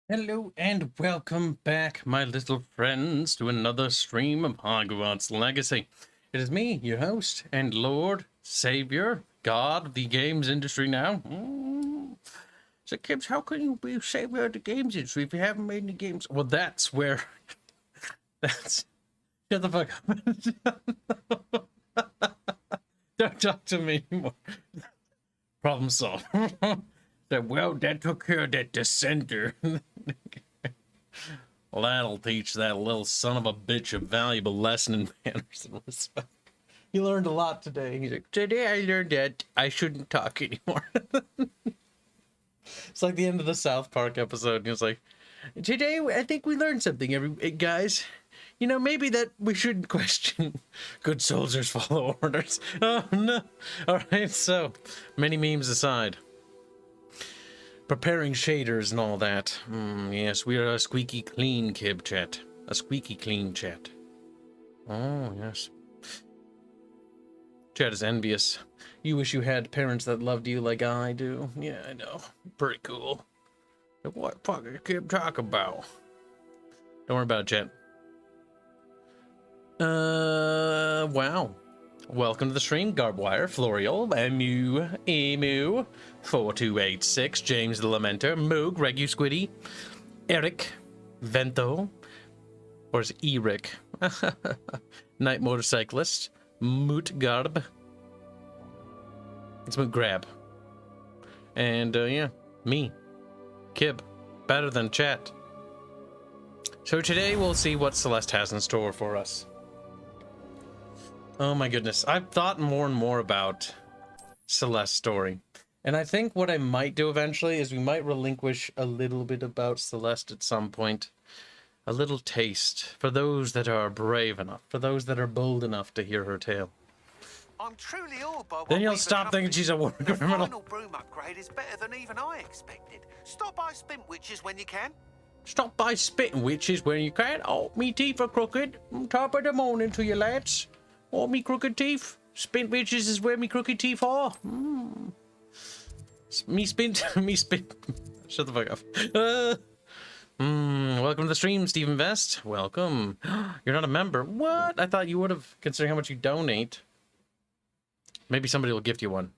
Hello and welcome back, my little friends, to another stream of Hogwarts Legacy. It is me, your host and Lord, Savior, God of the games industry now. So, Kibs, how can you be Savior of the games industry if you haven't made any games? Well, that's where... Shut the fuck up. Don't talk to me anymore. Problem solved. Well, that took care of that dissenter. Well, that'll teach that little son of a bitch a valuable lesson in manners and respect. He learned a lot today. He's like, today I learned that I shouldn't talk anymore. It's like the end of the South Park episode. He was like, today I think we learned something, guys. You know, maybe that we shouldn't question good soldiers follow orders. Oh, no. All right, so, many memes aside. Preparing shaders and all that. Yes, we are a squeaky clean Kib chat. A squeaky clean chat. Oh, yes. Chat is envious. You wish you had parents that loved you like I do. Yeah, I know. Pretty cool. What the fuck is Kib talk about? Don't worry about it, chat. Wow. Welcome to the stream, Garbwire, Florial, Emu, 4286, James the Lamenter, Moog, Regu Squiddy, Eric, Vento, or is it Eric? Night Motorcyclist, Moot Garb. It's Moot Grab. And, yeah, me, Kib, better than chat. So today we'll see what Celeste has in store for us. Oh my goodness, I've thought more and more about Celeste's story. And I think what I might do eventually is we might relinquish a little bit about Celeste at some point. A little taste for those that are brave enough, for those that are bold enough to hear her tale. I'm truly awed by what then you'll stop thinking she's a war criminal. The final broom upgrade is better than even I expected. Stop by Spint Witches when you can. Stop by Spitting Witches when you can. Oh, me teeth are crooked. Top of the morning to you lads. Oh, me crooked teeth. Spint Witches is where me crooked teeth are. Me spint. Shut the fuck up. Welcome to the stream, Stephen Vest. Welcome. You're not a member. What? I thought you would have, considering how much you donate. Maybe somebody will gift you one.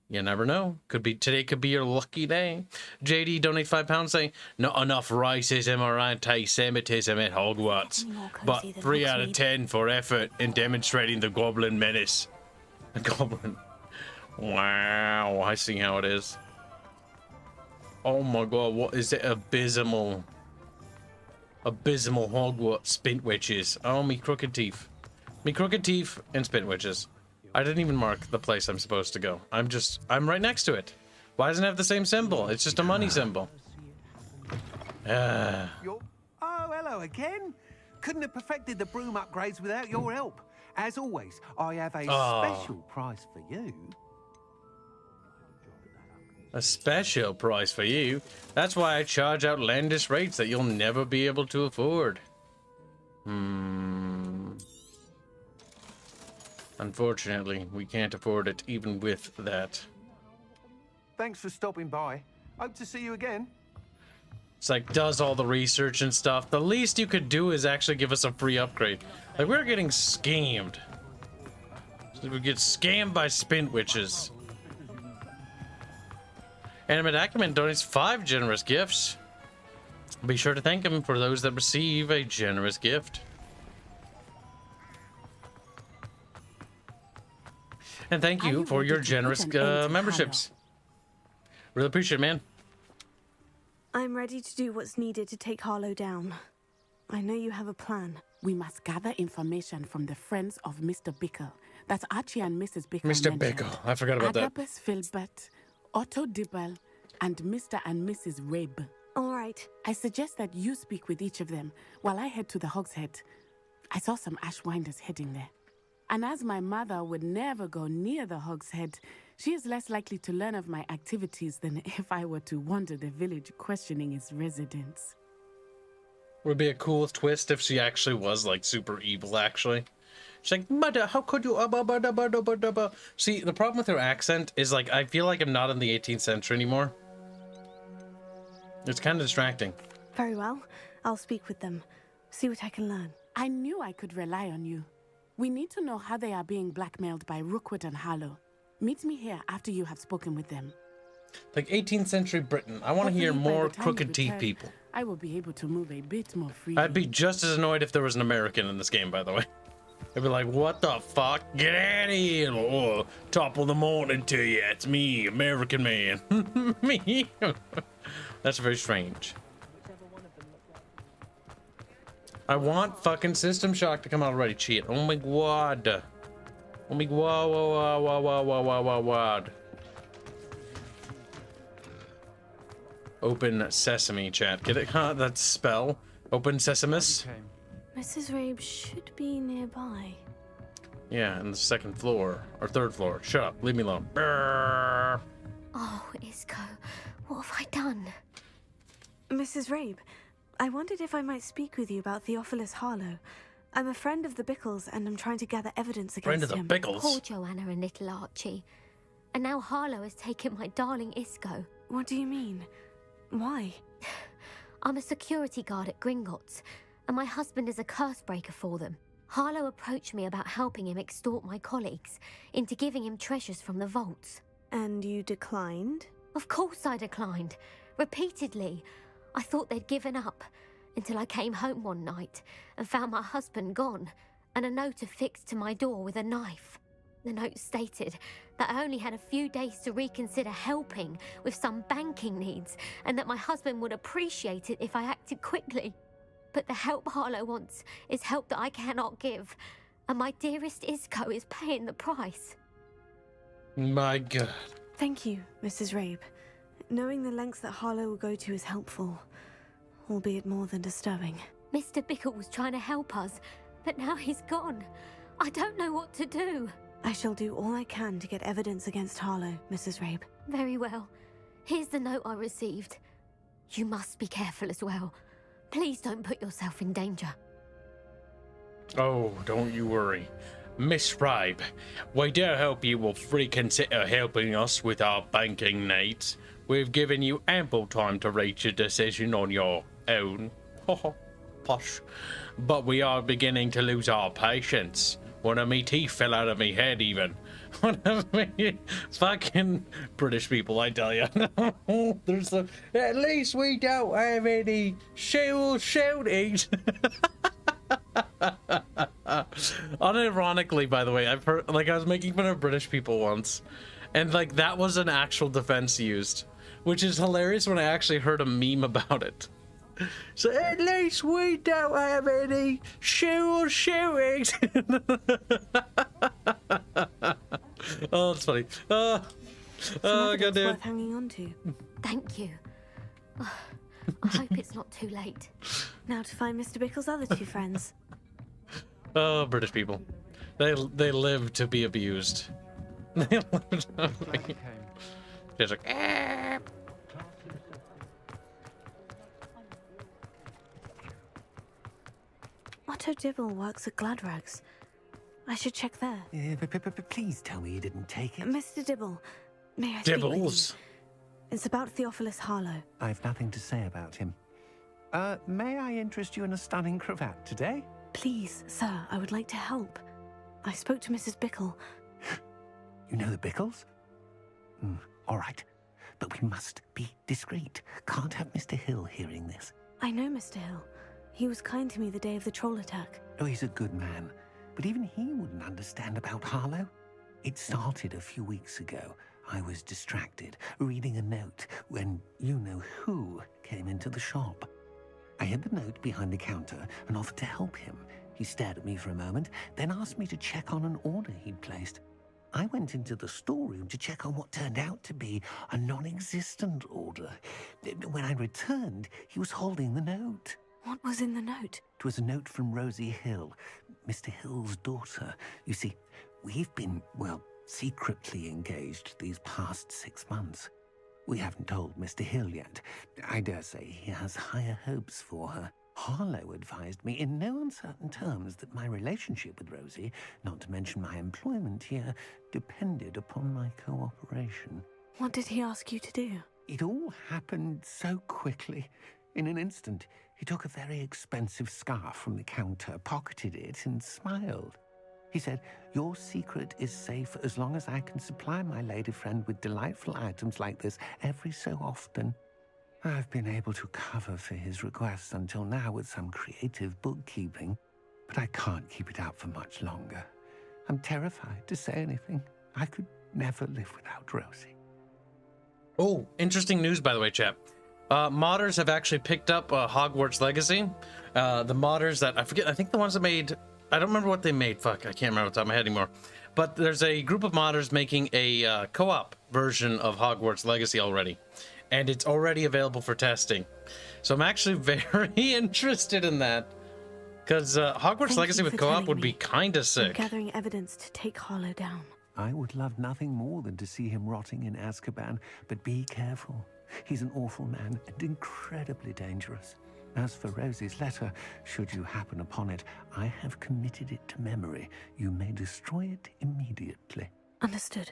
You never know. Today could be your lucky day. JD donate £5 saying, not enough racism or anti-Semitism at Hogwarts, but 3 out of 10 for effort in demonstrating the goblin menace. A goblin. Wow, I see how it is. Oh my god, what is it? Abysmal Hogwarts Spint Witches. Oh, me crooked teeth. Me crooked teeth and Spint Witches. I didn't even mark the place I'm supposed to go. I'm right next to it. Why doesn't it have the same symbol? It's just a money symbol. Oh, hello again. Couldn't have perfected the broom upgrades without your help. As always, I have a special price for you. A special price for you? That's why I charge outlandish rates that you'll never be able to afford. Unfortunately, we can't afford it even with that. Thanks for stopping by. Hope to see you again. It's like, does all the research and stuff. The least you could do is actually give us a free upgrade. Like, we're getting scammed. We get scammed by Spint Witches. Animate Acumen donates 5 generous gifts. Be sure to thank him for those that receive a generous gift. And thank you for your generous memberships. Really appreciate it, man. I'm ready to do what's needed to take Harlow down. I know you have a plan. We must gather information from the friends of Mr. Bickle. That's Archie and Mrs. Bickle. Mr. Bickle. I forgot about that. Agapes Filbert, Otto Dibble, and Mr. and Mrs. Rabe. All right. I suggest that you speak with each of them while I head to the Hogshead. I saw some Ashwinders heading there. And as my mother would never go near the Hogshead, she is less likely to learn of my activities than if I were to wander the village questioning its residents. Would be a cool twist if she actually was like super evil, actually. She's like, Mother, how could you? See, the problem with her accent is like, I feel like I'm not in the 18th century anymore. It's kind of distracting. Very well. I'll speak with them. See what I can learn. I knew I could rely on you. We need to know how they are being blackmailed by Rookwood and Harlow. Meet me here after you have spoken with them. Like 18th century Britain. I want to hear Hopefully, by more the time crooked you teeth return, people. I will be able to move a bit more freely. I'd be just as annoyed if there was an American in this game, by the way. I'd be like, what the fuck? Get out of here! Oh, top of the morning to you. It's me, American man. Me. That's very strange. I want fucking System Shock to come out already. Cheat. Oh my god. Oh my god. Open sesame, chat. Get it? Huh? That spell. Open sesamus. Mrs. Rabe should be nearby. Yeah, in the second floor or third floor. Shut up. Leave me alone. Brrr. Oh, Isco, what have I done? Mrs. Rabe, I wondered if I might speak with you about Theophilus Harlow. I'm a friend of the Bickles and I'm trying to gather evidence Friend against of him. the Bickles. Poor Joanna and little Archie. And now Harlow has taken my darling Isco. What do you mean? Why? I'm a security guard at Gringotts, and my husband is a curse breaker for them. Harlow approached me about helping him extort my colleagues into giving him treasures from the vaults. And you declined? Of course I declined. Repeatedly. I thought they'd given up, until I came home one night and found my husband gone, and a note affixed to my door with a knife. The note stated that I only had a few days to reconsider helping with some banking needs, and that my husband would appreciate it if I acted quickly. But the help Harlow wants is help that I cannot give, and my dearest Isco is paying the price. My god. Thank you, Mrs. Rabe. Knowing the lengths that Harlow will go to is helpful, albeit more than disturbing. Mr. Bickle was trying to help us, but now he's gone. I don't know what to do. I shall do all I can to get evidence against Harlow, Mrs. Rabe. Very well. Here's the note I received. You must be careful as well. Please don't put yourself in danger. Oh, don't you worry. Miss Rabe, we do hope you will reconsider helping us with our banking needs. We've given you ample time to reach a decision on your own. Posh. But we are beginning to lose our patience. One of me teeth fell out of me head even. One of me fucking British people, I tell you. There's a, at least we don't have any shootings. Unironically, by the way, I've heard, like, I was making fun of British people once, and like that was an actual defense used, which is hilarious when I actually heard a meme about it. So at least we don't have any shootings. Oh, it's funny. Oh, Evidence goddamn. worth hanging on to. Thank you. I hope it's not too late. Now to find Mr. Bickle's other two friends. Oh, British people. They live to be abused. They live to be... Just like, "Ah." Otto Dibble works at Gladrags. I should check there. But please tell me you didn't take it. Mr. Dibble, may I speak with you? Dibbles. It's about Theophilus Harlow. I've nothing to say about him. May I interest you in a stunning cravat today? Please, sir, I would like to help. I spoke to Mrs. Bickle. You know the Bickles? All right. But we must be discreet. Can't have Mr. Hill hearing this. I know Mr. Hill. He was kind to me the day of the troll attack. Oh, he's a good man. But even he wouldn't understand about Harlow. It started a few weeks ago. I was distracted, reading a note, when you-know-who came into the shop. I hid the note behind the counter and offered to help him. He stared at me for a moment, then asked me to check on an order he'd placed. I went into the storeroom to check on what turned out to be a non-existent order. When I returned, he was holding the note. What was in the note? It was a note from Rosie Hill, Mr. Hill's daughter. You see, we've been, well, secretly engaged these past 6 months. We haven't told Mr. Hill yet. I dare say he has higher hopes for her. Harlow advised me in no uncertain terms that my relationship with Rosie, not to mention my employment here, depended upon my cooperation. What did he ask you to do? It all happened so quickly. In an instant, he took a very expensive scarf from the counter, pocketed it, and smiled. He said, "Your secret is safe as long as I can supply my lady friend with delightful items like this every so often." I've been able to cover for his requests until now with some creative bookkeeping, but I can't keep it up for much longer. I'm terrified to say anything. I could never live without Rosie. Oh, interesting news, by the way, chap. Modders have actually picked up Hogwarts Legacy. The modders that, I forget, I think the ones that made, I don't remember what they made. Fuck, I can't remember off the top of my head anymore. But there's a group of modders making a co-op version of Hogwarts Legacy already. And it's already available for testing. So I'm actually very interested in that. Because Hogwarts Legacy with co-op would be kind of sick. I'm gathering evidence to take Harlow down. I would love nothing more than to see him rotting in Azkaban, but be careful. He's an awful man and incredibly dangerous. As for Rosie's letter, should you happen upon it, I have committed it to memory. You may destroy it immediately. Understood.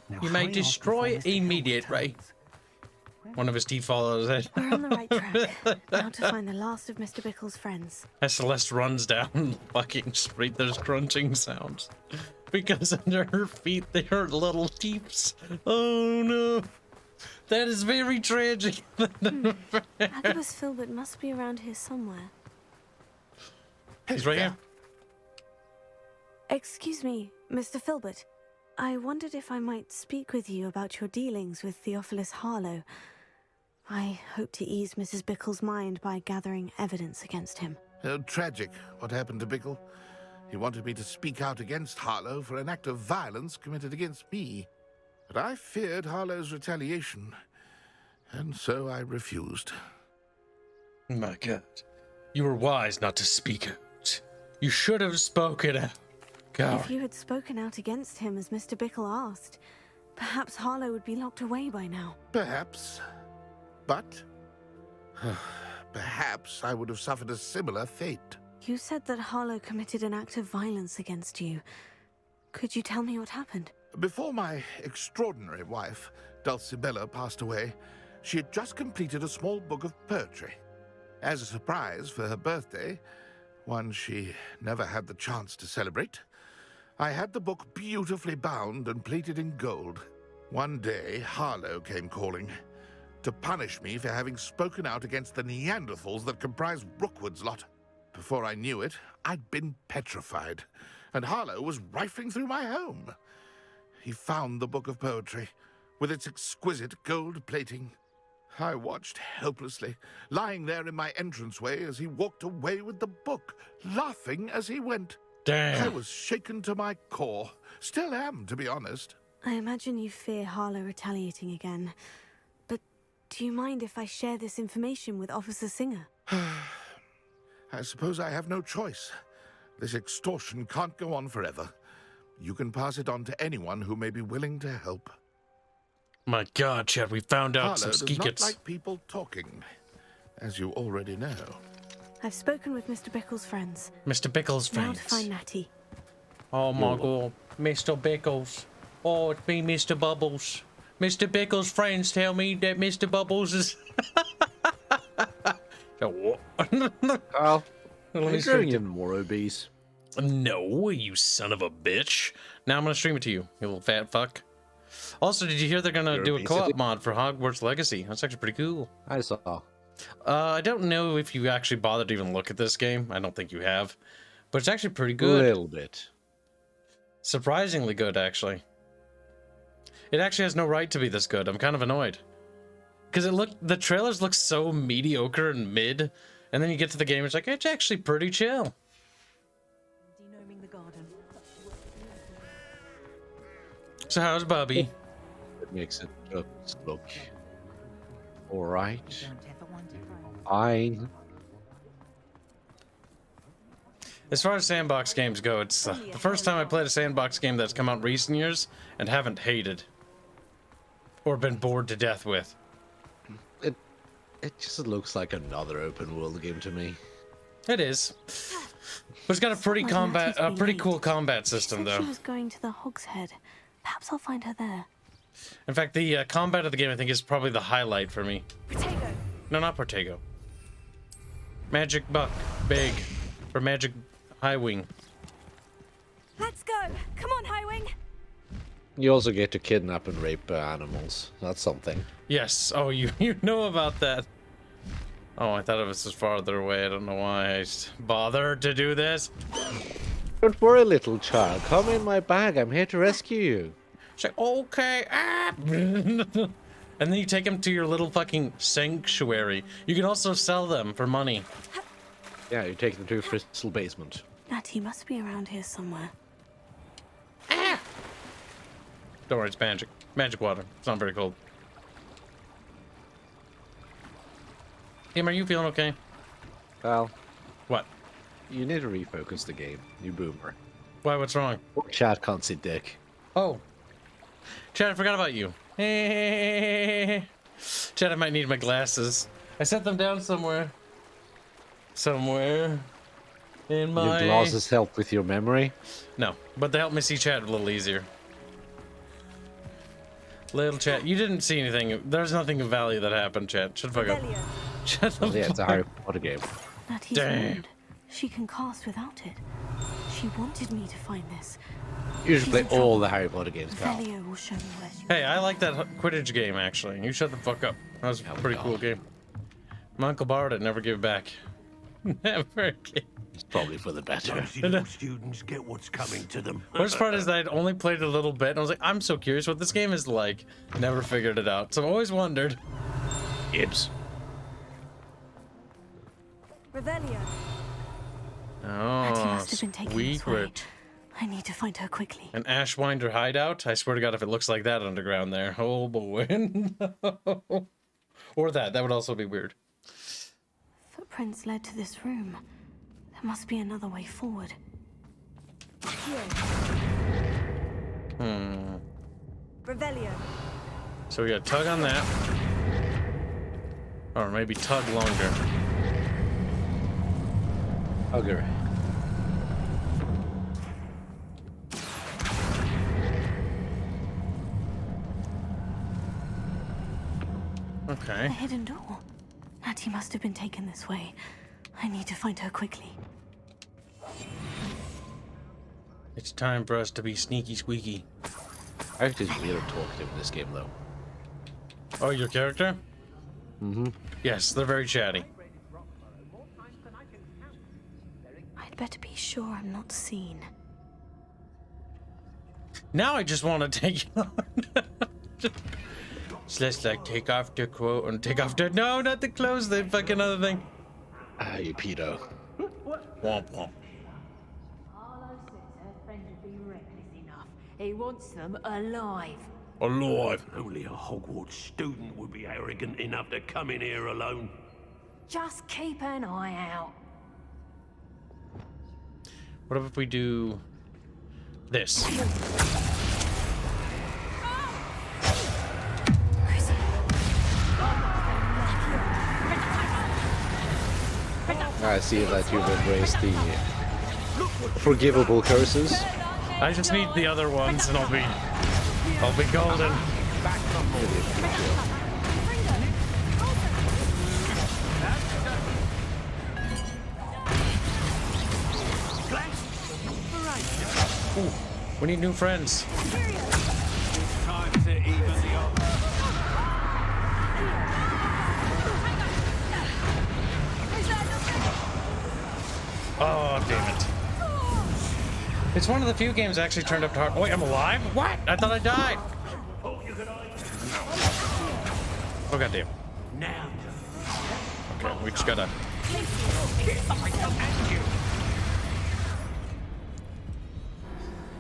Now You may hurry off destroy before Mr. immediate, Help right? returns. One of his teeth fall out of his head. We're on the right track. Now to find the last of Mr. Bickle's friends. As Celeste runs down, fucking street, there's crunching sounds. Because under her feet, there are little teeps. Oh no. That is very tragic. Agabus Filbert must be around here somewhere. He's right here. Excuse me, Mr. Filbert. I wondered if I might speak with you about your dealings with Theophilus Harlow. I hope to ease Mrs. Bickle's mind by gathering evidence against him. Tragic, what happened to Bickle. He wanted me to speak out against Harlow for an act of violence committed against me. But I feared Harlow's retaliation, and so I refused. My God. You were wise not to speak out. You should have spoken out. God. If you had spoken out against him as Mr. Bickle asked, perhaps Harlow would be locked away by now. Perhaps. But perhaps I would have suffered a similar fate. You said that Harlow committed an act of violence against you. Could you tell me what happened? Before my extraordinary wife, Dulcibella, passed away, she had just completed a small book of poetry. As a surprise for her birthday, one she never had the chance to celebrate, I had the book beautifully bound and plated in gold. One day, Harlow came calling to punish me for having spoken out against the Neanderthals that comprise Rookwood's lot. Before I knew it, I'd been petrified, and Harlow was rifling through my home. He found the book of poetry, with its exquisite gold plating. I watched helplessly, lying there in my entranceway as he walked away with the book, laughing as he went. Damn. I was shaken to my core. Still am, to be honest. I imagine you fear Harlow retaliating again. But do you mind if I share this information with Officer Singer? I suppose I have no choice. This extortion can't go on forever. You can pass it on to anyone who may be willing to help. My God, Chad, we found out Harlow some does not skeekets. like people talking, as you already know. I've spoken with Mr. Bickle's friends. Mr. Bickle's Now friends. to find Natty. Oh my God, Mr. Bickles. Oh, it's me, Mr. Bubbles. Mr. Bickle's friends tell me that Mr. Bubbles is. So what? Carl, Let are me you stream growing it. even more obese? No, you son of a bitch. Now I'm gonna stream it to you, you little fat fuck. Also, did you hear they're gonna do a co-op obesity? mod for Hogwarts Legacy? That's actually pretty cool. I saw. I don't know if you actually bothered to even look at this game. I don't think you have. But it's actually pretty A good. little bit. Surprisingly good, actually. It actually has no right to be this good. I'm kind of annoyed. Because the trailers look so mediocre and mid, and then you get to the game, it's like, it's actually pretty chill. Denoming the garden. So how's Bubby? It makes it look alright. Don't ever want to cry. Fine. As far as sandbox games go, it's the first time I played a sandbox game that's come out in recent years and haven't hated. Or been bored to death with. It just looks like another open world game to me. It is. But it's got a pretty Someone Natty's being pretty late. cool combat She system said though. she was going to the Hogshead. Perhaps I'll find her there. In fact, the combat of the game, I think, is probably the highlight for me. Protego. No, not Protego. Magic Buck. Big. Or Magic High Wing. Let's go. Come on, Highwing. You also get to kidnap and rape animals. That's something. Yes. Oh, you know about that. Oh, I thought it was just farther away. I don't know why I bothered to do this. Don't worry, little child. Come in my bag. I'm here to rescue you. She's like, okay. Ah. And then you take them to your little fucking sanctuary. You can also sell them for money. Yeah, you take them to a crystal basement. Natty must be around here somewhere. Don't worry, it's magic. Magic water. It's not very cold. Tim, are you feeling okay? Well, What? you need to refocus the game, you boomer. Why, what's wrong? Chat can't see dick. Oh. Chad, I forgot about you. Hey. Chad, I might need my glasses. I set them down somewhere. Somewhere. In my... Your glasses help with your memory. No, but they help me see Chad a little easier. Little Chad, you didn't see anything. There's nothing of value that happened, Chad. Shut the fuck up. Revelio. Shut the Yeah, it's a fuck Harry up. Potter game. Natty's Damn. wound. She can cast without it. She wanted me to find this. You should She's play in all trouble. the Harry Potter games, Carl. Revelio will show me where she Hey, I like that Quidditch game, actually. You shut the fuck up. That was a pretty cool game. My uncle borrowed it, never gave it back. Never gave. It's probably for the better. Those little students get what's coming to them. Worst part is that I'd only played a little bit, and I was like, I'm so curious what this game is like. Never figured it out. So I've always wondered. Kibs. Revelio. Natty Oh, must have been taken this way. secret. I need to find her quickly. An Ashwinder hideout? I swear to God, if it looks like that underground there. Oh boy. No. Or that. That would also be weird. Footprints led to this room. There must be another way forward. Revelio. So we gotta tug on that. Or maybe tug longer. Hugger. Okay. A hidden door. Natty must have been taken this way. I need to find her quickly. It's time for us to be sneaky squeaky. Characters really talkative in this game, though. Oh, your character? Mm-hmm. Yes, they're very chatty. I'd better be sure I'm not seen. Now I just want to take it on. So let's like take off the quote and take off the no, not the clothes, the fucking other thing. Ah, you pedo. Womp womp. Harlow says her friend would be reckless enough. He wants them alive. Alive. Only a Hogwarts student would be arrogant enough to come in here alone. Just keep an eye out. What if we do this? I see that you've embraced the forgivable curses. I just need the other ones and I'll be golden. Ooh, we need new friends. Time to even the odds. Oh, damn it. It's one of the few games that actually turned up to hard. Oh, wait, I'm alive? What? I thought I died. Oh, goddamn. Now, Okay, we just gotta.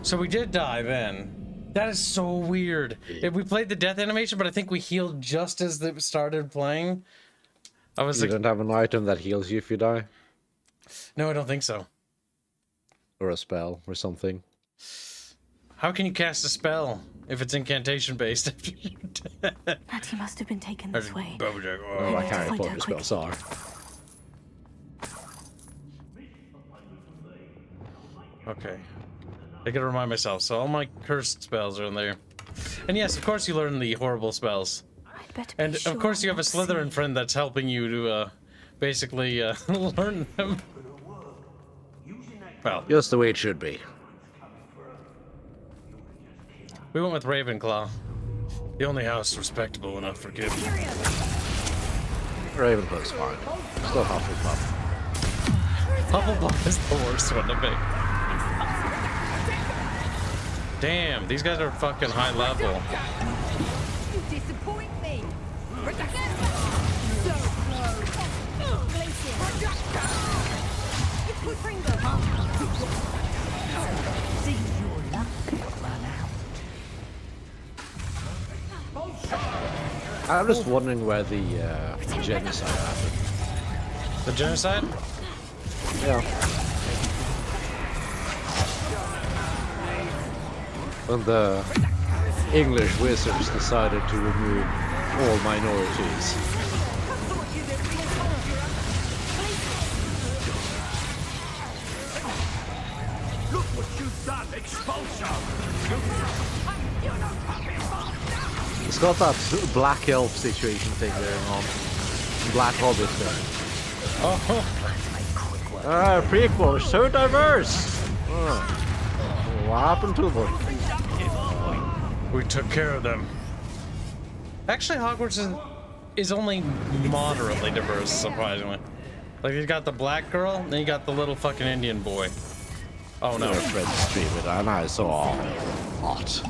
So we did dive in. That is so weird. If we played the death animation, but I think we healed just as it started playing. I was You like, don't have an item that heals you if you die? no, I don't think so. Or a spell or something? How can you cast a spell if it's incantation based after you're dead? Natty must have been taken this way. Oh, like need to Harry find her Potter spells are. Okay. I gotta remind myself. So all my cursed spells are in there. And yes, of course you learn the horrible spells. I'd better be And sure of course you I'm have a not Slytherin seen. friend that's helping you to basically learn them. Well, Just the way it should be. we went with Ravenclaw. The only house respectable enough for Kibs. Ravenclaw's fine. Still Hufflepuff. Hufflepuff is the worst one to pick. Damn, these guys are fucking high level. You disappoint me. I'm just wondering where the genocide happened. The genocide? Yeah. When the English wizards decided to remove all minorities. Look what you've done, expulsion! It's got that black elf situation thing going on. Black hobbit thing. Oh, Prequel is so diverse! What happened to them? we took care of them. Actually, Hogwarts is only moderately diverse, surprisingly. Like, you got the black girl, then you got the little fucking Indian boy. Oh no. My friend stream it, and I saw a lot.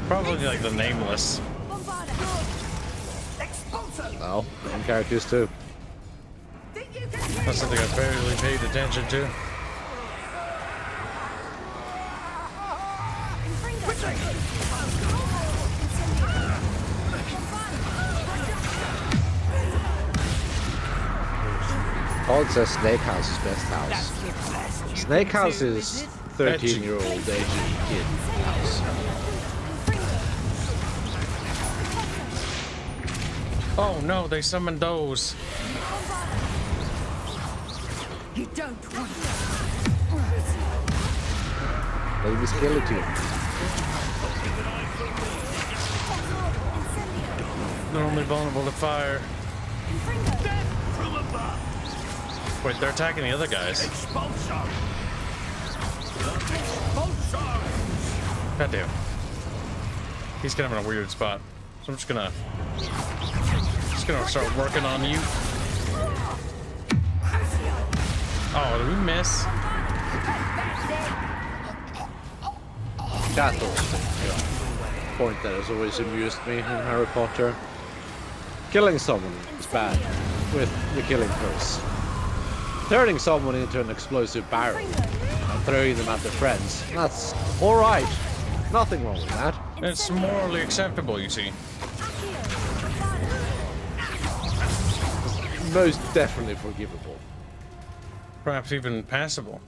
Probably like the nameless. Well, some characters too. That's something I barely paid attention to. Todd says Snake House is best house. Snake House is 13-year-old edgy kid house. Oh no, they summoned those. You don't want Baby skeleton. They're only vulnerable to fire. Wait, they're attacking the other guys. God damn. He's kind of in a weird spot. So I'm just gonna start working on you. Oh, did we miss? That's also a point that has always amused me in Harry Potter. Killing someone is bad with the killing curse. Turning someone into an explosive barrel and throwing them at their friends, that's alright. Nothing wrong with that. It's morally acceptable, you see. Most definitely forgivable. Perhaps even passable.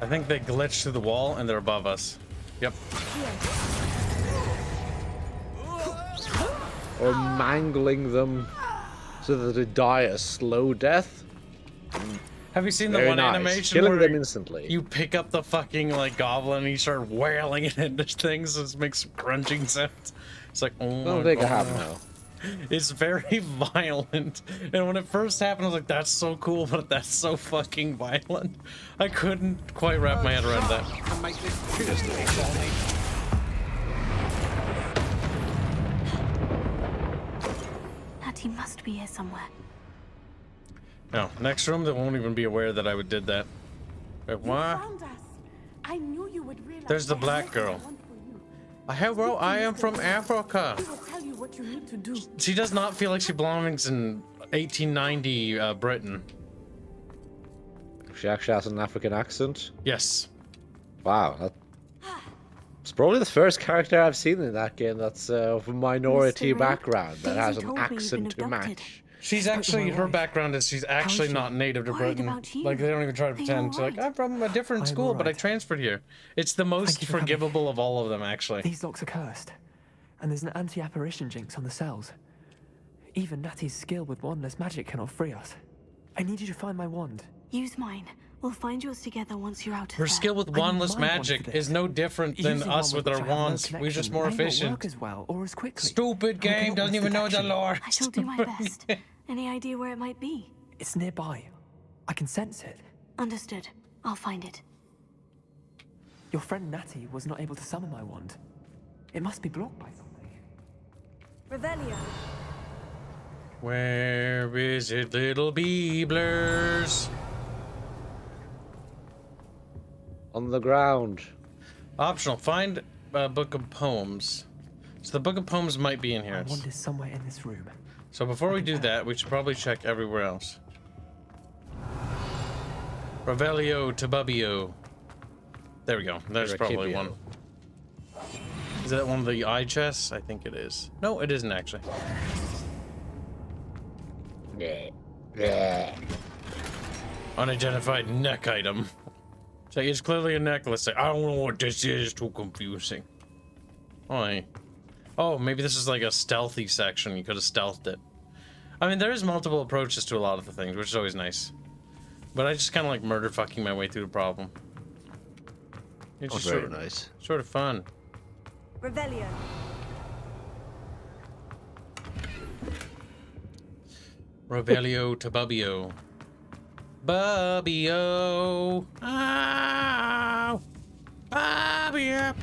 I think they glitched through the wall and they're above us. Yep. Or mangling them so that they die a slow death. Have you seen the Very one nice. animation Killing where them instantly. you pick up the fucking like goblin and you start wailing it into things? It makes crunching sounds. It's like, oh I don't my think I God. have now. It's very violent, and when it first happened, I was like, "That's so cool," but that's so fucking violent. I couldn't quite wrap my head around that. Natty must be here somewhere. No, next room, they won't even be aware that I did that. Wait, You what? found us. I knew you would realize. There's the that black everything girl. I want for you. Hello, I am from Africa. He will tell you what you need to do. She does not feel like she belongs in 1890 Britain. She actually has an African accent. Yes. Wow, it's probably the first character I've seen in that game that's of a minority Mr. Ray, background that Daisy has an told me you've been accent to abducted. match. She's Spoke to actually, my her wife. background is she's actually she? not native to Worried Britain. about you. Like, they don't even try to Are you pretend. She's like, alright? I'm from a different I'm school, but I alright. transferred here. It's the most you for coming. forgivable of all of them, actually. These locks are cursed, and there's an anti-apparition jinx on the cells. Even Natty's skill with wandless magic cannot free us. I need you to find my wand. Use mine. We'll find yours together once you're out of Her there. skill with I need wandless my wand magic for is this. no different than Using us one with which our I have no wands. We're just connection more may not efficient. work as well or as quickly. Stupid I game cannot doesn't even know the detection. lore. I shall do my best. Any idea where it might be? It's nearby. I can sense it. Understood. I'll find it. Your friend Natty was not able to summon my wand. It must be blocked by something. Revelio. Where is it, little Beeblers? On the ground. Optional. Find a book of poems. So the book of poems might be in My here. wand is somewhere in this room. So before we do that, we should probably check everywhere else. Revelio Tabubio. There we go. There's probably one. Is that one of the eye chests? I think it is. No, it isn't actually. Unidentified neck item. So it's clearly a necklace. I don't know what this is. Too confusing. Oh, maybe this is like a stealthy section. You could have stealthed it. I mean, there is multiple approaches to a lot of the things, which is always nice. But I just kind of like murder fucking my way through the problem. It's just Very nice. Sort of fun. Revelio. Revelio to Bubbio. Bubbio. Oh, Bubbio.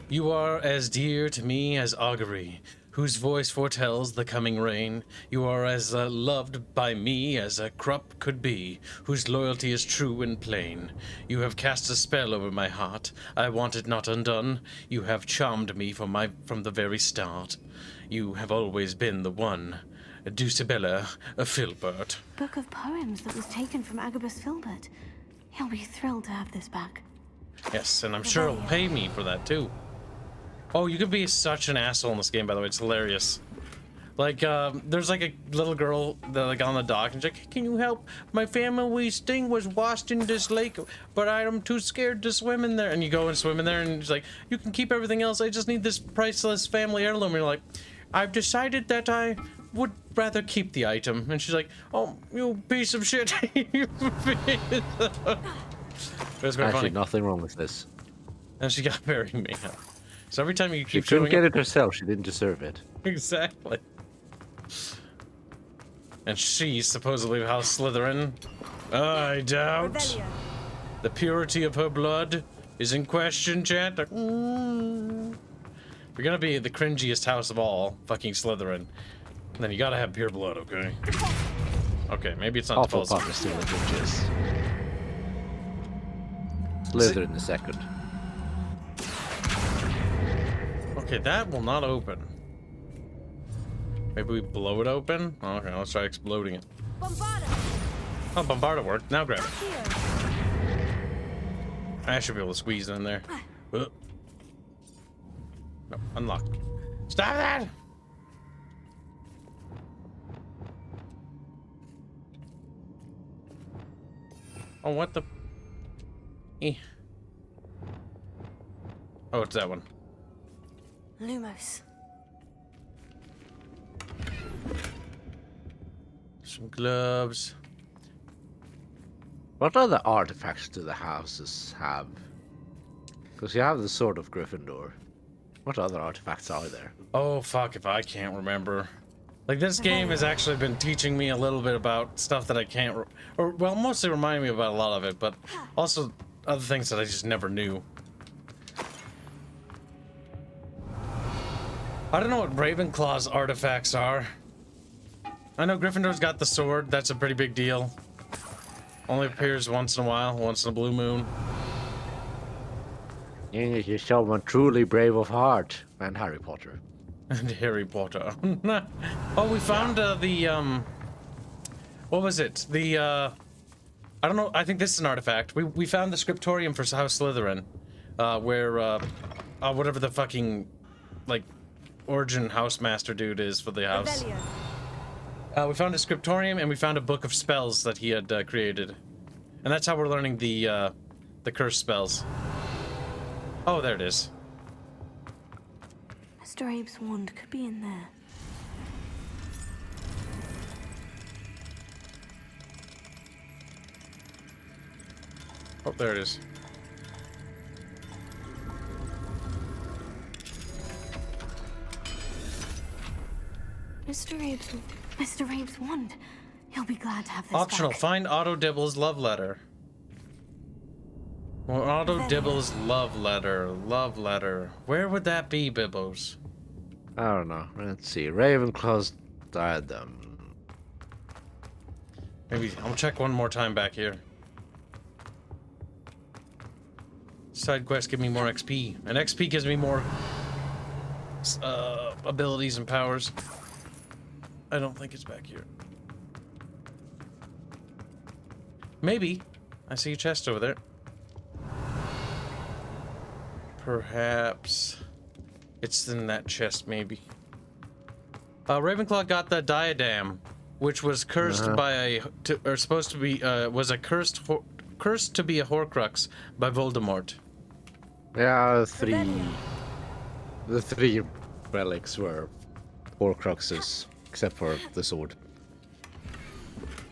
You are as dear to me as augury, whose voice foretells the coming rain. You are as loved by me as a crop could be, whose loyalty is true and plain. You have cast a spell over my heart. I want it not undone. You have charmed me from the very start. You have always been the one. Dulcibella Filbert. Book of poems that was taken from Agabus Filbert. He'll be thrilled to have this back. Yes, and I'm sure he'll pay me for that too. Oh, you could be such an asshole in this game, by the way. It's hilarious. Like, there's like a little girl that, like, on the dock, and she's like, "Can you help? My family's thing was washed in this lake, but I'm too scared to swim in there." And you go and swim in there, and she's like, "You can keep everything else. I just need this priceless family heirloom." And you're like, "I've decided that I would rather keep the item." And she's like, "Oh, you piece of shit." You piece of... It's quite Actually, funny. nothing wrong with this. And she got very mean. So every time you She keep couldn't doing get it herself. She didn't deserve it. Exactly. And she's supposedly House Slytherin. I doubt. Revelio. The purity of her blood is in question, chat. Like, If you're gonna be the cringiest house of all, fucking Slytherin, then you gotta have pure blood, okay? Okay, maybe it's not Awful supposed Potter still advantageous. Slytherin the second. Okay, that will not open. Maybe we blow it open? Okay, let's try exploding it. Bombarda. Oh, Bombarda worked. Now grab it. Here. I should be able to squeeze it in there. No, unlock. Stop that! Oh, what the? Oh, it's that one. Lumos. Some gloves. What other artifacts do the houses have? Because you have the Sword of Gryffindor. What other artifacts are there? Oh, fuck if I can't remember. Like, this game has actually been teaching me a little bit about stuff that I can't... or, well, mostly reminding me about a lot of it, but also other things that I just never knew. I don't know what Ravenclaw's artifacts are. I know Gryffindor's got the sword. That's a pretty big deal. Only appears once in a while, once in a blue moon. You're someone truly brave of heart. And Harry Potter. And Harry Potter. Oh, we found the, what was it? The, I don't know, I think this is an artifact. We found the scriptorium for House Slytherin, where, whatever the fucking, like, origin housemaster dude is for the house. Revelio. We found a scriptorium, and we found a book of spells that he had created. And that's how we're learning the curse spells. Oh, there it is. Mr. Abe's wand could be in there. Oh, there it is. Mr. Rabe's wand. He'll be glad to have this Optional. back. Find Otto Dibble's love letter. Well, Otto Dibble's love letter. Love letter. Where would that be, Bibbos? I don't know. Let's see. Ravenclaw's diadem. Maybe I'll check one more time back here. Side quests give me more XP, and XP gives me more abilities and powers. I don't think it's back here. Maybe. I see a chest over there. Perhaps it's in that chest, maybe. Ravenclaw got the diadem, which was cursed by a, or supposed to be, was a cursed to be a Horcrux by Voldemort. Yeah, the three relics were Horcruxes, except for the sword.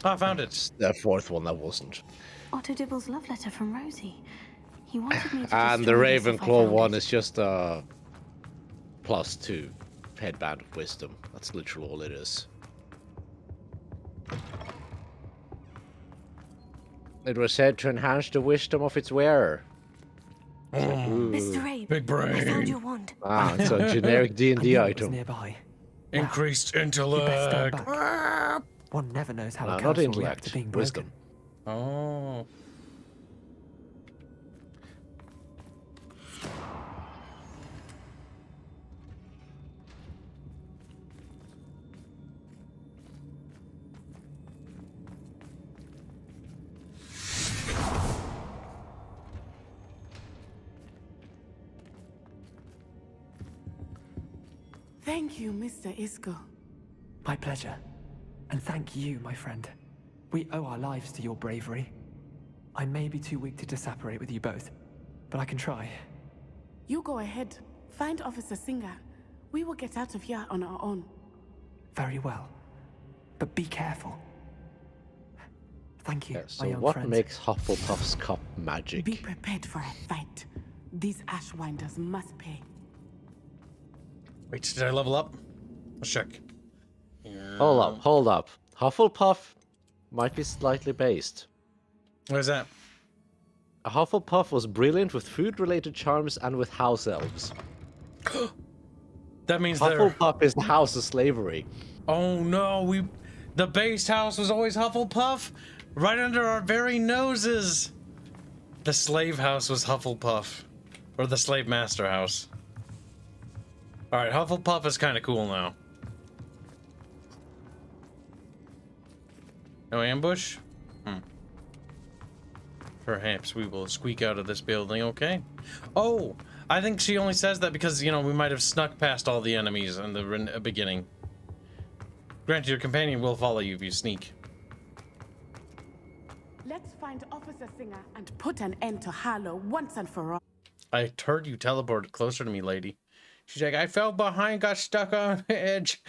Oh, I found it. The fourth one that wasn't. Otto Dibble's love letter from Rosie. He wanted me to And the destroy this if I Ravenclaw found one it. is just a +2 headband of wisdom. That's literally all it is. It was said to enhance the wisdom of its wearer. Mr. Rabe, Big brain. I found your wand. Ah, it's a generic D&D I knew it was item. nearby. Increased You best stand intellect. back. One never knows how a Not council will react intellect, to being wisdom. broken. Oh. Thank you, Mr. Isco. My pleasure. And thank you, my friend. We owe our lives to your bravery. I may be too weak to disapparate with you both, but I can try. You go ahead. Find Officer Singer. We will get out of here on our own. Very well. But be careful. Thank you, Yeah, my so young what friends. makes Hufflepuff's cup magic? Be prepared for a fight. These Ashwinders must pay. Wait, did I level up? Let's check. Hold up. Hufflepuff might be slightly based. What is that? A Hufflepuff was brilliant with food-related charms and with house elves. That means they're... Hufflepuff is the house of slavery. Oh no, the base house was always Hufflepuff? Right under our very noses! The slave house was Hufflepuff. Or the slave master house. Alright, Hufflepuff is kind of cool now. No ambush? Perhaps we will squeak out of this building, okay? Oh! I think she only says that because, you know, we might have snuck past all the enemies in the beginning. Granted, your companion will follow you if you sneak. Let's find Officer Singer and put an end to Harlow once and for all. I heard you teleported closer to me, lady. She's like, I fell behind, got stuck on the edge.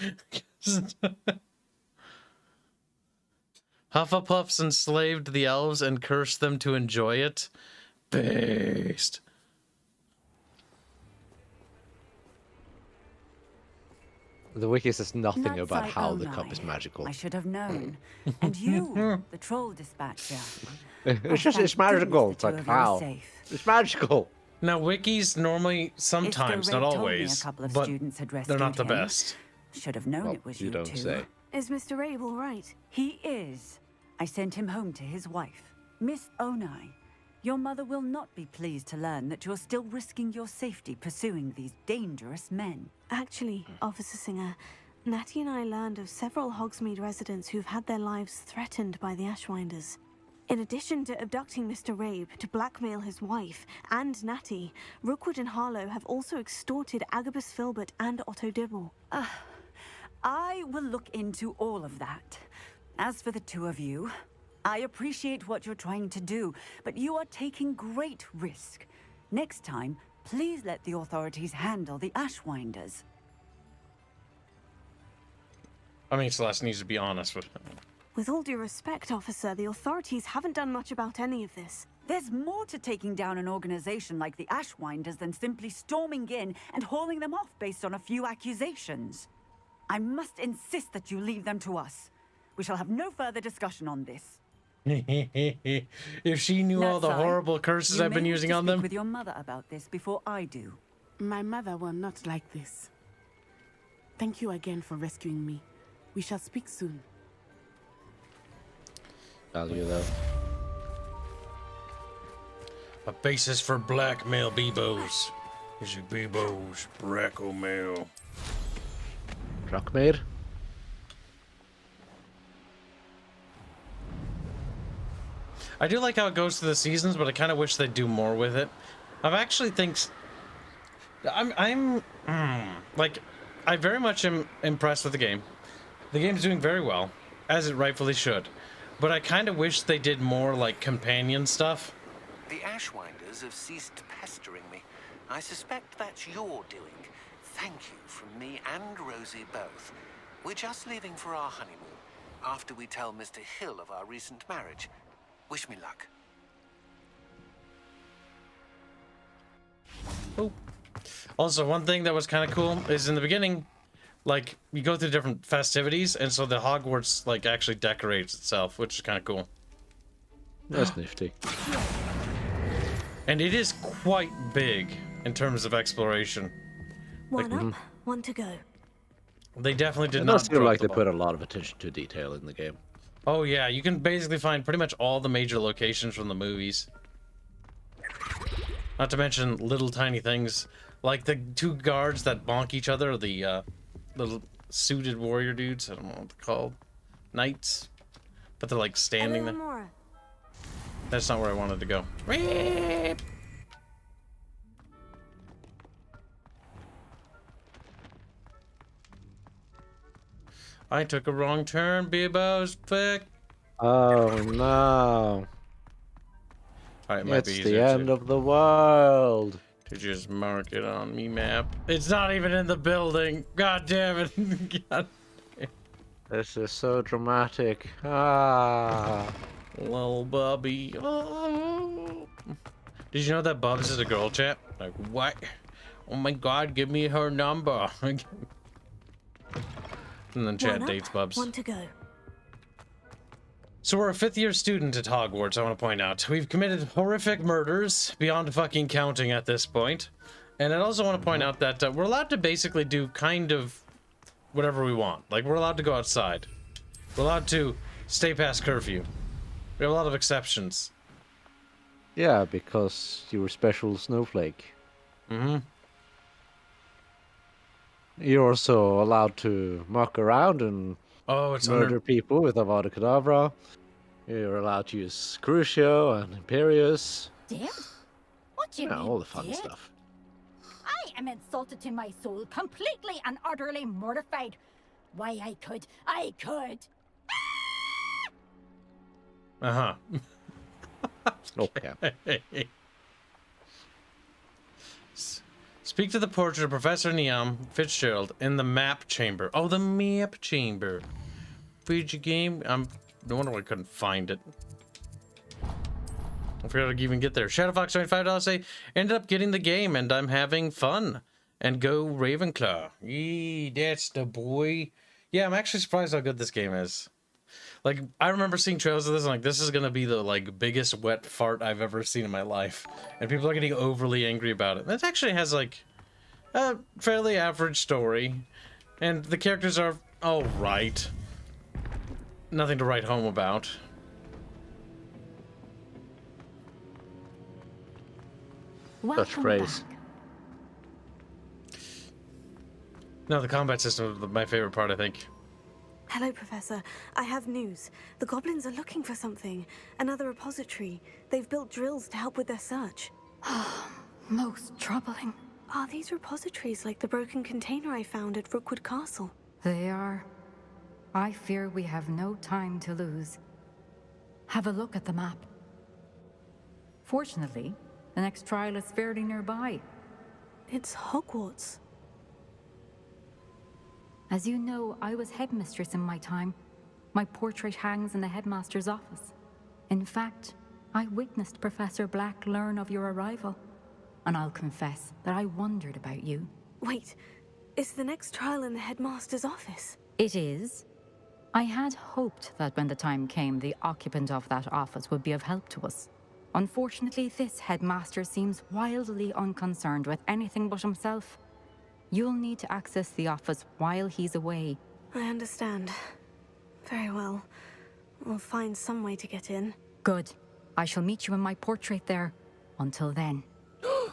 Hufflepuffs enslaved the elves and cursed them to enjoy it. Based. The wiki says nothing Nuts about I how own the cup I. is magical. I should have known. And you, the troll dispatcher. It's just, thank it's magical. goodness It's the like, two of you are how? safe. It's magical. Now, wikis normally, sometimes, Mr. not Ray told me always, a couple of but students had they're not the rescued him. best. Should have known Well, it was you you don't two. say. Is Mr. Rabe all right? He is. I sent him home to his wife, Miss Onai. Your mother will not be pleased to learn that you're still risking your safety pursuing these dangerous men. Actually, Officer Singer, Natty and I learned of several Hogsmeade residents who've had their lives threatened by the Ashwinders. In addition to abducting Mr. Rabe to blackmail his wife and Natty, Rookwood and Harlow have also extorted Agabus Filbert and Otto Dibble. I will look into all of that. As for the two of you, I appreciate what you're trying to do, but you are taking great risk. Next time, please let the authorities handle the Ashwinders. I mean, Celeste needs to be honest with him. With all due respect, officer, the authorities haven't done much about any of this. There's more to taking down an organization like the Ashwinders than simply storming in and hauling them off based on a few accusations. I must insist that you leave them to us. We shall have no further discussion on this. If she knew all the Natsai, horrible curses I've been you may using wish to on speak them. with your mother about this before I do. My mother will not like this. Thank you again for rescuing me. We shall speak soon. Value though. A basis for blackmail, Beebos. Is it Beebos? Blackmail. Druckmaid? I do like how it goes through the seasons, but I kind of wish they'd do more with it. I actually think like I very much am impressed with the game. The game's doing very well, as it rightfully should. But I kind of wish they did more like companion stuff. The Ashwinders have ceased pestering me. I suspect that's your doing. Thank you from me and Rosie both. We're just leaving for our honeymoon, after we tell Mr. Hill of our recent marriage. Wish me luck. Oh. Also, one thing that was kind of cool is in the beginning, like, you go through different festivities, and so the Hogwarts, like, actually decorates itself, which is kind of cool. That's nifty. And it is quite big in terms of exploration. One up, one to go. They definitely did It not does feel drop like the they ball. put a lot of attention to detail in the game. Oh yeah, you can basically find pretty much all the major locations from the movies. Not to mention little tiny things like the two guards that bonk each other, the little suited warrior dudes. I don't know what they're called. Knights. But they're like standing there. Mora. That's not where I wanted to go. I took a wrong turn, Beebo's quick. Oh no. Alright, it might be It's easier the end of the world. to just mark it on me map. It's not even in the building. God damn it. God. This is so dramatic. Ah. Little Bubby. Oh. Did you know that Bubs is a girl, chat? Like, what? Oh my god, give me her number. And then chat One up, dates Bubs. one to go. So we're a fifth-year student at Hogwarts, I want to point out. We've committed horrific murders beyond fucking counting at this point. And I also want to point out that we're allowed to basically do kind of whatever we want. Like, we're allowed to go outside. We're allowed to stay past curfew. We have a lot of exceptions. Yeah, because you're a special snowflake. Mm-hmm. You're also allowed to muck around and murder people with Avada Kedavra. You're allowed to use Crucio and Imperius. Dead? What do you mean, all the fun dead? stuff. I am insulted to my soul, completely and utterly mortified. Why, I could. Uh-huh. Okay. Speak to the portrait of Professor Niam Fitzgerald in the map chamber. Oh, the map chamber. Video game. No wonder I couldn't find it. I forgot to even get there. Shadowfox $25 say ended up getting the game and I'm having fun. And go Ravenclaw. Yee, that's the boy. Yeah, I'm actually surprised how good this game is. Like, I remember seeing trailers of this and like, this is gonna be the like biggest wet fart I've ever seen in my life. And people are getting overly angry about it. This actually has like a fairly average story. And the characters are alright. Nothing to write home about. Such praise. No, the combat system is my favorite part, I think. Hello, Professor. I have news. The goblins are looking for something. Another repository. They've built drills to help with their search. Most troubling. Are these repositories like the broken container I found at Rookwood Castle? They are. I fear we have no time to lose. Have a look at the map. Fortunately, the next trial is fairly nearby. It's Hogwarts. As you know, I was headmistress in my time. My portrait hangs in the headmaster's office. In fact, I witnessed Professor Black learn of your arrival. And I'll confess that I wondered about you. Wait, is the next trial in the headmaster's office? It is. I had hoped that when the time came, the occupant of that office would be of help to us. Unfortunately, this headmaster seems wildly unconcerned with anything but himself. You'll need to access the office while he's away. I understand. Very well. We'll find some way to get in. Good. I shall meet you in my portrait there. Until then. A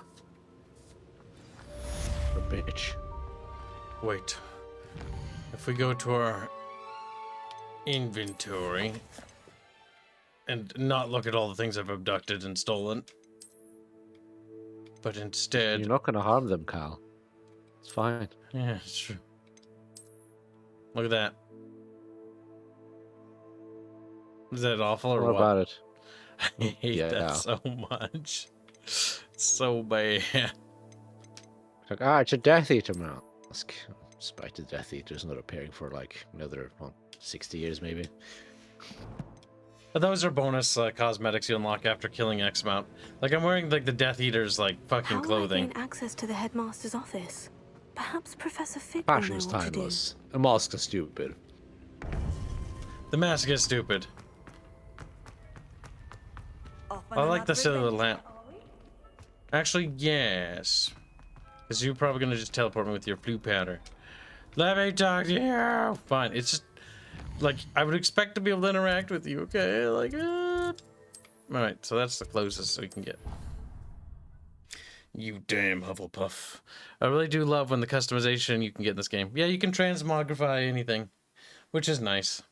bitch. Wait. If we go to our inventory and not look at all the things I've abducted and stolen, but instead... You're not going to harm them, Cal. It's fine. Yeah, it's true. Look at that. Is that awful or What what? about it? I hate that so much. So bad. Like, it's a Death Eater mask. Despite the Death Eater's not appearing for like another 60 years maybe. But those are bonus cosmetics you unlock after killing X amount. Like I'm wearing like the Death Eater's like fucking clothing. How will I gain access to the headmaster's office? Perhaps Professor Fig Fashion's will know what timeless. A mask is stupid. The mask is stupid. I like the silver lamp. Actually, yes. Because you're probably going to just teleport me with your blue powder. Let me talk to you! Fine, it's just... Like, I would expect to be able to interact with you, okay? Like, Alright, so that's the closest we can get. You damn Hufflepuff. I really do love when the customization you can get in this game. Yeah, you can transmogrify anything, which is nice.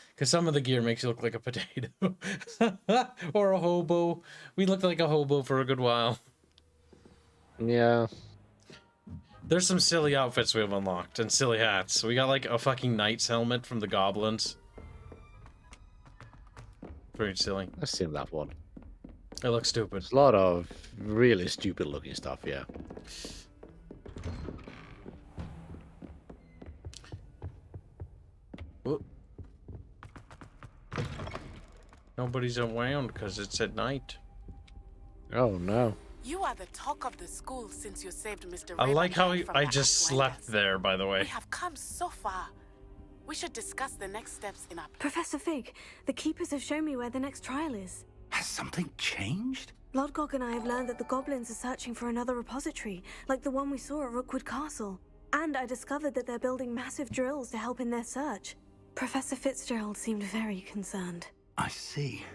Because some of the gear makes you look like a potato. Or a hobo. We looked like a hobo for a good while. Yeah. There's some silly outfits we have unlocked, and silly hats. We got like a fucking knight's helmet from the goblins. Very silly. I've seen that one. It looks stupid. There's a lot of really stupid looking stuff, yeah. Whoop. Nobody's around because it's at night. Oh no. You are the talk of the school since you saved Mr. I like how Ravenhead from I the just slept there, by the way. We have come so far. We should discuss the next steps in our... Professor Fig, the Keepers have shown me where the next trial is. Has something changed? Lodgok and I have learned that the goblins are searching for another repository, like the one we saw at Rookwood Castle. And I discovered that they're building massive drills to help in their search. Professor Fitzgerald seemed very concerned. I see.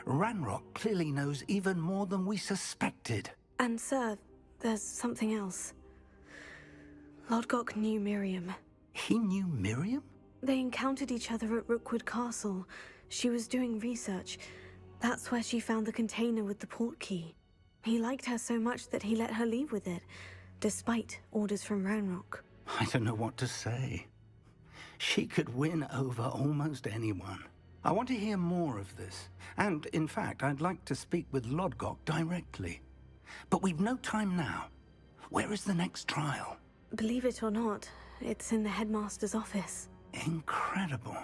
Ranrock clearly knows even more than we suspected. And sir, there's something else. Lodgok knew Miriam. He knew Miriam? They encountered each other at Rookwood Castle. She was doing research. That's where she found the container with the port key. He liked her so much that he let her leave with it, despite orders from Ranrock. I don't know what to say. She could win over almost anyone. I want to hear more of this. And, in fact, I'd like to speak with Lodgok directly. But we've no time now. Where is the next trial? Believe it or not, it's in the headmaster's office. Incredible.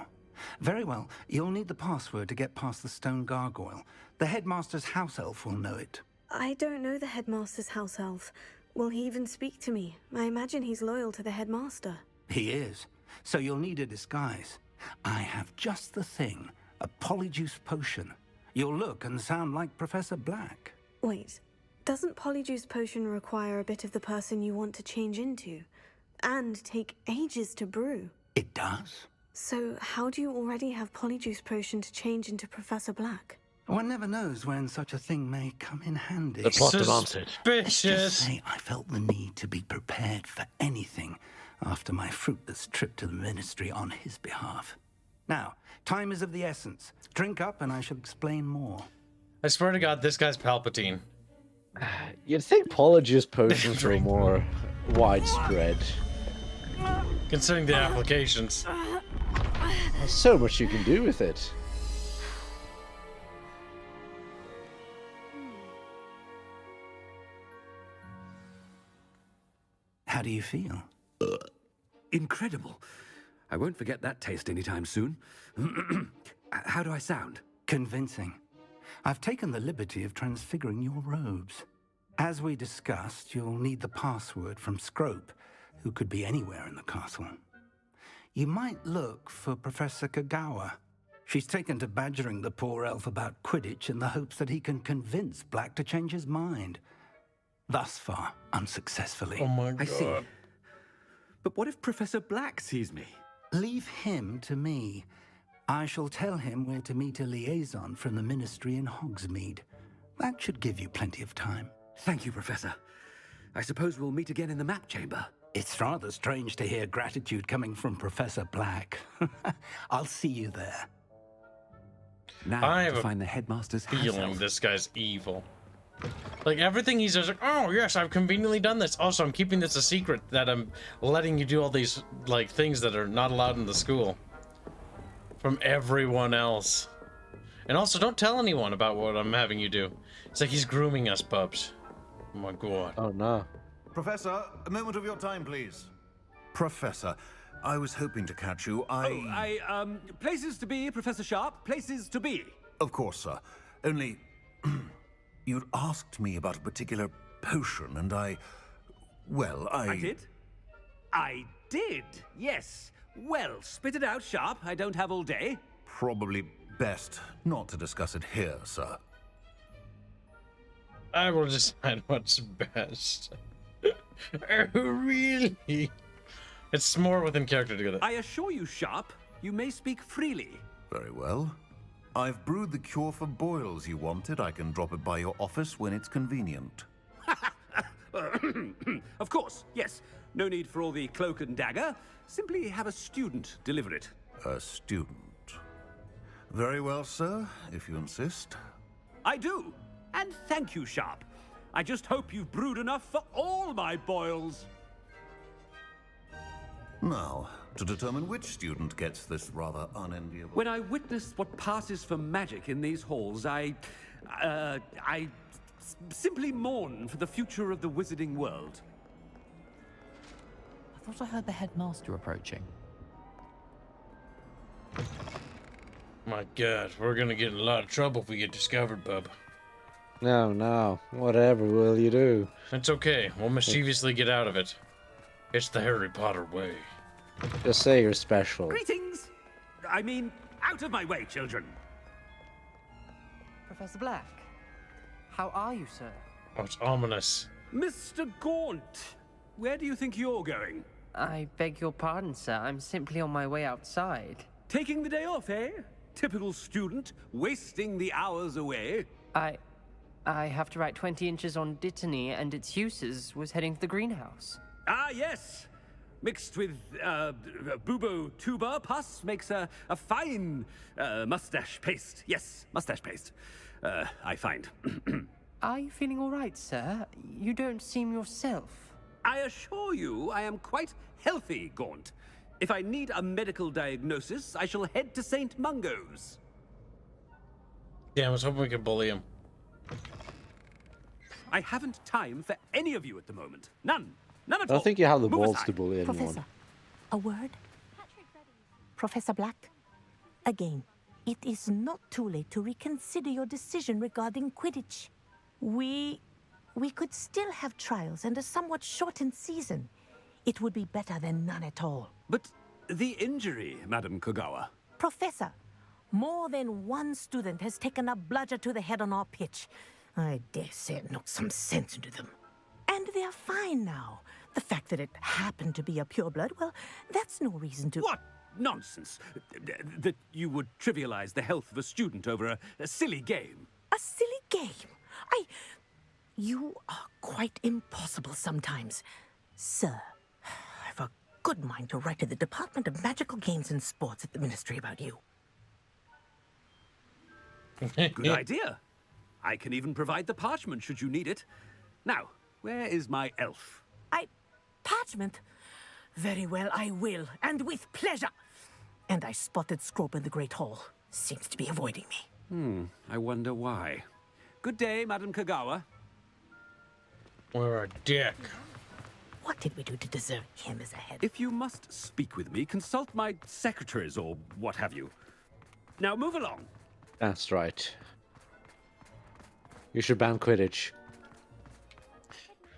Very well. You'll need the password to get past the stone gargoyle. The headmaster's house elf will know it. I don't know the headmaster's house elf. Will he even speak to me? I imagine he's loyal to the headmaster. He is. So you'll need a disguise. I have just the thing. A polyjuice potion. You'll look and sound like Professor Black. Wait, doesn't polyjuice potion require a bit of the person you want to change into? And take ages to brew? It does. So how do you already have polyjuice potion to change into Professor Black? One never knows when such a thing may come in handy. The plot demands it. Let's just say I felt the need to be prepared for anything after my fruitless trip to the ministry on his behalf. Now, time is of the essence. Drink up and I shall explain more. I swear to God, this guy's Palpatine. You'd think polyjuice potions were more widespread. Considering the applications. There's so much you can do with it. How do you feel? Incredible. I won't forget that taste anytime soon. How do I sound? Convincing. I've taken the liberty of transfiguring your robes. As we discussed, you'll need the password from Scrope, who could be anywhere in the castle. You might look for Professor Kagawa. She's taken to badgering the poor elf about Quidditch in the hopes that he can convince Black to change his mind. Thus far, unsuccessfully. Oh my god. I see. But what if Professor Black sees me? Leave him to me. I shall tell him where to meet a liaison from the Ministry in Hogsmeade. That should give you plenty of time. Thank you, Professor. I suppose we'll meet again in the map chamber. It's rather strange to hear gratitude coming from Professor Black. I'll see you there. Now I have to a find the headmaster's feeling this guy's evil. Like, everything he says, like, oh, yes, I've conveniently done this. Also, I'm keeping this a secret that I'm letting you do all these, like, things that are not allowed in the school. From everyone else. And also, don't tell anyone about what I'm having you do. It's like he's grooming us, Bubs. Oh my god. Oh no. Professor, a moment of your time, please. Professor, I was hoping to catch you. Places to be, Professor Sharp. Places to be. Of course, sir. Only... You'd asked me about a particular potion, and well, I did? I did, yes. Well, spit it out, Sharp. I don't have all day. Probably best not to discuss it here, sir. I will decide what's best. Oh, really? It's more within character together. I assure you, Sharp, you may speak freely. Very well. I've brewed the cure for boils you wanted. I can drop it by your office when it's convenient. Of course, yes. No need for all the cloak and dagger. Simply have a student deliver it. A student. Very well, sir, if you insist. I do. And thank you, Sharp. I just hope you've brewed enough for all my boils. Now, to determine which student gets this rather unenviable... When I witness what passes for magic in these halls, I simply mourn for the future of the wizarding world. I thought I heard the headmaster approaching. My god, we're gonna get in a lot of trouble if we get discovered, bub. No, whatever will you do? It's okay, we'll mischievously get out of it. It's the Harry Potter way. Just say you're special. Greetings! I mean, out of my way, children! Professor Black, how are you, sir? Oh, it's ominous. Mr. Gaunt, where do you think you're going? I beg your pardon, sir. I'm simply on my way outside. Taking the day off, eh? Typical student, wasting the hours away. I have to write 20 inches on Dittany and its uses. Was heading to the greenhouse. Ah, yes! Mixed with bubo tuber pus makes a fine mustache paste. Yes, mustache paste. I find. Are you feeling all right, sir? You don't seem yourself. I assure you I am quite healthy, Gaunt. If I need a medical diagnosis, I shall head to St. Mungo's. Yeah, I was hoping we could bully him. I haven't time for any of you at the moment. None. None at I all. don't think you have the Move balls aside. to bully anyone. Professor, a word? Professor Black, again, it is not too late to reconsider your decision regarding Quidditch. We could still have trials and a somewhat shortened season. It would be better than none at all. But the injury, Madam Kagawa. Professor, more than one student has taken a bludger to the head on our pitch. I dare say it knocked some sense into them. And they're fine now. The fact that it happened to be a pureblood, well, that's no reason to... What nonsense! That you would trivialize the health of a student over a silly game. A silly game? You are quite impossible sometimes. Sir, I've a good mind to write to the Department of Magical Games and Sports at the Ministry about you. Good idea. I can even provide the parchment should you need it. Now, where is my elf? Parchment? Very well, I will, and with pleasure. And I spotted Scrope in the Great Hall. Seems to be avoiding me. I wonder why. Good day, Madam Kagawa. We're a dick. What did we do to deserve him as a head? If you must speak with me, consult my secretaries or what have you. Now move along. That's right. You should ban Quidditch.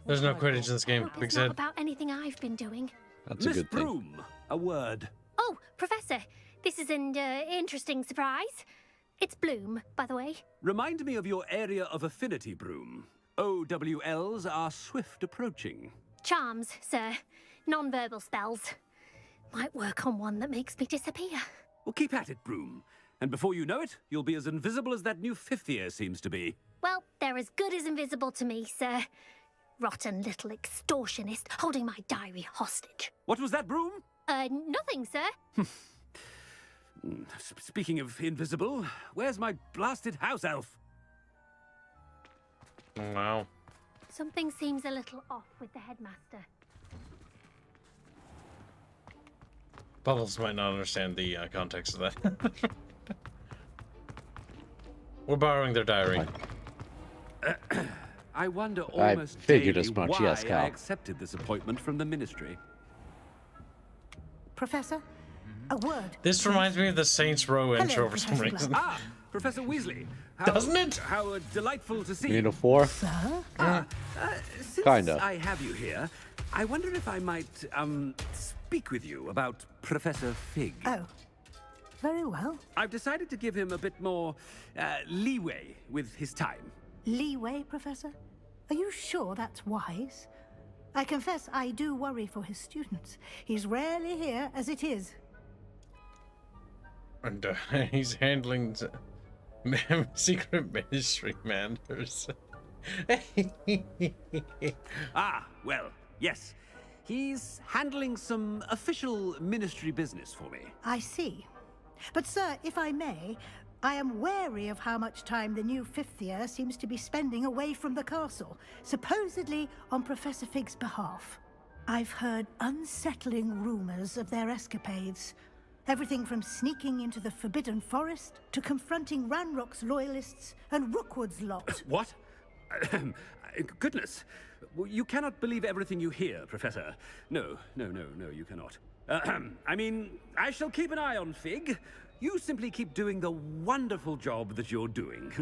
There's no Quidditch in this game. Hope Big it's not said. about anything I've been doing. That's a Miss good thing. Broom, a word. Oh, Professor, this is an interesting surprise. It's Bloom, by the way. Remind me of your area of affinity, Broom. OWLs are swift approaching. Charms, sir. Non-verbal spells. Might work on one that makes me disappear. Well, keep at it, Broom. And before you know it, you'll be as invisible as that new fifth year seems to be. Well, they're as good as invisible to me, sir. Rotten little extortionist holding my diary hostage. What was that, Broom? Nothing, sir. Speaking of invisible, where's my blasted house elf? Wow. Something seems a little off with the headmaster. Bubbles might not understand the context of that. We're borrowing their diary. I wonder I almost figured daily as much, why yes, Cal. I accepted this appointment from the ministry. Professor, a word. This reminds me of the Saints Row intro for some Professor reason. Ah, Professor Weasley. How, Doesn't it? How delightful to see you. Uniform? Since Kinda. I have you here, I wonder if I might, speak with you about Professor Fig. Oh, very well. I've decided to give him a bit more, leeway with his time. Leeway, Professor? Are you sure that's wise? I confess I do worry for his students. He's rarely here as it is. And he's handling secret ministry matters. Ah, well, yes. He's handling some official ministry business for me. I see. But, sir, if I may, I am wary of how much time the new fifth year seems to be spending away from the castle, supposedly on Professor Fig's behalf. I've heard unsettling rumors of their escapades. Everything from sneaking into the Forbidden Forest to confronting Ranrock's loyalists and Rookwood's lot. What? Goodness. You cannot believe everything you hear, Professor. No, you cannot. I mean, I shall keep an eye on Fig. You simply keep doing the wonderful job that you're doing.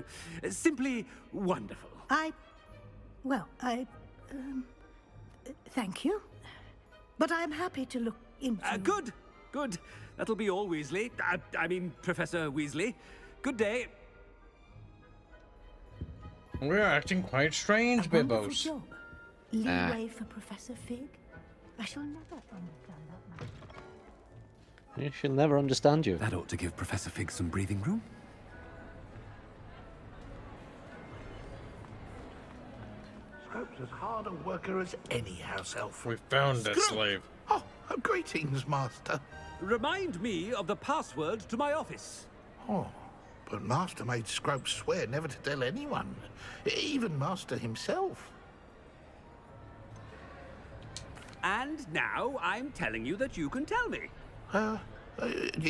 Simply wonderful. Thank you. But I'm happy to look into... Good. That'll be all, Weasley. I mean, Professor Weasley. Good day. We're acting quite strange, Bibbos. Job. Leeway for Professor Fig? I shall never understand that man. She'll never understand you. That ought to give Professor Fig some breathing room. Scrope's as hard a worker as any house elf. We found a slave. Oh, greetings, Master. Remind me of the password to my office. Oh, but Master made Scrope swear never to tell anyone, even Master himself. And now I'm telling you that you can tell me.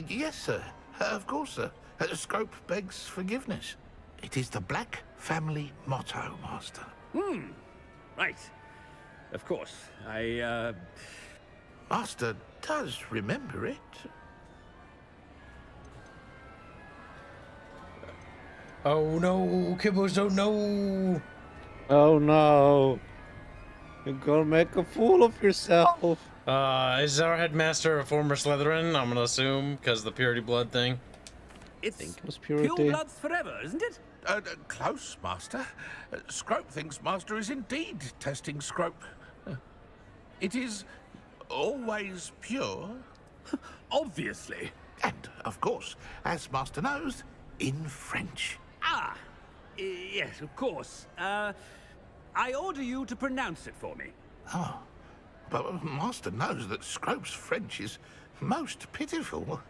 Yes, sir. Of course, sir. Scrope begs forgiveness. It is the Black family motto, Master. Right. Of course. Master does remember it. Oh no, Kibbos don't know. Oh no. You're gonna make a fool of yourself. Is our headmaster a former Slytherin? I'm gonna assume, because of the purity blood thing. It's it was purity. Pure bloods forever, isn't it? Close, Master. Scrope thinks Master is indeed testing Scrope. It is always pure. Obviously. And, of course, as Master knows, in French. Ah, yes, of course. I order you to pronounce it for me. Oh, but Master knows that Scrope's French is most pitiful.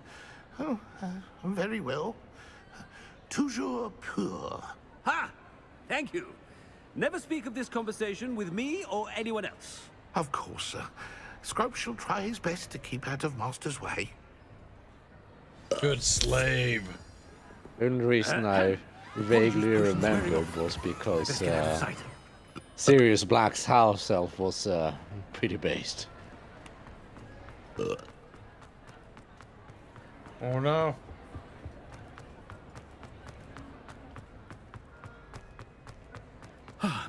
Oh, very well. Toujours pur. Ha! Thank you. Never speak of this conversation with me or anyone else. Of course, sir. Scrope shall try his best to keep out of Master's way. Good slave. The only reason I vaguely remembered was because Sirius Black's house elf was pretty based. Oh no.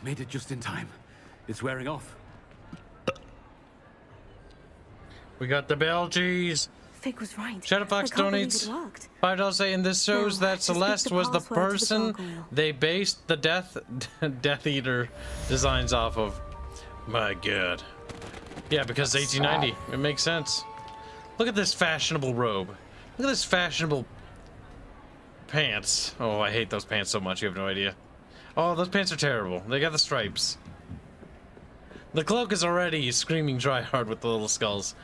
Made it just in time. It's wearing off. We got the bell cheese. Fig was right. Shadowfox I can't believe donates it worked. $5 saying this shows Now, that just speak Celeste the was the password to the person gargoyle. they based the Death Eater designs off of. My god. Yeah, because 1890. It makes sense. Look at this fashionable robe. Look at this fashionable pants. Oh, I hate those pants so much, you have no idea. Oh, those pants are terrible. They got the stripes. The cloak is already screaming try hard with the little skulls.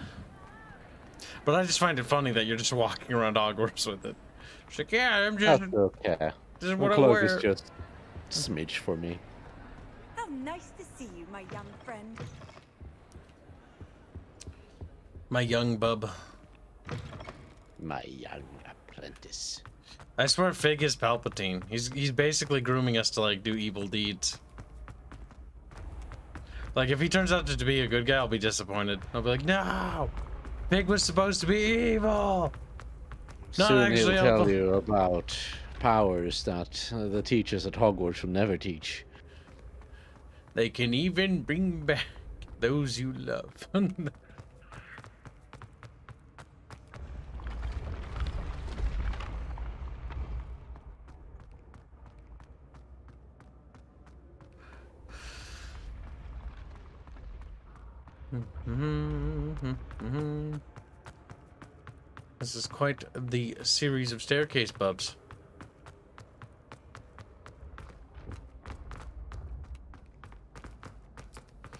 But I just find it funny that you're just walking around Hogwarts with it. She's like, yeah, I'm just... That's okay. This is My what I cloak wear. is just a smidge for me. How nice to see you, my young friend. My young bub. My young apprentice. I swear Fig is Palpatine. He's basically grooming us to, like, do evil deeds. Like, if he turns out to be a good guy, I'll be disappointed. I'll be like, no! Fig was supposed to be evil! Not Soon actually he'll tell evil. you about powers that the teachers at Hogwarts will never teach. They can even bring back those you love. This is quite the series of staircase bubs.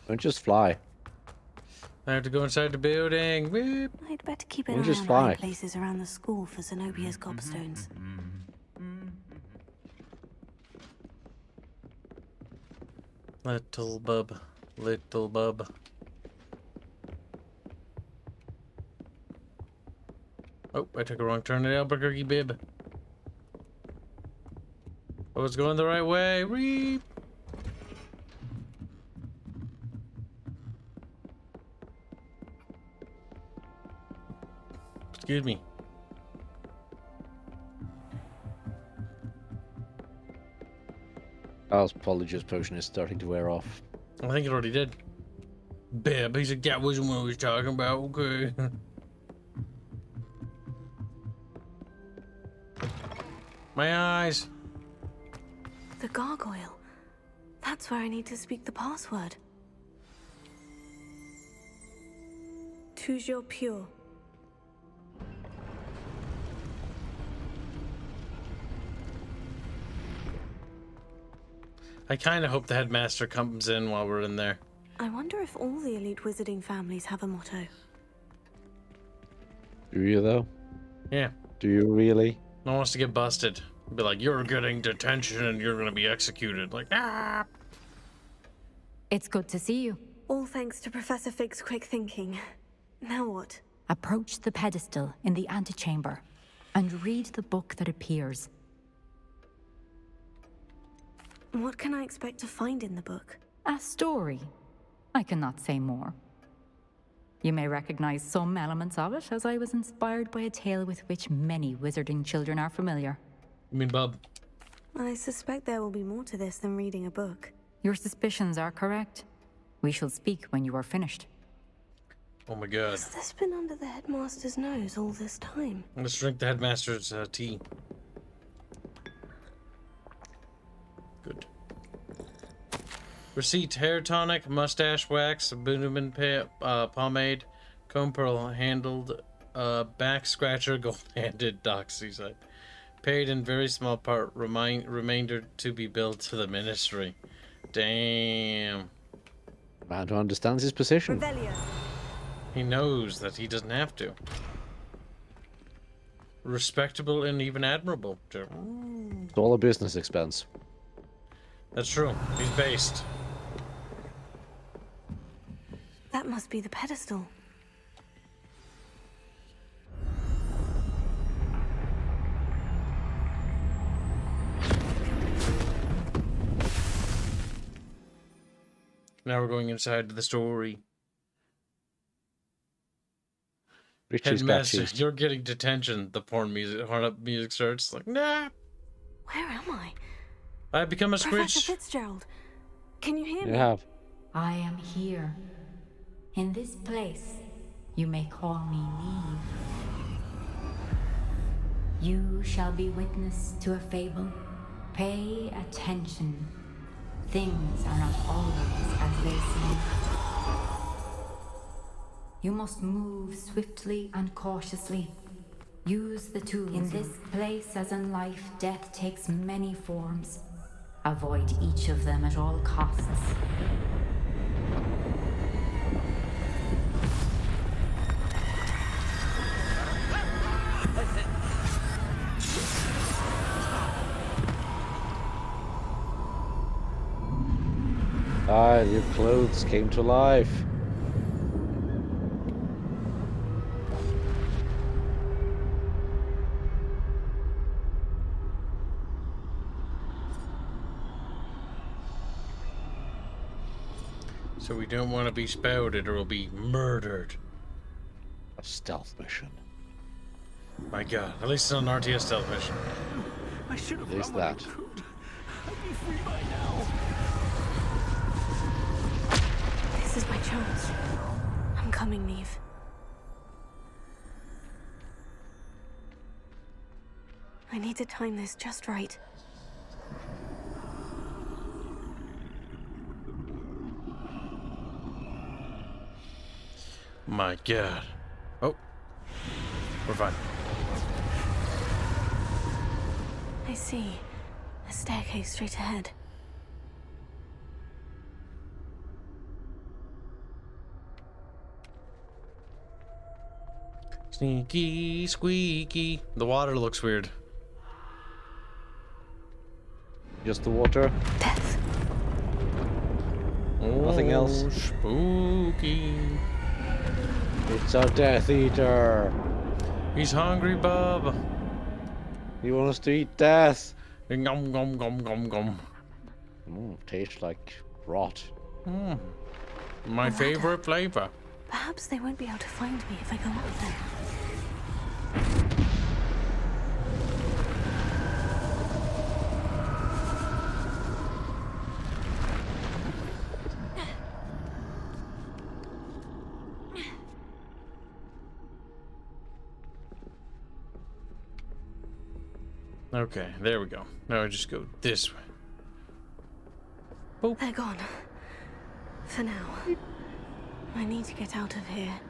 Don't just fly. I have to go inside the building. Beep. I'd better keep an We'll eye just on fly. high places around the school for Zenobia's gobstones. Little bub, little bub. Oh, I took a wrong turn at Albuquerque, bib. I was going the right way. Reap. Excuse me. Al's Polyjuice potion is starting to wear off. I think it already did. Bib, he said that wasn't what I was talking about. Okay. My eyes. The gargoyle. That's where I need to speak the password. Toujours pure. I kind of hope the headmaster comes in while we're in there. I wonder if all the elite wizarding families have a motto. Do you though? Yeah. Do you really? No one wants to get busted. Be like, you're getting detention and you're gonna be executed. Like, ah. It's good to see you. All thanks to Professor Fig's quick thinking. Now what? Approach the pedestal in the antechamber and read the book that appears. What can I expect to find in the book? A story. I cannot say more. You may recognize some elements of it, as I was inspired by a tale with which many wizarding children are familiar. You mean Bub? I suspect there will be more to this than reading a book. Your suspicions are correct. We shall speak when you are finished. Oh my god. Has this been under the headmaster's nose all this time? Let's drink the headmaster's tea. Good. Receipt: hair tonic, mustache wax, Booneman pomade, comb pearl handled, back scratcher, gold-handed doxysite. Paid in very small part, remainder to be billed to the ministry. Damn. Man who understands his position. He knows that he doesn't have to. Respectable and even admirable. It's all a business expense. That's true. He's based. That must be the pedestal. Now we're going inside the story. Richie's got Headmaster, cheese. you're getting detention. The porn music, music starts. Like, nah. Where am I? I become a Professor squitch. Fitzgerald, can you hear You me? have. I am here. In this place, you may call me Neve. You shall be witness to a fable. Pay attention. Things are not always as they seem. You must move swiftly and cautiously. Use the tools. In this place, as in life, death takes many forms. Avoid each of them at all costs. Ah, your clothes came to life. So we don't want to be spouted or we'll be murdered. A stealth mission. My god, at least it's an RTS stealth mission. I should have At least run when I that. could. I'd be free by now. This is my chance. I'm coming, Neve. I need to time this just right. My god. Oh. We're fine. I see. A staircase straight ahead. Sneaky, squeaky. The water looks weird. Just the water. Death. Nothing else. Spooky. It's a Death Eater. He's hungry, bub. He wants to eat death. Gum gum gum gum gum. Tastes like rot. My favorite flavor. Perhaps they won't be able to find me if I go up there. Okay, there we go. Now I just go this way. Boop. They're gone. For now. I need to get out of here.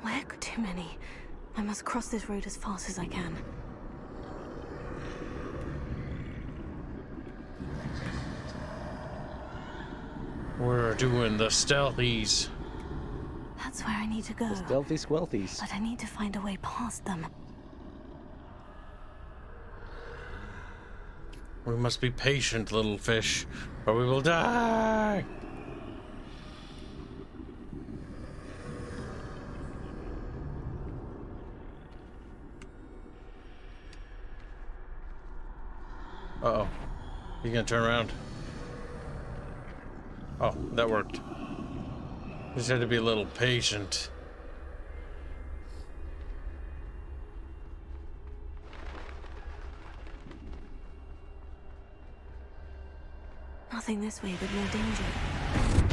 Where could too many? I must cross this road as fast as I can. We're doing the stealthies. That's where I need to go. The stealthy squelthies. But I need to find a way past them. We must be patient, little fish, or we will die. Uh-oh. He's gonna turn around. Oh, that worked. Just had to be a little patient. Nothing this way, but more danger.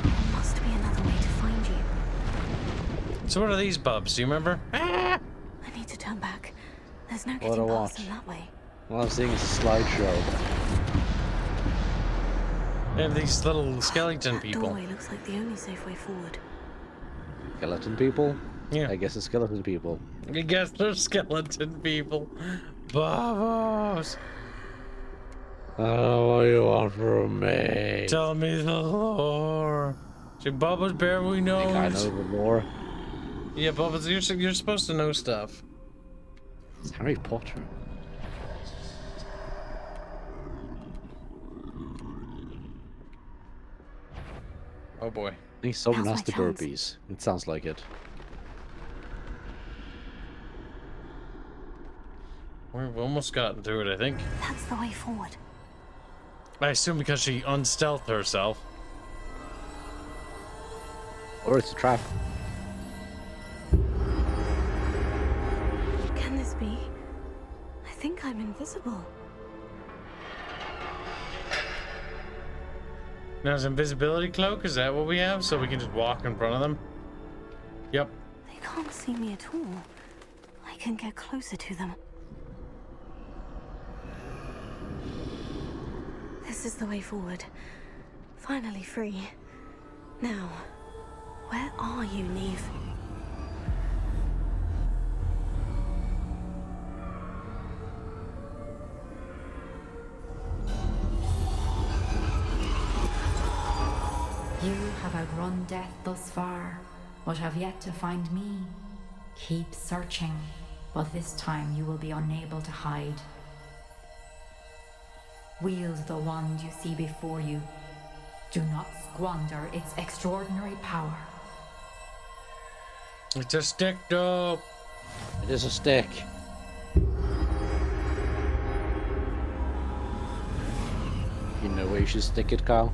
There must be another way to find you. So what are these bubs? Do you remember? I need to turn back. There's no What getting a past watch. them that way. All I'm seeing is a slideshow. They have these little skeleton people. Doorway looks like the only safe way forward. Skeleton people? Yeah. I guess it's skeleton people. I guess they're skeleton people. Bubbles. Oh, what do you want from me? Tell me the lore. See, Bubbles barely knows. I know the lore. Yeah, Bubbles, you're supposed to know stuff. It's Harry Potter. Oh boy. I think someone Now's has the my chance. burpees. It sounds like it. We've almost gotten to it, I think. That's the way forward. I assume because she unstealthed herself. Or it's a trap. Can this be? I think I'm invisible. Now, is invisibility cloak? Is that what we have? So we can just walk in front of them? Yep. They can't see me at all. I can get closer to them. This is the way forward. Finally free. Now, where are you, Neve? You have outrun death thus far, but have yet to find me. Keep searching, but this time you will be unable to hide. Wield the wand you see before you. Do not squander its extraordinary power. It's a stick, though. It is a stick. You know where you should stick it, Kyle?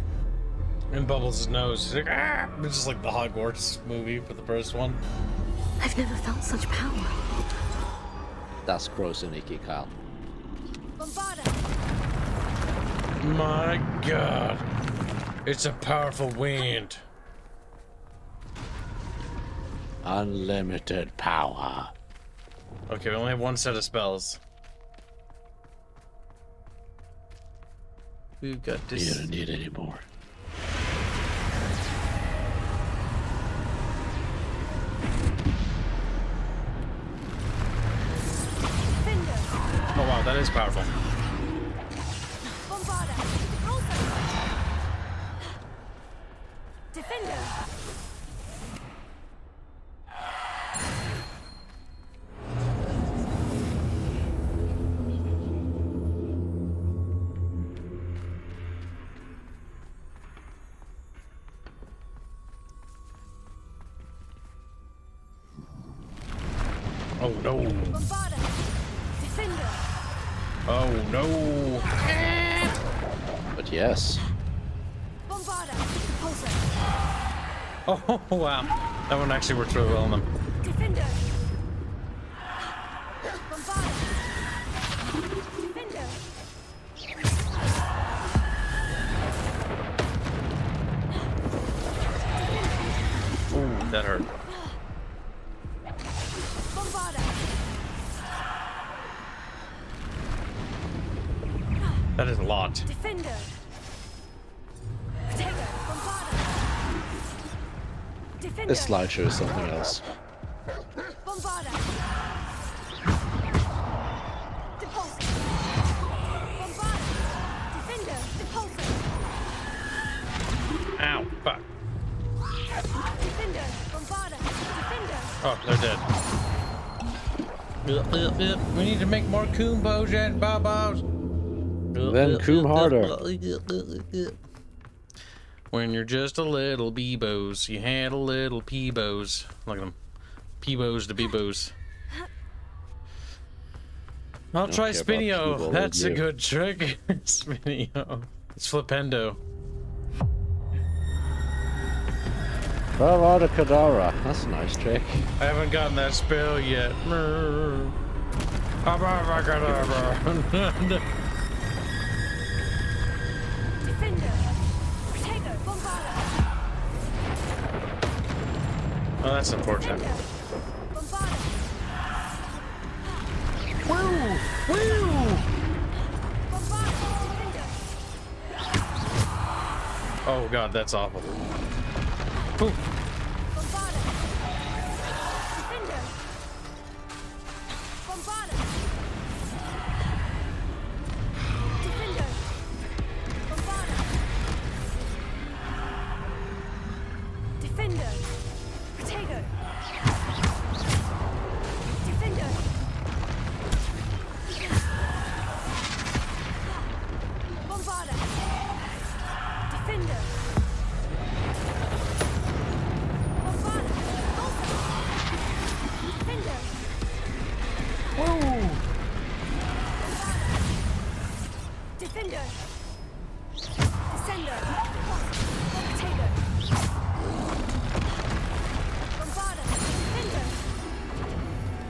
In Bubbles' nose. He's like, ah! It's just like the Hogwarts movie for the first one. I've never felt such power. That's gross and icky, Kyle. My god. It's a powerful wind. Unlimited power. Okay, we only have one set of spells. We've got this. You don't need any more. Oh wow, that is powerful. Defender. Oh no. Defender. Oh no. But yes. Oh wow. That one actually worked really well on them. Defender. Defender. Ooh, that hurt. That is a lot. Defender. This slideshow is something else. Ow, fuck. Oh, they're dead. We need to make more Koombos and Babos. Then coom harder. When you're just a little Beebos, you handle little Peebos. Look at them. Peebos to Beebos. I'll try Spinio. That's a good trick. Spinio. It's Flipendo. Bravada Kadara. That's a nice trick. I haven't gotten that spell yet. Oh, that's unfortunate. Woo! Woo! Oh god, that's awful. Ooh.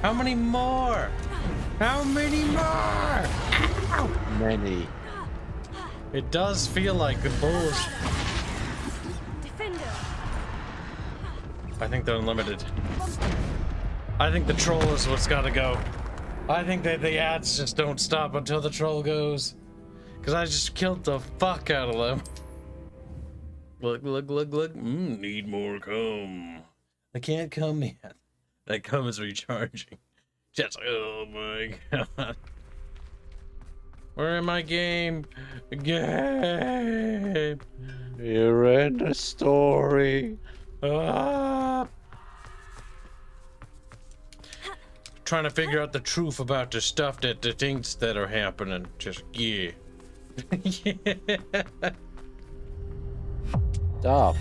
How many more? How many more? Ow! Many. It does feel like the bulls. Defender. I think they're unlimited. I think the troll is what's gotta go. I think that the ads just don't stop until the troll goes. Because I just killed the fuck out of them. Look, look, look, look. Need more cum. I can't come yet. That cum is recharging. Just, oh my god. Where am I, game? Game. You're in a story. Trying to figure out the truth about the stuff that the things that are happening. Just, yeah. Yeah. Stop.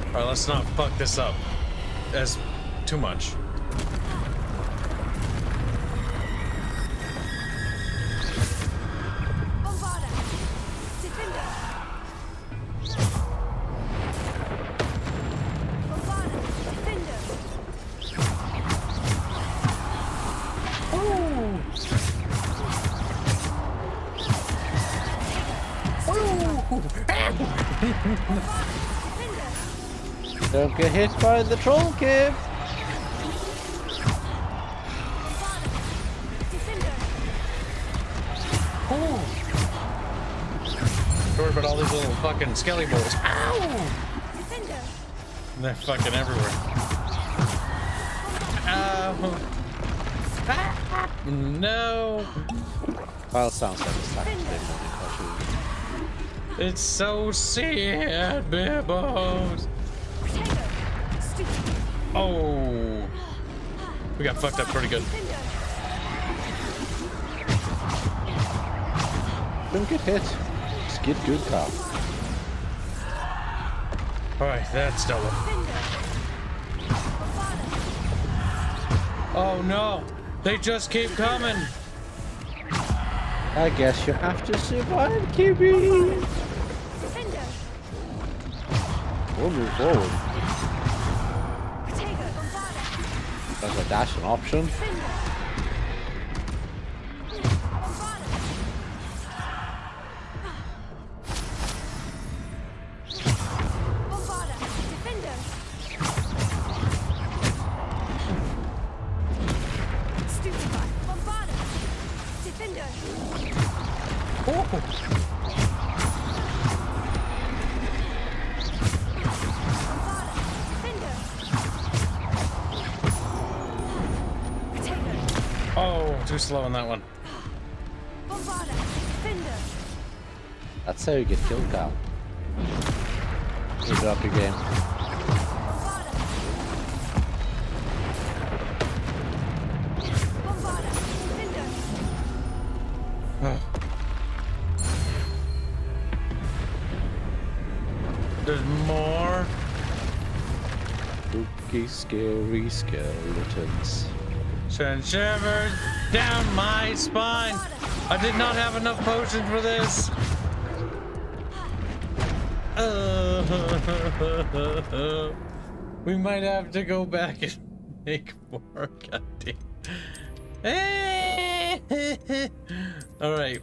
Alright, let's not fuck this up. As too much. Bombarda. Defender. Bombarda. Defender. Don't get hit by the troll, Kib. Sorry about all these little fucking skelly balls. Ow! They're fucking everywhere. Ow! No! Well, sounds like it's Saturday morning cartoon. It's so sad, Bibbos. Oh, we got fucked up pretty good. Don't get hit. Just get good, Carl. All right, that's double. Oh no, they just keep coming. I guess you have to survive, Kibby. We'll move forward. There's a dash an option. Too slow on that one. That's how you get killed, Carl. You drop your game. There's more. Spooky, scary skeletons. Send shivers down my spine. I did not have enough potions for this. We might have to go back and make more. Goddamn. All right.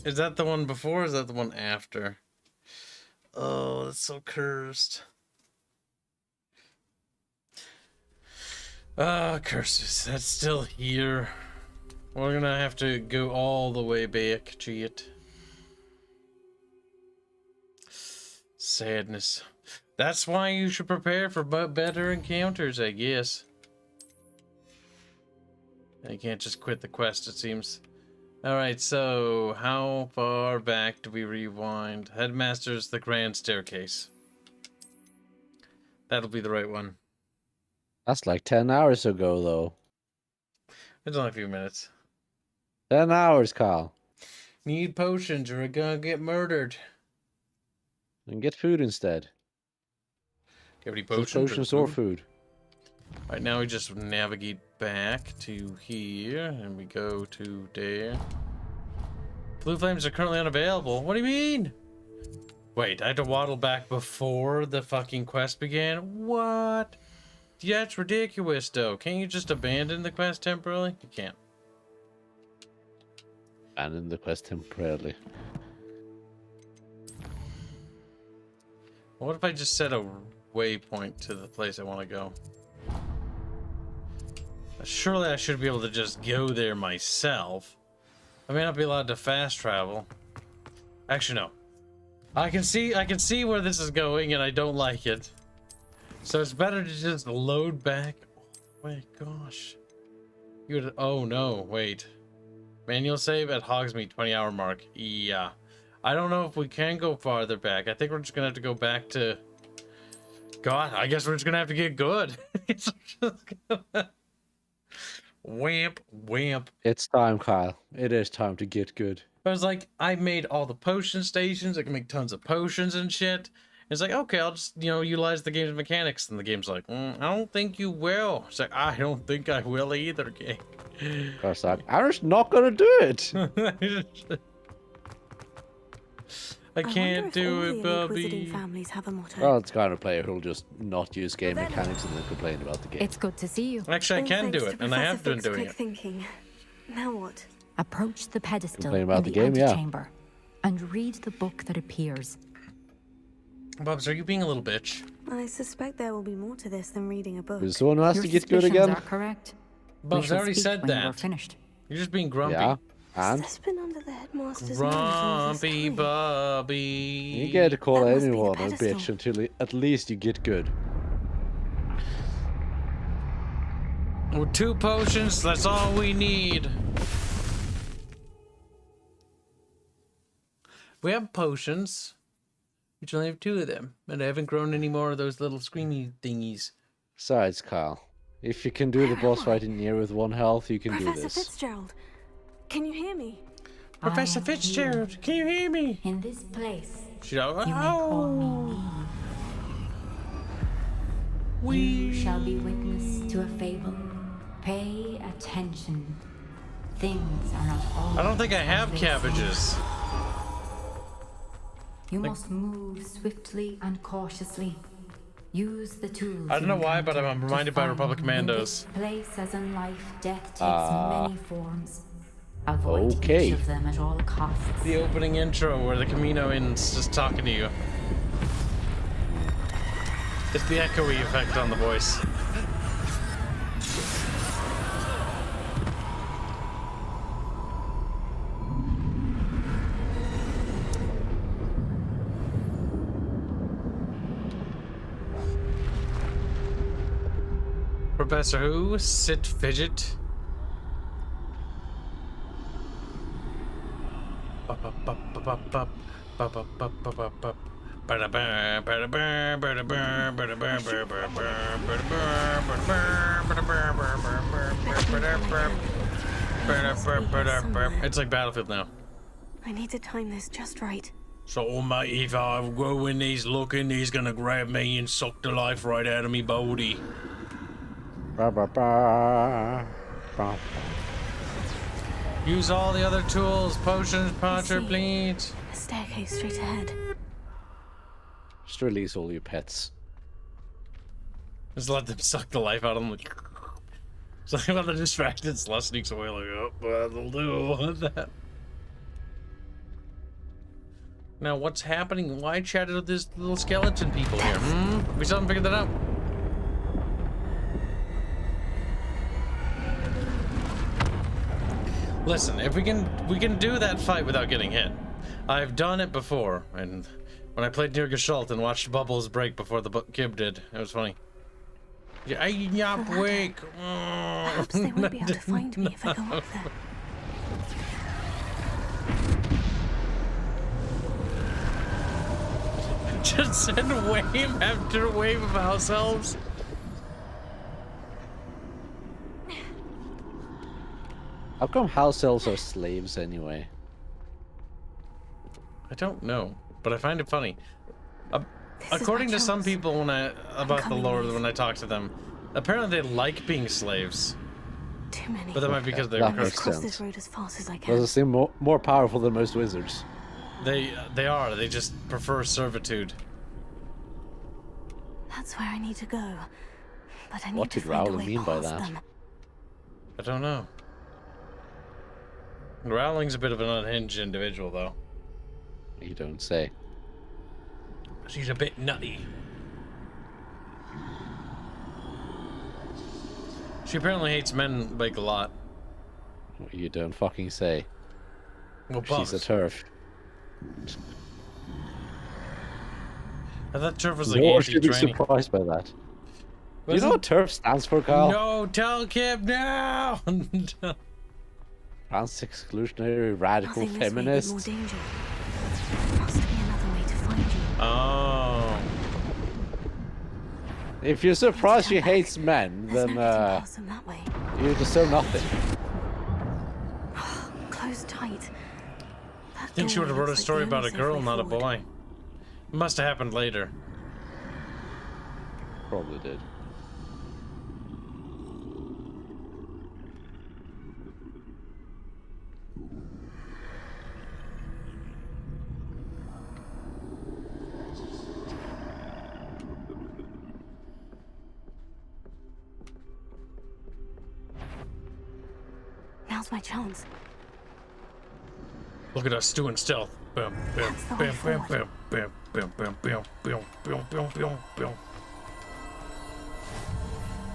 Is that the one before or is that the one after? Oh, that's so cursed. Curses. That's still here. We're gonna have to go all the way back to it. Sadness. That's why you should prepare for better encounters, I guess. You can't just quit the quest, it seems. Alright, so how far back do we rewind? Headmaster's the Grand Staircase. That'll be the right one. That's like 10 hours ago, though. It's only a few minutes. 10 hours, Carl. Need potions or you're gonna get murdered. And get food instead. Do you have any potions? Potions or food? Right now we just navigate back to here and we go to there. Blue flames are currently unavailable. What do you mean? Wait, I had to waddle back before the fucking quest began? What? that's ridiculous, though. Can't you just abandon the quest temporarily? You can't. Abandon the quest temporarily. What if I just set a waypoint to the place I want to go? Surely I should be able to just go there myself. I may not be allowed to fast travel. Actually, no. I can see where this is going, and I don't like it. So it's better to just load back. Oh my gosh. Oh no, wait. Manual save at Hogsmeade 20-hour mark. Yeah. I don't know if we can go farther back. I think we're just gonna have to go back to... God, I guess we're just gonna have to get good. Wamp, wamp. It's time, Kyle. It is time to get good. I was like, I made all the potion stations. I can make tons of potions and shit. It's like, okay, I'll just, utilize the game's mechanics. And the game's like, I don't think you will. It's like, I don't think I will either, game. Of course, I'm just not gonna do it. I can't do it, Bubby. Families have a motto. Well, it's kind of player who'll just not use game mechanics and then complain about the game. It's good to see you. Actually, I can do it, and I have been doing it. Thinking. Now what? Approach the pedestal Complain about in the the game, yeah. antechamber and read the book that appears. Bubs, are you being a little bitch? I suspect there will be more to this than reading a book. Is someone who has Your to get good suspicions again? are correct. Bubs, I already said When we're that. finished. You're just being grumpy. Yeah, and? Has this been under the headmaster's Grumpy Bubby. You get to call anyone a bitch until at least you get good. With 2 potions, that's all we need. We have potions. We just only have 2 of them. And I haven't grown any more of those little screamy thingies. Besides, Kyle, if you can do the boss fight in here with 1 health, you can do Professor this. Fitzgerald, can you hear me? Professor Fitzgerald, can you hear me? In this place, you may call me Neve. You shall be witness to a fable. Pay attention. Things are not always I don't think I have as they cabbages. seem. You must move swiftly and cautiously. Use the tools. I don't know why, but I'm reminded by Republic Commandos. In this place, as in life, death takes many forms. Avoid each of them at all costs. The opening intro where the Caminoans just talking to you. It's the echoey effect on the voice. Professor Who? Sit Fidget? It's like Battlefield now. I need to time this just right. So, mate, if I go in, he's looking, he's gonna grab me and suck the life right out of me body. Use all the other tools. Potions, Potter, please. A staircase straight ahead. Just release all your pets. Just let them suck the life out of them. It's like when the distracted slut sneaks away, like, oh, that'll do. Now, what's happening? Why chatted with this little skeleton people here? We still haven't figured that out. Listen, if we can do that fight without getting hit. I've done it before, and when I played near Gestalt and watched bubbles break before the Kib did, it was funny. Yeah, wake. Perhaps they won't be able to find me if I go up there. Just send wave after wave of house elves. How come house elves are slaves anyway? I don't know, but I find it funny. According to some people, about the lore, when I talk to them, apparently they like being slaves. Too many. But that might be because they're That makes cross sense. this road as fast as I can. Does it seem more powerful than most wizards? They are. They just prefer servitude. That's where I need to go. but I need What to did find a Rowling way mean by past that? them. I don't know. Rowling's a bit of an unhinged individual, though. You don't say. She's a bit nutty. She apparently hates men, like, a lot. You don't fucking say. Well, She's a turf. I thought turf was like Nor should be anti-training. surprised by that. Do you know what turf stands for, Kyle? No, tell Kib now! Trans exclusionary radical Nothing this may be feminist. more dangerous. There must be another way to find you. Oh. If you're surprised she hates men, then That way. you deserve nothing. Closed tight. I think she would have wrote a story about a girl, not a boy. It must have happened later. Probably did. Now's my chance. Look at us doing stealth. Boom, boom, boom, boom, boom, boom, boom, boom, boom, boom, boom, boom, boom, boom.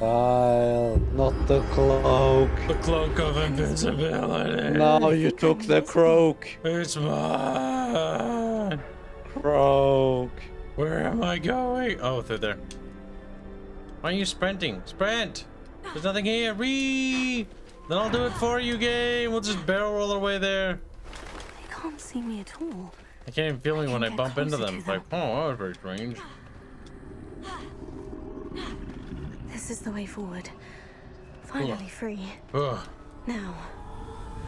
Kyle, not the cloak. The cloak of invisibility. No, you took the croak. It's mine. Croak. Where am I going? Oh, they're there. Why are you sprinting? Sprint! There's nothing here. Then I'll do it for you, game. We'll just barrel roll our way there. They can't see me at all. I can't even feel me when I bump into them. It's like, oh, that was very strange. This is the way forward. Finally free. Ugh. Now,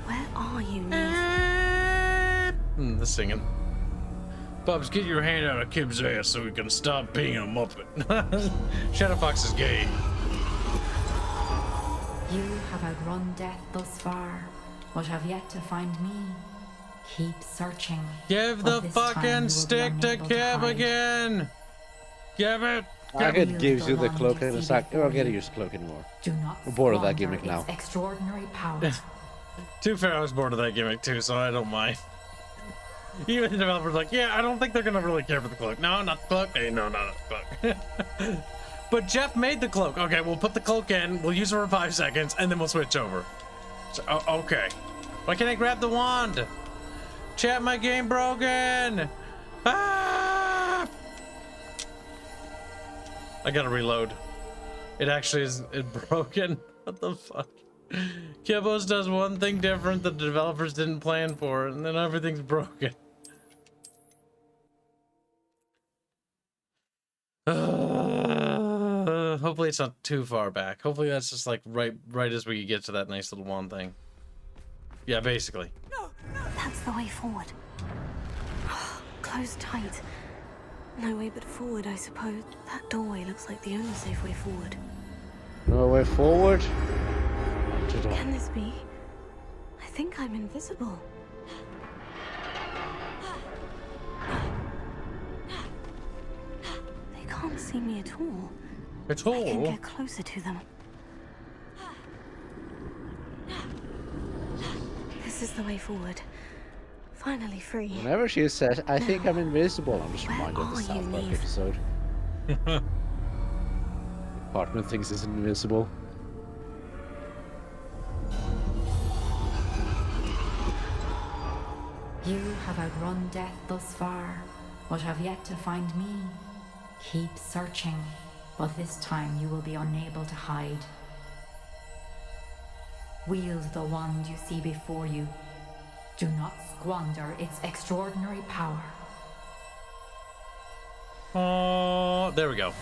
where are you, Neve? The singing. Bubs, get your hand out of Kib's ass so we can stop being a muppet. Shadowfox is gay. You have outrun death thus far, but have yet to find me. Keep searching. Give the fucking stick to Kib again! Give it! It gives you the cloak in a sec. You're not getting your cloak anymore. Do not We're bored of that squander gimmick now. its extraordinary power. To be fair, I was bored of that gimmick too, so I don't mind. Even the developer's like, yeah, I don't think they're gonna really care for the cloak. No, not the cloak. Hey, no, not the cloak. But Jeff made the cloak. Okay, we'll put the cloak in, we'll use it for 5 seconds, and then we'll switch over. So, okay. Why can't I grab the wand? Chat, my game broken! Ah! I gotta reload. It actually is broken. What the fuck? Kibos does one thing different that the developers didn't plan for, and then everything's broken. Hopefully it's not too far back. Hopefully that's just like right as we get to that nice little wand thing. Yeah, basically. That's the way forward. Closed tight. No way but forward, I suppose. That doorway looks like the only safe way forward. No way forward? Can this be? I think I'm invisible. They can't see me at all. At all? I can get closer to them. This is the way forward. Finally free. Whenever she says, I think I'm invisible, I'm just reminded of the South Park episode. Partner thinks he's invisible. You have outrun death thus far, but have yet to find me. Keep searching, but this time you will be unable to hide. Wield the wand you see before you. Do not squander its extraordinary power. Oh, there we go.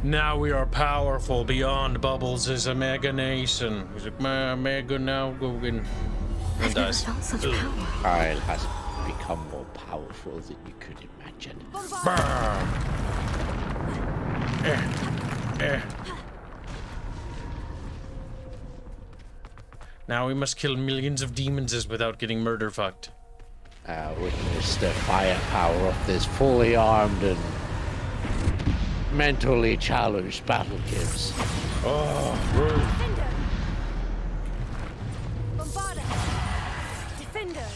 Now we are powerful beyond Bubbles' imagination. He's like, mega now, Gogan. And dies. Kyle has become more powerful than you could imagine. Now we must kill millions of demons without getting murder fucked. witness the firepower of this fully armed and mentally challenged battle Kibs. Oh, rude. Bombarda. Defender.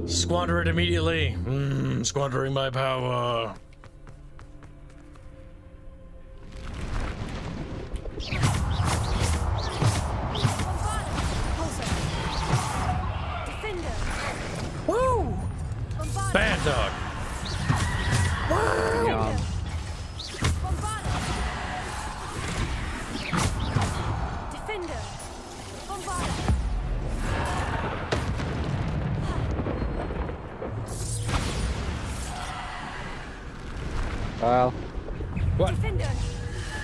Squander it immediately. Squandering my power. Woo! Bad dog. Yeah. Defender. Bombarda. Well, what? Defender.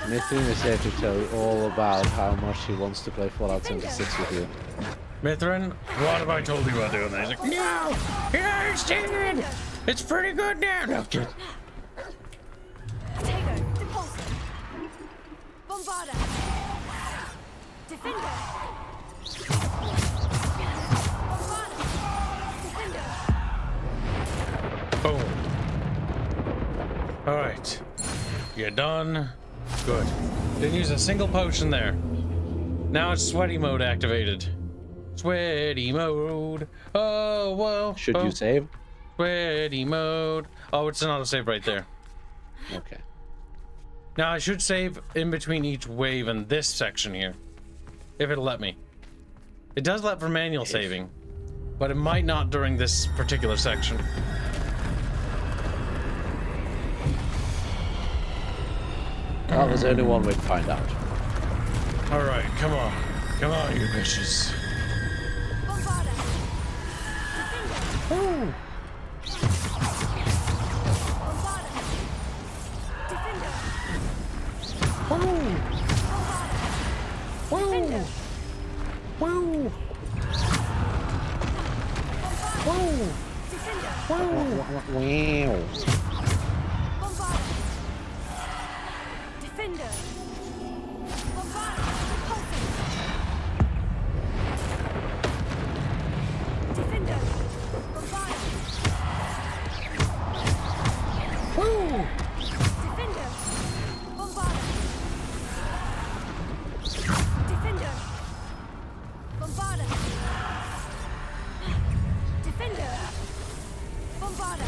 Mithrin is here to tell you all about how much he wants to play Fallout 76 with you. Mithrin, what have I told you about doing that? He's like, no! Yeah, it's dead! It's pretty good now! No, kid. Potato. Depulsor. Bombarda. Defender. Bombarda. Defender. Boom. Alright. You're done. Good. Didn't use a single potion there. Now it's sweaty mode activated. Sweaty mode. Oh, well. Should you save? Sweaty mode. Oh, it's an autosave right there. Okay. Now I should save in between each wave in this section here. If it'll let me. It does let for manual saving, but it might not during this particular section. Well, there's only one way to find out. Alright, come on. Come on, you bitches. Woo! Woo! Woo! Woo! Wow. Defender. Defender. Woo! Defender. Bombarda. Defender. Bombarda. Defender. Bombarda.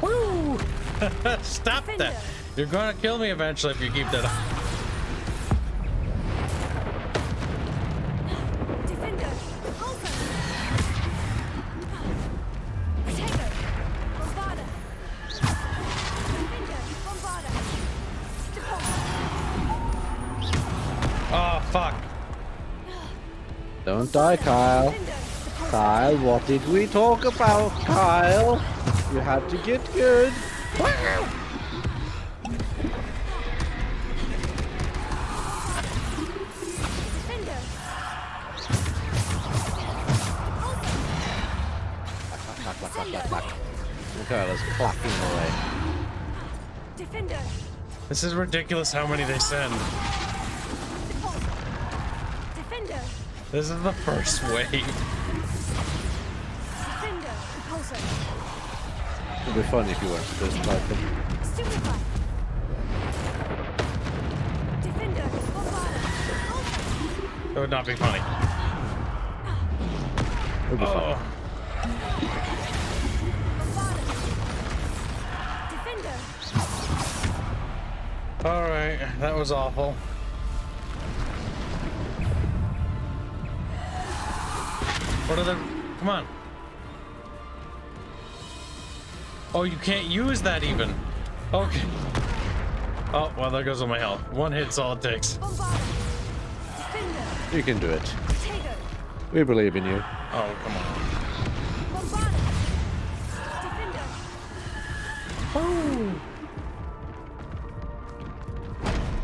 Woo! Stop that! You're gonna kill me eventually if you keep that up. Defender. Hanse. Potato. Bombarda. Defender. Bombarda. Oh, fuck. Don't die, Kyle. Kyle, what did we talk about, Kyle? You had to get good. Kyle is clapping away. Defender. This is ridiculous how many they send. Defender. This is the first wave. Defender. Repulsor. It would be funny if you weren't supposed to fight them. Stupefy. Defender. Bombarda. That would not be funny. It would be funny. Defender. Alright, that was awful. What are the... Come on. Oh, you can't use that even. Okay. Oh, well, there goes all my health. One hit's all it takes. You can do it. We believe in you. Oh, come on.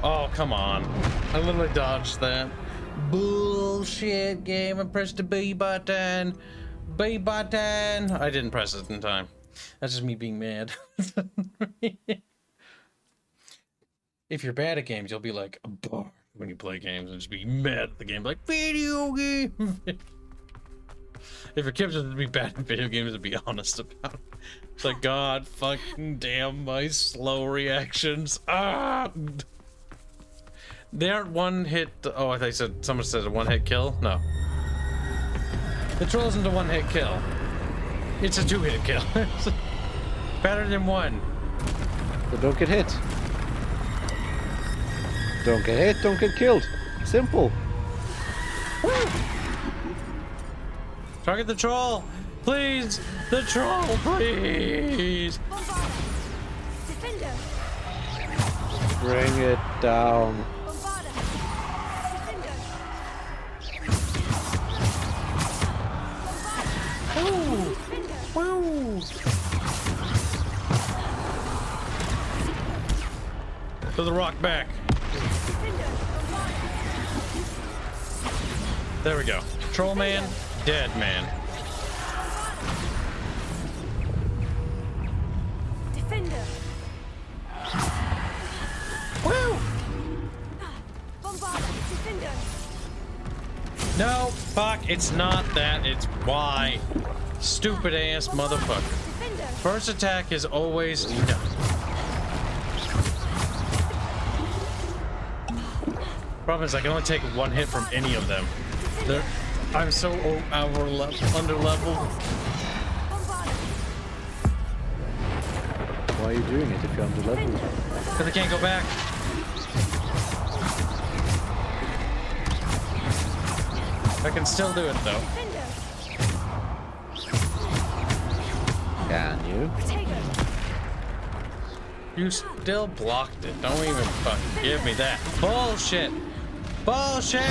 Oh, come on. I literally dodged that. Bullshit game. I pressed the B button. B button. I didn't press it in time. That's just me being mad. If you're bad at games, you'll be like a bar when you play games and just be mad at the game, like video game. If your kids would be bad at video games, to be honest about it. It's like, God fucking damn my slow reactions. Ah! They aren't one hit. Oh, I thought you said someone said a one hit kill. No, the troll isn't a one hit kill. It's a 2-hit kill. Better than one. But don't get hit. Don't get hit, don't get killed. Simple. Woo! Target the troll, please. The troll, please. Bring it down. Woo! Woo! To the rock back. There we go. Troll man, dead man. Defender. Woo! Bombarda. Defender. No, fuck, it's not that, it's why. Stupid ass motherfucker. First attack is always no. Problem is I can only take one hit from any of them. I'm so under leveled. Why are you doing it if you're under leveled? Because I can't go back. I can still do it though. Can you? You still blocked it. Don't even fucking give me that. Bullshit. Bullshit!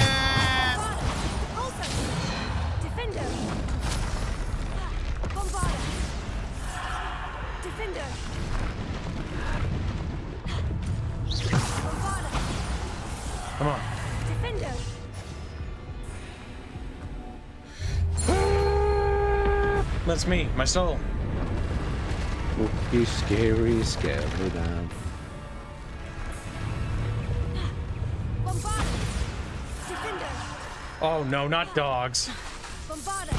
Defender. Bombarda. Defender. Bombarda. Come on. Defender. That's me, my soul. Spooky, scary, skeleton. Bombarda. Defender. Oh no, not dogs. Bombarda.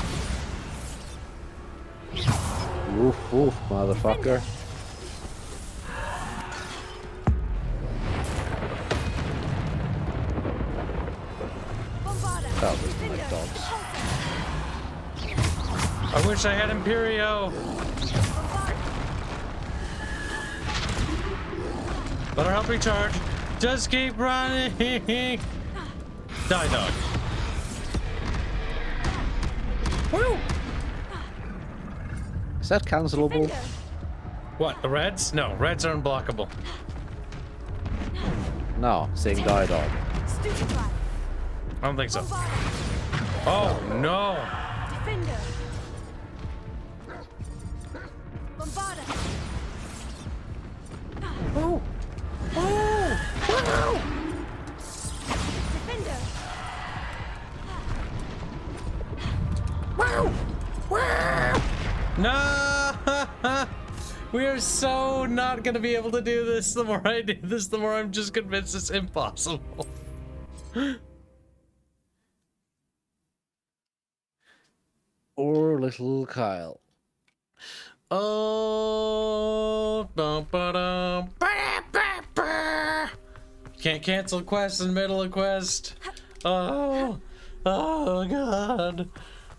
Woof woof, motherfucker. That wasn't like dogs. I wish I had Imperio. Let her help me charge. Just keep running. Die, dog. Woo! Is that cancelable? What, the reds? No, reds are unblockable. No, saying die dog. I don't think so. Oh no! Defender. Bombarda. Oh! Oh! Wow! Defender. Wow! Wow! No! We are so not gonna be able to do this. The more I do this, the more I'm just convinced it's impossible. Or little Kyle. Oh, can't cancel quest in the middle of quest. Oh god.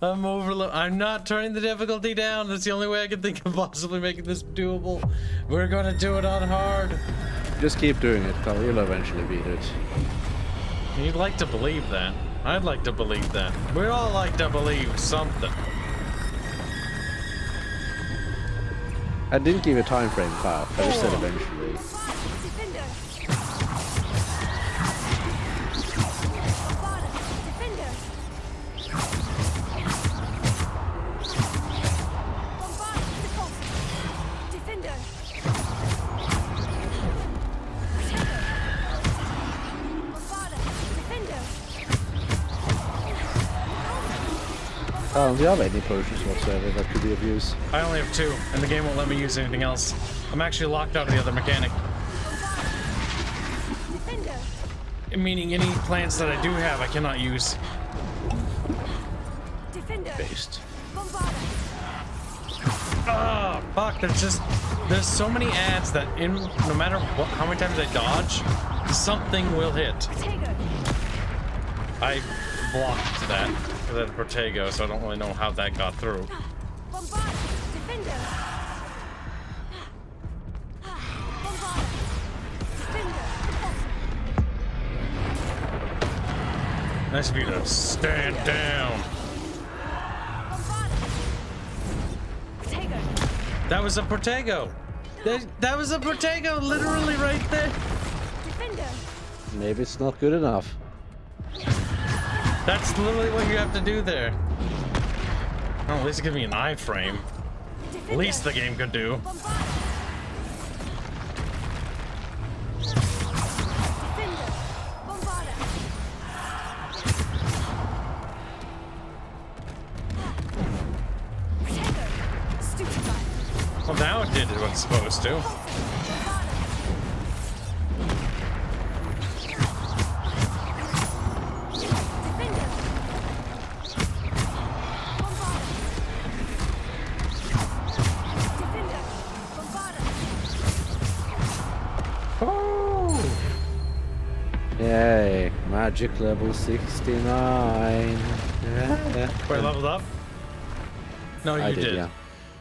I'm not turning the difficulty down. That's the only way I can think of possibly making this doable. We're gonna do it on hard. Just keep doing it, Kyle. You'll eventually beat it. You'd like to believe that. I'd like to believe that. We'd all like to believe something. I didn't give a time frame, Kyle. I just said eventually. Do you have any potions whatsoever that could be of use? I only have 2, and the game won't let me use anything else. I'm actually locked out of the other mechanic. Meaning any plants that I do have, I cannot use. Based. Oh, fuck, there's so many ads that no matter how many times I dodge, something will hit. I blocked that because I had Protego, so I don't really know how that got through. Nice of you to stand down. That was a Protego. That was a Protego, literally right there. Maybe it's not good enough. That's literally what you have to do there. Oh, at least give me an iframe. Least the game could do. Well, now it did what it's supposed to. Yay, magic level 69. Yeah. Wait, leveled up? No, you did. Yeah.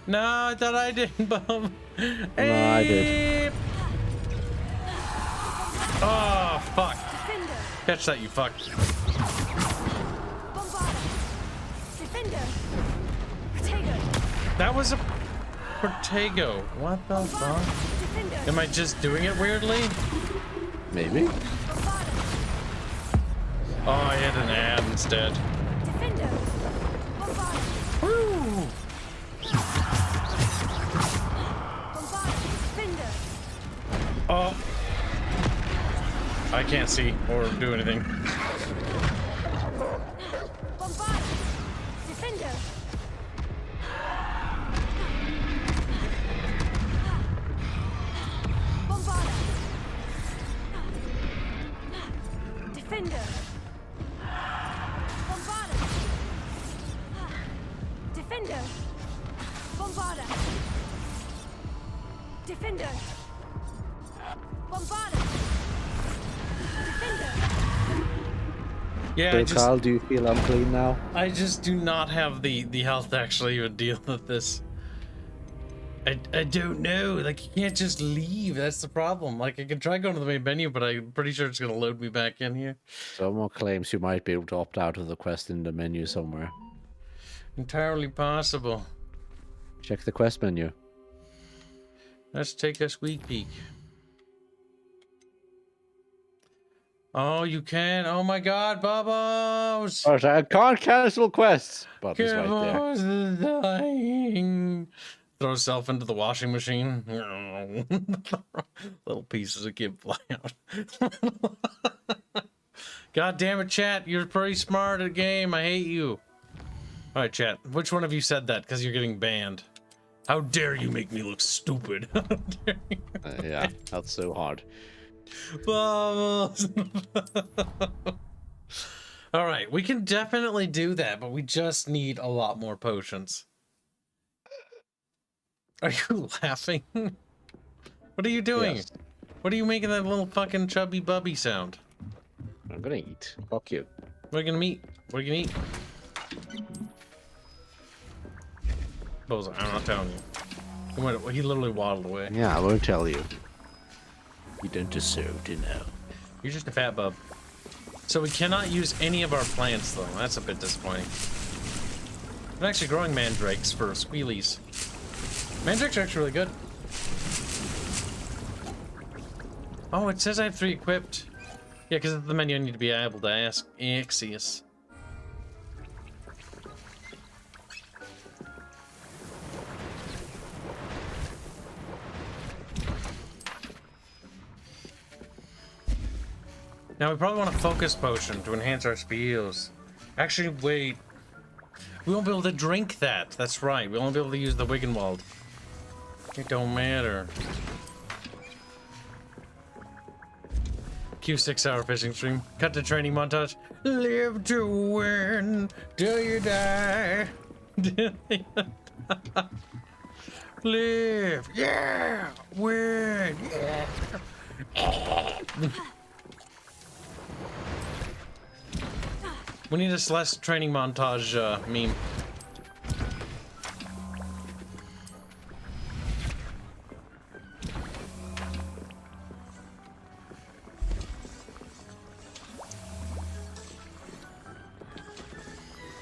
No, I thought I didn't, Bob. No, I did. Oh, fuck. Catch that, you fuck. That was a Protego. What the fuck? Am I just doing it weirdly? Maybe. Oh, I had an ad instead. Woo! Oh. I can't see or do anything. Yeah, So, Carl, do you feel unclean now? I just do not have the health to actually even deal with this. I don't know. Like, you can't just leave. That's the problem. Like, I can try going to the main menu, but I'm pretty sure it's gonna load me back in here. Someone claims you might be able to opt out of the quest in the menu somewhere. Entirely possible. Check the quest menu. Let's take a sneak peek. Oh, you can. Oh my God, Bubbles! Oh, I can't cancel quests. But it's right Kibs is dying. Throw himself into the washing machine. Little pieces of kid fly out. God damn it, chat! You're pretty smart at the game. I hate you. All right, chat. Which one of you said that? Because you're getting banned. How dare you make me look stupid? Yeah, that's so hard. Bubbles. All right, we can definitely do that, but we just need a lot more potions. Are you laughing? What are you doing? Yes. What are you making that little fucking chubby bubby sound? I'm gonna eat. Fuck you. What are you gonna eat? What are you gonna eat? Bubbles, I'm not telling you. He literally waddled away. Yeah, I won't tell you. You don't deserve to know. You're just a fat bub. So we cannot use any of our plants, though. That's a bit disappointing. I'm actually growing mandrakes for squealies. Mandrakes are actually really good. Oh, it says I have 3 equipped. Yeah, because of the menu I need to be able to ask Axius. Now we probably want a focus potion to enhance our spells. Actually, wait. We won't be able to drink that. That's right. We won't be able to use the Wiggenwald. It don't matter. Q6-hour fishing stream. Cut to training montage. Live to win till you die. Live, yeah, win, yeah. We need a Celeste training montage meme.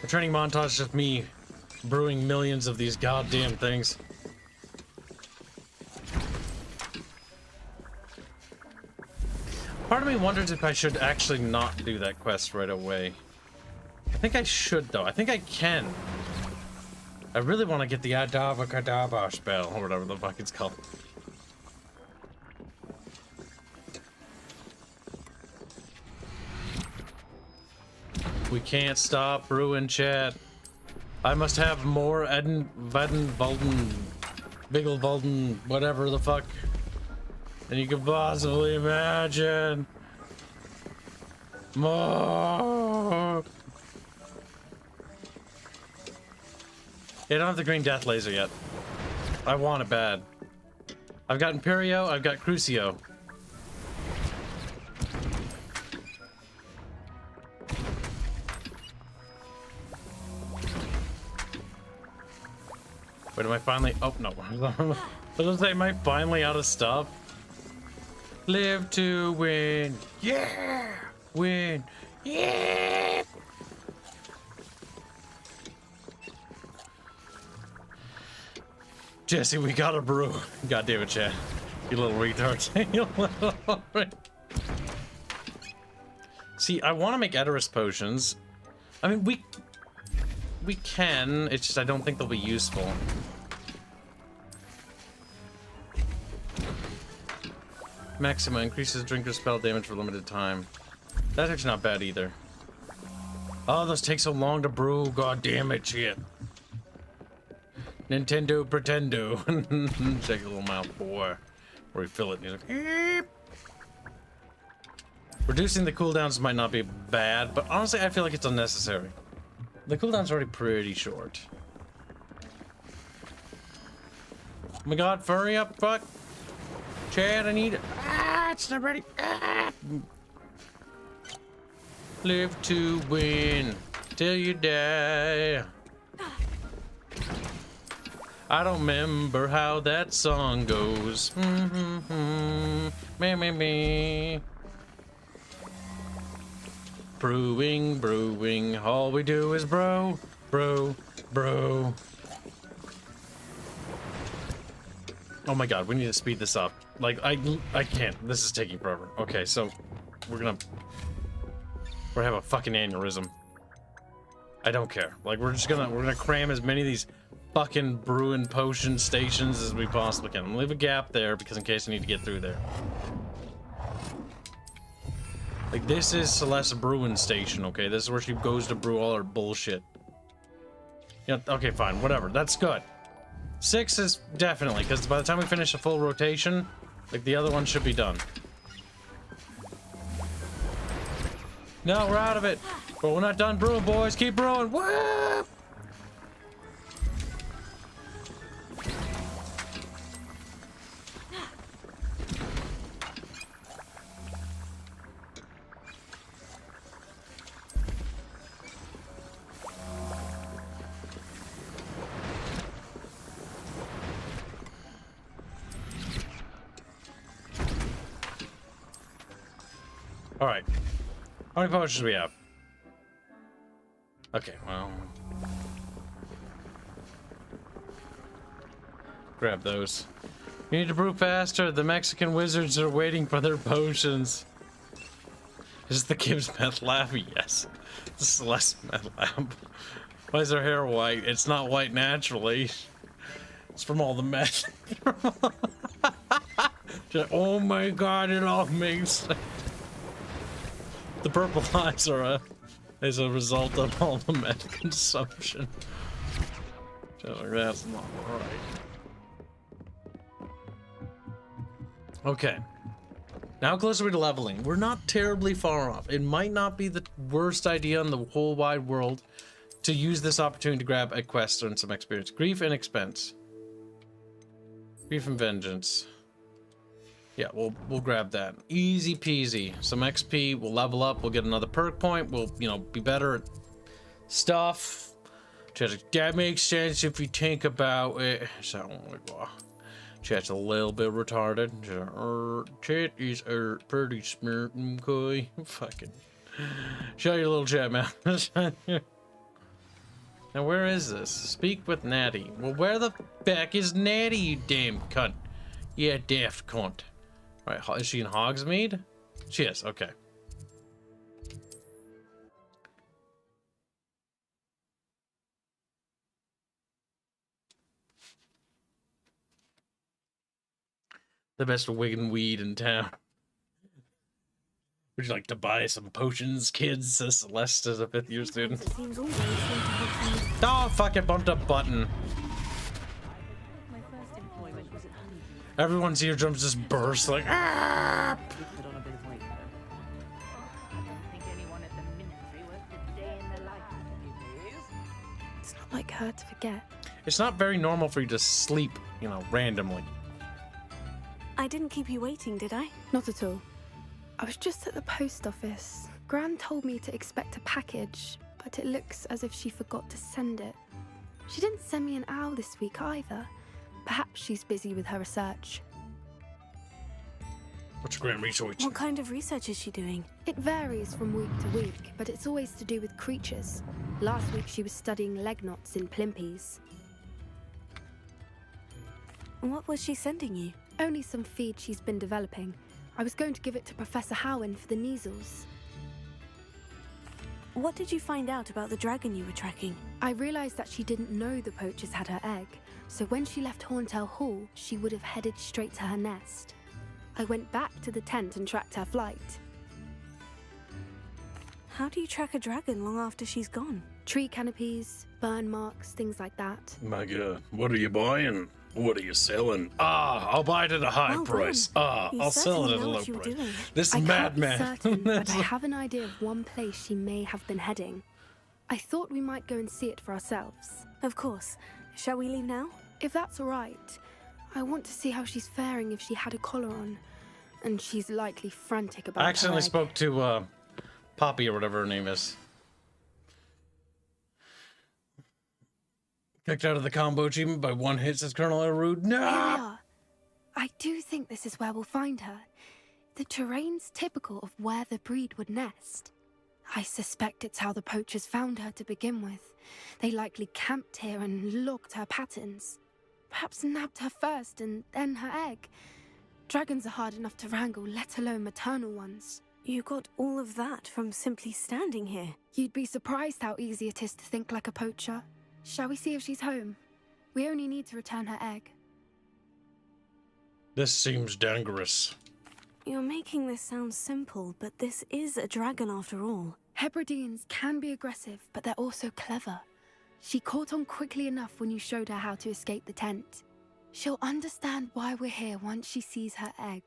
A training montage of me brewing millions of these goddamn things. Part of me wonders if I should actually not do that quest right away. I think I should, though. I think I can. I really want to get the Adava Kadava spell, or whatever the fuck it's called. We can't stop brewing, chat. I must have more Eden, Veden, Volden, Biggle, Volden, whatever the fuck, than you could possibly imagine. More. Yeah, I don't have the green death laser yet. I want it bad. I've got Imperio, I've got Crucio. Wait, am I finally? Oh no! I was gonna say, am I finally out of stuff? Live to win, yeah, win, yeah. Jesse, we got a brew. God damn it, chat. You little retards. You little... See, I want to make Edoras potions. I mean, we can. It's just I don't think they'll be useful. Maxima increases drinker spell damage for limited time. That's actually not bad either. Oh, those take so long to brew. God damn it, shit. Nintendo Pretendo. Take a little mouth, boy. Refill it. And like, eep. Reducing the cooldowns might not be bad, but honestly, I feel like it's unnecessary. The cooldown's already pretty short. Oh my god, furry up, fuck. Chad, I need it. Ah, it's not ready. Ah. Live to win till you die. I don't remember how that song goes. Me. Brewing, brewing, all we do is bro. Oh my god, we need to speed this up. Like, I can't. This is taking forever. Okay, so we're gonna have a fucking aneurysm. I don't care. Like, we're gonna cram as many of these fucking brewing potion stations as we possibly can. Leave a gap there because in case I need to get through there. Like, this is Celeste's brewing station, okay? This is where she goes to brew all her bullshit. Yeah, okay, fine, whatever. That's good. 6 is definitely, because by the time we finish a full rotation, like, the other one should be done. No, we're out of it. But we're not done brewing, boys. Keep brewing. Woo! All right. How many potions do we have? Okay, well. Grab those. You need to brew faster. The Mexican wizards are waiting for their potions. Is the Kibs meth lab? Yes. This is Celeste meth lab. Why is her hair white? It's not white naturally. It's from all the meth. Oh my god, it all makes sense. The purple eyes are as a result of all the meta consumption. Just like, that's not right. Okay. Now closer to leveling. We're not terribly far off. It might not be the worst idea in the whole wide world to use this opportunity to grab a quest and some experience. Grief and expense. Grief and vengeance. Yeah, we'll grab that. Easy peasy. Some XP, we'll level up, we'll get another perk point, we'll, you know, be better at stuff. That makes sense if you think about it. So, oh my god. Chat's a little bit retarded. Chat is pretty smart, okay? Fucking. Show your little chat, man. Now, where is this? Speak with Natty. Well, where the fuck is Natty, you damn cunt? Yeah, daft cunt. Right, is she in Hogsmeade? She is, okay. The best wiggin' weed in town. Would you like to buy some potions, kids? Says Celeste as a 5th year student. Oh, fuck, I bumped a button. Everyone's eardrums just burst like, ah! It's not like her to forget. It's not very normal for you to sleep, you know, randomly. I didn't keep you waiting, did I? Not at all. I was just at the post office. Gran told me to expect a package, but it looks as if she forgot to send it. She didn't send me an owl this week either. Perhaps she's busy with her research. What's Gran research? What kind of research is she doing? It varies from week to week, but it's always to do with creatures. Last week she was studying leg knots in plimpies. What was she sending you? Only some feed she's been developing. I was going to give it to Professor Howen for the measles. What did you find out about the dragon you were tracking? I realized that she didn't know the poachers had her egg, so when she left Horntail Hall, she would have headed straight to her nest. I went back to the tent and tracked her flight. How do you track a dragon long after she's gone? Tree canopies, burn marks, things like that. My god, what are you buying? What are you selling? Ah, I'll buy it at a high price. Ah, I'll sell it at a low price. This madman. I can't be certain, but I have an idea of one place she may have been heading. I thought we might go and see it for ourselves. Of course. Shall we leave now? If that's all right. I want to see how she's faring if she had a collar on. And she's likely frantic about I accidentally her egg. spoke to Poppy or whatever her name is. Kicked out of the combo achievement by 1 hit, says Colonel Rude. No! Here we are. I do think this is where we'll find her. The terrain's typical of where the breed would nest. I suspect it's how the poachers found her to begin with. They likely camped here and logged her patterns. Perhaps nabbed her first and then her egg. Dragons are hard enough to wrangle, let alone maternal ones. You got all of that from simply standing here. You'd be surprised how easy it is to think like a poacher. Shall we see if she's home? We only need to return her egg. This seems dangerous. You're making this sound simple, but this is a dragon after all. Hebrideans can be aggressive, but they're also clever. She caught on quickly enough when you showed her how to escape the tent. She'll understand why we're here once she sees her egg.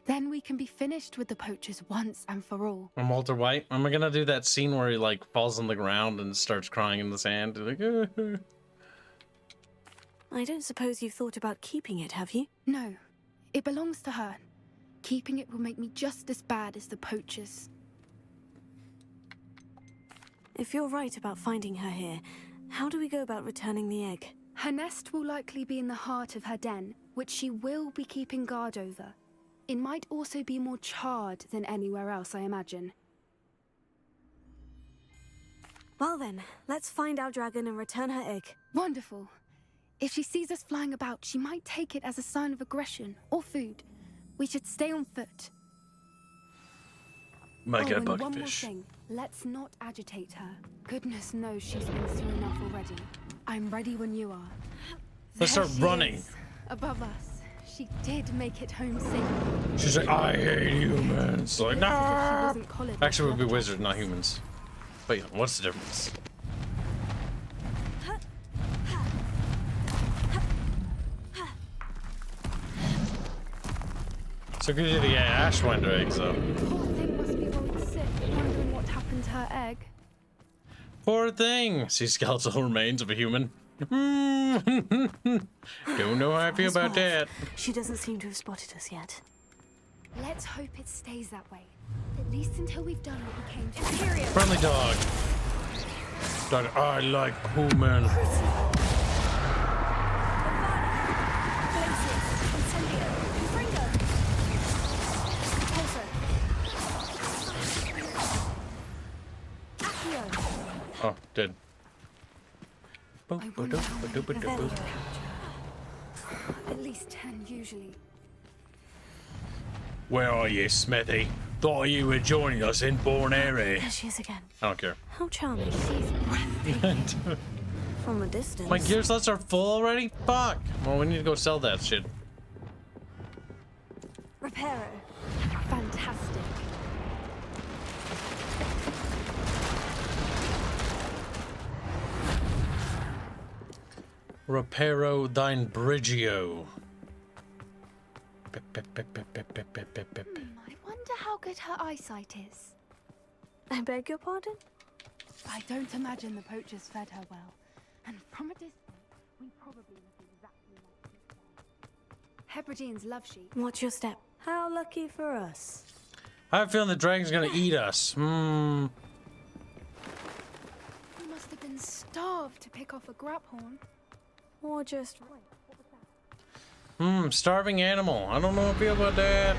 Then we can be finished with the poachers once and for all. I'm Walter White. Am I gonna do that scene where he like falls on the ground and starts crying in the sand? Like, I don't suppose you've thought about keeping it, have you? No. It belongs to her. Keeping it will make me just as bad as the poachers. If you're right about finding her here, how do we go about returning the egg? Her nest will likely be in the heart of her den, which she will be keeping guard over. It might also be more charred than anywhere else, I imagine. Well then, let's find our dragon and return her egg. Wonderful. If she sees us flying about, she might take it as a sign of aggression or food. We should stay on foot. Might get a and one more bugfish. thing. Let's not agitate her. Goodness knows she's been through enough already. I'm ready when you are. Let's start There she running. is, above us. She did make it home safely. She's like, I hate humans. Like, She no. wasn't collared Actually, like we'd be the wizards, not humans. But Wait, what's the difference? So good to the Ashwinder eggs, though. Poor thing must be worried sick, wondering what happened to her egg. Poor thing. See skeletal remains of a human. Don't know how I feel about that. She doesn't seem to have spotted us yet. Let's hope it stays that way. At least until we've done what we came to. Imperial. Friendly dog. Dog, I like human. Oh, dead. At least 10 usually. Where are you, Smithy? Thought you were joining us in Born Airy. There she is again. I don't care. How charming. She's breathtaking. From a distance. My gear slots are full already? Fuck. Well, we need to go sell that shit. Reparo. Fantastic. Reparo thine Brigio. I wonder how good her eyesight is. I beg your pardon? I don't imagine the poachers fed her well. And from a distance, we probably look exactly like Hebridean's love sheep. Watch your step. How lucky for us. I have a feeling the dragon's gonna eat us. We must have been starved to pick off a graphorn. Or just... Starving animal. I don't know how I feel about that.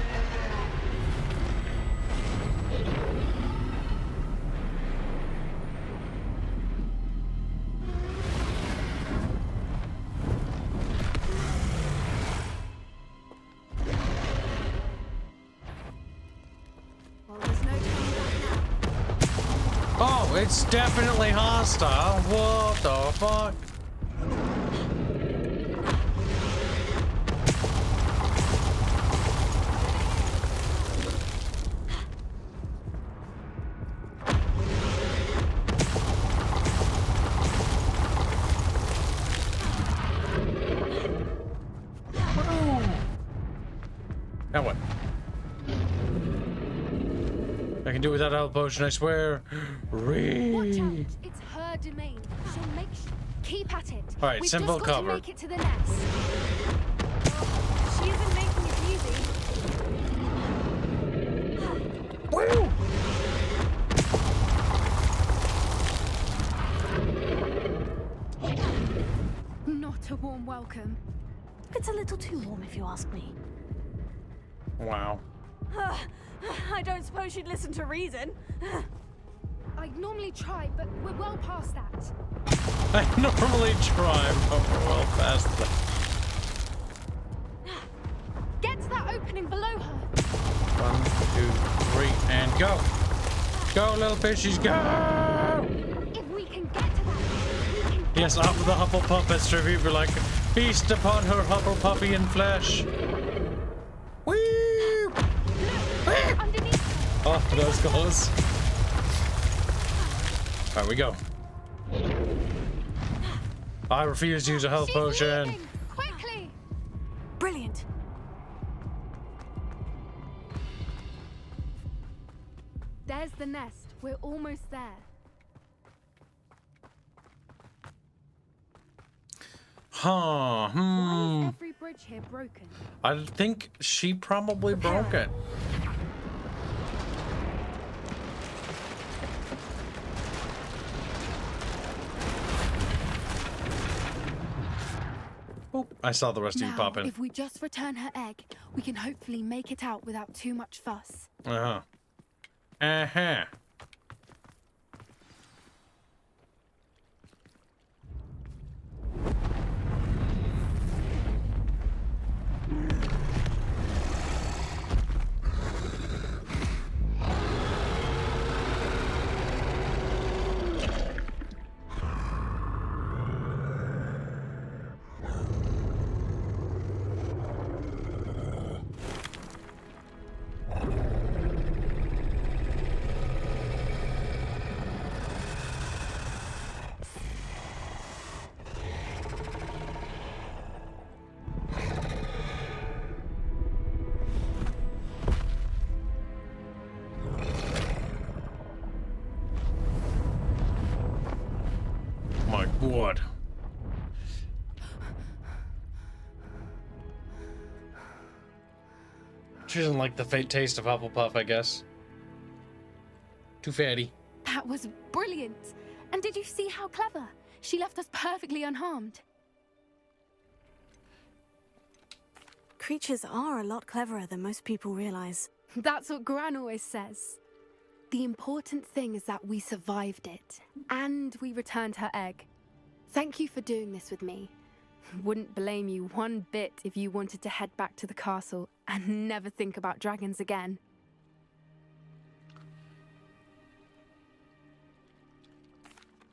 Well, there's no turning back now. Oh, it's definitely hostile. What the fuck? Now what? I can do without a health potion, I swear. Watch out! It's her domain. She'll make keep at it. All right, We've simple just got cover. to make it to the nest. She isn't making it easy. Woo! Not a warm welcome. It's a little too warm if you ask me. Wow. I don't suppose you'd listen to reason. I'd normally try, but we're well past that. I normally try, but we're well past that. Get to that opening below her. 1, 2, 3, and go. Go, little fishies, go! If we can get to that, we can. Yes, after the Hufflepuff tribute, we're like, feast upon her Hufflepuffian flesh. Woo! Oh, that was close. Alright, we go. I refuse to use a health potion. Leaving. Quickly! Brilliant. There's the nest. We're almost there. Huh. Why is every bridge here broken? I think she probably broke it. Oop, I saw the rest of you Now, pop in. if we just return her egg, we can hopefully make it out without too much fuss. Uh-huh. Uh-huh. God. She doesn't like the taste of Hufflepuff, I guess. Too fatty. That was brilliant. And did you see how clever? She left us perfectly unharmed. Creatures are a lot cleverer than most people realize. That's what Gran always says. The important thing is that we survived it, and we returned her egg. Thank you for doing this with me. Wouldn't blame you one bit if you wanted to head back to the castle and never think about dragons again.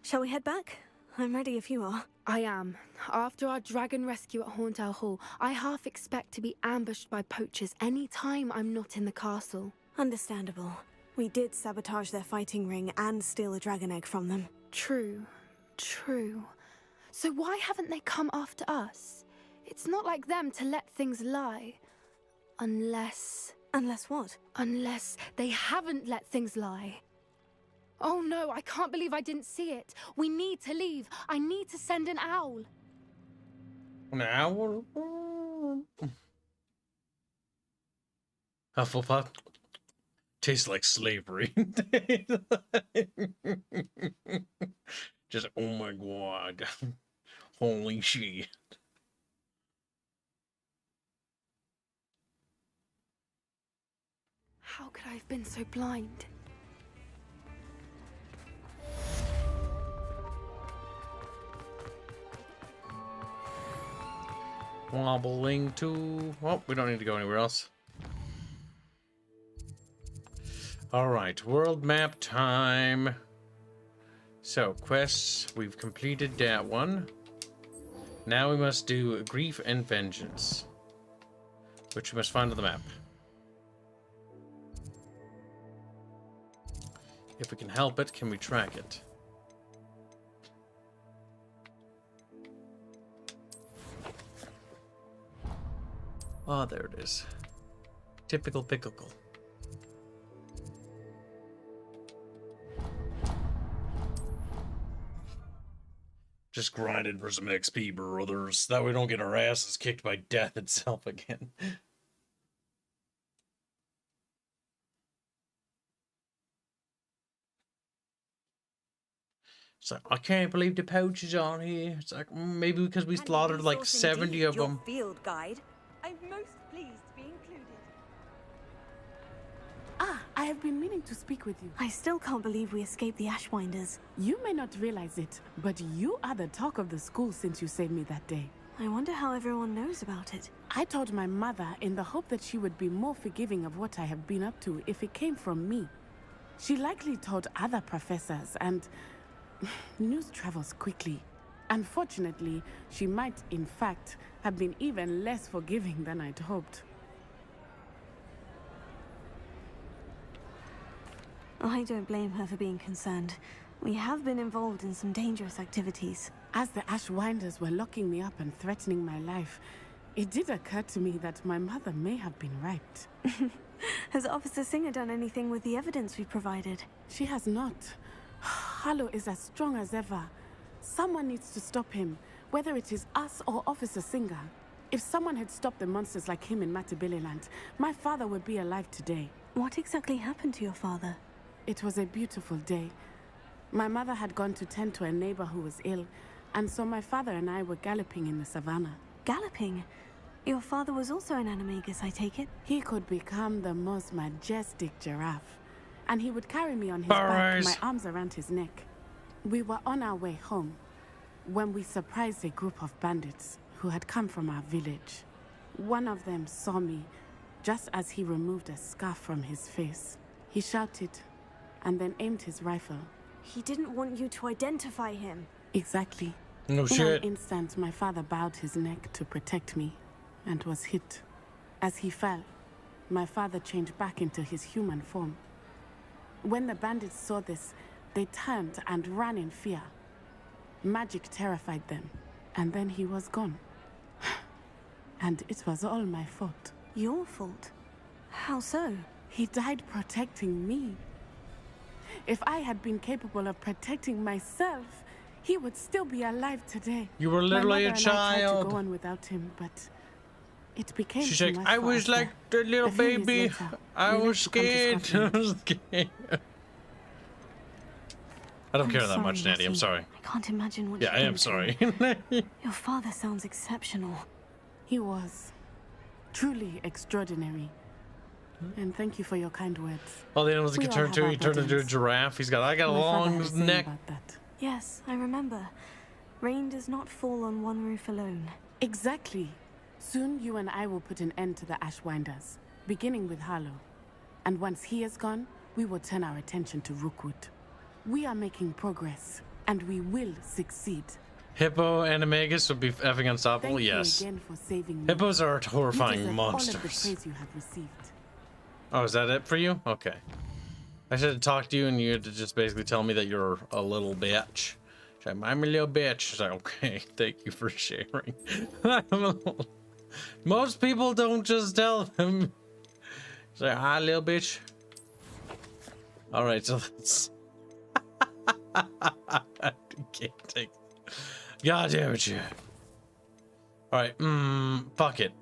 Shall we head back? I'm ready if you are. I am. After our dragon rescue at Hauntow Hall, I half expect to be ambushed by poachers any time I'm not in the castle. Understandable. We did sabotage their fighting ring and steal a dragon egg from them. True. So why haven't they come after us? It's not like them to let things lie. Unless... Unless what? Unless they haven't let things lie. Oh no, I can't believe I didn't see it. We need to leave. I need to send an owl. An owl? Hufflepuff. Tastes like slavery. Just, oh my god. Holy shit. How could I have been so blind? Wobbling to... Oh, we don't need to go anywhere else. Alright, world map time. So, quests, we've completed that one. Now we must do Grief and Vengeance, which we must find on the map. If we can help it, can we track it? Oh, there it is. Typical pickle. Just grinded for some XP, brothers. That way we don't get our asses kicked by death itself again. It's like, I can't believe the poachers aren't here. It's like, maybe because we slaughtered like 70 of them. Field guide. I'm most pleased to be included. Ah, I have been meaning to speak with you. I still can't believe we escaped the Ashwinders. You may not realize it, but you are the talk of the school since you saved me that day. I wonder how everyone knows about it. I told my mother in the hope that she would be more forgiving of what I have been up to if it came from me. She likely told other professors, and news travels quickly. Unfortunately, she might, in fact, have been even less forgiving than I'd hoped. I don't blame her for being concerned. We have been involved in some dangerous activities. As the Ashwinders were locking me up and threatening my life, it did occur to me that my mother may have been right. Has Officer Singer done anything with the evidence we provided? She has not. Harlow is as strong as ever. Someone needs to stop him, whether it is us or Officer Singer. If someone had stopped the monsters like him in Matabeleland, my father would be alive today. What exactly happened to your father? It was a beautiful day. My mother had gone to tend to a neighbor who was ill, and so my father and I were galloping in the savannah. Galloping? Your father was also an animagus, I take it? He could become the most majestic giraffe, and he would carry me on his back, my arms around his neck. We were on our way home when we surprised a group of bandits who had come from our village. One of them saw me just as he removed a scarf from his face. He shouted and then aimed his rifle. He didn't want you to identify him. Exactly. No shit. In an instant, my father bowed his neck to protect me and was hit. As he fell, my father changed back into his human form. When the bandits saw this, they turned and ran in fear. Magic terrified them, and then he was gone. And it was all my fault. Your fault? How so? He died protecting me. If I had been capable of protecting myself, he would still be alive today. You were literally a My mother and I tried child. to go on without him, but it became She's too like, much I for was us like the little A few years baby. later, I we was left to come to scared. I Scotland. was scared. I don't I'm care that sorry, much, Nanny. I'm Lottie. sorry. I can't imagine what Yeah, you've I am been sorry. through. Your father sounds exceptional. He was truly extraordinary. And thank you for your kind words. All the animals he We could all turn have to, our he turned into a burdens. giraffe. I got a My father long had a saying neck. about that. Yes, I remember. Rain does not fall on one roof alone. Exactly. Soon you and I will put an end to the Ashwinders, beginning with Harlow. And once he is gone, we will turn our attention to Rookwood. We are making progress, and we will succeed. Hippo and Animagus would be effing unstoppable. Thank Yes. you again for saving me. Hippos are You horrifying deserve all of the monsters. praise you have received. Oh, is that it for you? Okay. I should have talked to you and you had to just basically tell me that you're a little bitch. She's like, I'm a little bitch. She's like, okay, thank you for sharing. Most people don't just tell them. She's like, hi, little bitch. All right, so let's... I can't take it. God damn it, you. All right, fuck it.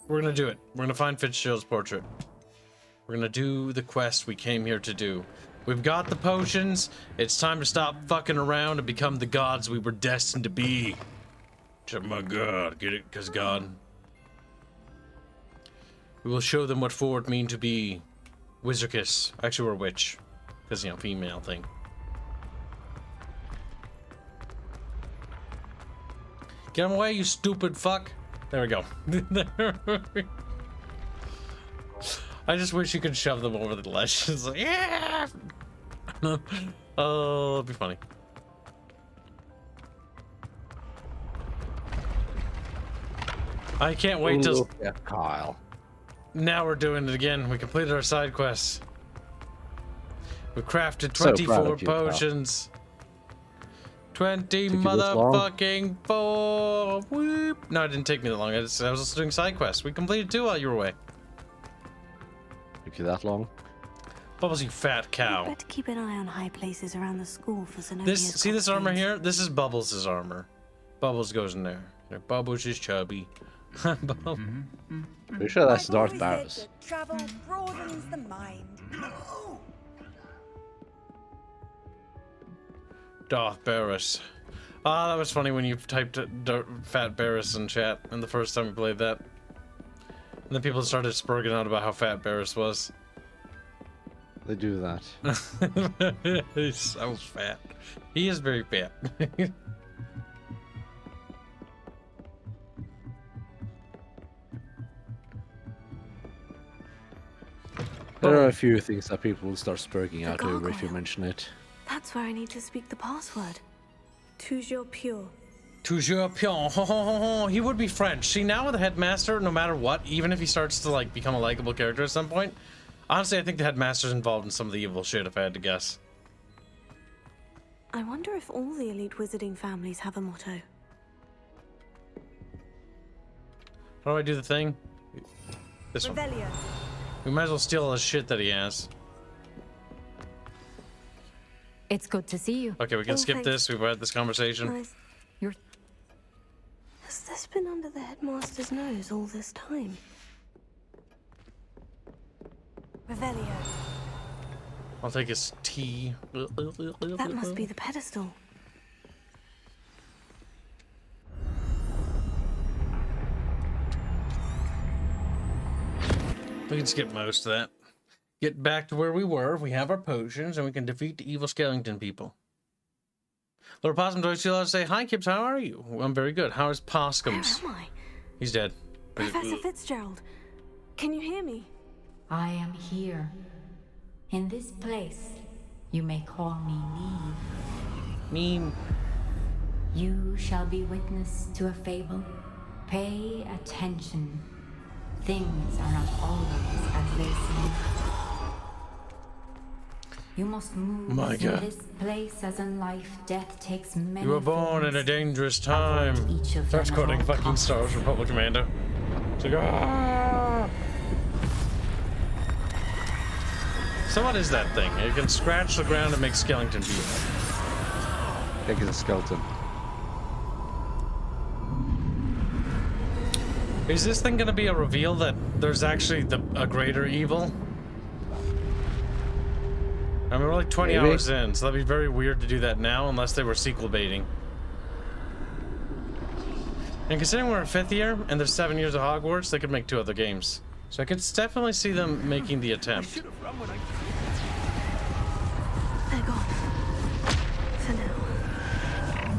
We're gonna do it. We're gonna find Fitzgerald's portrait. We're gonna do the quest we came here to do. We've got the potions. It's time to stop fucking around and become the gods we were destined to be. Oh my god, get it? Cause God. We will show them what for it mean to be Wizardkiss. Actually, we're a witch. Cause, you know, female thing. Get him away, you stupid fuck. There we go. I just wish you could shove them over the ledge. It's like, yeah! Oh, it'd be funny. I can't wait till... Look at Kyle. Now we're doing it again. We completed our side quests. We crafted So proud 24 of you, Kyle. potions. 20 Took you this long? motherfucking 4. Whoop. No, it didn't take me that long. I was just doing side quests. We completed 2 while you were away. Took you that long? Bubbles, you fat cow. Better keep an eye on high places around the school for Zenobia's See this armor here? This is Bubbles' armor. Bubbles goes in there. Bubbles is chubby. Bubbles. Pretty sure that's Darth Barris. Travel broadens the mind. Darth Barris. Ah, that was funny when you typed Fat Barris in chat and the first time we played that. And then people started spurging out about how fat Barris was. They do that. He's so fat. He is very fat. There are a few things that people will start spurging out over if you mention it. That's where I need to speak the password. Toujours pure. Toujours pure. He would be French. See, now with the headmaster, no matter what, even if he starts to like become a likable character at some point, honestly, I think the headmaster's involved in some of the evil shit, if I had to guess. I wonder if all the elite wizarding families have a motto. How do I do the thing? This one. Revelio. We might as well steal all the shit that he has. It's good to see you. Okay, we can skip this. We've had this conversation. Nice. Has this been under the headmaster's nose all this time? Revelio. I'll take his tea. That must be the pedestal. We can skip most of that. Get back to where we were. We have our potions, and we can defeat the evil skeleton people. Lord Possum Toy still say, hi, Kibs, how are you? Well, I'm very good. How is Poskums? Where am I? He's dead. Professor Fitzgerald, can you hear me? I am here. In this place, you may call me Neve. Neve. You shall be witness to a fable. Pay attention. Things are not always as they seem. You must move My in God. this place as in life, death takes many You were born in a dangerous time. each of Starts them at quoting all fucking costs. Star Wars Republic Commando. It's like, ah! So what is that thing? It can scratch the ground and make skeleton people. think it's a skeleton. Is this thing gonna be a reveal that there's actually a greater evil? I mean, we're like 20 Maybe. hours in, so that'd be very weird to do that now unless they were sequel baiting. And considering we're in 5th year and there's 7 years of Hogwarts, they could make 2 other games. So I could definitely see them making the attempt. They're gone. For now.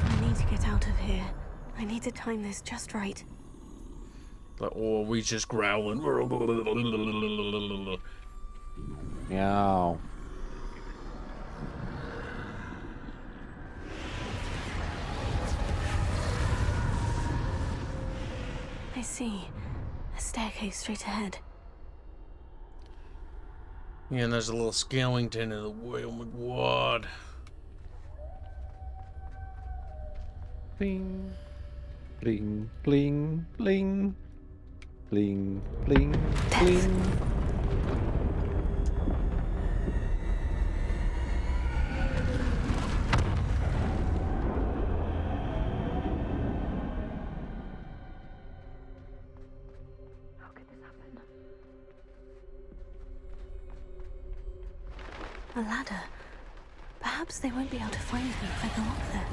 I need to get out of here. I need to time this just right. Like, or we just growling. Meow. I see. A staircase straight ahead. Yeah, and there's a little skeleton in the way. Oh my god. Bling. Bling, bling, bling. Bling, bling, bling. A ladder. Perhaps they won't be able to find me if I go up there.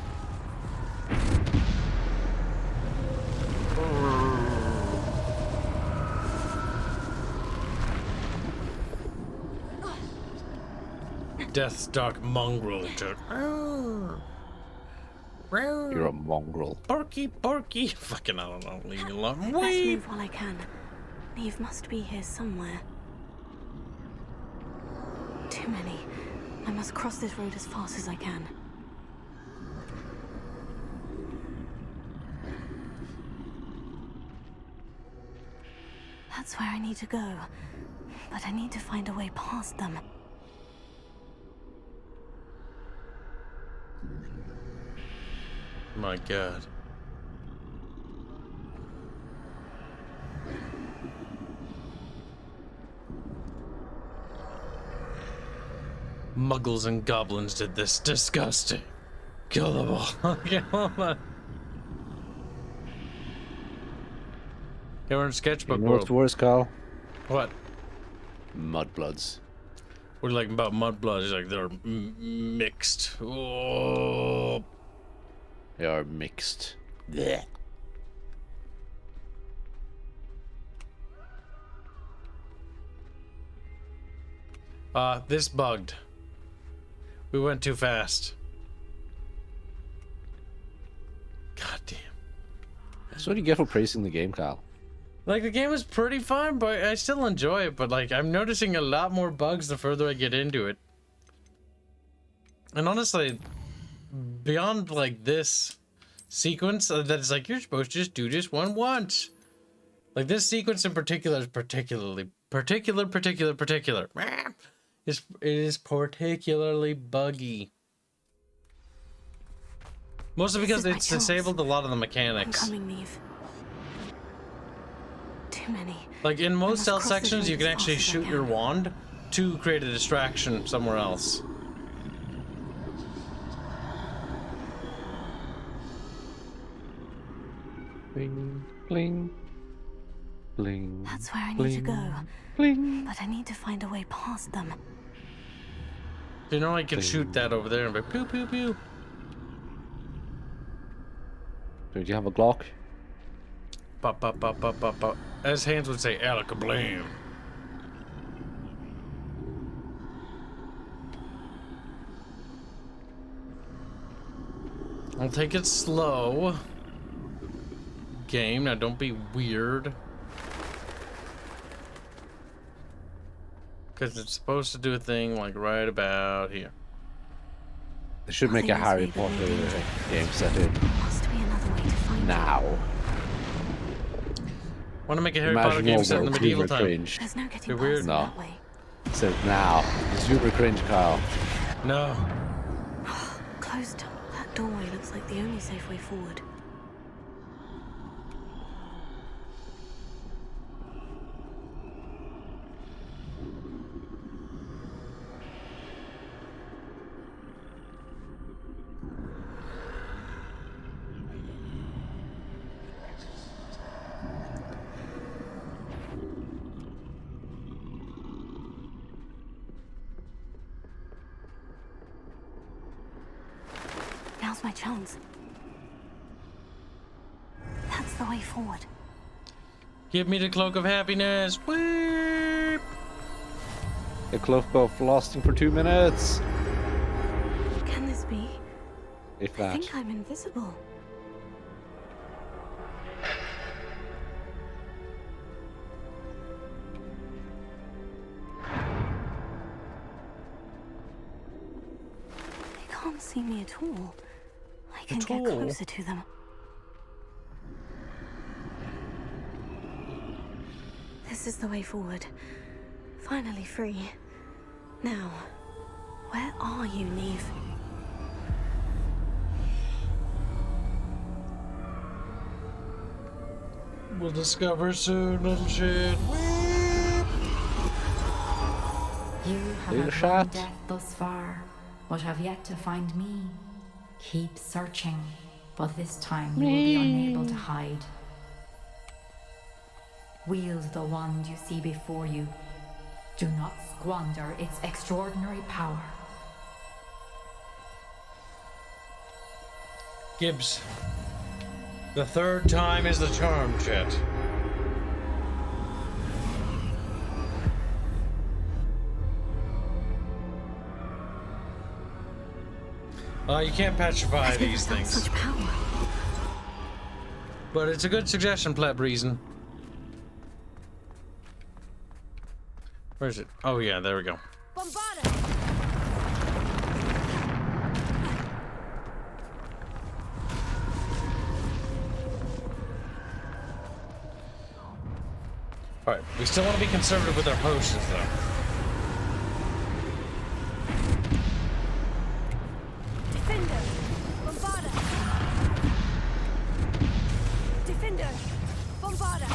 Death's dark mongrel. You're a mongrel. Porky. Fucking, I don't know. Leave me alone. Let's Wait. move while I can. Neve must be here somewhere. Too many. I must cross this road as fast as I can. That's where I need to go. But I need to find a way past them. My god. Muggles and goblins did this. Disgusting. Kill them all. Kill them. Yeah, we're in sketchbook You know what's world. worse, Carl? What? Mudbloods. What do you like about mudbloods? He's like, they're mixed. Oh. They are mixed. Blech. This bugged. We went too fast. God damn. That's what you get for praising the game, Kyle. Like, the game was pretty fun, but I still enjoy it. But, like, I'm noticing a lot more bugs the further I get into it. And honestly, beyond, like, this sequence, that's like, you're supposed to just do just one once. Like, this sequence in particular is particular. It is particularly buggy. Mostly because it's disabled a lot of the mechanics. I'm coming, Neve. Too many. Like in most stealth cross this sections, road you can as actually fast as I shoot your wand to create a distraction somewhere else. Bling, bling, bling. That's where I need to go. Bling. But I need to find a way past them. You know, I can shoot that over there and be pew pew pew. Do you have a Glock? Pop, pop, pop, pop, pop, pop. As Hanse would say, alakablam. I'll take it slow. Game, now don't be weird. Because it's supposed to do a thing like right about here. They should make a Harry Potter game set in now. Want to make a Harry Potter game set in the medieval time? Cringe. There's no getting Be weird. past No. that way. Said now. Super cringe, Kyle. No. Closed. That doorway looks like the only safe way forward. Now's my chance. That's the way forward. Give me the cloak of happiness. Whip. The cloak of lasting for 2 minutes. Can this be? If I that. think I'm invisible. They can't see me at all. I can get closer to them. This is the way forward. Finally free. Now, where are you, Neve? We'll discover soon, little shit. You have Little outrun shot. death thus far, but have yet to find me. Keep searching, but this time you will be unable to hide. Wield the wand you see before you. Do not squander its extraordinary power. Kibs. The third time is the charm, chat. You can't petrify these things. Such power. But it's a good suggestion, pleb reason. Where is it? Oh yeah, there we go. Alright, we still want to be conservative with our potions though. Defender! Bombarda! Defender! Bombarda!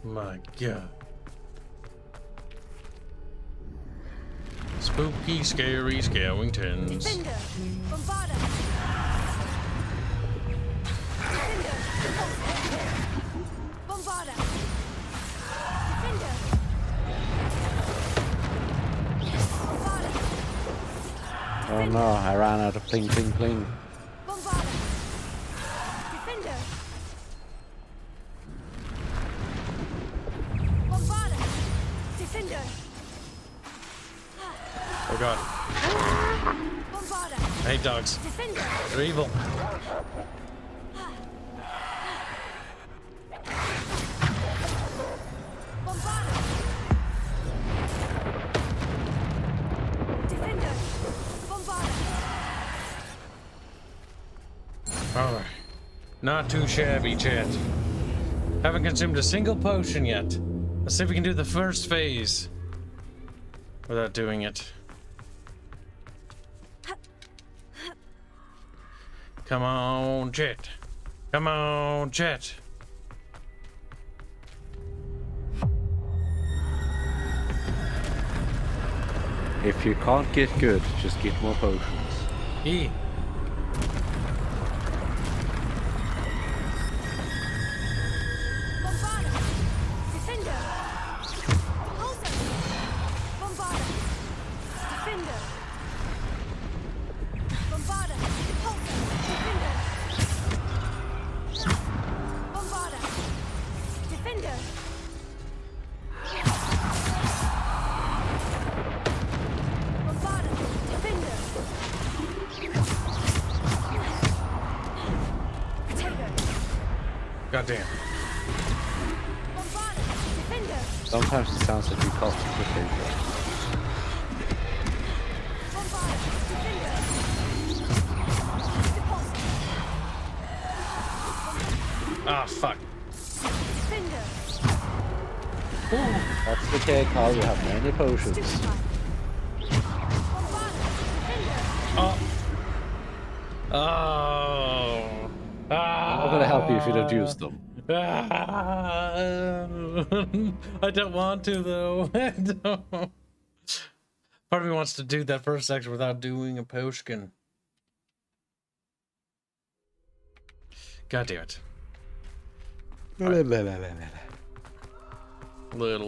My god. Spooky, scary skeletons. Defender! Bombarda! Defender! Bombarda! Defender! Oh no, I ran out of pling pling pling. Bombarda! Defender! Bombarda! Defender! Oh god. Bombarda! I hate dogs. Defender! They're evil. Bombarda! Defender! Bombarda! Alright. Not too shabby, chat. Haven't consumed a single potion yet. Let's see if we can do the first phase without doing it. Come on, chat. Come on, chat. If you can't get good, just get more potions. E. Bombarda! Defender! Repulsor! Bombarda! Defender! Bombarda! Repulsor! Defender! Bombarda! Defender! Bombarda! Defender! Potato! Goddamn. Bombarda! Defender! Sometimes it sounds like you cost a potato. Bombarda! Defender! Ah, fuck. Defender! That's the cake, Carl. You have many potions. Oh. Oh. I'm not gonna help you if you don't use them. I don't want to though. I don't. Part of me wants to do that first section without doing a potion. God damn it. Little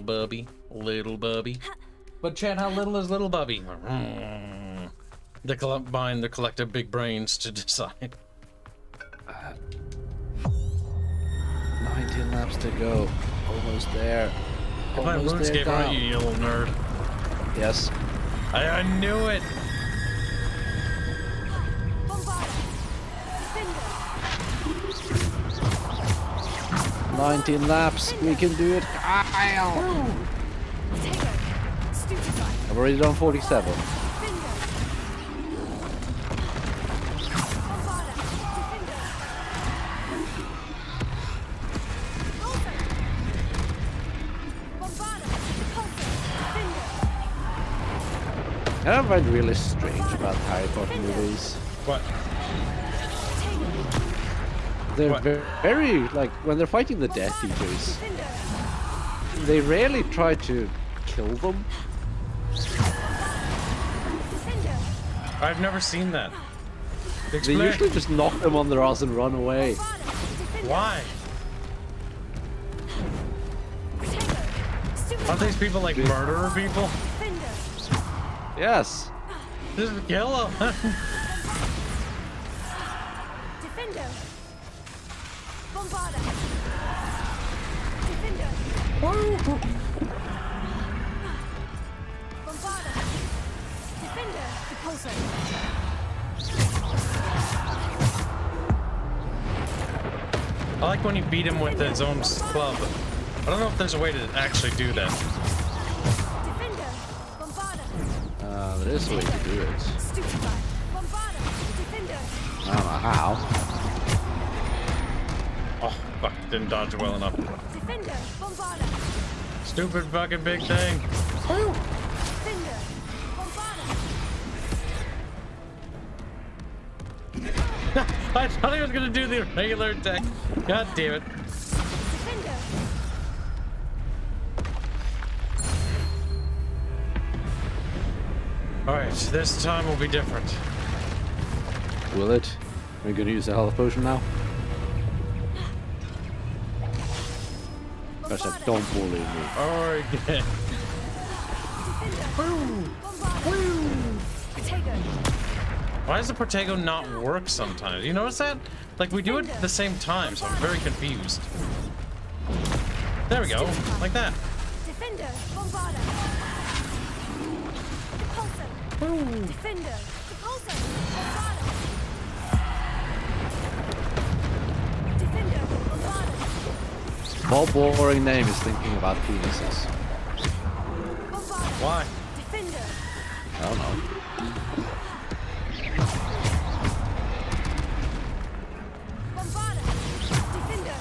bubby, little bubby. But Chad, how little is little bubby? They combine their collective big brains to decide. 19 laps to go. Almost there. You're playing RuneScape, aren't you, you little nerd? Yes. I knew it! 19 laps, we can do it. Kyle! I've already done 47. I find really strange about Harry Potter movies. What? They're very, like, when they're fighting the Death Eaters, they rarely try to kill them. I've never seen that. They usually just knock them on their ass and run away. Why? Aren't these people like murderer people? Yes. Just kill them. Defender. Bombarda. Defender. Bombarda. Defender. Repulsor. I like when you beat him with his own club. I don't know if there's a way to actually do that. Defender. Bombarda. There is a way to do it. Stupefy. Bombarda. Defender. I don't know how. Oh, fuck. Didn't dodge well enough. Defender. Bombarda. Stupid fucking big thing. Woo! Defender. Bombarda. I thought he was gonna do the regular attack. God damn it. Defender. Alright, this time will be different. Will it? Are you gonna use the health potion now? I said, don't bully me. Alright. Why does the Protego not work sometimes? You notice that? Like, we do it at the same time, so I'm very confused. There we go. Like that. Defender. Bombarda. Repulsor. Defender. Repulsor. Bombarda. Defender. Bombarda. What boring name is thinking about penises? Why? Defender. I don't know. Bombarda. Defender.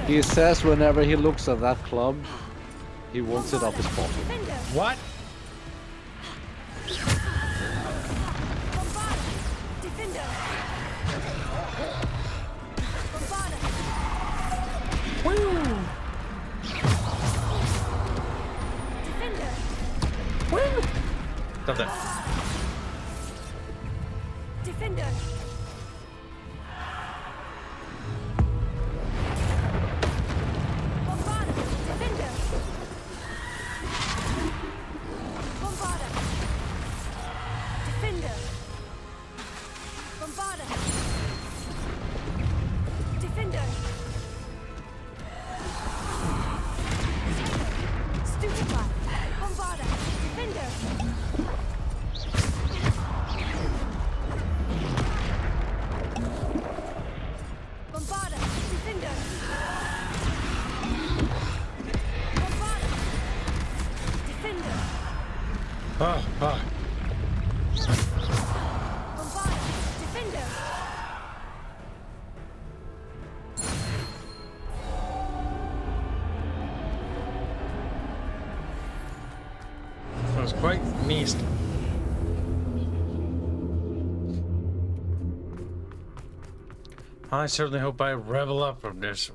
He says whenever he looks at that club, he wants it up his bottom. What? Bombarda. Defender. Bombarda. Woo! Defender. Woo! Stop that. Defender. Bombarda. Defender. Bombarda. Defender. Bombarda. Defender. Stupefy. Bombarda. Defender. Bombarda. Defender. Bombarda. Defender. Oh, fuck. Bombarda. Defender. That was quite neat. I certainly hope I revel up from this.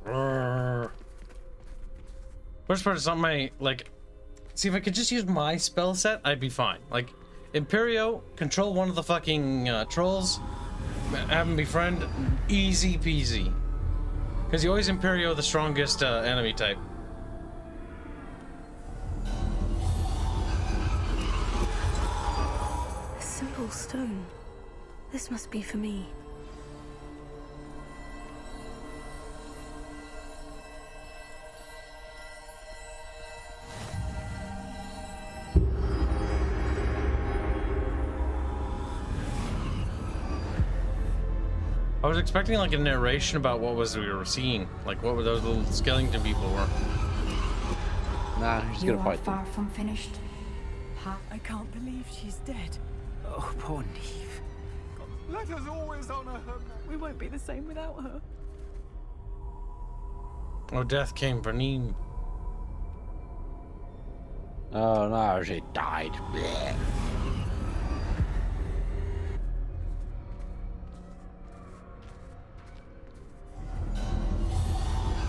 Worst part is not my, like, see, if I could just use my spell set, I'd be fine. Like, Imperio, control one of the fucking trolls, have him befriend, easy peasy. Because you always Imperio the strongest enemy type. A simple stone. This must be for me. I was expecting like a narration about what was we were seeing, like what were those little skeleton people were. Nah, he's gonna fight them. Far from finished. I can't believe she's dead. Oh, poor Neve. Let us always honor her. We won't be the same without her. Oh, death came for Neve. Oh no, she died. Blech.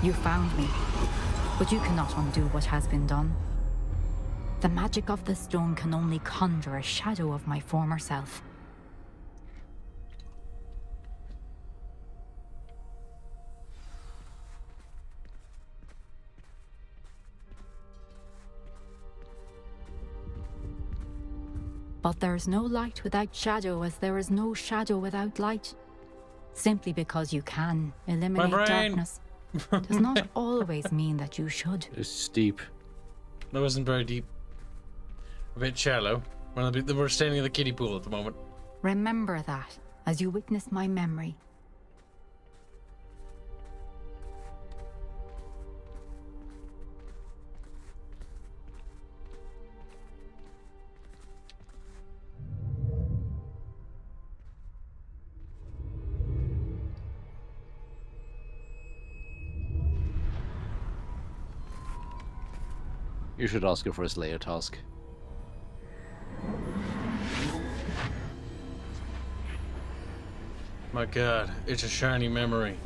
You found me, but you cannot undo what has been done. The magic of the stone can only conjure a shadow of my former self. But there is no light without shadow, as there is no shadow without light. Simply because you can eliminate darkness does not always mean that you should. It's deep. That wasn't very deep. A bit shallow. We're standing in the kiddie pool at the moment. Remember that as you witness my memory. You should ask her for his layer task. My god, it's a shiny memory.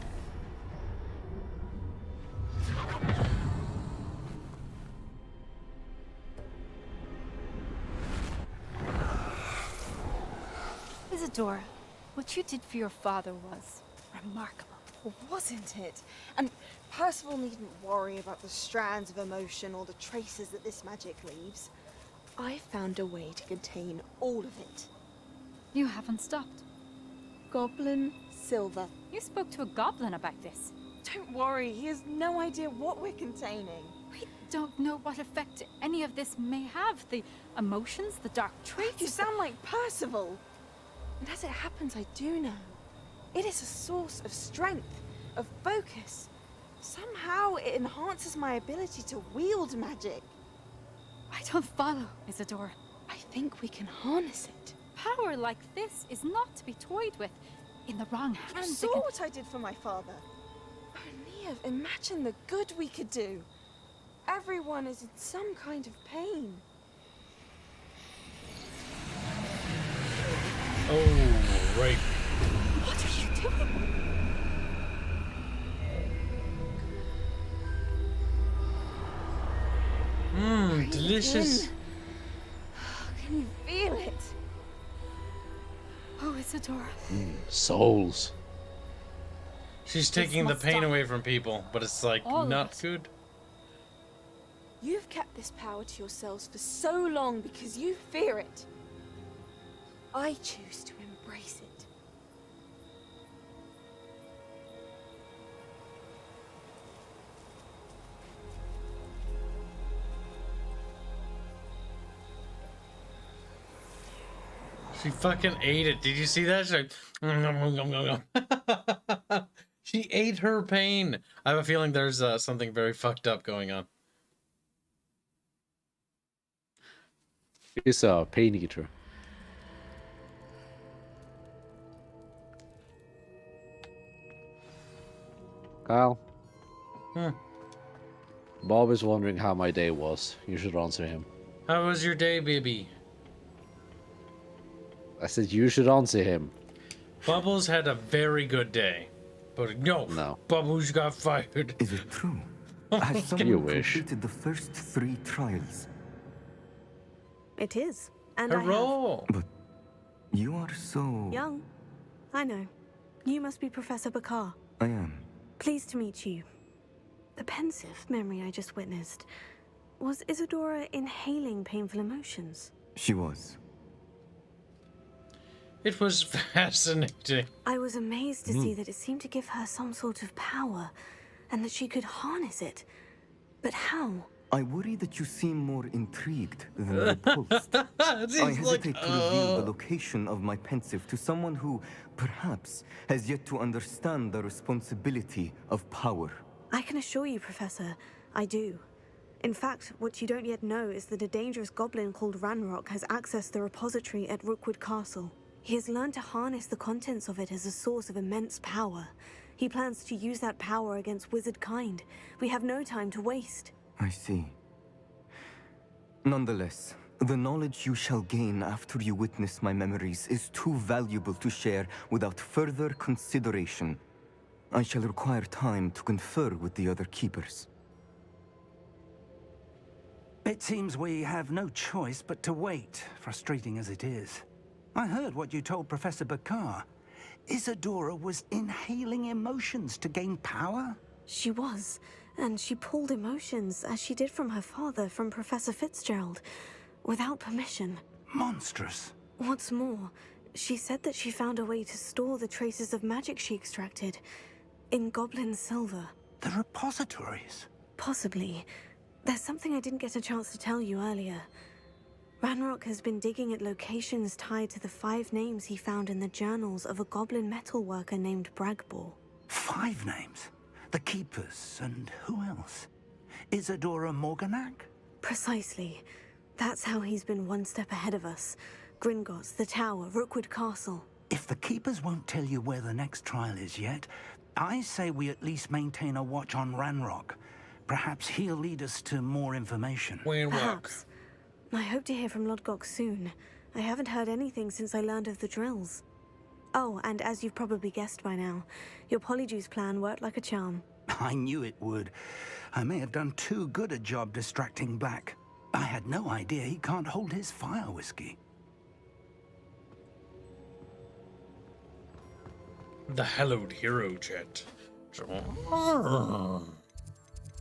Isadora, what you did for your father was remarkable. Wasn't it? And Percival needn't worry about the strands of emotion or the traces that this magic leaves. I found a way to contain all of it. You haven't stopped. Goblin Silver. You spoke to a goblin about this. Don't worry, he has no idea what we're containing. We don't know what effect any of this may have. The emotions, the dark traits. You sound like Percival. And as it happens, I do know. It is a source of strength, of focus. Somehow it enhances my ability to wield magic. I don't follow, Isadora. I think we can harness it. Power like this is not to be toyed with. In the wrong hands. You saw what I did for my father. Oh, Neve, imagine the good we could do. Everyone is in some kind of pain. Oh, right. What are you doing? Mmm, delicious. Can you feel it? Oh, Isadora. Souls. She's taking the pain away from people, but it's like not good. You've kept this power to yourselves for so long because you fear it. I choose to embrace it. She fucking ate it. Did you see that? She's like, she ate her pain. I have a feeling there's something very fucked up going on. He's a pain eater. Kyle? Bob is wondering how my day was. You should answer him. How was your day, baby? I said you should answer him. Bubbles had a very good day. But no. Bubbles got fired. Is it true? Has someone completed the first 3 trials? It is. And Hurrah! But you are so... young. I know. You must be Professor Bakar. I am. Pleased to meet you. The pensive memory I just witnessed. Was Isadora inhaling painful emotions? She was. It was fascinating. I was amazed to see that it seemed to give her some sort of power, and that she could harness it. But how? I worry that you seem more intrigued than repulsed. I hesitate to reveal the location of my pensive to someone who, perhaps, has yet to understand the responsibility of power. I can assure you, Professor, I do. In fact, what you don't yet know is that a dangerous goblin called Ranrock has accessed the repository at Rookwood Castle. He has learned to harness the contents of it as a source of immense power. He plans to use that power against wizard kind. We have no time to waste. I see. Nonetheless, the knowledge you shall gain after you witness my memories is too valuable to share without further consideration. I shall require time to confer with the other keepers. It seems we have no choice but to wait, frustrating as it is. I heard what you told Professor Bakar. Isadora was inhaling emotions to gain power? She was, and she pulled emotions, as she did from her father, from Professor Fitzgerald, without permission. Monstrous. What's more, she said that she found a way to store the traces of magic she extracted in goblin silver. The repositories? Possibly. There's something I didn't get a chance to tell you earlier. Ranrock has been digging at locations tied to the 5 names he found in the journals of a goblin metalworker named Bragbor. 5 names? The Keepers, and who else? Isadora Morganac? Precisely. That's how he's been one step ahead of us. Gringotts, the Tower, Rookwood Castle. If the Keepers won't tell you where the next trial is yet, I say we at least maintain a watch on Ranrock. Perhaps he'll lead us to more information. Perhaps. I hope to hear from Lodgok soon. I haven't heard anything since I learned of the drills. Oh, and as you've probably guessed by now, your Polyjuice plan worked like a charm. I knew it would. I may have done too good a job distracting Black. I had no idea he can't hold his fire whiskey. The hallowed hero chat. Yeah,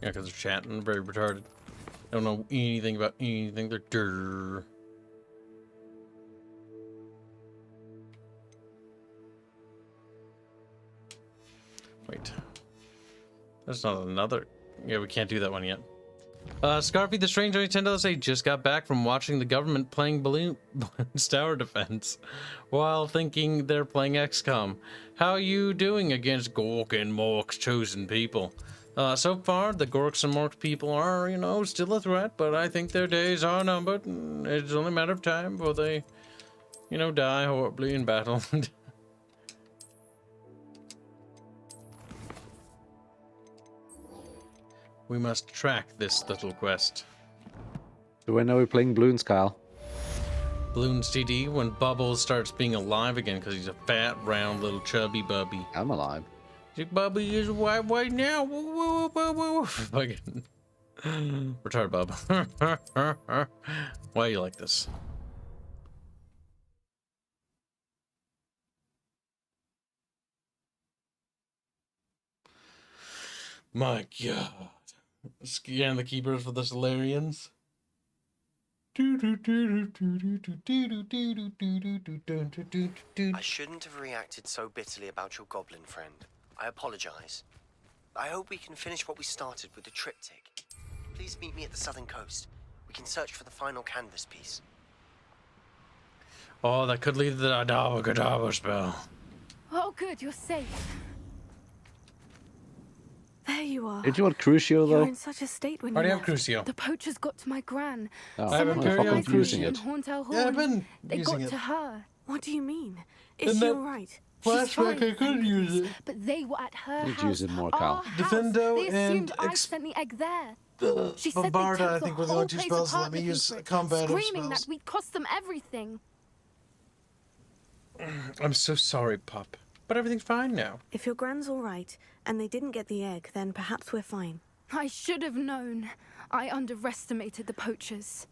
because they're chatting, very retarded. Don't know anything about anything. They're durr. Wait. There's not another. Yeah, we can't do that one yet. Scarfy the Strange on Nintendo say just got back from watching the government playing Balloon's Tower Defense while thinking they're playing XCOM. How are you doing against Gork and Mork's chosen people? So far, the Gorks and Mork people are, you know, still a threat, but I think their days are numbered. And it's only a matter of time before they, you know, die horribly in battle. We must track this little quest. Do I know we're playing Bloons, Kyle? Bloons TD, when Bubbles starts being alive again because he's a fat, round, little chubby bubby. I'm alive. Bubby is white now. Woo, woo, woo, woo. Fucking retard bub. Why are you like this? My God. Scan the keepers for the Solarians. I shouldn't have reacted so bitterly about your goblin friend. I apologize. I hope we can finish what we started with the triptych. Please meet me at the southern coast. We can search for the final canvas piece. Oh, that could lead to the Adawa Gadaba spell. Oh, good, you're safe. There you are. Did you want Crucio, though? You're in such a state when Already you have left. Crucio. The poachers got to my gran. Oh, I haven't been using it. Yeah, I've been They using got it. to her. What do you mean? Is In she that alright? She's fine, flashback, I could use it. but they were at her Need house. to use it more, Kyle. Our house. Defendo They assumed and I sent the egg there. Uh, She said they Bombarda, took I think, were the whole only two place spells that apart let me looking use for it, combative screaming spells. that we'd cost them everything. I'm so sorry, Pup. But everything's fine now. If your gran's alright, and they didn't get the egg, then perhaps we're fine. I should have known. I underestimated the poachers.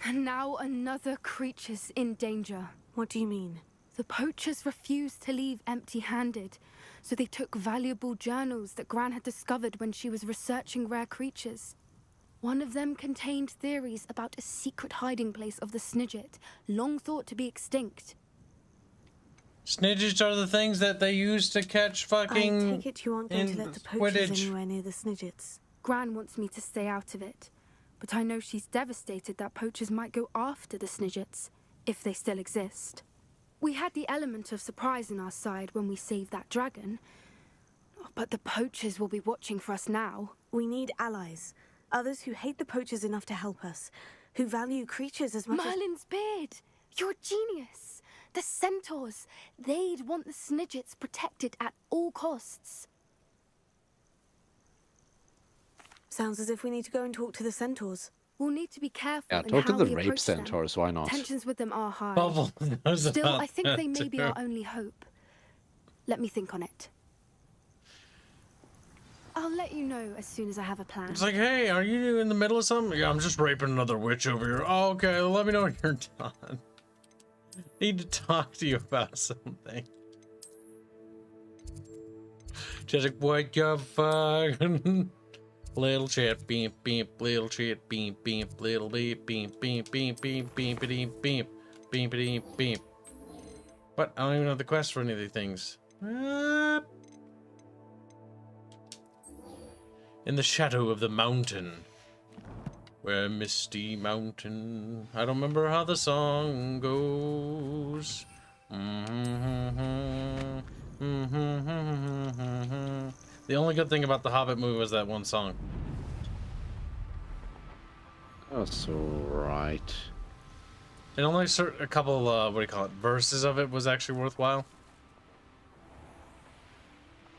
And now another creature's in danger. What do you mean? The poachers refused to leave empty-handed, so they took valuable journals that Gran had discovered when she was researching rare creatures. One of them contained theories about a secret hiding place of the Snidget, long thought to be extinct. Snidgets are the things that they use to catch fucking. I take it you aren't going to let the poachers Quidditch. anywhere near the Snidgets. Gran wants me to stay out of it, but I know she's devastated that poachers might go after the Snidgets, if they still exist. We had the element of surprise on our side when we saved that dragon, but the poachers will be watching for us now. We need allies. Others who hate the poachers enough to help us, who value creatures as much Merlin's beard! You're a genius! The centaurs! They'd want the Snidgets protected at all costs. Sounds as if we need to go and talk to the centaurs. We'll need to be careful. Yeah, talk to the rape centaurs, why not? Tensions with them are high. Bubble knows Still, about I think that they may be too. our only hope. Let me think on it. I'll let you know as soon as I have a plan. It's like, hey, are you in the middle of something? Yeah, I'm just raping another witch over here. Oh, okay, let me know when you're done. Need to talk to you about something. Just like, what the fuck? Little shit, beep, beep, little shit, beep, beep, little beep, beep, beep, beep, beep, beep, beep, beep, beep, beep, beep. What? I don't even know the quest for any of these things. In the shadow of the mountain, where misty mountain. I don't remember how the song goes. The only good thing about the Hobbit movie was that one song. That's alright. And only a couple, what do you call it, verses of it was actually worthwhile.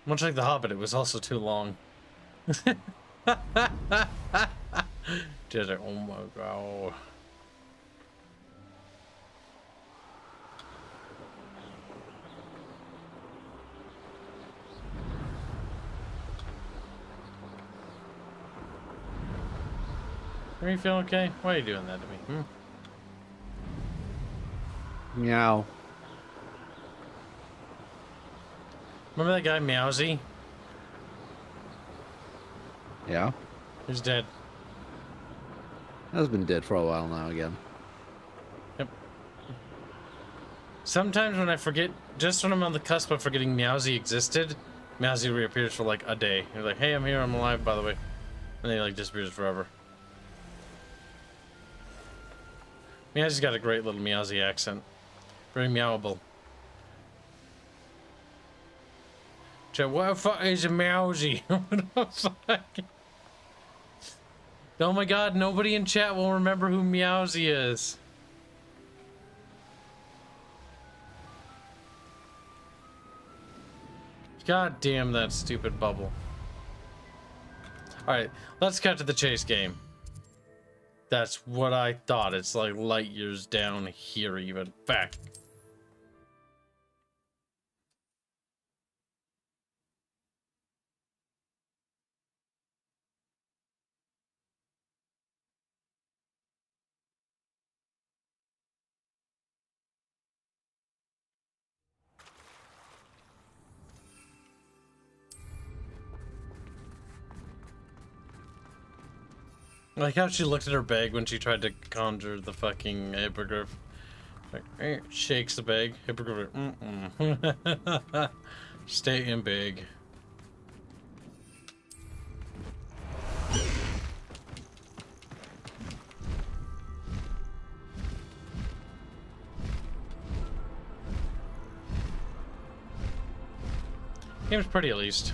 Much like the Hobbit, it was also too long. Just like, oh my god. Are you feeling okay? Why are you doing that to me? Meow. Remember that guy Meowsy? Yeah. He's dead. Has been dead for a while now again. Yep. Sometimes when I forget, just when I'm on the cusp of forgetting Meowsy existed, Meowsy reappears for like a day. You're like, hey, I'm here, I'm alive, by the way. And then he like disappears forever. Meowsy's got a great little Meowsy accent. Very meowable. So what the fuck is a Meowsy? What the fuck? Oh my god, nobody in chat will remember who Meowsy is. God damn that stupid bubble. Alright, let's cut to the chase game. That's what I thought. It's like light years down here even. Back. I like how she looked at her bag when she tried to conjure the fucking hippogriff. Like, shakes the bag. Hippogriff. Stay in big. Game's pretty at least.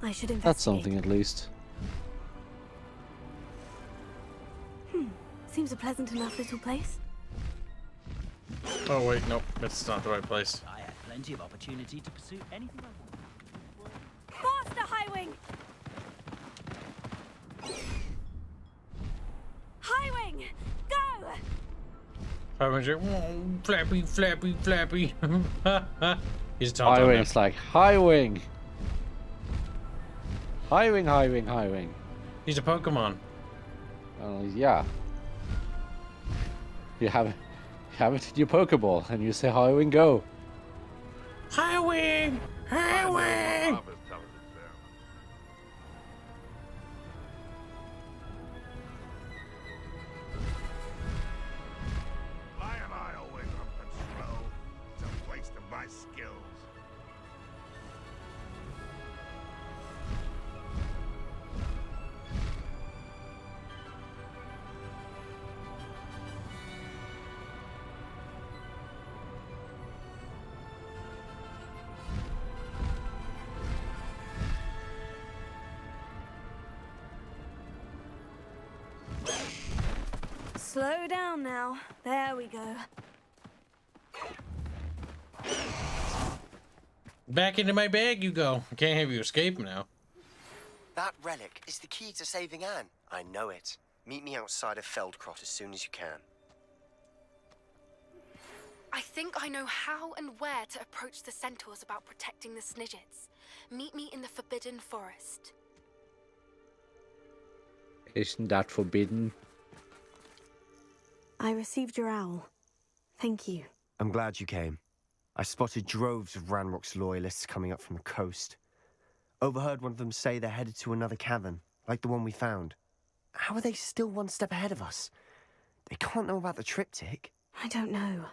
I should investigate. That's something at least. Seems a pleasant enough little place. Oh wait, nope, it's not the right place. I had plenty of opportunity to pursue anything I wanted. Faster, Highwing! Highwing! Go! I was like, flappy, flappy, flappy. He's talking. High Wing's like, High Wing! High Wing, High Wing, High Wing. He's a Pokemon. Yeah. You have have it in your Pokeball, and you say hi and go. Highway! Highway! Why am I always on patrol? It's a waste of my skills. Slow down now. There we go. Back into my bag you go. I can't have you escape now. That relic is the key to saving Anne. I know it. Meet me outside of Feldcrot as soon as you can. I think I know how and where to approach the centaurs about protecting the Snidgets. Meet me in the Forbidden Forest. Isn't that forbidden? I received your owl. Thank you. I'm glad you came. I spotted droves of Ranrock's loyalists coming up from the coast. Overheard one of them say they're headed to another cavern, like the one we found. How are they still one step ahead of us? They can't know about the triptych. I don't know.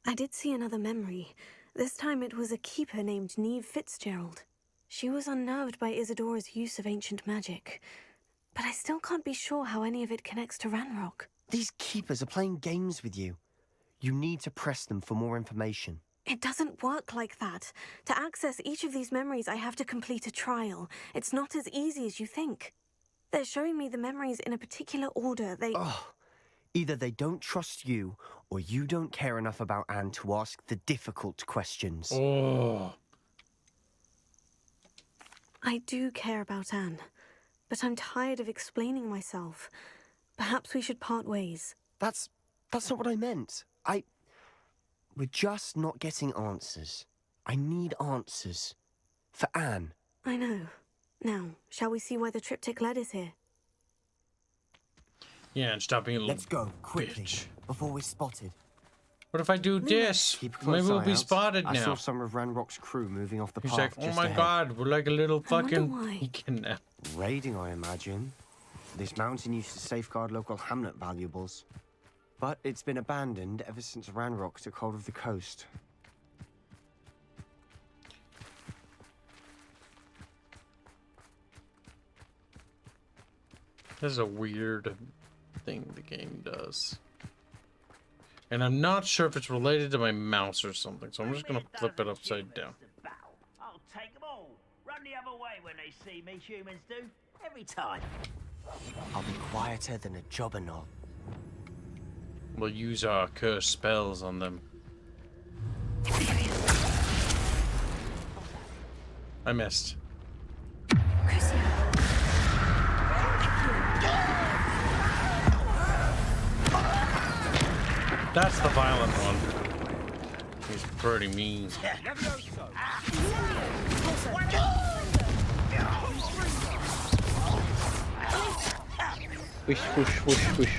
I did see another memory. This time it was a keeper named Neve Fitzgerald. She was unnerved by Isadora's use of ancient magic. But I still can't be sure how any of it connects to Ranrock. These keepers are playing games with you. You need to press them for more information. It doesn't work like that. To access each of these memories, I have to complete a trial. It's not as easy as you think. They're showing me the memories in a particular order. Either they don't trust you, or you don't care enough about Anne to ask the difficult questions. Oh. I do care about Anne, but I'm tired of explaining myself. Perhaps we should part ways. That's not what I meant. We're just not getting answers. I need answers. For Anne. I know. Now, shall we see why the triptych led us here? Yeah, and stop being a little Let's go, quickly, bitch. before we're spotted. What if I do this? Keep a close Maybe we'll eye be out. spotted I now. saw some of Ranrock's crew moving off the He's path like, oh just my ahead. god, we're like a little fucking why. beacon now. Raiding, I imagine. This mountain used to safeguard local hamlet valuables. But it's been abandoned ever since Ranrock took hold of the coast. This is a weird thing the game does. And I'm not sure if it's related to my mouse or something, so I'm just gonna flip it upside down. I'll take them all. Run the other way when they see me, humans do. Every time. I'll be quieter than a jobberknoll. We'll use our cursed spells on them. I missed. That's the violent one. He's pretty mean. Wish, wish, wish, wish.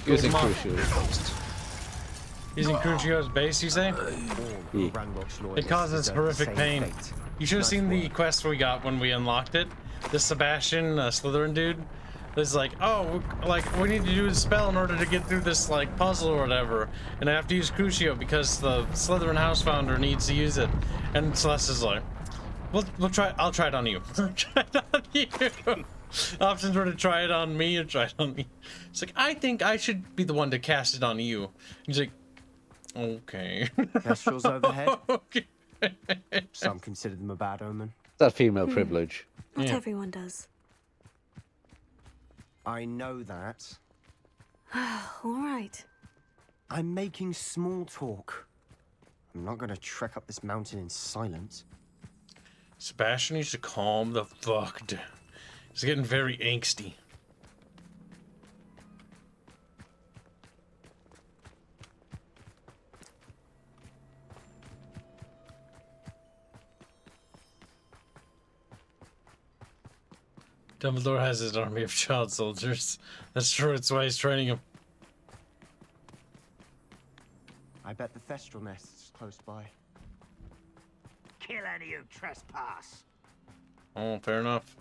Using Crucio first. Using Crucio's base, you say? Yeah. It causes horrific pain. You should have seen the quest we got when we unlocked it. The Sebastian Slytherin dude. It's like, oh, we need to do a spell in order to get through this like puzzle or whatever, and I have to use Crucio because the Slytherin house founder needs to use it. And Celeste is like, we'll try. I'll try it on you. Try it on you. Options were to try it on me or try it on me. It's like, I think I should be the one to cast it on you. He's like, okay. Kestrels overhead. Okay. Some consider them a bad omen. That female privilege. Not everyone does. I know that. All right. I'm making small talk. I'm not going to trek up this mountain in silence. Sebastian needs to calm the fuck down. He's getting very angsty. Dumbledore has his army of child soldiers. That's true, it's why he's training them. I bet the Thestral nest's close by. Kill any who trespass. Oh, fair enough.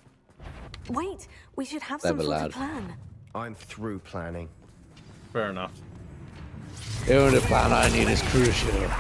Wait, we should have some sort of plan. I'm through planning. Fair enough. The only plan I need is crucial.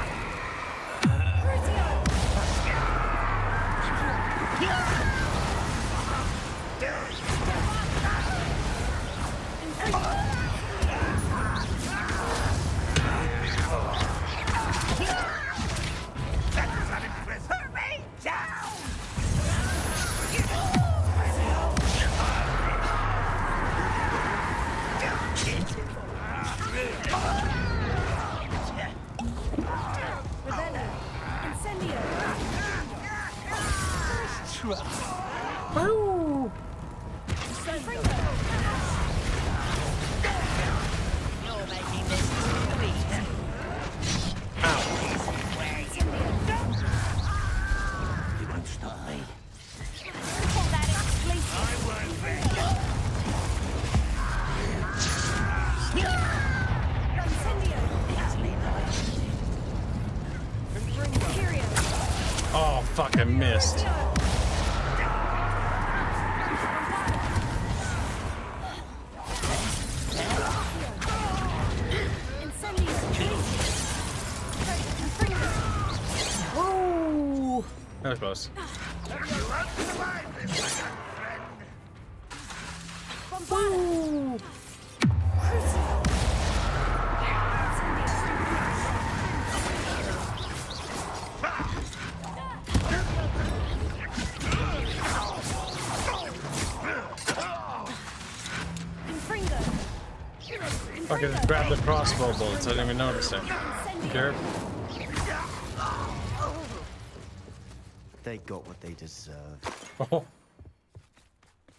Woo! You're making this too easy. You won't stop me. I won't bet. Oh, fuck, I missed. Woo! That was close. Woo! Fucking grab the crossbow bullets, I didn't even notice it. Sure. They got what they deserved. Oh.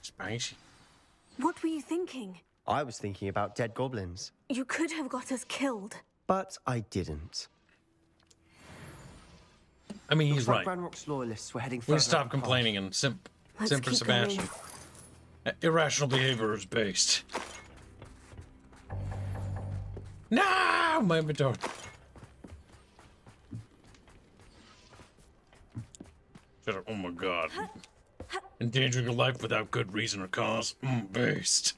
Spicy. What were you thinking? I was thinking about dead goblins, You could have got us killed. but I didn't. I mean, he's Looks like right. Ranrock's loyalists were heading We further stop up the path. complaining and simp Let's for keep Sebastian. Irrational behavior is based. No, my inventory. Shut up. Oh my god. Endangering a life without good reason or cause. Based.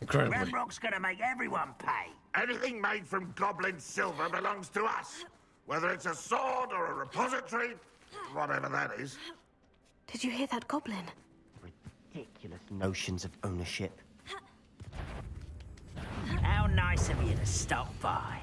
Incredibly. Ranrock's gonna make everyone pay. Anything made from goblin silver belongs to us. Whether it's a sword or a repository, whatever that is. Did you hear that goblin? Ridiculous notions of ownership. How nice of you to stop by.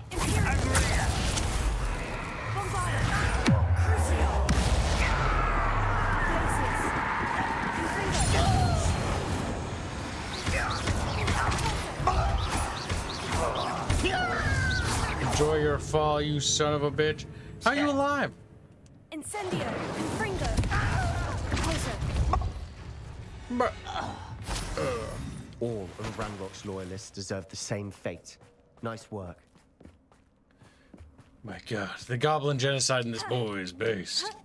Enjoy your fall, you son of a bitch. How are you alive? Incendio, Confringo. All of Ranrock's loyalists deserve the same fate. Nice work. My god, the goblin genocide in this boy is based.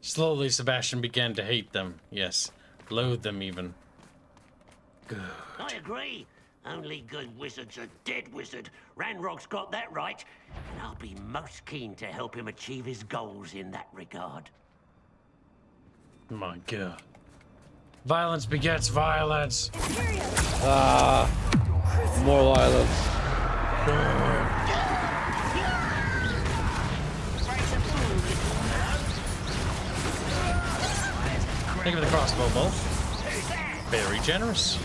Slowly, Sebastian began to hate them. Yes, loathe them even. Good. I agree. Only good wizard's a dead wizard. Ranrock's got that right, and I'll be most keen to help him achieve his goals in that regard. My god. Violence begets violence. More violence. Think of the crossbow bolt. Very generous.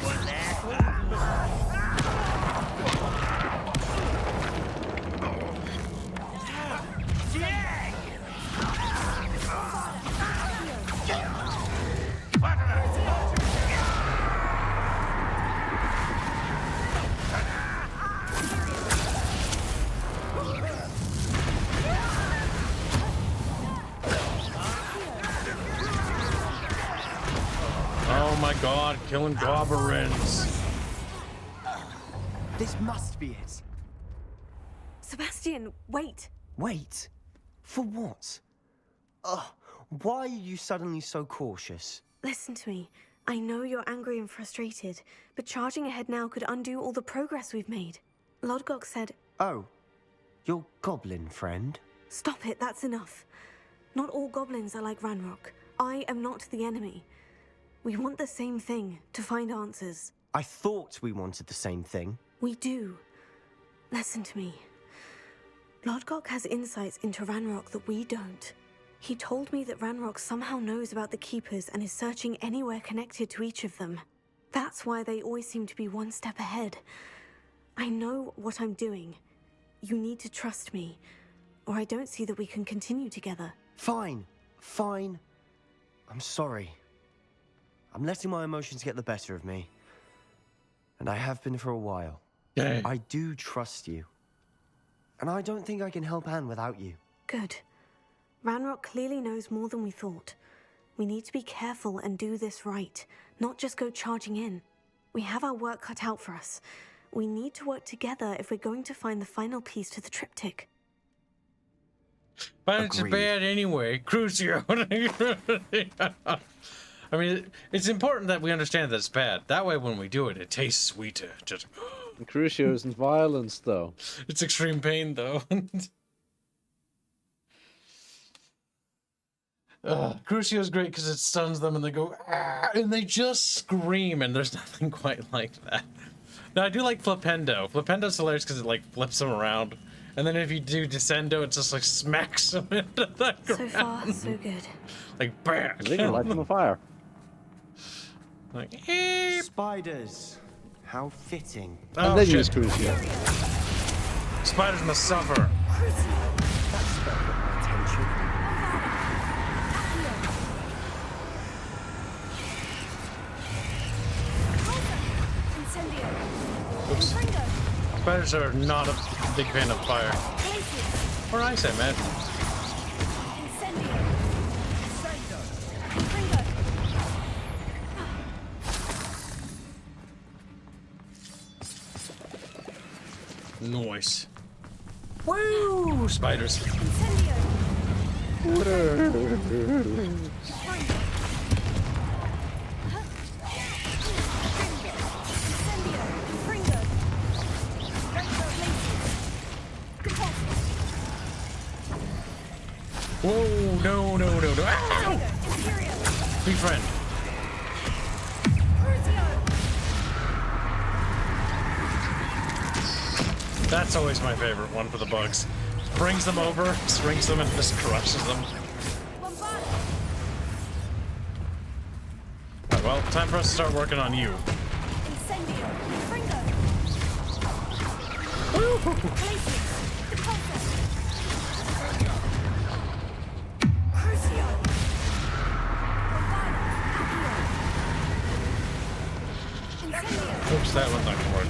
Oh my god, killing goblins. This must be it. Sebastian, wait. Wait. For what? Ugh. Why are you suddenly so cautious? Listen to me. I know you're angry and frustrated, but charging ahead now could undo all the progress we've made. Lodgok said... Oh. Your goblin friend? Stop it, that's enough. Not all goblins are like Ranrock. I am not the enemy. We want the same thing, to find answers. I thought we wanted the same thing. We do. Listen to me. Lodgok has insights into Ranrock that we don't. He told me that Ranrock somehow knows about the Keepers and is searching anywhere connected to each of them. That's why they always seem to be one step ahead. I know what I'm doing. You need to trust me, or I don't see that we can continue together. Fine. Fine. I'm sorry. I'm letting my emotions get the better of me. And I have been for a while. Yeah. I do trust you. And I don't think I can help Anne without you. Good. Ranrock clearly knows more than we thought. We need to be careful and do this right, not just go charging in. We have our work cut out for us. We need to work together if we're going to find the final piece to the triptych. But it's bad anyway. Crucio. I mean, it's important that we understand that it's bad. That way, when we do it, it tastes sweeter. Just... Crucio isn't violence, though. It's extreme pain, though. Crucio is great because it stuns them and they go, ah, and they just scream, and there's nothing quite like that. Now, I do like Flipendo. Flipendo's hilarious because it, like, flips them around. And then if you do Descendo, it just, like, smacks them into the ground. So far, so good. Like, bam! They can light them on fire. Like, Spiders. How fitting. Oh, and then shit. use Crucio. Spiders must suffer. That's spelled my attention. Oops. Spiders are not a big fan of fire. Or ice, I imagine. Nice. Woo! Spiders. Whoa, no, no, no, no. Ow! Befriend. That's always my favorite one for the bugs. Brings them over, springs them, and just crushes them. Right, well, time for us to start working on you. Oops, that one's not gonna work.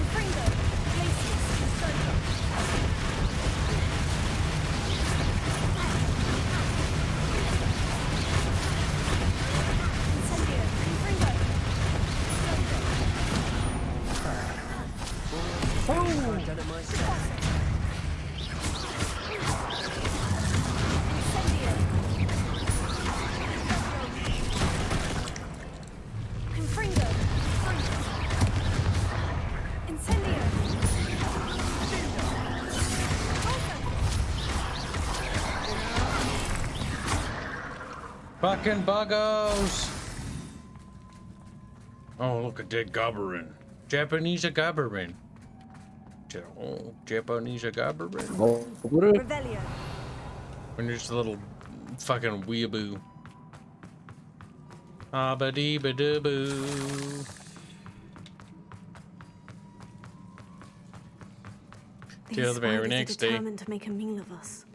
Fucking buggos! Oh, look, a dead goblin. Japanese goblin. Oh, Japanese goblin. Oh, When you're just a little fucking weeaboo. Ah ba dee ba doo boo. Till the very next day. Determined to make a meal of us.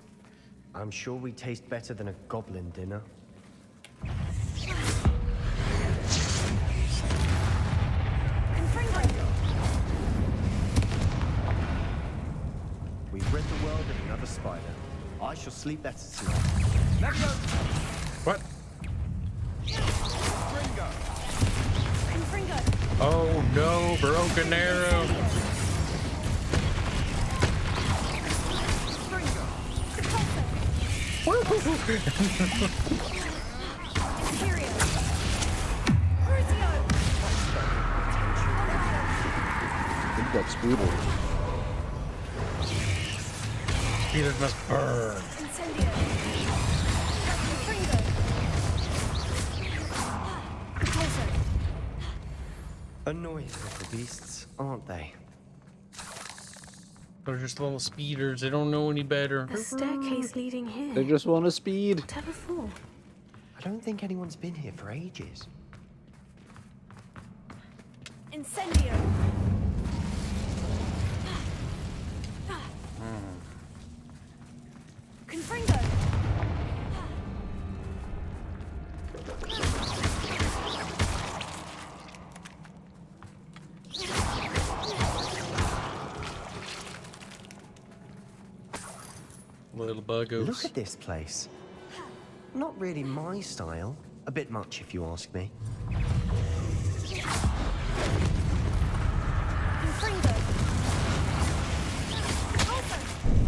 I'm sure we taste better than a goblin dinner. We've rid the world of another spider. I shall sleep better tonight. What? Oh no, broken arrow. We've got Speeder. Speeders must burn. Annoying little beasts, aren't they? They're just little speeders. They don't know any better. A staircase leading here. They just want to speed. Whatever for? I don't think anyone's been here for ages. Incendio. Confringo. Little buggos. Look at this place. Not really my style. A bit much, if you ask me.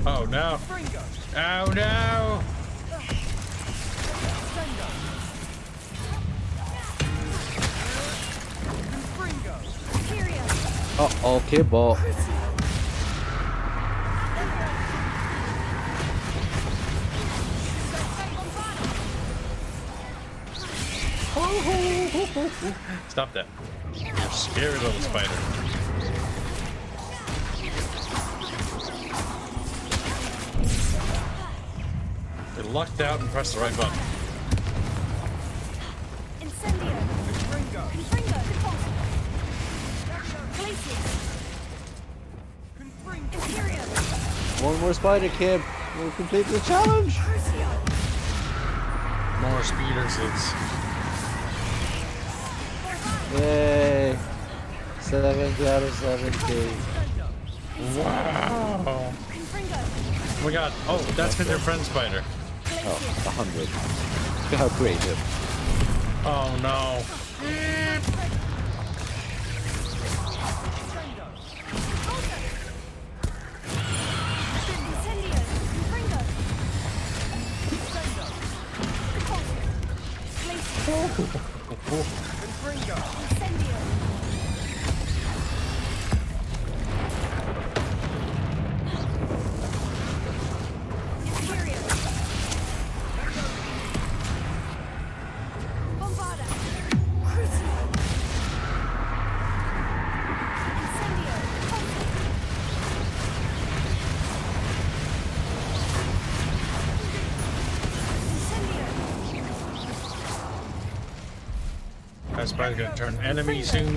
Oh no. Oh no. Oh, okay, bot. Stop that. You scary little spider. They lucked out and pressed the right button. Incendio. Confringo. One more spider, Kib. We'll complete the challenge. More speeders. Yay. 70 out of 70. Wow. Oh my god. Oh, that's because they're friend spider. Oh, 100. Look at how creative. Oh no. That spider's gonna turn enemy soon.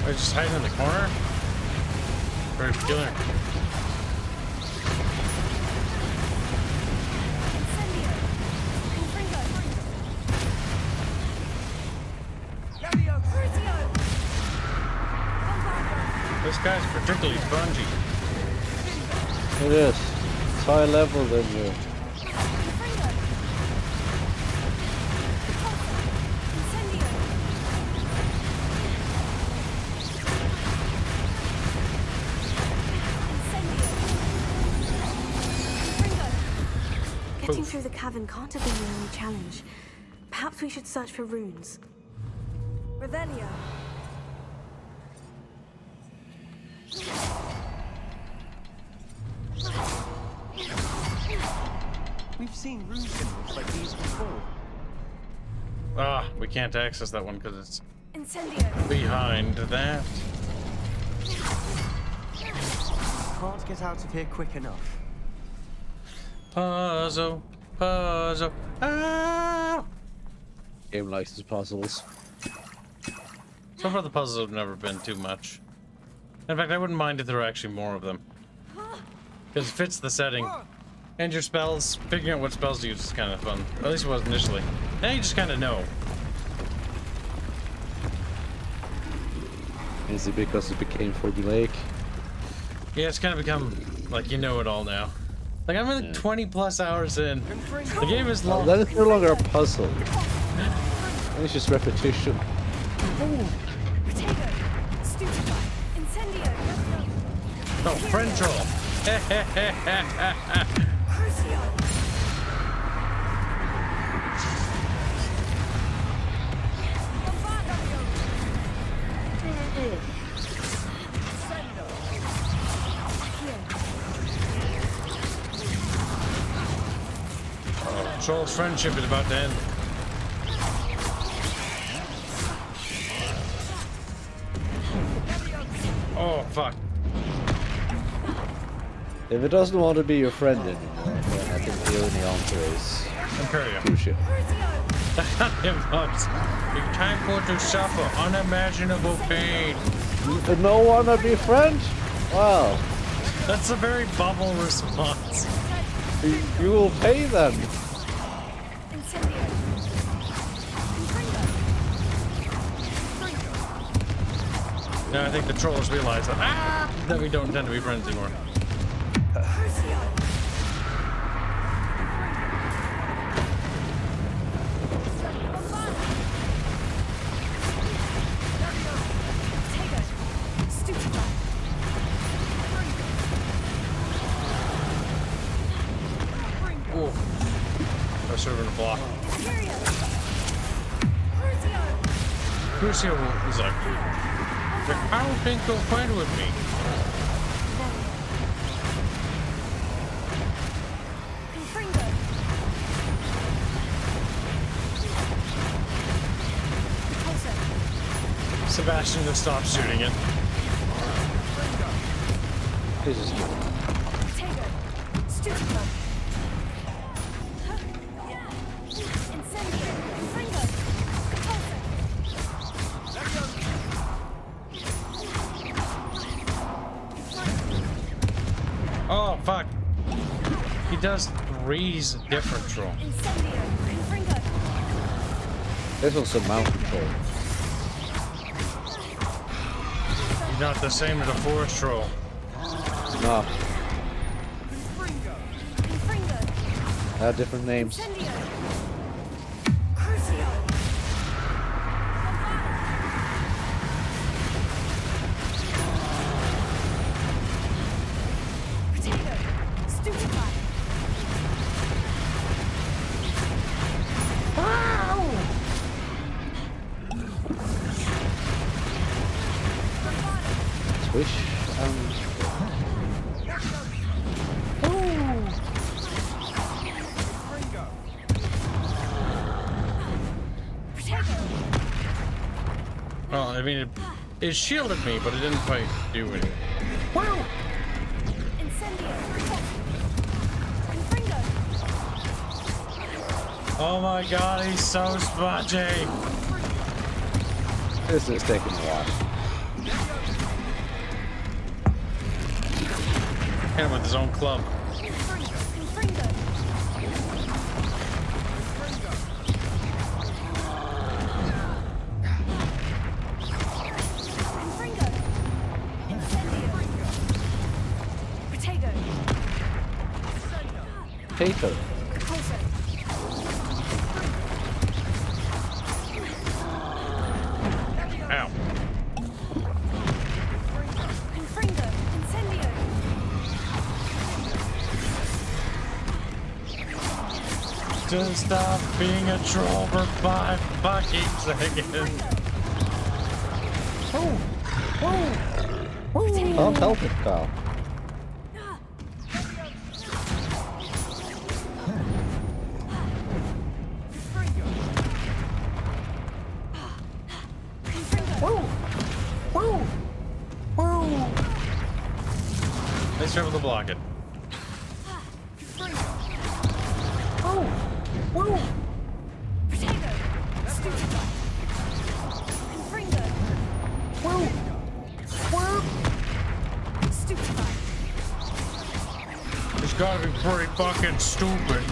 I just hiding in the corner. Very killer. This guy's particularly spongy. It is. It's higher level than you. Getting through the cavern can't have been the only challenge. Perhaps we should search for runes. Revelio. We've seen rune symbols like these before. Ah, we can't access that one because it's Incendio. behind that. Can't get out of here quick enough. Puzzle, puzzle. Ah! Game likes his puzzles. So far, the puzzles have never been too much. In fact, I wouldn't mind if there were actually more of them. Because it fits the setting. And your spells, figuring out what spells to use is kind of fun. Or at least it was initially. Now you just kind of know. Is it because it became formulaic? Yeah, it's kind of become like you know it all now. Like I'm like 20 plus hours in. The game is long. Then it's no longer a puzzle. Then it's just repetition. Oh, friend troll. Troll's friendship is about to end. Oh, fuck. If it doesn't want to be your friend anymore, then I think the only answer is Imperio. Crucio. You can't go to suffer unimaginable pain. No one to be friend? Wow. That's a very bubble response. You will pay them. Now I think the trolls realize that we don't tend to be friends anymore. Ooh. I serve in a block. Crucio was like, I don't think you'll fight with me. Sebastian just stopped shooting it. This is good. Oh, fuck. He does threes different troll. This one's a mountain troll. He's not the same as a forest troll. No. They have different names. Swish. Well, I mean, it shielded me, but it didn't quite do anything. Wow! Oh my god, he's so smudgy! This is taking a while. Hit him with his own club. Potato. Ow. Just stop being a troll for 5 fucking seconds. Oh! Oh! Can't help it, Carl. Let's try to block it. It's gotta be pretty fucking stupid.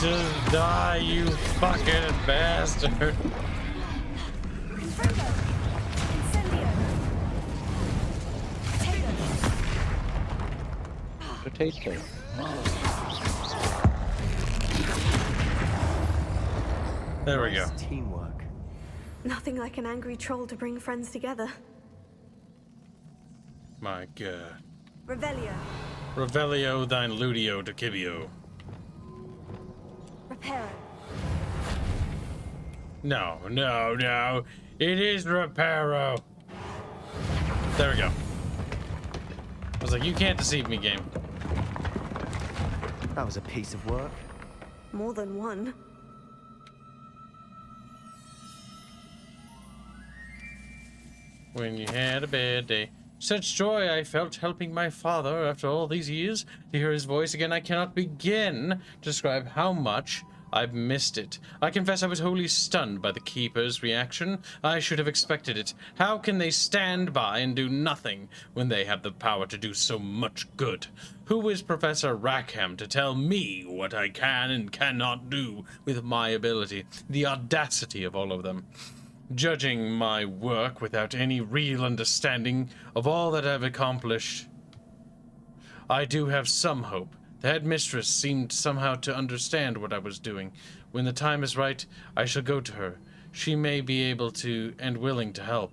Just die, you fucking bastard. Potato. There we go. Teamwork. Nothing like an angry troll to bring friends together. My god. Revelio. Revelio thine ludio to Kibio. Reparo. No, no, no. It is Reparo. There we go. I was like, you can't deceive me, game. That was a piece of work. More than one. When you had a bad day. Such joy I felt helping my father after all these years. To hear his voice again, I cannot begin to describe how much I've missed it. I confess I was wholly stunned by the Keeper's reaction. I should have expected it. How can they stand by and do nothing when they have the power to do so much good? Who is Professor Rackham to tell me what I can and cannot do with my ability? The audacity of all of them. Judging my work without any real understanding of all that I've accomplished. I do have some hope. The headmistress seemed somehow to understand what I was doing. When the time is right, I shall go to her. She may be able to and willing to help.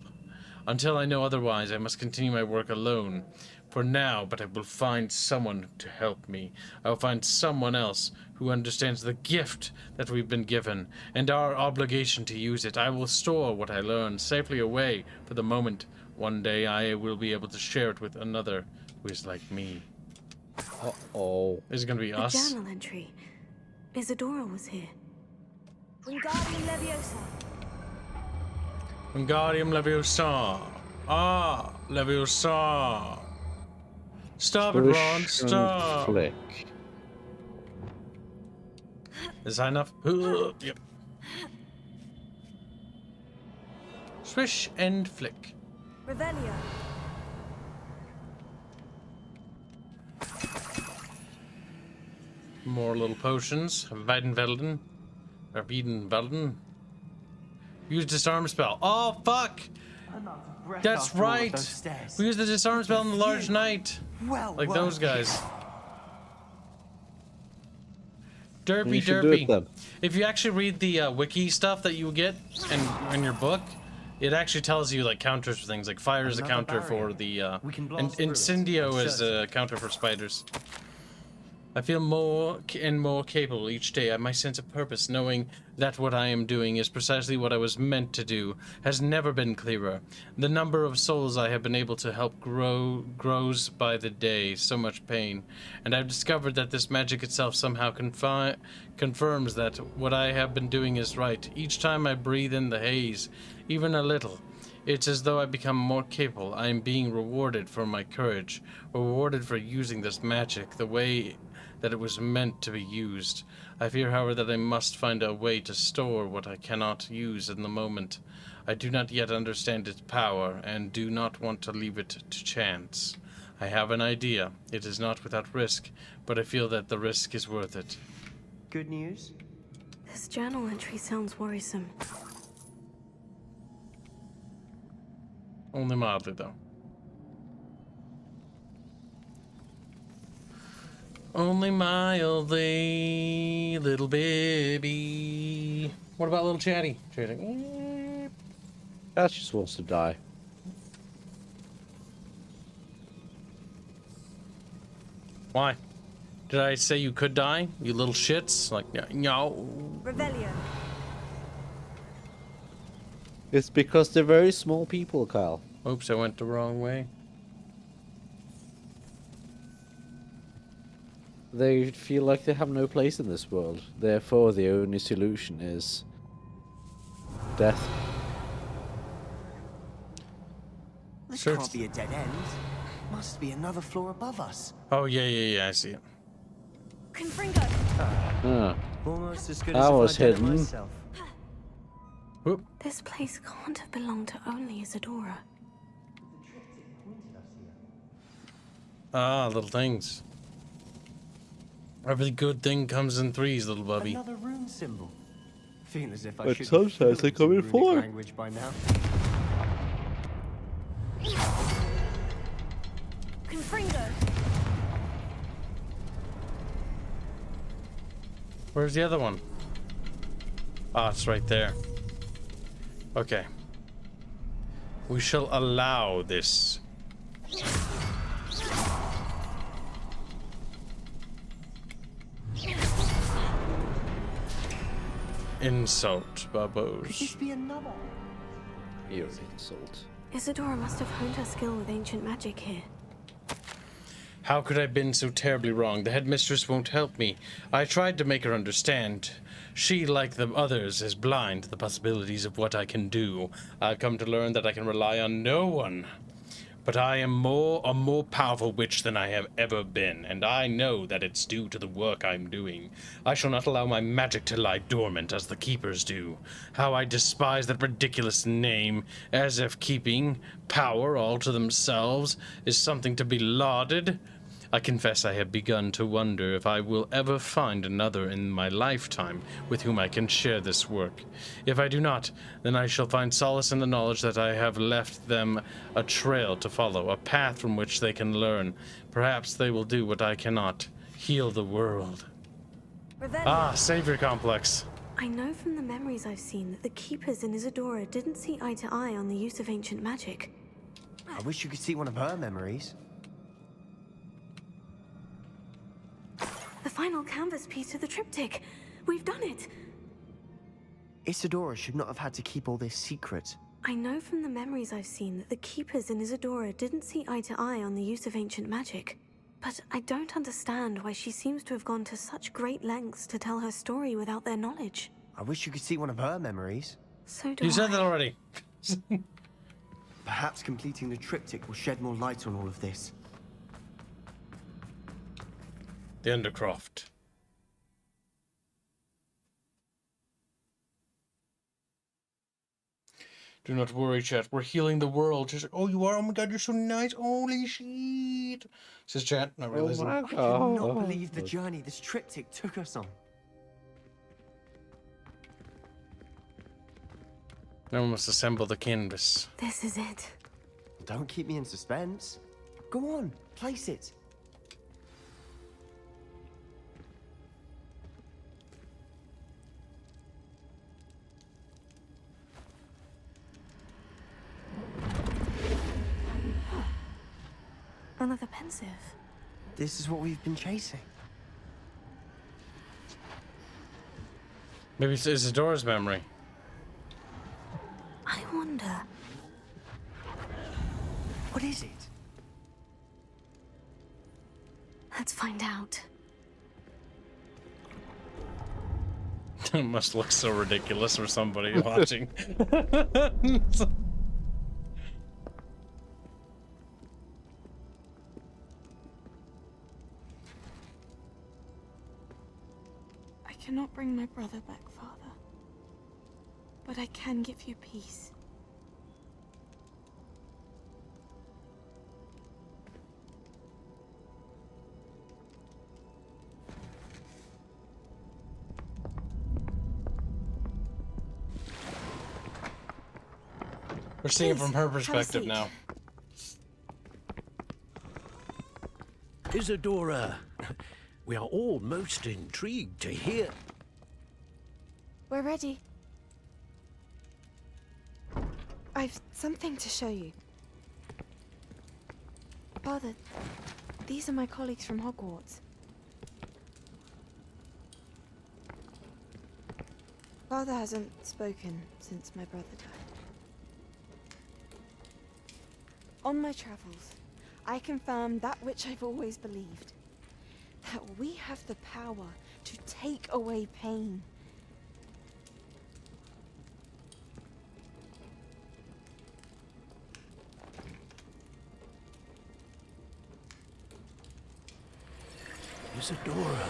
Until I know otherwise, I must continue my work alone. For now, but I will find someone to help me. I will find someone else who understands the gift that we've been given and our obligation to use it. I will store what I learn safely away for the moment. One day I will be able to share it with another who is like me. Uh-oh. Is it going to be A us? journal entry. Isadora was here. Wingardium Leviosa. Wingardium Leviosa. Ah, Leviosa. Stop it, Ron. Stop. Flick. Is that enough? Yep. Swish and flick. Revelio. More little potions. Weidenvelden. Or Wiedenvelden. Use disarm spell. Oh, fuck! That's right! We use the disarm spell on the large knight. Like those guys. Derpy, You should do it derpy. then. If you actually read the wiki stuff that you get in your book, it actually tells you like counters for things. Like fire is a counter for the incendio is a counter for spiders. I feel more and more capable each day. My sense of purpose, knowing that what I am doing is precisely what I was meant to do, has never been clearer. The number of souls I have been able to help grows by the day. So much pain. And I've discovered that this magic itself somehow confirms that what I have been doing is right. Each time I breathe in the haze, even a little, it's as though I become more capable. I am being rewarded for my courage, rewarded for using this magic the way that it was meant to be used. I fear, however, that I must find a way to store what I cannot use in the moment. I do not yet understand its power, and do not want to leave it to chance. I have an idea. It is not without risk, but I feel that the risk is worth it. Good news? This journal entry sounds worrisome. Only mildly, though. Only mildly, little baby. What about little Chatty? Chatty. That just wants to die. Why? Did I say you could die, you little shits? Like, no. Revelio. It's because they're very small people, Kyle. Oops, I went the wrong way. They feel like they have no place in this world. Therefore, the only solution is death. This can't be a dead end. Must be another floor above us. Oh, yeah, I see it. Confringo. Almost as good That as if was I did it hidden. myself. Whoop. This place can't have belonged to only Isadora. Ah, little things. Every good thing comes in threes, little bubby. Another rune symbol. Feel as if I But should sometimes they come in four. language by now. Confringo. Where's the other one? Ah, it's right there. Okay. We shall allow this. Insult, babos. Could this be another? You're an insult. Isadora must have honed her skill with ancient magic here. How could I have been so terribly wrong? The headmistress won't help me. I tried to make her understand. She, like the others, is blind to the possibilities of what I can do. I've come to learn that I can rely on no one. But I am a more powerful witch than I have ever been, and I know that it's due to the work I'm doing. I shall not allow my magic to lie dormant as the keepers do. How I despise that ridiculous name, as if keeping power all to themselves is something to be lauded. I confess I have begun to wonder if I will ever find another in my lifetime with whom I can share this work. If I do not, then I shall find solace in the knowledge that I have left them a trail to follow, a path from which they can learn. Perhaps they will do what I cannot, heal the world. Ah, savior complex. I know from the memories I've seen that the keepers in Isadora didn't see eye to eye on the use of ancient magic. I wish you could see one of her memories. The final canvas piece of the triptych. We've done it. Isadora should not have had to keep all this secret. I know from the memories I've seen that the keepers in Isadora didn't see eye to eye on the use of ancient magic. But I don't understand why she seems to have gone to such great lengths to tell her story without their knowledge. I wish you could see one of her memories. So do I. You said that already. Perhaps completing the triptych will shed more light on all of this. The Undercroft. Do not worry, chat. We're healing the world. Just, oh, you are? Oh my god, you're so nice. Holy shit. Says chat, not realizing. I cannot believe the journey this triptych took us on. Now we must assemble the canvas. This is it. Don't keep me in suspense. Go on, place it. Another pensive. This is what we've been chasing. Maybe it's Isadora's memory. I wonder. What is it? Let's find out. It must look so ridiculous for somebody watching. I cannot bring my brother back, Father. But I can give you peace. We're seeing it Please, from her have a perspective seat. now. Isadora, we are all most intrigued to hear. We're ready. I've something to show you. Father, these are my colleagues from Hogwarts. Father hasn't spoken since my brother died. On my travels, I confirmed that which I've always believed. That we have the power to take away pain. Isadora.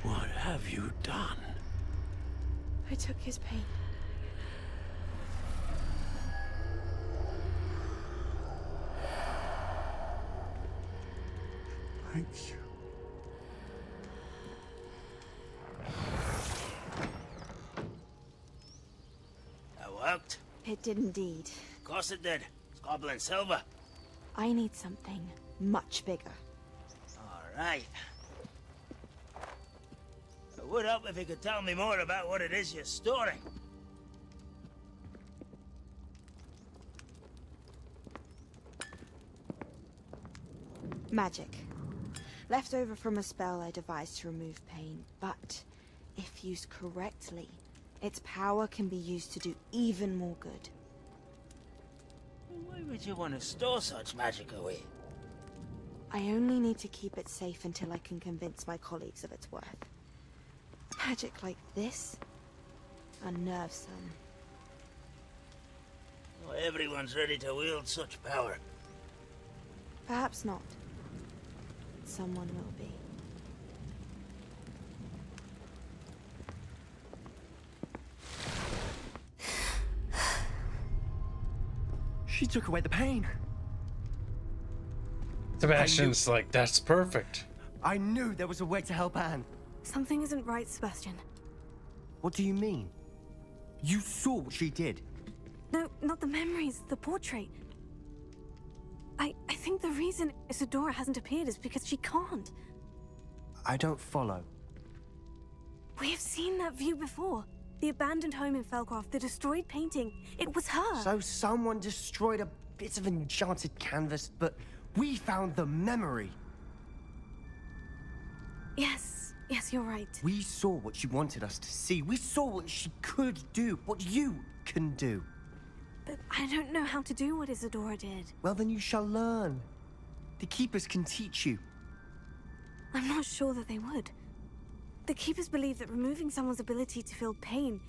What have you done? I took his pain. Thank you. That worked? It did indeed. Of course it did. It's goblin silver. I need something much bigger. All right. It would help if you could tell me more about what it is you're storing. Magic. Left over from a spell I devised to remove pain, but if used correctly, its power can be used to do even more good. Why would you want to store such magic away? I only need to keep it safe until I can convince my colleagues of its worth. Magic like this unnerves them. Not everyone's ready to wield such power. Perhaps not. Someone will be. She took away the pain. Sebastian's like, that's perfect. I knew there was a way to help Anne. Something isn't right, Sebastian. What do you mean? You saw what she did. No, not the memories, the portrait. I think the reason Isadora hasn't appeared is because she can't. I don't follow. We have seen that view before. The abandoned home in Felcroft, the destroyed painting. It was her. So someone destroyed a bit of enchanted canvas, but we found the memory. Yes, you're right. We saw what she wanted us to see. We saw what she could do, what you can do. But I don't know how to do what Isadora did. Well, then you shall learn. The Keepers can teach you. I'm not sure that they would. The Keepers believe that removing someone's ability to feel pain,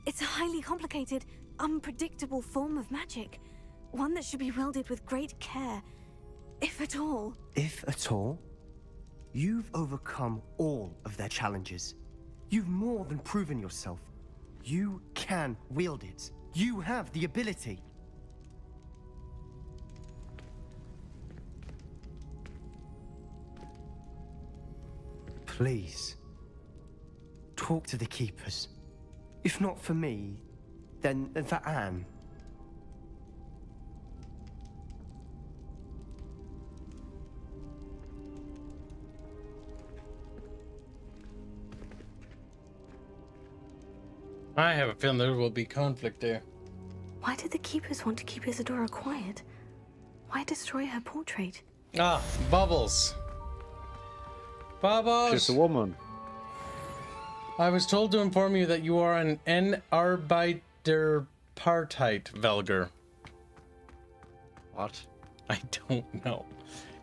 it's a highly complicated, unpredictable form of magic. One that should be wielded with great care, if at all. If at all? You've overcome all of their challenges. You've more than proven yourself. You can wield it. You have the ability. Please, talk to the Keepers. If not for me, then for Anne. I have a feeling there will be conflict there. Why did the Keepers want to keep Isadora quiet? Why destroy her portrait? Ah, Bubbles. Bubbles! She's a woman. I was told to inform you that you are an Arbeiterparteit Velger. What? I don't know.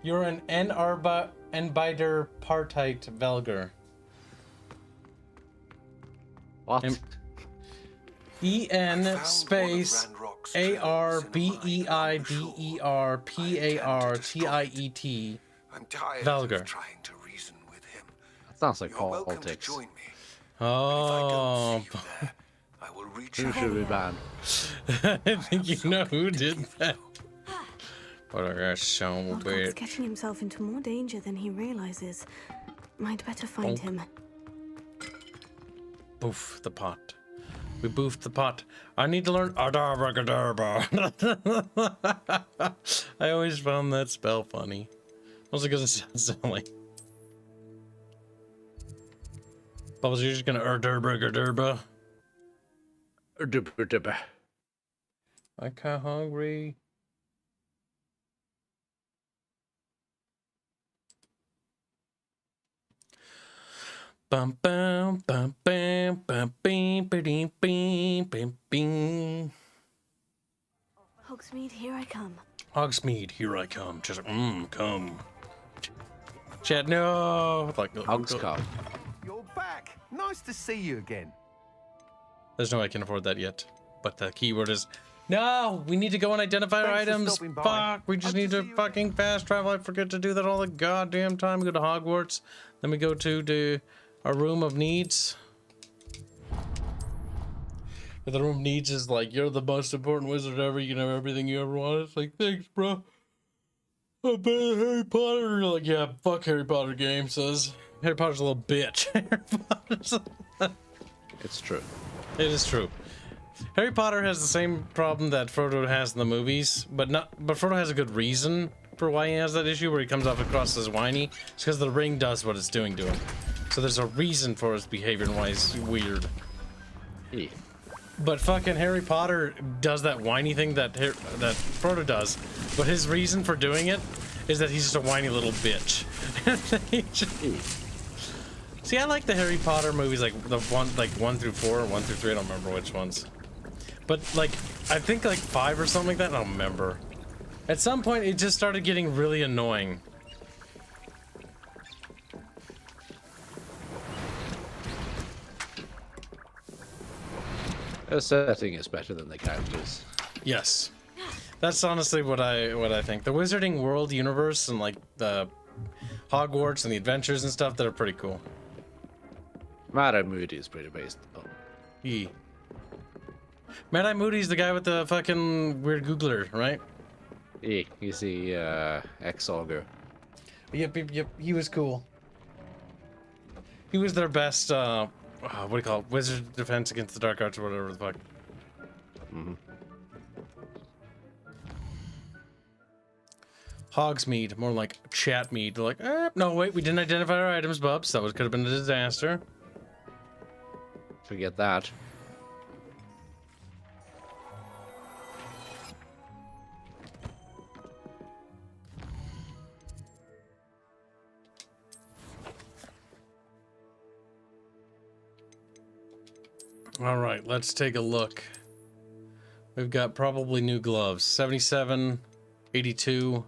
You're an Arbeiterparteit Velger. What? EN space ARBEIDERPARTIET Velger. That sounds like politics. Oh. Who should be banned? I think you know who did that. But I got so Hogwarts weird. getting himself into more danger than he realizes. Might better find him. Boof the pot. We boofed the pot. I need to learn Adabracadabra. I always found that spell funny. Mostly because it sounds silly. Bubbles, you're just gonna Adabracadabra. Adabracadabra. I kinda hungry. Bum bum bum bum bum bing bing bing bing bing. Hogsmeade, here I come. Hogsmeade, here I come. Just come. Chad, no. Like Hogs come. You're back. Nice to see you again. There's no way I can afford that yet. But the keyword is no. We need to go and identify our Thanks for items. stopping by. Fuck. We just Hope need to to see you fucking fast travel. I forget to do that all the goddamn time. We go to Hogwarts. Then we go to the A room of needs. The room of needs is like, you're the most important wizard ever. You can have everything you ever wanted. It's like, thanks, bro. I'm better than Harry Potter. You're like, yeah, fuck Harry Potter game, says. Harry Potter's a little bitch. It's true. It is true. Harry Potter has the same problem that Frodo has in the movies, but Frodo has a good reason for why he has that issue where he comes off across as whiny. It's because the ring does what it's doing to him. So there's a reason for his behavior and why he's weird. Yeah. But fucking Harry Potter does that whiny thing that Frodo does, but his reason for doing it is that he's just a whiny little bitch. See, I like the Harry Potter movies, like the 1 through 4 or 1 through 3. I don't remember which ones, but like I think like 5 or something like that. I don't remember. At some point, it just started getting really annoying. The setting is better than the characters. Yes, that's honestly what I think. The Wizarding World universe and like the Hogwarts and the adventures and stuff that are pretty cool. Mad-Eye Moody is pretty based on. Yeah. Mad-Eye Moody's the guy with the fucking weird Googler, right? Yeah, he's the ex-augur. Yep. He was cool. He was their best. What do you call it? Wizard defense against the dark arts or whatever the fuck. Mm-hmm. Hogsmeade, more like Chatmead. Like, no, wait, we didn't identify our items, Bubs. That could have been a disaster. Forget that. All right, let's take a look. We've got probably new gloves. 77, 82. I'm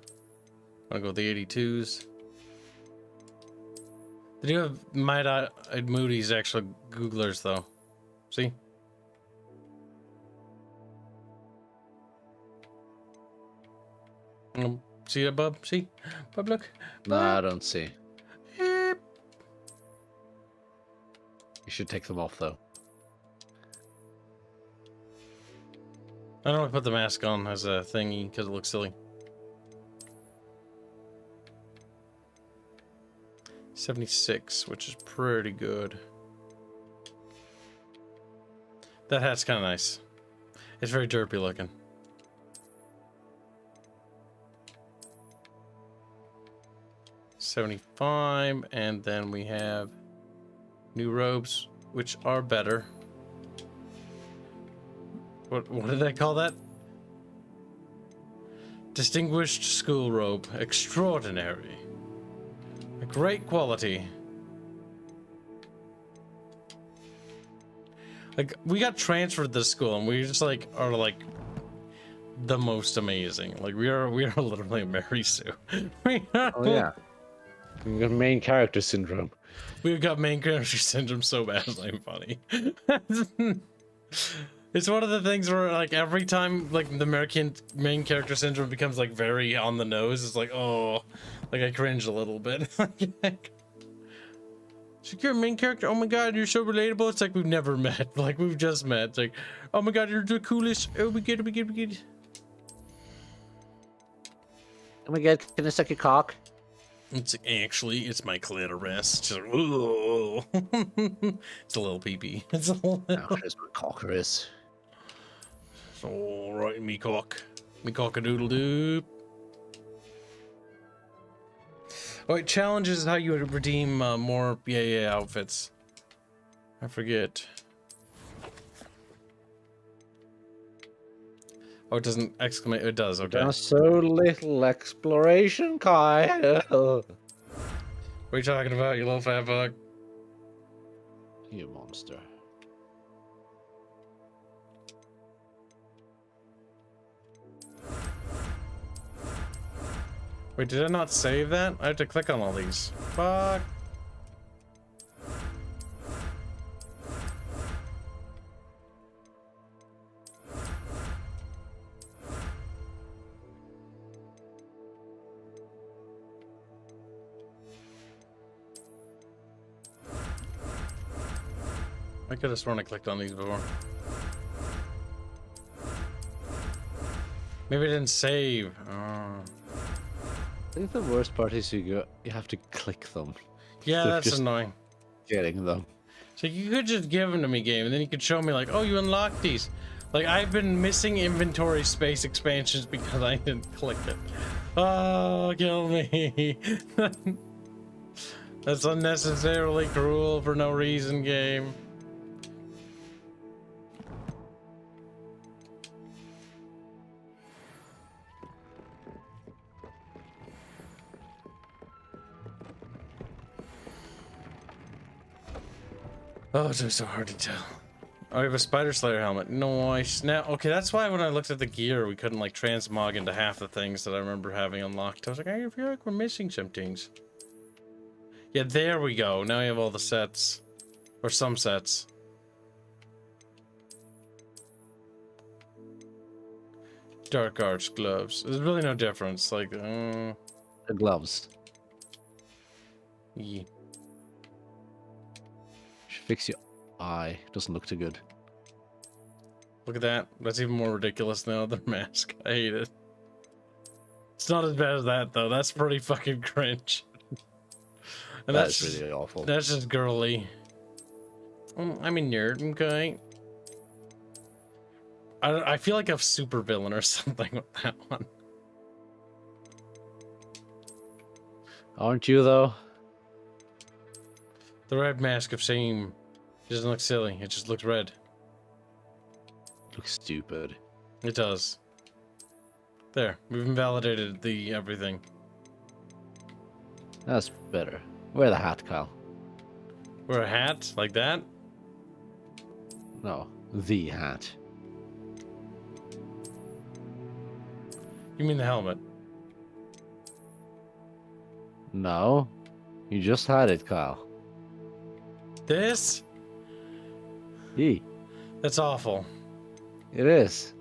gonna go with the 82s. They do have Mad-Eye Moody's actual Googlers though. See? See that, Bub? See? Bub, look. No, I don't see. You should take them off though. I don't want to put the mask on as a thingy because it looks silly. 76, which is pretty good. That hat's kind of nice. It's very derpy looking. $75, and then we have new robes, which are better. What did I call that? Distinguished school robe. Extraordinary. A great quality. Like, we got transferred to school and we just like are like the most amazing. Like we are literally a Mary Sue. Oh yeah. We got main character syndrome. We've got main character syndrome so bad it's not even funny. It's one of the things where like every time like the American main character syndrome becomes like very on the nose, it's like, oh, like I cringe a little bit. So you're a main character, oh my god, you're so relatable. It's like we've never met, like we've just met. It's like, oh my god, you're the coolest. Oh my god, oh my god, oh my god. Oh my god, can I suck your cock? It's it's my clitoris. It's like, ooh. It's a little pee-pee. It's a little... Oh, there's my cockeris. It's all right, me cock. Me cock-a-doodle-doo. Oh, wait, challenges is how you would redeem more outfits. I forget. Oh, it doesn't exclamate. It does, okay. Just so little exploration, Kai. What are you talking about, you little fat fuck? You monster. Wait, did I not save that? I have to click on all these. Fuck. I could have sworn I clicked on these before. Maybe I didn't save. Oh. I think the worst part is you have to click them. Yeah, They're that's just annoying. Getting them. So you could just give them to me, game, and then you could show me like, oh, you unlocked these. Like, I've been missing inventory space expansions because I didn't click it. Oh, kill me. That's unnecessarily cruel for no reason, game. Oh, it's so hard to tell. Oh, I have a Spider Slayer helmet. Nice. Now, okay, that's why when I looked at the gear, we couldn't, like, transmog into half the things that I remember having unlocked. I was like, I feel like we're missing some things. Yeah, there we go. Now I have all the sets. Or some sets. Dark Arts gloves. There's really no difference. Like, The gloves. Yeah. Should fix your eye. Doesn't look too good. Look at that. That's even more ridiculous than the other mask. I hate it. It's not as bad as that, though. That's pretty fucking cringe. And That's really awful. That's just girly. I'm a nerd, okay? I feel like a super villain or something with that one. Aren't you, though? The red mask of shame doesn't look silly. It just looks red. Looks stupid. It does. There, we've invalidated the everything. That's better. Wear the hat, Kyle. Wear a hat like that? No, the hat. You mean the helmet? No, you just had it, Kyle. This? That's awful. It is.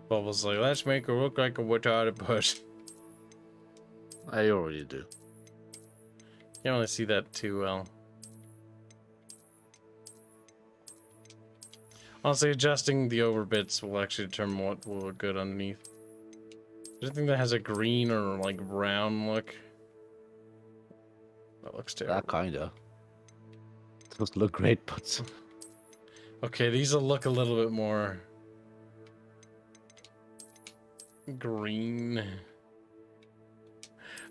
Bubbles like, let's make her look like a retarded person. I already do. Can't really see that too well. Honestly, adjusting the over bits will actually determine what will look good underneath. Anything that has a green or like brown look. That looks terrible. That kinda. Doesn't look great, but okay, these will look a little bit more green.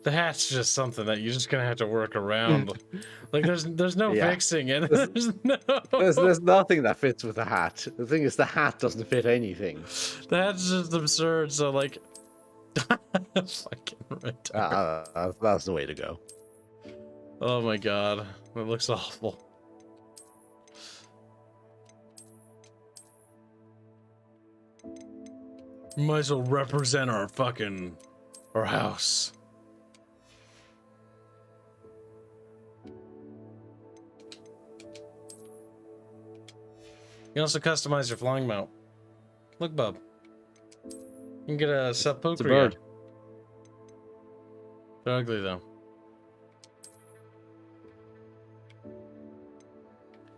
The hat's just something that you're just gonna have to work around. Like there's no fixing it. There's nothing that fits with the hat. The thing is, the hat doesn't fit anything. The hat's just absurd. So like, fucking retarded. That's the way to go. Oh my god, it looks awful. Might as well represent our house. You can also customize your flying mount. Look, bub. You can get a sepulchre. It's a bird. They're ugly though.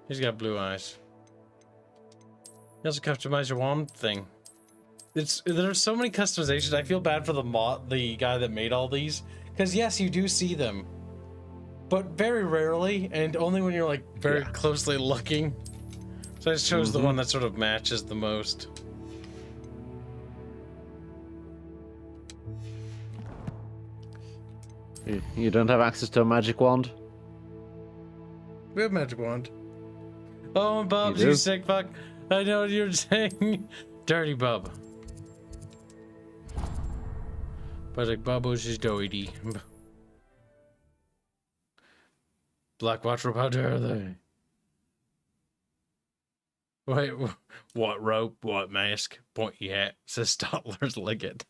He's got blue eyes. You also customize your wand thing. There's so many customizations. I feel bad for the guy that made all these, because yes, you do see them, but very rarely, and only when you're like very closely looking. So I just chose the one that sort of matches the most. You don't have access to a magic wand? We have magic wand. Oh, Bubs, you sick fuck. I know what you're saying. Dirty Bub. But like Bubbles is dirty. Black Watch rope, how dare they? Wait, what rope, what mask, pointy hat, says Stotler's Liggett.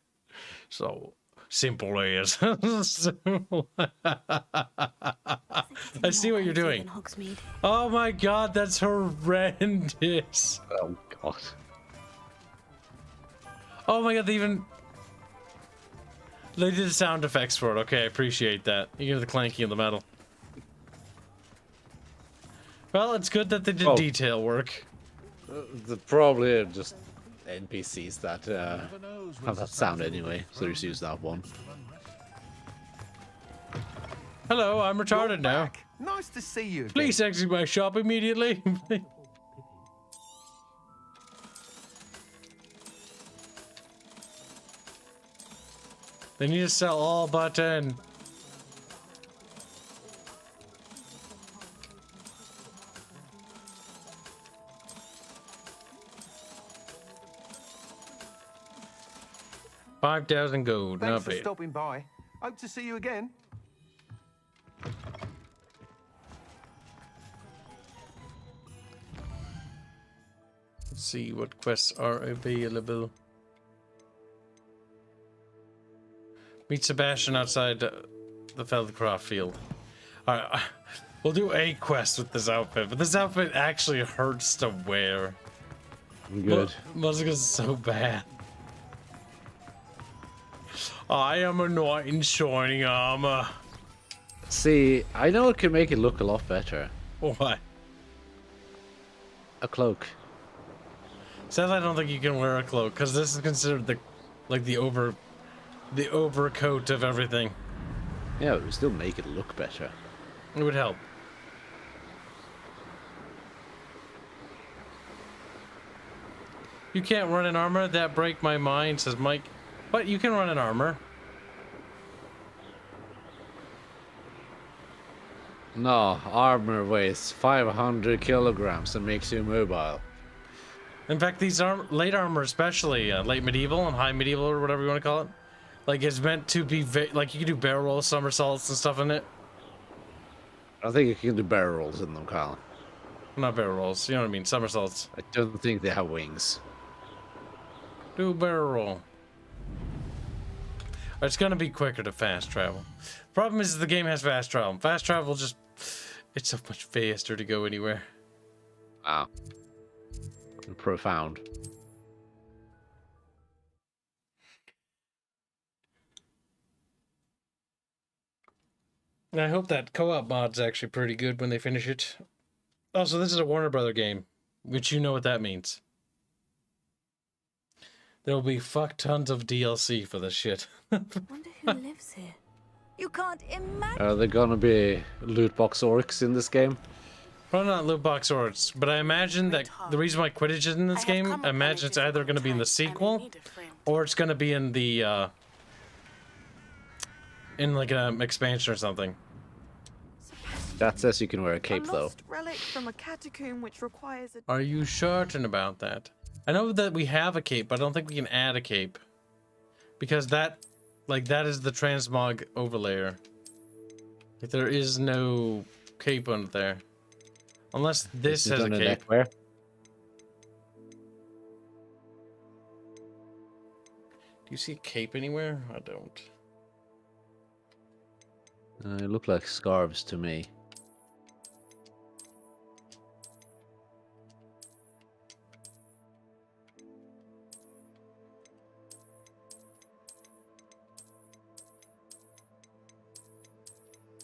So simple as. I see what you're doing. Oh my god, that's horrendous. Oh god. Oh my god, they did sound effects for it. Okay, I appreciate that. You hear the clanking of the metal. Well, it's good that they did detail work. Probably are just NPCs that have that sound anyway, so just use that one. Hello, I'm retarded now. Nice to see you again. Please exit my shop immediately. They need to sell all but 10. $5,000 gold. Thanks Not for bad. stopping by. Hope to see you again. Let's see what quests are available. Meet Sebastian outside the Feldcroft field. Alright, we'll do a quest with this outfit, but this outfit actually hurts to wear. Good. Musica's so bad. I am a knight in shining armor. See, I know it can make it look a lot better. What? A cloak. Sadly, I don't think you can wear a cloak because this is considered the overcoat of everything. Yeah, it would still make it look better. It would help. You can't run in armor? That break my mind, says Mike. But you can run in armor. No, armor weighs 500 kilograms and makes you mobile. In fact, these late armor, especially late medieval and high medieval or whatever you want to call it, like it's meant to be like you can do barrel rolls, somersaults, and stuff in it. I think you can do barrel rolls in them, Colin. Not barrel rolls, you know what I mean? Somersaults. I don't think they have wings. Do a barrel roll. It's gonna be quicker to fast travel. Problem is the game has fast travel. Fast travel it's so much faster to go anywhere. Wow. Profound. I hope that co-op mod's actually pretty good when they finish it. Also, this is a Warner Brother game, which you know what that means. There will be fuck tons of DLC for this shit. Wonder who lives here. You can't imagine. Are there gonna be loot box orcs in this game? Probably not loot box orcs, but I imagine that the reason why Quidditch is in this game, I imagine it's either going to be in the sequel, or it's going to be in the, in like an expansion or something. That says you can wear a cape, though. Relic from a catacomb which requires a... Are you certain about that? I know that we have a cape, but I don't think we can add a cape. Because that is the transmog overlayer. Like, there is no cape under there. Unless this has a cape. Do you see a cape anywhere? I don't. They look like scarves to me.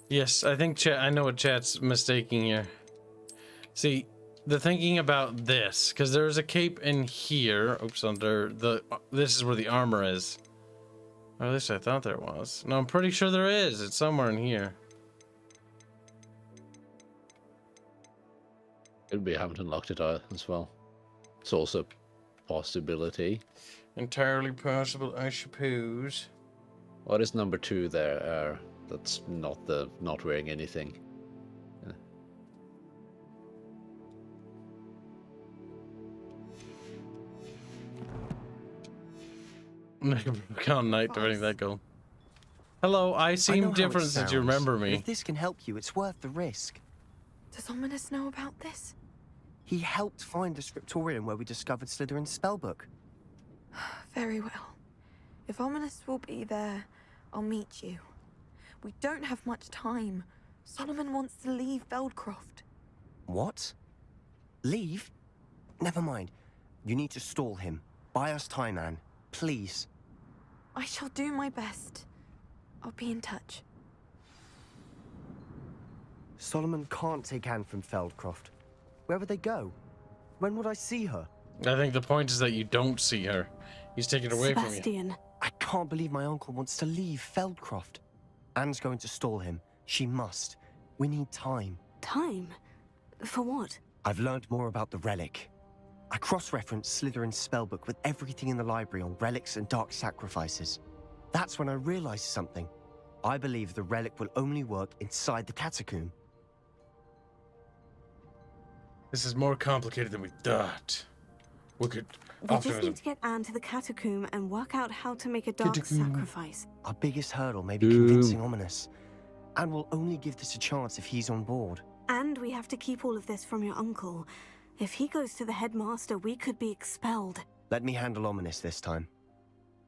Yes, I think I know what chat's mistaking here. See, the thinking about this, because there's a cape in here. Oops, under the. This is where the armor is. Or at least I thought there was. No, I'm pretty sure there is. It's somewhere in here. Could be I haven't unlocked it as well. It's also a possibility. Entirely possible, I suppose. What is number 2 there? That's not wearing anything. Can't night during that goal. Hello, I seem different since you remember me. If this can help you, it's worth the risk. Does Ominous know about this? He helped find the scriptorium where we discovered Slytherin's spellbook. Very well. If Ominous will be there, I'll meet you. We don't have much time. Solomon wants to leave Feldcroft. What? Leave? Never mind. You need to stall him. Buy us time, Anne. Please. I shall do my best. I'll be in touch. Solomon can't take Anne from Feldcroft. Where would they go? When would I see her? I think the point is that you don't see her. He's taken it away from you. Sebastian. I can't believe my uncle wants to leave Feldcroft. Anne's going to stall him. She must. We need time. Time? For what? I've learned more about the relic. I cross-referenced Slytherin's spellbook with everything in the library on relics and dark sacrifices. That's when I realized something. I believe the relic will only work inside the catacomb. This is more complicated than we thought. We just need to get Anne to the catacomb and work out how to make a dark sacrifice. Our biggest hurdle may be convincing Ominous. Anne will only give this a chance if he's on board. And we have to keep all of this from your uncle. If he goes to the headmaster, we could be expelled. Let me handle Ominous this time.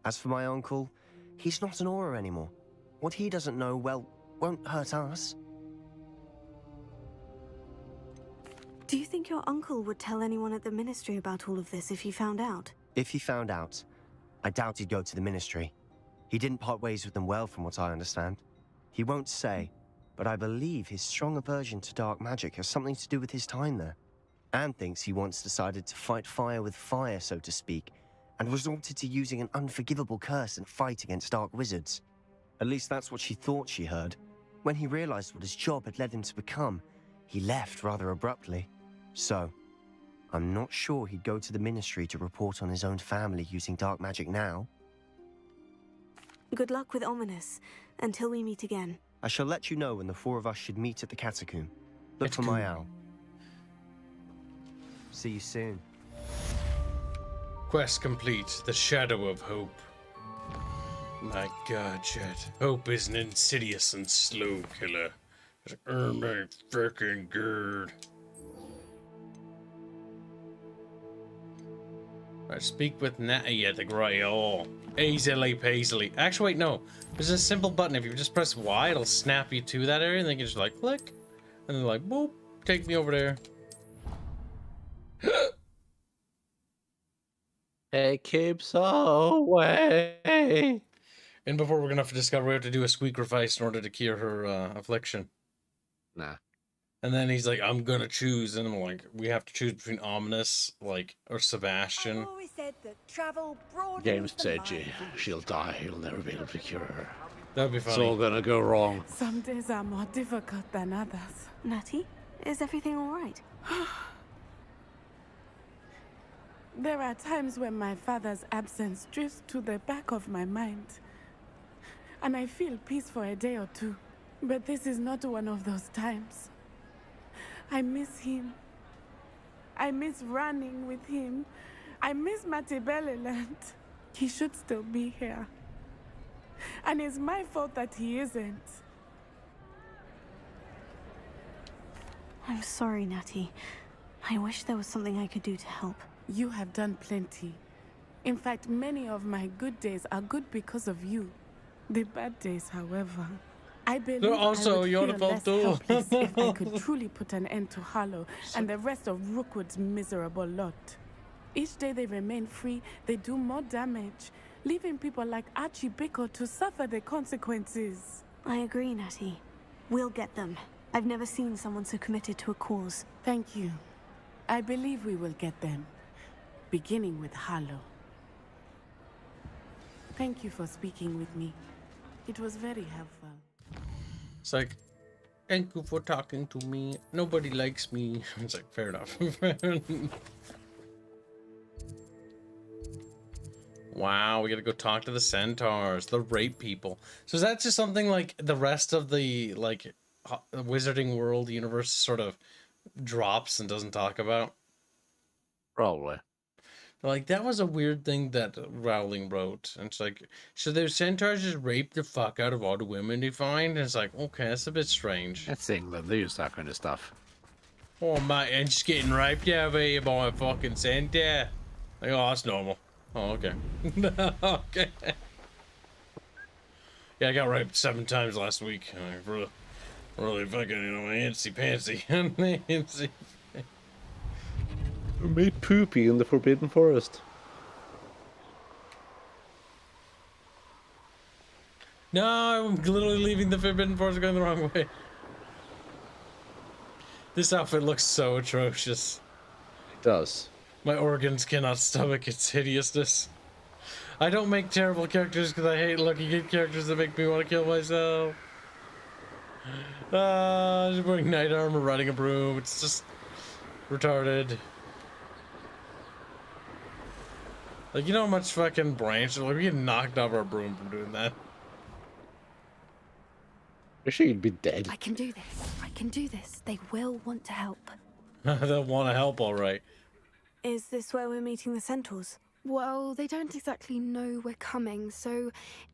As for my uncle, he's not an Auror anymore. What he doesn't know, well, won't hurt us. Do you think your uncle would tell anyone at the ministry about all of this if he found out? If he found out, I doubt he'd go to the ministry. He didn't part ways with them well, from what I understand. He won't say, but I believe his strong aversion to dark magic has something to do with his time there. Anne thinks he once decided to fight fire with fire, so to speak, and resorted to using an unforgivable curse in a fight against dark wizards. At least that's what she thought she heard. When he realized what his job had led him to become, he left rather abruptly. So, I'm not sure he'd go to the ministry to report on his own family using dark magic now. Good luck with Ominous, until we meet again. I shall let you know when the four of us should meet at the catacomb. Look for my owl. See you soon. Quest complete. The Shadow of Hope. My God, Chet. Hope is an insidious and slow killer. Oh my freaking god. Right, speak with Natty at the Grey Hall. Easily peasily. Actually, wait, no. There's a simple button. If you just press Y, it'll snap you to that area, and then you can just like click, and then like boop, take me over there. Hey, Kibs away. And before we're gonna have to discover we have to do a sacrifice in order to cure her affliction. Nah. And then he's like, I'm gonna choose, and I'm like, we have to choose between Ominous, like, or Sebastian. Game's edgy. She'll die. You'll never be able to cure her. That'd be funny. It's all gonna go wrong. Some days are more difficult than others. Natty, is everything all right? There are times when my father's absence drifts to the back of my mind. And I feel peace for a day or two. But this is not one of those times. I miss him. I miss running with him. I miss Matibeleland. He should still be here. And it's my fault that he isn't. I'm sorry, Natty. I wish there was something I could do to help. You have done plenty. In fact, many of my good days are good because of you. The bad days, however, I believe also I would your feel fault less too. helpless if I could truly put an end to Harlow and the rest of Rookwood's miserable lot. Each day they remain free, they do more damage, leaving people like Archie Bickle to suffer the consequences. I agree, Natty. We'll get them. I've never seen someone so committed to a cause. Thank you. I believe we will get them. Beginning with Harlow. Thank you for speaking with me. It was very helpful. It's like, thank you for talking to me. Nobody likes me. It's like, fair enough. Wow, we gotta go talk to the centaurs, the rape people. So is that just something like the rest of the like Wizarding World universe sort of drops and doesn't talk about? Probably. Like, that was a weird thing that Rowling wrote. And it's like, so the centaurs just rape the fuck out of all the women they find? And it's like, okay, that's a bit strange. That's England. They use that kind of stuff. Oh, mate, and just getting raped over here by a fucking centaur. Like, oh, that's normal. Oh, okay. Okay. Yeah, I got raped 7 times last week. Really fucking, you know, antsy-pantsy. Antsy. Made poopy in the Forbidden Forest. No, I'm literally leaving the Forbidden Forest going the wrong way. This outfit looks so atrocious. It does. My organs cannot stomach its hideousness. I don't make terrible characters because I hate looking at characters that make me want to kill myself. Just wearing knight armor, riding a broom. It's just retarded. Like, you know how much fucking branch? Like, we get knocked off our broom from doing that. I sure you'd be dead. I can do this. I can do this. They will want to help. They'll want to help, all right. Is this where we're meeting the centaurs? Well, they don't exactly know we're coming, so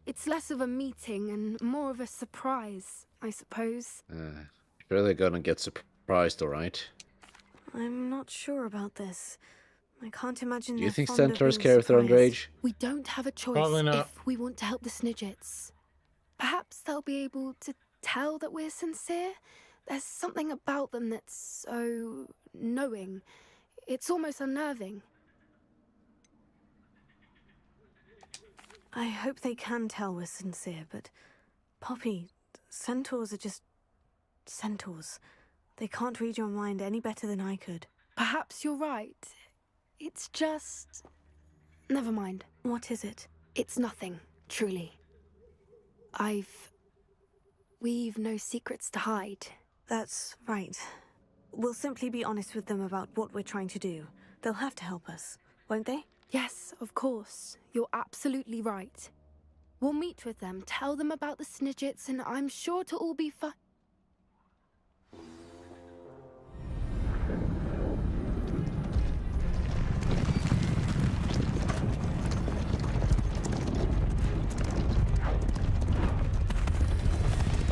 it's less of a meeting and more of a surprise, I suppose. Sure they're gonna get surprised, all right? I'm not sure about this. I can't imagine. Do you they're think fond of centaurs being care if they're surprised. underage? We don't have a choice Probably not. if we want to help the Snidgets. Perhaps they'll be able to tell that we're sincere. There's something about them that's so knowing. It's almost unnerving. I hope they can tell we're sincere, but Poppy, centaurs are just centaurs. They can't read your mind any better than I could. Perhaps you're right. It's just... Never mind. What is it? It's nothing, truly. We've no secrets to hide. That's right. We'll simply be honest with them about what we're trying to do. They'll have to help us, won't they? Yes, of course. You're absolutely right. We'll meet with them, tell them about the Snidgets, and I'm sure to all be fine.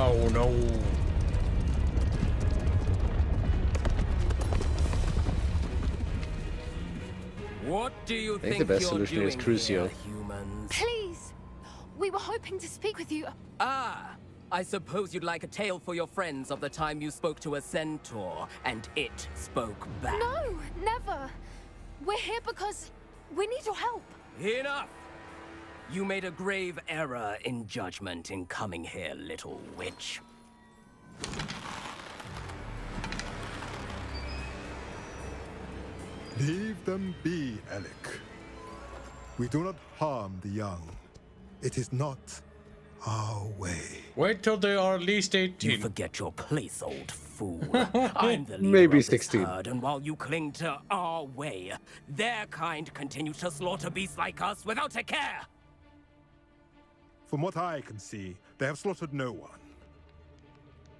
Oh no. What do you I think the best solution is Crucio. humans? Please! We were hoping to speak with you. Ah! I suppose you'd like a tale for your friends of the time you spoke to a centaur, and it spoke back. No, never. We're here because we need your help. Enough! You made a grave error in judgment in coming here, little witch. Leave them be, Alec. We do not harm the young. It is not our way. Wait till they are at least 18. You forget your place, old fool. I'm the leader Maybe of this 16. herd, and while you cling to our way, their kind continue to slaughter beasts like us without a care. From what I can see, they have slaughtered no one.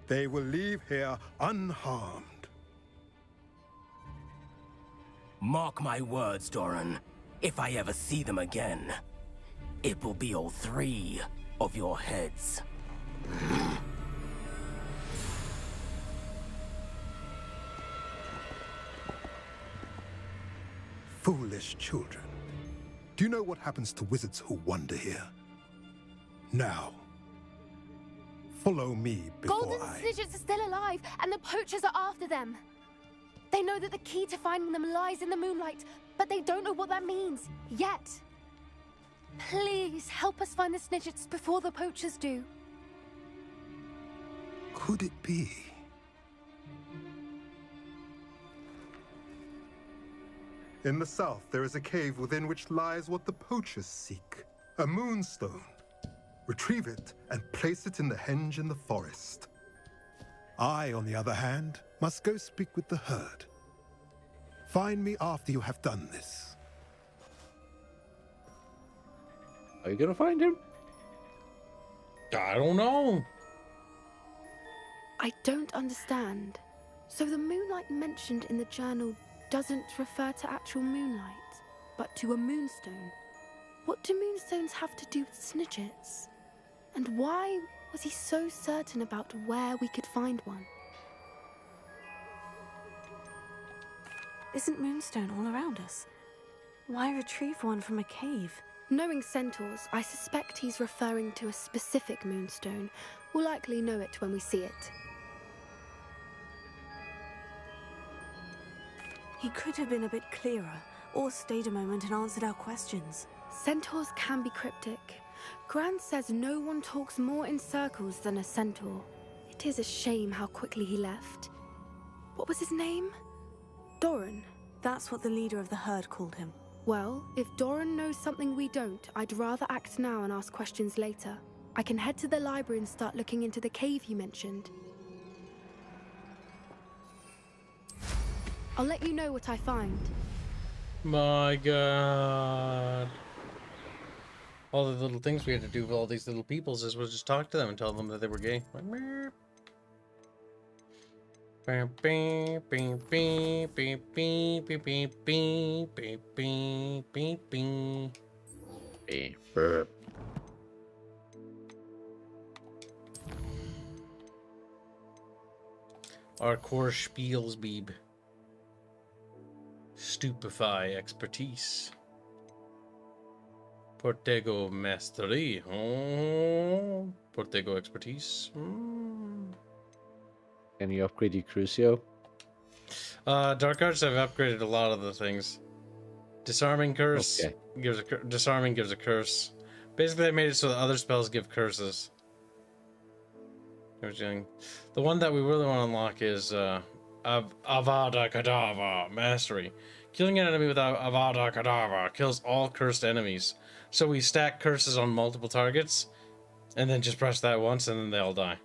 They will leave here unharmed. Mark my words, Doran. If I ever see them again, it will be all 3 of your heads. Foolish children. Do you know what happens to wizards who wander here? Now, follow me before Golden I... Snidgets are still alive, and the poachers are after them. They know that the key to finding them lies in the moonlight, but they don't know what that means, yet. Please, help us find the Snidgets before the poachers do. Could it be? In the south, there is a cave within which lies what the poachers seek. A moonstone. Retrieve it and place it in the henge in the forest. I, on the other hand, must go speak with the herd. Find me after you have done this. Are you gonna find him? I don't know. I don't understand. So the moonlight mentioned in the journal doesn't refer to actual moonlight, but to a moonstone. What do moonstones have to do with Snidgets? And why was he so certain about where we could find one? Isn't moonstone all around us? Why retrieve one from a cave? Knowing centaurs, I suspect he's referring to a specific moonstone. We'll likely know it when we see it. He could have been a bit clearer, or stayed a moment and answered our questions. Centaurs can be cryptic. Gran says no one talks more in circles than a centaur. It is a shame how quickly he left. What was his name? Doran. That's what the leader of the herd called him. Well, if Doran knows something we don't, I'd rather act now and ask questions later. I can head to the library and start looking into the cave you mentioned. I'll let you know what I find. My God. All the little things we had to do with all these little peoples is was just talk to them and tell them that they were gay. Like, meep. Beep, beep, beep, beep, beep, beep, beep, beep, beep, beep, beep, beep, beep. Beep, burp. Our core spiels, beeb. Stupefy expertise. Portego mastery. Oh, Portego expertise. Can you upgrade your Crucio? Dark Arts, I've upgraded a lot of the things. Disarming curse gives a disarming gives a curse. Basically, I made it so that other spells give curses. The one that we really want to unlock is Avada Kedavra Mastery. Killing an enemy with Avada Kedavra kills all cursed enemies. So we stack curses on multiple targets, and then just press that once, and then they all die.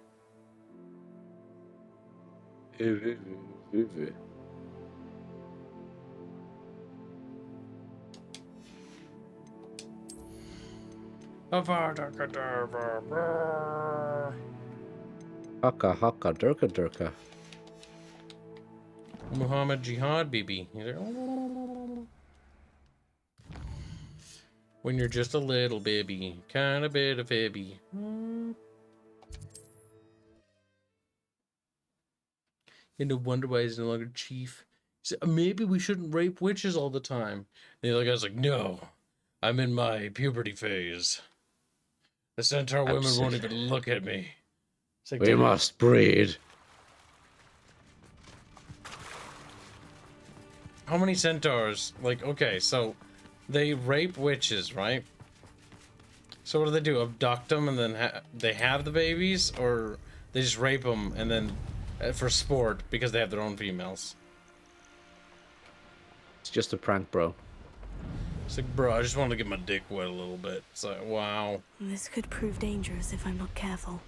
Avada Kedavra. Haka haka durka durka. Muhammad Jihad BB. When you're just a little baby, kind of bit of baby. You no wonder why he's no longer chief. He said, maybe we shouldn't rape witches all the time. And the other guy's like, no, I'm in my puberty phase. The centaur women won't even look at me. It's like, we must breed. How many centaurs? Like, okay, so they rape witches, right? So what do? Abduct them and then they have the babies, or they just rape them and then for sport because they have their own females? It's just a prank, bro. It's like, bro, I just want to get my dick wet a little bit. It's like, wow. This could prove dangerous if I'm not careful.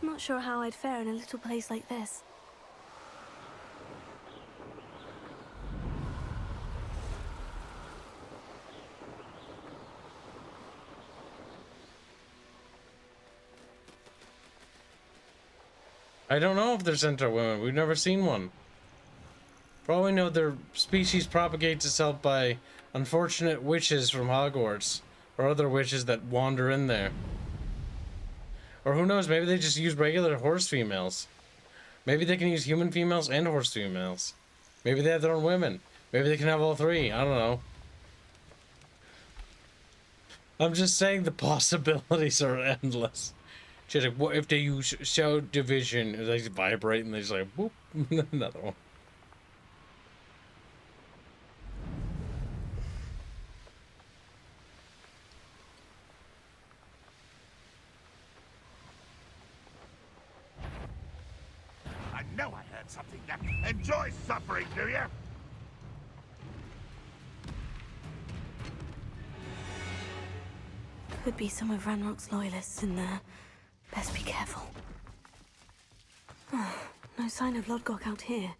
I'm not sure how I'd fare in a little place like this. I don't know if they're centaur women. We've never seen one. For all we know, their species propagates itself by unfortunate witches from Hogwarts, or other witches that wander in there. Or who knows, maybe they just use regular horse females. Maybe they can use human females and horse females. Maybe they have their own women. Maybe they can have all three. I don't know. I'm just saying the possibilities are endless. She's like, what if they use cell division? They just vibrate and they just like, whoop, another one. I know I heard something there. Enjoy suffering, do you? Could be some of Ranrock's loyalists in there. Best be careful. No sign of Lodgok out here.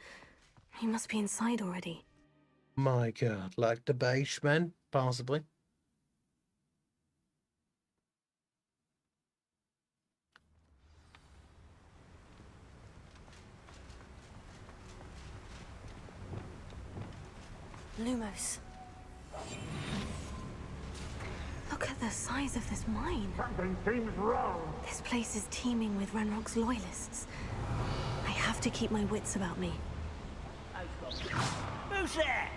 He must be inside already. My God, like the basement, possibly. Lumos. Look at the size of this mine. Something seems wrong. This place is teeming with Ranrock's loyalists. I have to keep my wits about me. Who's there?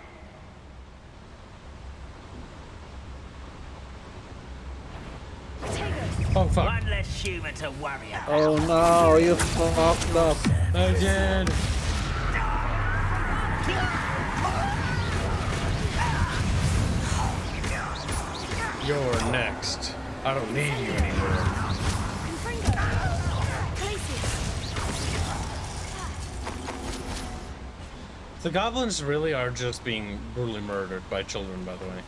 Oh, fuck. One less human to worry about. Oh no, you fucked up. I did. You're next. I don't need you anymore. The goblins really are just being brutally murdered by children, by the way.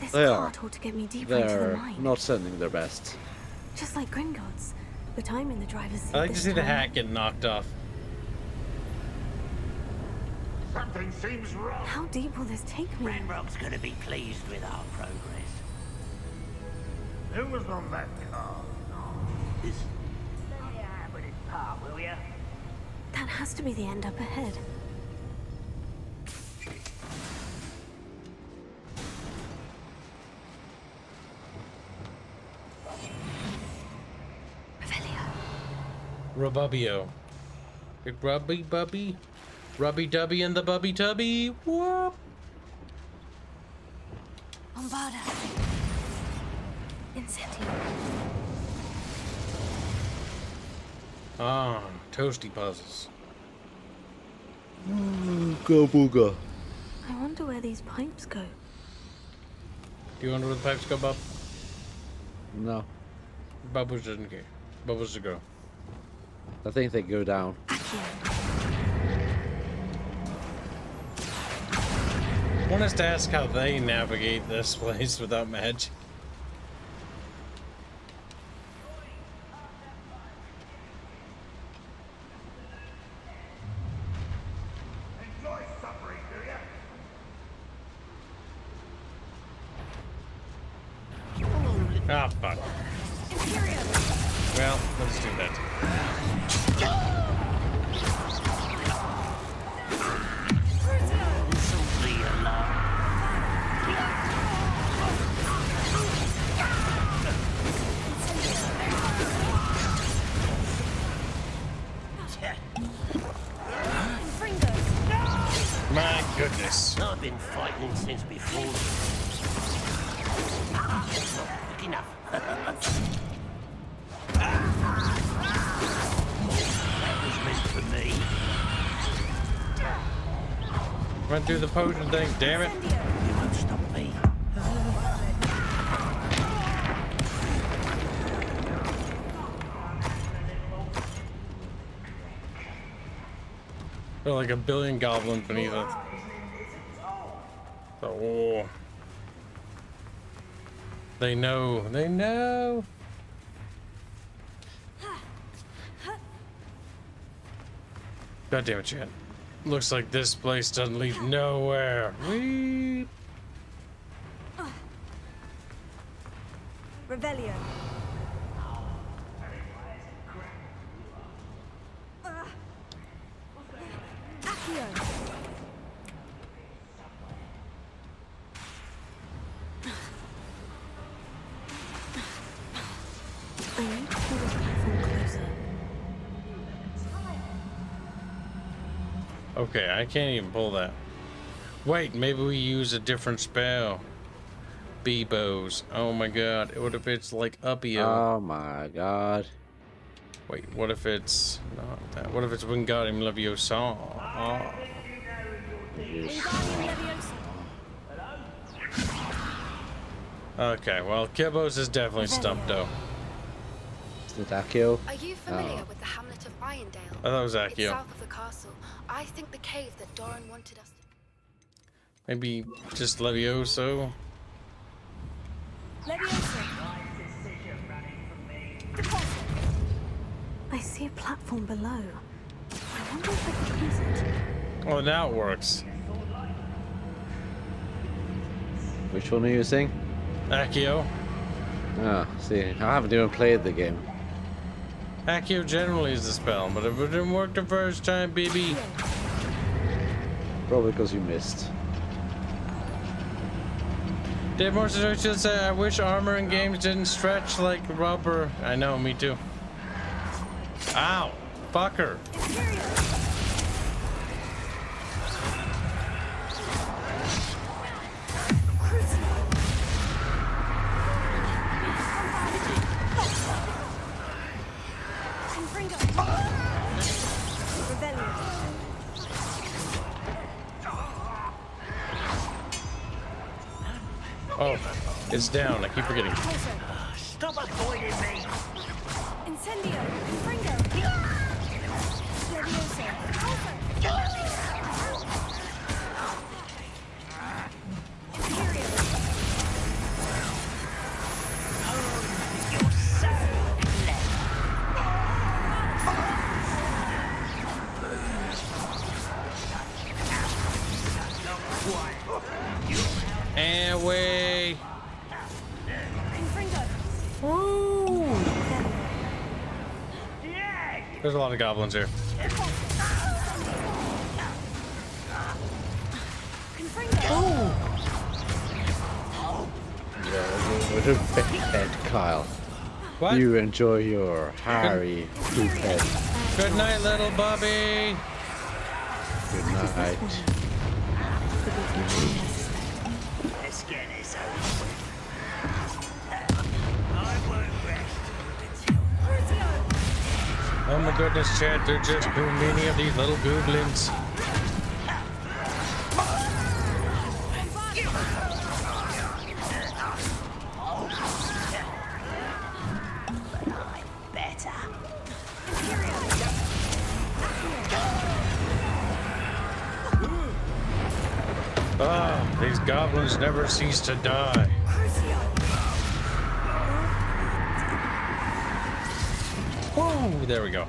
This They are. cart ought to get me deeper into the They're mine. not sending their best. Just like Gringotts. But I'm in the driver's seat I like to this see the time. hat get knocked off. Something seems wrong. How deep will this take me? Ranrock's gonna be pleased with our progress. Who was on that car? This Let me have with his part, will ya? That has to be the end up ahead. Rubbubio. Big rubby bubby. Rubby dubby and the bubby tubby. Whoop. Bombarda. Incendio. Ah, toasty puzzles. Go booga. I wonder where these pipes go. Do you wonder where the pipes go, Bub? No. Bubbles doesn't care. Bubbles to go. I think they go down. Want us to ask how they navigate this place without magic. Enjoy suffering, do ya? Ah, fuck. Well, let's do that. My goodness. I've been fighting since before. Quick enough. That was meant for me. Run through the potion thing, damn it. You won't stop me. There are like a billion goblins beneath us. Oh. They know. They know. God damn it, Chad. Looks like this place doesn't lead nowhere. Whee! Revelio. I need to pull this platform closer. Okay, I can't even pull that. Wait, maybe we use a different spell. Bebos. Oh my god. What if it's like Uppio? Oh my god. Wait, what if it's not that? What if it's Wingardium Leviosa? Oh. Okay, well, Kibos is definitely stumped though. Is it Accio? Are you familiar with the hamlet of Irondale? I thought it was It's Accio. south of the castle. I think the cave that Doran wanted us to... Maybe just Levioso? I see a platform below. I wonder if I can use it. Oh, now it works. Which one are you using? Accio. Ah, see, I haven't even played the game. Accio generally is the spell, but it didn't work the first time, baby. Probably because you missed. Dave Morrison should say, I wish armor in games didn't stretch like rubber. I know, me too. Ow! Fucker! Oh, it's down. I keep forgetting. Stop avoiding me. Incendio! Fringo! Levioso! Away. Woo! There's a lot of goblins here. With a big head, Kyle. What? You enjoy your hairy poop head. Good night, little Bobby. Good night. Let's get this Oh my goodness, Chad, there are just too many of these little goblins. Ah, these goblins never cease to die. Whoa, there we go.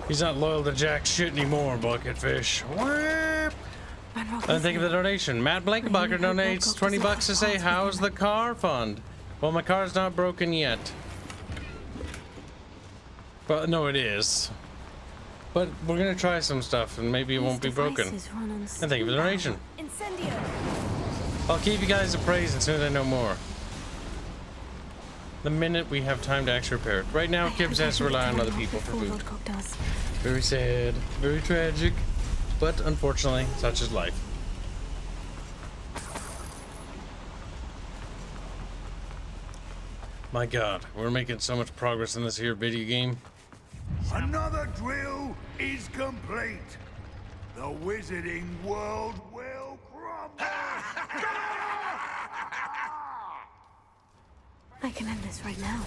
He's not loyal to jack shit anymore, Bucketfish. Whoop. And thank you for the donation. Matt Blankenbacher donates 20 bucks to say, how's the car fund? Well, my car's not broken yet. Well, no, it is. But we're gonna try some stuff and maybe it won't be broken. And thank you for the donation. I'll keep you guys appraised as soon as I know more. The minute we have time to actually repair it. Right now, Kibs has to rely on other people for food. Very sad, very tragic, but unfortunately, such is life. My God, we're making so much progress in this here video game. Another drill is complete. The wizarding world will crumble. I can end this right now.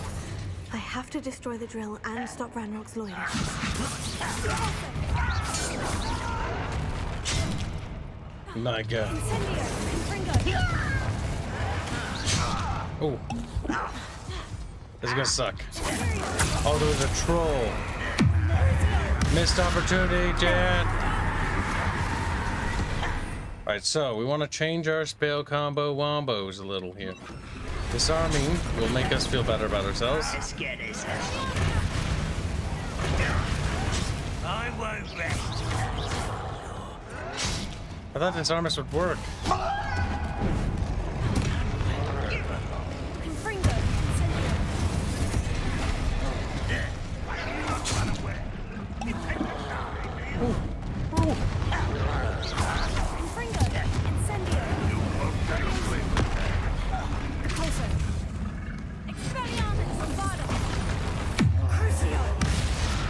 I have to destroy the drill and stop Ranrock's loyalists. My God. Oh. This is gonna suck. Oh, there was a troll. Missed opportunity, Jet. Alright, so we want to change our spell combo wombos a little here. Disarming will make us feel better about ourselves. Let's get this. I won't rest. I thought disarm us would work.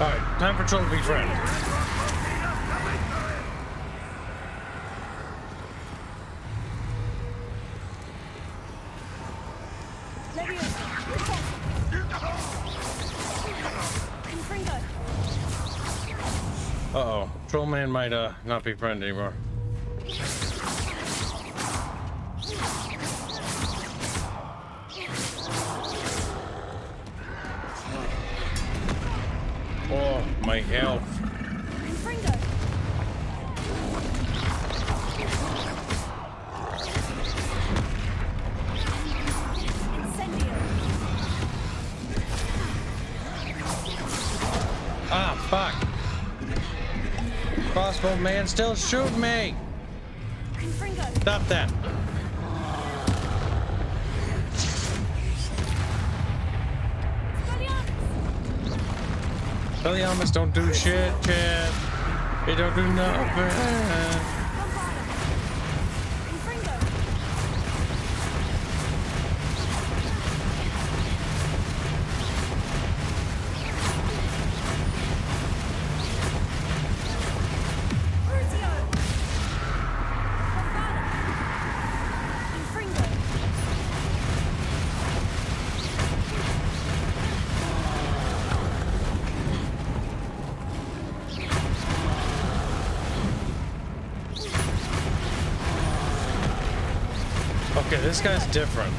Alright, time for Troll to be friend. Uh-oh, Trollman might not be friend anymore. Oh, my health. Ah, fuck. Crossbow man still shoot me. Stop that. Expelliarmus don't do shit, Chad. They don't do nothing. Okay, this guy's different.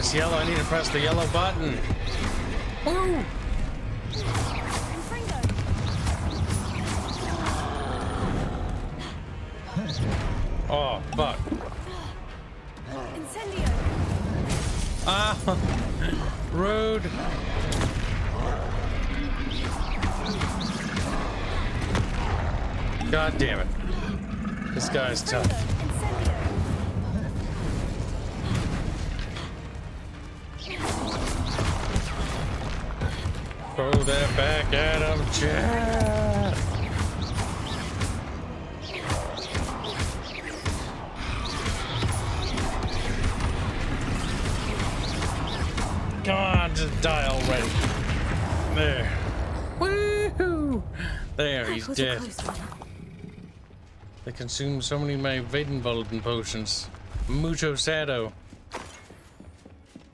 it's yellow. I need to press the yellow button. Woo! Oh, fuck. Incendio. Ah! Rude. God damn it. This guy's tough. Throw that back at him, Jeff. Come on, just die already. There. Woohoo! There, he's dead. They consumed so many of my Vadenvolden potions. Mucho Sado.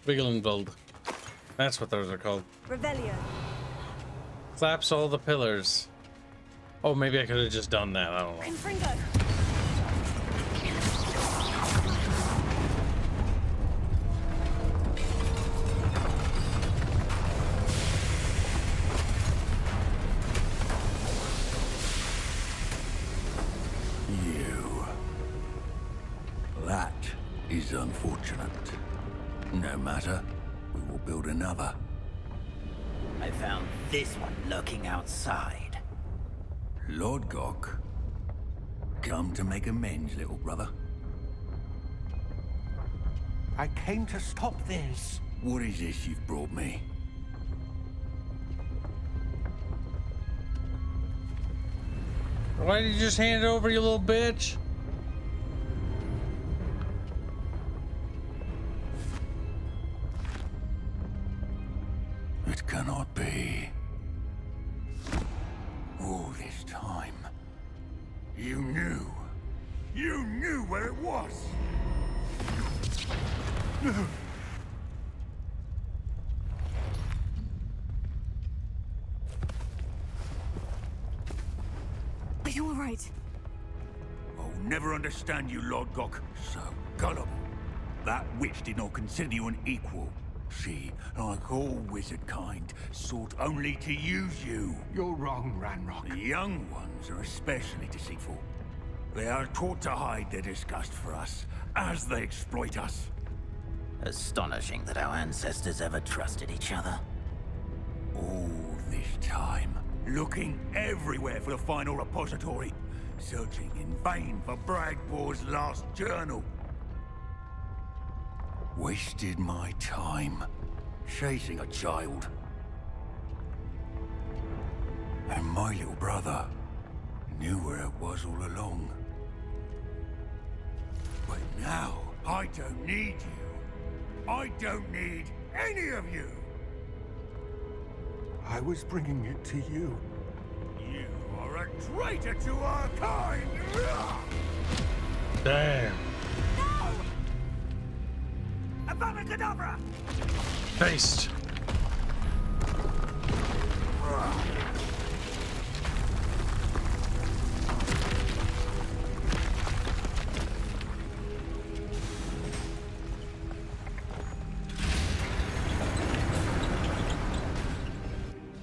Vigelenvold. That's what those are called. Revelio. Collapse all the pillars. Oh, maybe I could have just done that. I don't know. Confringo. That is unfortunate. No matter, we will build another. I found this one lurking outside. Lord Gok, come to make amends, little brother. I came to stop this. What is this you've brought me? Why did you just hand it over, you little bitch? It cannot be. All this time, you knew. You knew where it was. Are you all right? I'll never understand you, Lord Gok. So gullible. That witch did not consider you an equal. She, like all wizard kind, sought only to use you. You're wrong, Ranrock. The young ones are especially deceitful. They are taught to hide their disgust for us, as they exploit us. Astonishing that our ancestors ever trusted each other. All this time, looking everywhere for the final repository, searching in vain for Bragbor's last journal. Wasted my time chasing a child. And my little brother knew where it was all along. But now, I don't need you. I don't need any of you. I was bringing it to you. You are a traitor to our kind! Damn. Avada Kedavra! Faced.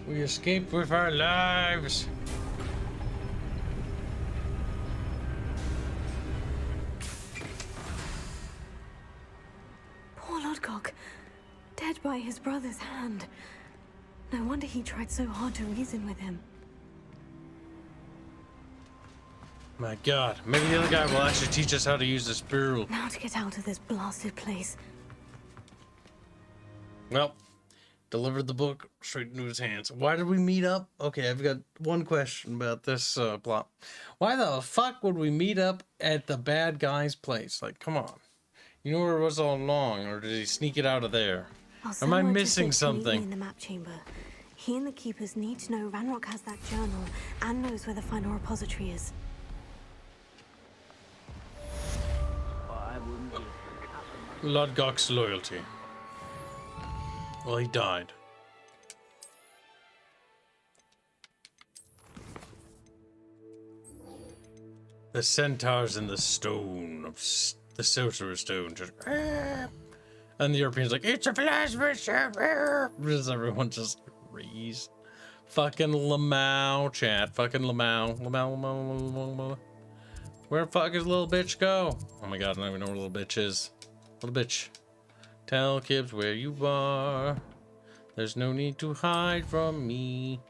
We escaped with our lives. Poor Lodgok, dead by his brother's hand. No wonder he tried so hard to reason with him. My God, maybe the other guy will actually teach us how to use the spiral. Now to get out of this blasted place. Well, delivered the book straight into his hands. Why did we meet up? Okay, I've got one question about this plot. Why the fuck would we meet up at the bad guy's place? Like, come on. You know where it was all along, or did he sneak it out of there? Am I missing something? In the map chamber. He and the keepers need to know Ranrock has that journal and knows where the final repository is. Lodgok's loyalty. Well, he died. The centaurs in the stone of the sorcerer's stone just And the Europeans like, it's a plasma server. Because everyone just agrees. Fucking Lamau chat. Fucking Lamau. Lamau. Where the fuck is little bitch go? Oh my god, I don't even know where little bitch is. Little bitch. Tell Kibs where you are. There's no need to hide from me.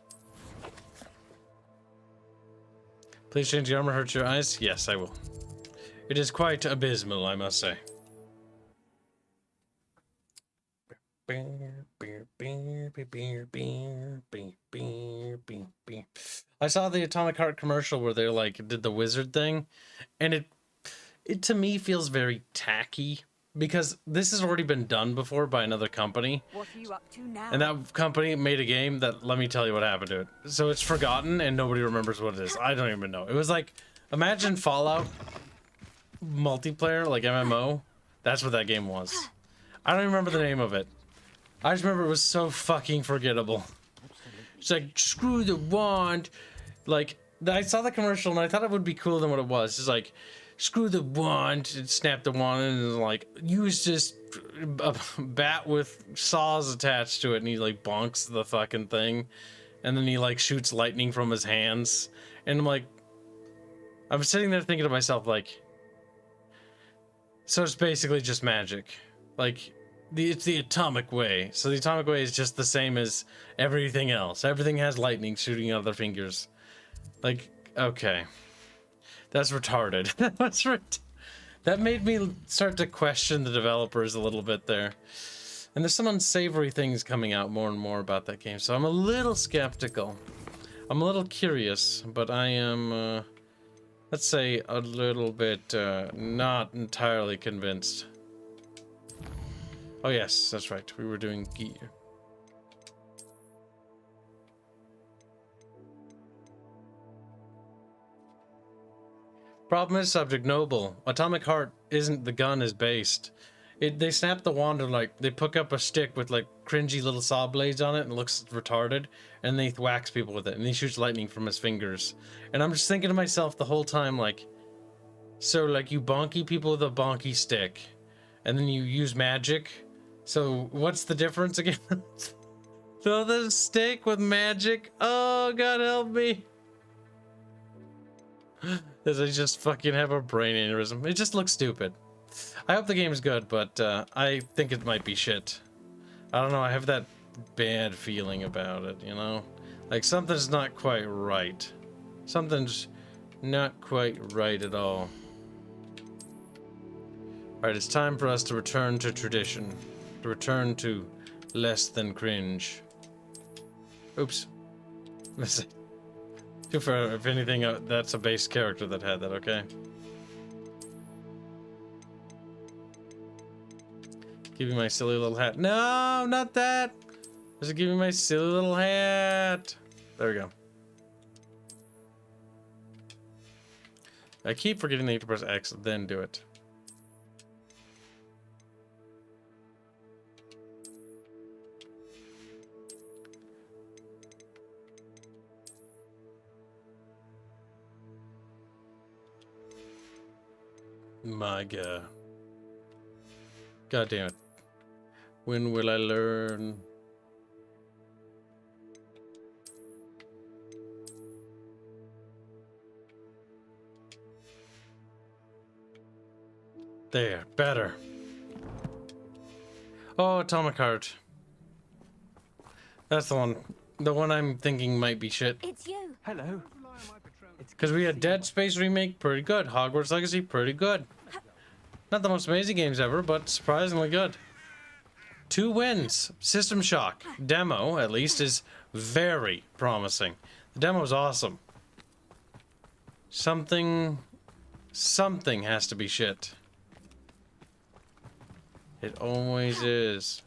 Please change the armor, hurt your eyes? Yes, I will. It is quite abysmal, I must say. I saw the Atomic Heart commercial where they like did the wizard thing, and it to me feels very tacky because this has already been done before by another company. What are you up to now? And that company made a game that, let me tell you what happened to it. So it's forgotten and nobody remembers what it is. I don't even know. It was like, imagine Fallout multiplayer, like MMO. That's what that game was. I don't even remember the name of it. I just remember it was so fucking forgettable. It's like, screw the wand. Like, I saw the commercial and I thought it would be cooler than what it was. It's like, screw the wand, and snap the wand, and like, use this bat with saws attached to it, and he like bonks the fucking thing, and then he like shoots lightning from his hands. And I'm like, I'm sitting there thinking to myself, like, so it's basically just magic. Like, it's the atomic way. So the atomic way is just the same as everything else. Everything has lightning shooting out of their fingers. Like, okay. That's retarded. That made me start to question the developers a little bit there. And there's some unsavory things coming out more and more about that game. So I'm a little skeptical. I'm a little curious, but I am, let's say, a little bit not entirely convinced. Oh yes, that's right. We were doing gear. Problem is, subject noble. Atomic Heart isn't the gun is based. They snap the wand and like they pick up a stick with like cringy little saw blades on it and it looks retarded, and they whacks people with it, and he shoots lightning from his fingers. And I'm just thinking to myself the whole time, like, so like you bonky people with a bonky stick, and then you use magic. So what's the difference again? Throw the stick with magic. Oh God help me. Does it just fucking have a brain aneurysm? It just looks stupid. I hope the game is good, but I think it might be shit. I don't know, I have that bad feeling about it, you know? Like, something's not quite right. Something's not quite right at all. Alright, it's time for us to return to tradition. To return to less than cringe. Oops. If anything, that's a base character that had that, okay? Give me my silly little hat. No, not that! Just give me my silly little hat. There we go. I keep forgetting that you have to press X, then do it. My God. God damn it. When will I learn? There, better. Oh, Atomic Heart. That's the one. The one I'm thinking might be shit. It's you. Hello. Because we had Dead Space Remake, pretty good. Hogwarts Legacy, pretty good. Not the most amazing games ever, but surprisingly good. 2 wins. System Shock. Demo, at least, is very promising. The demo is awesome. Something has to be shit. It always is.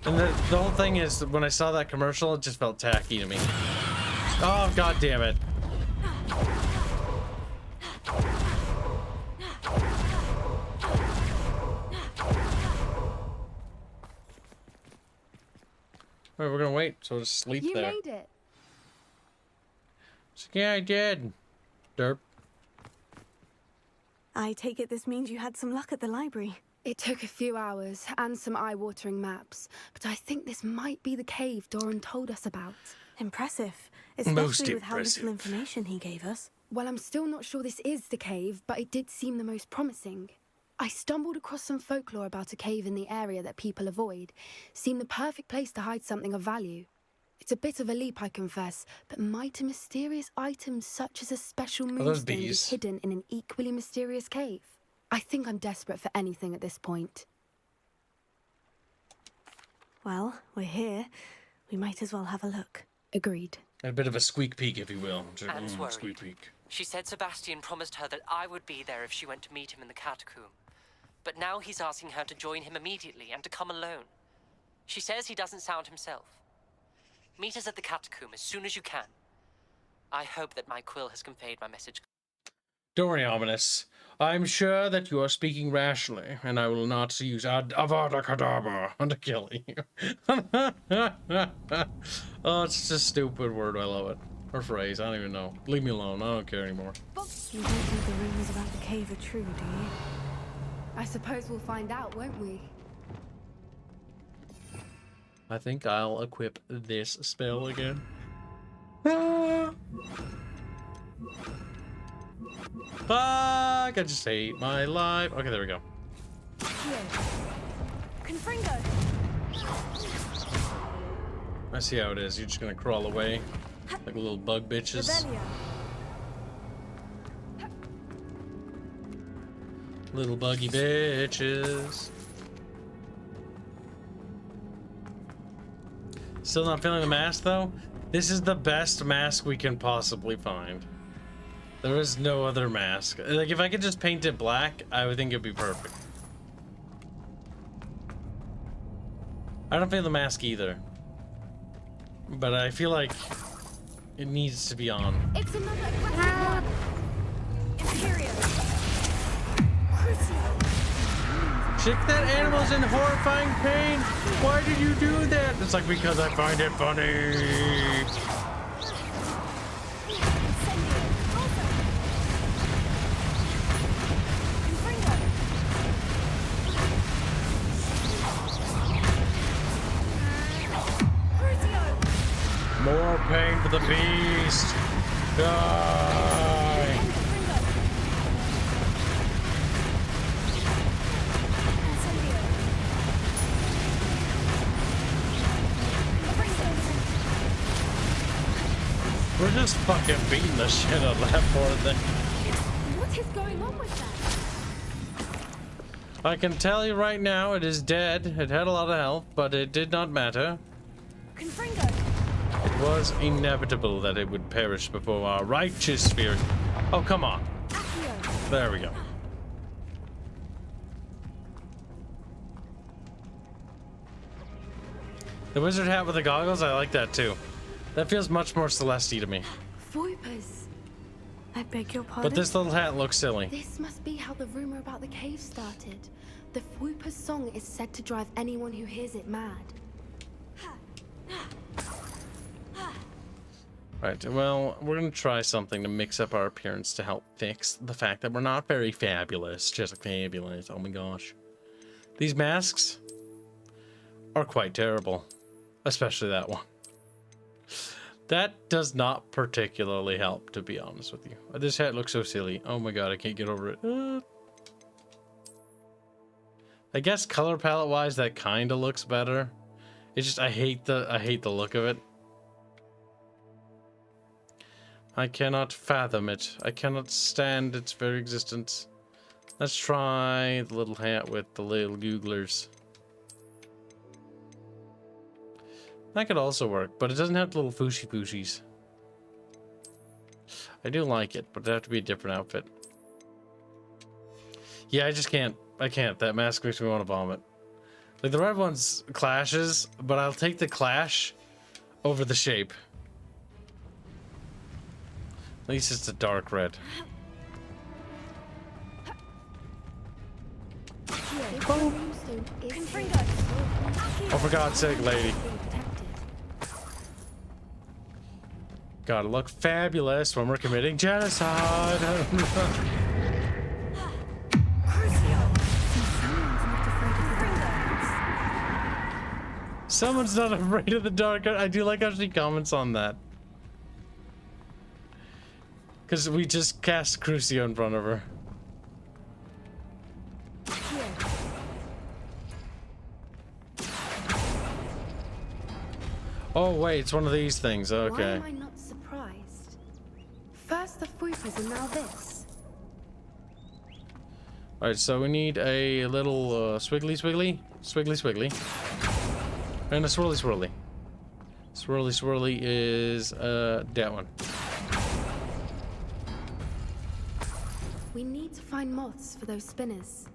And the whole thing is, when I saw that commercial, it just felt tacky to me. Oh, God damn it. Alright, we're gonna wait, so just sleep You there. made it. So, yeah, I did. Derp. I take it this means you had some luck at the library. It took a few hours and some eye-watering maps, but I think this might be the cave Doran told us about. Impressive, Most especially with how impressive. little information he gave us. Well, I'm still not sure this is the cave, but it did seem the most promising. I stumbled across some folklore about a cave in the area that people avoid. Seemed the perfect place to hide something of value. It's a bit of a leap, I confess, but might a mysterious item such as a special those moonstone be bees? hidden in an equally mysterious cave? I think I'm desperate for anything at this point. Well, we're here. We might as well have a look. Agreed. A bit of a squeak peek, if you will. Anne's worried. Squeak peek. She said Sebastian promised her that I would be there if she went to meet him in the catacomb. But now he's asking her to join him immediately and to come alone. She says he doesn't sound himself. Meet us at the catacomb as soon as you can. I hope that my quill has conveyed my message. Don't worry, Ominous. I'm sure that you are speaking rationally, and I will not use Avada Kedavra to kill you. Oh, it's just a stupid word. I love it. Or phrase. I don't even know. Leave me alone. I don't care anymore. You don't think the rumors about the cave are true, do you? I suppose we'll find out, won't we? I think I'll equip this spell again. Fuck! I just hate my life. Okay, there we go. Confringo! I see how it is. You're just gonna crawl away like little bug bitches. Rebellion. Little buggy bitches. Still not feeling the mask though? This is the best mask we can possibly find. There is no other mask. Like, if I could just paint it black, I would think it'd be perfect. I don't feel the mask either. But I feel like it needs to be on. It's another aggressive one! Imperium! Chick, that animal's in horrifying pain. Why did you do that? It's like, because I find it funny. More pain for the beast. Die. We're just fucking beating the shit out of that poor thing. What is going on with that? I can tell you right now, it is dead. It had a lot of health, but it did not matter. Confringo! It was inevitable that it would perish before our righteous spirit. Oh, come on. There we go. The wizard hat with the goggles, I like that too. That feels much more Celeste-y to me. Voipers. I beg your pardon? But this little hat looks silly. This must be how the rumor about the cave started. The Voiper's song is said to drive anyone who hears it mad. Right, well, we're gonna try something to mix up our appearance to help fix the fact that we're not very fabulous. Just fabulous. Oh my gosh. These masks are quite terrible. Especially that one. That does not particularly help, to be honest with you. This hat looks so silly. Oh my god, I can't get over it. I guess color palette wise that kind of looks better. It's just I hate the look of it. I cannot fathom it. I cannot stand its very existence. Let's try the little hat with the little googlers. That could also work, but it doesn't have the little fooshy fooshies. I do like it, but it'd have to be a different outfit. Yeah, I just can't. I can't. That mask makes me want to vomit. Like, the red one's clashes, but I'll take the clash over the shape. At least it's a dark red. Oh, for God's sake, lady. Gotta look fabulous when we're committing genocide. Someone's not afraid of the dark. I do like how she comments on that. Because we just cast Crucio in front of her. Oh wait, it's one of these things. Okay. Why am I not surprised? First the fruiters and now this. Alright, so we need a little swiggly swiggly. Swiggly swiggly. And a swirly swirly. Swirly swirly is that one. We need to find moths for those spinners.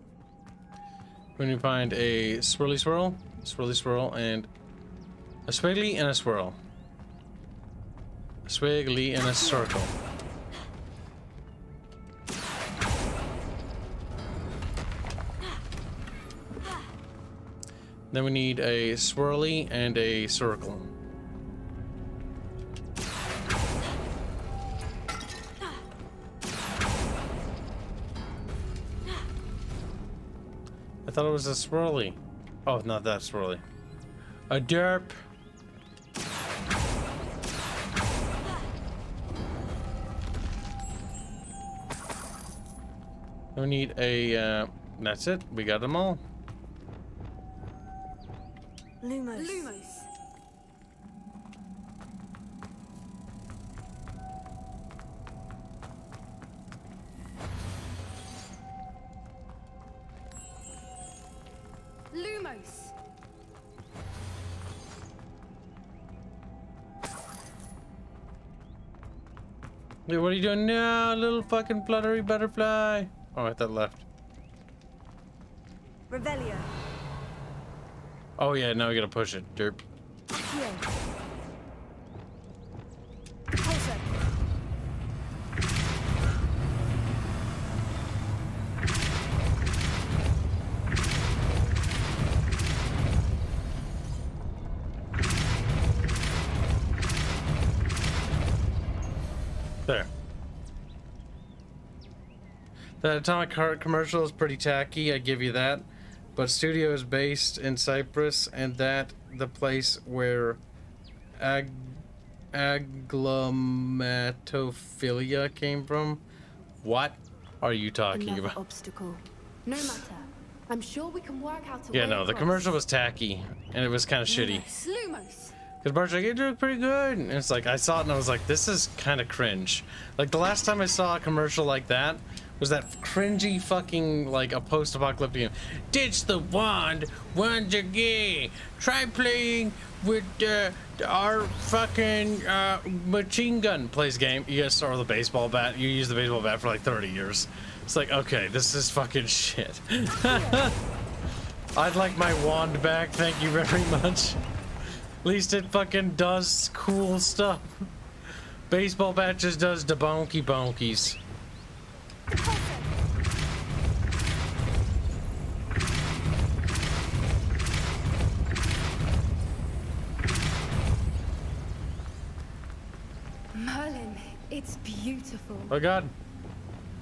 When you find a swirly swirl, and a swiggly and a swirl. A swiggly and a circle. Then we need a swirly and a circle. I thought it was a swirly. Oh, not that swirly. A derp. We need a, that's it. We got them all. Lumos. Lumos. Wait, what are you doing now, little fucking fluttery butterfly? Oh, I thought left. Revelio. Oh yeah, now we gotta push it. Derp. There. The Atomic Heart commercial is pretty tacky, I give you that. But studio is based in Cyprus, and that the place where aglomeratophilia came from. What are you talking Another about? obstacle. No matter. I'm sure we can work out a Yeah, way no, the across. commercial was tacky, and it was kind of shitty. Lumos. Because Bart's like, you're doing pretty good. And it's like, I saw it and I was like, this is kind of cringe. Like, the last time I saw a commercial like that was that cringy fucking, like, a post-apocalyptic game. Ditch the wand once again. Try playing with our fucking machine gun. Plays game. You gotta start with a baseball bat. You use the baseball bat for like 30 years. It's like, okay, this is fucking shit. I'd like my wand back. Thank you very much. At least it fucking does cool stuff. Baseball bat just does the bonky bonkies. Merlin, it's beautiful. Oh god.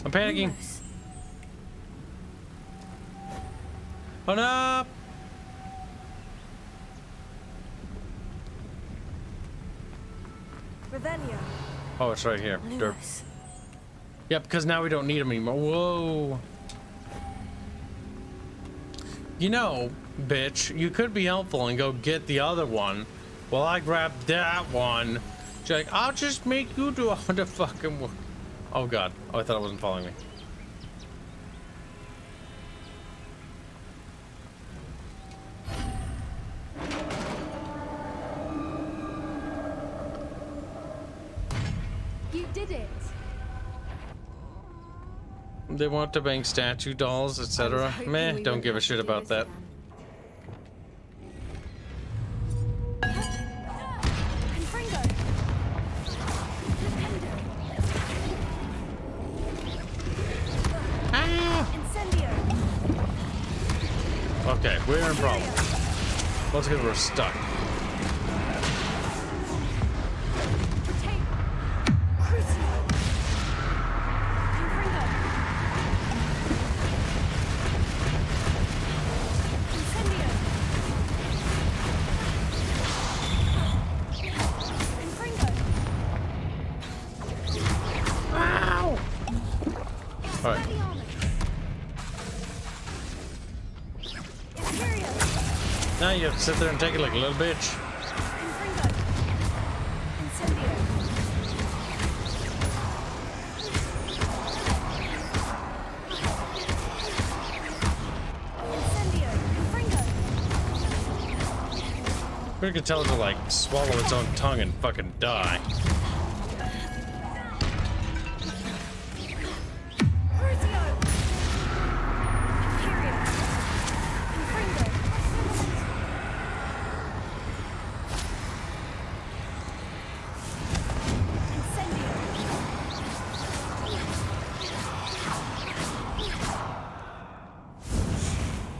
I'm panicking. Lumos. Oh no! Revelio. Oh, it's right here. Derp. Lumos. Yep, because now we don't need them anymore. Whoa. You know, bitch, you could be helpful and go get the other one while I grab that one. She's like, I'll just make you do all the fucking work. Oh god. Oh, I thought it wasn't following me. You did it. They want to bang statue dolls, etc. Meh, don't give a shit about that. Okay, we're in problem. Let's get we're stuck. Now you have to sit there and take it like a little bitch. We could tell it to like swallow its own tongue and fucking die.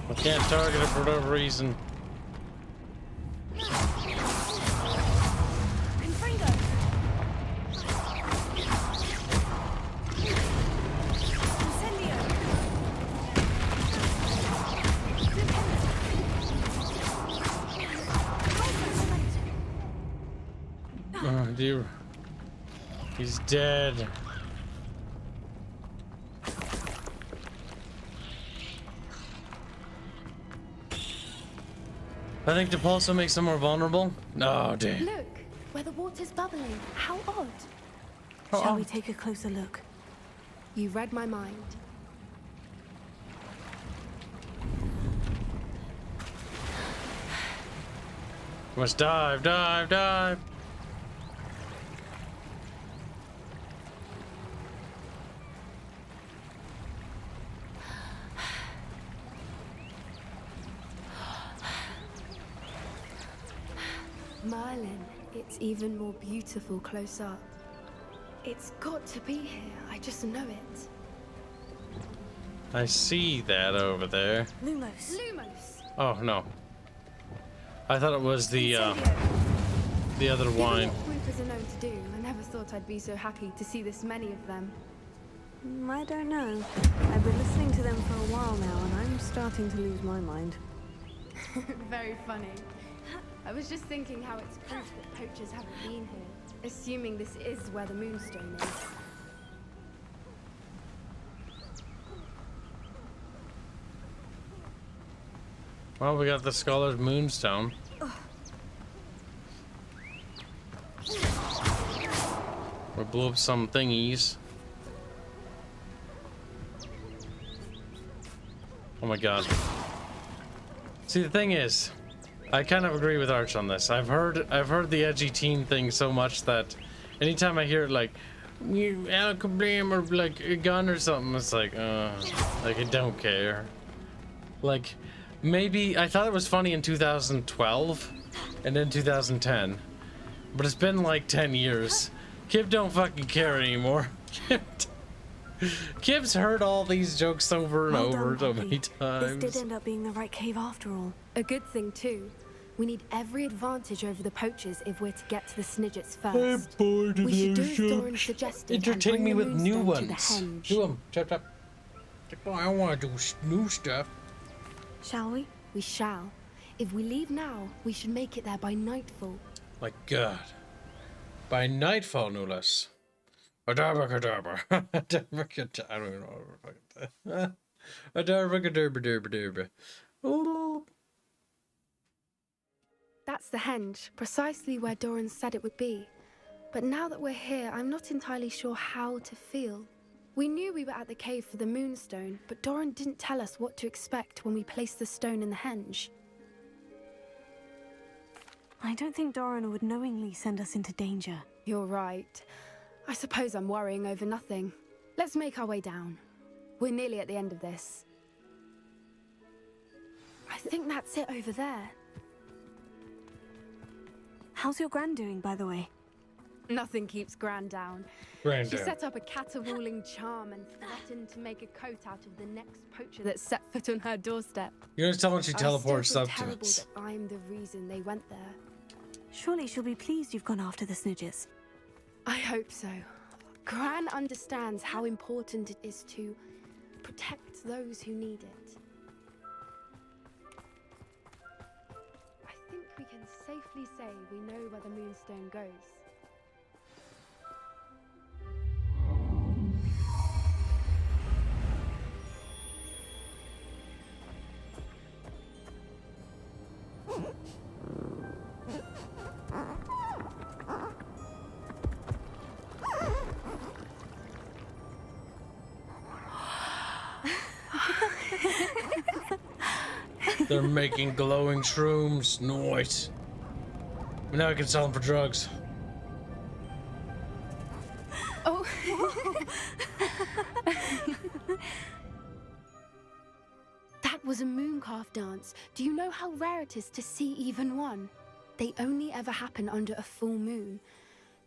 I can't target it for whatever reason. Oh, dear. He's dead. I think the pulsar makes them more vulnerable. Oh, damn. Look, where the water's bubbling. How odd. Shall we take a closer look? You read my mind. We must dive, dive, dive. Merlin, it's even more beautiful close up. It's got to be here. I just know it. I see that over there. Lumos. Lumos. Oh no. I thought it was the other wine. What Reapers are known to do, I never thought I'd be so happy to see this many of them. I don't know. I've been listening to them for a while now, and I'm starting to lose my mind. Very funny. I was just thinking how it's proof that poachers haven't been here, assuming this is where the Moonstone is. Well, we got the Scholar's Moonstone. We blew up some thingies. Oh my god. See, the thing is, I kind of agree with Arch on this. I've heard the edgy teen thing so much that anytime I hear it, like you alkablame or like a gun or something, it's like I don't care. Like maybe I thought it was funny in 2012 and then 2010, but it's been like 10 years. Kib don't fucking care anymore. Kib's heard all these jokes over and over so many times. This did end up being the right cave after all. A good thing too. We need every advantage over the poachers if we're to get to the Snidgets first. I'm bored of We should do those as Doran jokes. suggested. Entertain me with new ones. The Do them. Chop chop. I want to do new stuff. Shall we? We shall. If we leave now, we should make it there by nightfall. My god. By nightfall, no less. Adabra. I don't even know what Adabra. That's the henge, precisely where Doran said it would be. But now that we're here, I'm not entirely sure how to feel. We knew we were at the cave for the Moonstone, but Doran didn't tell us what to expect when we placed the stone in the henge. I don't think Doran would knowingly send us into danger. You're right. I suppose I'm worrying over nothing. Let's make our way down. We're nearly at the end of this. I think that's it over there. How's your Gran doing, by the way? Nothing keeps Gran down. Gran She down. set up a caterwauling charm and threatened to make a coat out of the next poacher that set foot on her doorstep. You're gonna tell when she teleports I up still to feel terrible us. that I'm the reason they went there. Surely she'll be pleased you've gone after the Snidgets. I hope so. Gran understands how important it is to protect those who need it. I think we can safely say we know where the Moonstone goes. They're making glowing shrooms. Nice. Now I can sell them for drugs. Oh. That was a mooncalf dance. Do you know how rare it is to see even one? They only ever happen under a full moon.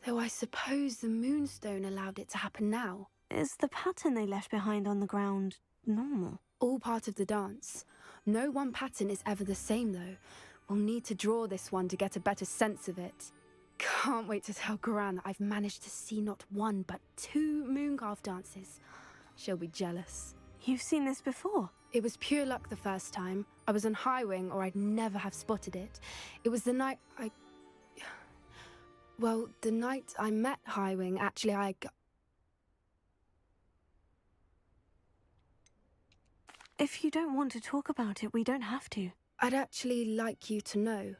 Though I suppose the moonstone allowed it to happen now. Is the pattern they left behind on the ground normal? All part of the dance. No one pattern is ever the same, though. We'll need to draw this one to get a better sense of it. Can't wait to tell Gran that I've managed to see not one, but 2 mooncalf dances. She'll be jealous. You've seen this before? It was pure luck the first time. I was on High Wing, or I'd never have spotted it. It was the night Well, the night I met High Wing, actually, If you don't want to talk about it, we don't have to. I'd actually like you to know.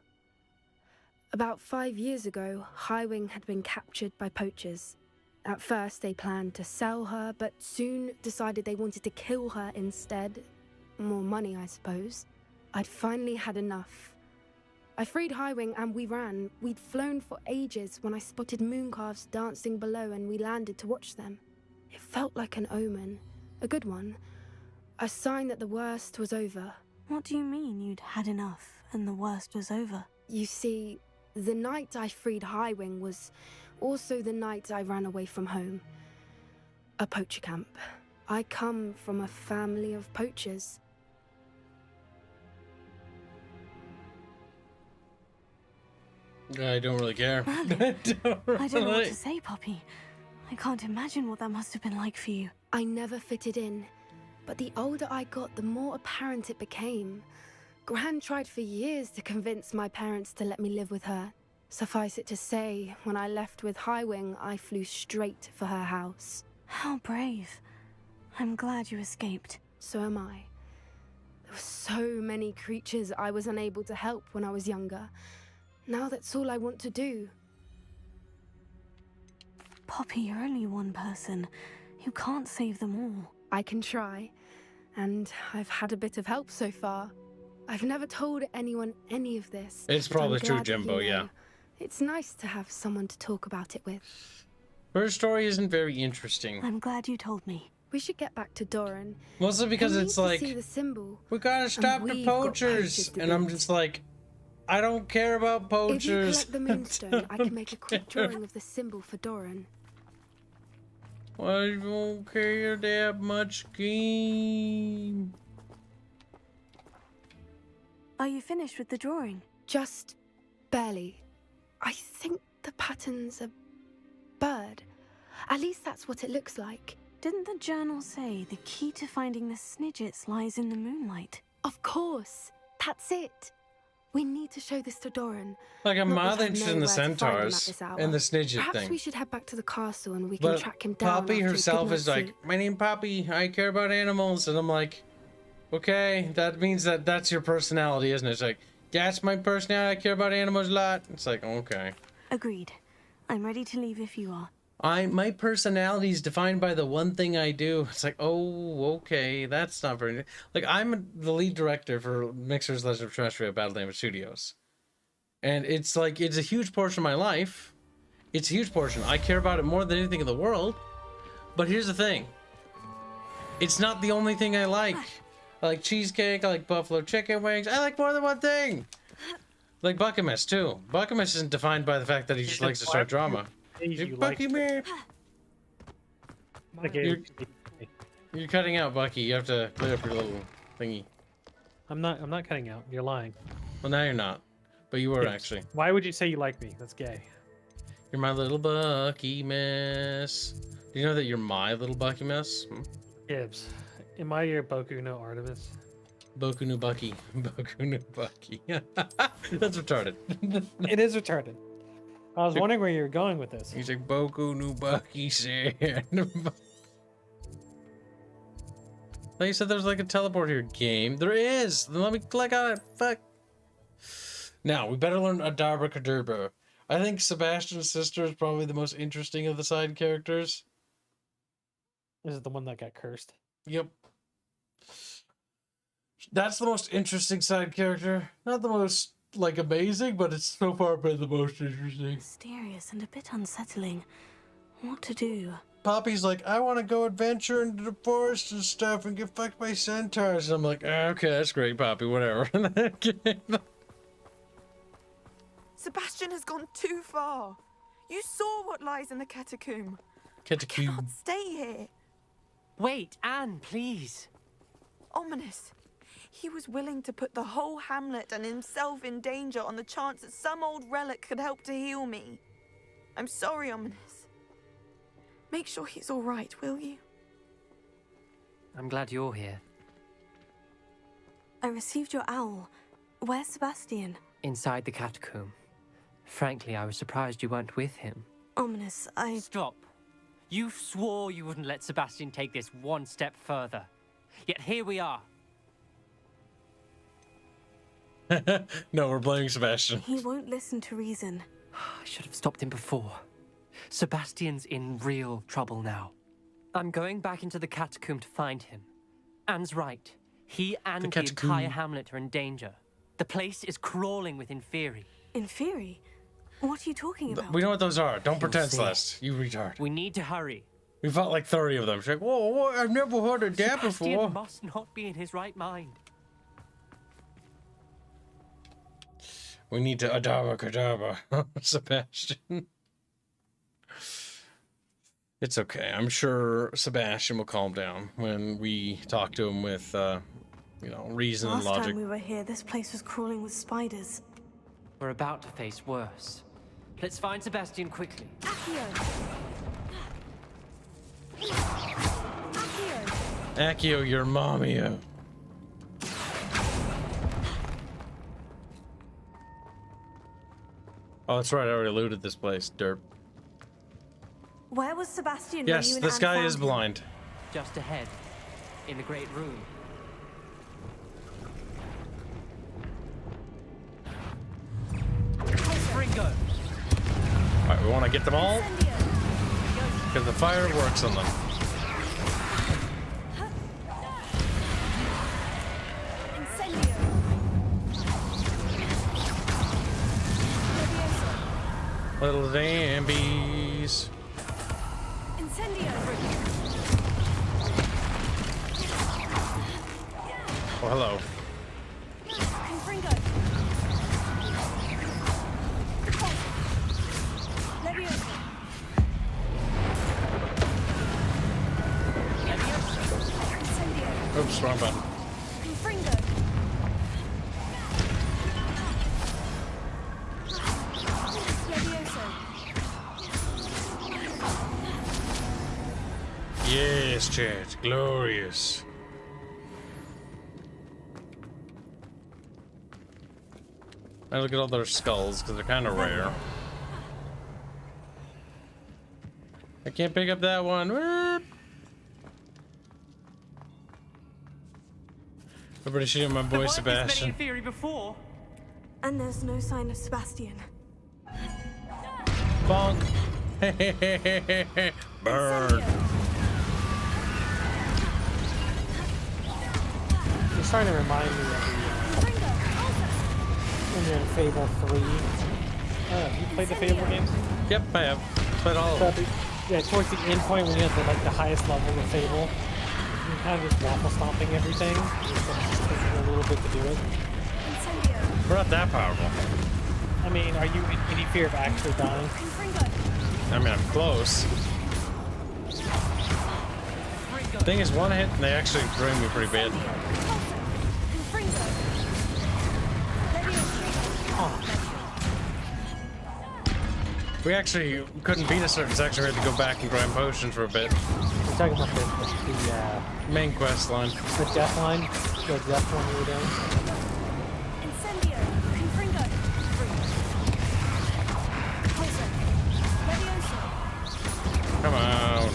About 5 years ago, High Wing had been captured by poachers. At first, they planned to sell her, but soon decided they wanted to kill her instead. More money, I suppose. I'd finally had enough. I freed High Wing and we ran. We'd flown for ages when I spotted mooncalves dancing below and we landed to watch them. It felt like an omen. A good one. A sign that the worst was over. What do you mean you'd had enough and the worst was over? You see, the night I freed High Wing was also the night I ran away from home. A poacher camp. I come from a family of poachers. I don't really care. I don't know what to say, Poppy. I can't imagine what that must have been like for you. I never fitted in, but the older I got, the more apparent it became. Gran tried for years to convince my parents to let me live with her. Suffice it to say, when I left with High Wing, I flew straight for her house. How brave. I'm glad you escaped. So am I. There were so many creatures I was unable to help when I was younger. Now that's all I want to do. Poppy, you're only one person. You can't save them all. I can try, and I've had a bit of help so far. I've never told anyone any of this. It's probably true, Jimbo, yeah. It's nice to have someone to talk about it with. Her story isn't very interesting. I'm glad you told me. We should get back to Doran. Mostly because We it's need to like, see the symbol, we gotta stop the we've got poachers. to And I'm beat. just like, I don't care about poachers. If you collect the moonstone, I can make a quick drawing of the symbol for Doran. I don't care that much, game. Are you finished with the drawing? Just barely. I think the pattern's a bird. At least that's what it looks like. Didn't the journal say the key to finding the Snidgets lies in the moonlight? Of course. That's it. We need to show this to Doran. Like, I'm Not that mildly I interested know in the where to find him at centaurs this hour. and the Snidget Perhaps thing. we should head back to the castle and we can But track him down. Poppy after a herself good is night's like, sleep. my name Poppy, I care about animals. And I'm like, okay, that means that that's your personality, isn't it? It's like, that's my personality, I care about animals a lot. It's like, okay. Agreed. I'm ready to leave if you are. My personality is defined by the one thing I do. It's like, oh, okay, that's not very... Like, I'm the lead director for Mixer's Legend of Terrestrial Battle Damage Studios. And it's like, it's a huge portion of my life. It's a huge portion. I care about it more than anything in the world. But here's the thing. It's not the only thing I like. I like cheesecake, I like buffalo chicken wings. I like more than one thing. Like Buckamus, too. Buckamus isn't defined by the fact that he just likes to start drama. Bucky man. You're cutting out, Bucky. You have to clear up your little thingy. I'm not cutting out. You're lying. Well, now you're not. But you were Yes. actually. Why would you say you like me? That's gay. You're my little Bucky mess. Do you know that you're my little Bucky mess? Kibs. Am I your Boku no Artemis? Boku no Bucky. Boku no Bucky. That's retarded. It is retarded. I was wondering where you were going with this. He's like, Boku no Bucky said. Like you said, there's like a teleport here game. There is. Then let me click on it. Fuck. Now, we better learn Adabra Kadabra. I think Sebastian's sister is probably the most interesting of the side characters. Is it the one that got cursed? Yep. That's the most interesting side character. Not the most, like, amazing, but it's so far been the most interesting. Mysterious and a bit unsettling. What to do? Poppy's like, I want to go adventure into the forest and stuff and get fucked by centaurs. And I'm like, okay, that's great, Poppy, whatever. Sebastian has gone too far. You saw what lies in the catacomb. Catacomb. I can't stay here. Wait, Anne, please. Ominous. He was willing to put the whole hamlet and himself in danger on the chance that some old relic could help to heal me. I'm sorry, Ominous. Make sure he's all right, will you? I'm glad you're here. I received your owl. Where's Sebastian? Inside the catacomb. Frankly, I was surprised you weren't with him. Ominous, Stop. You swore you wouldn't let Sebastian take this one step further. Yet here we are. No, we're blaming Sebastian. He won't listen to reason. I should have stopped him before. Sebastian's in real trouble now. I'm going back into the catacomb to find him. Anne's right. He and the entire hamlet are in danger. The place is crawling with Inferi. Inferi? What are you talking about? We know what those are. Don't pretend, Celeste. You retard. We need to hurry. We fought like 30 of them. She's like, whoa, I've never heard of that before. Sebastian must not be in his right mind. We need to Adaba Kadaba, Sebastian. It's okay. I'm sure Sebastian will calm down when we talk to him with, you know, reason and logic. Last time we were here, this place was crawling with spiders. We're about to face worse. Let's find Sebastian quickly. Accio, your mommy. Oh, that's right. I already looted this place. Derp. Where was Sebastian? Yes, when you and this Anne guy found is him? blind. Just ahead, in the great room. Ringo. Alright, we want to get them all. Because the fire works on them. Little zombies. Oh, hello. Oops, wrong button. Yes, chat. Glorious. I look at all their skulls because they're kind of rare. I can't pick up that one. Whoop. Everybody shooting my boy Sebastian. Before. And there's no sign of Sebastian. Bonk. Burn. You're starting to remind me of when you're in Fable 3. You played the Fable games? Yep, I have. Played all of them. Yeah, towards the end point when you have the highest level of Fable, you're kind of just waffle stomping everything. It's taking a little bit to do it. We're not that powerful. I mean, are you in any fear of actually dying? I mean, I'm close. Thing is, one hit and they actually bring me pretty bad. We actually couldn't beat a certain section. We had to go back and grind potions for a bit. We're talking about the main quest line. The death line? The death one you were doing? Come on.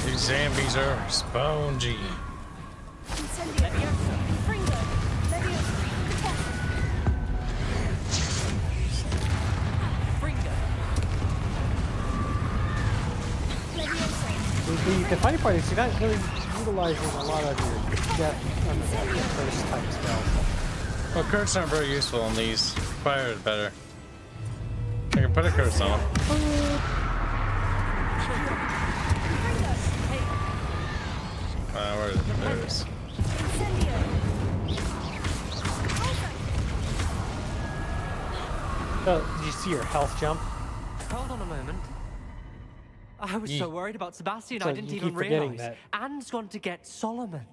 These zombies are spongy. The funny part is you're not really utilizing a lot of your curse type spells. Well, curses aren't very useful on these. Fire is better. I can put a curse on them. Where is it? There it is. Oh, did you see your health jump? Hold on a moment. I was so worried about Sebastian, So I didn't you even keep forgetting realize. that. Anne's gone to get Solomon.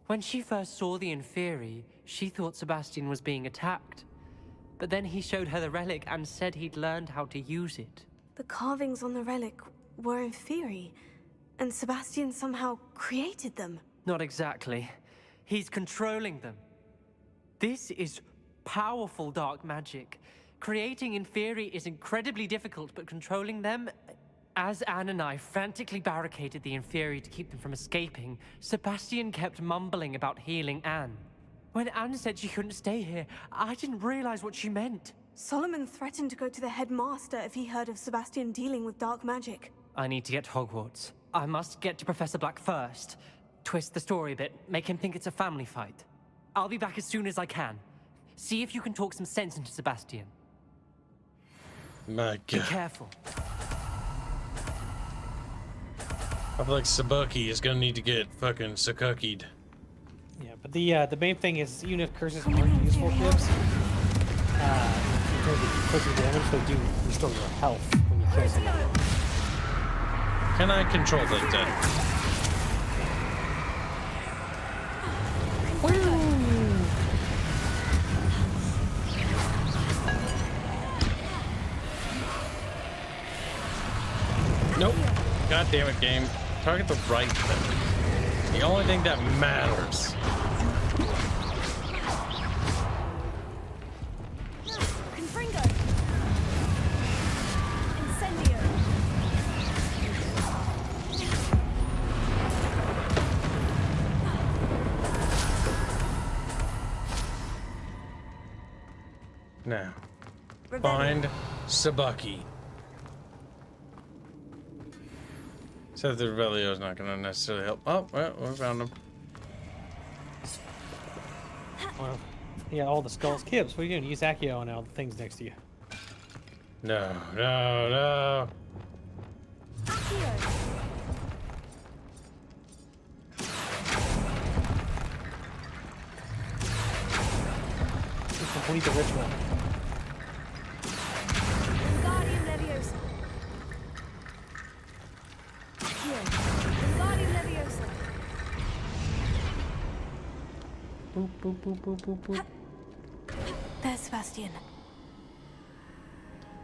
When she first saw the Inferi, she thought Sebastian was being attacked. But then he showed her the relic and said he'd learned how to use it. The carvings on the relic were Inferi, and Sebastian somehow created them. Not exactly. He's controlling them. This is powerful dark magic. Creating Inferi is incredibly difficult, but controlling them... As Anne and I frantically barricaded the Inferi to keep them from escaping, Sebastian kept mumbling about healing Anne. When Anne said she couldn't stay here, I didn't realize what she meant. Solomon threatened to go to the headmaster if he heard of Sebastian dealing with dark magic. I need to get to Hogwarts. I must get to Professor Black first. Twist the story a bit, make him think it's a family fight. I'll be back as soon as I can. See if you can talk some sense into Sebastian. My Be God. careful. I feel like Sabuki is gonna need to get fucking Sakuki'd. Yeah, but the main thing is, even if curses aren't useful, Kibs, in terms of pushing damage, they do restore your health when you kill someone. Can I control the dead? Nope. God damn it, game. Target the right thing. The only thing that matters. Confringo. Incendio. Now, find Sabuki. So the Revelio is not going to necessarily help. Oh, well, we found him. Well, yeah, all the skulls. Kibs, what are you doing? Use Accio on all the things next to you. No, no, no. Complete the ritual. Wingardium Leviosa. Accio. Wingardium Leviosa. Boop, boop, boop, boop, boop, boop. There's Sebastian.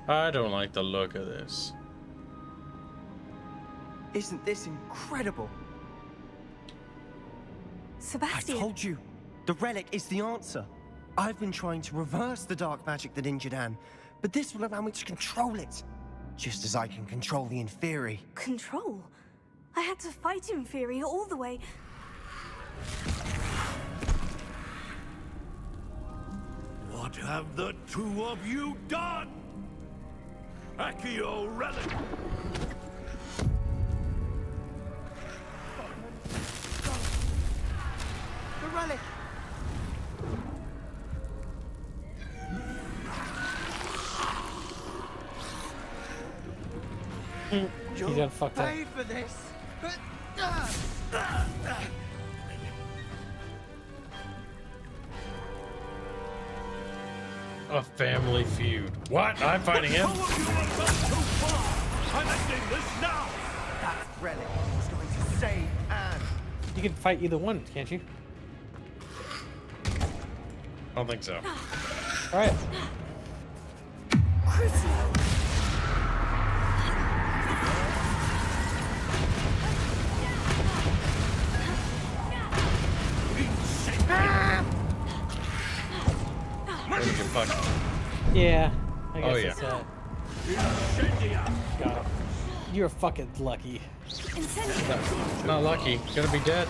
I don't like the look of this. Isn't this incredible? Sebastian. I told you, the relic is the answer. I've been trying to reverse the dark magic that injured Anne, but this will allow me to control it. Just as I can control the Inferi. Control? I had to fight Inferi all the way. What have the two of you done? Accio relic! The relic! You done fucked up. Pay for this! A family feud. What? I'm fighting him? I'm ending this now! That relic is going to save Anne. You can fight either one, can't you? I don't think so. All right. Yeah, I guess it's God, you're fucking lucky. Not lucky. Gonna be dead.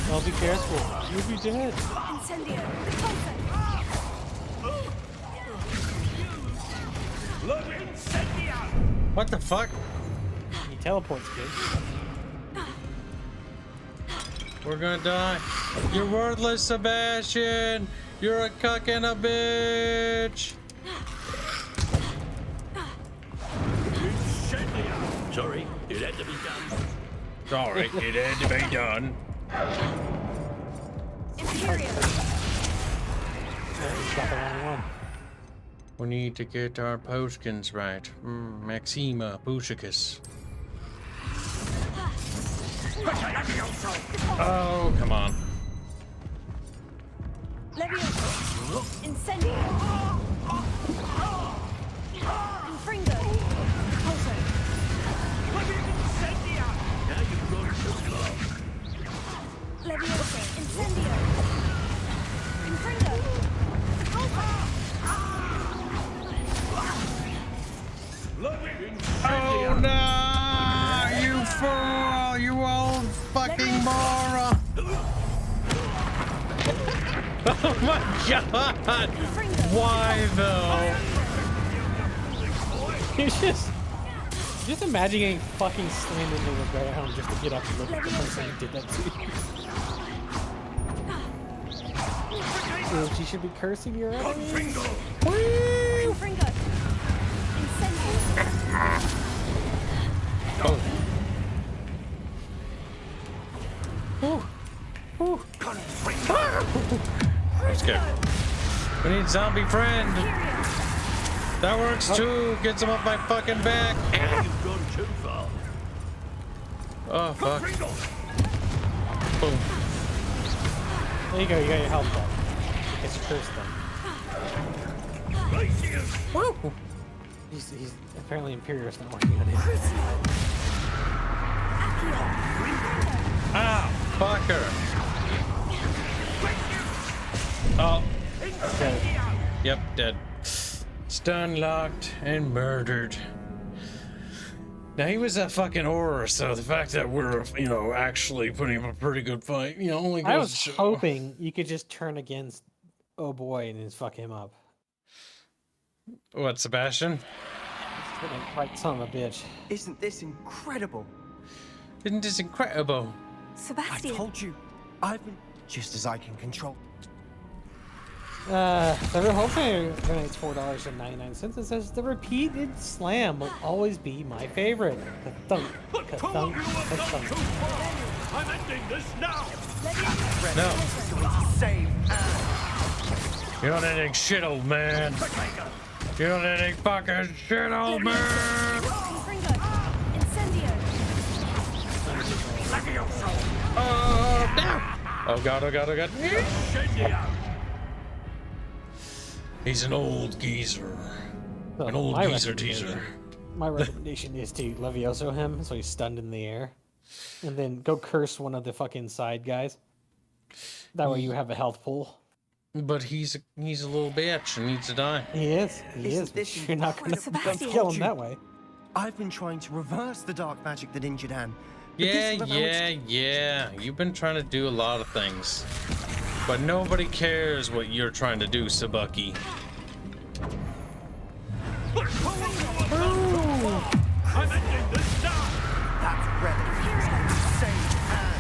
Well, be careful. You'll be dead. Incendio. What the fuck? He teleports, kid. We're gonna die. You're worthless, Sebastian. You're a cuck and a bitch. Sorry, it had to be done. Sorry, it had to be done. He's got the wrong one. We need to get our potions right. Maxima Pushicus. Oh, come on. Levioso. Incendio. Confringo. Pulso. Now you've gone too far. Levioso. Incendio. Confringo. Oh no! You fool! You old fucking moron! Oh my god! Why though? He's just imagine getting fucking slammed into the ground just to get up and look at the person who did that to you. Dude, you should be cursing your enemies. Confringo. Incendio. Oh. Let's go. We need zombie friend. That works too. Gets him off my fucking back. You've gone too far. Oh fuck. Boom. There you go. You got your health back. Because you cursed them. Woo! He's apparently Imperious, not working on it. Ow! Fucker! Oh. Dead. Yep, dead. Stun locked and murdered. Now he was a fucking horror, so the fact that we're, you know, actually putting up a pretty good fight, you know, only goes I was to show. hoping you could just turn against oh boy and just fuck him up. What, Sebastian? Right son of a bitch. Isn't this incredible? Isn't this incredible? Sebastian. I told you, I've been just as I can control. The whole thing donates $4.99. It says the repeated slam will always be my favorite. Ka-thunk, ka-thunk, ka-thunk. I'm ending this now. No. You're not ending shit, old man. You're not ending fucking shit, old man. Oh, no. Oh god, oh god, oh god. He's an old geezer. An old geezer teaser. My recommendation is to Levioso him so he's stunned in the air. And then go curse one of the fucking side guys. That way you have a health pool. But he's a little bitch and needs to die. He is. He is. But you're not gonna kill him that way. I've been trying to reverse the dark magic that injured Anne. Yeah. You've been trying to do a lot of things. But nobody cares what you're trying to do, Sabucky. I'm ending this now. That's ready. Save Anne.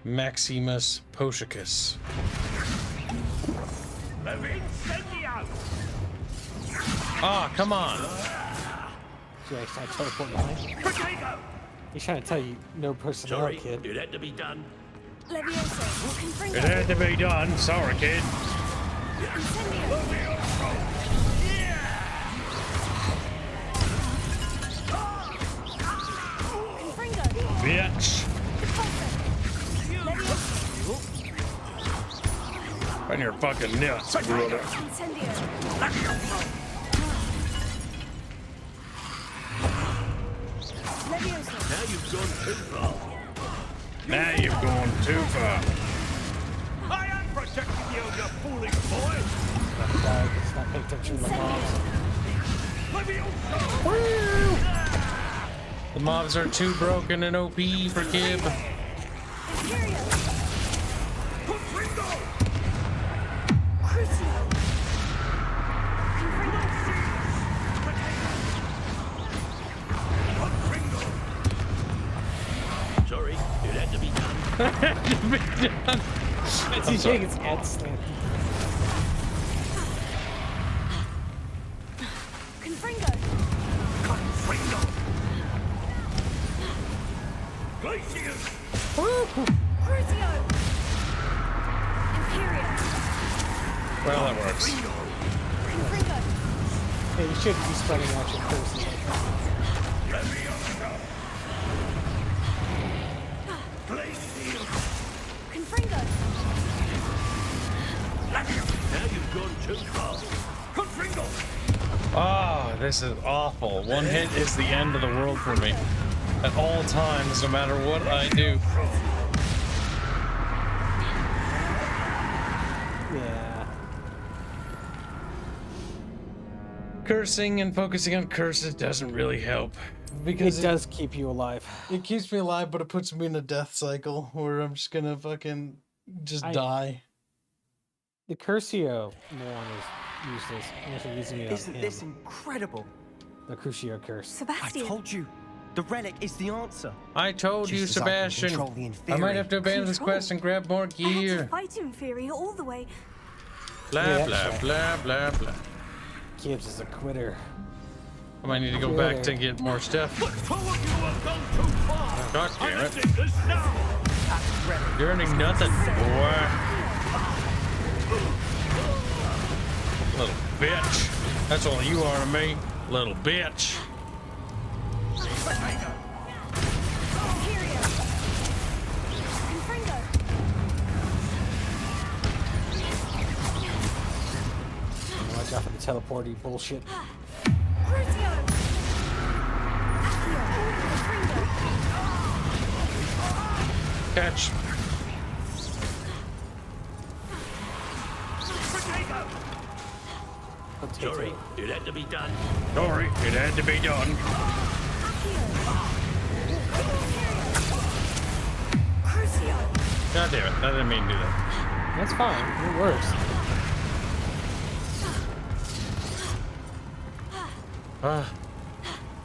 Maximus Poshicus. Ah, come on. See, I teleport behind. He's trying to tell you no personnel, Sorry, kid. it had to be done. It had to be done. Sorry, kid. Bitch. On your fucking nuts, brother. Now you've gone too far. Now you've gone too far. I am protecting you, you foolish boy. That guy does not pay attention to the mobs. The mobs are too broken and OP for Kib. Imperio! Crucio! Sorry, it had to be done. It's getting its head slammed. Confringo! Confringo! Glacius! Crucio! Imperio! Well, that works. Confringo! Yeah, you shouldn't be spreading out your curses like that. Confringo! Now you've gone too far. Confringo! Oh, this is awful. One hit is the end of the world for me. At all times, no matter what I do. Yeah. Cursing and focusing on curses doesn't really help. Because it does keep you alive. It keeps me alive, but it puts me in a death cycle where I'm just gonna fucking die. The Curcio one is useless. Unless you're using it Isn't on this him. incredible? The Crucio curse. Sebastian. I told you. The relic is the answer. I told you, Just as I can Sebastian. control the I inferior. might have to abandon this Control? quest and grab more I had to gear. fight Inferior all the way. Blah, Yeah, blah, that's blah, blah, blah. Kibs is a quitter. I might need to go back to get more stuff. God damn it. You're earning nothing, boy. Little bitch. That's all you are to me. Little bitch. Imperio! Confringo! Watch out for the teleporty bullshit. Crucio! Accio! Confringo! Catch. Sorry, it had to be done. Sorry, it had to be done. Crucio! God damn it. I didn't mean to do that. That's fine. It works.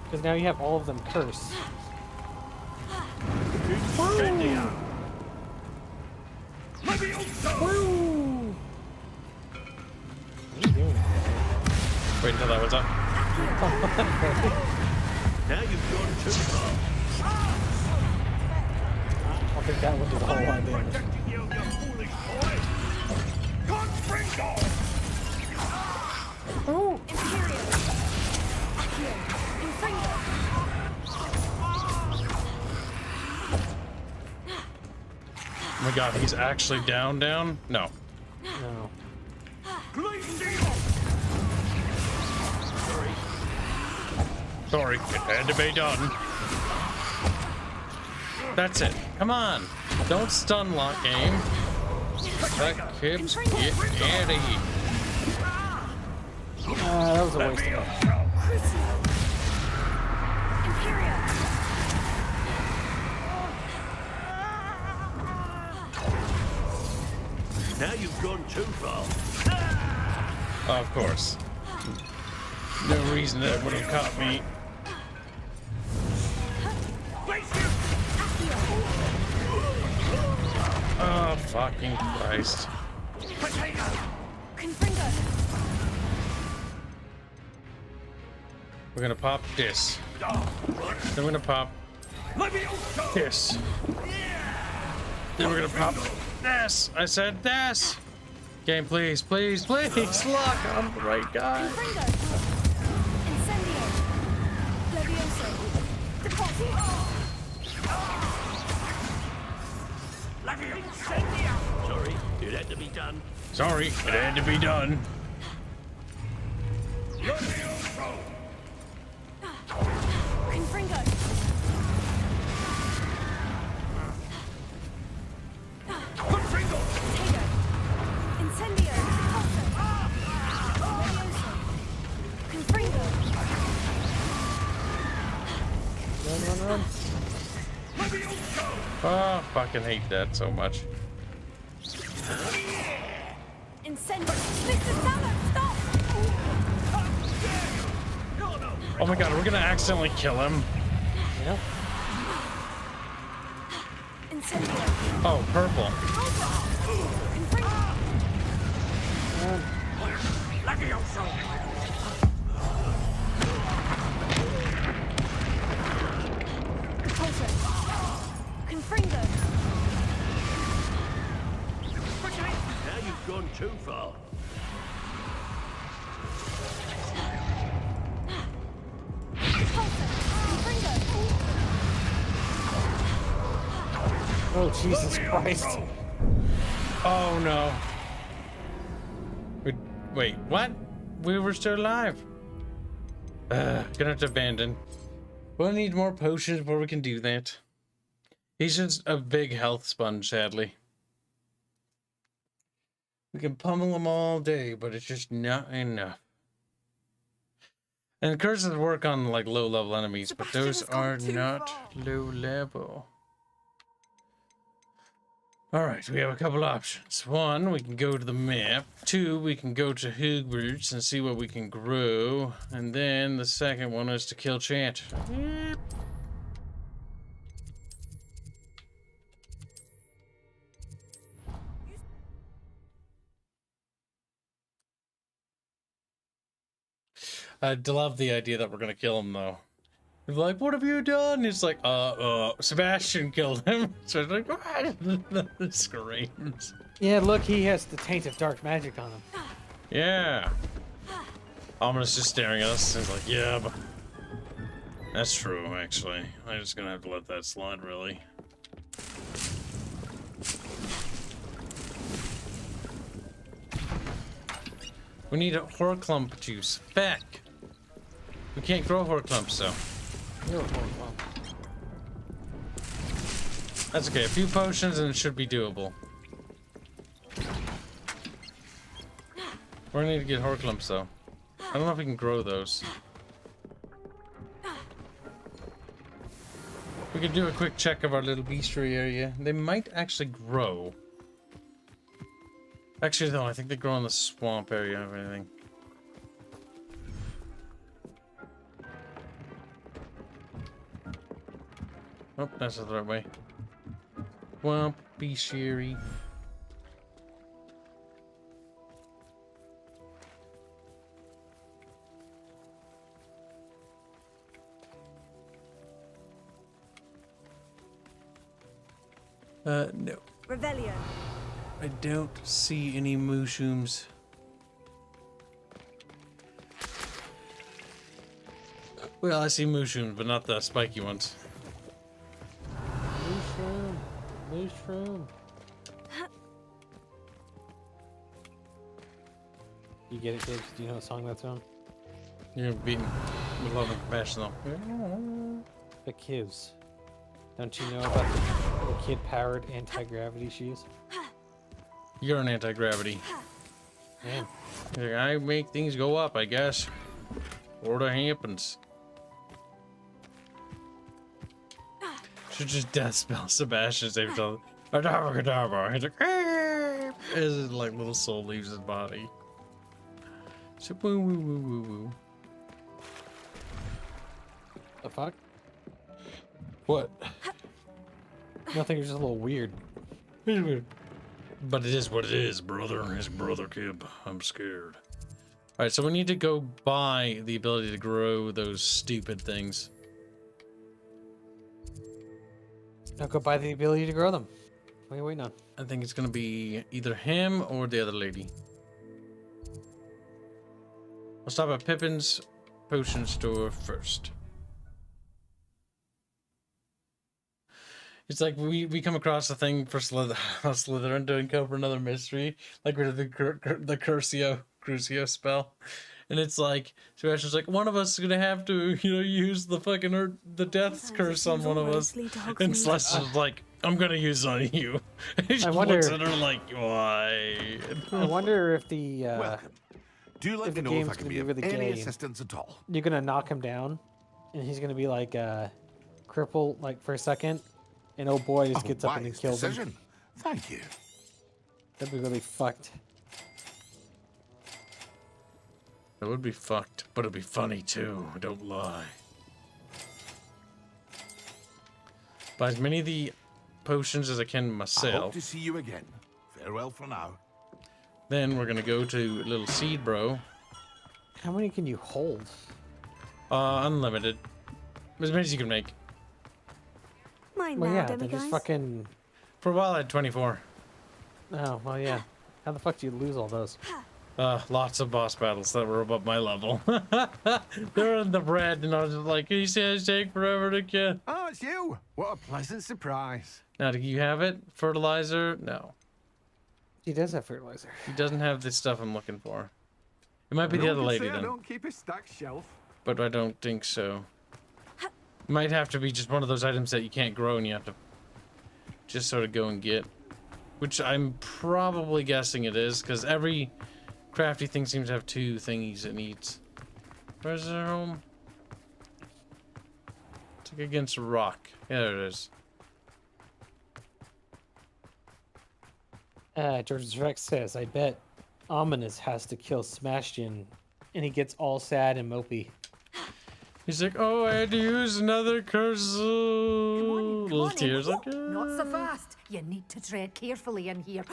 Because now you have all of them cursed. Woo! What are you doing? Wait until that one's up. Now you've gone too far. I think that one did a whole lot of damage. Imperio! Accio! Confringo! Oh my god, he's actually down? No. No. Sorry, it had to be done. That's it. Come on. Don't stun lock aim. That Kibs, get out of here. That was a waste of it. Crucio! Imperio! Now you've gone too far. Of course. No reason that would have caught me. Oh, fucking Christ. Confringo! We're gonna pop this. Then we're gonna pop this. Then we're gonna pop this. I said this. Game, please, please, please. Look, I'm the right guy. Confringo! Incendio! Levioso! Deposit! Sorry, it had to be done. Sorry, it had to be done. Confringo! Confringo! Potato! Incendio! Levioso! Confringo! Run. Oh, fucking hate that so much. Incendio. Mr. Sala, stop! Oh my god, we're gonna accidentally kill him. Yeah. Incendio. Oh, purple. Confringo. Now you've gone too far. Oh, Jesus Christ. Oh no. Wait, what? We were still alive. Gonna have to abandon. We'll need more potions before we can do that. He's just a big health sponge, sadly. We can pummel him all day, but it's just not enough. And curses work on like low level enemies, but those are not low level. Alright, we have a couple options. One, we can go to the map. Two, we can go to Hogwarts and see what we can grow. And then the second one is to kill Chant. Yep. I love the idea that we're gonna kill him though. They're like, what have you done? It's like, Sebastian killed him. So it's like, what? Screams. Yeah, look, he has the taint of dark magic on him. Yeah. Ominous just staring at us. He's like, yeah, but that's true, actually. I'm just gonna have to let that slide, really. We need a Horclump juice. Back. We can't grow Horclumps, though. That's okay. A few potions and it should be doable. We're gonna need to get Horclumps, though. I don't know if we can grow those. We could do a quick check of our little bestiary area. They might actually grow. Actually, though, I think they grow in the swamp area or anything. Oh, that's not the right way. Swamp bestiary. No. Revelio. I don't see any mushrooms. Well, I see mushrooms, but not the spiky ones. Mushroom. Mushroom. You get it, Kibs? Do you know what song that's on? You're beaten with love and compassion, though. The Kibs. Don't you know about the kid-powered anti-gravity shoes? You're an anti-gravity. Man. I make things go up, I guess. Or it happens. Should just death spell Sebastian's every time. Adabra. He's like, as like little soul leaves his body. So woo woo woo woo woo. The fuck? What? Nothing, it's just a little weird. It's weird. But it is what it is, brother. His brother Kib. I'm scared. Alright, so we need to go buy the ability to grow those stupid things. Now go buy the ability to grow them. What are you waiting on? I think it's gonna be either him or the other lady. I'll stop at Pippin's potion store first. It's like we come across a thing for Slytherin to uncover another mystery, like rid of the Crucio spell, and it's like Sebastian's like, one of us is gonna have to, use the fucking the death curse on one of us, and Celestial's like, I'm gonna use it on you. And she looks at her like, why? I wonder if the Welcome. Do you let me know if I can be of any assistance at all? You're gonna knock him down, and he's gonna be like crippled like for a second, and oh boy just gets up and then wise kills him. decision. Thank you. That'd be really fucked. That would be fucked, but it'd be funny too. Don't lie. Buy as many of the potions as I can I hope myself. to see you again. Farewell for now. Then we're gonna go to little seed bro. How many can you hold? Unlimited. As many as you can make. Mine Well, now, yeah, they're just demiguise. fucking. For a while I had 24. Oh, well, yeah. How the fuck do you lose all those? Lots of boss battles that were above my level. They're in the red, and I was just like, he says take forever to kill. Oh, it's you! What a pleasant surprise. Now, do you have it? Fertilizer? No. He does have fertilizer. He doesn't have the stuff I'm looking for. It might be the No other one can lady say I then, don't keep a stacked shelf. but I don't think so. Might have to be just one of those items that you can't grow and you have to just sort of go and get. Which I'm probably guessing it is, because every crafty thing seems to have 2 thingies it needs. Where's their home? It's like against a rock. Yeah, there it is. George Rex says, I bet Ominous has to kill Smashian, and he gets all sad and mopey. He's like, oh, I had to use another curse. Little tears like, Not so fast. You need to tread carefully in here.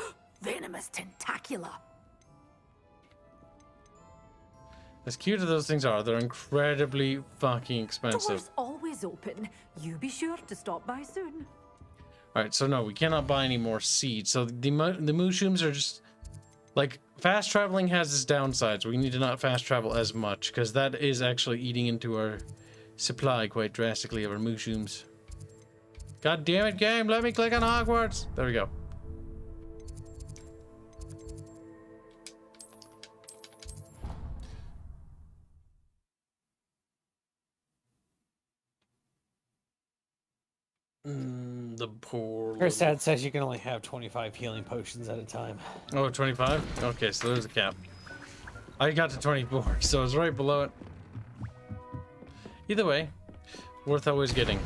Venomous tentacula. as cute as those things are, they're incredibly fucking expensive. Doors always open. You be sure to stop by soon. Alright, so no, we cannot buy any more seeds. So the mushrooms are just... Like, fast traveling has its downsides. We need to not fast travel as much, because that is actually eating into our supply quite drastically of our mushrooms. God damn it, game! Let me click on Hogwarts! There we go. The poor Her sad says you can only have 25 healing potions at a time. Oh, 25? Okay, so there's a cap. I got to 24, so it's right below it. Either way, worth always getting.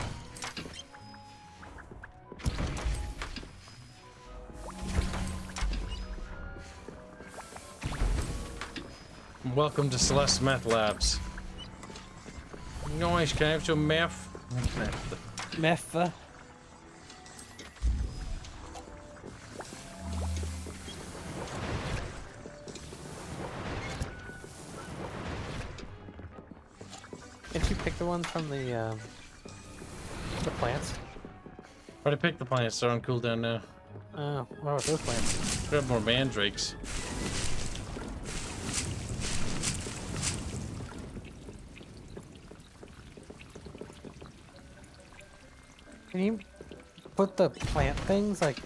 Welcome to Celeste Meth Labs. Nice, can I have some meth? Meth. Didn't you pick the ones from the plants? Already picked the plants, they're on cooldown now. Oh, what about those plants? Grab more mandrakes. Can you put the plant things like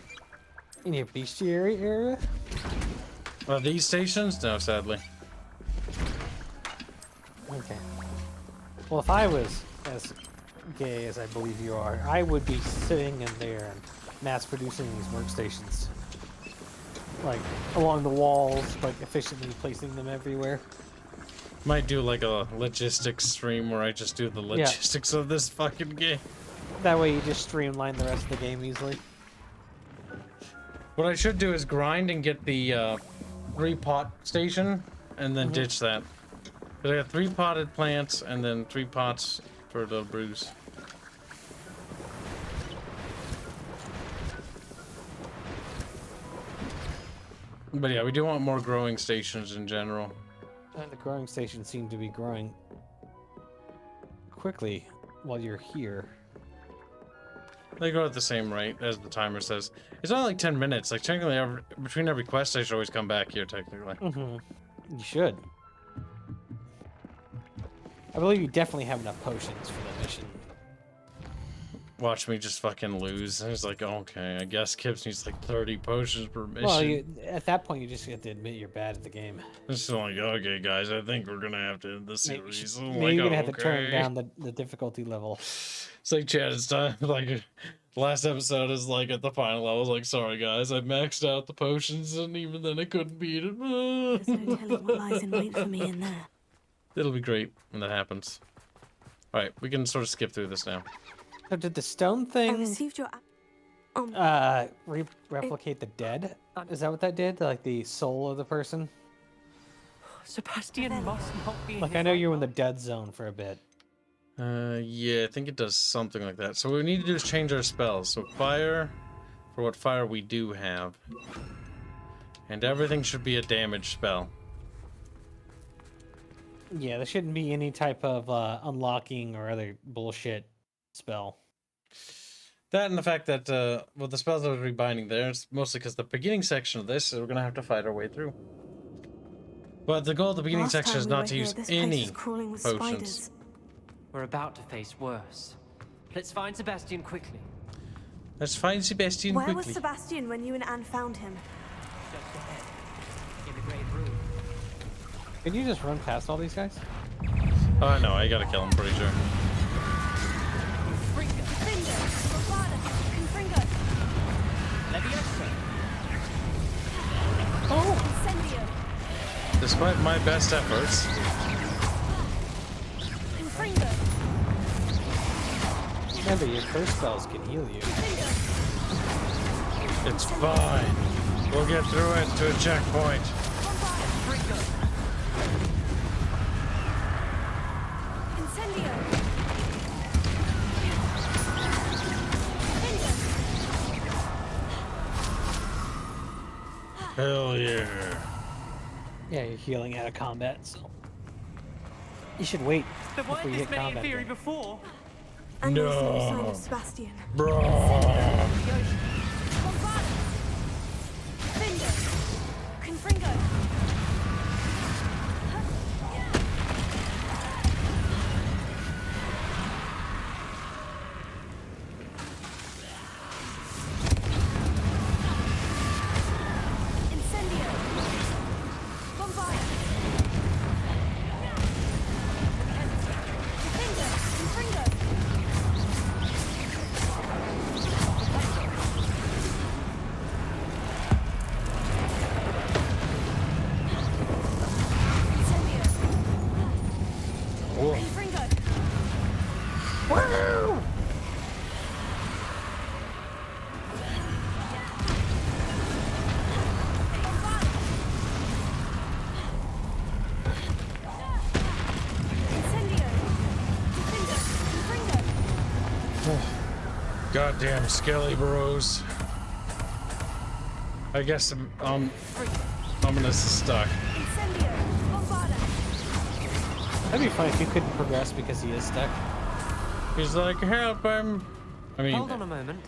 in your bestiary area? These stations? No, sadly. Okay. Well, if I was as gay as I believe you are, I would be sitting in there and mass producing these workstations. Like, along the walls, like efficiently placing them everywhere. Might do like a logistics stream where I just do the logistics of this fucking game. That way you just streamline the rest of the game easily. What I should do is grind and get the 3-pot station and then ditch that. Cause I got 3 potted plants and then 3 pots for the brews. But yeah, we do want more growing stations in general. And the growing stations seem to be growing quickly while you're here. They go at the same rate as the timer says. It's only like 10 minutes. Like technically, between every quest, I should always come back here. Technically, You should. I believe you definitely have enough potions for the mission. Watch me just fucking lose. I was like, okay, I guess Kibs needs like 30 potions per mission. Well, at that point, you just have to admit you're bad at the game. It's just like, okay, guys, I think we're gonna have to end the series. I'm Maybe like, you're gonna have to okay. turn down the difficulty level. It's like, Chad, it's time. Like, last episode is like at the final level. I was like, sorry, guys, I maxed out the potions, and even then I couldn't beat it. There's no telling what lies in wait for me in there. It'll be great when that happens. All right, we can sort of skip through this now. So did the stone I thing received your... Replicate the dead? Is that what that did? Like the soul of the person? Sebastian must not be in Like, his I know right you were in the mind. dead zone for a bit. Yeah, I think it does something like that. So what we need to do is change our spells. So fire, for what fire we do have. And everything should be a damage spell. Yeah, there shouldn't be any type of unlocking or other bullshit spell. That and the fact that, well, the spells that we're rebinding there, it's mostly because the beginning section of this, we're going to have to fight our way through. But the goal of the beginning Last section time is we not were to here, use this place any was crawling with potions. spiders. We're about to face worse. Let's find Sebastian quickly. Let's find Sebastian Where quickly. was Sebastian when you and Anne found him? Just ahead. In the great room. Can you just run past all these guys? Oh, no, I gotta kill him, pretty sure. Despite my best efforts. Remember, your curse spells can heal you. It's fine. We'll get through it to a checkpoint. Hell yeah. Yeah, you're healing out of combat, so you should wait There before weren't you this hit many in combat. theory before. And No. also a sign of Sebastian. Bro. Goddamn skelly bros. I guess I'm gonna stuck. That'd be fun if you couldn't progress because he is stuck. He's like, help him. I mean, Hold on a moment.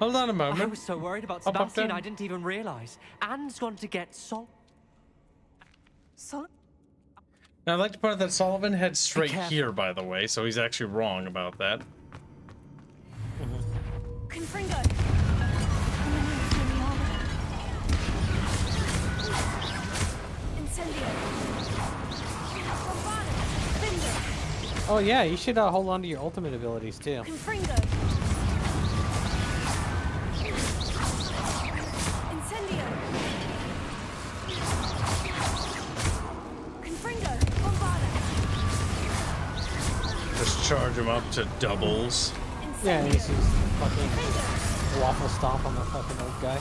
Hold on a moment. I was so worried about Up, up, Sebastian, down. I didn't even realize. Anne's gone to get Sol. Now, I'd like to point out that Sullivan heads straight careful. here, by the way, so he's actually wrong about that. Confringo. Incendio. Finger. Oh yeah, you should hold on to your ultimate abilities too. Confringo. Incendio. Confringo. Bombarda. Just charge him up to doubles. Yeah, and he's just fucking waffle stomp on the fucking old guy.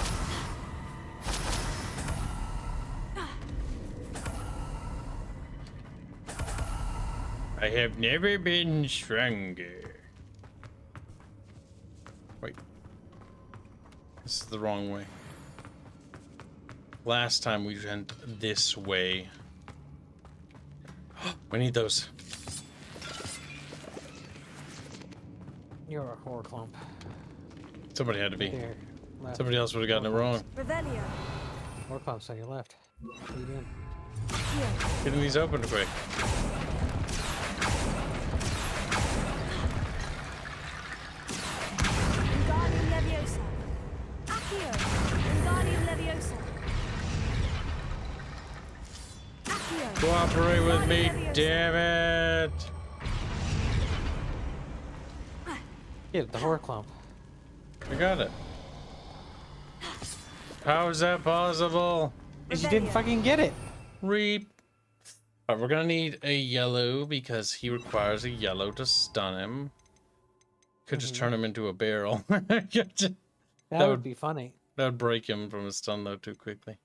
I have never been stronger. Wait. This is the wrong way. Last time we went this way. We need those. You're a horror clump. Somebody had to be. Here, left. Somebody else would have gotten it wrong. Revelio. Horror clump's on your left. What are you doing? Getting these open quick. Wingardium Leviosa. Accio. Wingardium Leviosa. Accio. Cooperate with me, damn it! Get the horror clump. I got it. How is that possible? Because you didn't fucking get it. Reap. Alright, we're gonna need a yellow because he requires a yellow to stun him. Could just turn him into a barrel. That would be funny. That would break him from his stun though too quickly.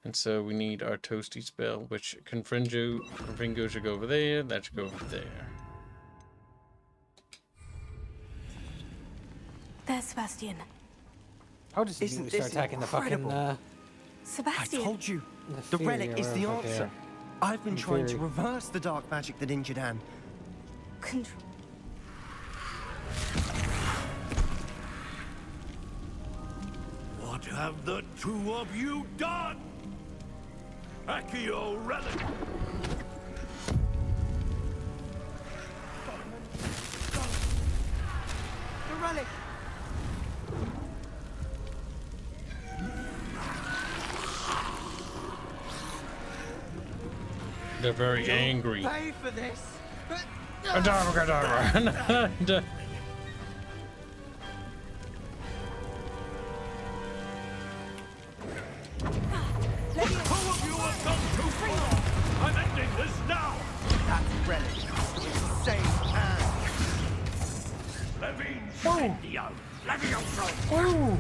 And so we need our toasty spell, which Confringo should go over there, that should go over there. There's Sebastian. I'll just immediately start attacking the fucking, Sebastian! I told you, the the relic is the fuck they answer. are. I've been trying to Inferi. reverse the dark magic that injured Anne. What have the two of you done? Accio relic! The relic! They're very angry. Pay for this! Two of you have gone too far! I'm ending this now! That relic will save Anne! Levincendio! Levioso! Woo!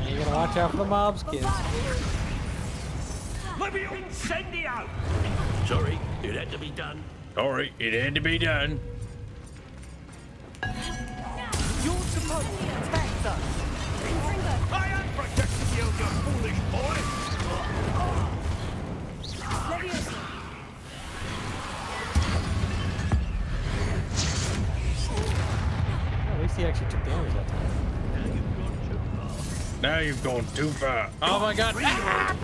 You gotta watch out for the mobs, kids. Levincendio! Sorry, it had to be done. Sorry, it had to be done. You're supposed to protect us! I am protecting you, you foolish boy! At least he actually took damage that time. Now you've gone too far. Oh my god! Ah!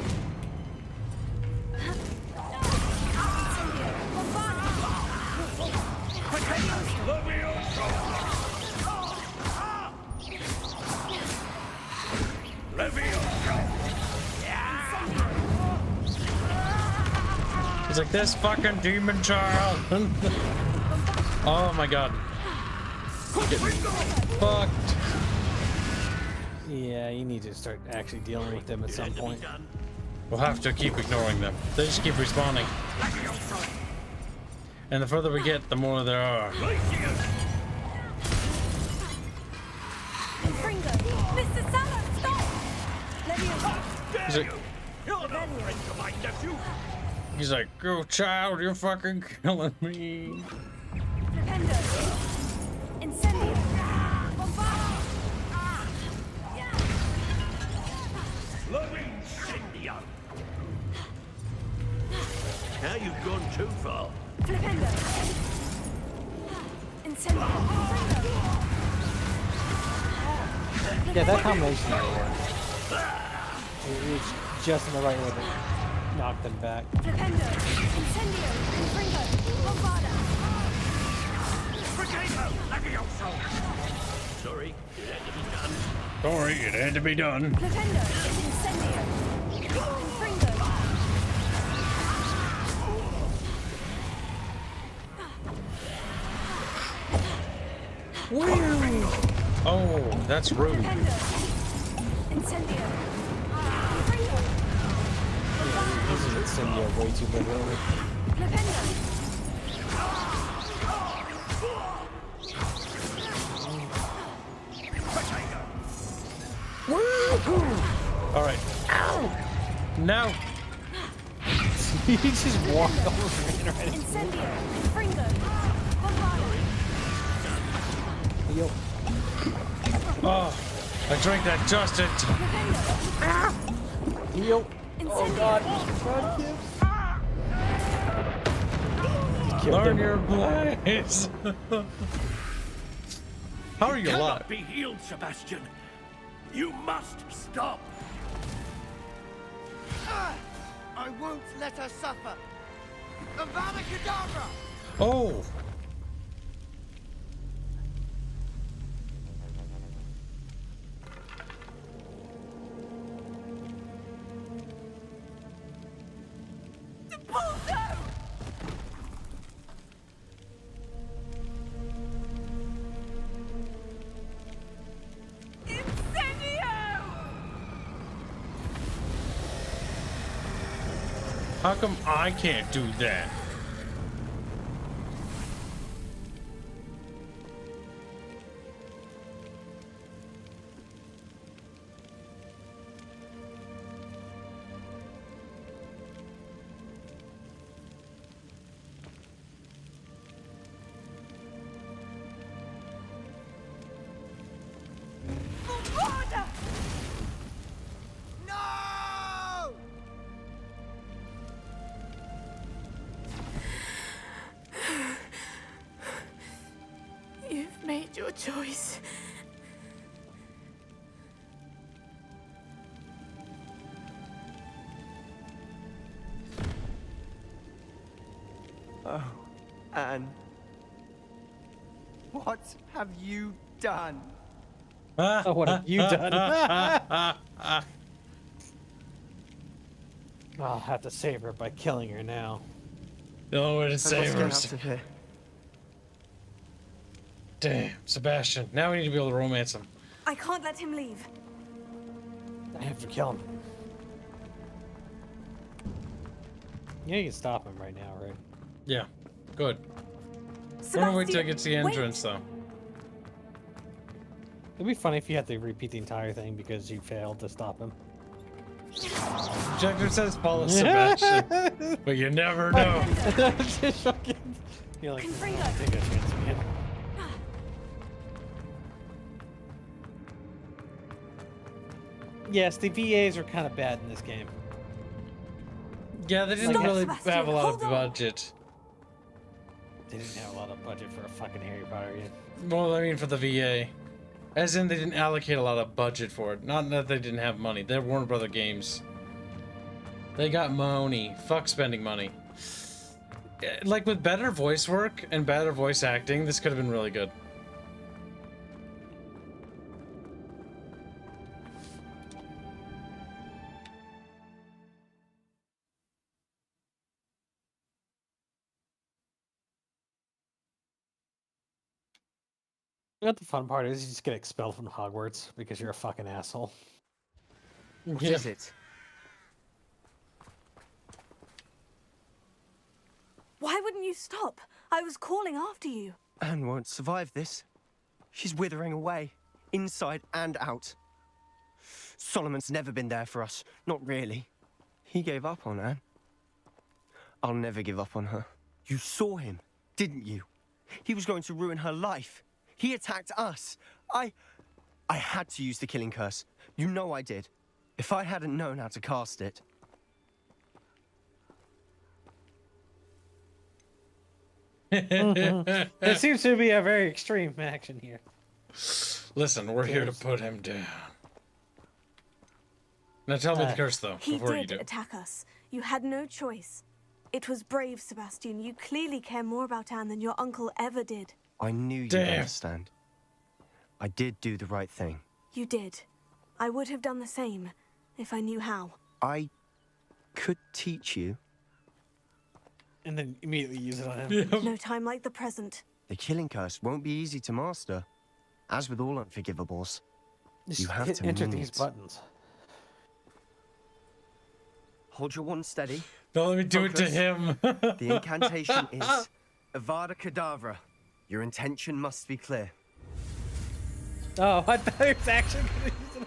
It's like this fucking demon child. Oh my god. Getting fucked. Yeah, you need to start actually dealing with them at some point. We'll have to keep ignoring them. They just keep respawning. And the further we get, the more there are. Mr. Sala, stop! He's like, go child, you're fucking killing me. Now you've gone too far. Yeah, that combination really worked. It was just in the right way to knock them back. Sorry, it had to be done. Sorry, it had to be done. Oh, that's rude. Yeah, this is Incendio way too literally. Alright. Ow! No! He just walked over and right Yo. Oh, I drank that just in time. Yo. Oh god. Run, Learn your place. How are you alive? Cannot be healed, Sebastian. You must stop. I won't let her suffer. Avada Kedavra! Oh. How come I can't do that? You've made your choice. Oh, Anne. What have you done? Oh, what have you done? I'll have to save her by killing her now. The only way to save her. Let's get out of here. Damn, Sebastian. Now we need to be able to romance him. I can't let him leave. I have to kill him. Yeah, you can stop him right now, right? Yeah, good. I'm gonna wait till I get to the Sebastian, entrance, though. It'd be funny if you had to repeat the entire thing because you failed to stop him. Objective says follow Sebastian, but you never know. You're like, Confredo. "Oh, take a chance, man." Yes, the VAs are kind of bad in this game. Yeah, they didn't Stop, really Sebastian, have a lot of hold on. budget. They didn't have a lot of budget for a fucking Harry Potter game. Well, I mean for the VA. As in, they didn't allocate a lot of budget for it. Not that they didn't have money. They're Warner Brother games. They got money. Fuck spending money. Like, with better voice work and better voice acting, this could have been really good. You know what the fun part is? You just get expelled from Hogwarts because you're a fucking asshole. What is it? Why wouldn't you stop? I was calling after you. Anne won't survive this. She's withering away, inside and out. Solomon's never been there for us. Not really. He gave up on Anne. I'll never give up on her. You saw him, didn't you? He was going to ruin her life. He attacked us. I had to use the killing curse. You know I did. If I hadn't known how to cast it. There seems to be a very extreme action here. Listen, we're here to put him down. Now tell me the curse, though, He before you did do. attack us. You had no choice. It was brave, Sebastian. You clearly care more about Anne than your uncle ever did. I knew you'd Damn. understand. I did do the right thing. You did. I would have done the same if I knew how. I could teach you. And then immediately use it on him. No time like the present. The killing curse won't be easy to master. As with all unforgivables, Just you have to enter mean these it. buttons. Hold your one steady. Don't let me do it to Focus. him. The incantation is Avada Kedavra. Your intention must be clear. Oh, I thought it was actually going to use it.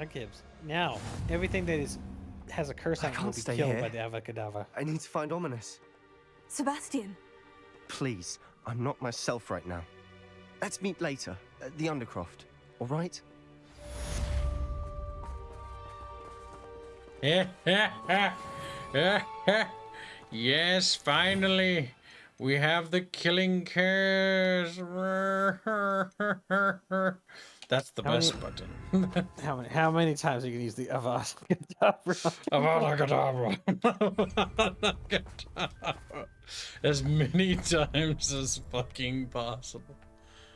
Okay, Kibs. Now, everything that has a curse on it will can't be stay killed here. by the Avacadabra. I need to find Ominous. Sebastian. Please, I'm not myself right now. Let's meet later at the Undercroft, all right? Yes, finally. We have the killing curse. That's the best button. How many times are you gonna use the Avacadabra? Avada as many times as fucking possible.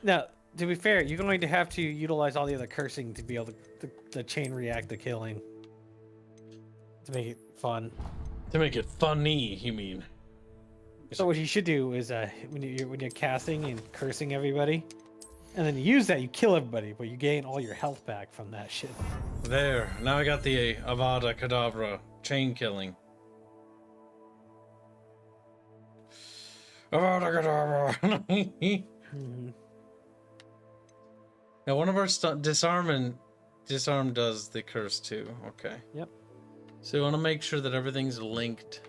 Now, to be fair, you're going to have to utilize all the other cursing to be able to chain react the killing. To make it fun. To make it funny, you mean? So what you should do is when you're casting and cursing everybody, And then you use that, you kill everybody, but you gain all your health back from that shit. There. Now I got the Avada Kedavra chain killing. Avada Kedavra. Now one of our disarm does the curse too. Okay. Yep. So we want to make sure that everything's linked.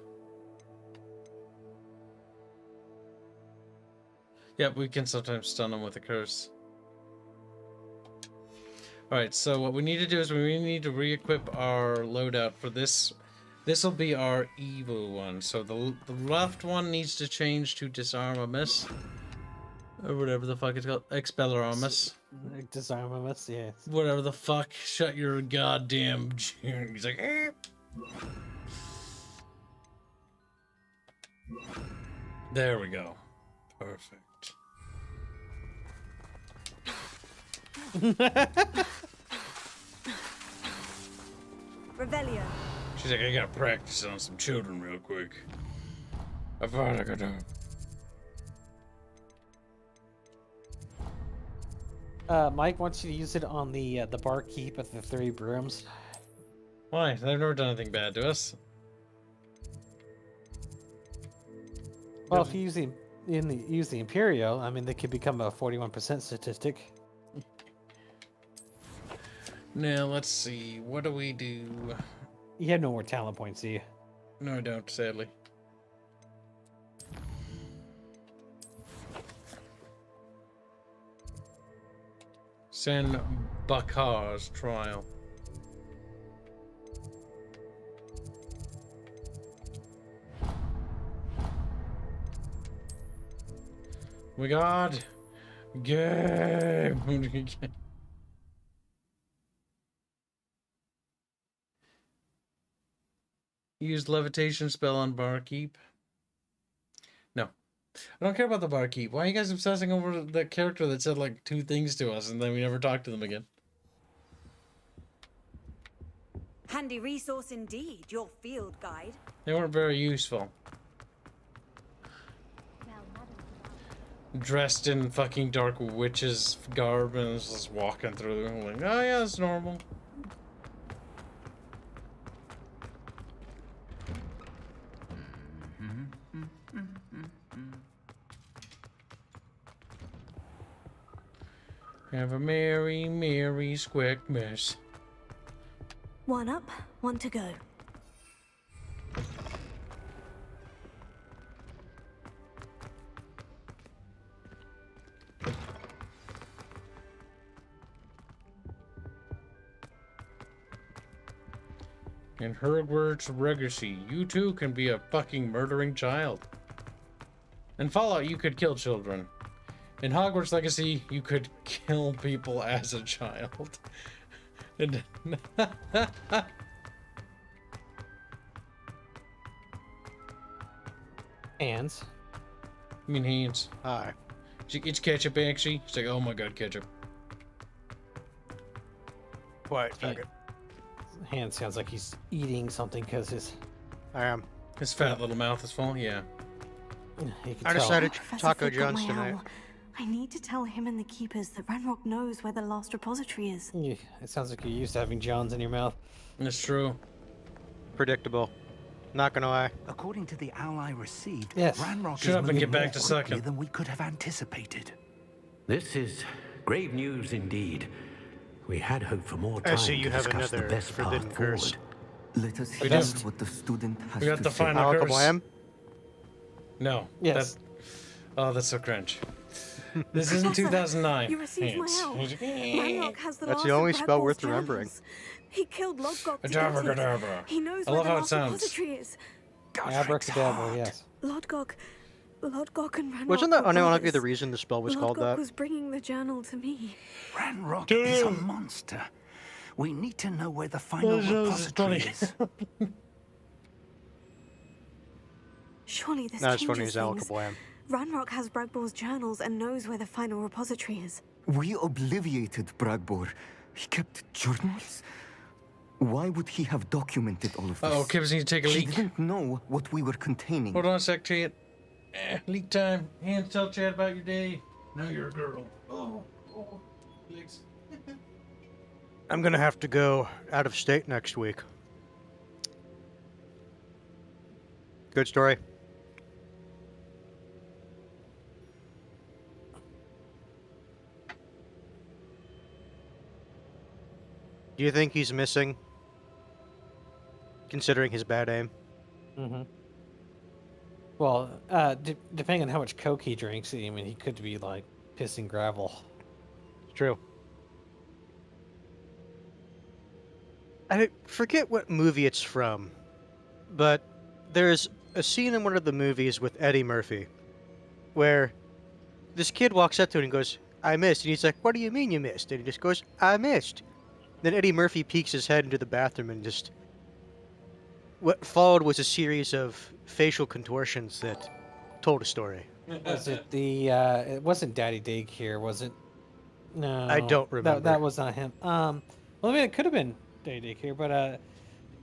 Yep, we can sometimes stun them with a curse. Alright, so what we need to do is we need to re-equip our loadout for this. This will be our evil one. So the left one needs to change to Disarmamus. Or whatever the fuck it's called. Expelliarmus. Disarmamus, yes. Whatever the fuck. Shut your goddamn... He's like... Eh. There we go. Perfect. Revelio. She's like, I gotta practice on some children real quick. Avada Kedavra. Mike wants you to use it on the barkeep of the 3 brooms. Why? They've never done anything bad to us. Well, if you use the Imperial, I mean, they could become a 41% statistic. Now, let's see. What do we do? You have no more talent points, do you? No, I don't, sadly. Sen Bakar's trial. Oh my god! Game! Use levitation spell on barkeep. No. I don't care about the barkeep. Why are you guys obsessing over the character that said like 2 things to us and then we never talked to them again? Handy resource indeed, your field guide. They weren't very useful. Dressed in fucking dark witch's garb and just walking through. I'm like, oh yeah, it's normal. Have a merry, merry Squickmas. 1 up, 1 to go. In Hogwarts Legacy, you too can be a fucking murdering child. In Fallout, you could kill children. In Hogwarts Legacy, you could kill people as a child. And Hands. I mean Hanse. Hi. It's ketchup, actually. It's like, oh my god, ketchup. Quiet, faggot. Hands sounds like he's eating something because his... I am. His fat little mouth is full, yeah. I decided Professor Taco Fig got John's my tonight. owl. I need to tell him and the keepers that Ranrock knows where the last repository is. Yeah, it sounds like you're used to having Johns in your mouth. That's true. Predictable. Not gonna lie. According to the owl I received, Yes. Ranrock Shut is up and moving get back more to quickly sucking. than we could have anticipated. This is grave news indeed. We had hoped for more I time see you to have discuss the another best forbidden path curse. forward. Let us We hear do. what the student has We got to the say. final curse. Alakablam? No. Yes. That, oh, that's so cringe. This isn't 2009. You received my Hanse. owl. Ranrock has the That's last the only of spell Bradwell's worth remembering. journals. He killed Lodgok to Abracadabra, get it. cadabra. He knows I where love the how it last sounds. repository is. Abracadabra, yes. Lodgok and Ranrock Wasn't that were unironically the brothers. reason the spell was called Lodgok that? was bringing the journal to me. Ranrock is a monster. We need to know where the final repository is. Surely this Not as funny changes as things. Alakablam. Ranrock has Bragbor's journals and knows where the final repository is. We obliviated Bragbor. He kept journals? Why would he have documented all of this? Uh-oh, Kibs needs to take a He leak. didn't know what we were containing. Hold on a sec, chat. Leak time. Hands, tell Chad about your day. Now you're a girl. Oh. I'm gonna have to go out of state next week. Good story. Do you think he's missing, considering his bad aim? Mm-hmm. Well, depending on how much coke he drinks, I mean, he could be like pissing gravel. True. I forget what movie it's from, but there's a scene in one of the movies with Eddie Murphy where this kid walks up to him and goes, "I missed." And he's like, "What do you mean you missed?" And he just goes, "I missed." Then Eddie Murphy peeks his head into the bathroom and just... What followed was a series of facial contortions that told a story. Was it the, it wasn't Daddy Daycare, was it? No. I don't remember. That was not him. Well, I mean, it could have been Daddy Daycare, but,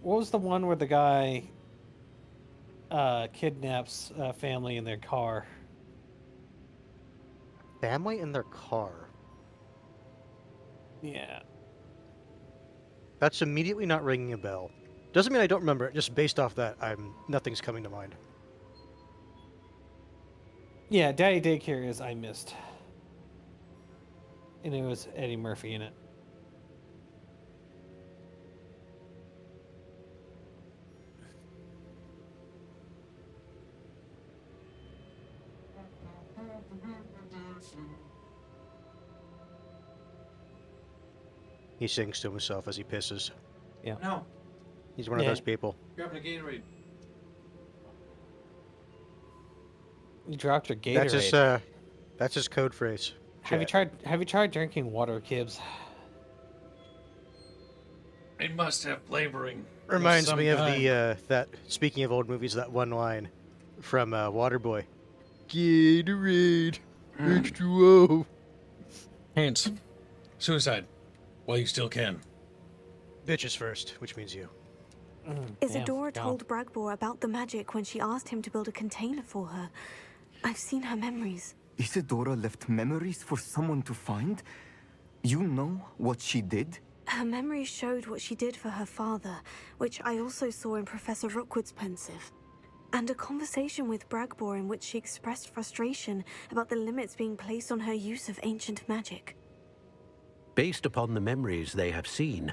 what was the one where the guy, kidnaps a family in their car? Family in their car? Yeah. That's immediately not ringing a bell. Doesn't mean I don't remember it, just based off that, nothing's coming to mind. Yeah, Daddy Daycare is I Missed. And it was Eddie Murphy in it. He sings to himself as he pisses. Yeah. No. He's one of those people. Grabbing a Gatorade. You dropped your Gatorade. That's his code phrase. Have you tried drinking water, Kibs? It must have flavoring. Reminds me of the that speaking of old movies, that one line from Waterboy. Gatorade, H2O. Hanse, suicide, while you still can. Bitches first, which means you. Isadora told Bragbor about the magic when she asked him to build a container for her. I've seen her memories. Isadora left memories for someone to find? You know what she did? Her memories showed what she did for her father, which I also saw in Professor Rookwood's pensive. And a conversation with Bragbor in which she expressed frustration about the limits being placed on her use of ancient magic. Based upon the memories they have seen,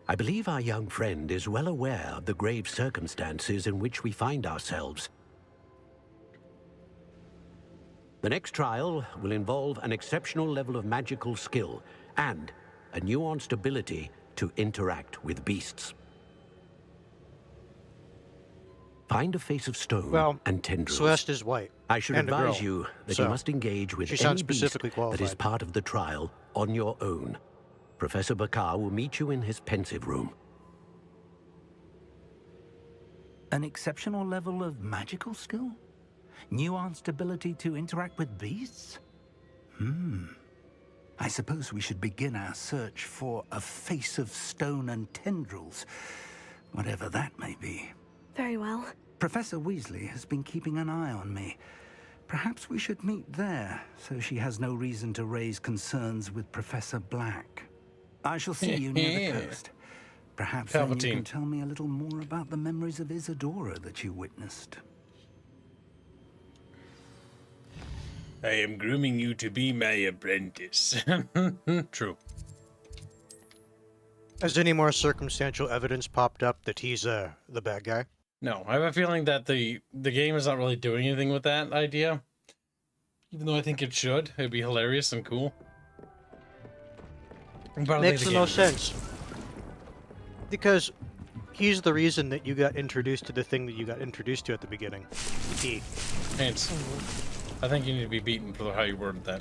I believe our young friend is well aware of the grave circumstances in which we find ourselves. The next trial will involve an exceptional level of magical skill and a nuanced ability to interact with beasts. Find a face of stone and tendrils. Celeste is white. I should and advise you that you must engage with any beast that is part of the trial on your own. Professor Bakar will meet you in his pensive room. An exceptional level of magical skill? Nuanced ability to interact with beasts? I suppose we should begin our search for a face of stone and tendrils, whatever that may be. Very well. Professor Weasley has been keeping an eye on me. Perhaps we should meet there, so she has no reason to raise concerns with Professor Black. I shall see you near the coast. Perhaps then you can tell me a little more about the memories of Isadora that you witnessed. I am grooming you to be my apprentice. True. Has any more circumstantial evidence popped up that he's the bad guy? No, I have a feeling that the game is not really doing anything with that idea. Even though I think it should. It'd be hilarious and cool. Makes the most sense. Because he's the reason that you got introduced to the thing that you got introduced to at the beginning. Hanse, I think you need to be beaten for how you worded that.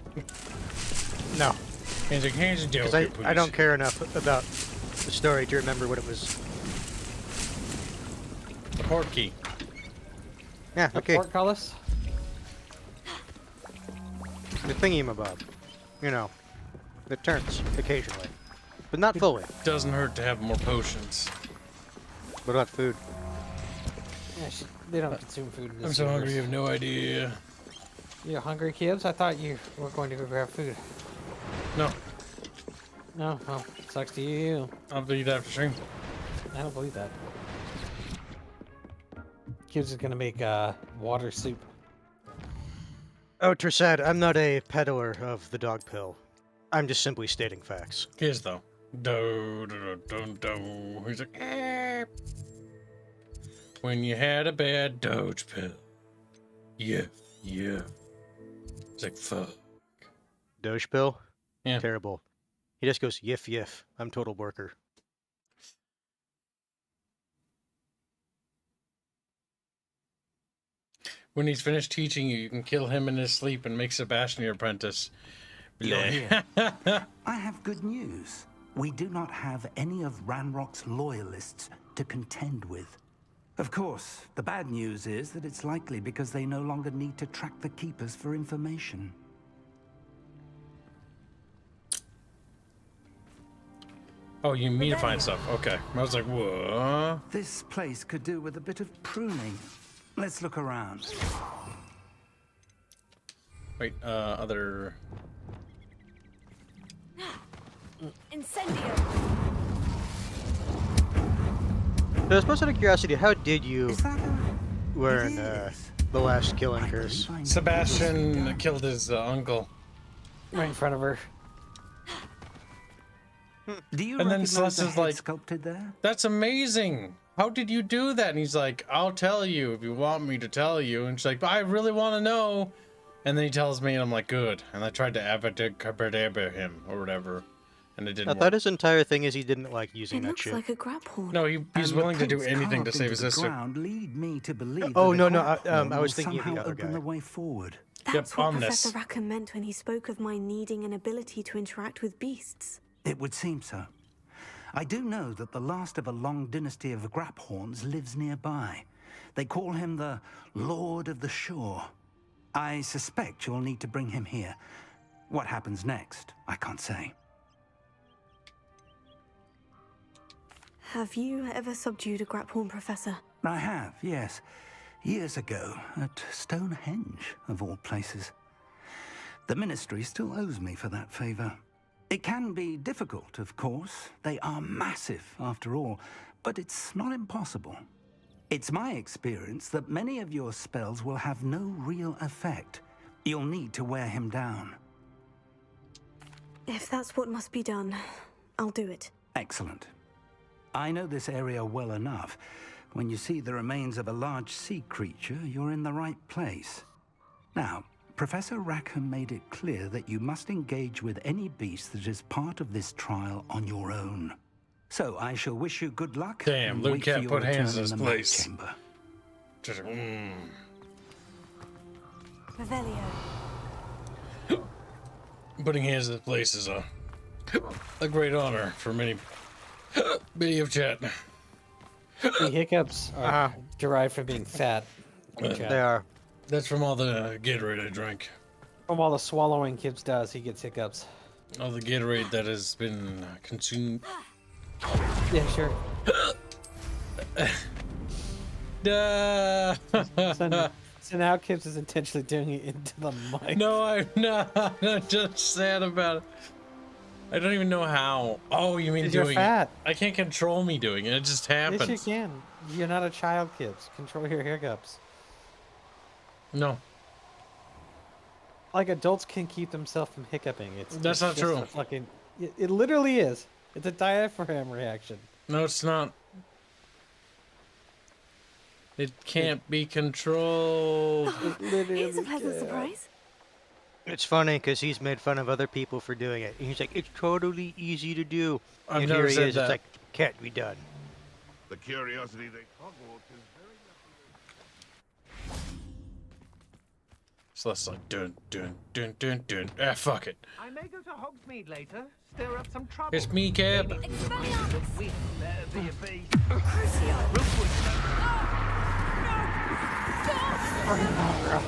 No. Hanse, because I don't care enough about the story to remember what it was. The port key. Yeah, okay. Portcullis? The thingy-mabob. You know, it turns occasionally. But not fully. Doesn't hurt to have more potions. What about food? Yeah, they don't consume food in this I'm so hungry, you universe. have no idea. You're hungry, Kibs? I thought you were going to go grab food. No. No, well, sucks to you. I'll believe that for stream. I don't believe that. Kibs is gonna make water soup. Oh, Tersad, I'm not a peddler of the dog pill. I'm just simply stating facts. He is, though. Do, do, do, do, do. He's like, eh. When you had a bad doge pill. Yeah, yeah. It's like, fuck. Doge pill? Yeah. Terrible. He just goes, yiff, yiff. I'm total worker. When he's finished teaching you, you can kill him in his sleep and make Sebastian your apprentice. You're here. I have good news. We do not have any of Ranrock's loyalists to contend with. Of course, the bad news is that it's likely because they no longer need to track the Keepers for information. Oh, you mean to find stuff. Okay. I was like, what? This place could do with a bit of pruning. Let's look around. Wait, other... Incendio. So, just out of curiosity, how did you learn the last killing curse? Sebastian killed his uncle. Right in front of her. Do you And then recognize Celeste the is head like, sculpted there? that's amazing. How did you do that? And he's like, I'll tell you if you want me to tell you. And she's like, but I really want to know. And then he tells me, and I'm like, good. And I tried to avatar him or whatever. And it didn't I work. thought his entire thing is he didn't like using It that looks shit. like a grab horn. No, he's willing to do anything to save his sister. Lead me to believe Oh, that no, a no, grab horn I was will thinking of the somehow other open guy. the way forward. That's what Professor Rackham meant when he spoke of my needing an ability to interact with beasts. It would seem so. I do know that the last of a long dynasty of Graphorns lives nearby. They call him the Lord of the Shore. I suspect you'll need to bring him here. What happens next, I can't say. Have you ever subdued a Graphorn, Professor? I have, yes. Years ago, at Stonehenge, of all places. The Ministry still owes me for that favor. It can be difficult, of course. They are massive, after all, but it's not impossible. It's my experience that many of your spells will have no real effect. You'll need to wear him down. If that's what must be done, I'll do it. Excellent. I know this area well enough. When you see the remains of a large sea creature, you're in the right place. Now, Professor Rackham made it clear that you must engage with any beast that is part of this trial on your own. So I shall wish you good luck. Damn, and Luke wait for can't your put hands return in his the Map place. Chamber. Just, Revelio. Putting hands in his place is a great honor for many of chat. The hiccups are derived from being fat. They are. That's from all the Gatorade I drank. From all the swallowing Kibs does, he gets hiccups. All the Gatorade that has been consumed. Yeah, sure. So now Kibs is intentionally doing it into the mic. No, I'm just sad about it. I don't even know how. Oh, you mean You're doing fat. it? I can't control me doing it. It just happens. Yes, you can. You're not a child, Kibs. Control your hiccups. No. Like adults can keep themselves from hiccuping. That's not just true. a fucking. It literally is. It's a diaphragm reaction. No, it's not. It can't be controlled. Here's a pleasant surprise. It's funny because he's made fun of other people for doing it. And he's like, it's totally easy to do. I've and never here he said is. that. It's like, can't be done. The curiosity they Hogwarts is very So that's like dun dun dun dun dun. Ah, fuck it. I may go to Hogsmeade later, stir up some trouble. It's me, Cab. Better be a beast.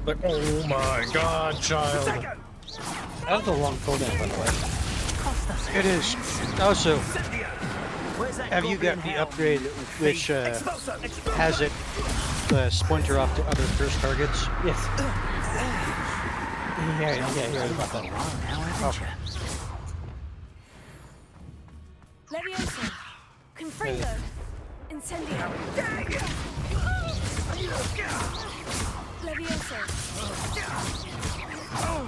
Like, oh my god, child. That was a long cooldown, by the way. It is. Also, have you got the upgrade which has it splinter off to other first targets? Yes. Yeah, heard about that. Levioso. Confringo. Incendio. Levioso.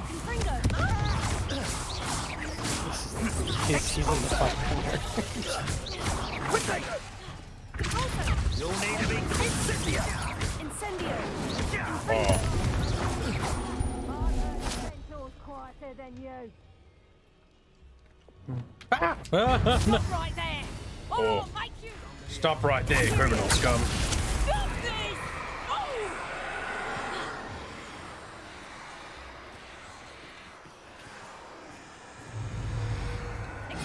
Confringo. He's in the fucking corner. You'll need to be Incendio. Incendio. Oh. Quieter than you. Ah! Stop right there. Oh. I'll make you. Stop right there, criminal scum. Stop this. Oh.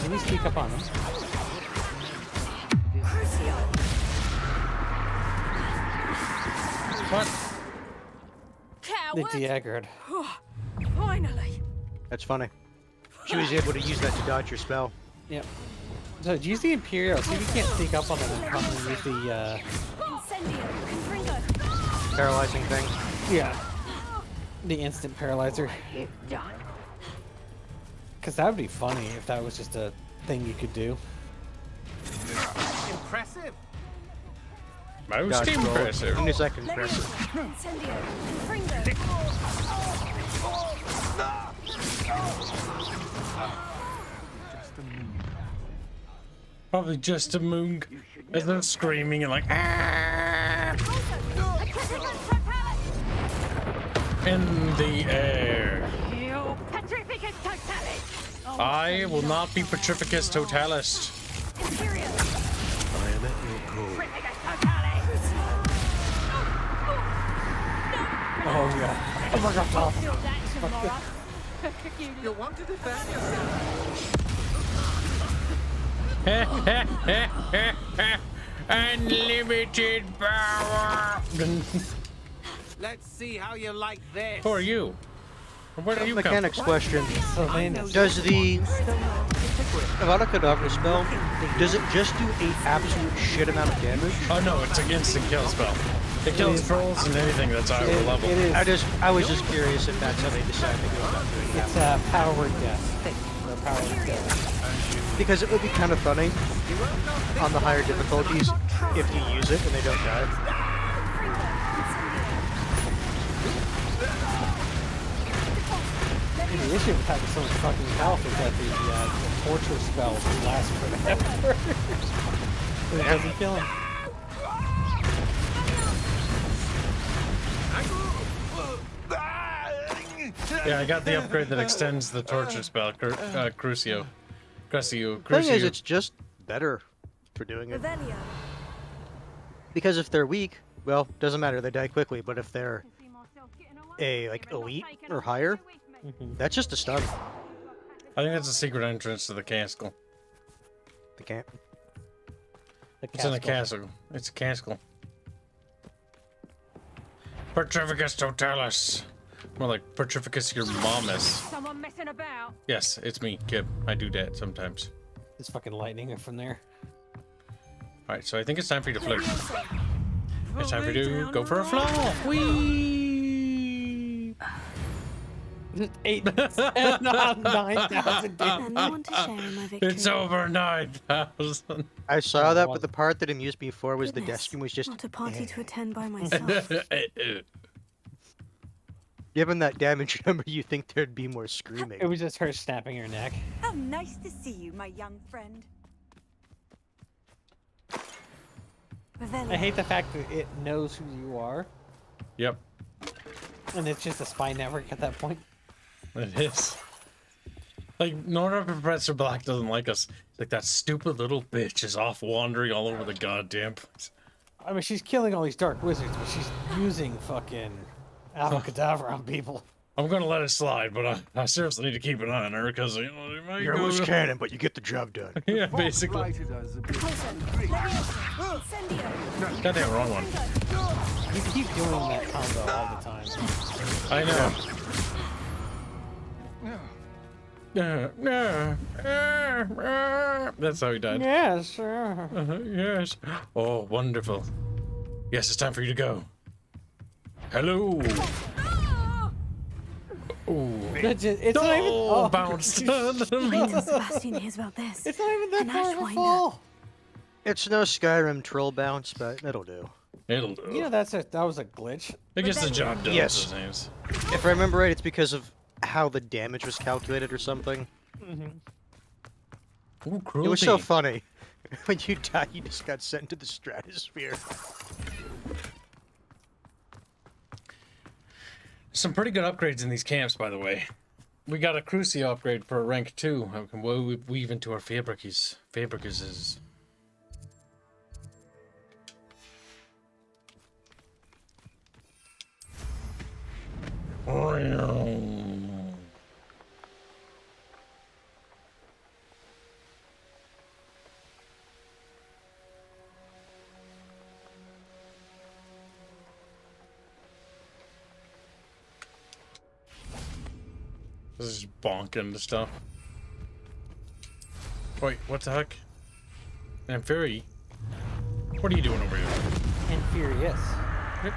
Let me sneak up on him. What? The Coward. de-aggroed. Finally. That's funny. She was able to use that to dodge your spell. Yep. So use the Imperial. See if you can't sneak up on them and probably use the Incendio. Confringo. Paralyzing thing. yeah, the instant paralyzer. Because that would be funny if that was just a thing you could do. Impressive. Most impressive. Give me a second, impressive. Incendio. Confringo. Probably just a moon. As they're screaming and like, ah! In the air. Petrificus totalis. I will not be Petrificus Totalis. Imperial. I am at your call. Petrificus totalis. Oh yeah. Oh my god. I'll feel that tomorrow. You want to defend yourself? Unlimited power. Let's see how you like this. Who are you? Where do you come Mechanics from? question. Sylvanus. Does the Avada Kedavra spell, does it just do an absolute shit amount of damage? Oh no, it's an instant kill spell. It kills trolls and anything that's higher level. It is. I was just curious if that's how they decided to go about doing it. It's powered death. Or powered death. Because it would be kind of funny on the higher difficulties if you use it and they don't die. And the issue with having so much fucking health is that the torture spells last forever. It doesn't kill him. Yeah, I got the upgrade that extends the torture spell, Crucio. The thing is, it's just better for doing it. Because if they're weak, well, doesn't matter, they die quickly, but if they're like elite or higher, that's just a stun. I think that's a secret entrance to the castle. The camp. It's in a castle. It's a castle. Petrificus Totalis. More like Petrificus your mamus. Someone messing about. Yes, it's me, Kib. I do that sometimes. It's fucking lightning from there. Alright, so I think it's time for you to flirt. It's time for you to go for a flaw. Whee! 9,000 It's over 9,000. I saw that, but the part that amused me before was the desk room was just. Not a party to attend by myself. Given that damage number, you think there'd be more screaming. It was just her snapping her neck. How nice to see you, my young friend. I hate the fact that it knows who you are. Yep. And it's just a spy network at that point. It is. Like, no wonder Professor Black doesn't like us. Like, that stupid little bitch is off wandering all over the goddamn place. I mean, she's killing all these dark wizards, but she's using fucking Avada on people. I'm gonna let it slide, but I seriously need to keep an eye on her because you know it might You're a go loose cannon, but you get the job done. Yeah, basically. Goddamn wrong one. You keep doing that combo all the time. I know. That's how he died. Yes, sure. Yes. Oh, wonderful. Yes, it's time for you to go. Hello. Ooh. It's not even. Oh, bounced. Wait till Sebastian hears about this. It's not even that An far of a Ashwinder. fall. It's no Skyrim troll bounce, but it'll do. It'll do. You know that was a glitch. It gets the job done. Yes. Names. If I remember right, it's because of how the damage was calculated or something. Ooh, It was so cruelty. funny. When you die, you just got sent to the stratosphere. Some pretty good upgrades in these camps, by the way. We got a Crucio upgrade for rank 2. I can weave into our Fabrices. This is bonking the stuff. Wait, what the heck? Amphiry? What are you doing over here? Infurious.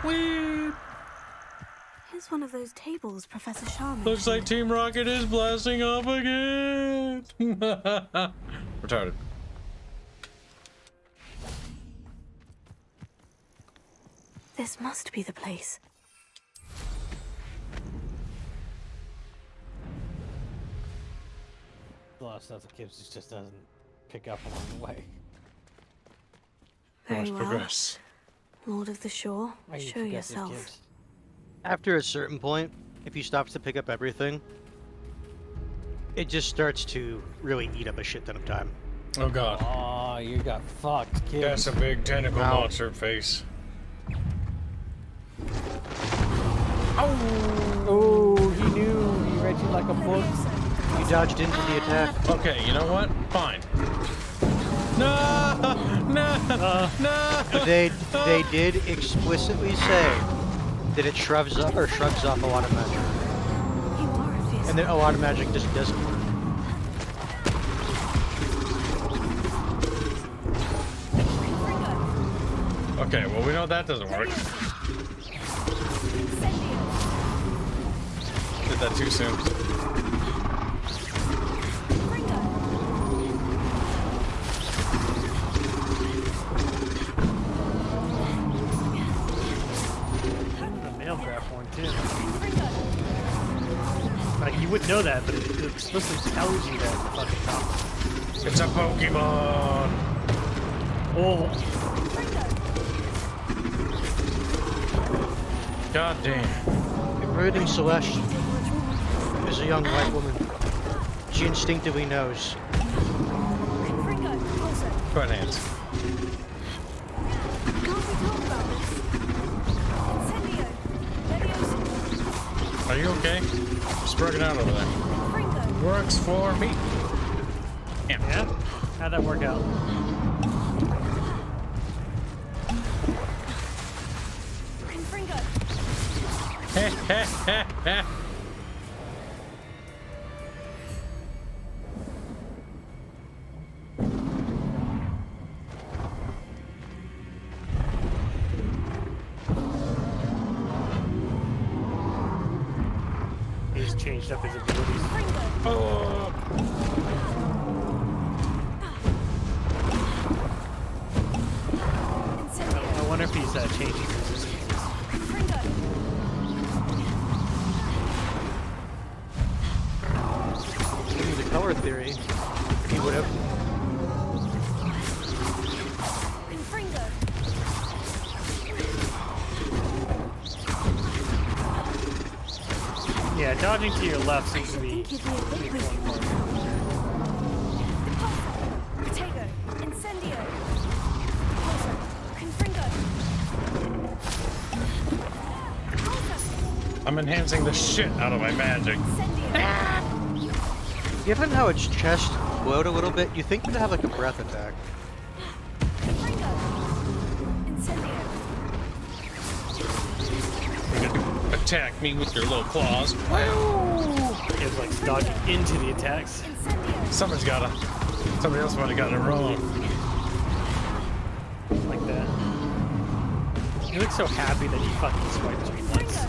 Whee! Here's one of those tables Professor Sharman. Looks like Team Rocket is blasting off again! Retarded. This must be the place. A lot of stuff that Kibs just doesn't pick up along the way. Very Must well. progress. Lord of the Shore, Are you show progressive, yourself. Kibs? After a certain point, if he stops to pick up everything, it just starts to really eat up a shit ton of time. Oh god. Oh, you got fucked, Kibs. That's a big tentacle Ow. monster face. Oh, he knew. He read you like a book. He dodged into the attack. Okay, you know what? Fine. No! No! They did explicitly say that it shrugs off a lot of magic. And then a lot of magic just doesn't work. Okay, well we know that doesn't work. Did that too soon. A male grab one too. Like you wouldn't know that, but it explicitly tells you that at the fucking top. It's a Pokemon! Oh. God damn. Avoiding Celeste is a young white woman. She instinctively knows. Go ahead, Hanse. Are you okay? Just working out over there. Works for me. Yeah? How'd that work out? He's changed up his abilities. I wonder if he's changing his resistances. Maybe the color theory, he would have. Yeah, dodging to your left seems to be. Potato, incendio. Confringo. I'm enhancing the shit out of my magic. Given how its chest glowed a little bit, you think it'd have like a breath attack. You're gonna attack me with your little claws. It's like dodging into the attacks. Somebody else might have gotten it wrong. Like that. You look so happy that you fucking swiped me once.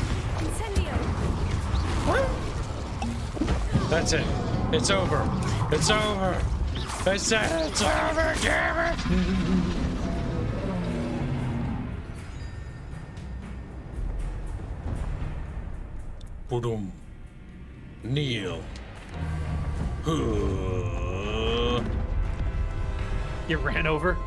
That's it. It's over. It's over. It's over, damn it! Boom. Kneel. You ran over?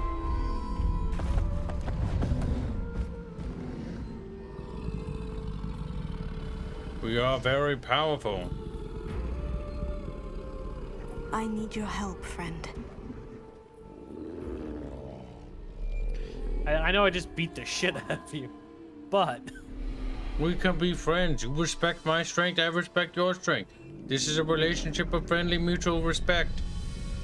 We are very powerful. I need your help, friend. I know I just beat the shit out of you, but... We can be friends. You respect my strength, I respect your strength. This is a relationship of friendly mutual respect.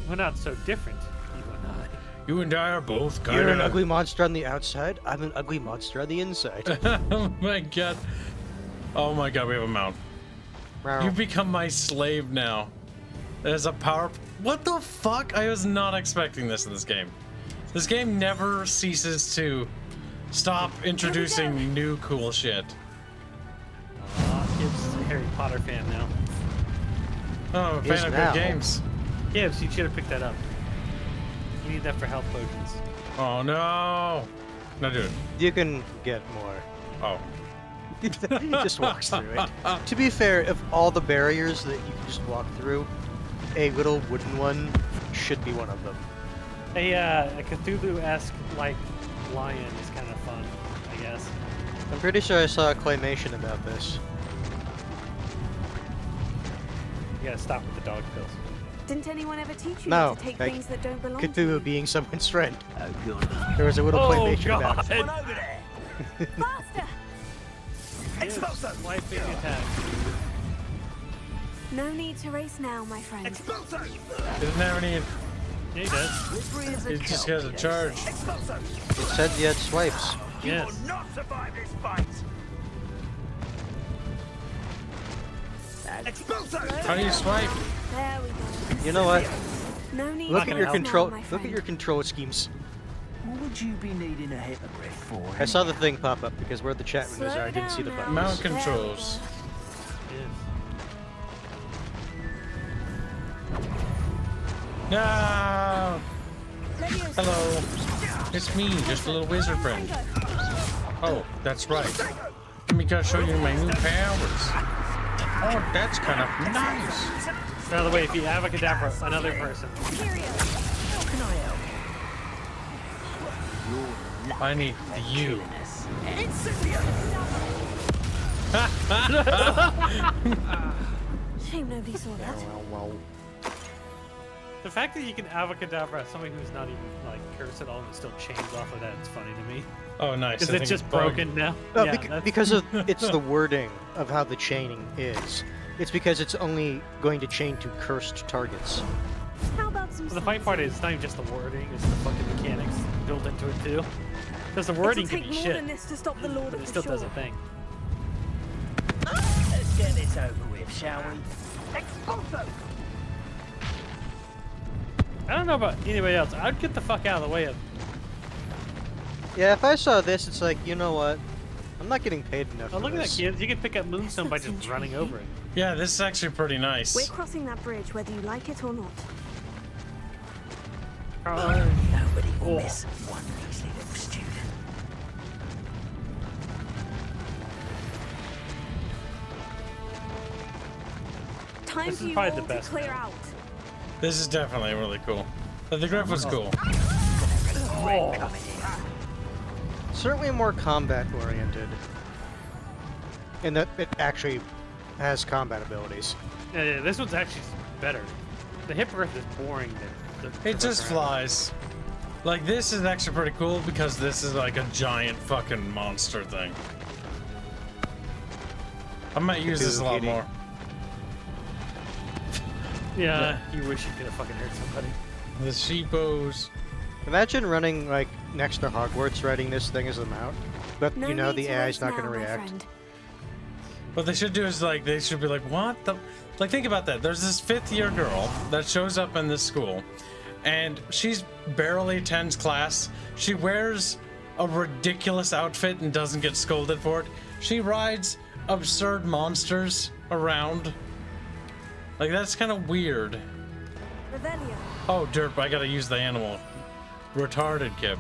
We're not so different, you and I. You and I are both kind of... You're an ugly monster on the outside, I'm an ugly monster on the inside. Oh my god. Oh my god, we have a mount. Wow. You become my slave now. There's a power... What the fuck? I was not expecting this in this game. This game never ceases to stop introducing new cool shit. Kibs is a Harry Potter fan now. Oh, I'm a fan of good games. Kibs, you should have picked that up. You need that for health potions. Oh no! No, dude. You can get more. Oh. He just walks through it. To be fair, of all the barriers that you can just walk through, a little wooden one should be one of them. A Cthulhu-esque like lion is kind of fun, I guess. I'm pretty sure I saw a claymation about this. You gotta stop with the dog pills. Didn't anyone ever teach you No, to take like, things that don't belong Cthulhu to you? being someone's friend. There was a little claymation about it. One over there. Faster! Expulso! Life being attacked. No need to race now, my friend. Expulso! Doesn't have any... Yeah, he does. He just has a charge. Expulso! It said you had swipes. You Yes. will not survive this fight. Expulso! How do you swipe? There we go. You know what? No need Look to at your race control. now, my Look friend. at your control schemes. What would you be needing a hippogriff for? I saw the thing pop up because where the chat windows are, I didn't see the buttons. Mount controls. No! Hello. It's me, just a little wizard friend. Oh, that's right. Let me go show you my new powers. Oh, that's kind of nice. By the way, if you have a cadaver, another person. I need you. Shame nobody saw that. The fact that you can avacadabra somebody who's not even like cursed at all and still chains off of that is funny to me. Oh, nice. Because it's just broken now. No, Yeah, that's- because of it's the wording of how the chaining is. It's because it's only going to chain to cursed targets. How about some Well, the funny part is it's not even just the wording; it's the fucking mechanics built into it too. Because the wording It'll can take be more shit, than this to stop the Lord but of it the still does a Shore. thing. Let's get this over with, shall we? Expulso! I don't know about anybody else. I'd get the fuck out of the way of. Yeah, if I saw this, it's like, you know what? I'm not getting paid enough. Oh, for look at that, this. kids! You can pick up Moonstone by just running over it. Yeah, this is actually pretty nice. We're crossing that bridge whether you like it or not. Nobody will Oh. miss one measly little student. Time This for is you probably all the to best clear out. This is definitely really cool. The Griff was cool. Certainly more combat oriented. In that it actually has combat abilities. Yeah, this one's actually better. The Hippogriff is boring. It just flies. Like, this is actually pretty cool because this is like a giant fucking monster thing. I might use this a lot more. Yeah, you wish you could have fucking hurt somebody. The sheepos. Imagine running like next to Hogwarts, riding this thing as a mount, but No you know need the to AI race is not now, going to my react. friend. What they should do is like, they should be like, what the? Like, think about that. There's this 5th year girl that shows up in this school and she's barely attends class. She wears a ridiculous outfit and doesn't get scolded for it. She rides absurd monsters around Like, that's kind of weird. Revelio. Oh, derp, I gotta use the animal. Retarded, Kib.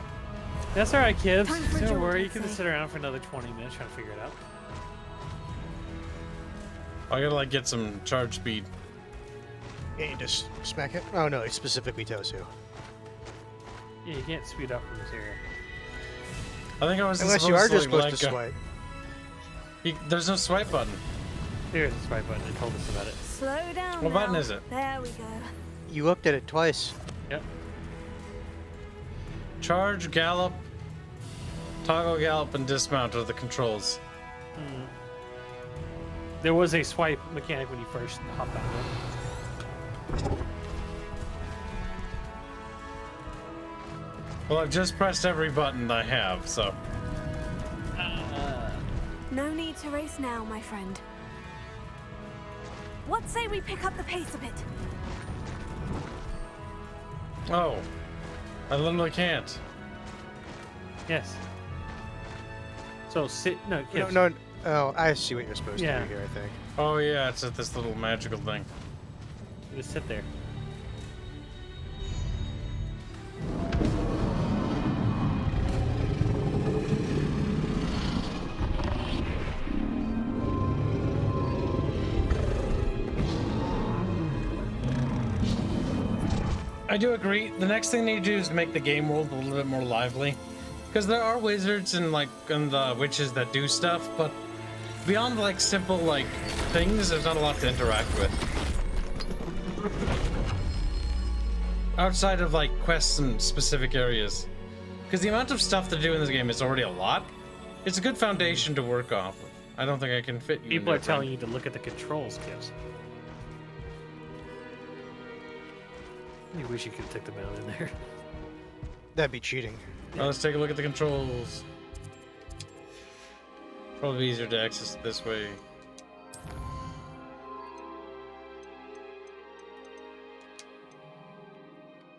That's alright, kids. Time for a Don't jaunt, worry, you I'd can say. sit around for another 20 minutes trying to figure it out. I gotta, like, get some charge speed. Yeah, you just smack it? Oh no, it's specifically Tosu. Yeah, you can't speed up from this area. I think I was Unless you are just supposed like, to swipe. There's no swipe button. There's a swipe button. It told us about it. Slow down. What button now. is it? There we go. You looked at it twice. Yep. Charge, gallop, toggle gallop, and dismount are the controls. Mm. There was a swipe mechanic when you first hopped on it. Well, I've just pressed every button I have, so. No need to race now, my friend. What say we pick up the pace a bit? Oh. I literally can't. Yes. So sit. No, No, Kibs. no. Oh, I see what you're supposed Yeah. to do here, I think. Oh, yeah, it's at this little magical thing. You just sit there. I do agree. The next thing they need to do is make the game world a little bit more lively. Because there are wizards and the witches that do stuff, but beyond like simple like things, there's not a lot to interact with. Outside of like quests in specific areas. Because the amount of stuff to do in this game is already a lot. It's a good foundation to work off of. I don't think I can fit you. People are telling you to look at the controls, Kibs. You wish you could take them out in there. That'd be cheating. Let's take a look at the controls. Probably easier to access this way.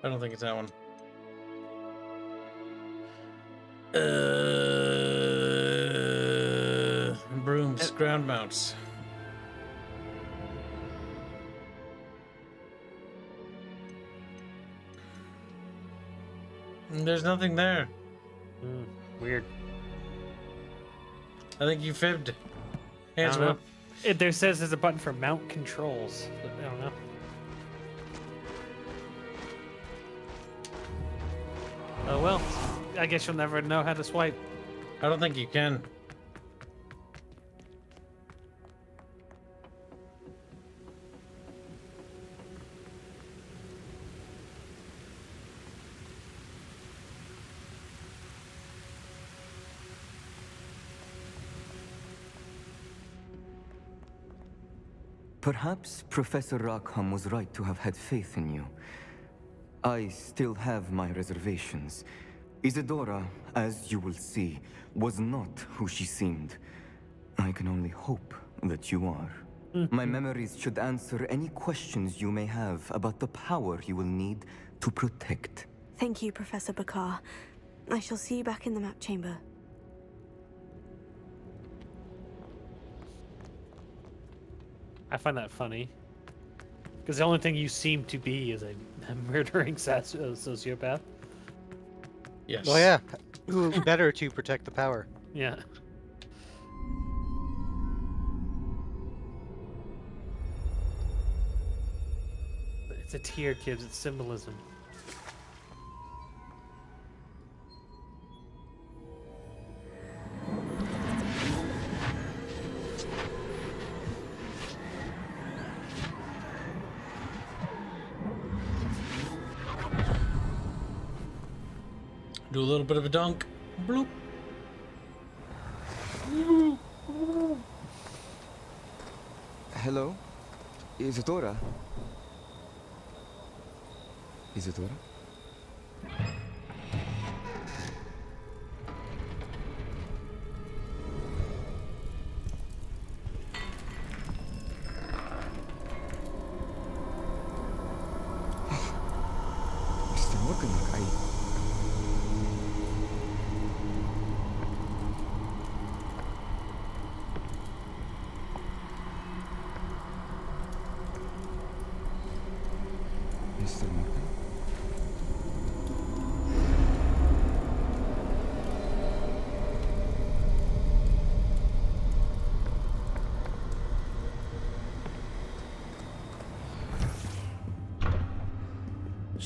I don't think it's that one. Brooms, ground mounts. There's nothing there. Weird. I think you fibbed. Hands I don't know. up. There says there's a button for mount controls, but I don't know. Oh well, I guess you'll never know how to swipe. I don't think you can. Perhaps Professor Rackham was right to have had faith in you. I still have my reservations. Isadora, as you will see, was not who she seemed. I can only hope that you are. My memories should answer any questions you may have about the power you will need to protect. Thank you, Professor Bakar. I shall see you back in the map chamber. I find that funny. Because the only thing you seem to be is a murdering sociopath. Yes. Well, yeah. Who better to protect the power? Yeah. It's a tear, Kibs. It's symbolism. Do a little bit of a dunk. Bloop. Hello? Isadora? Isadora? Mr. Morgan,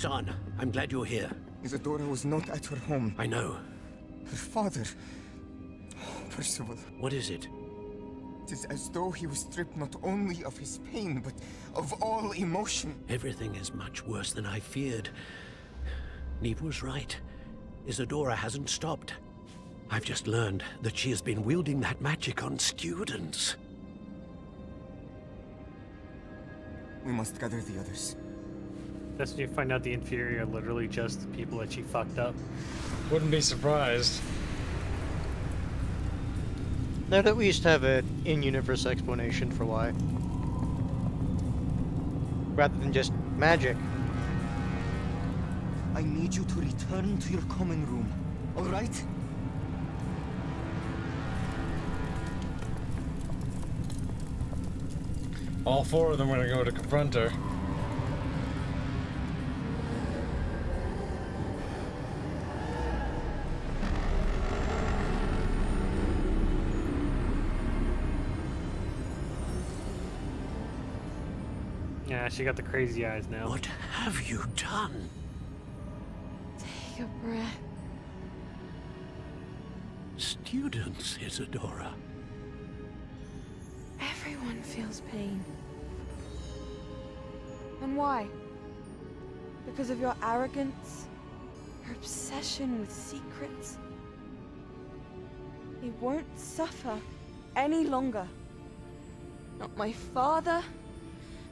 Son, I'm glad you're here. Isadora was not at her home. I know. Her father... Oh, Percival. What is it? It is as though he was stripped not only of his pain, but of all emotion. Everything is much worse than I feared. Neve was right. Isadora hasn't stopped. I've just learned that she has been wielding that magic on students. We must gather the others. That's when you find out the Inferior are literally just the people that she fucked up. Wouldn't be surprised. Now that we just have an in-universe explanation for why. Rather than just magic. I need you to return to your common room, all right? All four of them are gonna go to confront her. Yeah, she got the crazy eyes now. What have you done? Take a breath. Students, Isadora. Everyone feels pain. And why? Because of your arrogance? Your obsession with secrets? He won't suffer any longer. Not my father,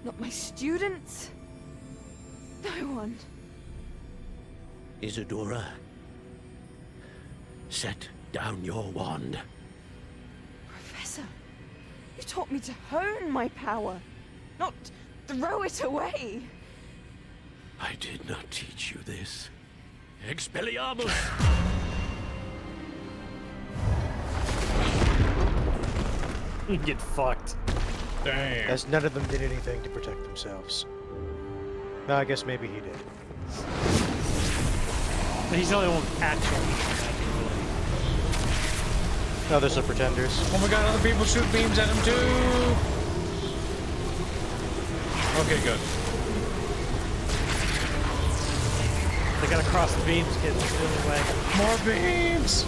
not my students, no one. Isadora, set down your wand. Professor, you taught me to hone my power, not throw it away. I did not teach you this. Expelliarmus! Get fucked. Damn. As none of them did anything to protect themselves. No, I guess maybe he did. But he's the only one actually. No, there's the pretenders. Oh my god, other people shoot beams at him too! Okay, good. They gotta cross the beams, kids. That's the only way. More beams!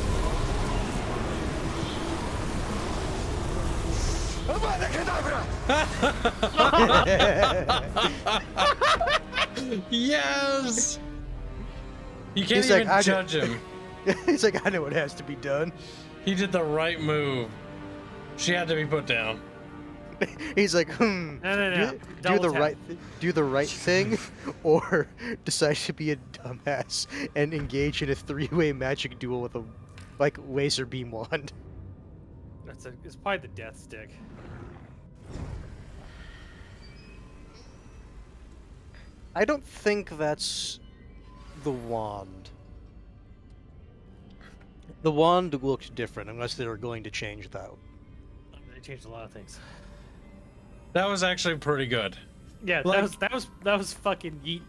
Yes! You can't even judge him. He's like, I know what has to be done. He did the right move. She had to be put down. He's like, No. do the right thing, or decide to be a dumbass and engage in a three-way magic duel with a laser beam wand. It's probably the death stick. I don't think that's the wand. The wand looked different, unless they were going to change that. They changed a lot of things. That was actually pretty good. Yeah, Like- that was fucking yeet.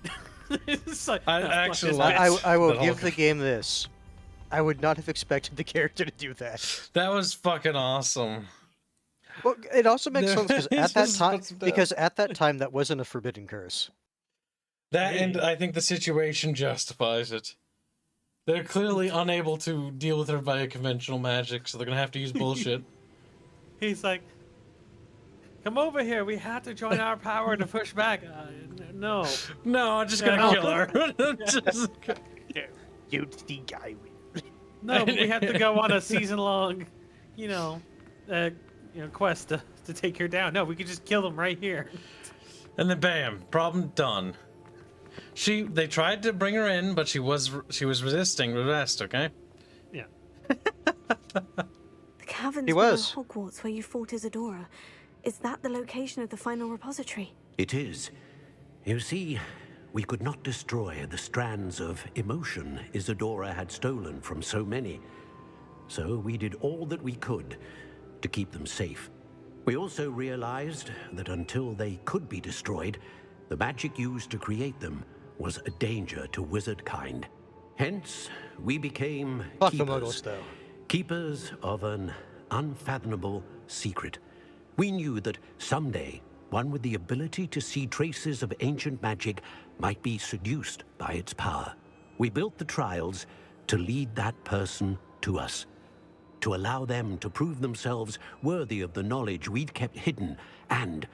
It's like, I that's actually fucking- like- I will that give whole- the game this. I would not have expected the character to do that. That was fucking awesome. Well, it also makes sense Just because puts at that time that wasn't a forbidden curse. That and I think the situation justifies it. They're clearly unable to deal with her via conventional magic, so they're gonna have to use bullshit. He's like, come over here. We have to join our power to push back. No. No, I'm just gonna kill her. Just- You think I will? No, but we have to go on a season-long, quest to take her down. No, we could just kill them right here. And then bam, problem done. They tried to bring her in, but she was resisting arrest, okay? Yeah. The caverns below Hogwarts where you fought Isadora. Is that the location of the final repository? It is. You see, we could not destroy the strands of emotion Isadora had stolen from so many. So we did all that we could to keep them safe. We also realized that until they could be destroyed, the magic used to create them was a danger to wizard kind. Hence, we became keepers of an unfathomable secret. We knew that someday one with the ability to see traces of ancient magic might be seduced by its power. We built the trials to lead that person to us, to allow them to prove themselves worthy of the knowledge we'd kept hidden and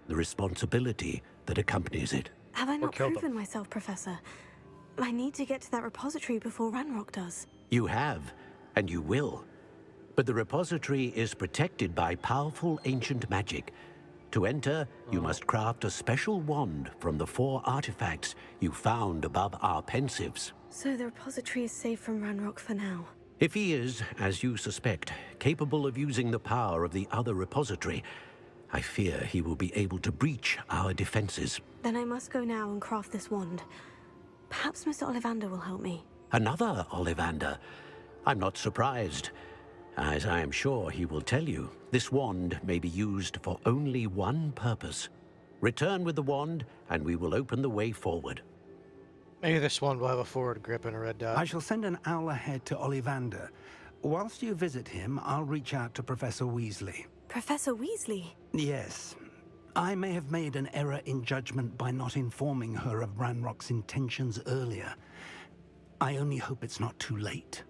the responsibility that accompanies it. Have I not proven myself, Professor? I need to get to that repository before Ranrock does. You have, and you will. But the repository is protected by powerful ancient magic. To enter, you must craft a special wand from the 4 artifacts you found above our pensives. So the repository is safe from Ranrock for now. If he is, as you suspect, capable of using the power of the other repository, I fear he will be able to breach our defenses. Then I must go now and craft this wand. Perhaps Mr. Ollivander will help me. Another Ollivander? I'm not surprised. As I am sure he will tell you, this wand may be used for only one purpose. Return with the wand, and we will open the way forward. Maybe this one will have a forward grip and a red dot. I shall send an owl ahead to Ollivander. Whilst you visit him, I'll reach out to Professor Weasley. Professor Weasley? Yes. I may have made an error in judgment by not informing her of Ranrock's intentions earlier. I only hope it's not too late.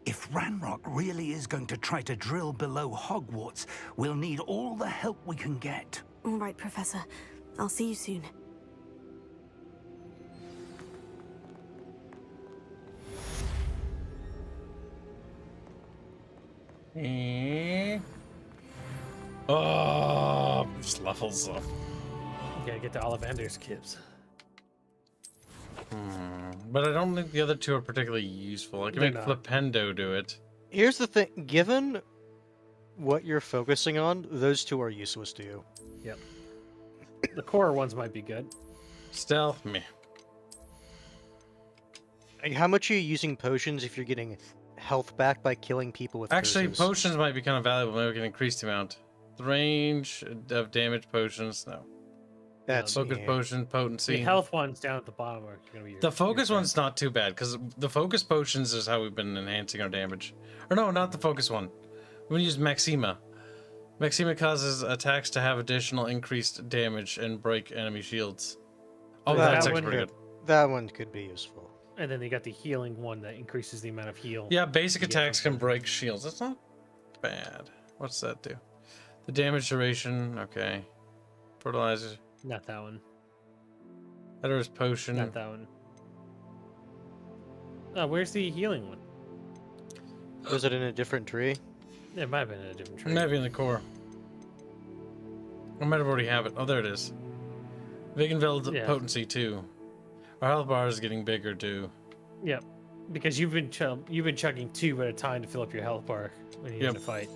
If Ranrock really is going to try to drill below Hogwarts, we'll need all the help we can get. All right, Professor. I'll see you soon. Oh, just levels up. You gotta get to Ollivander's Kibs. But I don't think the other two are particularly useful. I can They're make not. Flipendo do it. Here's the thing. Given what you're focusing on, those two are useless to you. Yep. The core ones might be good. Stealth me. Like, how much are you using potions if you're getting health back by killing people with Actually, curses? potions might be kind of valuable. Maybe we can increase the amount. The range of damage potions, no. That's focus potion, potency. The health ones down at the bottom are gonna be The focus one's not too bad because the focus potions is how we've been enhancing our damage. Or no, not the focus one. We're gonna use Maxima. Maxima causes attacks to have additional increased damage and break enemy shields. Oh, that's actually pretty good. That one could be useful. And then they got the healing one that increases the amount of heal. Yeah, basic attacks can break shields. That's not bad. What's that do? The damage duration, okay. Fertilizer. Not that one. Editor's potion. Not that one. Oh, where's the healing one? Was it in a different tree? It might have been in a different tree. Maybe in the core. I might have already have it. Oh, there it is. Vigenveld potency too. Our health bar is getting bigger too. Yep, because you've been chugging 2 at a time to fill up your health bar when you're in a fight.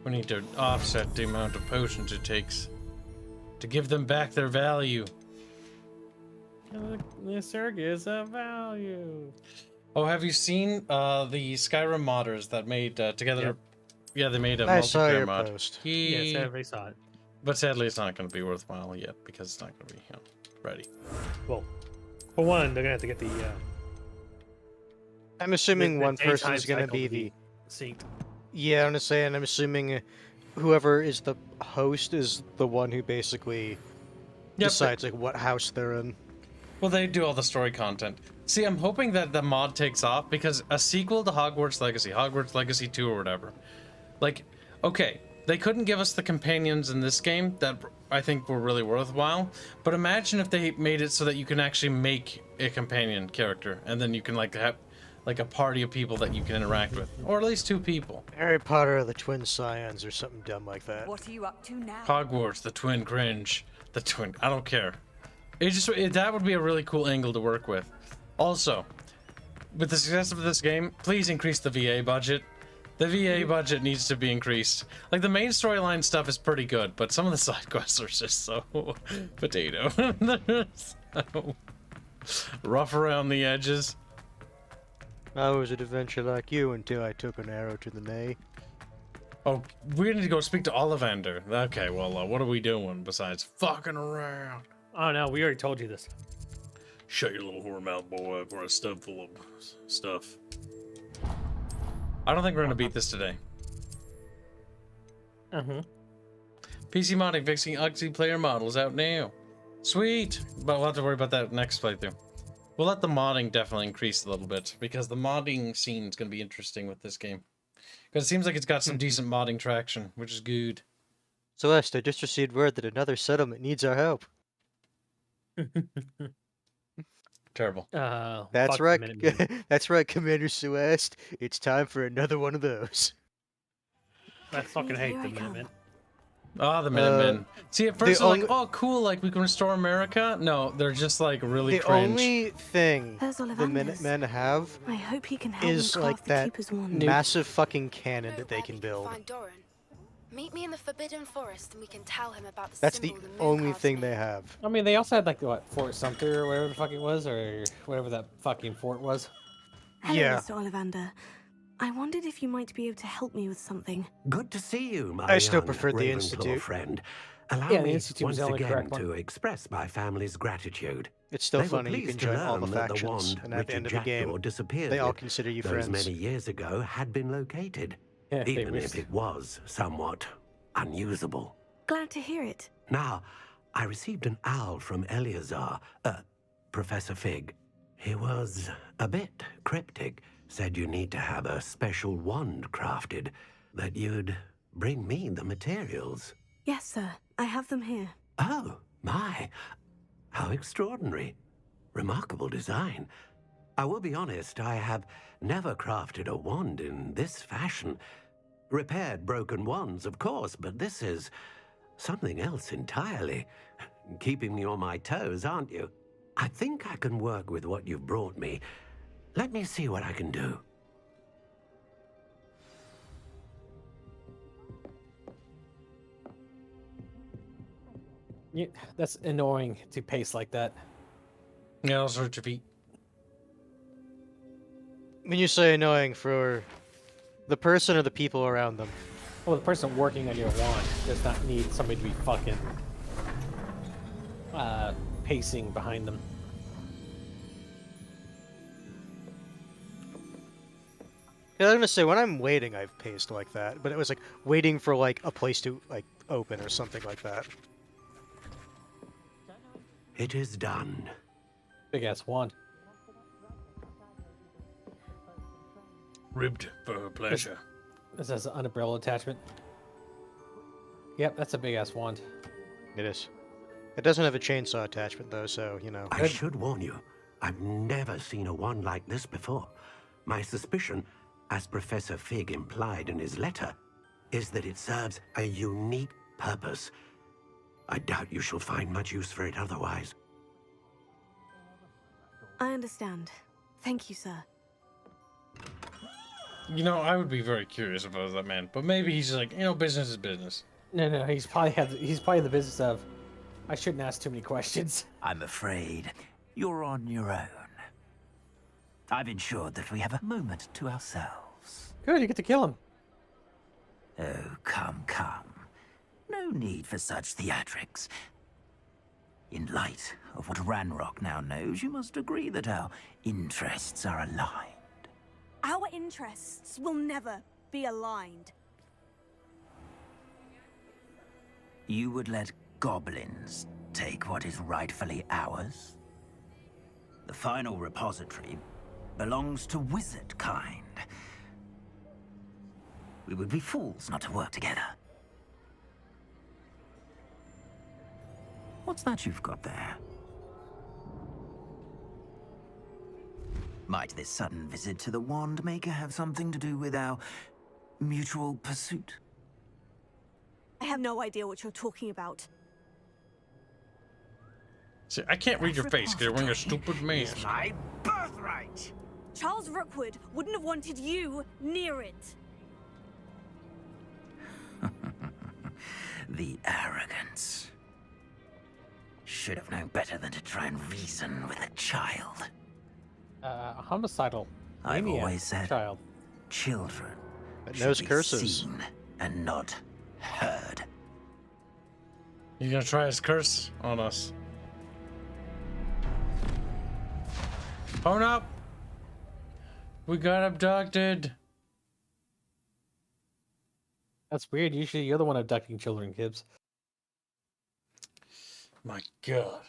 We need to offset the amount of potions it takes to give them back their value. The circus of value. Oh, have you seen the Skyrim modders that made together? Yep. Yeah, they made a I saw multiplayer your mod. post. Yes, everybody saw it. But sadly, it's not going to be worthwhile yet because it's not going to be ready. Well, for one, they're gonna have to get the. I'm assuming the one daytime person's going to cycle be to the. synced. Yeah, I'm gonna say, and I'm assuming whoever is the host is the one who basically decides like what house they're in. Well, they do all the story content. See, I'm hoping that the mod takes off because a sequel to Hogwarts Legacy 2 or whatever. Like, okay, they couldn't give us the companions in this game that I think were really worthwhile, but imagine if they made it so that you can actually make a companion character and then you can like have like a party of people that you can interact with, or at least 2 people. Harry Potter, the Twin Scions, or something dumb like that. What are you up to now? Hogwarts, the twin cringe, the twin. I don't care. That would be a really cool angle to work with. Also, with the success of this game, please increase the VA budget. The VA budget needs to be increased. Like the main storyline stuff is pretty good, but some of the side quests are just so potato. They're so rough around the edges. I was an adventure like you until I took an arrow to the knee. Oh, we need to go speak to Ollivander. Okay, well, what are we doing besides fucking around? Oh no, we already told you this. Shut your little whore mouth, boy. I've got a stub full of stuff. I don't think we're gonna beat this today. PC modding fixing ugly player models out now. Sweet! But we'll have to worry about that next playthrough. We'll let the modding definitely increase a little bit, because the modding scene is going to be interesting with this game. Because it seems like it's got some decent modding traction, which is good. Celeste, I just received word that another settlement needs our help. Terrible. That's fuck right. the Minutemen. That's right, Commander Celeste. It's time for another one of those. I fucking hate the Minutemen. Ah, the Minutemen. See, at first the they're like, oh, cool, like, we can restore America. No, they're just, like, really The cringe. only thing There's the Ollivanders. Minutemen have I hope he can help is me like craft the that Keeper's wand. massive fucking cannon that they can build. Find Doran. Meet me in the Forbidden Forest and we can tell him about the That's the symbol the only Mooncards thing made. they have. I mean, they also had like what, Fort Sumter or whatever the fuck it was, or whatever that fucking fort was. Hello, Yeah. Mr. Ollivander. I wondered if you might be able to help me with something. Good to see you, my I still young prefer the Ravenclaw Institute. friend. Allow Yeah, the me Institute was once the only again correct one. to express my family's gratitude. It's still They were funny, you pleased can to join all the learn that factions, wand and at the Richard end of the game, Jackdaw disappeared they all with consider you those friends. many years ago had been located, Yeah, they even wished. if it was somewhat unusable. Glad to hear it. Now, I received an owl from Eleazar, Professor Fig. He was a bit cryptic, said you need to have a special wand crafted, that you'd bring me the materials. Yes, sir. I have them here. Oh, my. How extraordinary. Remarkable design. I will be honest, I have never crafted a wand in this fashion. Repaired broken wands, of course, but this is something else entirely. Keeping me on my toes, aren't you? I think I can work with what you've brought me. Let me see what I can do. Yeah, that's annoying to pace like that. Yeah, I'll search your feet. When you say annoying, for the person or the people around them? Well, the person working on your wand does not need somebody to be fucking pacing behind them. Yeah, I'm gonna say, when I'm waiting, I've paced like that, but it was like waiting for like a place to like open or something like that. It is done. Big ass wand. Ribbed for her pleasure. This has an umbrella attachment. Yep, that's a big ass wand. It is. It doesn't have a chainsaw attachment though, so you know. I should warn you, I've never seen a wand like this before. My suspicion, as Professor Fig implied in his letter, is that it serves a unique purpose. I doubt you shall find much use for it otherwise. I understand. Thank you, sir. You know, I would be very curious if I was that man, but maybe he's just like, you know, business is business. No, he's probably in the business of, I shouldn't ask too many questions. I'm afraid you're on your own. I've ensured that we have a moment to ourselves. Good, you get to kill him. Oh, come. No need for such theatrics. In light of what Ranrock now knows, you must agree that our interests are aligned. Our interests will never be aligned. You would let goblins take what is rightfully ours? The final repository belongs to wizard kind. We would be fools not to work together. What's that you've got there? Might this sudden visit to the Wand Maker have something to do with our mutual pursuit? I have no idea what you're talking about. See, I can't read your face because you're wearing a stupid mask. My birthright! Charles Rookwood wouldn't have wanted you near it. The arrogance. Should have known better than to try and reason with a child. Homicidal. I've maniac always said child. Children It should knows be curses. seen and not heard. You gonna try his curse on us? Oh no! We got abducted. That's weird. Usually you're the one abducting children, Kibs. My God.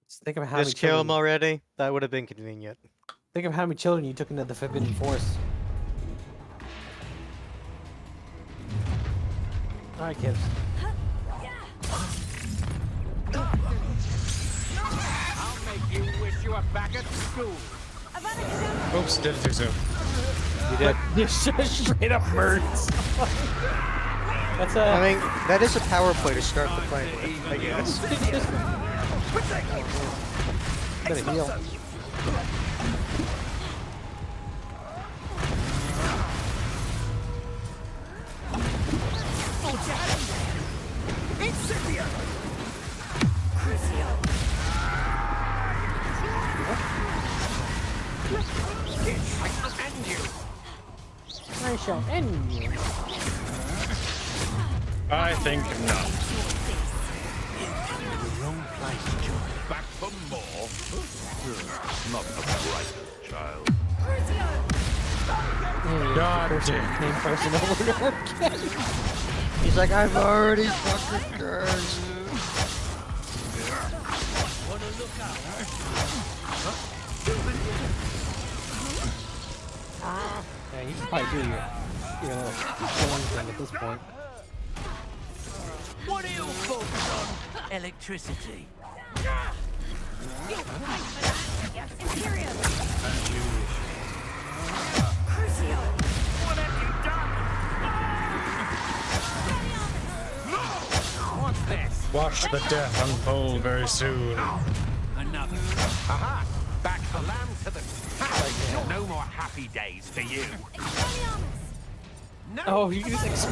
Just think of how Just kill him already? That would have been convenient. Think of how many children you took into the Forbidden Forest. Alright, Kibs. I'll make you wish you were back at school. Oops, did it too soon. You did. You straight up murders. That's a. I mean, that is a power play to start the fight with, I guess. Better heal. I shall end you. I think not. Wrong place, John. Back for more? Not the brightest child. God damn. Name person over and over again. He's like, I've already fucking turned. Wanna look out? Yeah, you can probably do your little killing thing at this point. What are you focused on? Electricity. Imperium! What have you done? What's this? Watch the death unfold very soon. Another. Aha! Back the lamb to the... No more happy days for you. No. Oh, you can just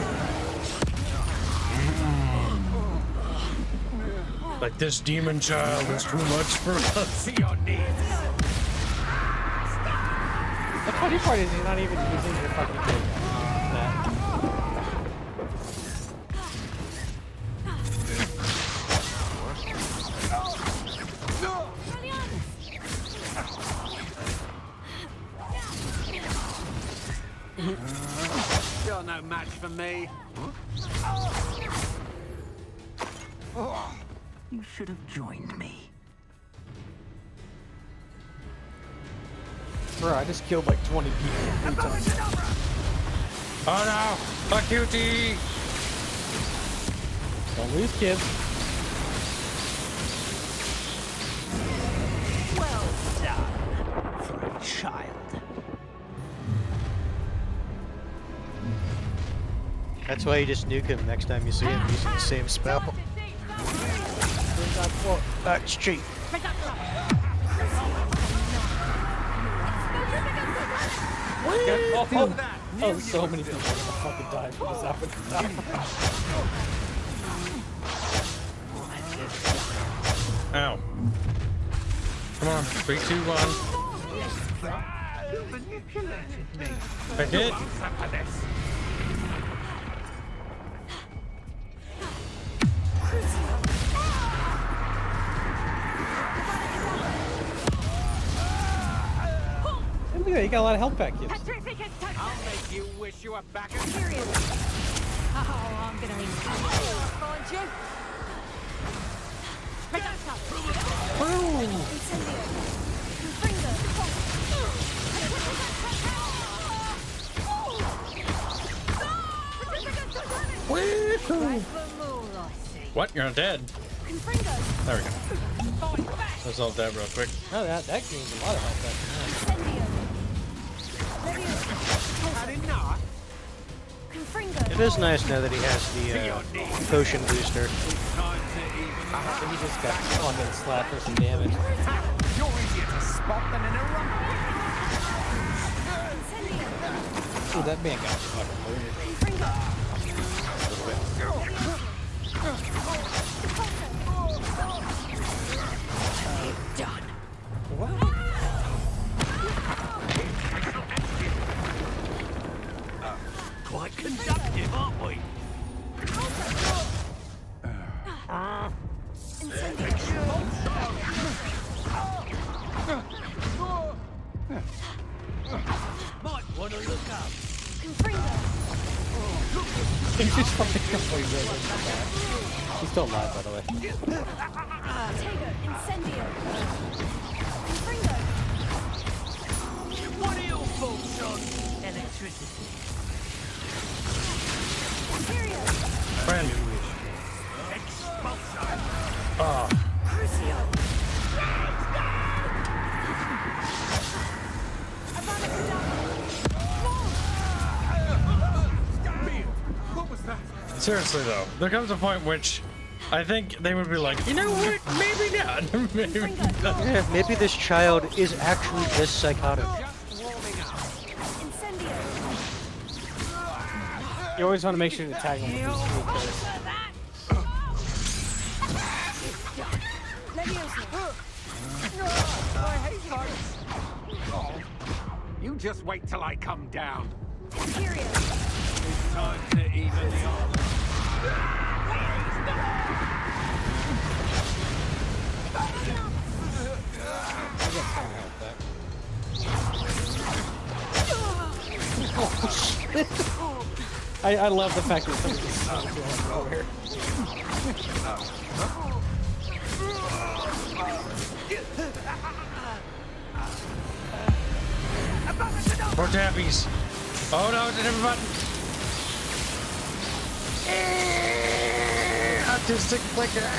Like this demon child is too much for us. To your needs. The funny part is you're not even using your fucking thing. You're no match for me. You should have joined me. Bro, I just killed like 20 people 3 times. Oh no! A cutie! Don't lose, kids. Well done for a child. That's why you just nuke him next time you see him using the same spell. That's cheap. Oh, so many people are gonna fucking die from this happening. Ow. Come on, 3, 2, 1. I did. Look at that, you got a lot of health back, kids. I'll make you wish you were back at Imperium! Oh, I'm gonna leave. Find you! What? You're not dead? There we go. Let's all dead real quick. Oh, that gains a lot of health back. It is nice now that he has the potion booster. He just got on and slapped for some damage. You're easier to spot than in a run. Ooh, that man got fucking loaded. Done. What? Quite conductive, aren't we? Might want to look up. He's just fucking completely He's still alive, by the way. What are your thoughts on electricity? Friend. Expulsion. Oh. Seriously though, there comes a point which I think they would be like, you know what, maybe not. Maybe not. Yeah, maybe this child is actually this psychotic. You always want to make sure to tag him with these sneakers. You just wait till I come down. It's time to even the odds. I love the fact that somebody just sounds nowhere. More tappies. Oh no, it's a different button. Autistic flicker.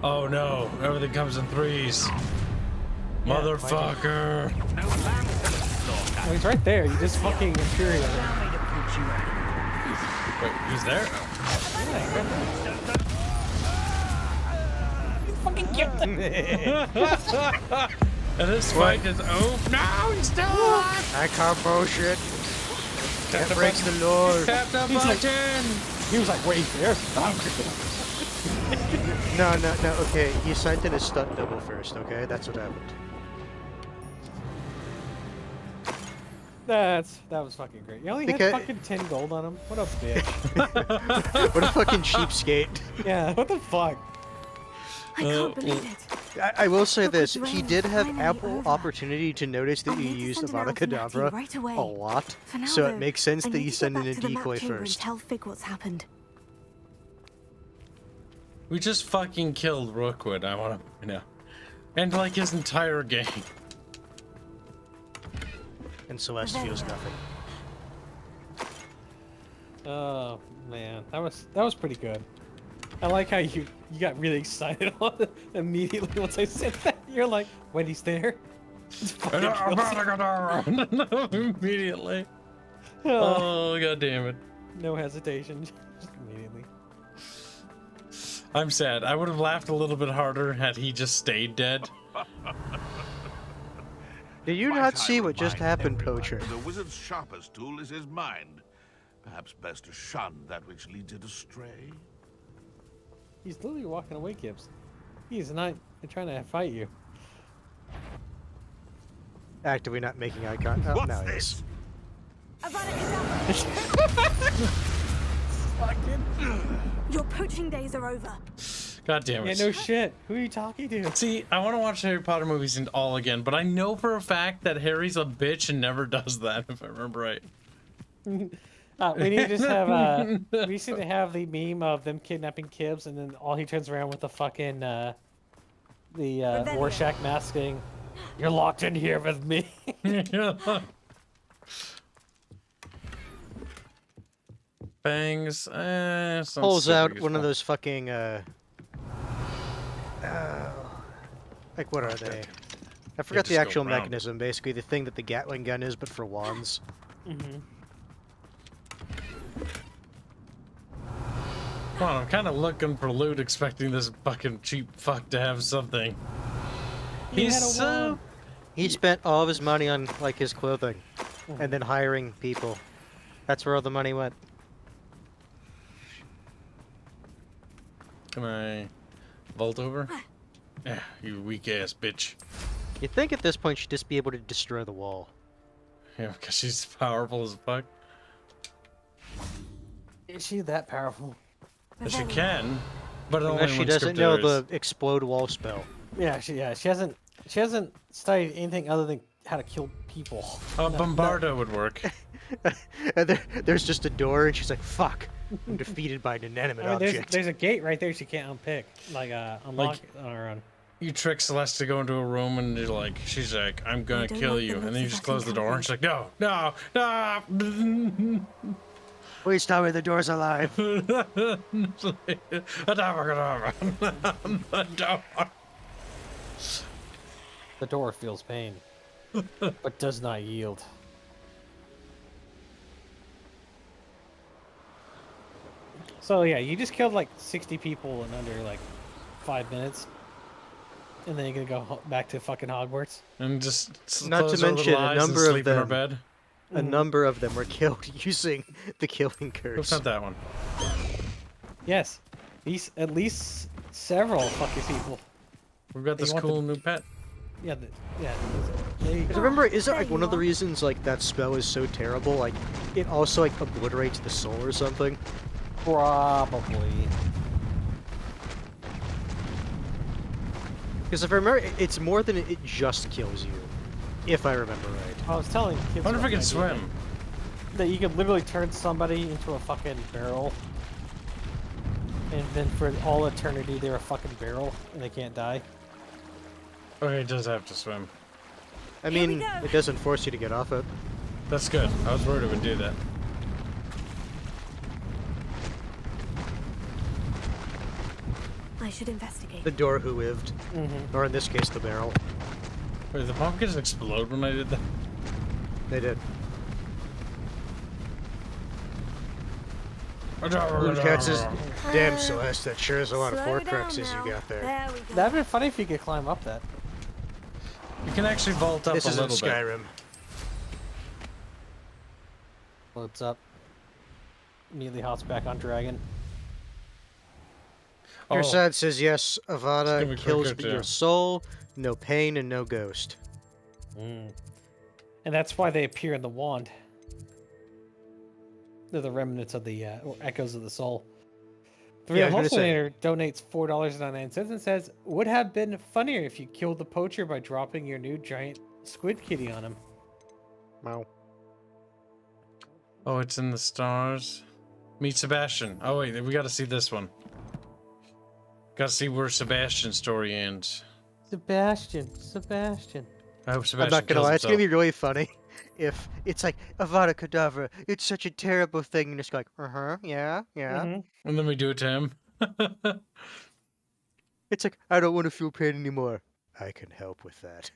Oh no, everything comes in threes. Yeah, motherfucker. Oh, he's right there. You just fucking infuriate him. Wait, he's there? Fucking killed him. And this fight is over. No, he's still alive. I can't bullshit. That breaks the law. Tap the button. He was like, wait, there. No. Okay, he sent in a stunt double first. Okay, that's what happened. That was fucking great. You only had fucking 10 gold on him. What a bitch. What a fucking cheapskate. Yeah, what the fuck? I can't believe it. I will say this, he did have ample opportunity to notice that you used Avada Kedavra right away. a lot, For now, so though, it makes sense I that need you to send get in a back to the map decoy chamber and first. tell Fig what's happened. We just fucking killed Rookwood, I want to know. And like his entire game. And Celeste feels nothing. Oh man, that was pretty good. I like how you got really excited on it immediately once I said that. You're like, when he's there. Immediately. Oh god damn it. No hesitation. Just immediately. I'm sad. I would have laughed a little bit harder had he just stayed dead. Did you not see what just happened, Poacher? The wizard's sharpest tool is his mind. Perhaps best to shun that which leads it astray. He's literally walking away, Kibs. He's not trying to fight you. Actively not making eye contact. Oh, now he is. Your poaching days are over. God damn it. Yeah, no shit. Who are you talking to? See, I want to watch Harry Potter movies and all again, but I know for a fact that Harry's a bitch and never does that, if I remember right. We need to just have we need to have the meme of them kidnapping Kibs, and then all he turns around with the fucking Rorschach masking. You're locked in here with me. Bangs. Pulls out one of those fucking like what are they? I forgot the actual mechanism. Basically, the thing that the Gatling gun is, but for wands. Mm-hmm. Come on, I'm kind of looking for loot, expecting this fucking cheap fuck to have something. He's so... He spent all of his money on, like, his clothing. And then hiring people. That's where all the money went. Can I vault over? Yeah, you weak-ass bitch. You'd think at this point she'd just be able to destroy the wall. Yeah, because she's powerful as fuck. Is she that powerful? She can, but only unless she when doesn't script know airs. the explode wall spell. Yeah, she hasn't studied anything other than how to kill people. Bombardo would work. And there's just a door, and she's like, "Fuck, I'm defeated by an inanimate object." There's a gate right there she can't unpick, unlock on her own. You trick Celeste to go into a room, and you're like, she's like, "I'm gonna kill you," and then you just close the door, and she's like, "No, no, no." Please tell me the door's alive. The door feels pain, but does not yield. So yeah, you just killed like 60 people in under like 5 minutes, and then you're gonna go back to fucking Hogwarts. And just not to mention a number of them. Bed. A number of them were killed using the killing curse. Oops, not that one. Yes, at least several fucking people. We've got this cool new pet. Yeah, yeah. Because remember, isn't like one of the reasons like that spell is so terrible? Like, it also like obliterates the soul or something. Probably. Because if I remember, it's more than it just kills you. If I remember right. I was telling kids. I wonder if I can swim. That you could literally turn somebody into a fucking barrel, and then for all eternity they're a fucking barrel and they can't die. Okay, it does have to swim. I mean, it doesn't force you to get off it. That's good. I was worried it would do that. I should investigate. The door who lived, or in this case, the barrel. Wait, did the pumpkins explode when I did that? They did. Cat says, "Damn, Celeste, that sure is a lot of Horcruxes you got there." That'd be funny if you could climb up that. You can actually vault up this a isn't little Skyrim. Loads up. Immediately hops back on dragon. Kersad says yes, Avada kills quicker, your too. soul, no pain and no ghost. And that's why they appear in the wand. They're the remnants of the or echoes of the soul. The Yeah, Real I was gonna say. Hallucinator donates $4.99 and says, "Would have been funnier if you killed the poacher by dropping your new giant squid kitty on him." Wow. Oh, it's in the stars. Meet Sebastian. Oh wait, we got to see this one. Got to see where Sebastian's story ends. Sebastian. I hope I'm Sebastian not gonna kills lie, it's gonna be himself. really funny if it's like Avada Kedavra. It's such a terrible thing, and just like, yeah. And then we do it to him. It's like, I don't want to feel pain anymore. I can help with that.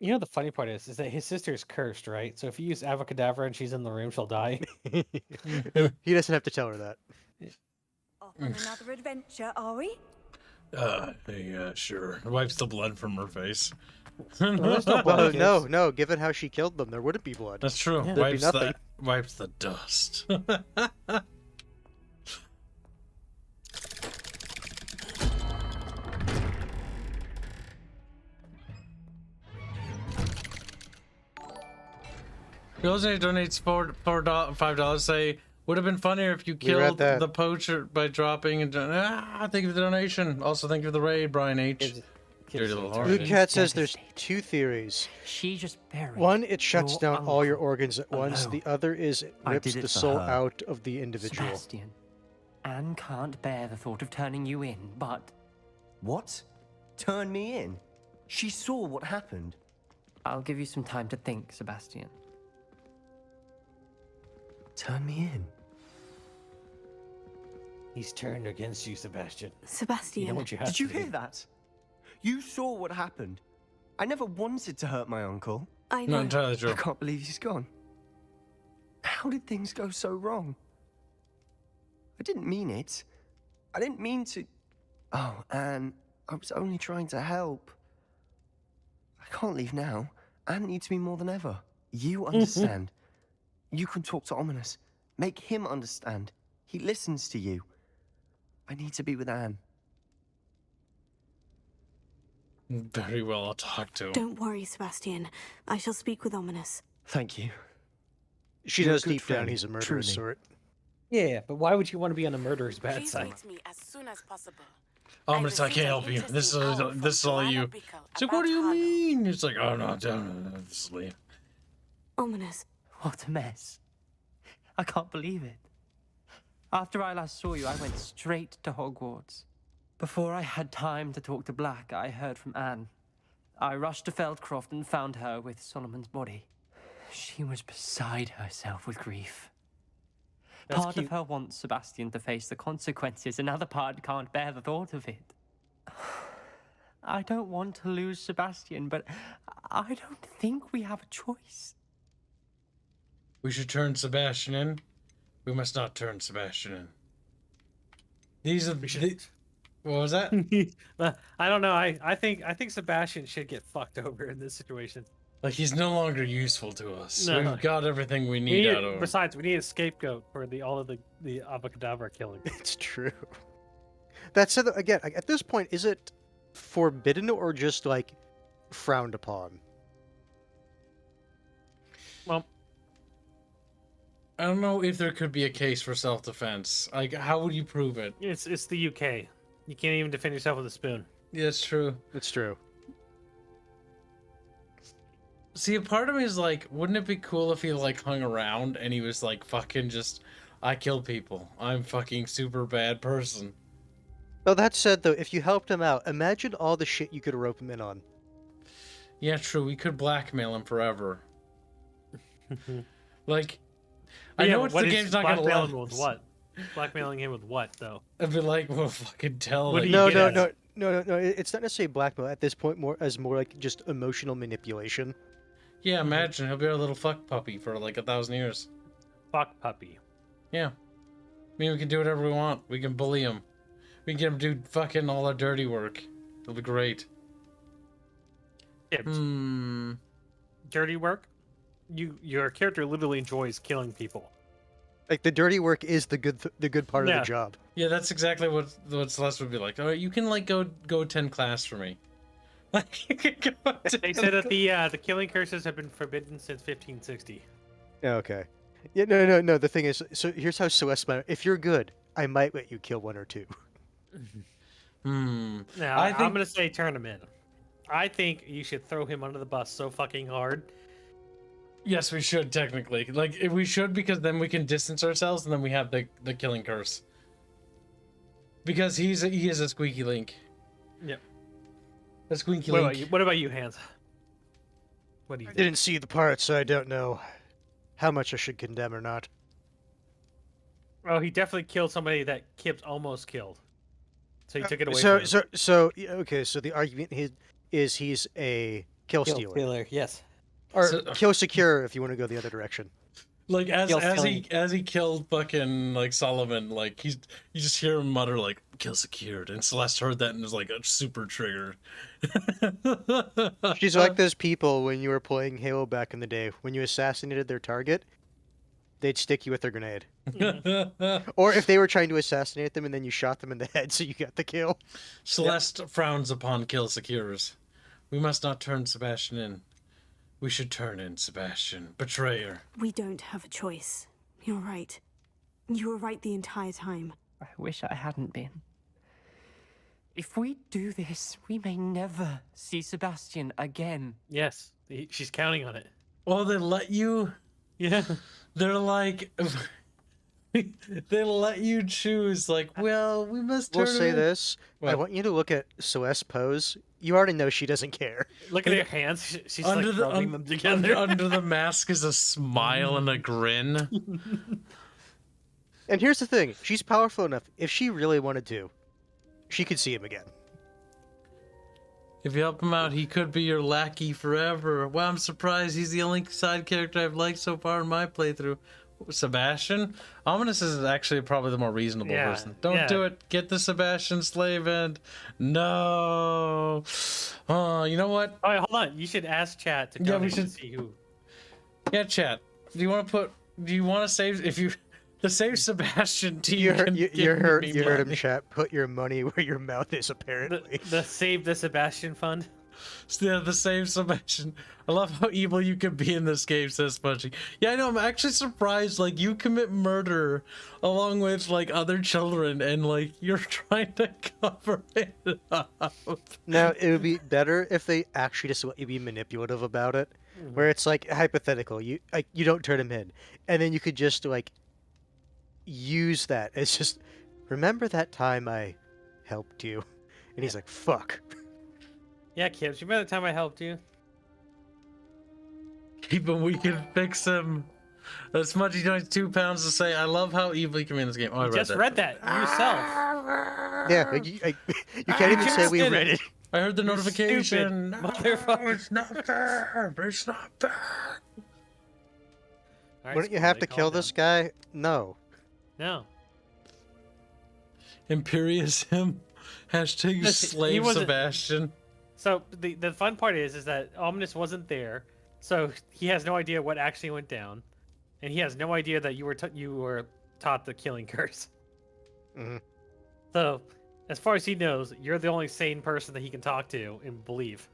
You know the funny part is that his sister is cursed, right? So if you use Avacadabra and she's in the room, she'll die. He doesn't have to tell her that. Off on another adventure, are we? Yeah, sure. Wipes the blood from her face. No, given how she killed them, there wouldn't be blood. That's true. There'd be nothing. Wipes the dust. Realizing donates $5. Say, would have been funnier if you We read killed that. the poacher by dropping and thank you for the donation. Also, thank you for the raid, Brian H. Dirty little Blue horse. Cat says there's two theories. She just buried. One, it shuts your down all your uncle organs at once. alone. The other is it I rips did it the for soul her. out of the individual. Sebastian, Anne can't bear the thought of turning you in, but... What? Turn me in? She saw what happened. I'll give you some time to think, Sebastian. Turn me in? He's turned against you, Sebastian. Sebastian. You know what you have Did you to do. hear that? You saw what happened. I never wanted to hurt my uncle. I know. Not entirely true. I can't believe he's gone. How did things go so wrong? I didn't mean it. I didn't mean to... Oh, Anne, I was only trying to help. I can't leave now. Anne needs me more than ever. You understand. You can talk to Ominous. Make him understand. He listens to you. I need to be with Anne. Very well, I'll talk to him. Don't worry, Sebastian. I shall speak with Ominous. Thank you. She You're a knows good deep down friend, he's a murderous truly. sort. Yeah, but why would you want to be on a murderer's bad Please side? meet me as soon as possible. Ominous, I can't help you. This is all you. It's like, what do you mean? It's like, oh no, don't sleep. Ominous. What a mess. I can't believe it. After I last saw you, I went straight to Hogwarts. Before I had time to talk to Black, I heard from Anne. I rushed to Feldcroft and found her with Solomon's body. She was beside herself with grief. Part of her wants Sebastian to face the consequences, another part can't bear the thought of it. I don't want to lose Sebastian, but I don't think we have a choice. We should turn Sebastian in. We must not turn Sebastian in. These are what was that? I don't know. I think Sebastian should get fucked over in this situation. Like, he's no longer useful to us. No. We've got everything we need out of him. Besides, we need a scapegoat for all of the Avocadabra killing. It's true. That said, again, at this point, is it forbidden or just like frowned upon? Well, I don't know if there could be a case for self-defense. Like, how would you prove it? It's the UK. You can't even defend yourself with a spoon. Yeah, it's true. It's true. See, a part of me is like, wouldn't it be cool if he like hung around and he was like, fucking just, I kill people. I'm fucking super bad person. Well, that said, though, if you helped him out, imagine all the shit you could rope him in on. Yeah, true. We could blackmail him forever. Like, I know the game's not gonna let him with what? Blackmailing him with what, though? I'd be like, well, fucking tell him. No. It's not necessarily blackmail at this point. More like just emotional manipulation. Yeah, imagine he'll be our little fuck puppy for like 1,000 years. Fuck puppy. Yeah. I mean, we can do whatever we want. We can bully him. We can get him to do fucking all our dirty work. It'll be great. Kibs. Dirty work? Your character literally enjoys killing people. Like, the dirty work is the good part of the job. Yeah, that's exactly what Celeste would be like. Oh, you can like go attend class for me. They said that the killing curses have been forbidden since 1560. Okay. Yeah, no. The thing is, so here's how Celeste. If you're good, I might let you kill one or two. Now, I'm gonna say turn him in. I think you should throw him under the bus so fucking hard. Yes, we should technically. Like, if we should, because then we can distance ourselves, and then we have the killing curse. Because he is a squeaky link. Yep. A squeaky link. What about you, Hanse? What do you think? Didn't see the part, so I don't know how much I should condemn or not. Oh, he definitely killed somebody that Kibs almost killed. So he took it away from him. So the argument is he's a kill stealer. Yes. Or kill secure if you want to go the other direction. Like as he killed fucking like Solomon, like you just hear him mutter like "kill secured," and Celeste heard that and was like super triggered. She's like those people when you were playing Halo back in the day. When you assassinated their target, they'd stick you with their grenade. Or if they were trying to assassinate them and then you shot them in the head, so you got the kill. Celeste frowns upon kill secures. We must not turn Sebastian in. We should turn in Sebastian. Betrayer. We don't have a choice. You're right. You were right the entire time. I wish I hadn't been. If we do this, we may never see Sebastian again. Yes, she's counting on it. Well, they let you... Yeah. They're like... they let you choose, like, well, we must turn We'll say in. this. What? I want you to look at Celeste's pose. You already know she doesn't care. Look at her hands. She's under like the, rubbing them together. Under the mask is a smile and a grin. And here's the thing. She's powerful enough. If she really wanted to, she could see him again. If you help him out, he could be your lackey forever. Well, I'm surprised. He's the only side character I've liked so far in my playthrough. Sebastian? Ominous is actually probably the more reasonable person. Don't do it. Get the Sebastian slave end. No. Oh, you know what? All right, hold on. You should ask chat to we should see who. Yeah, chat. Do you want to save if you the save Sebastian team? You heard him, chat. Put your money where your mouth is. Apparently, the Save the Sebastian fund. Still the same Sebastian. I love how evil you can be in this game, says Spongy. Yeah, I know, I'm actually surprised, like, you commit murder along with, like, other children, and, like, you're trying to cover it up. Now, it would be better if they actually just let you be manipulative about it, where it's, like, hypothetical. You don't turn him in, and then you could just, like, use that. It's just, remember that time I helped you? And he's like, fuck. Yeah, Kibs, you remember the time I helped you? Keep him, we can fix him. Smudgy donates £2 to say, I love how evil you can be in this game. Oh, I read that yourself. Yeah, you can't even say we read it. I heard the notification. No, motherfucker. It's not fair. It's not fair. Right, Wouldn't you have to kill this guy? No. No. Imperious him. Hashtag slave Sebastian. So the fun part is that Ominous wasn't there, so he has no idea what actually went down, and he has no idea that you were taught the killing curse. Mm-hmm. So, as far as he knows, you're the only sane person that he can talk to and believe.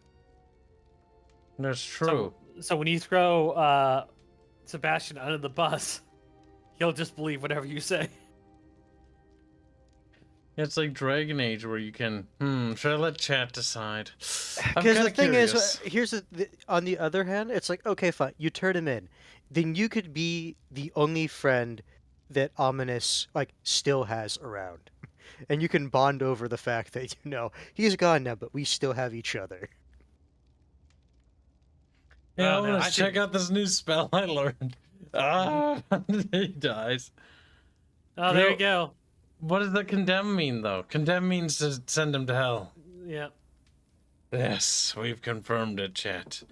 That's true. So when you throw Sebastian under the bus, he'll just believe whatever you say. It's like Dragon Age where you can, should I let chat decide? Because the thing is, here's on the other hand, it's like, okay, fine, you turn him in. Then you could be the only friend that Ominous, like, still has around. And you can bond over the fact that, you know, he's gone now, but we still have each other. Yeah, let's check out this new spell I learned. He dies. Oh, there you go. What does the condemn mean, though? Condemn means to send him to hell. Yeah. Yes, we've confirmed it, chat.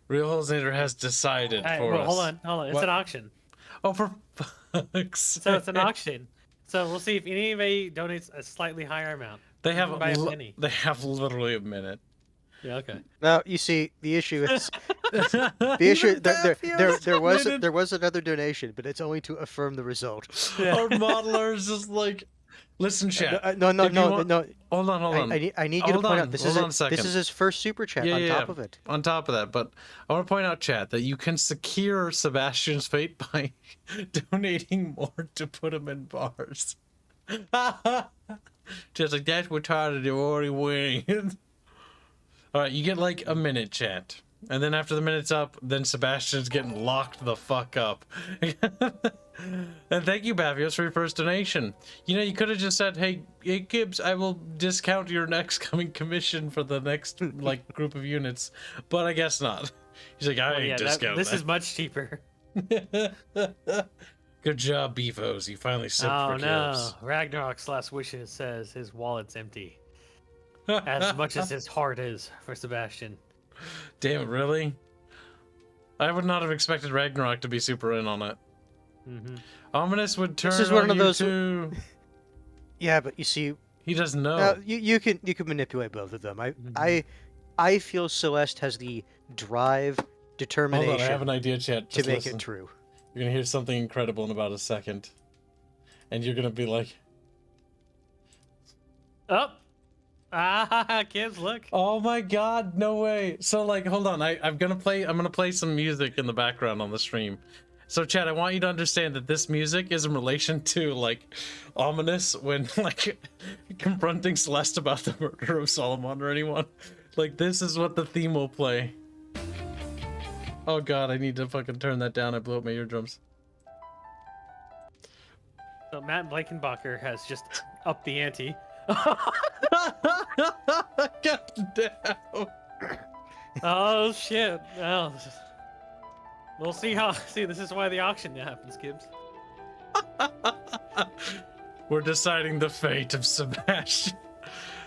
Real Holznator has decided for us. Hold on. It's an auction. Oh, for fuck's sake. So it's an auction. So we'll see if anybody donates a slightly higher amount. They have by a penny. They have literally a minute. Yeah, okay. Now, you see, the issue is... there was another donation, but it's only to affirm the result. Our modeler is just like... Listen, chat. No. Hold on. I need you to point out, this is his first super chat top of it. On top of that, but I want to point out, chat, that you can secure Sebastian's fate by donating more to put him in bars. Just like, that's what Tyler did, already winning. Alright, you get like a minute, chat. And then after the minute's up, then Sebastian's getting locked the fuck up. And thank you, Bavios, for your first donation. You know, you could have just said, hey, Kibs, I will discount your next coming commission for the next, like, group of units. But I guess not. He's like, I ain't discounting this is much cheaper. Good job, Beefos. You finally sipped for Kibs. Oh, no. Ragnarok's last wishes says his wallet's empty. As much as his heart is for Sebastian. Damn it, really? I would not have expected Ragnarok to be super in on it. Mm-hmm. Ominous would turn This is one on of those... too. Yeah, but you see... He doesn't know. You can manipulate both of them. I feel Celeste has the drive, determination... Hold on, I have an idea, chat. To make it true. You're going to hear something incredible in about a second. And you're going to be like... Oh! Kids, look. Oh my god, no way. So like, hold on, I'm gonna play some music in the background on the stream. So Chad, I want you to understand that this music is in relation to like Ominous when like confronting Celeste about the murder of Solomon or anyone. Like this is what the theme will play. Oh god, I need to fucking turn that down. I blew up my eardrums. So Matt Blankenbacher has just upped the ante. God damn. Oh shit. Well, we'll see how. See, this is why the auction happens, Kibs. We're deciding the fate of Sebastian.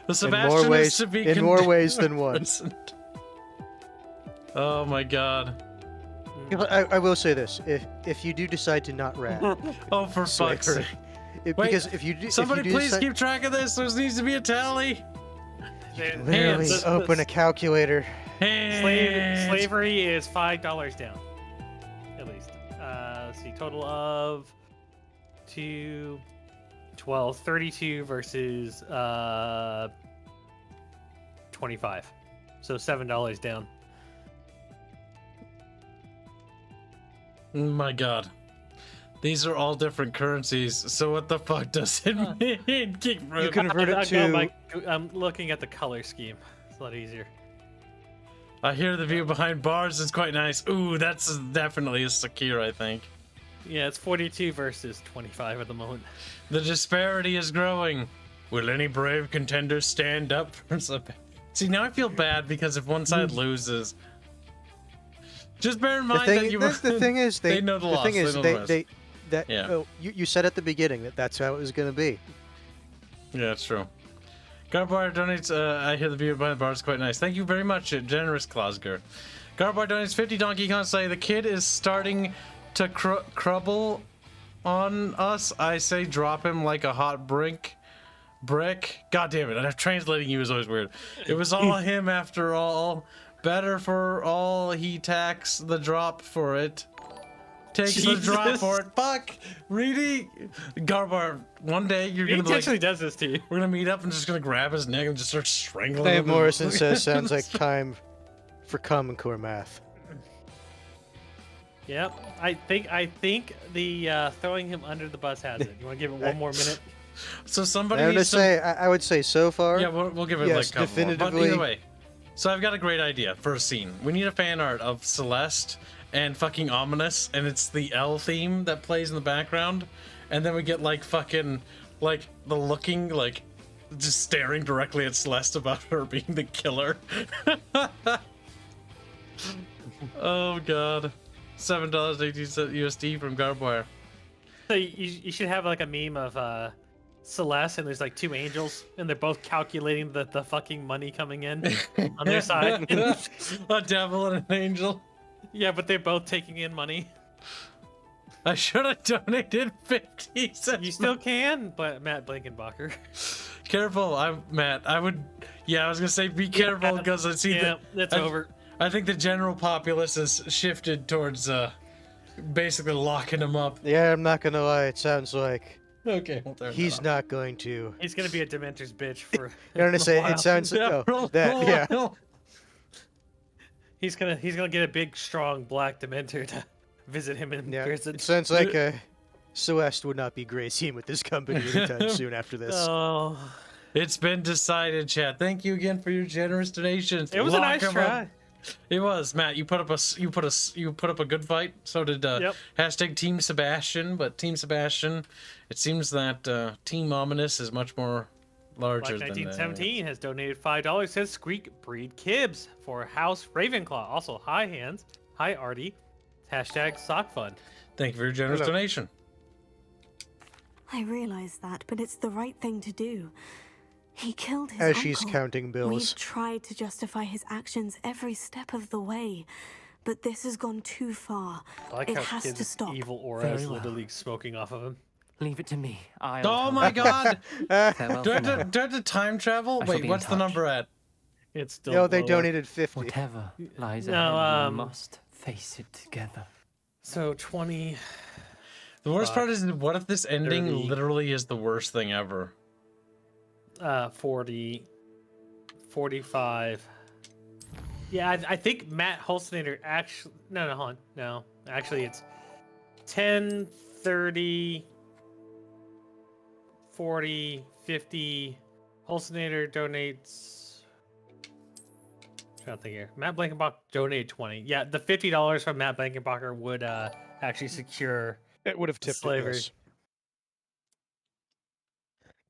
The in Sebastian more ways, is to be in more ways than one. Oh my god. I will say this: if you do decide to not rat, oh for fuck's sake. Because if you do, somebody if you do please keep track of this. There needs to be a tally. Literally open a calculator. Slavery is $5 down, at least. Let's see, total of 12, 32 versus 25. So $7 down. Oh my god. These are all different currencies, so what the fuck does it mean? You convert it to... I'm looking at the color scheme. It's a lot easier. I hear the view behind bars is quite nice. Ooh, that's definitely a secure, I think. Yeah, it's 42 versus 25 at the moment. The disparity is growing. Will any brave contenders stand up for something? See, now I feel bad because if one side loses... Just bear in mind that you were... The thing is, they know the the loss. thing is, Yeah. oh, you said at the beginning that that's how it was going to be. Yeah, it's true. Garbar donates, I hear the view behind the bar is quite nice. Thank you very much, generous Klosger. Garbar donates 50 Donkey Kong say the kid is starting to crumble on us. I say drop him like a hot brick. God damn it, translating you is always weird. It was all him after all. Better for all he tax the drop for it. Takes the drop for it. Fuck! Really? Garbar, one day you're gonna be actually does this to you. We're gonna meet up and just gonna grab his neck and just start strangling Dave him. Morrison says sounds like time for Common Core math. Yep. I think the throwing him under the bus has it. You want to give it one more minute? So somebody I needs I would say so far. Yeah, we'll give it yes, like a couple more. definitively. But either way. So I've got a great idea for a scene. We need a fan art of Celeste and fucking Ominous, and it's the L theme that plays in the background, and then we get like fucking like the looking like just staring directly at Celeste about her being the killer. Oh god. $7.18 USD from Garbwire. So you should have like a meme of Celeste and there's like two angels and they're both calculating the fucking money coming in on their side. A devil and an angel. Yeah, but they're both taking in money. I should have donated 50 cents. You still can, but Matt Blankenbacher. Careful, Matt. I was gonna say be careful because I see that's over. I think the general populace has shifted towards basically locking him up. Yeah, I'm not gonna lie. It sounds like okay, well, he's not going to. He's gonna be a Dementor's bitch for. You know what I say? It sounds like yeah. He's gonna get a big, strong black Dementor to visit him in prison. It sounds like Celeste would not be gracing with this company anytime soon after this. Oh, it's been decided, chat. Thank you again for your generous donations. It was a nice try. Up. It was, Matt. You put up a good fight. So did hashtag Team Sebastian. But Team Sebastian, it seems that Team Ominous is much more larger Black than 1917 has donated $5. Says Squeak Breed Kibs for House Ravenclaw. Also, hi Hands, hi Artie. Hashtag Sock Fund. Thank you for your generous donation. I realize that, but it's the right thing to do. He killed his As uncle. she's counting bills. We've tried to justify his actions every step of the way, but this has gone too far. I like it how has Kid's to stop. evil aura is literally smoking off of him. Leave it to me. Oh my god! Farewell do I for now. have to time travel? I shall Wait, be in what's the touch. number at? It's still. Yo, they lower. donated 50. Whatever lies No, ahead, we must face it together. So 20. The worst part is, what if this ending 30. literally is the worst thing ever? 40, 45. Yeah, I think Matt Holstenator actually. No, hold on. No, actually, it's 10, 30, 40, 50. Holstenator donates. I'm trying to think here. Matt Blankenbach donated 20. Yeah, the $50 from Matt Blankenbacher would actually secure. It would have tipped slavery. this.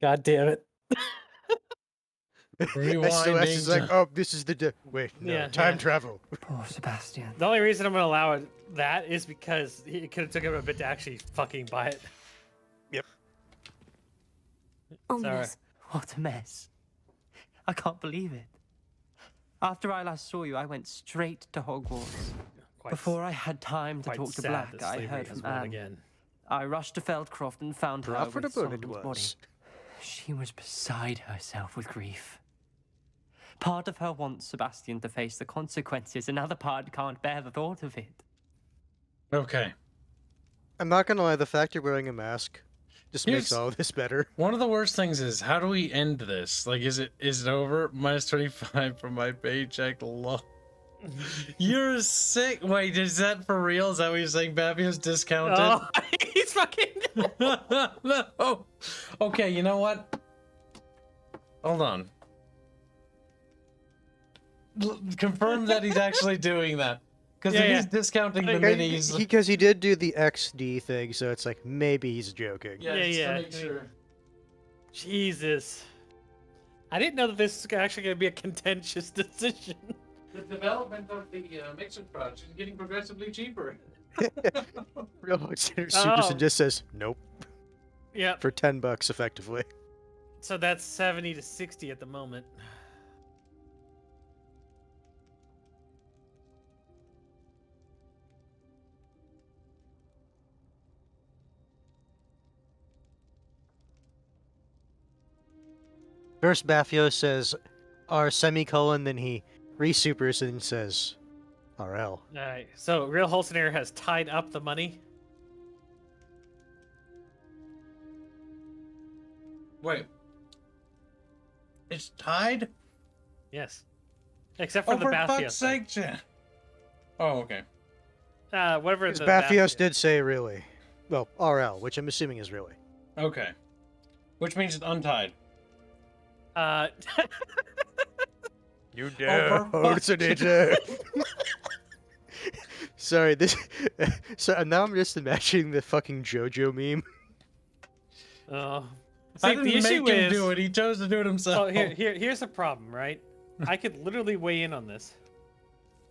God damn it. Celeste is like, oh, this is the wait, no, time travel. Poor Sebastian. The only reason I'm going to allow that is because it could have took him a bit to actually fucking buy it. Yep. Sorry. What a mess. I can't believe it. After I last saw you, I went straight to Hogwarts. Before I had time to talk to Black, I heard from Anne. Again. I rushed to Feldcroft and found her with Profitable it Solomon's was. body. She was beside herself with grief. Part of her wants Sebastian to face the consequences, another part can't bear the thought of it. Okay. I'm not gonna lie, the fact you're wearing a mask Just Here's- makes all of this better. One of the worst things is, how do we end this? Like, is it over? Minus 25 from my paycheck. Lol. You're sick. Wait, is that for real? Is that what you're saying? Babio's discounted? Oh, he's fucking. No. Okay, you know what? Hold on. Confirm that he's actually doing that. Because if he's discounting the minis. Because he did do the XD thing, so it's like maybe he's joking. Yeah. Jesus. I didn't know that this is actually going to be a contentious decision. The development of the mixer product is getting progressively cheaper. Real Superson just says nope. Yeah. For $10 effectively. So that's 70 to 60 at the moment. First Bafio says R semicolon, then he re-supers and says RL. Alright, so Real Holstener has tied up the money. Wait. It's tied? Yes. Except for the for Bafio. fuck's sake, Jen. Oh, okay. Whatever Because the Bafios did say really. Well, RL, which I'm assuming is really. Okay. Which means it's untied. You dare. Oh, it's a ninja. Sorry, this. So now I'm just imagining the fucking JoJo meme. Oh. I See, didn't the issue make him is, do it. He chose to do it himself. Oh, here's the problem, right? I could literally weigh in on this.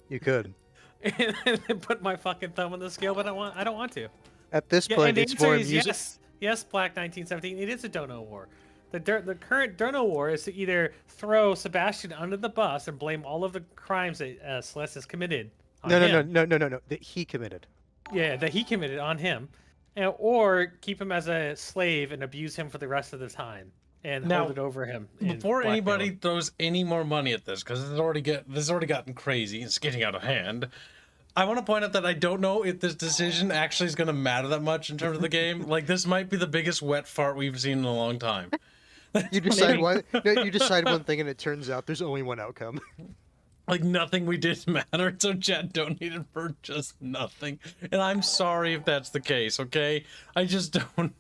You could. And then put my fucking thumb on the scale, but I don't want to. At this Yeah, point, and the it's answer more is music. yes, Black 1917. It is a dono war. The current dono war is to either throw Sebastian under the bus and blame all of the crimes that Celeste has committed on him. No. That he committed. Yeah, that he committed on him, or keep him as a slave and abuse him for the rest of the time and Now, hold it over him. and Before blackmail anybody him. throws any more money at this, because this has already gotten crazy. It's getting out of hand. I want to point out that I don't know if this decision actually is going to matter that much in terms of the game. Like, this might be the biggest wet fart we've seen in a long time. You decide one. No, you decide one thing, and it turns out there's only one outcome. Like, nothing we did mattered, so Chad donated for just nothing. And I'm sorry if that's the case, okay? I just don't.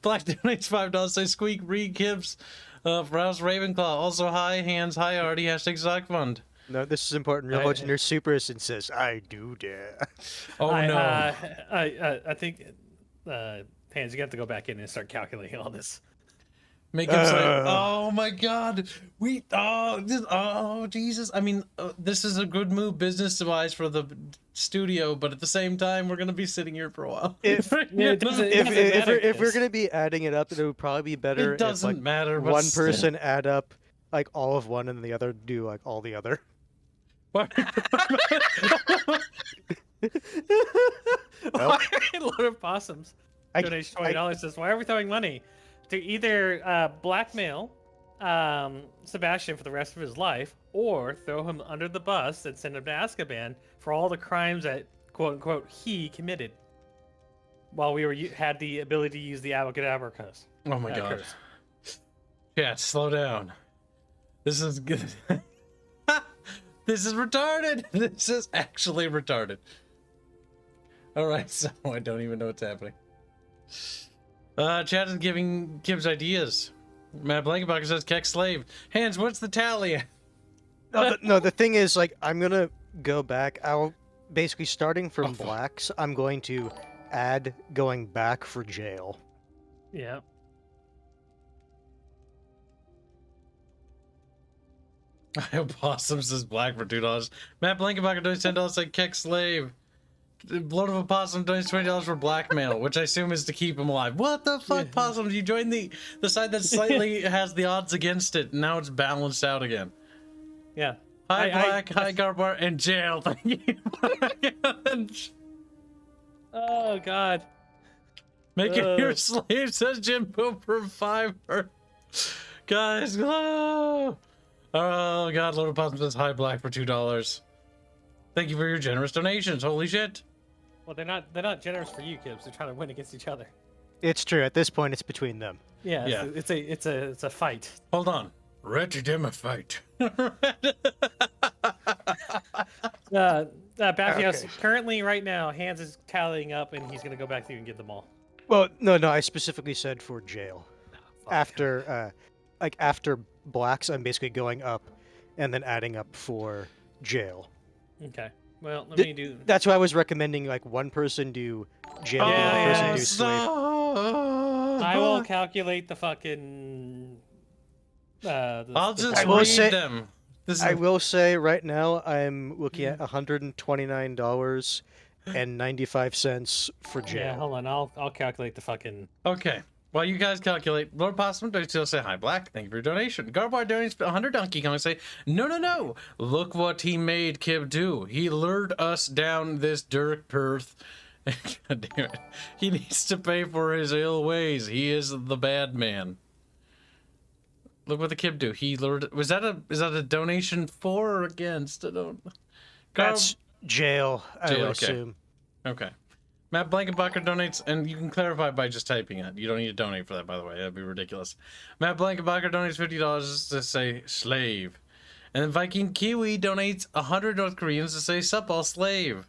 Black donates $5. Say squeak, read Kibs, for House Ravenclaw. Also, hi, Hands, hi, Artie, hashtag Sock Fund. No, this is important. Real Hodgner supers and says, "I do dare." Oh no! I think, Hans, you have to go back in and start calculating all this. Make him say, "Oh my God, Jesus!" I mean, this is a good move business-wise for the studio, but at the same time, we're gonna be sitting here for a while. If we're gonna be adding it up, it would probably be better. It doesn't if, like, matter. But one still. person add up like all of one, and the other do like all the other. Why are Lord of Possums donates $20? Says, why are we throwing money to either blackmail Sebastian for the rest of his life, or throw him under the bus and send him to Azkaban for all the crimes that quote unquote he committed while we had the ability to use the Abracadabra curse? Oh my God! Yeah, slow down. This is good. This is retarded. This is actually retarded. All right, so I don't even know what's happening. Chad is giving Kibs ideas. Matt Blankenbacher says, "Keck slave." Hands, what's the tally? No, the thing is, like, I'm gonna go back. I'll basically starting from blacks. I'm going to add going back for jail. Yeah. I hope Possum says black for $2. Matt Blankenbacher donates $10. Like Keck slave. Blood of a Possum donates $20 for blackmail, which I assume is to keep him alive. What the fuck, Possum? You joined the side that slightly has the odds against it, and now it's balanced out again. Yeah. Hi, Black. Hi, Garbar. And jail. Thank you. Oh, God. Make it your slave, says Jim Poop for $5. Guys, oh God, Lord of Possum says hi, Black for $2. Thank you for your generous donations. Holy shit. Well, they're not generous for you, Kibs. They're trying to win against each other. It's true. At this point, it's between them. Yeah, Yeah. It's a fight. Hold on. Ready to fight. Bathios, Okay. currently right now, Hanse is tallying up, and he's gonna go back through and get them all. Well, no. I specifically said for jail. After, after blacks, I'm basically going up, and then adding up for jail. Okay. Well, let me do. That's why I was recommending like one person do jail, and one person do slave. I will calculate the fucking. I'll just I will read say, them. I will say right now I'm looking at $129.95 for jail. Yeah, hold on. I'll calculate the fucking. Okay. While you guys calculate, Lord Possum does still say hi, Black. Thank you for your donation. Garbar donates 100 Donkey Kong. Say, no. Look what he made Kib do. He lured us down this dirt path. God damn it. He needs to pay for his ill ways. He is the bad man. Look what the Kib do. He lured. Is that a donation for or against? I don't. That's jail, I would okay. assume. Okay. Matt Blankenbacher donates, and you can clarify by just typing it. You don't need to donate for that, by the way. That'd be ridiculous. Matt Blankenbacher donates $50 to say slave. And then Viking Kiwi donates 100 North Koreans to say sup all slave.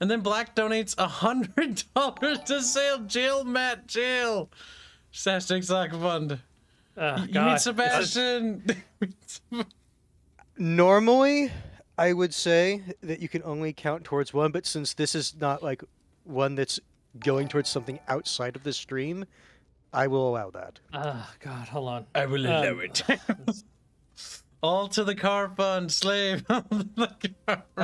And then Black donates $100 to say jail, Matt, jail. Sarcastic Soccer Fund. You mean Sebastian? Normally, I would say that you can only count towards one, but since this is not like one that's going towards something outside of the stream, I will allow that. God, hold on. I will allow it. All to the car fund, slave. I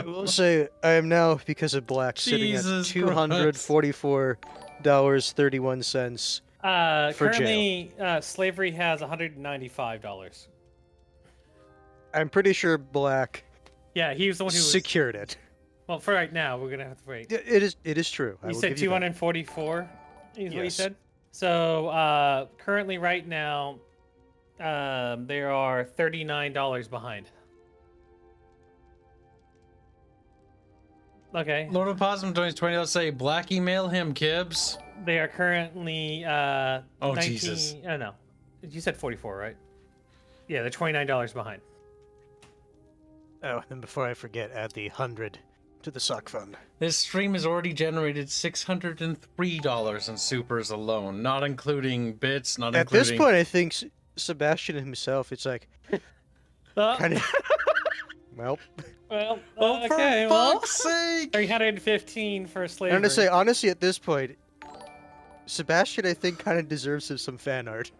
will say I am now, because of Black, sitting at $244.31 for currently, jail. slavery has $195. I'm pretty sure Black Yeah, he was the one who secured it. Well, for right now, we're gonna have to wait. It is true. You said 244. Is what you Yes. said. So currently, right now, they are $39 behind. Okay. Lord of Possum donates $20 to say Black email him, Kibs. They are currently 19. Jesus. Oh no, you said 44, right? Yeah, they're $29 behind. Oh, and before I forget, add the 100 to the sock fund. This stream has already generated $603 in supers alone, not including bits, not At including... this point, I think Sebastian himself, it's like... kind of... Well... Well, oh, okay, for well, fuck's sake! 315 for slavery. I'm gonna say, honestly, at this point, Sebastian, I think, kind of deserves some fan art.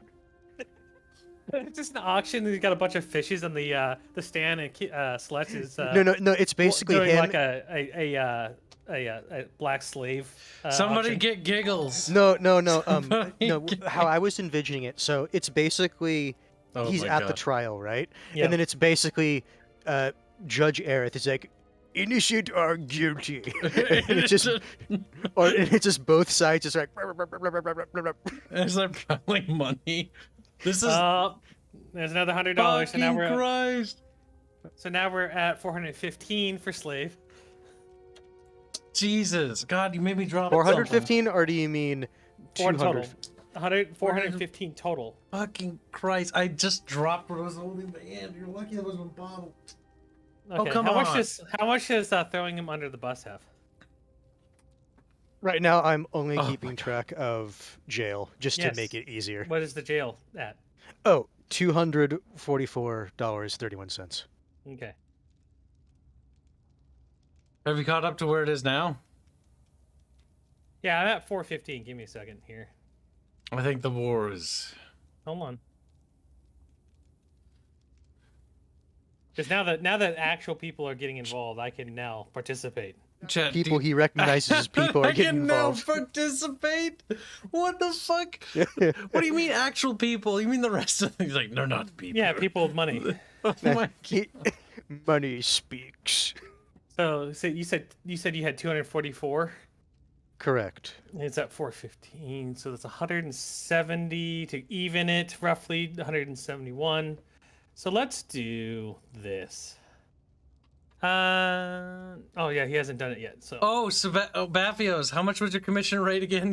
It's just an auction. He's got a bunch of fishes on the stand, and Sledge is No. It's basically doing him. like a black slave. Somebody auction. get giggles. No. How I was envisioning it. So it's basically he's my at the God. trial, right? Yep. And then it's basically Judge Aerith is like, innocent or guilty, and it's just both sides just like. It's like probably money. This is there's another $100. So now we're Christ. So now we're at 415 for slave. Jesus, God, you made me drop 415, or do you mean 200? 415 total. Fucking Christ! I just dropped what I was holding in my hand. You're lucky it was a bottle. Okay. Oh, come how on. much does throwing him under the bus have? Right now, I'm only keeping track of jail just to Yes. make it easier. What is the jail at? Oh, $244.31. Okay. Have you caught up to where it is now? Yeah, I'm at 415. Give me a second here. I think the war is. Hold on. Because now that actual people are getting involved, I can now participate. Chat, People he recognizes as people are I getting can now involved. participate. What the fuck? What do you mean actual people? You mean the rest of things? Like they're not people. Yeah, people with money. Oh my God. Money speaks. So you said you had 244. Correct. It's at 415, so that's 170 to even it, roughly 171. So let's do this. Oh yeah, he hasn't done it yet. So Oh, Baffios, how much was your commission rate again?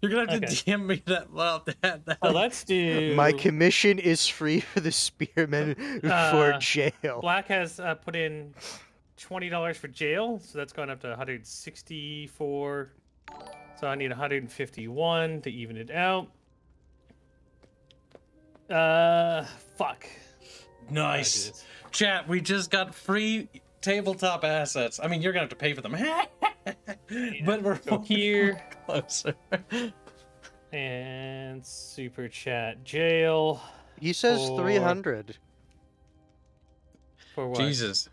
You're gonna have to Okay. DM me that. Well, that. So let's do. My commission is free for the spearmen for jail. Black has put in $20 for jail, so that's going up to 164. So I need 151 to even it out. Fuck. Nice. Chat, we just got free tabletop assets. I mean, you're gonna have to pay for them. But we're Go here. closer. And super chat jail. He says for- 300. For what? Jesus.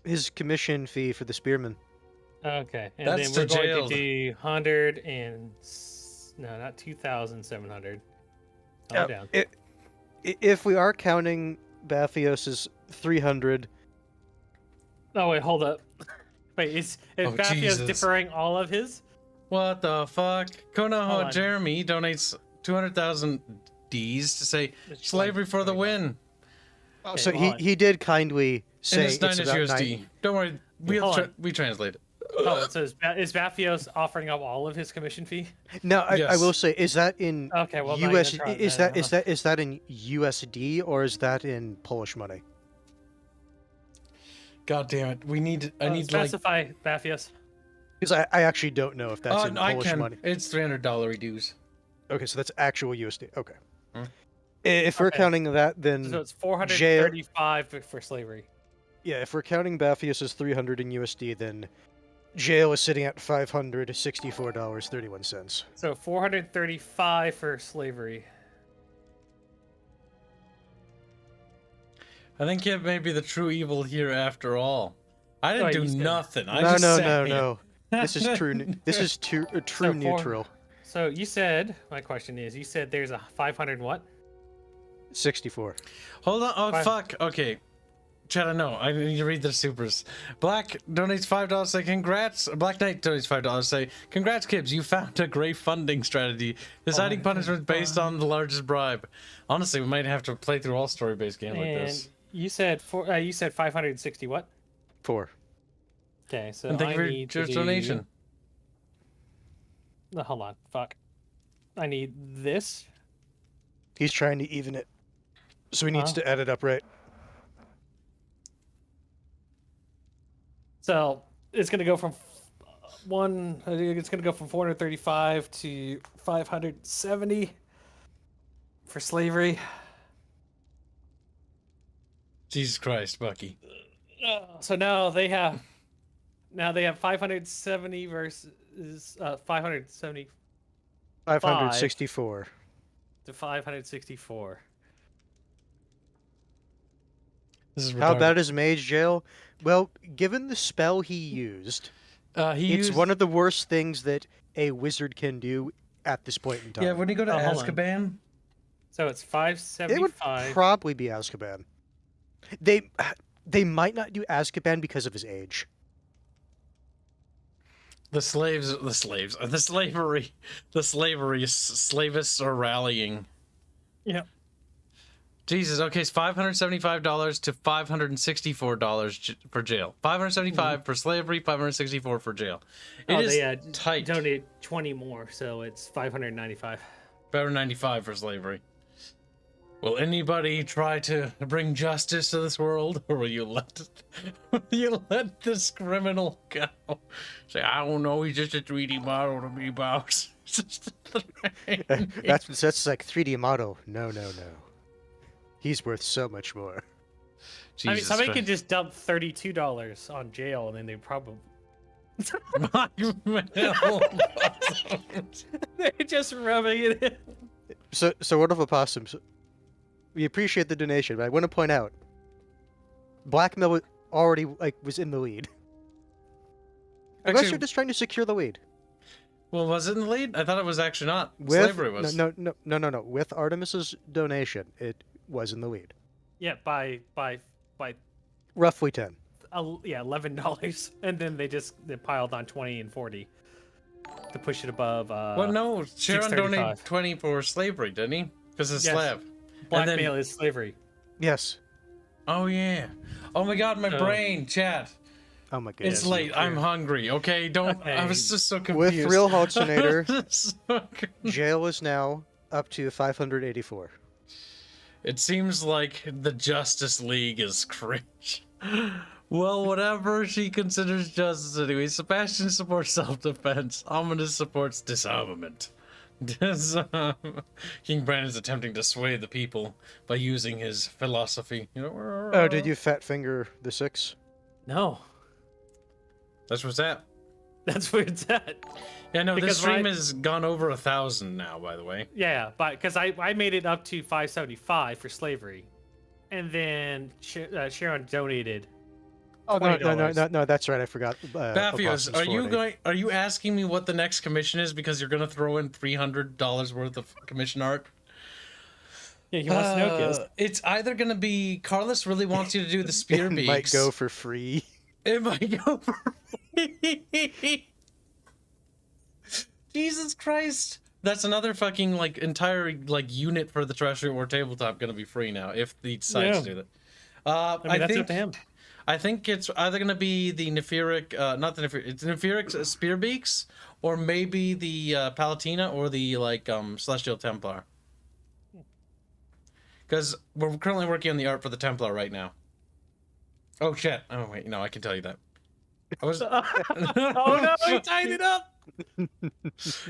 His commission fee for the spearmen. Okay, and That's then we're to going jail. to do 100 and no, not 2,700. Calm down. If we are counting Bathios's 300, Oh wait, hold up. Wait, is Bathios Jesus. deferring all of his? What the fuck? Hold Konoha on. Jeremy donates 200,000 Ds to say slavery for the win. oh, so he did kindly say And it's 9 is about USD. 9. Don't worry, Hold on. we translate it. Oh, so is Bathios offering up all of his commission fee? No, I Yes. will say, is that in Okay, well, now US? you're gonna try Is that, is that in USD or is that in Polish money? God damn it. We need I need to like specify Bathios. Because I actually don't know if that's in I Polish can. money. It's $300 dues. Okay, so that's actual USD. Okay. If we're Okay. counting that, then So it's jail. 435 for slavery. Yeah, if we're counting Bathios' 300 in USD, then jail is sitting at $564.31. So 435 for slavery. I think it may be the true evil here after all. I didn't Wait, do you said- nothing. I No, just no, sat no, here. no. This is true. This is true. A true So neutral. So you said, my question is, you said there's a 500 what? 64. Hold on. Oh, Fine. fuck. Okay. Chat, I know. I need to read the supers. Black donates $5. Say congrats. Black Knight donates $5. Say congrats, Kibs. You found a great funding strategy. Deciding punishment based on the largest bribe. Honestly, we might have to play through all story-based game like And this. you said 560 what? 4. Okay, so And thank you I for need your to do... donation. No, hold on. Fuck. I need this. He's trying to even it. So he needs to add it up right. So it's gonna go from it's gonna go from 435 to 570 for slavery. Jesus Christ, Bucky. So now they have 570 versus 570 564. to 564. This is How retarded. bad is Mage Jail? Well, given the spell he used, it's used- one of the worst things that a wizard can do at this point in time. Yeah, when you go to hold on. Azkaban, So it's It would 575. probably be Azkaban. They might not do Azkaban because of his age. the slavists are rallying. Yeah. Jesus. Okay, it's $575 to $564 for jail. $575 for slavery, $564 for jail. It is tight. Donate 20 more, so it's 595. $595 for slavery. Will anybody try to bring justice to this world, or will you let this criminal go? Say, I don't know. He's just a 3D model to me, boss. That's like 3D model. No. He's worth so much more. I mean, somebody could just dump $32 on jail, and then they probably. They're just rubbing it in. So what of opossums? We appreciate the donation, but I want to point out, Blackmail already was in the lead. Unless Actually- you're just trying to secure the lead. Well, was it in the lead? I thought it was actually not. With, Slavery was. No. With Artemis's donation, it was in the lead. Yeah, by Roughly 10. $11, and then they piled on 20 and 40 to push it above. Well, no, Sharon donated 20 for slavery, didn't he? Because it's Yes. slave. Blackmail is slavery. Yes. Oh yeah. Oh my God, my So- brain, chat. Oh my goodness. It's late. I'm hungry. Okay, don't. I was just so confused. With Real Haltonator, So jail is now up to 584. It seems like the Justice League is cringe. Well, whatever she considers justice anyway. Sebastian supports self-defense. Ominous supports disarmament. King Brandon's attempting to sway the people by using his philosophy. Oh, did you fat finger the 6? No. That's what's at. That's where it's at. Yeah, no, this Because stream has gone over 1,000 now, by the way. Yeah, but because I made it up to 575 for slavery, and then Sharon donated. Oh $20. no, that's right. I forgot. Baphios, are you asking me what the next commission is because you're gonna throw in $300 worth of commission art? Yeah, you want to know, Kibs? It's either gonna be Carlos really wants you to do the spear beaks. It might go for free. It might go for free. Jesus Christ. That's another fucking like entire like unit for the terrestrial or tabletop gonna be free now if the sites do that. I mean, that's think, up to him. I think it's either gonna be the Nephiric, not the Nephiric, it's Nephiric spear beaks, or maybe the Palatina or the like Celestial Templar. Because we're currently working on the art for the Templar right now. Oh shit! Oh wait, no, I can tell you that. I was. Oh no! He tied it up.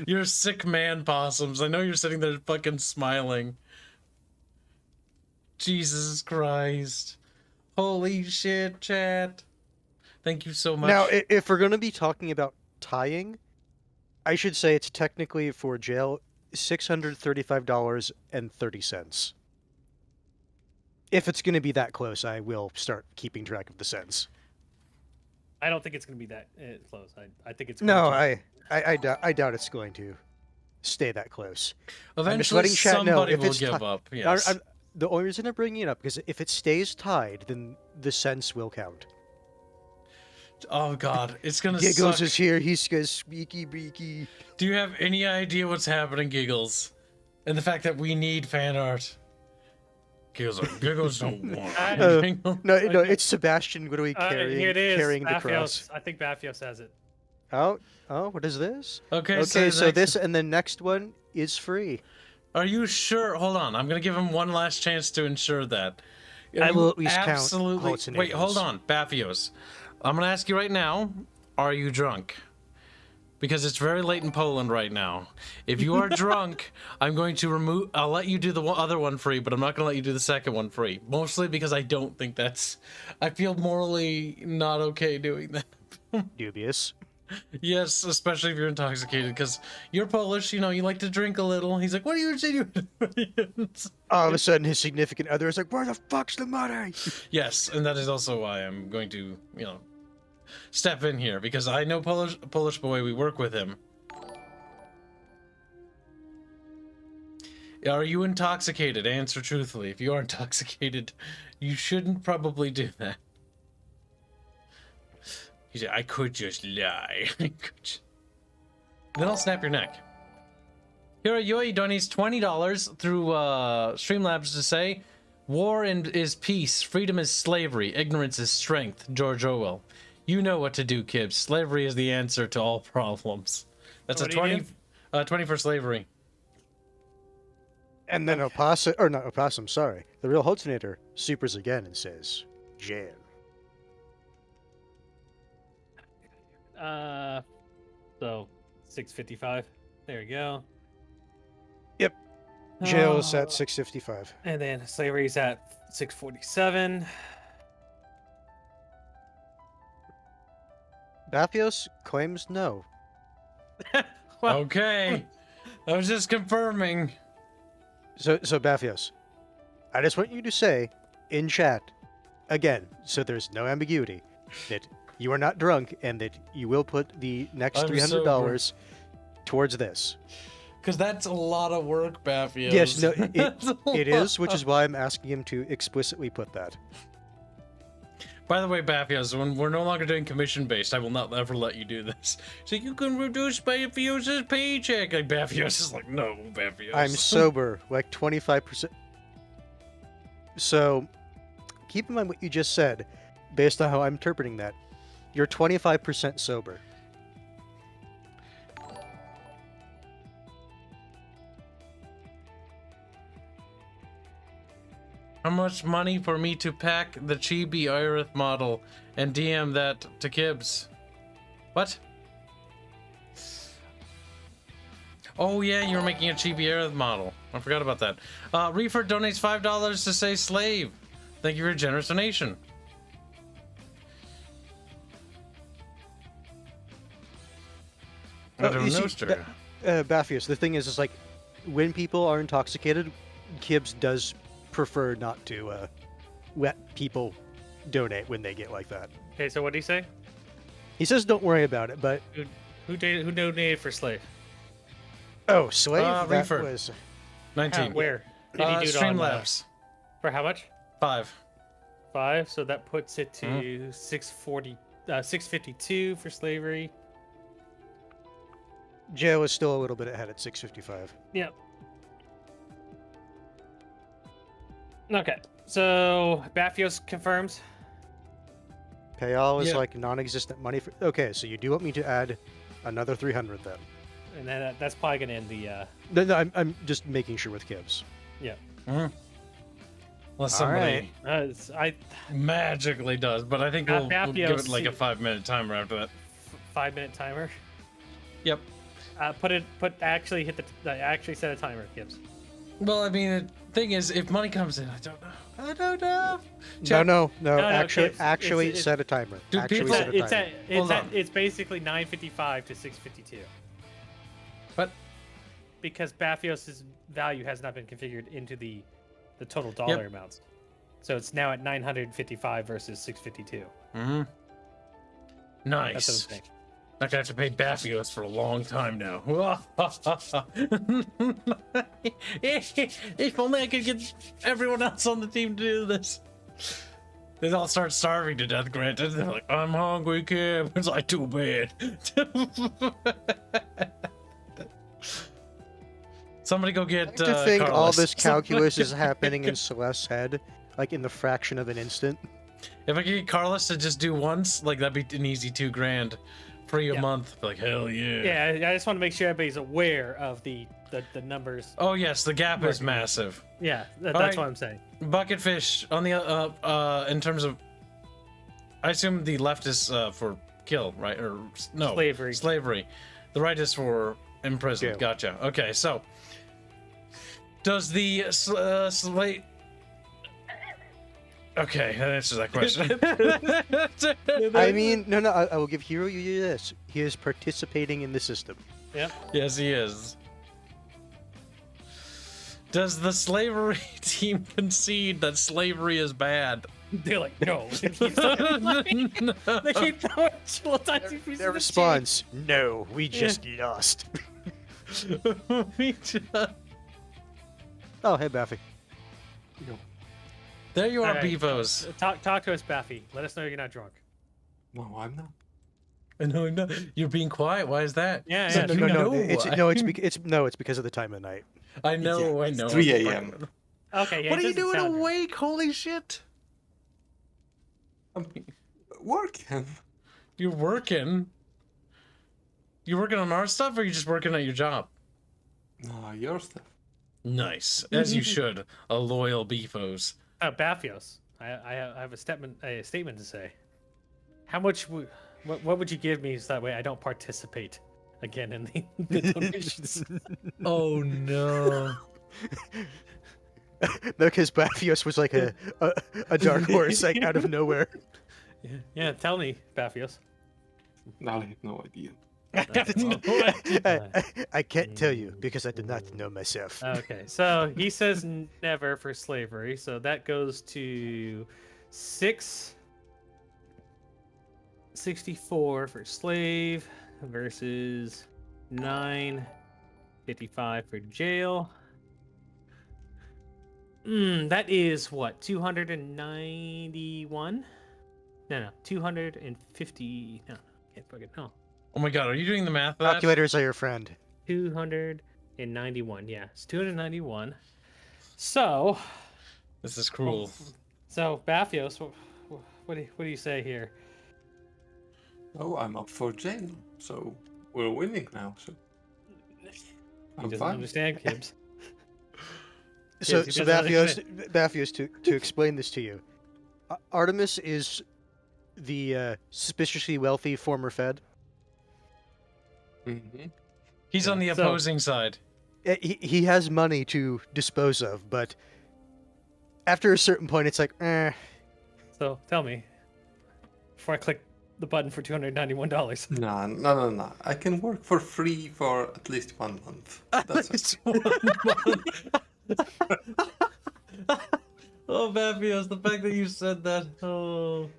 You're sick man, possums. I know you're sitting there fucking smiling. Jesus Christ! Holy shit, chat! Thank you so much. Now, if we're gonna be talking about tying, I should say it's technically for jail $635.30. If it's going to be that close, I will start keeping track of the cents. I don't think it's going to be that close. I think it's no. I doubt it's going to stay that close. Eventually, somebody will give up. Yes. The only reason I'm bringing it up because if it stays tied, then the cents will count. Oh God, it's gonna. Giggles suck. is here. He's goes squeaky beaky. Do you have any idea what's happening, Giggles? And the fact that we need fan art. Giggles don't want. No, it's Sebastian. What are we carrying? Here it is. Carrying the Baphios. cross. I think Baphios has it. Oh, what is this? Okay, so next... this and the next one is free. Are you sure? Hold on, I'm gonna give him one last chance to ensure that. I will at least absolutely... count. Wait, hold on, Baphios. I'm gonna ask you right now. Are you drunk? Because it's very late in Poland right now. If you are drunk, I'm going to remove... I'll let you do the other one free, but I'm not going to let you do the second one free. Mostly because I don't think that's... I feel morally not okay doing that. Dubious. Yes, especially if you're intoxicated, because you're Polish, you like to drink a little. He's like, what are you doing? All of a sudden, his significant other is like, where the fuck's the money? Yes, and that is also why I'm going to, step in here, because I know Polish boy, we work with him. Are you intoxicated? Answer truthfully. If you are intoxicated, you shouldn't probably do that. He said, I could just lie. Then I'll snap your neck. Here Yoi donates $20 through Streamlabs to say, war is peace, freedom is slavery, ignorance is strength, George Orwell. You know what to do, Kibs. Slavery is the answer to all problems. That's a 20 for slavery. And then Opossum, sorry. The real Haltonator supers again and says, jail. So 655. There we go. Yep. Jail's at 655. And then slavery's at 647. Baphios claims no. Well, okay. I was just confirming. So Baphios, I just want you to say in chat again, so there's no ambiguity, that you are not drunk and that you will put the next $300 towards this. Because that's a lot of work, Baphios. Yes, no, it is, which is why I'm asking him to explicitly put that. By the way, Baphios, when we're no longer doing commission-based, I will not ever let you do this. So you can reduce Baphios' paycheck. Like, Baphios is like, no, Baphios. I'm sober, like 25%. So, keep in mind what you just said, based on how I'm interpreting that. You're 25% sober. How much money for me to pack the Chibi Irith model and DM that to Kibs? What? Oh yeah, you were making a Chibi Irith model. I forgot about that. Reefer donates $5 to say slave. Thank you for your generous donation. I don't know, sir. Baphius, the thing is like, when people are intoxicated, Kibs does prefer not to let people donate when they get like that. Okay, so what did he say? He says don't worry about it, but... Who donated for slave? Oh, slave? That Reefer. was... 19. Where? Did he do it on, Streamlabs. For how much? 5. 5, so that puts it to 652 for slavery. Jail is still a little bit ahead at 655. Yep. Okay, so Baphios confirms. Payal is like non-existent money for... Okay, so you do want me to add another 300 then? And then that's probably going to end the... No, I'm just making sure with Kibs. Yeah. Unless somebody I magically does, but I think we'll give it like a Baphios- 5-minute timer after that. 5-minute timer. Yep. Actually set a timer, Gibbs. Well, I mean, the thing is, if money comes in, I don't know. I don't know. No. Actually, Kibs, set a timer. Do Actually people- set a timer. It's basically 955 to 652. What? Because Baphios' value has not been configured into the total dollar amounts. So it's now at 955 versus 652. Mm-hmm. Nice. That's what I'm saying. Not gonna have to pay Baphios for a long time now. If only I could get everyone else on the team to do this. They all start starving to death, granted. They're like, I'm hungry, kid. It's like, too bad. Somebody go get To think all Carlos. this calculus is happening in Celeste's head, like in the fraction of an instant. If I could get Carlos to just do once, like that'd be an easy $2,000 free a month. Like, hell yeah. Yeah, I just want to make sure everybody's aware of the numbers. Oh yes, the gap is massive. Yeah, that's Alright. what I'm saying. Bucketfish on the in terms of, I assume the left is for kill, right? Or no, Slavery. The right is for imprison. Jail. Gotcha. Okay, so does the slate? Okay, that answers that question. I mean, no, I will give Hiro you this. He is participating in the system. Yep. Yes, he is. Does the slavery team concede that slavery is bad? They're like, no. They keep throwing Their response, no, we just lost. We just... Oh, hey, Baffy. There you are, Alright. Beavos. Talk to us, Baffy. Let us know you're not drunk. No, I'm not. No, no, you're being quiet. Why is that? Yeah, It's yeah. like, you know It's because of the time of night. I know, I know. 3 a.m. Okay, yeah. What it are you doesn't doing sound awake? Holy shit! I'm working. You're working. You working on our stuff, or you just working at your job? No, your stuff. Nice, as you should. A loyal Beefos. Baphios, I have a statement to say. How much? What would you give me so that way I don't participate again in the donations? Oh no! No, because Baphios was like a dark horse, like out of nowhere. Yeah, tell me, Baphios. I have no idea. I can't tell you because I do not know myself. Okay, so he says never for slavery, so that goes to 664 for slave versus 955 for jail. That is what, 291? No, 250. No, can't fucking no. Oh my god, are you doing the math? For that? Calculators are your friend. 291. Yeah, it's 291. So, this is cruel. So Baphios, what do you say here? Oh, I'm up for jail, so we're winning now. So He I'm doesn't fine. understand, Kibs. So, Kibs, he so doesn't Baphios, to explain this to you, Artemis is the suspiciously wealthy former Fed. Mm-hmm. He's on the opposing side. He has money to dispose of, but after a certain point, it's like, eh. So tell me, before I click the button for $291. No. I can work for free for at least 1 month. That's it. 1 month. Oh, Baphios, the fact that you said that. Oh.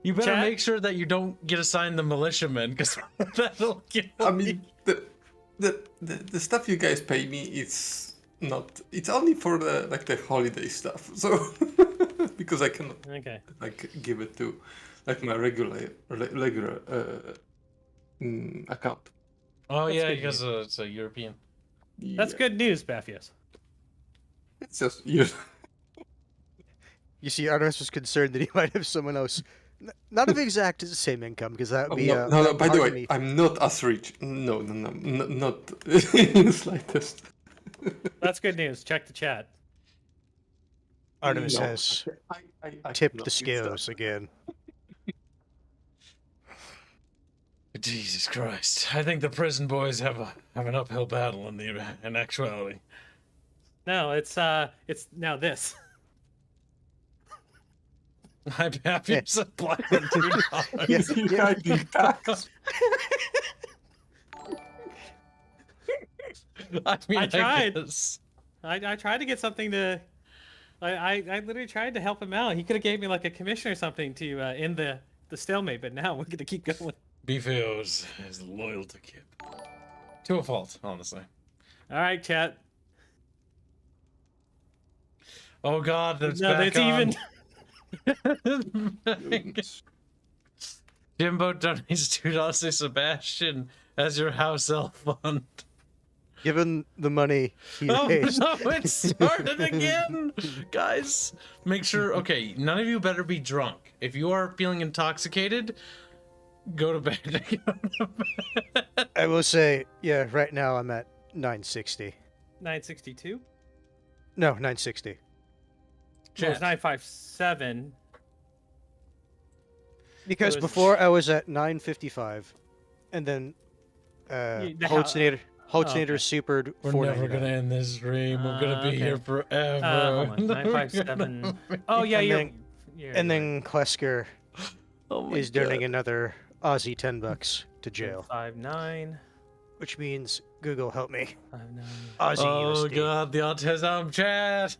You better make sure that you don't get assigned the militiamen, because that'll kill I mean, the stuff you guys pay me, it's not. It's only for the holiday stuff. So because I cannot give it to my regular account. Oh That's yeah, good because it's a European. That's good news, Baphios. It's just you. You see, Artemis was concerned that he might have someone else, not of exact the same income, because that would be. No. By the way, I'm not as rich. No, not in the slightest. That's good news. Check the chat. Artemis has tipped the scales again. Jesus Christ! I think the prison boys have an uphill battle in actuality. No, it's now this. I'm happy to supply them $2. I mean, I tried. guess. I tried to get something to. I literally tried to help him out. He could have gave me like a commission or something to end the stalemate, but now we're gonna keep going. Beefios is loyal to Kib. To a fault, honestly. All right, chat. Oh God, that's no, back it's on. even. Jimbo donates $2 to Sebastian as your house elf fund. Given the money he raised. No, it started again! Guys, make sure, okay, none of you better be drunk. If you are feeling intoxicated, go to bed. I will say, yeah, right now I'm at 960. 962? No, 960. Well, it's 957. Because before I was at 955, and then Holtznader supered We're 499. never gonna end this stream. We're gonna be here forever. Hold on. 957. Oh yeah, and then Klesker is donating God. another Aussie $10 to jail. 59. Which means Google help me. 59. Aussie Oh USD. God, the autism chat.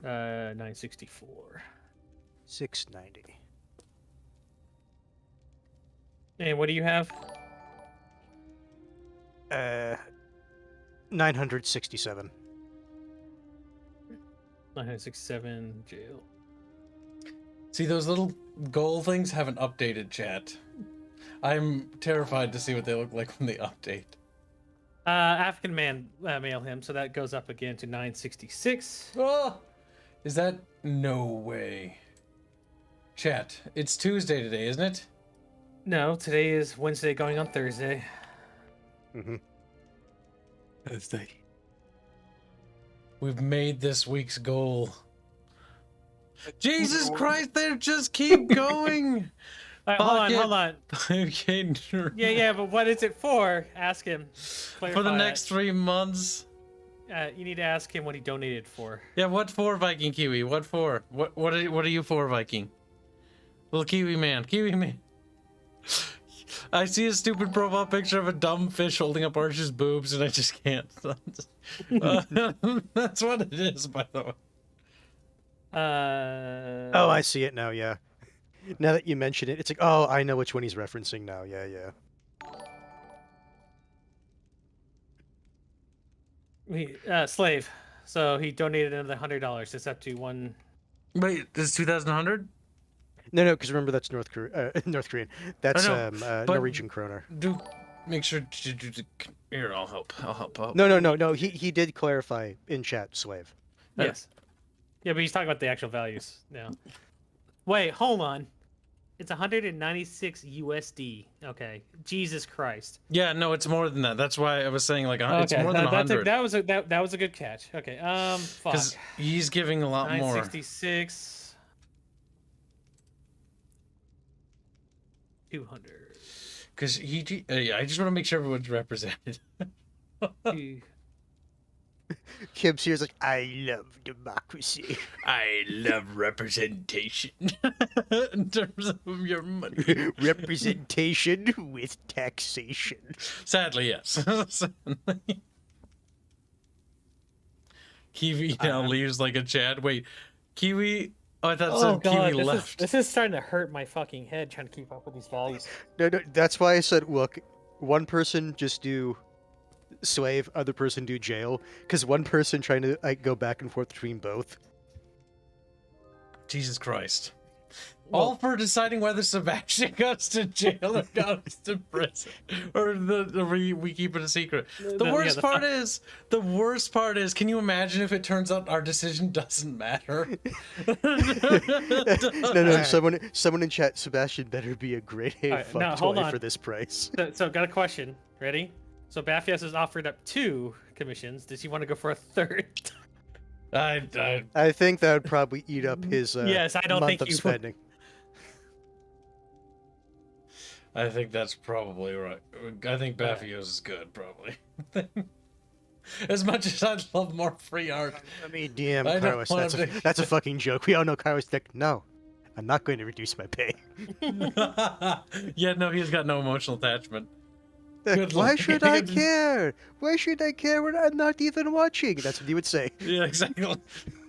964. 690. And what do you have? 967. 967 jail. See, those little goal things haven't updated, chat. I'm terrified to see what they look like when they update. African man mail him, so that goes up again to 966. Oh, is that no way? Chat, it's Tuesday today, isn't it? No, today is Wednesday going on Thursday. Mm-hmm. Thursday. We've made this week's goal. Jesus Christ, they just keep going. Hold on. Yeah, but what is it for? Ask him. For the Clarify next 3 months. You need to ask him what he donated for. Yeah, what for, Viking Kiwi? What for? What are you for, Viking? Little Kiwi man. I see a stupid profile picture of a dumb fish holding up Arch's boobs, and I just can't. That's what it is, by the way. Oh, I see it now, yeah. Now that you mention it, it's like, oh, I know which one he's referencing now. Yeah. Slave. So he donated another $100. It's up to one. Wait, this is 2,100? No, because remember that's North Korean. That's but Norwegian kroner. Do make sure. Here, I'll help. No. He did clarify in chat, slave. Yes. Yeah, but he's talking about the actual values now. Wait, hold on. It's 196 USD. Okay, Jesus Christ. Yeah, no, it's more than that. That's why I was saying like it's more than 100. That was a good catch. Okay, fuck. Because he's giving a lot more. 966. 200. Because yeah, I just want to make sure everyone's represented. Kibs here's like, I love democracy. I love representation. In terms of your money. Representation with taxation. Sadly, yes. Kiwi now leaves like a Chad. Wait, Kiwi... Oh, I thought Kiwi left. This is starting to hurt my fucking head trying to keep up with these values. No, that's why I said, look, one person just do slave, other person do jail, because one person trying to go back and forth between both. Jesus Christ. All for deciding whether Sebastian goes to jail or goes to prison, or we keep it a secret. The worst part is, can you imagine if it turns out our decision doesn't matter? No, someone in chat, Sebastian better be a grade A Right, fuck now, toy hold on. for this price. So got a question. Ready? So Bathios has offered up 2 commissions. Does he want to go for a 3rd? I think that would probably eat up his yes, I don't month think of you spending. I think that's probably right. I think Bathios is good, probably. As much as I'd love more free art. I mean, DM Carlos, that's a fucking joke. We all know Carlos like, no, I'm not going to reduce my pay. Yeah, no, he's got no emotional attachment. Why should I care? Why should I care when I'm not even watching? That's what he would say. Yeah, exactly.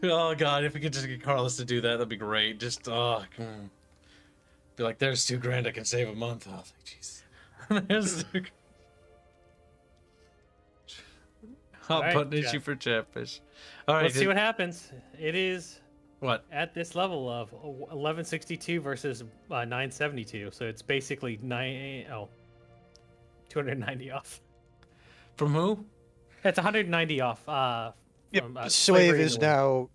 Oh god, if we could just get Carlos to do that, that'd be great. Just be like, there's $2,000 I can save a month. Oh, thank Jesus. There's $2,000. I'll put an issue for Chatfish. All right, let's see what happens. It is what at this level of 1162 versus 972. So it's basically 290 off. From who? It's 190 off. From, Slave is now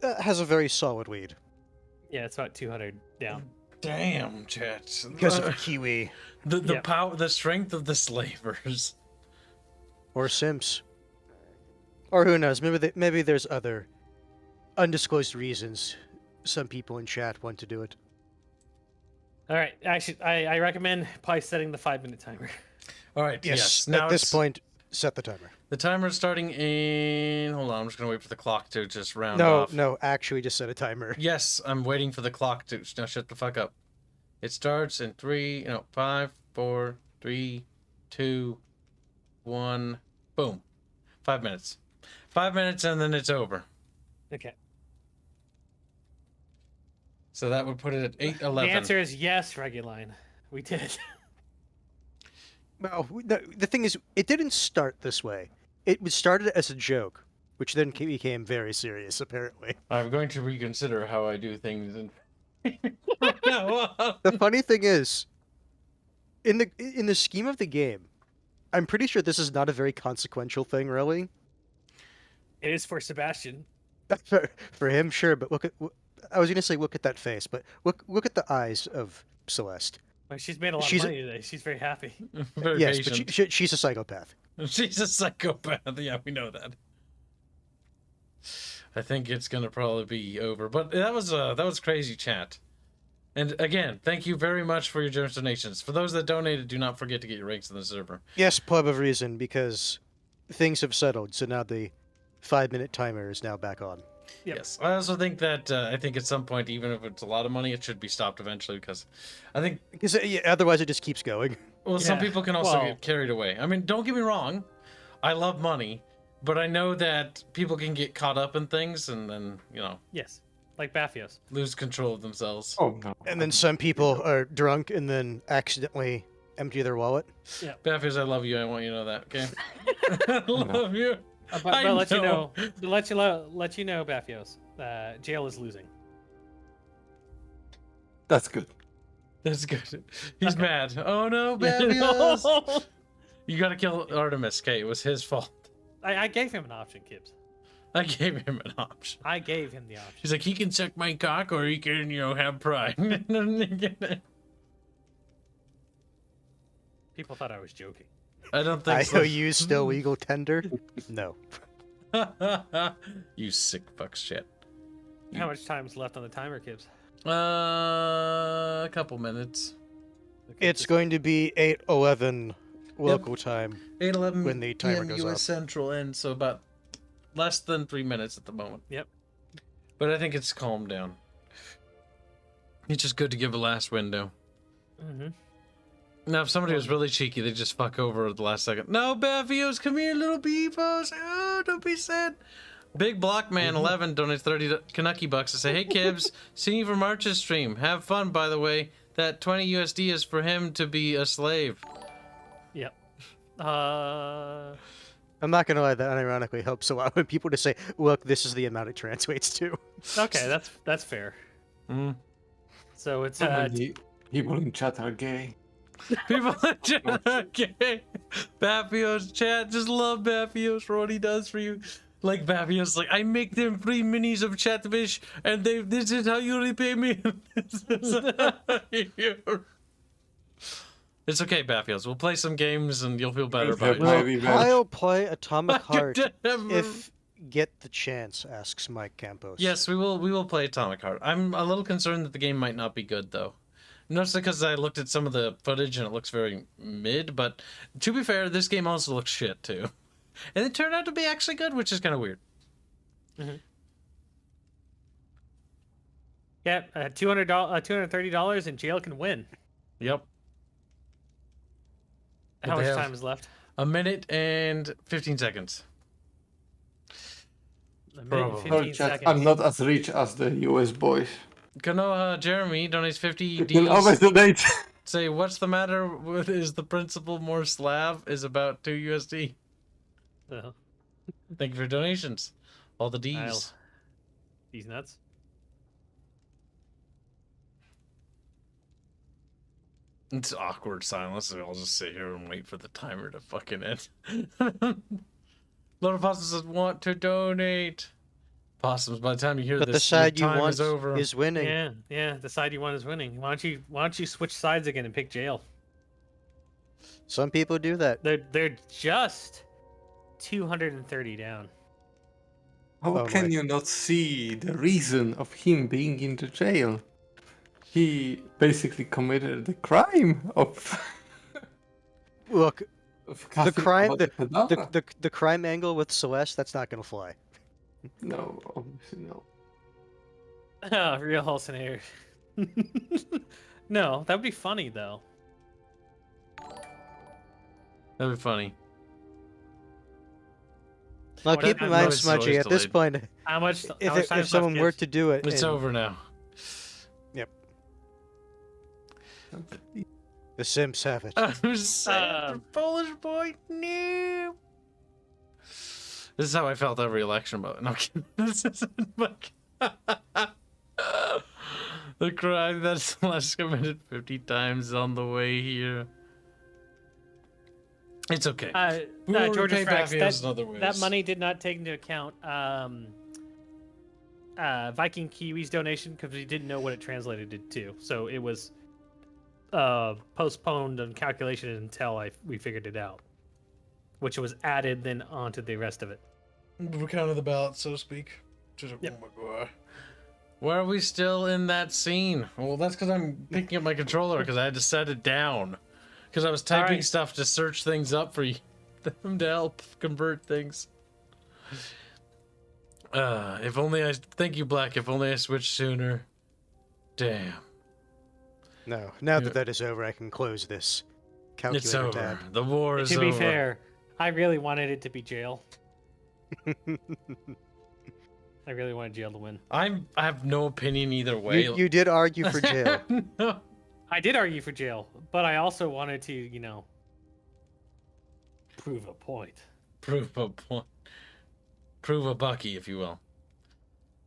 has a very solid lead. Yeah, it's about 200 down. Damn, chat. Because of Kiwi. The power, the strength of the slavers. Or simps. Or who knows? Maybe there's other undisclosed reasons some people in chat want to do it. All right, actually, I recommend probably setting the 5-minute timer. All right, yes. Now at this point, set the timer. The timer's starting in... Hold on, I'm just going to wait for the clock to just round off. No, actually just set a timer. Yes, I'm waiting for the clock to... Now shut the fuck up. It starts in 5, 4, 3, 2, 1... Boom. 5 minutes. 5 minutes and then it's over. Okay. So that would put it at 8:11. The answer is yes, Reguline. We did. Well, the thing is, it didn't start this way. It was started as a joke, which then became very serious, apparently. I'm going to reconsider how I do things. The funny thing is, in the scheme of the game, I'm pretty sure this is not a very consequential thing, really. It is for Sebastian. For him, sure, but I was going to say look at that face, but look at the eyes of Celeste. Well, she's made a lot of money today. She's very happy. Very yes, patient. but she's a psychopath. She's a psychopath. Yeah, we know that. I think it's gonna probably be over, but that was crazy chat. And again, thank you very much for your generous donations. For those that donated, do not forget to get your ranks in the server. Yes, pleb of reason, because things have settled, so now the 5-minute timer is now back on. Yep. Yes, I also think that I think at some point, even if it's a lot of money, it should be stopped eventually because I think otherwise it just keeps going. Well, some people can also get carried away. I mean, don't get me wrong, I love money, but I know that people can get caught up in things and then yes, like Bathios, lose control of themselves. Oh no! And then some people are drunk and then accidentally empty their wallet. Yeah, Bathios, I love you. I want you to know that. Okay, I love you. But let you know, Bathios, jail is losing. That's good. That's good. He's mad. Oh no, Bathios! You gotta kill Artemis, okay? It was his fault. I gave him an option, Kibs. I gave him an option. I gave him the option. He's like, he can suck my cock or he can, have pride. People thought I was joking. I don't think so. IOU still legal tender? No. You sick fuck shit. How much time's left on the timer, Kibs? A couple minutes. Okay, It's going to be 8:11 local time. 8:11 when the timer PM goes US up. Central, and so about less than 3 minutes at the moment. Yep. But I think it's calmed down. It's just good to give a last window. Mm-hmm. Now, if somebody was really cheeky, they just fuck over at the last second. No, Baffios, come here, little beepos. Oh, don't be sad. Big Blockman 11 donates 30 Kanucky bucks to say, hey, Kibs, seeing you for March's stream. Have fun, by the way. That 20 USD is for him to be a slave. Yep. I'm not gonna lie, that unironically helps a lot when people just say, look, this is the amount it translates to. Okay, that's fair. Mm. So it's people in chat are gay. People in chat are gay. Baffios chat just love Baffios for what he does for you. Like Baffios, like, I make them free minis of Chatfish, and this is how you repay me. It's okay, Baffios. We'll play some games and you'll feel better about it. I'll play Atomic Heart if get the chance, asks Mike Campos. Yes, we will play Atomic Heart. I'm a little concerned that the game might not be good, though. Not because I looked at some of the footage and it looks very mid, but to be fair, this game also looks shit, too. And it turned out to be actually good, which is kind of weird. Mm-hmm. Yeah, $230 and jail can win. Yep. How much time is left? A minute and 15 seconds. A minute and 15 seconds. I'm not as rich as the US boys. Kanoa Jeremy donates 50 You can always Ds. donate. Say, what's the matter with is the principal more Slav is about 2 USD. Uh-huh. Thank you for donations. All the Ds. These nuts. It's awkward silence, so I'll just sit here and wait for the timer to fucking end. Lord of Possums says, want to donate. Possums, by the time you hear But this, the side your you time want is over. is winning. Yeah, the side you want is winning. Why don't you switch sides again and pick jail? Some people do that. They're just 230 down. How can you not see the reason of him being in the jail? He basically committed the crime of. Look, of the crime, casting about the crime angle with Celeste, that's not gonna fly. No, obviously no. Oh, real hallucinator. No, that would be funny though. That'd be funny. Well, keep in mind, Smudgy, at this point, how much if someone were to do it, It's over now. Yep. The Sims have it. I'm sad. Polish boy, no. This is how I felt every election vote. No, I'm kidding. This isn't like the crime that's less committed 50 times on the way here. It's okay. Georgia pay Frax, Baffios in other ways. that money did not take into account Viking Kiwi's donation because we didn't know what it translated to. So it was postponed on calculation until we figured it out, which was added then onto the rest of it. We're counting the ballots, so to speak. Yep. Oh my God. Why are we still in that scene? Well, that's because I'm picking up my controller because I had to set it down. Because I was typing stuff to search things up for them to help convert things. If only I... Thank you, Black. If only I switched sooner. Damn. No, now that is over, I can close this calculator It's over. tab. The war is over. To be fair, I really wanted it to be jail. I really wanted jail to win. I have no opinion either way. You did argue for jail. No. I did argue for jail, but I also wanted to, prove a point. Prove a point. Prove a Bucky, if you will.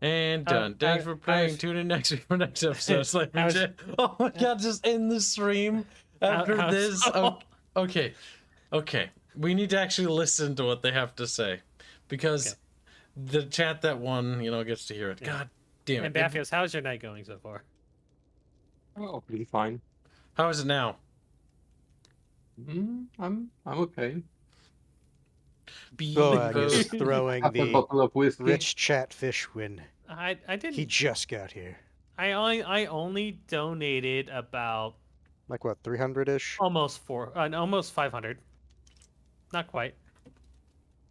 And done. Thanks for playing. Tune in next week for next episode. Oh my God, just end the stream after this. Okay. We need to actually listen to what they have to say. Because the chat that won, you know, gets to hear it. God damn it. And Baphios, how's your night going so far? Oh, pretty fine. How is it now? I'm okay. Boag is throwing Half a the bottle of whiskey. rich chatfish win. I didn't. He just got here. I only donated about Like what, 300-ish? almost 500. Not quite.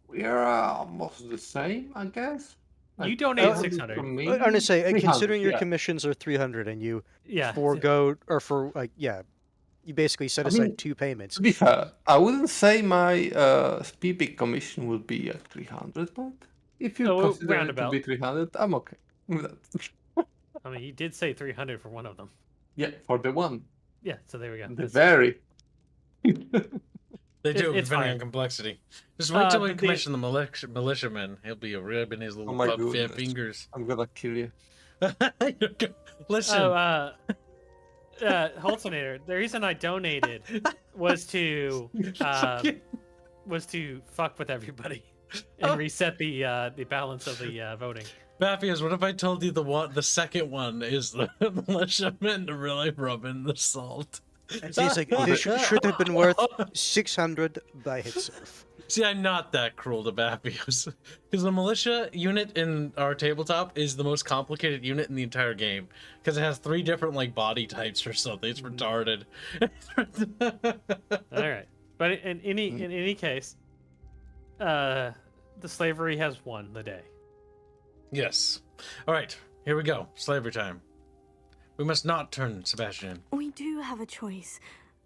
We're almost the same, I guess. You donated 600. I'm gonna say, 300, considering your yeah. commissions are 300 and you Yeah. forego, or for like, yeah, you basically set aside 2 payments. To be fair, I wouldn't say my PB commission would be at 300, but if you consider it to roundabout. be 300, I'm okay with that. I mean, you did say 300 for one of them. Yeah, for the one. Yeah, so there we go. The very. They do, It's depending fine. on complexity. Just wait till we but the- commission the militiaman. He'll be a rib in his little my fat goodness. fingers. I'm gonna kill you. Listen. Oh, Holtonator, the reason I donated was to fuck with everybody and reset the balance of the voting. Baphias, what if I told you the second one is the militiaman to really rub in the salt? And so he's like, this should have been worth 600 by itself. See, I'm not that cruel to Baphios. Because the militia unit in our tabletop is the most complicated unit in the entire game. Because it has 3 different, like, body types or something. It's retarded. Alright. But in any case, the slavery has won the day. Yes. Alright, here we go. Slavery time. We must not turn Sebastian. We do have a choice.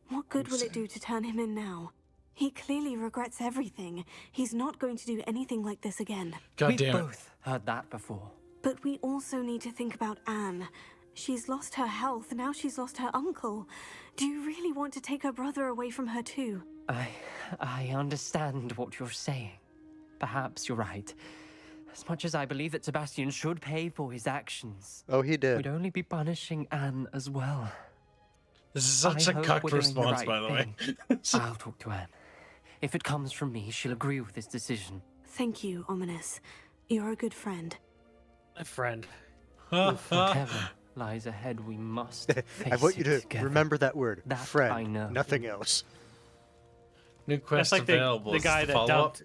What good will it do to turn him in now? He clearly regrets everything. He's not going to do anything like this again. God damn it. We've both heard that before. But we also need to think about Anne. She's lost her health, now she's lost her uncle. Do you really want to take her brother away from her too? I understand what you're saying. Perhaps you're right. As much as I believe that Sebastian should pay for his actions. Oh, he did. We'd only be punishing Anne as well. This is such a hope cucked we're doing the response, right by the way. I'll talk to Anne. If it comes from me, she'll agree with this decision. Thank you, Ominous. You're a good friend. A friend. Whatever lies ahead, we must face I want you it to together. remember that word. That friend. I know. Nothing else. New quest That's like available. the Is guy the that follow-up? dumped.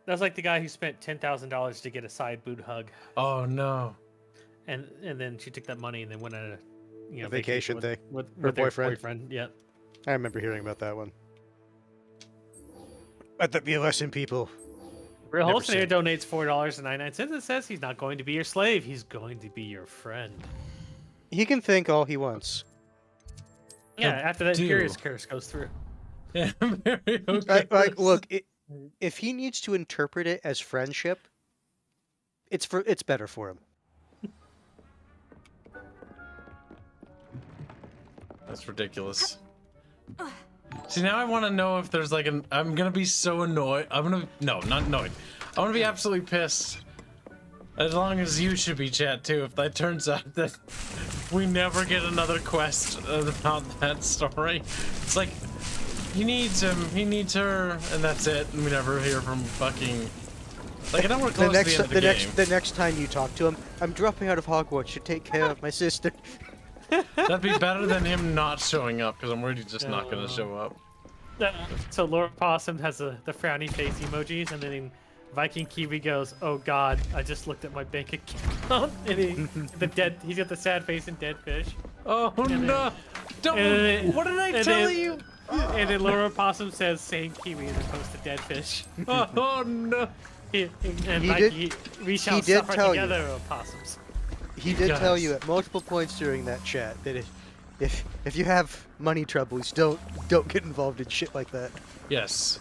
That's like the guy who spent $10,000 to get a side boob hug, Oh, no. and then she took that money and then went on a vacation thing. with Her their boyfriend. Yeah. I remember hearing about that one. Let that be a lesson, people. Real Never Holtonator said. donates $4.99. It says he's not going to be your slave. He's going to be your friend. He can think all he wants. Yeah, after that do. Imperious Curse goes through. Yeah, very okay. Like, look, if he needs to interpret it as friendship, it's better for him. That's ridiculous. See, now I want to know if there's like an... I'm going to be so annoyed. No, not annoyed. I'm going to be absolutely pissed. As long as you should be, chat, too, if that turns out that we never get another quest about that story. It's like, he needs him, he needs her, and that's it, and we never hear from fucking... Like, I know we're close to the end of the game. The next time you talk to him, I'm dropping out of Hogwarts to take care of my sister. That'd be better than him not showing up, because I'm worried he's just not going to show up. So Lord Possum has the frowny face emojis, and then Viking Kiwi goes, "Oh God, I just looked at my bank account," and he's got the sad face and dead fish. Oh no! What did I tell you? And then Laura Possum says, "Same Kiwi," as opposed to dead fish. Oh no! We shall did suffer tell you. together, O possums. He did tell you at multiple points during that chat that if you have money troubles, don't get involved in shit like that. Yes.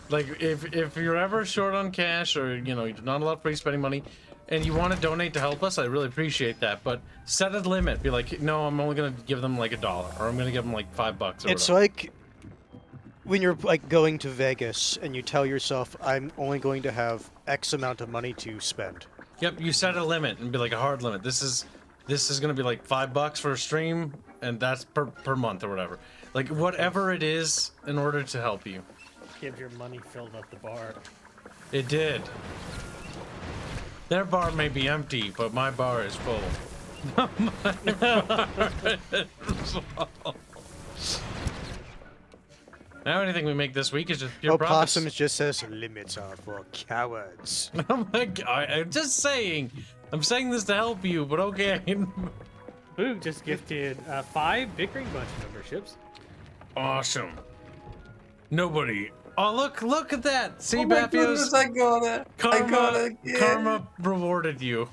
Like, if you're ever short on cash, or, you know, you're not allowed free spending money, and you want to donate to help us, I really appreciate that, but set a limit. Be like, no, I'm only going to give them like $1, or I'm going to give them like $5 or It's whatever. like when you're like going to Vegas and you tell yourself, I'm only going to have X amount of money to spend. Yep, you set a limit and be like a hard limit. This is going to be like $5 for a stream, and that's per month or whatever. Like, whatever it is in order to help you. Give your money filled up the bar. It did. Their bar may be empty, but my bar is full. My bar is full. Now anything we make this week is just pure profits. Opossums just says limits are for cowards. Oh my god, I'm just saying. I'm saying this to help you, but okay. Boo just gifted 5 Bickering Bunch memberships. Awesome. Nobody. Oh, look at that. See, Oh my Bappios? goodness, I got it. I got it again. Karma rewarded you.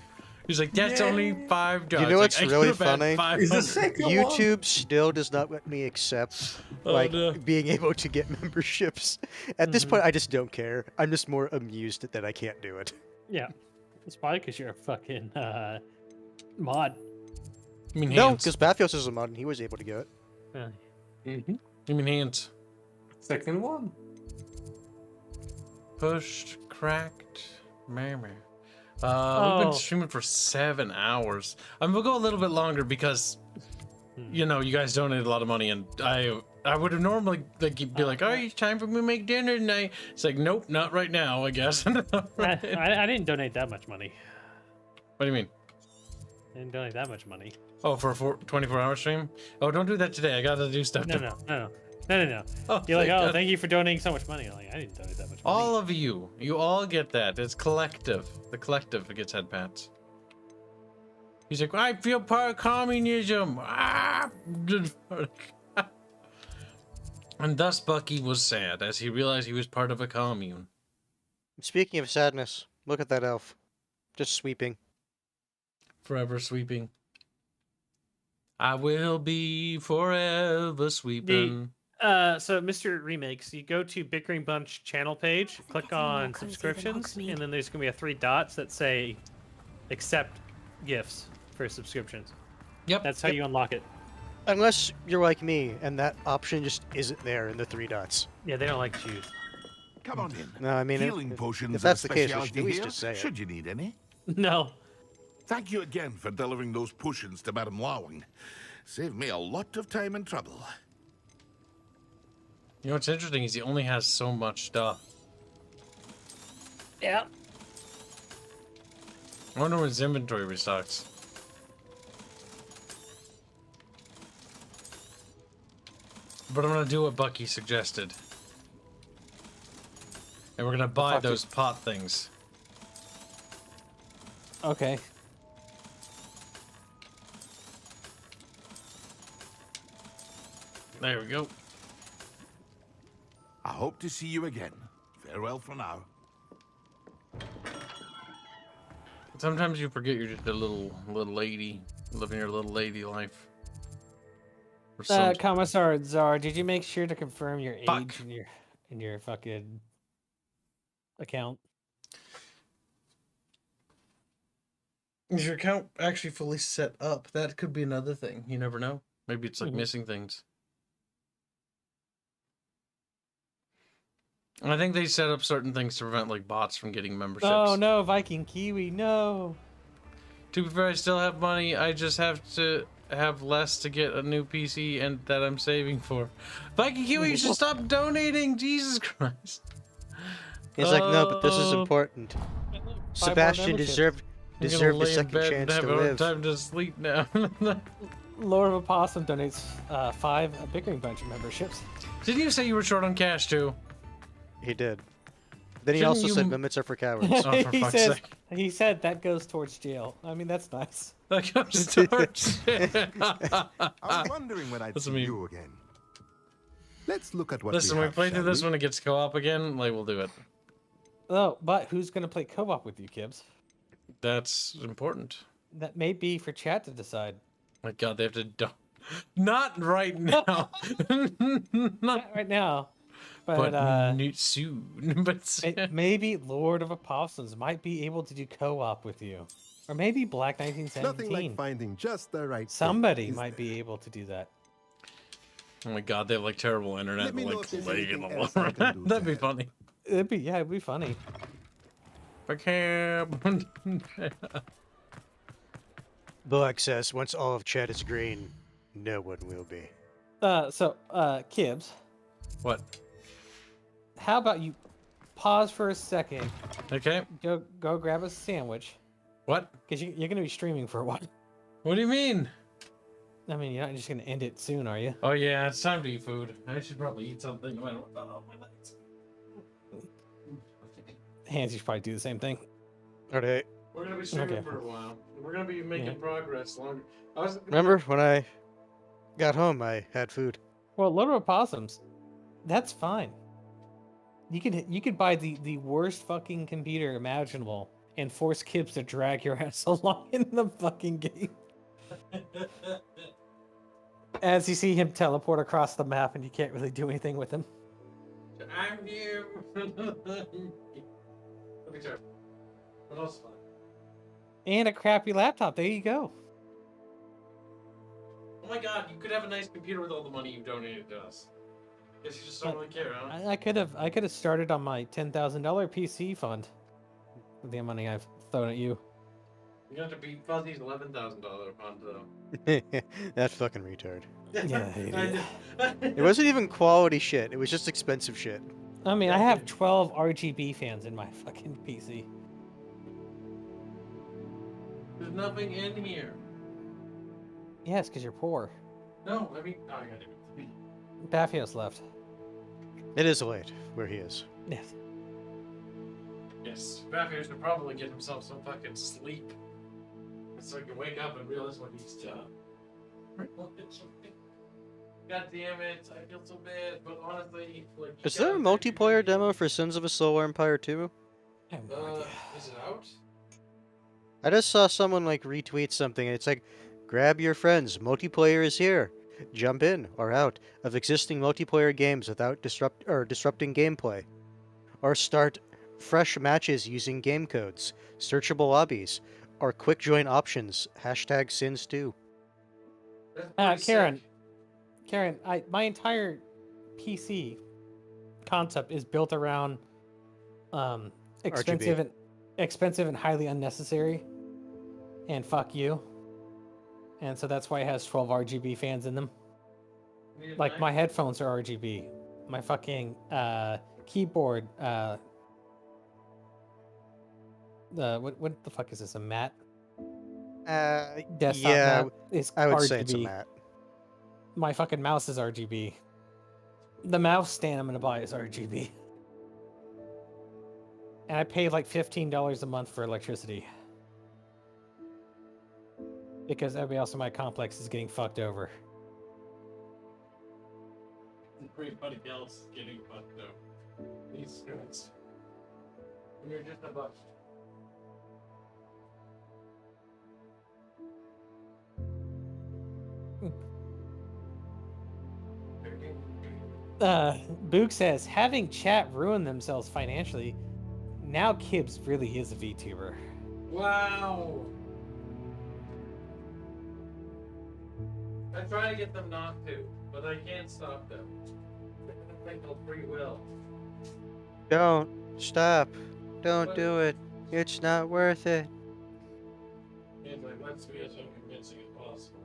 He's like, that's only $5. You know what's really funny? Is the second YouTube still does not let me accept being able to get memberships. At this point, I just don't care. I'm just more amused that I can't do it. Yeah, it's probably because you're a fucking mod. You mean no, Hanse. because Bathios is a mod and he was able to get it. You mean Hanse. Second one. Pushed, cracked, murmur. We've been streaming for 7 hours. We'll go a little bit longer because, you know, you guys donated a lot of money, and I would have normally be like, "Oh, it's time for me to make dinner tonight." It's like, nope, not right now, I guess. I didn't donate that much money. What do you mean? I didn't donate that much money. Oh, for a 24-hour stream? Oh, don't do that today. I gotta do stuff. No. Oh, You're like, thank oh, God. thank you for donating so much money. I'm like, I didn't donate that much money. All of you all get that. It's collective. The collective gets head pats. He's like, I feel part of communism. Ah! And thus Bucky was sad as he realized he was part of a commune. Speaking of sadness, look at that elf. Just sweeping. Forever sweeping. I will be forever sweeping. So Mr. Remakes, you go to Bickering Bunch channel page, click on subscriptions, and then there's gonna be 3 dots that say accept gifts for subscriptions. Yep. That's how you unlock it. Unless you're like me and that option just isn't there in the 3 dots. Yeah, they don't like choose. Come on in. No, I mean, Healing potions if that's are the case, we should specialty at least here, just say should it. you need any. No. Thank you again for delivering those potions to Madame Lawing. Saved me a lot of time and trouble. You know what's interesting is he only has so much stuff. Yeah. I wonder when his inventory restocks. But I'm gonna do what Bucky suggested. And we're gonna buy those pot things. Okay. There we go. I hope to see you again. Farewell for now. Sometimes you forget you're just a little lady living your little lady life. Or some- Commissar Czar, did you make sure to confirm your age in your fucking account? Is your account actually fully set up? That could be another thing. You never know. Maybe it's like missing things. And I think they set up certain things to prevent like bots from getting memberships. Oh no, Viking Kiwi, no. To be fair, I still have money. I just have to have less to get a new PC and that I'm saving for. Viking Kiwi, you should stop donating. Jesus Christ. He's like, no, but this is important. Sebastian deserved the second chance to live. Time to sleep now. Lord of Opossum donates 5 Bickering Bunch memberships. Didn't you say you were short on cash too? He did. Then he Shouldn't also you- said limits are for cowards. Oh, for fuck's sake. He said that goes towards jail. I mean, that's nice. That goes towards I was wondering when I'd Listen see to me. you again. Let's look at what Listen, we we have, play through shall this we? when it gets co-op again, like we'll do it. Oh, but who's going to play co-op with you, Kibs? That's important. That may be for chat to decide. My God, they have to do not right now. Not right now. But, soon. But maybe Lord of Opossums might be able to do co-op with you. Or maybe Black 1917. Nothing like finding just the right. Somebody thing, is might there? be able to do that. Oh my God, they have like terrible internet Let me and know like if there's lagging anything all else I over. can do That'd to be funny. It'd be funny. Black says, once all of chat is green, no one will be. Kibs. What? How about you pause for a second? Okay. Go grab a sandwich. What? Because you're going to be streaming for a while. What do you mean? I mean, you're not just going to end it soon, are you? Oh yeah, it's time to eat food. I should probably eat something. Oh, my legs. Hanse should probably do the same thing. Okay. We're gonna be streaming for a while. We're gonna be making progress longer. Remember when I got home, I had food. Well, Little Opossums, that's fine. You could buy the worst fucking computer imaginable and force Kibs to drag your ass along in the fucking game. As you see him teleport across the map and you can't really do anything with him. I'm here. Let me try. What else? And a crappy laptop. There you go. Oh my god, you could have a nice computer with all the money you donated to us. Guess you just don't really care, huh? I could have started on my $10,000 PC fund with the money I've thrown at you. You have to beat Fuzzy's $11,000 fund, though. That's fucking retard. Yeah, idiot. It wasn't even quality shit. It was just expensive shit. I mean, I have 12 RGB fans in my fucking PC. There's nothing in here. Yes, because you're poor. No, I mean, oh, I got it. Baffios left. It is late where he is. Yes. Yes, Baffios should probably get himself some fucking sleep. So he can wake up and realize what he's done. God damn it, I feel so bad, but honestly, like... Is there a multiplayer demo for Sins of a Solar Empire 2? Is it out? I just saw someone like retweet something and it's like, grab your friends, multiplayer is here. Jump in or out of existing multiplayer games without disrupting gameplay. Or start fresh matches using game codes, searchable lobbies, or quick join options. Hashtag Sins2. Karen, my entire PC concept is built around expensive and highly unnecessary, and fuck you. And so that's why it has 12 RGB fans in them. Like my headphones are RGB. My fucking keyboard. What the fuck is this? A mat? Desktop yeah, mat is I would RGB. say it's a mat. My fucking mouse is RGB. The mouse stand I'm gonna buy is RGB. And I pay like $15 a month for electricity. Because everybody else in my complex is getting fucked over. Everybody else is getting fucked up. These students. And you're just a bust. Book says, having chat ruin themselves financially, now Kibs really is a VTuber. Wow! I try to get them not to, but I can't stop them. I think they'll free will. Don't stop. Don't do it. It's not worth it. It's like, let's be as unconvincing as possible.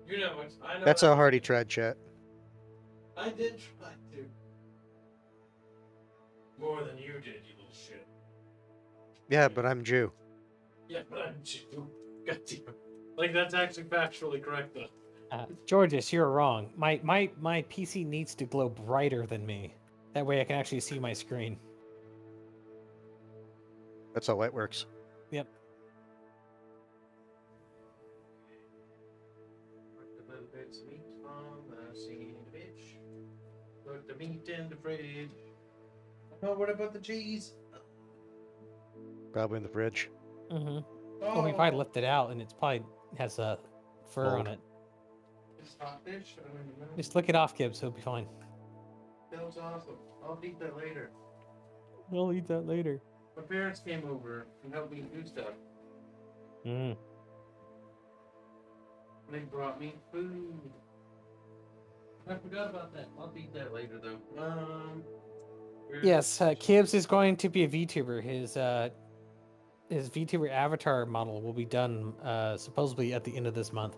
You know what? I know That's a hearty tread, chat. I did try to. More than you did, you little shit. Yeah, but I'm Jew. Yeah, but I'm Jew. God damn it. Like, that's actually factually correct, though. Georges, you're wrong. My PC needs to glow brighter than me. That way I can actually see my screen. That's how light works. Yep. Put the little bits of meat on the sandwich. Put the meat in the fridge. Oh, what about the cheese? Probably in the fridge. Mm-hmm. Oh, we probably left it out, and it's probably has a fur on it. It's hot fish? I don't even know. Just lick it off, Kibs. He'll be fine. That was awesome. I'll eat that later. We'll eat that later. My parents came over and helped me do stuff. Mm. They brought me food. I forgot about that. I'll eat that later, though. Yes, Kibs is going to be a VTuber. His VTuber avatar model will be done supposedly at the end of this month.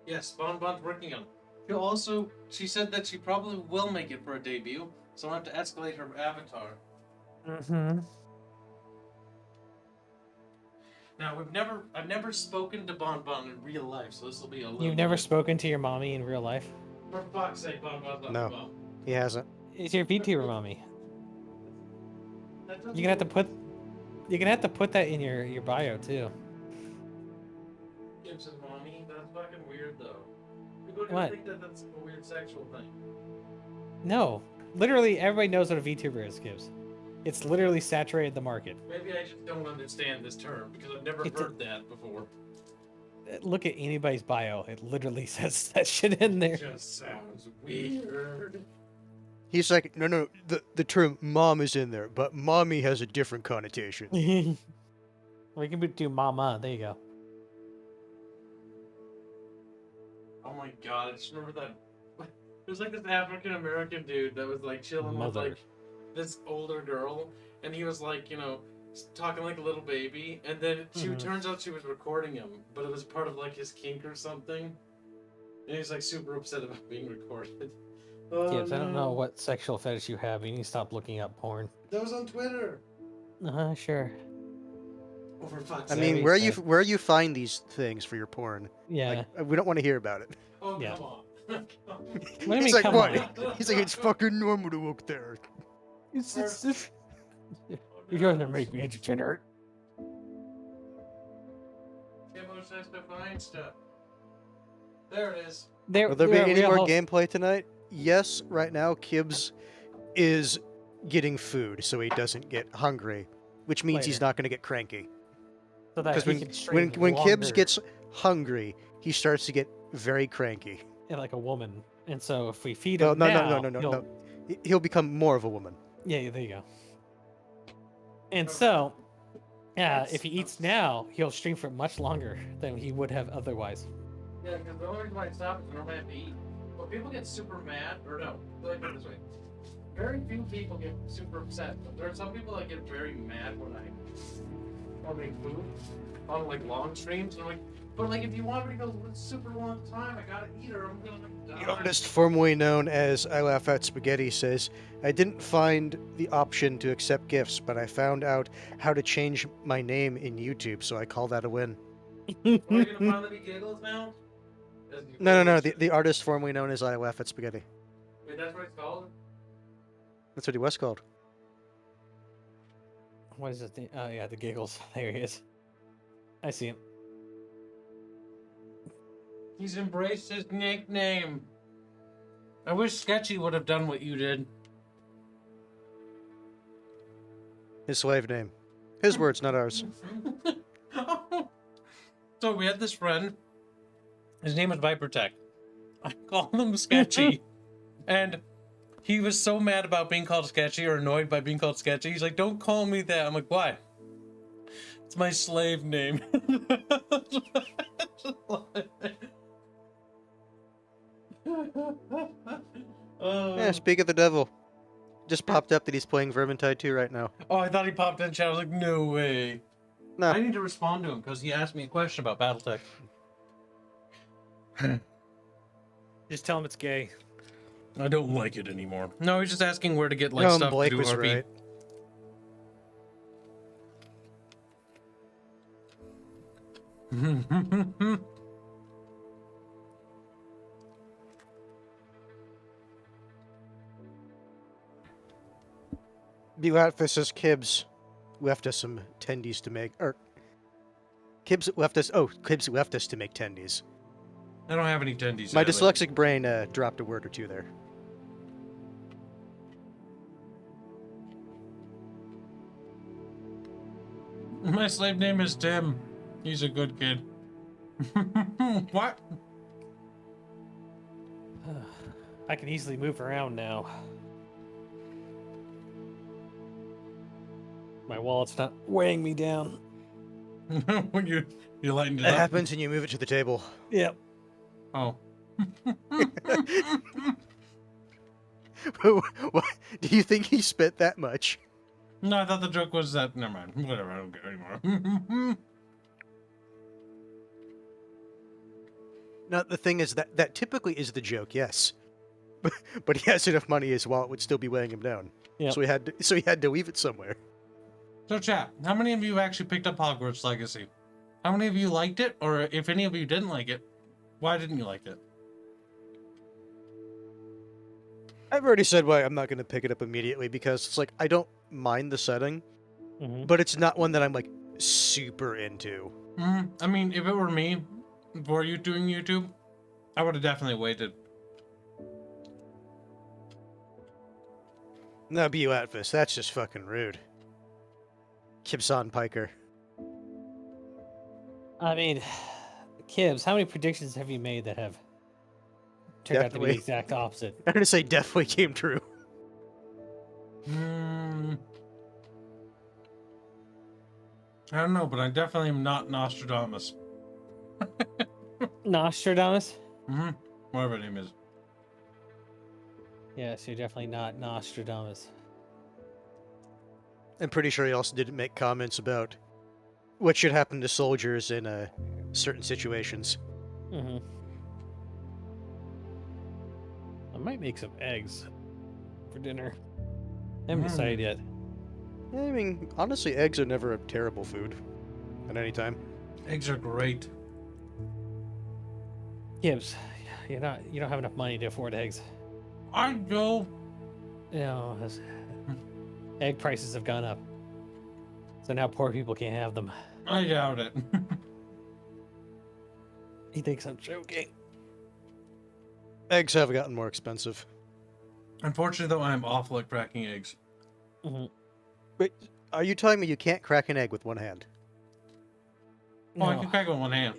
Yes, Bonbon's working on it. She said that she probably will make it for a debut, so I'll have to escalate her avatar. Mm-hmm. Now I've never spoken to Bon Bon in real life, so this will be a little. You've never spoken to your mommy in real life? For fuck's sake, Bon Bon's not No, my mom. he hasn't. It's your VTuber mommy. You're gonna have to put that in your bio too. Kibs' mommy? That's fucking weird though. People are gonna What? think that that's a weird sexual thing. No, literally everybody knows what a VTuber is, Kibs. It's literally saturated the market. Maybe I just don't understand this term because I've never heard that before. Look at anybody's bio. It literally says that shit in there. It just sounds weird. He's like, no, the term mom is in there, but mommy has a different connotation. We can do mama. There you go. Oh my god, I just remember that. There's like this African American dude that was like chilling with like this older girl, and he was like, you know, talking like a little baby, and then turns out she was recording him, but it was part of like his kink or something, and he's like super upset about being recorded. Kibs, I don't know what sexual fetish you have. You need to stop looking up porn. That was on Twitter. Sure. Over fuck's I sake. mean, where you find these things for your porn? Yeah. Like, we don't want to hear about it. Oh, Yeah. come on. What do you mean, He's like, come what? on? He's like, it's fucking normal to look there. It's you're gonna make me degenerate. Kimbo says to find stuff. There it is. Will there be any more gameplay tonight? Yes, right now Kibs is getting food so he doesn't get hungry, which means he's Later. not going to get cranky. So that Because he can stream when Kibs longer. gets hungry, he starts to get very cranky. Yeah, like a woman. And so if we feed No, him no, now, no. He'll become more of a woman. Yeah, there you go. And so, if he eats now, he'll stream for much longer than he would have otherwise. Yeah, because the only reason why I stop is I normally have to eat. But people get super mad, or no, let me put it this way. Very few people get super upset, but there are some people that get very mad when I make food on like long streams, and I'm like, but like if you want me to go a super long time, I gotta eat or I'm gonna die. The artist formerly known as I Laugh at Spaghetti says, I didn't find the option to accept gifts, but I found out how to change my name in YouTube, so I call that a win. Are you gonna finally be giggles now? No. The artist formerly known as I Laugh at Spaghetti. Wait, that's what it's called? That's what he was called. What is it? Oh, yeah, the giggles. There he is. I see him. He's embraced his nickname. I wish Sketchy would have done what you did. His slave name. His words, not ours. So we had this friend. His name was Vipertech. I called him Sketchy. And he was so mad about being called Sketchy or annoyed by being called Sketchy. He's like, don't call me that. I'm like, why? It's my slave name. Yeah, speak of the devil. Just popped up that he's playing Vermintide 2 right now. Oh, I thought he popped in chat. I was like, no way. No. I need to respond to him because he asked me a question about Battletech. Just tell him it's gay. I don't like it anymore. No, he's just asking where to get like No, stuff Blake to do was RP. right. Belatfus says Kibs left us some tendies to make, or Kibs left us to make tendies. I don't have any tendies. My either. dyslexic brain dropped a word or two there. My slave name is Tim. He's a good kid. What? I can easily move around now. My wallet's not weighing me down. When you lightened it That up. happens and you move it to the table. Yep. Oh. What? Do you think he spent that much? No, I thought the joke was that. Never mind. Whatever. I don't care anymore. No, the thing is that typically is the joke, yes. But he has enough money his wallet would still be weighing him down. Yep. So he had to leave it somewhere. So, chat, how many of you actually picked up Hogwarts Legacy? How many of you liked it? Or if any of you didn't like it, why didn't you like it? I've already said why I'm not going to pick it up immediately, because it's like, I don't mind the setting, but it's not one that I'm like super into. I mean, if it were me, for you doing YouTube, I would have definitely waited. No, B.U. Atvis, that's just fucking rude. Kibs Piker. I mean, Kibs, how many predictions have you made that have turned out to be the exact opposite? I'm going to say definitely came true. I don't know, but I definitely am not Nostradamus. Nostradamus? Whatever her name is. Yes, you're definitely not Nostradamus. I'm pretty sure he also didn't make comments about what should happen to soldiers in certain situations. I might make some eggs for dinner. I haven't decided yet. I mean, honestly, eggs are never a terrible food at any time. Eggs are great. Gibbs, you don't have enough money to afford eggs. I do. You know, egg prices have gone up. So now poor people can't have them. I doubt it. He thinks I'm joking. Eggs have gotten more expensive. Unfortunately, though, I am awful at cracking eggs. Wait, are you telling me you can't crack an egg with one hand? Oh, I can crack it with one hand.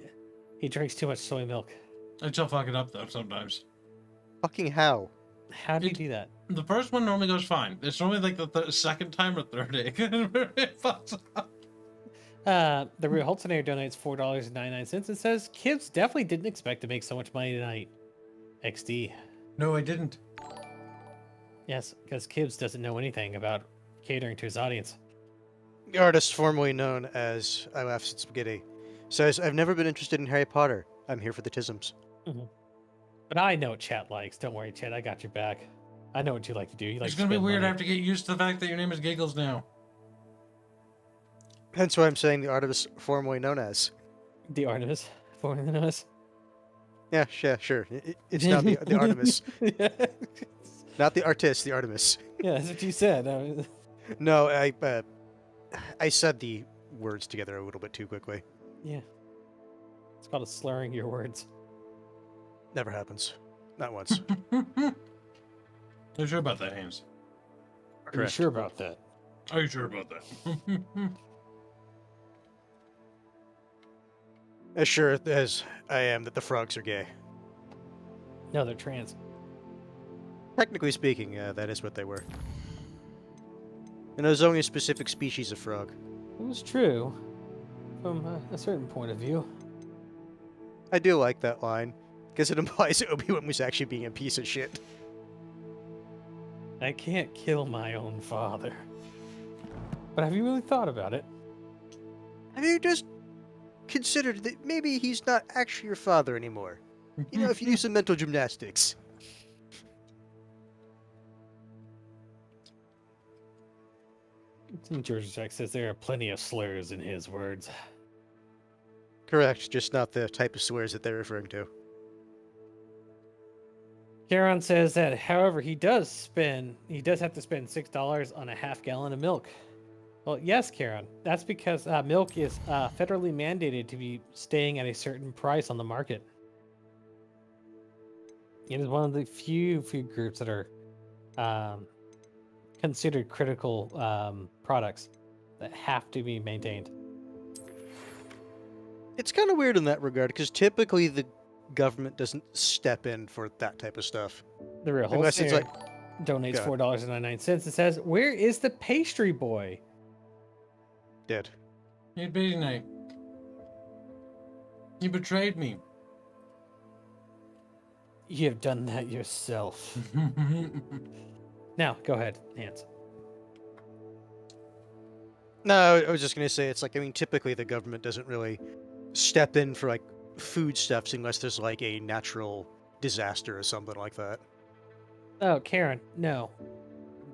He drinks too much soy milk. I still fuck it up, though, sometimes. Fucking how? How do you do that? The first one normally goes fine. It's normally like the second time or third egg. It fucks up. The Real Holtonator donates $4.99 and says, Kibs definitely didn't expect to make so much money tonight. XD. No, I didn't. Yes, because Kibs doesn't know anything about catering to his audience. The artist formerly known as I Laughs at Spaghetti says, I've never been interested in Harry Potter. I'm here for the tisms. But I know what chat likes. Don't worry, chat. I got your back. I know what you like to do. You like It's to gonna be spend weird. money. I have to get used to the fact that your name is Giggles now. Hence why I'm saying the artist formerly known as. The Artemis, formerly known as. Yeah, sure. It's not the Artemis. Not the artist, the Artemis. Yeah, that's what you said. No, I said the words together a little bit too quickly. Yeah. It's called slurring your words. Never happens. Not once. Are you sure about that, Hanse? Are you sure about that? Are you sure about that? As sure as I am that the frogs are gay. No, they're trans. Technically speaking, that is what they were. And there's only a specific species of frog. It was true. From a certain point of view. I do like that line, because it implies that Obi-Wan was actually being a piece of shit. I can't kill my own father. But have you really thought about it? Have you just considered that maybe he's not actually your father anymore? You know, if you do some mental gymnastics. George Jack says there are plenty of slurs in his words. Correct, just not the type of swears that they're referring to. Karen says that, however, he does have to spend $6 on a half gallon of milk. Well, yes, Karen. That's because milk is federally mandated to be staying at a certain price on the market. It is one of the few food groups that are considered critical products that have to be maintained. It's kind of weird in that regard, because typically the government doesn't step in for that type of stuff. The Real Unless it's Wholesale like donates $4.99 and says, "Where is the pastry boy?" Dead. He had busy night. He betrayed me. You have done that yourself. Now, go ahead, Hanse. No, I was just going to say, it's like, I mean, typically the government doesn't really step in for, like, foodstuffs unless there's, like, a natural disaster or something like that. Oh, Karen, no.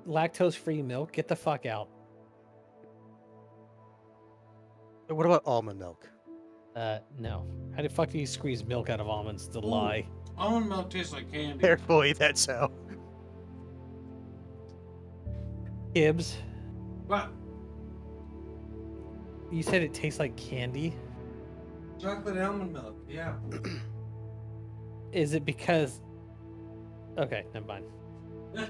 Lactose-free milk, get the fuck out. What about almond milk? No. How the fuck do you squeeze milk out of almonds? It's a lie. Almond milk tastes like candy. Carefully, that's how. Kibs, What? you said it tastes like candy. Chocolate almond milk, yeah. Is it because... Okay, never mind.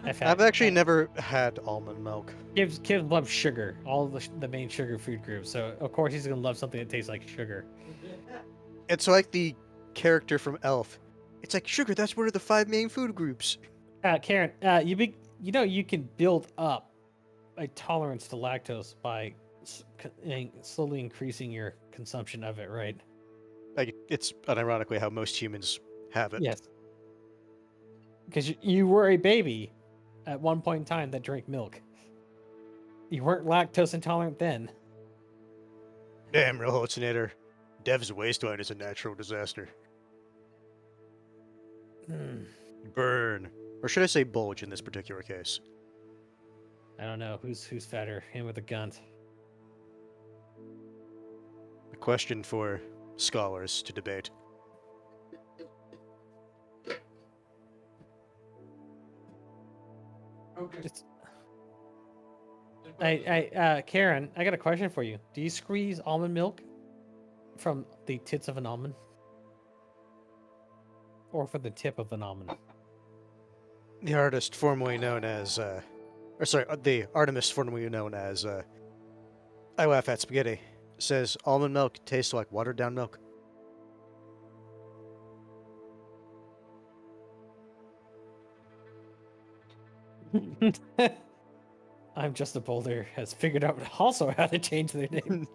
I've actually never had almond milk. Kibs loves sugar. All the main sugar food groups. So, of course, he's going to love something that tastes like sugar. It's like the character from Elf. It's like, sugar, that's one of the 5 main food groups. Karen, you know you can build up a tolerance to lactose by slowly increasing your consumption of it, right? Like, it's unironically how most humans have it. Yes. Because you were a baby at one point in time that drank milk. You weren't lactose intolerant then. Damn, real hallucinator. Dev's waistline is a natural disaster. Burn. Or should I say bulge in this particular case? I don't know. Who's fatter? Him with a gun. A question for scholars to debate. Okay. Karen, I got a question for you. Do you squeeze almond milk from the tits of an almond? Or from the tip of an almond? The artist formerly known as, the Artemis formerly known as, I Laugh at Spaghetti, says almond milk tastes like watered down milk. I'm Just a Boulder has figured out also how to change their name.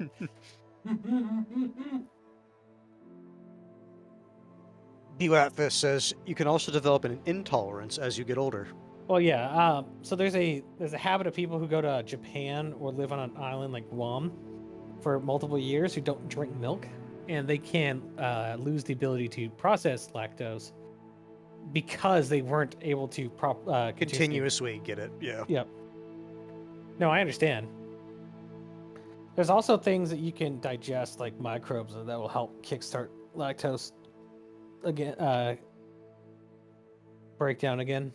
Delatfist says you can also develop an intolerance as you get older. Well, yeah. So there's a habit of people who go to Japan or live on an island like Guam for multiple years who don't drink milk, and they can lose the ability to process lactose because they weren't able to continuously get it. Yeah. Yep. No, I understand. There's also things that you can digest, like microbes, that will help kickstart lactose again, breakdown again.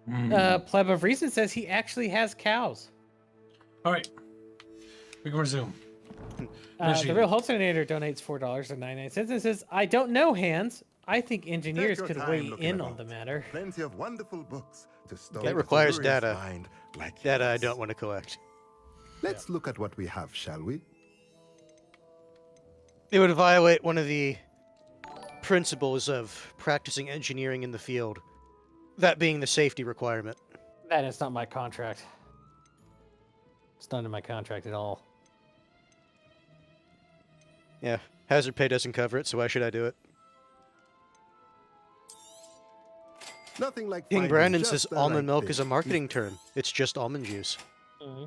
Pleb of Reason says he actually has cows. All right, we can resume. The Real Hallucinator donates $4.99 and says, "I don't know, Hanse. I think engineers could weigh in on the matter." Plenty of wonderful books to store. That requires data. Data I don't want to collect. Let's look at what we have, shall we? It would violate one of the principles of practicing engineering in the field. That being the safety requirement. That is not my contract. It's not in my contract at all. Yeah, hazard pay doesn't cover it, so why should I do it? Nothing like King finding Brandon just says the almond right milk thing. is a marketing term. It's just almond juice. Mm-hmm.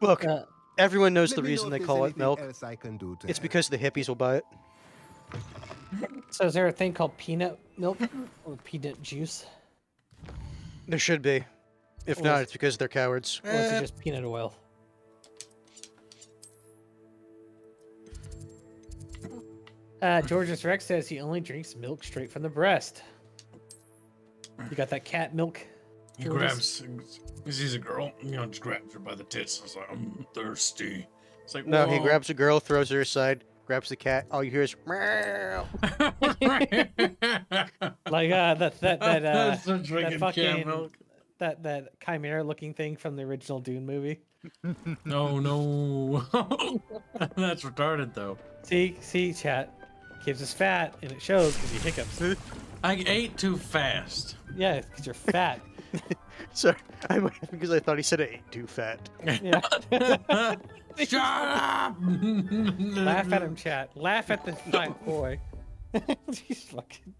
Look, everyone knows the Let me know reason if they there's call it anything milk. else I can do to It's help. because the hippies will buy it. So is there a thing called peanut milk or peanut juice? There should be. If Or not, is- it's because they're cowards. Or is it just peanut oil? George's Rex says he only drinks milk straight from the breast. You got that cat milk? He George's? grabs, he sees a girl, just grabs her by the tits. It's like, I'm thirsty. It's like, No, he whoa. grabs a girl, throws her aside, grabs the cat. All you hear is meow. Like that So drinking cat fucking milk. that chimera looking thing from the original Dune movie. No. That's retarded though. See, chat. Kibs is fat, and it shows because he hiccups. I ate too fast. Yeah, because you're fat. Sorry, I'm laughing because I thought he said I ate too fat. Yeah. Shut up! Laugh at him, chat. Laugh at the fat boy. He's fucking.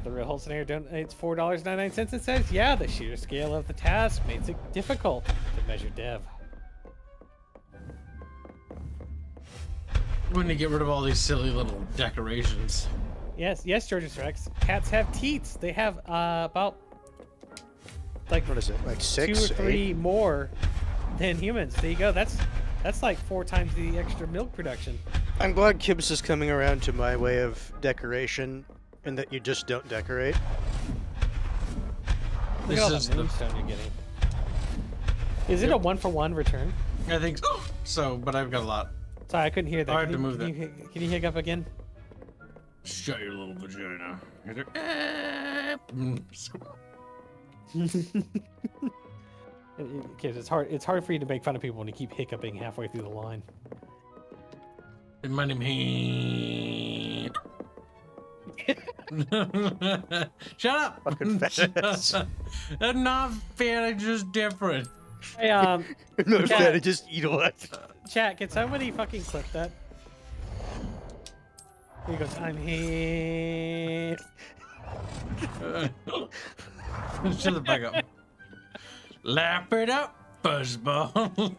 The Real Hallucinator donates $4.99 and says, "Yeah, the sheer scale of the task makes it difficult to measure dev." When you get rid of all these silly little decorations. Yes, George's Rex. Cats have teats. They have about like what is it? Like 6, 2 or 3 8? more than humans. There you go. That's like 4 times the extra milk production. I'm glad Kibs is coming around to my way of decoration, and that you just don't decorate. Look at all the moonstone you're getting. Is it a 1-for-1 return? I think so, but I've got a lot. Sorry, I couldn't hear that. Hard to move that. Can you hiccup again? Shut your little vagina. Kids, it's hard for you to make fun of people when you keep hiccuping halfway through the line. My name. Shut up! Fucking fetish. I'm not fetish, just different. Hey, no fetish, just eat a lot. Chat, can somebody fucking clip that? He goes, I'm here. Shut the fuck up. Lap it up, fuzzball.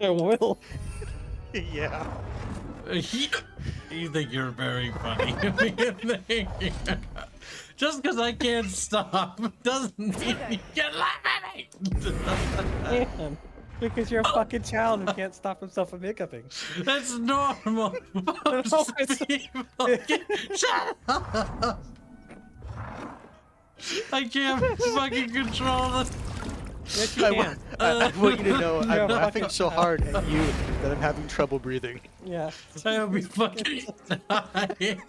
I will. Yeah. You think you're very funny. Just because I can't stop doesn't mean you can laugh at me. Man, because you're a fucking child who can't stop himself from hiccuping. That's normal. Shut up. I can't fucking control this. Yes, you can. I want you to know I'm laughing so hard at you that I'm having trouble breathing. Yeah. I'll be fucking dying.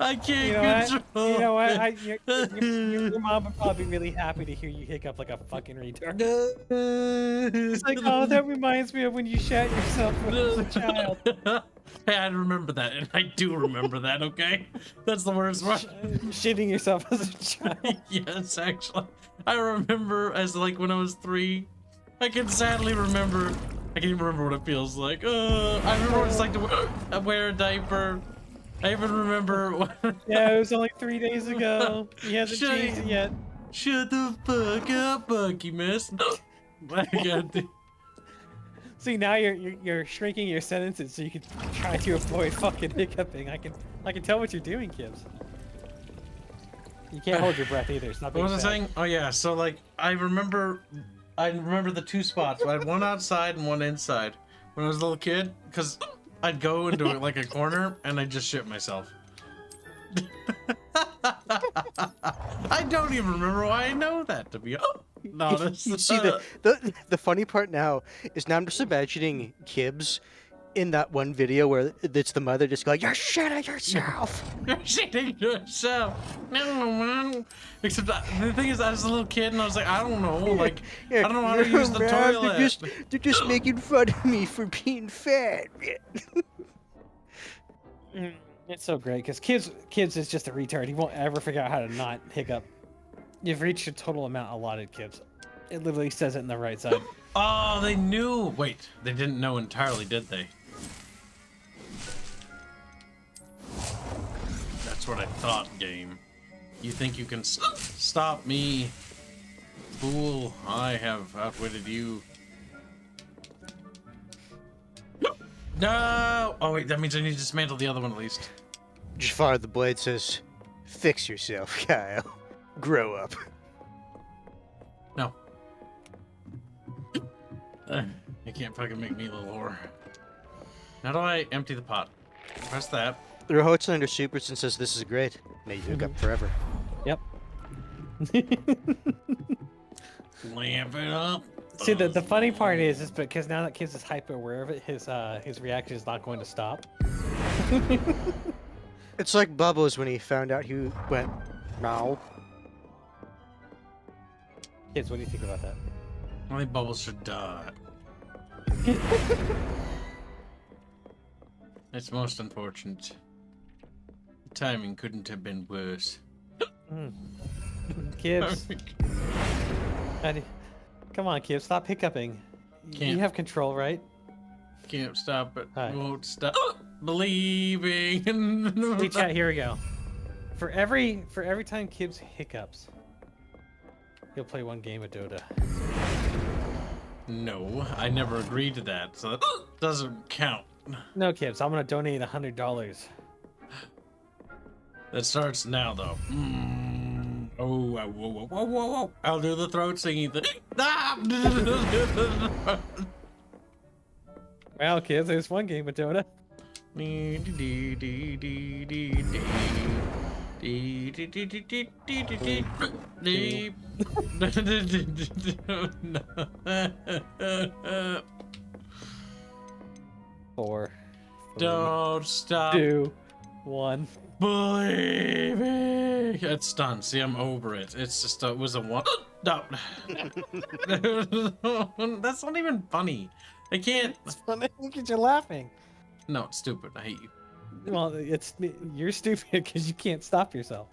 I can't control. You know what? Your mom would probably be really happy to hear you hiccup like a fucking retard. It's like, oh, that reminds me of when you shat yourself when I was a child. Hey, I remember that, and I do remember that, okay? That's the worst part. Shitting yourself as a child. Yes, actually. I remember as, like, when I was 3. I can sadly remember. I can't even remember what it feels like. I remember what it's like to wear a diaper. I even remember. Yeah, it was only 3 days ago. He hasn't changed it yet. Shut the fuck up, Bucky, miss. My God. See, now you're shrinking your sentences so you can try to avoid fucking hiccuping. I can tell what you're doing, Kibs. You can't hold your breath either. It's not. What was I saying? Oh yeah, so like I remember the 2 spots. I had one outside and one inside when I was a little kid, because I'd go into like a corner and I'd just shit myself. I don't even remember why I know that, to be honest. You see, the funny part now is now I'm just imagining Kibs in that one video where it's the mother just going, "You're shitting yourself." You're shitting yourself. No. Except the thing is, I was a little kid and I was like, I don't know, like, I don't know how to use the toilet. They're just making fun of me for being fat. It's so great because Kibs is just a retard. He won't ever figure out how to not hiccup. You've reached your total amount allotted, Kibs. It literally says it in the right side. Oh, they knew. Wait, they didn't know entirely, did they? That's what I thought, game. You think you can stop me? Fool, I have outwitted you. No! Oh wait, that means I need to dismantle the other one at least. Jafar the Blade says, "Fix yourself, Kyle. Grow up." No. You can't fucking make me a little whore. How do I empty the pot? Press that. The Hotzlander supers and says, "This is great. May you hook up forever." Yep. Lamp it up. See, the funny part is because now that Kibs is hyper aware of it, his reaction is not going to stop. It's like Bubbles when he found out who went, "No." Kids, what do you think about that? I think Bubbles should die. It's most unfortunate. The timing couldn't have been worse. Kibs. Come on, Kibs, stop hiccuping. You have control, right? Can't stop it. Won't stop believing. Hey, chat, here we go. For every time Kibs hiccups, He'll play one game of Dota. No, I never agreed to that, so that doesn't count. No, Kibs, I'm gonna donate $100. That starts now, though. Oh, whoa, whoa, whoa, whoa, whoa. I'll do the throat singing thing. Well, Kibs, there's one game of Dota. Four. Don't stop. 2, 1. Believe me. It's done. See, I'm over it. It's just, it was a one. No. That's not even funny. I can't. It's funny because you're laughing. No, it's stupid. I hate you. Well, you're stupid because you can't stop yourself.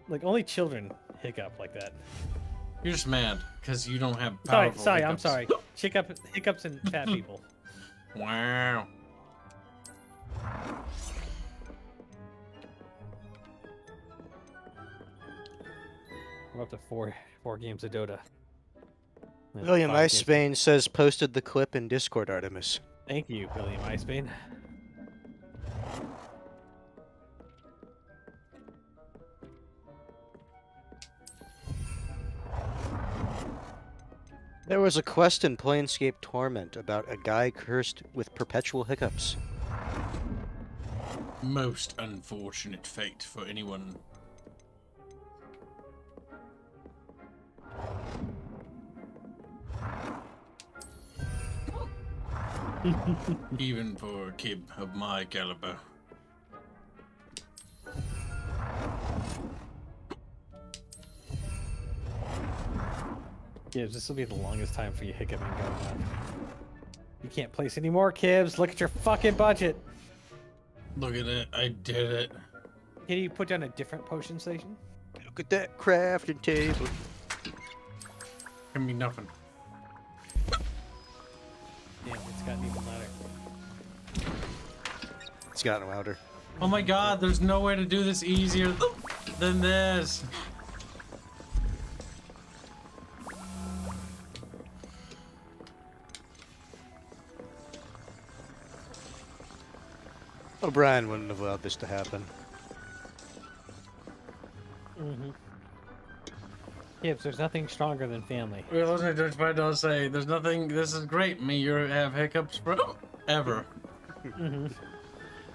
Like, only children hiccup like that. You're just mad because you don't have Sorry, powerful sorry, hiccups. I'm sorry. Hiccups and fat people. Wow. We're up to four games of Dota. And William 5 games- Icebane says posted the clip in Discord, Artemis. Thank you, William Icebane. There was a quest in Planescape Torment about a guy cursed with perpetual hiccups. Most unfortunate fate for anyone. Even for a kid of my caliber. Kibs, this will be the longest time for you hiccuping going on. You can't place any more, Kibs. Look at your fucking budget. Look at it. I did it. Can you put down a different potion station? Look at that crafting table. Give me nothing. Damn, it's gotten even louder. It's gotten louder. Oh my god, there's no way to do this easier than this. O'Brien wouldn't have allowed this to happen. Mm-hmm. Kibs, there's nothing stronger than family. We're listening to Judge Don't say, there's nothing, this is great, me, you have hiccups forever. Mm-hmm.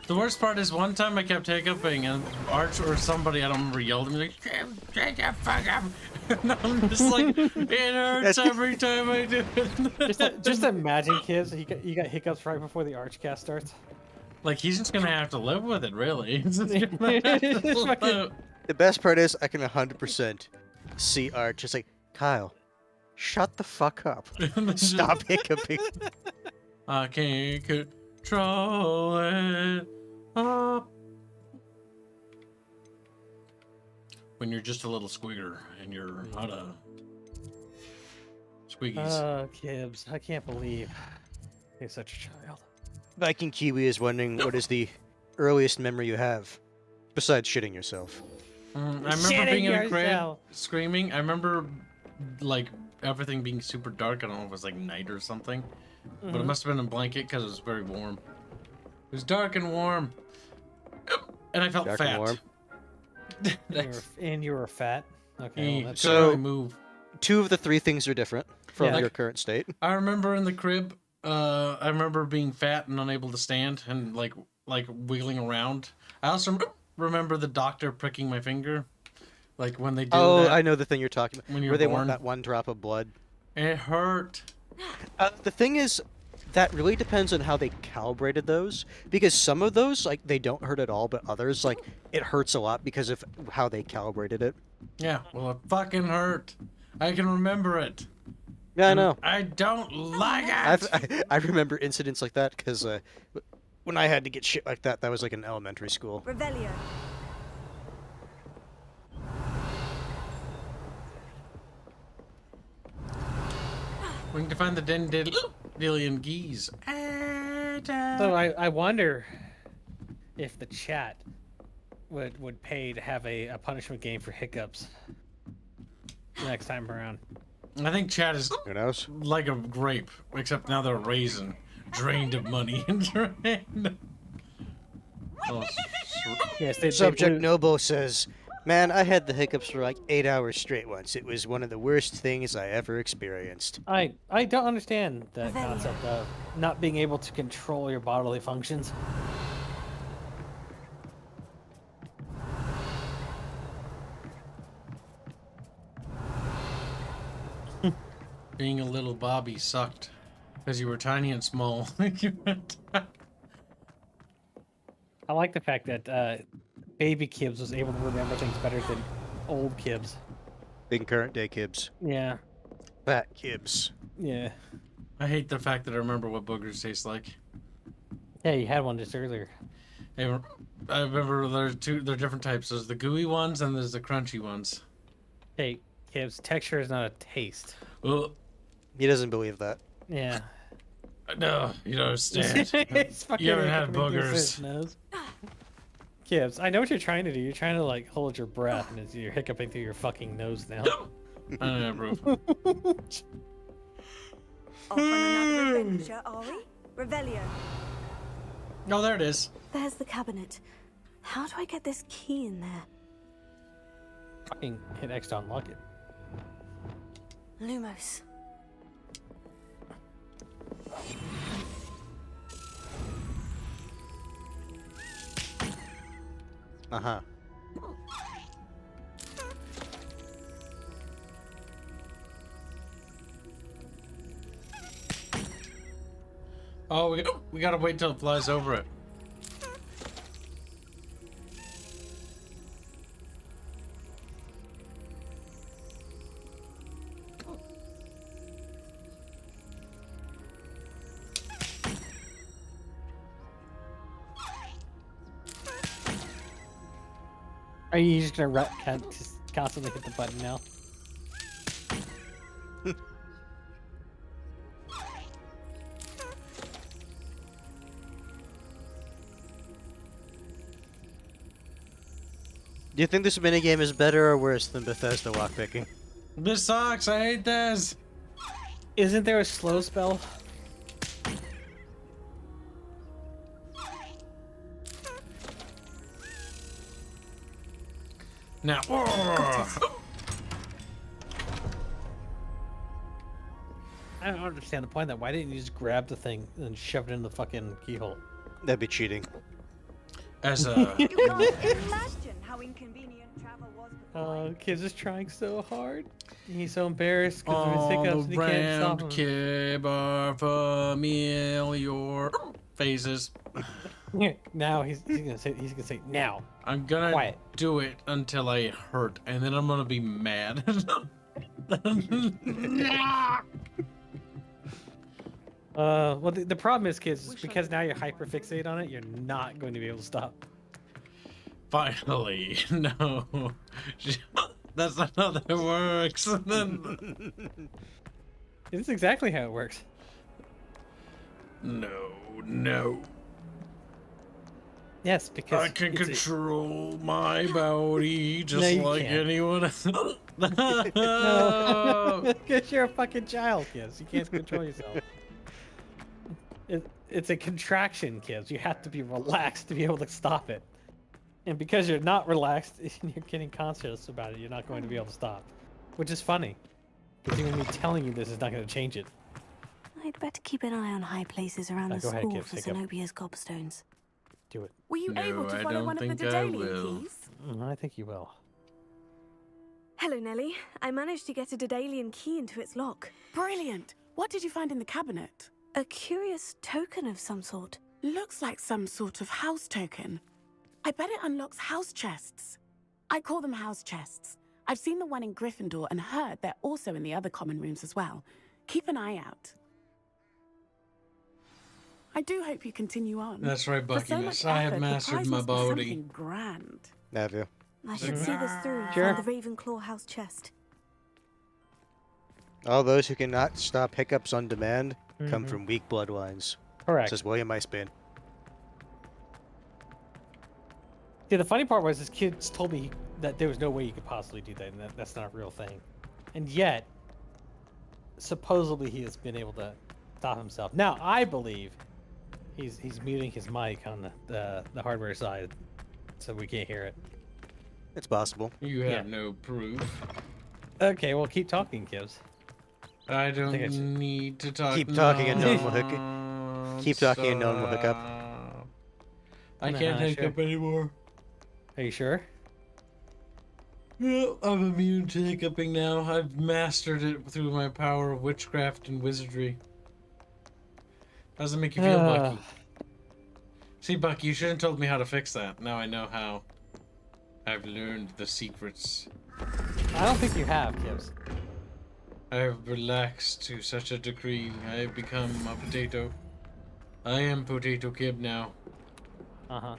The worst part is one time I kept hiccuping and Arch or somebody, I don't remember, yelled at me like, shut the fuck up. And I'm just like, it hurts every time I do it. just imagine, Kibs, you got hiccups right before the Archcast starts. Like, he's just gonna have to live with it, really. He's just gonna have to live. The best part is I can 100% see Arch just like, Kyle, shut the fuck up. Stop hiccuping. I can't control it. When you're just a little squeaker and you're not a squeakies. Oh, Kibs, I can't believe you're such a child. Viking Kiwi is wondering what is the earliest memory you have, besides shitting yourself. I remember being in a crib screaming. I remember like everything being super dark. I don't know if it was like night or something, but it must have been a blanket because it was very warm. It was dark and warm, and I felt Dark fat. and warm. And you were fat. Okay. Well, that's So, move. 2 of the 3 things are different from Yeah. your current state. I remember in the crib. I remember being fat and unable to stand and like wiggling around. I also remember the doctor pricking my finger, like when they do that. I know the thing you're talking about. When you're where they born. want that 1 drop of blood. It hurt. The thing is, that really depends on how they calibrated those, because some of those, like, they don't hurt at all, but others, like, it hurts a lot because of how they calibrated it. Yeah, well, it fucking hurt. I can remember it. Yeah, I know. I don't like it. I remember incidents like that because when I had to get shit like that, that was like in elementary school. Revelio. We need to find the Dandelion geese. So I wonder if the chat would pay to have a punishment game for hiccups. next time around. I think Chad is Who knows? like a grape, except now they're raisin, drained of money and drained. Oh, yes, Subject Noble says, "Man, I had the hiccups for like 8 hours straight once. It was one of the worst things I ever experienced." I don't understand that concept of not being able to control your bodily functions. Being a little Bobby sucked because you were tiny and small. I like the fact that baby Kibs was able to remember things better than old Kibs. Being current day Kibs. Yeah. Fat Kibs. Yeah. I hate the fact that I remember what boogers taste like. Yeah, you had one just earlier. I remember there are different types. There's the gooey ones and there's the crunchy ones. Hey, Kibs, texture is not a taste. Well, he doesn't believe that. Yeah. No, you don't understand. You haven't had boogers. Kibs, I know what you're trying to do. You're trying to like hold your breath, and you're hiccuping through your fucking nose now. I don't approve. Off on another adventure, are we? Revelio. Oh, there it is. There's the cabinet. How do I get this key in there? Fucking hit X to unlock it. Lumos. Uh-huh. Oh, we gotta wait till it flies over it. Are you just gonna just constantly hit the button now? Do you think this minigame is better or worse than Bethesda lockpicking? This sucks. I hate this. Isn't there a slow spell? Now. I don't understand the point of that. Why didn't you just grab the thing and shove it in the fucking keyhole? That'd be cheating. As a. Imagine how inconvenient travel was before. Kibs is trying so hard. He's so embarrassed because of his hiccups and he can't stop him. Kib are familiar faces. Now he's gonna say now. I'm gonna Quiet. do it until I hurt, and then I'm gonna be mad. Well, the problem is, kids, is because now you're hyperfixated on it, you're not going to be able to stop. Finally, no. That's not how that works. It's exactly how it works. No. Yes, because I can control my body just No, like can't. anyone else. No, because you're a fucking child, kids. You can't control yourself. It's a contraction, kids. You have to be relaxed to be able to stop it. And because you're not relaxed and you're getting conscious about it, you're not going to be able to stop. Which is funny. Because even me telling you this is not going to change it. I'd better keep an eye on high places around the Go ahead, school Kibs, for hiccup. Zenobia's gobstones. Do it. Were you No, able to I follow don't one of the think I will. Daedalian keys? I think you will. Hello, Nellie. I managed to get a Daedalian key into its lock. Brilliant. What did you find in the cabinet? A curious token of some sort. Looks like some sort of house token. I bet it unlocks house chests. I call them house chests. I've seen the one in Gryffindor and heard they're also in the other common rooms as well. Keep an eye out. I do hope you continue on. That's right, For so Buckiness. much I have effort, the mastered prize my must be body. something grand. Have you? I should see this through Sure. from the Ravenclaw house chest. All those who cannot stop hiccups on demand come from weak bloodlines. Correct. Says William Icepan. See, the funny part was this kid told me that there was no way you could possibly do that, and that's not a real thing. And yet, supposedly he has been able to stop himself. Now, I believe he's muting his mic on the hardware side, so we can't hear it. It's possible. You have no proof. Okay, well, keep talking, Kibs. I don't need to talk. Keep talking and no one will hook it. Keep talking and no one will hook up. I can't hook up anymore. Are you sure? Well, I'm immune to hiccuping now. I've mastered it through my power of witchcraft and wizardry. How does it make you feel, Bucky? See, Bucky, you shouldn't have told me how to fix that. Now I know how. I've learned the secrets. I don't think you have, Kibs. I have relaxed to such a degree. I have become a potato. I am Potato Kib now. Uh-huh.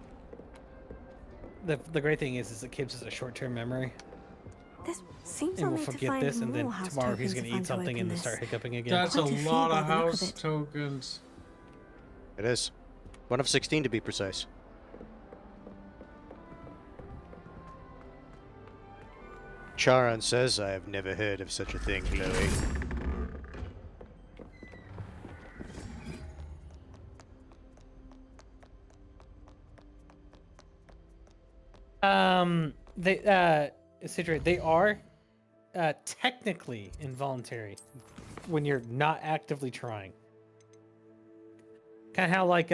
The great thing is that Kibs has a short-term memory. This seems And I'll we'll need to forget find this, and then more house tomorrow he's tokens going if to I'm eat something open and then this. start hiccuping again. That's a Quite a few lot by of the look of house it. tokens. It is. 1 of 16 to be precise. Charon says I have never heard of such a thing, Chloe. They are technically involuntary when you're not actively trying. Kind of how like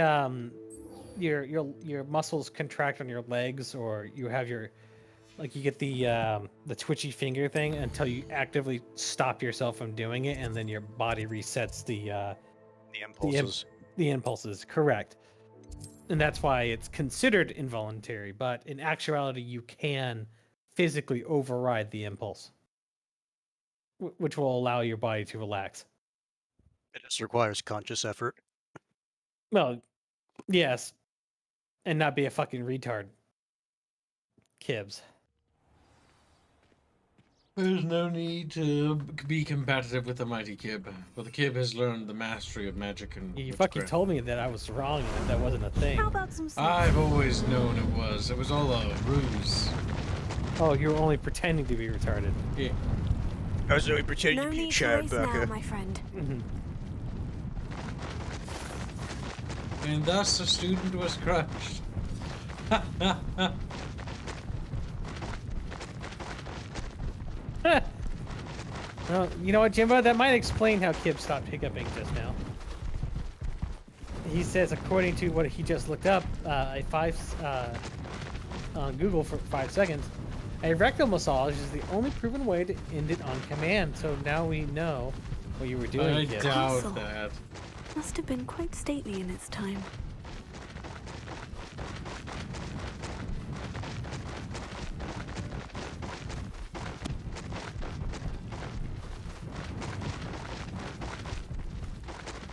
your muscles contract on your legs, or you have your you get the twitchy finger thing until you actively stop yourself from doing it, and then your body resets the impulses. The impulses, correct. And that's why it's considered involuntary, but in actuality, you can physically override the impulse, which will allow your body to relax. It just requires conscious effort. Well, yes, and not be a fucking retard. Kibs. There's no need to be competitive with the mighty Kib, but the Kib has learned the mastery of magic and You witchcraft. fucking told me that I was wrong and that wasn't a thing. How about some I've always known it was. It was all a ruse. Oh, you were only pretending to be retarded. Yeah. I was only pretending No to be a need to child race now, bucker. my friend. And thus the student was crushed. Well, you know what, Jimbo? That might explain how Kib stopped hiccuping just now. He says, according to what he just looked up, on Google for 5 seconds, a rectal massage is the only proven way to end it on command. So now we know what you were doing, I Kib. doubt that. Must have been quite stately in its time.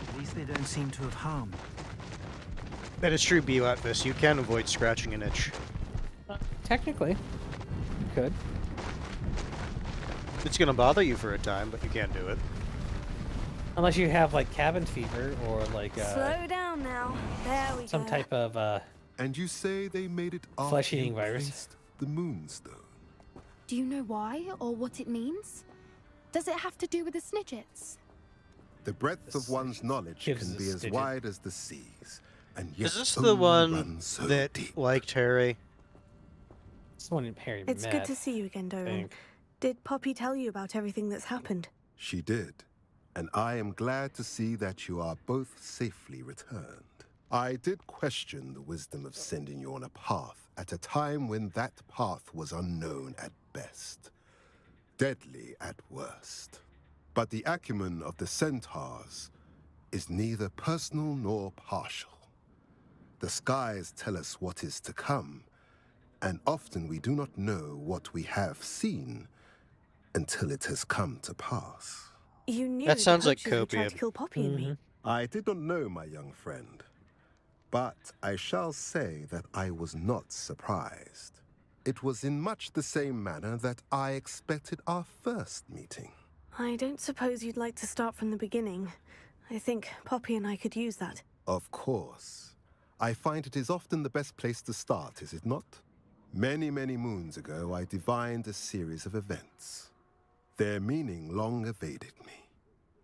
At least they don't seem to have harmed. That is true, Belatvis. You can avoid scratching an itch. Technically, you could. It's gonna bother you for a time, but you can do it. Unless you have like cabin fever or like Slow down now. There we some go. type of And you say they made it after flesh-eating you virus. placed the moonstone. Do you know why or what it means? Does it have to do with the snidgets? The breadth of one's knowledge Gives can us be as digit. wide as the seas, and yet Is this only the one run so that deep. liked Harry? It's the one Harry It's met. good to see you again, Doran. Thank- Did Poppy tell you about everything that's happened? She did, and I am glad to see that you are both safely returned. I did question the wisdom of sending you on a path at a time when that path was unknown at best, deadly at worst. But the acumen of the centaurs is neither personal nor partial. The skies tell us what is to come, and often we do not know what we have seen until it has come to pass. You knew That sounds the like Hoaches would try copium. to kill Poppy and me. I did not know, my young friend, but I shall say that I was not surprised. It was in much the same manner that I expected our first meeting. I don't suppose you'd like to start from the beginning. I think Poppy and I could use that. Of course. I find it is often the best place to start, is it not? Many, many moons ago, I divined a series of events. Their meaning long evaded me,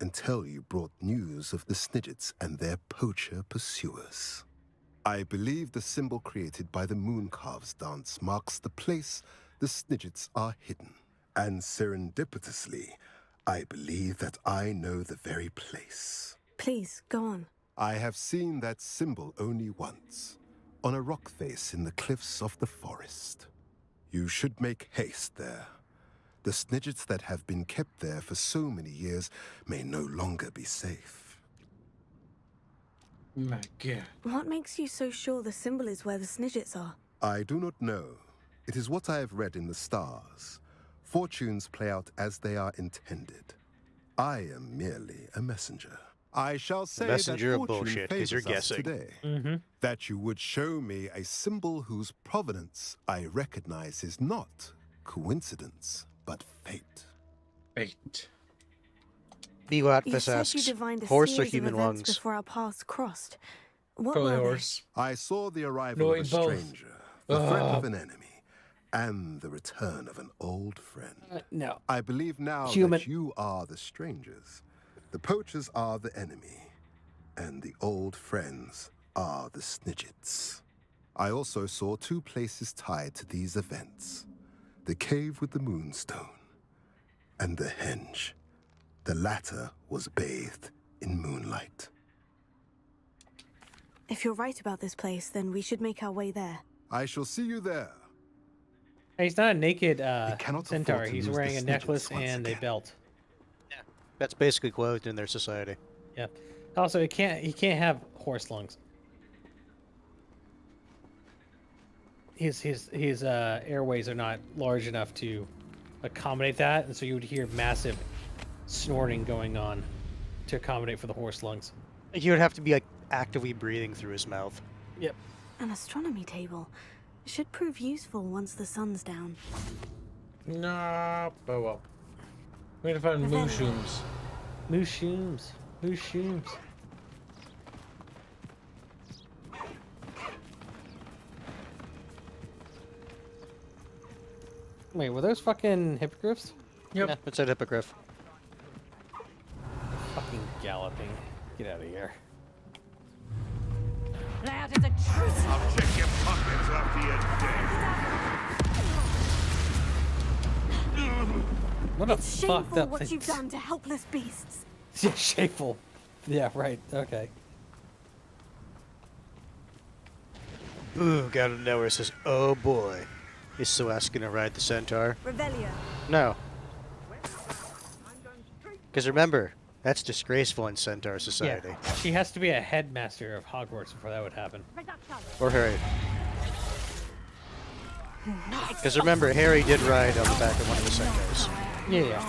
until you brought news of the Snidgets and their poacher pursuers. I believe the symbol created by the Mooncalves dance marks the place the Snidgets are hidden. And serendipitously, I believe that I know the very place. Please, go on. I have seen that symbol only once, on a rock face in the cliffs of the forest. You should make haste there. The Snidgets that have been kept there for so many years may no longer be safe. My God. What makes you so sure the symbol is where the Snidgets are? I do not know. It is what I have read in the stars. Fortunes play out as they are intended. I am merely a messenger. I shall say Messenger that of fortune bullshit, 'cause you're favors us guessing. today. That you would show me a symbol whose provenance I recognize is not coincidence, but fate. Fate. You This said you divined a series of events before our paths crossed. What were they? I saw the arrival of a stranger, the threat of an enemy, and the return of an old friend. No. I believe now Human. that you are the strangers. The poachers are the enemy, and the old friends are the Snidgets. I also saw two places tied to these events. The cave with the moonstone, and the henge. The latter was bathed in moonlight. If you're right about this place, then we should make our way there. I shall see you there. He's not a naked cannot centaur. afford to He's lose wearing the a Snidgets necklace once and a again. belt. That's basically clothed in their society. Yeah. Also, he can't have horse lungs. His airways are not large enough to accommodate that, and so you would hear massive snorting going on to accommodate for the horse lungs. He would have to be like actively breathing through his mouth. Yep. An astronomy table. Should prove useful once the sun's down. No. Oh well. We're gonna find mushrooms. Mushrooms. Mushrooms. Wait, were those fucking hippogriffs? Yep. Yeah, it's a hippogriff. Fucking galloping. Get out of here. Loud as a truth. I'll check your pockets after you're dead. What a It's fucked shameful up what thing. you've done to helpless beasts. Yeah, shameful. Yeah, right. Okay. Boog out of nowhere says, "Oh boy, is Celeste gonna ride the centaur?" Revelio. No. Because remember, that's disgraceful in centaur society. Yeah, she has to be a headmaster of Hogwarts before that would happen. Or Harry. Because remember, Harry did ride on the back of one of the centaurs. Yeah.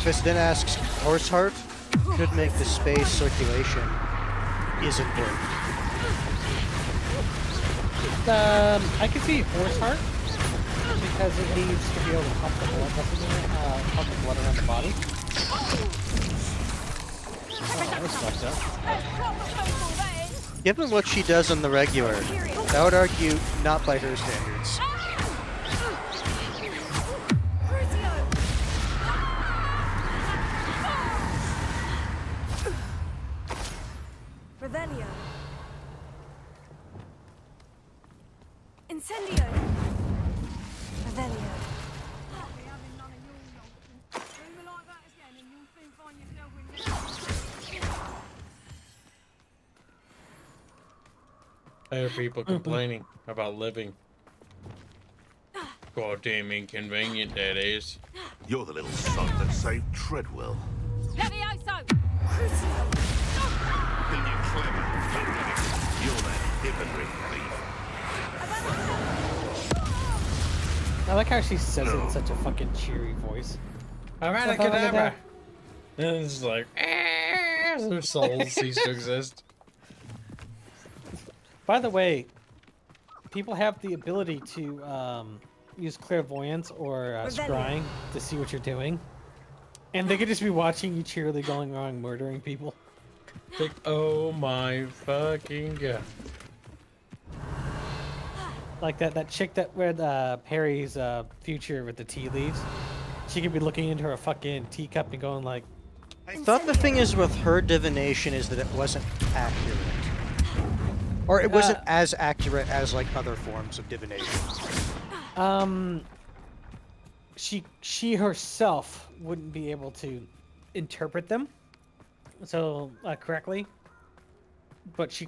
This then asks, Horseheart could make the space circulation is important. I can see horse heart because it needs to be able to pump the blood around the body. Oh, that was fucked up. Given what she does on the regular, I would argue not by her standards. Revelio. Incendio. Revelio. I hear people complaining about living. Goddamn inconvenient that is. You're the little sod that saved Treadwell. Levioso! Think you're clever, but you're that hypocrite thief. I like how she says it in such a fucking cheery voice. Abracadabra! And it's like, their souls cease to exist. By the way, people have the ability to use clairvoyance or scrying to see what you're doing, and they could just be watching you cheerily going around murdering people. Like, oh my fucking god. Like that chick that read Harry's future with the tea leaves. She could be looking into her fucking teacup and going like... I thought the thing is with her divination is that it wasn't accurate. Or it wasn't as accurate as like other forms of divination. She herself wouldn't be able to interpret them so correctly, but she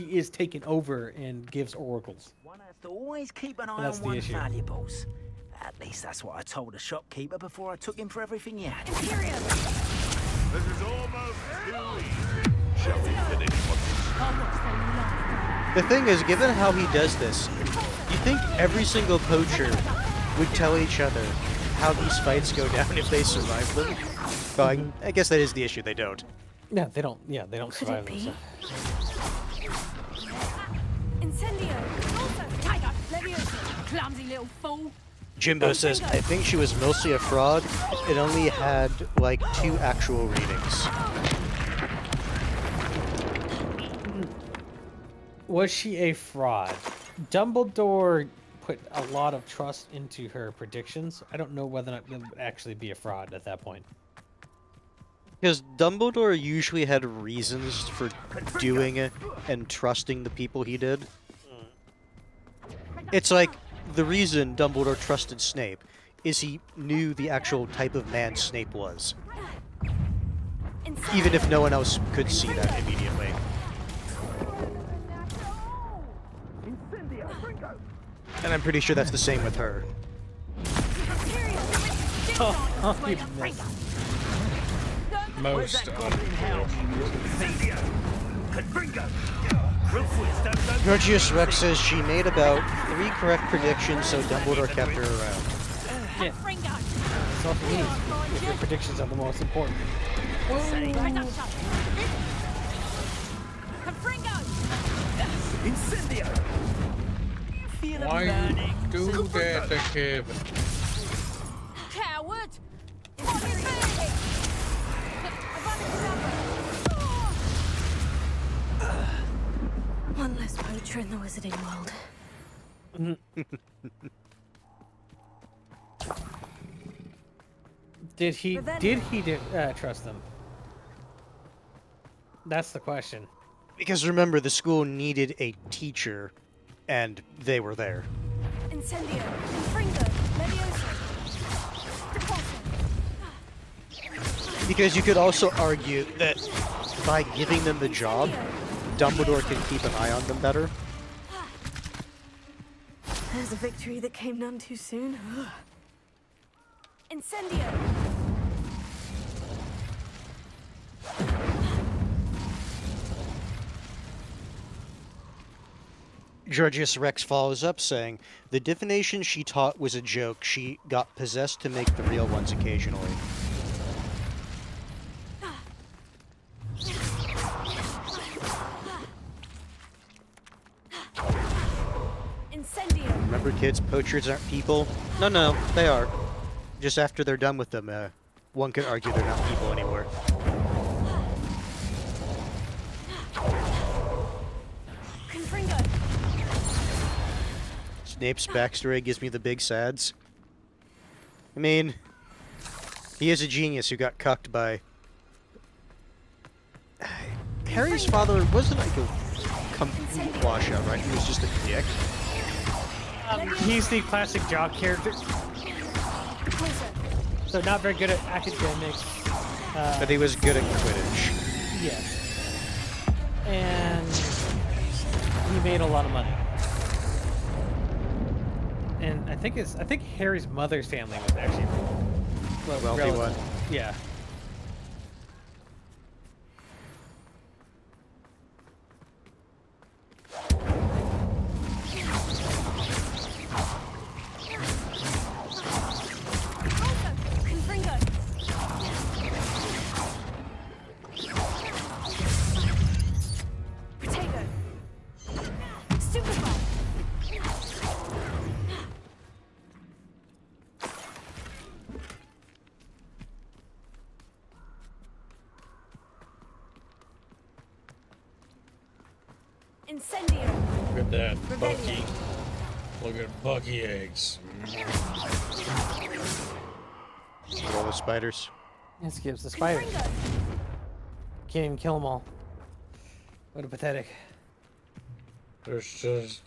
is taken over and gives oracles. One has to always keep an eye That's on the one's issue. valuables. At least that's what I told the shopkeeper before I took him for everything he had. This is almost too easy. Shall we finish The thing is, given how he does this, you think every single poacher would tell each other how these fights go down if they survive them? Well, I guess that is the issue, they don't. Yeah, they don't. Yeah, they don't survive them. So. Incendio! Tiger! Leviosa! Clumsy little fool! Jimbo says, I think she was mostly a fraud. It only had, like, 2 actual readings. Was she a fraud? Dumbledore put a lot of trust into her predictions. I don't know whether or not it would actually be a fraud at that point. Because Dumbledore usually had reasons for doing it and trusting the people he did. It's like, the reason Dumbledore trusted Snape is he knew the actual type of man Snape was. Even if no one else could see that immediately. And I'm pretty sure that's the same with her. Most Gorgius Rex says she made about 3 correct predictions, so Dumbledore kept her around. Yeah. That's all she needs. If your predictions are the most important. Why you do that to Kibs? Coward! What is it? One less poacher in the wizarding world. Did he trust them? That's the question. Because remember, the school needed a teacher, and they were there. Incendio! Infringo! Leviosa! Because you could also argue that by giving them the job, Dumbledore can keep an eye on them better. There's a victory that came none too soon. Incendio! Georgius Rex follows up saying, the divination she taught was a joke. She got possessed to make the real ones occasionally. Incendio! Remember, kids, poachers aren't people? No, they are. Just after they're done with them, one could argue they're not people anymore. Confringo! Snape's backstory gives me the big sads. I mean, he is a genius who got cucked by... Harry's father wasn't like a complete washout, right? He was just a dick. He's the classic jock character. So not very good at academics. But he was good at Quidditch. Yes. And he made a lot of money. And I think Harry's mother's family was actually Wealthy one. Yeah. Incendio. Look at that, Bucky. Look at Bucky eggs. Look at all the spiders. This gives the spiders. Can't even kill them all. What a pathetic. There's just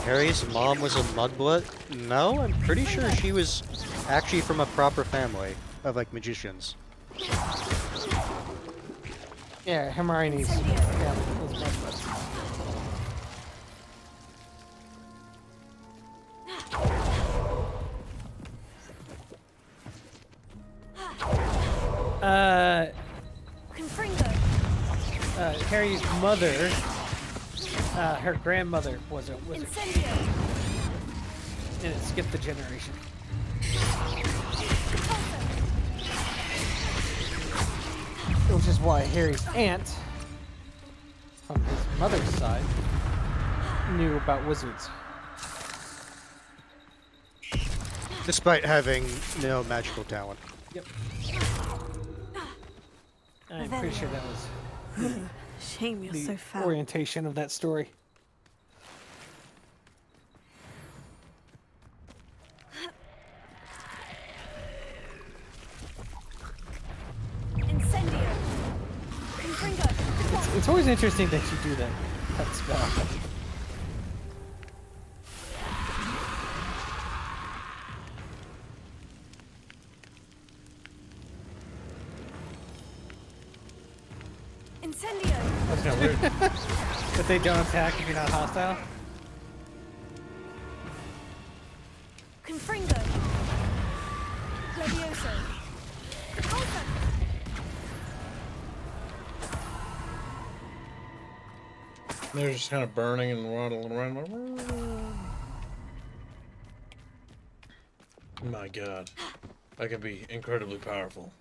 Harry's mom was a mudblood? No, I'm pretty sure she was actually from a proper family of like magicians. Yeah, Hermione's. Yeah, was Mudblood. Harry's mother, her grandmother was a wizard. And it skipped the generation. Which is why Harry's aunt, from his mother's side, knew about wizards. Despite having no magical talent. Yep. I'm pretty sure that was Shame you're the so fat. orientation of that story. It's always interesting that you do that spell. That's kind of weird. But they don't attack if you're not hostile? Confringo. Levioso. They're just kind of burning and rattling around. My God, that could be incredibly powerful.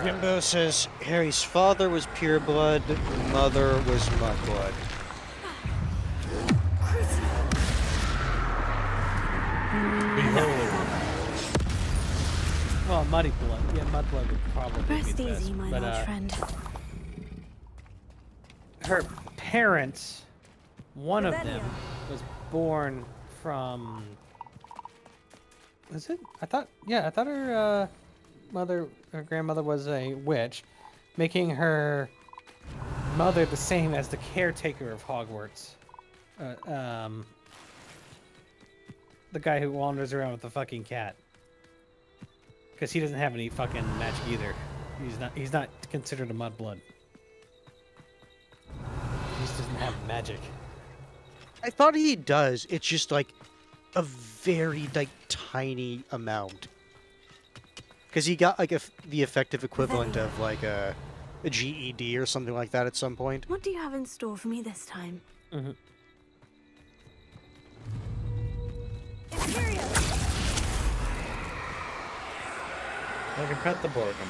Jimbo says Harry's father was pureblood, mother was mudblood. Well, muddy blood. Yeah, mudblood would probably Rest be the best. easy, my But, large friend. her parents, one of them was born from. Was it? I thought her her grandmother was a witch, making her mother the same as the caretaker of Hogwarts. The guy who wanders around with the fucking cat. Because he doesn't have any fucking magic either. He's not considered a mudblood. He just doesn't have magic. I thought he does. It's just like a very like tiny amount. Because he got like the effective equivalent of like a GED or something like that at some point. What do you have in store for me this time? Mm-hmm. I can pet the Borgum.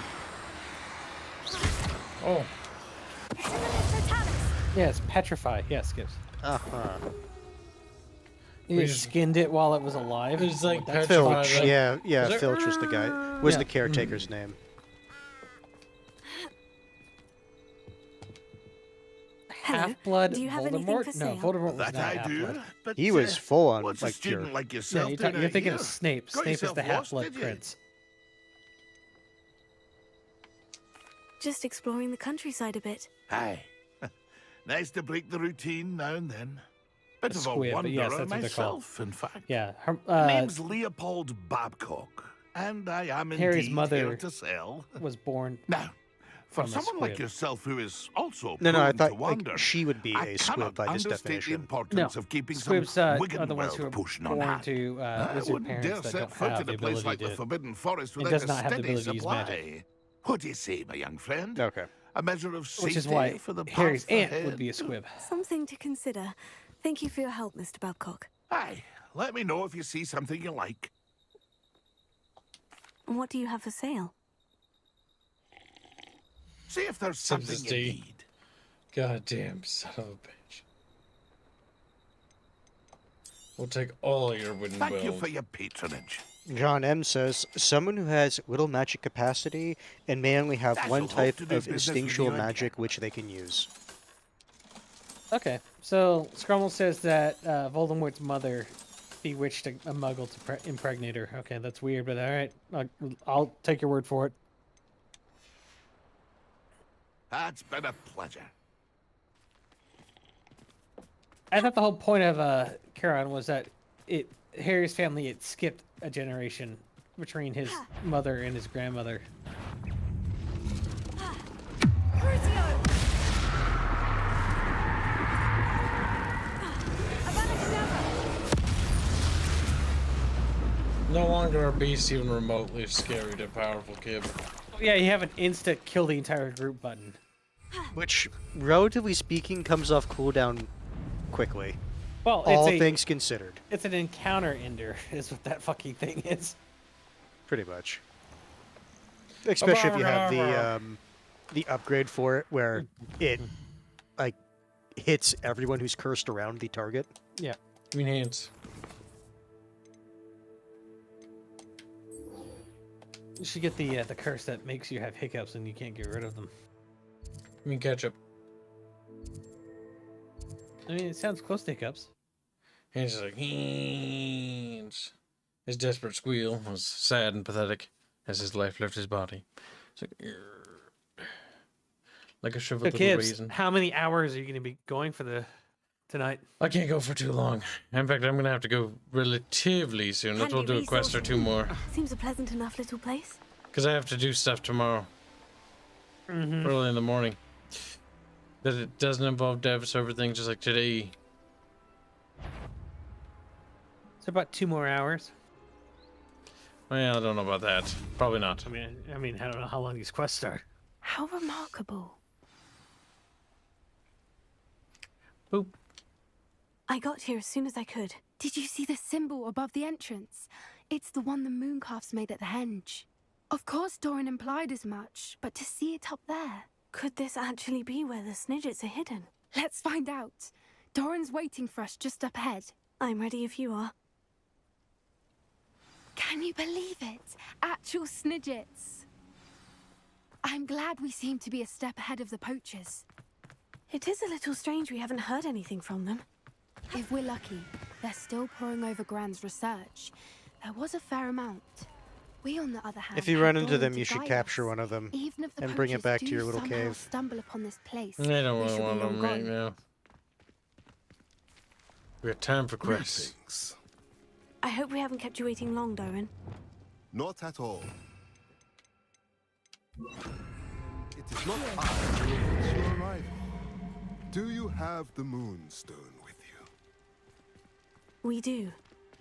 Oh. Yeah, it's petrify. Yes, Kibs. Uh-huh. You just skinned it while it was alive. It's like Filch. Yeah, Was it- Filch was the guy. Was Yeah. the caretaker's name. Half-blood Do you have anything Voldemort? for No, sale? Voldemort was That not I do, half-blood. but He was full on what's like a student pure. like Yeah, yourself doing you're thinking of here? Snape. Got Snape is yourself the lost, half-blood did you? prince. Just exploring the countryside a bit. Aye. Nice to break the routine now and then. Bit of a squib, but yes, wanderer that's what they're called. myself, in fact. Yeah, My name's Leopold Babcock, and I am Harry's indeed mother here to sell. was born. Now, for from a someone like squib. yourself who is also No, I prone thought to wander, like, she would be I a cannot squib by this understate the definition. importance No, of keeping squibs some are the ones who are pushing on born hand. to I wizard wouldn't dare parents that set don't foot have in the a place ability like the to. Forbidden Forest It without does a not have the steady ability to use supply. magic. What do you say, my young friend? Okay. A measure of safety Which is why for the Harry's path aunt ahead. would be a squib. Something to consider. Thank you for your help, Mr. Babcock. Aye, let me know if you see something you like. What do you have for sale? See if there's something you need. Goddamn son of a bitch. We'll take all your wooden Thank you wells. for your patronage. John M says, someone who has little magic capacity and may only have That'll one hope type to do of business with instinctual you magic which they can use. Okay, so Scrummel says that Voldemort's mother bewitched a muggle to impregnate her. Okay, that's weird, but alright. I'll take your word for it. That's been a pleasure. I thought the whole point of Charon was that Harry's family had skipped a generation between his mother and his grandmother. No longer a beast even remotely scary to powerful Kib. Yeah, you have an insta kill the entire group button. Which, relatively speaking, comes off cooldown quickly. Well, all things considered. It's an encounter ender, is what that fucking thing is. Pretty much. Especially if you have the upgrade for it, where it like hits everyone who's cursed around the target. Yeah. I mean hands. You should get the curse that makes you have hiccups and you can't get rid of them. I mean ketchup. I mean, it sounds close to hiccups. He's just like, Heinz. His desperate squeal was sad and pathetic as his life left his body. It's like a shriveled So, little Kibs, raisin. how many hours are you going to be going for tonight? I can't go for too long. In fact, I'm going to have to go relatively soon. Let's we'll do a quest or two more. Seems a pleasant enough little place. Because I have to do stuff tomorrow. Early in the morning. That it doesn't involve dev server things just like today. So about 2 more hours. Well, I don't know about that. Probably not. I mean, I don't know how long these quests are. How remarkable. Boop. I got here as soon as I could. Did you see the symbol above the entrance? It's the one the mooncalfs made at the henge. Of course Doran implied as much, but to see it up there... Could this actually be where the Snidgets are hidden? Let's find out. Doran's waiting for us just up ahead. I'm ready if you are. Can you believe it? Actual Snidgets. I'm glad we seem to be a step ahead of the poachers. It is a little strange we haven't heard anything from them. If we're lucky, they're still poring over Gran's research. There was a fair amount. We, on the other hand, If you run into them, you should capture one of them even if the and bring it back to poachers your do little somehow cave. Stumble upon this place. I don't we really shall be want long them right gone. now. We have time for quests. I hope we haven't kept you waiting long, Doran. Not at all. It is not I who awaits your arrival. Do you have the Moonstone with you? We do.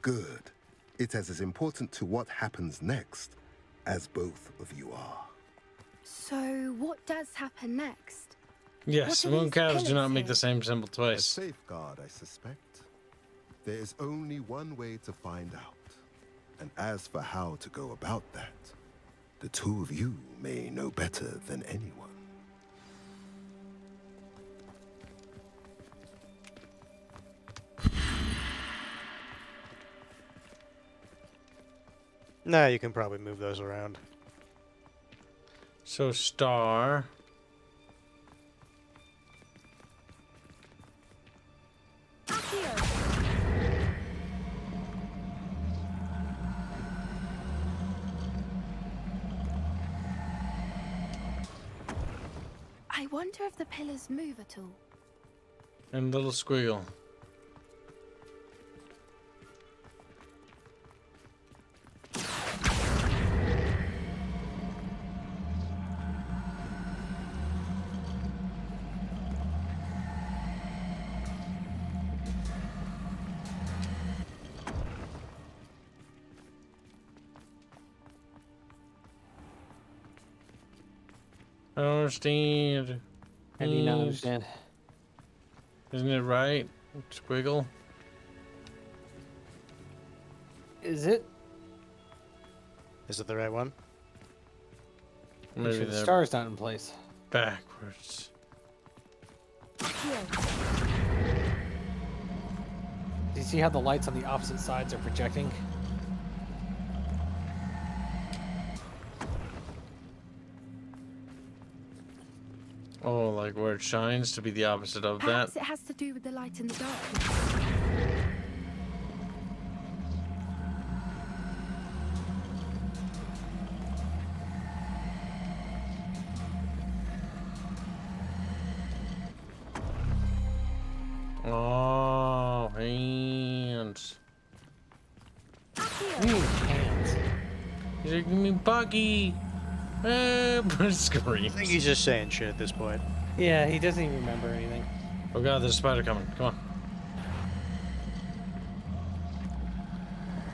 Good. It is as important to what happens next as both of you are. So, what does happen next? Yes, What are these mooncalves do pillars not make here? the same symbol A twice. safeguard, I suspect. There is only one way to find out. And as for how to go about that, the two of you may know better than anyone. Nah, you can probably move those around. So star. I wonder if the pillars move at all. And little squiggle. I don't understand. I do not understand. Isn't it right? Squiggle. Is it? Is it the right one? Make sure the they're star's not in place. backwards. Do you see how the lights on the opposite sides are projecting? Oh, like where it shines to be the opposite of Perhaps that. it has to do with the light and the dark. Oh, hands. Hands. He's like, give me Buggy. Scream. I think he's just saying shit at this point. Yeah, he doesn't even remember anything. Oh god, there's a spider coming. Come on.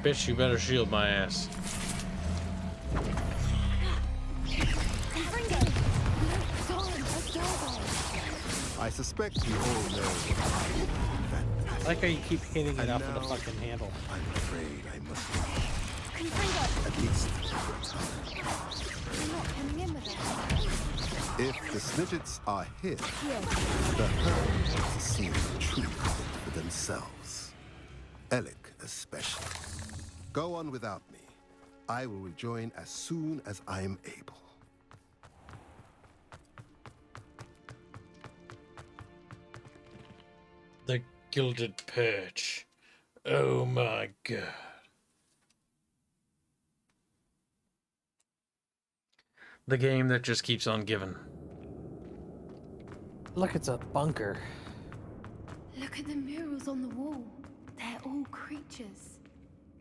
Bitch, you better shield my ass. I suspect you all know that. I like how you keep hitting it off of the fucking handle. I'm afraid I must at least for a time. If the Snidgets are here, the herd wants to see the truth for themselves. Alec especially. Go on without me. I will rejoin as soon as I am able. The Gilded Perch. Oh my god. The game that just keeps on giving. Look, it's a bunker. Look at the murals on the wall. They're all creatures.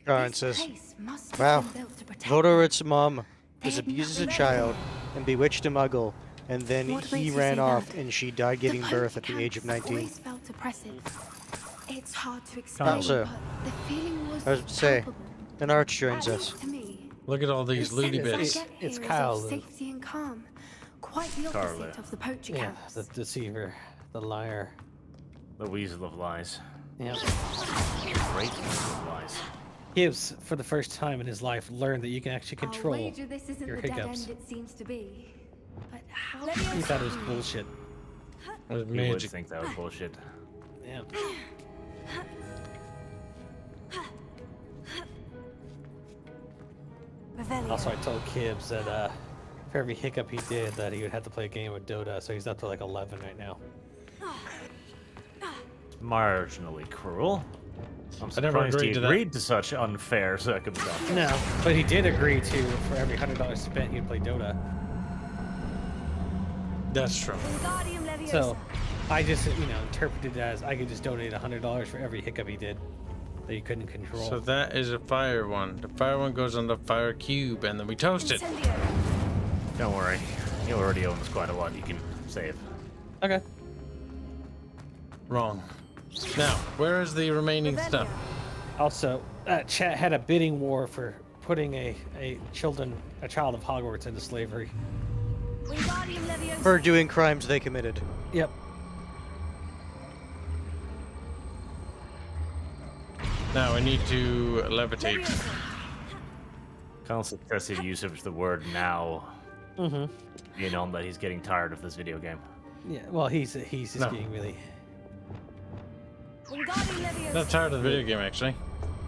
It says, place must have wow, been built to protect Vodorit's mom was had abused as a nothing child and bewitched a muggle, and then What he makes you ran say off that? and she died getting The birth at the age of Camps 19. always felt oppressive. It's hard to explain, Also, but the feeling was I was to say, palpable. an arch joins At us. least to me. Look at all these The loony sense I bits. get It's here is Kyle, of the- safety and calm. Quite the opposite Carla. of the poacher Yeah, camps. the deceiver, the liar. The weasel of lies. Yep. Great weasel of lies. Kibs, for the first time in his life, learned that you can actually I'll control wager this isn't your the dead hiccups. end it seems to be. But how? He thought it was bullshit. It was You would magic. think that was bullshit. Yeah. Also, I told Kibs that for every hiccup he did, that he would have to play a game of Dota, so he's up to like 11 right now. Marginally cruel. I'm I never surprised he agreed to that. agreed to such unfair circumstances. No, but he did agree to, for every $100 spent, he'd play Dota. That's true. So, I just, interpreted it as I could just donate $100 for every hiccup he did that he couldn't control. So that is a fire one. The fire one goes on the fire cube, and then we toast it. Don't worry. He already owns quite a lot you can save. Okay. Wrong. Now, where is the remaining stuff? Also, chat had a bidding war for putting a child of Hogwarts into slavery. For doing crimes they committed. Yep. Now I need to levitate. Kyle's successive use of the word now. Mm-hmm. You know that he's getting tired of this video game. Yeah, well, he's just No. being really... Not tired of the video game, actually.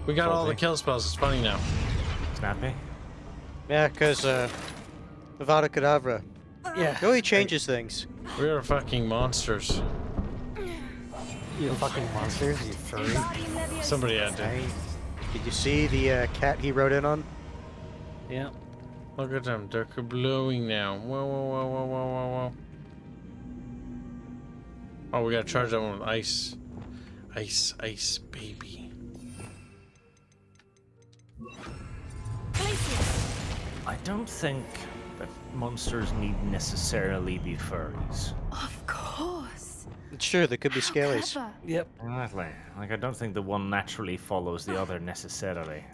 We got all the kill spells. It's funny now. Snappy? Yeah, because, Avada Kedavra. Yeah. No, he changes things. We are fucking monsters. You fucking monsters, you furry. Somebody had to. Did you see the cat he rode in on? Yeah. Look at them. They're blowing now. Whoa, whoa, whoa, whoa, whoa, whoa, whoa. Oh, we gotta charge that one with ice. Ice, ice, baby. I don't think that monsters need necessarily be furries. Of course. Sure, they could be scalies. Clever. Yep. Exactly. Like, I don't think the one naturally follows the other necessarily.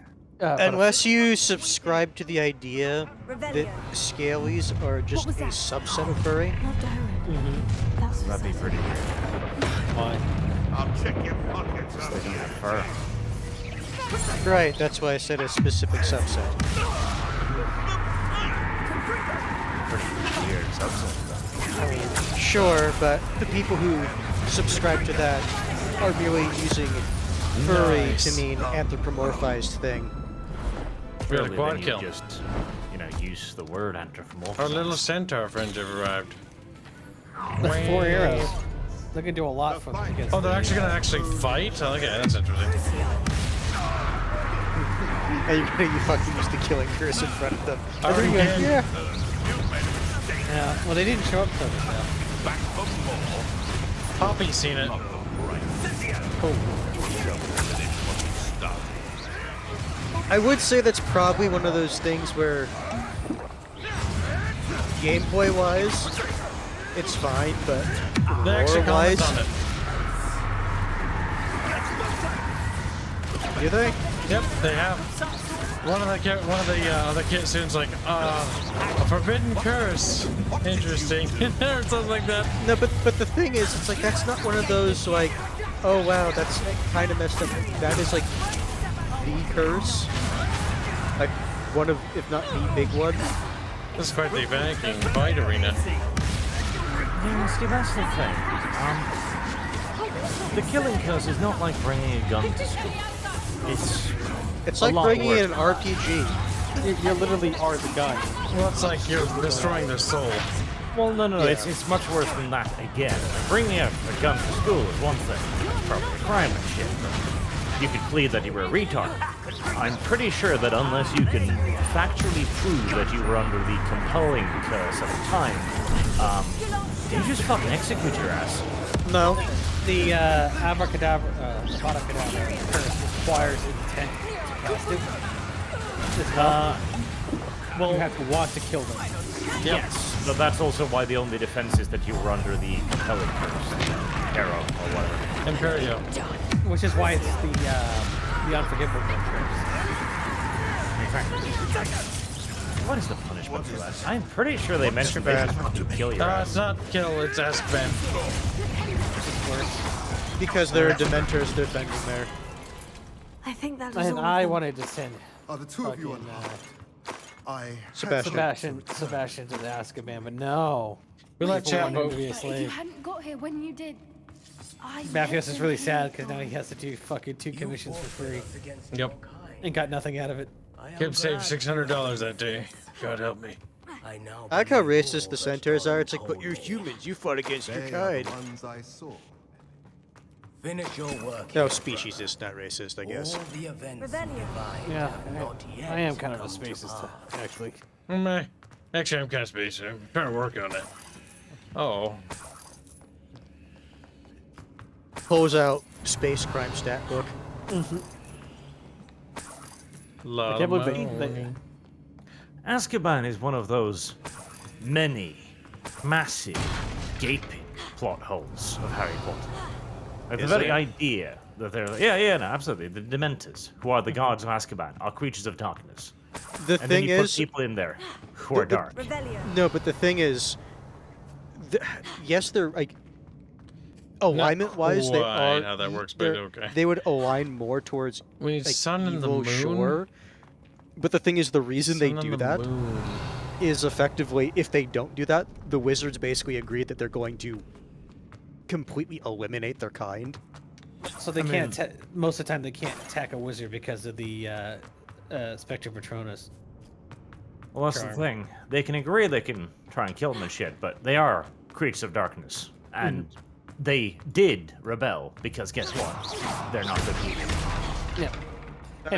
Unless you subscribe to the idea that scalies are just a subset of furry. That'd be pretty weird. Why? I'll check your pockets Just up. they don't have fur. Right, that's why I said a specific subset. Pretty weird subset, though. I mean, sure, but the people who subscribe to that are merely using furry Nice. to mean anthropomorphized thing. We got a Surely quad then you kill. just, use the word anthropomorphize. Our little centaur friends have arrived. That's 4 arrows. They can do a lot from against. Oh, they're actually gonna fight? Okay, that's interesting. And you're gonna fucking use the killing curse in front of them. I already Like, did. yeah. Yeah. Well, they didn't show up for this now. Poppy's seen it. I would say that's probably one of those things where gameplay-wise, it's fine, but They actually lore-wise, comment on it. do they? Yep, they have. One of the other kids students like, a forbidden curse. Interesting, or something like that. No, but the thing is, it's like that's not one of those like, oh wow, that's kind of messed up. That is like the curse, like one of, if not the big one. This is quite the banking fight arena. Yeah, see, that's the thing. The killing curse is not like bringing a gun to school. It's a like lot bringing worse. in an RPG. You literally are the gun. Well, it's like you're destroying their soul. Well, no, Yeah. it's much worse than that. Again, bringing a gun to school is one thing. It's probably a crime and shit. But you could plead that you were a retard. I'm pretty sure that unless you can factually prove that you were under the compelling curse at the time, you just fucking execute your ass. No. The abracadabra, abracadabra curse requires intent to cast it. Well, you have to want to kill them. Yes, but that's also why the only defense is that you were under the compelling curse, arrow or whatever. Imperio. Which is why it's the unforgivable curse. What is the punishment for that? I'm pretty sure they mentioned basically to kill your ass. It's not kill, it's Azkaban. Because there are Dementors defending there. I think that was And all. I wanted to send Are the two of you fucking, I Sebastian. Sebastian to the Azkaban, but no. We let People chat wanted to vote. be a If you slave. hadn't got here when you did, Matthews is really sad because now he has to do fucking 2 commissions for free. Yep. And got nothing out of it. Kib saved $600 that day. God help me. I like how racist the centaurs are. It's like, but you're humans. You fought against your kind. I saw. Finish your work. No, species is not racist, I guess. All the events Yeah, I am kind of a spacist, actually. Actually, I'm kind of spaced. I'm trying to work on it. Oh. Pulls out space crime stat book. La I can't believe they, Azkaban is one of those many massive, gaping plot holes of Harry Potter. Like the Is very it? idea that they're no, absolutely. The Dementors, who are the guards of Azkaban, are creatures of darkness. The and then thing you is, put people in there who are dark. No, but the thing is, yes, they're like alignment-wise, they quite are. how that works, but they're- okay. They would align more towards We need like, sun and the evil, moon? sure. But the thing is, the reason they Sun and do the that moon. is effectively, if they don't do that, the wizards basically agree that they're going to completely eliminate their kind. So they can't. Most of the time, they can't attack a wizard because of the Spectre Patronus. Well, that's the thing. They can agree they can try and kill them and shit, but they are creatures of darkness. And they did rebel because guess what? They're not good people. Yeah.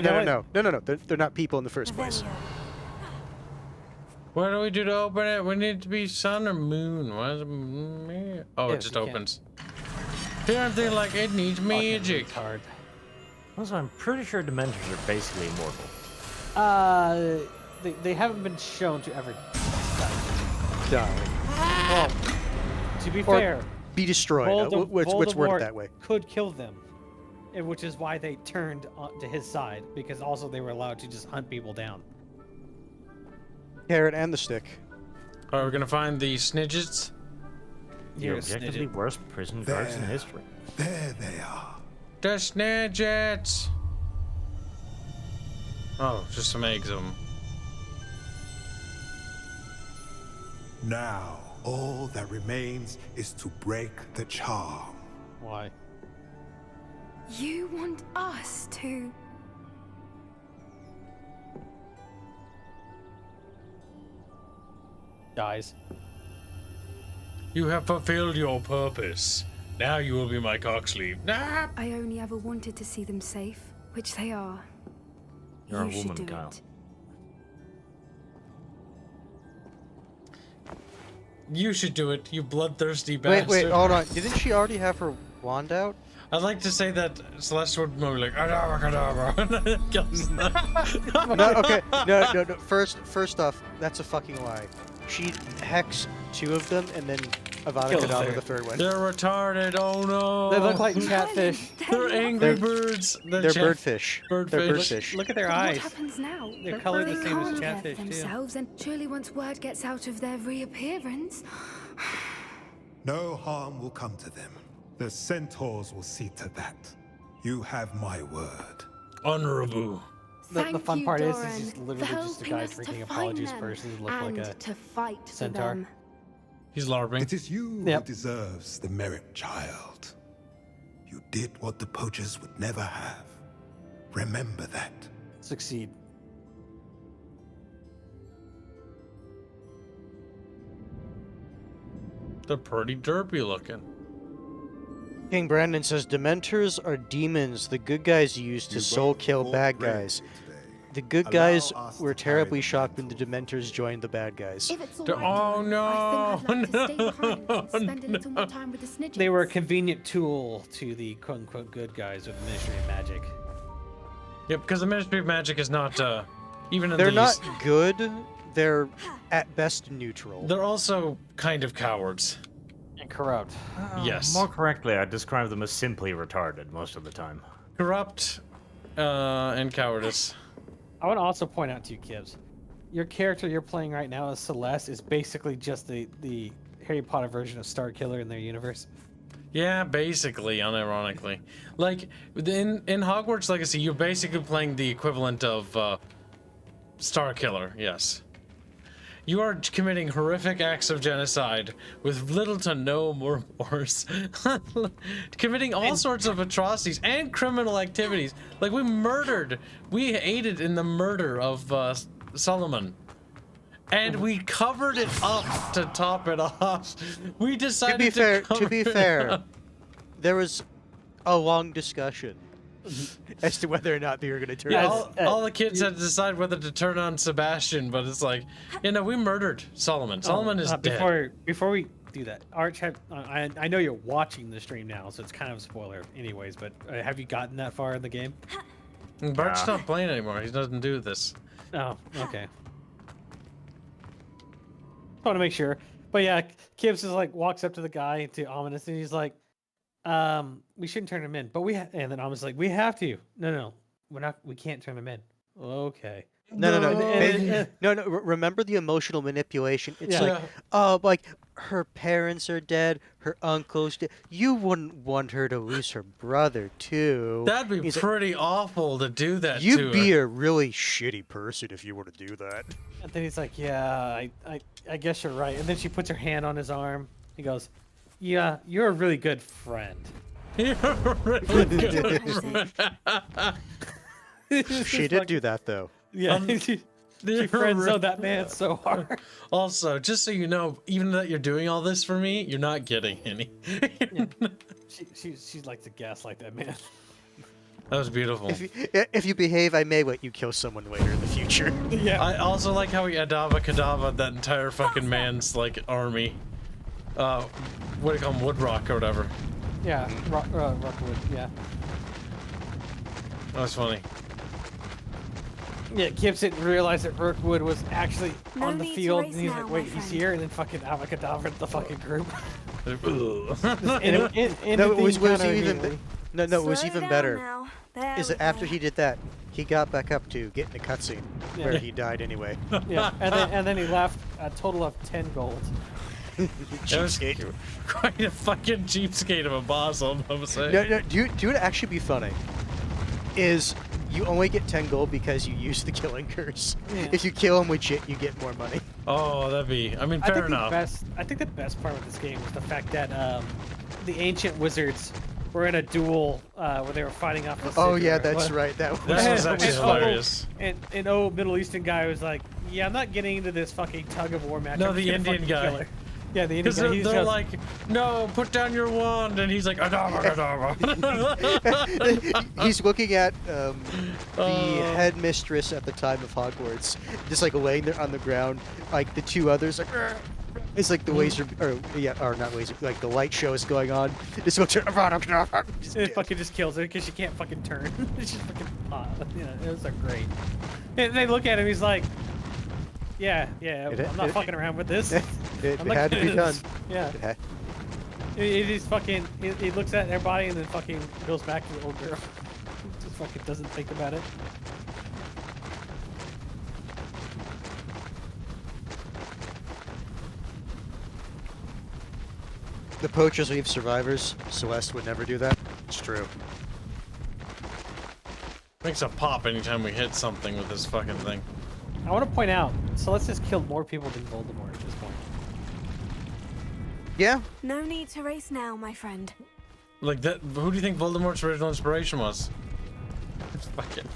No. They're not people in the first place. What do we do to open it? We need to be sun or moon. Why is it Oh, it Yes, just you can. opens. Here I'm thinking like it needs magic. Hard. Also, I'm pretty sure Dementors are basically immortal. They haven't been shown to ever Die. Well, to be Or fair, be destroyed. Let's word Voldemort it that way. could kill them, which is why they turned to his side, because also they were allowed to just hunt people down. Carrot and the stick. Are we gonna find the snidgets? The You're a objectively snidget. worst prison guards in history. There they are. The snidgets! Oh, just some eggs of them. Now, all that remains is to break the charm. Why? you want us to. Dies. You have fulfilled your purpose. Now you will be my cock sleeve. Nah. I only ever wanted to see them safe, which they are. You're a You should woman, do Kyle. it. You should do it, you bloodthirsty bastard. Wait, hold on. Didn't she already have her wand out? I'd like to say that Celeste would be like, Adabra Kadabra. No, okay. No. First off, that's a fucking lie. She hexed 2 of them and then Avada Killed Kedavra her. the 3rd one. They're retarded, oh no. They look like catfish. They're angry birds. They're birdfish. They're birdfish. Look at their But eyes. what happens now? They're colored They the same as can't get catfish, too. themselves, and surely once word gets out of their reappearance. No harm will come to them. The centaurs will see to that. You have my word. Honorable. The Thank fun you, part is Doran, it's just for literally just a helping guy us to drinking find apologies them first and look and like a to fight for centaur. them. He's LARPing. It is you Yep. who deserves the merit, child. You did what the poachers would never have. Remember that. Succeed. They're pretty derpy looking. King Brandon says Dementors are demons the good guys use to soul kill bad guys. The good guys were terribly shocked when the Dementors joined the bad guys. If it's all They're- right, oh no! I think I'd like to stay behind and spend a little more time with the snitches. They were a convenient tool to the quote-unquote good guys of the Ministry of Magic. Yep, because the Ministry of Magic is not, even in They're these, not good. They're at best neutral. They're also kind of cowards. And corrupt. Yes. More correctly, I'd describe them as simply retarded most of the time. Corrupt, and cowardice. I want to also point out to you, Kibs, your character you're playing right now as Celeste is basically just the Harry Potter version of Starkiller in their universe. Yeah, basically, unironically. Like, in Hogwarts Legacy, you're basically playing the equivalent of, Starkiller, yes. You are committing horrific acts of genocide with little to no remorse. Committing all sorts of atrocities and criminal activities. Like, we aided in the murder of Solomon. And we covered it up to top it off. We decided To be fair, there was a long discussion as to whether or not they were going to turn Yeah, on. all the kids had to decide whether to turn on Sebastian, but it's like, we murdered Solomon. Solomon is dead. Before we do that, Arch, I know you're watching the stream now, so it's kind of a spoiler anyways, but have you gotten that far in the game? Bart's not playing anymore. He doesn't do this. Oh, okay. I want to make sure. But yeah, Kibs is like, walks up to the guy, to Ominous, and he's like, we shouldn't turn him in, but and then Ominous is like, we have to. No, we can't turn him in. Okay. No. Remember the emotional manipulation. It's like her parents are dead, her uncle's dead. You wouldn't want her to lose her brother too. That'd be pretty awful to do that to You'd be her. a really shitty person if you were to do that. And then he's like, yeah, I guess you're right. And then she puts her hand on his arm. He goes, yeah, you're a really good friend. You're a really good friend. She did do that though. Yeah, she friend-zoned that man so hard. Also, just so you know, even though you're doing all this for me, you're not getting any. She likes to gaslight that man. That was beautiful. If you behave, I may let you kill someone later in the future. Yeah. I also like how he Adava Kadava that entire fucking man's like army. What do you call him? Woodrock or whatever. Yeah, Rockwood. Yeah. That was funny. Yeah, Kibs didn't realize that Rookwood was actually No on the need to field, race and he's now, like, my wait, he's friend. here, and then fucking Avacadabra the fucking group. No, it was even no, it was Slow even down better. now. There Is we that after go. he did that, he got back up to get in the cutscene where Yeah. he died anyway. Yeah, and then he left a total of 10 gold. That was quite a fucking cheapskate of a boss, I'm gonna say. No, do it actually be funny? Is you only get 10 gold because you use the killing curse. Yeah. If you kill him with shit, you get more money. Oh, that'd be. I mean, fair enough. I think the best part of this game was the fact that the ancient wizards were in a duel where they were fighting off the Oh city, yeah, right? that's What? right. That was actually hilarious. And old Middle Eastern guy was like, yeah, I'm not getting into this fucking tug of war match. No, I'm the just gonna Indian fucking kill guy. her." Yeah, the Because Indian guy. they're like, no, put down your wand, and he's like, Adama. He's looking at the headmistress at the time of Hogwarts, just like laying there on the ground, like the two others, like. It's like the laser, or not laser, like the light show is going on. Just go turn around. It fucking just kills her because she can't fucking turn. It's just fucking pop. Yeah, it was like great. And they look at him. He's like, "Yeah, I'm not fucking around with this. It had to be done. Yeah. He's fucking. He looks at everybody and then fucking goes back to the old girl. Just fucking doesn't think about it. The poachers leave survivors. Celeste would never do that. It's true. Makes a pop anytime we hit something with this fucking thing. I want to point out, Celeste has killed more people than Voldemort at this point. Yeah. No need to race now, my friend. Like that. Who do you think Voldemort's original inspiration was? It's fucking.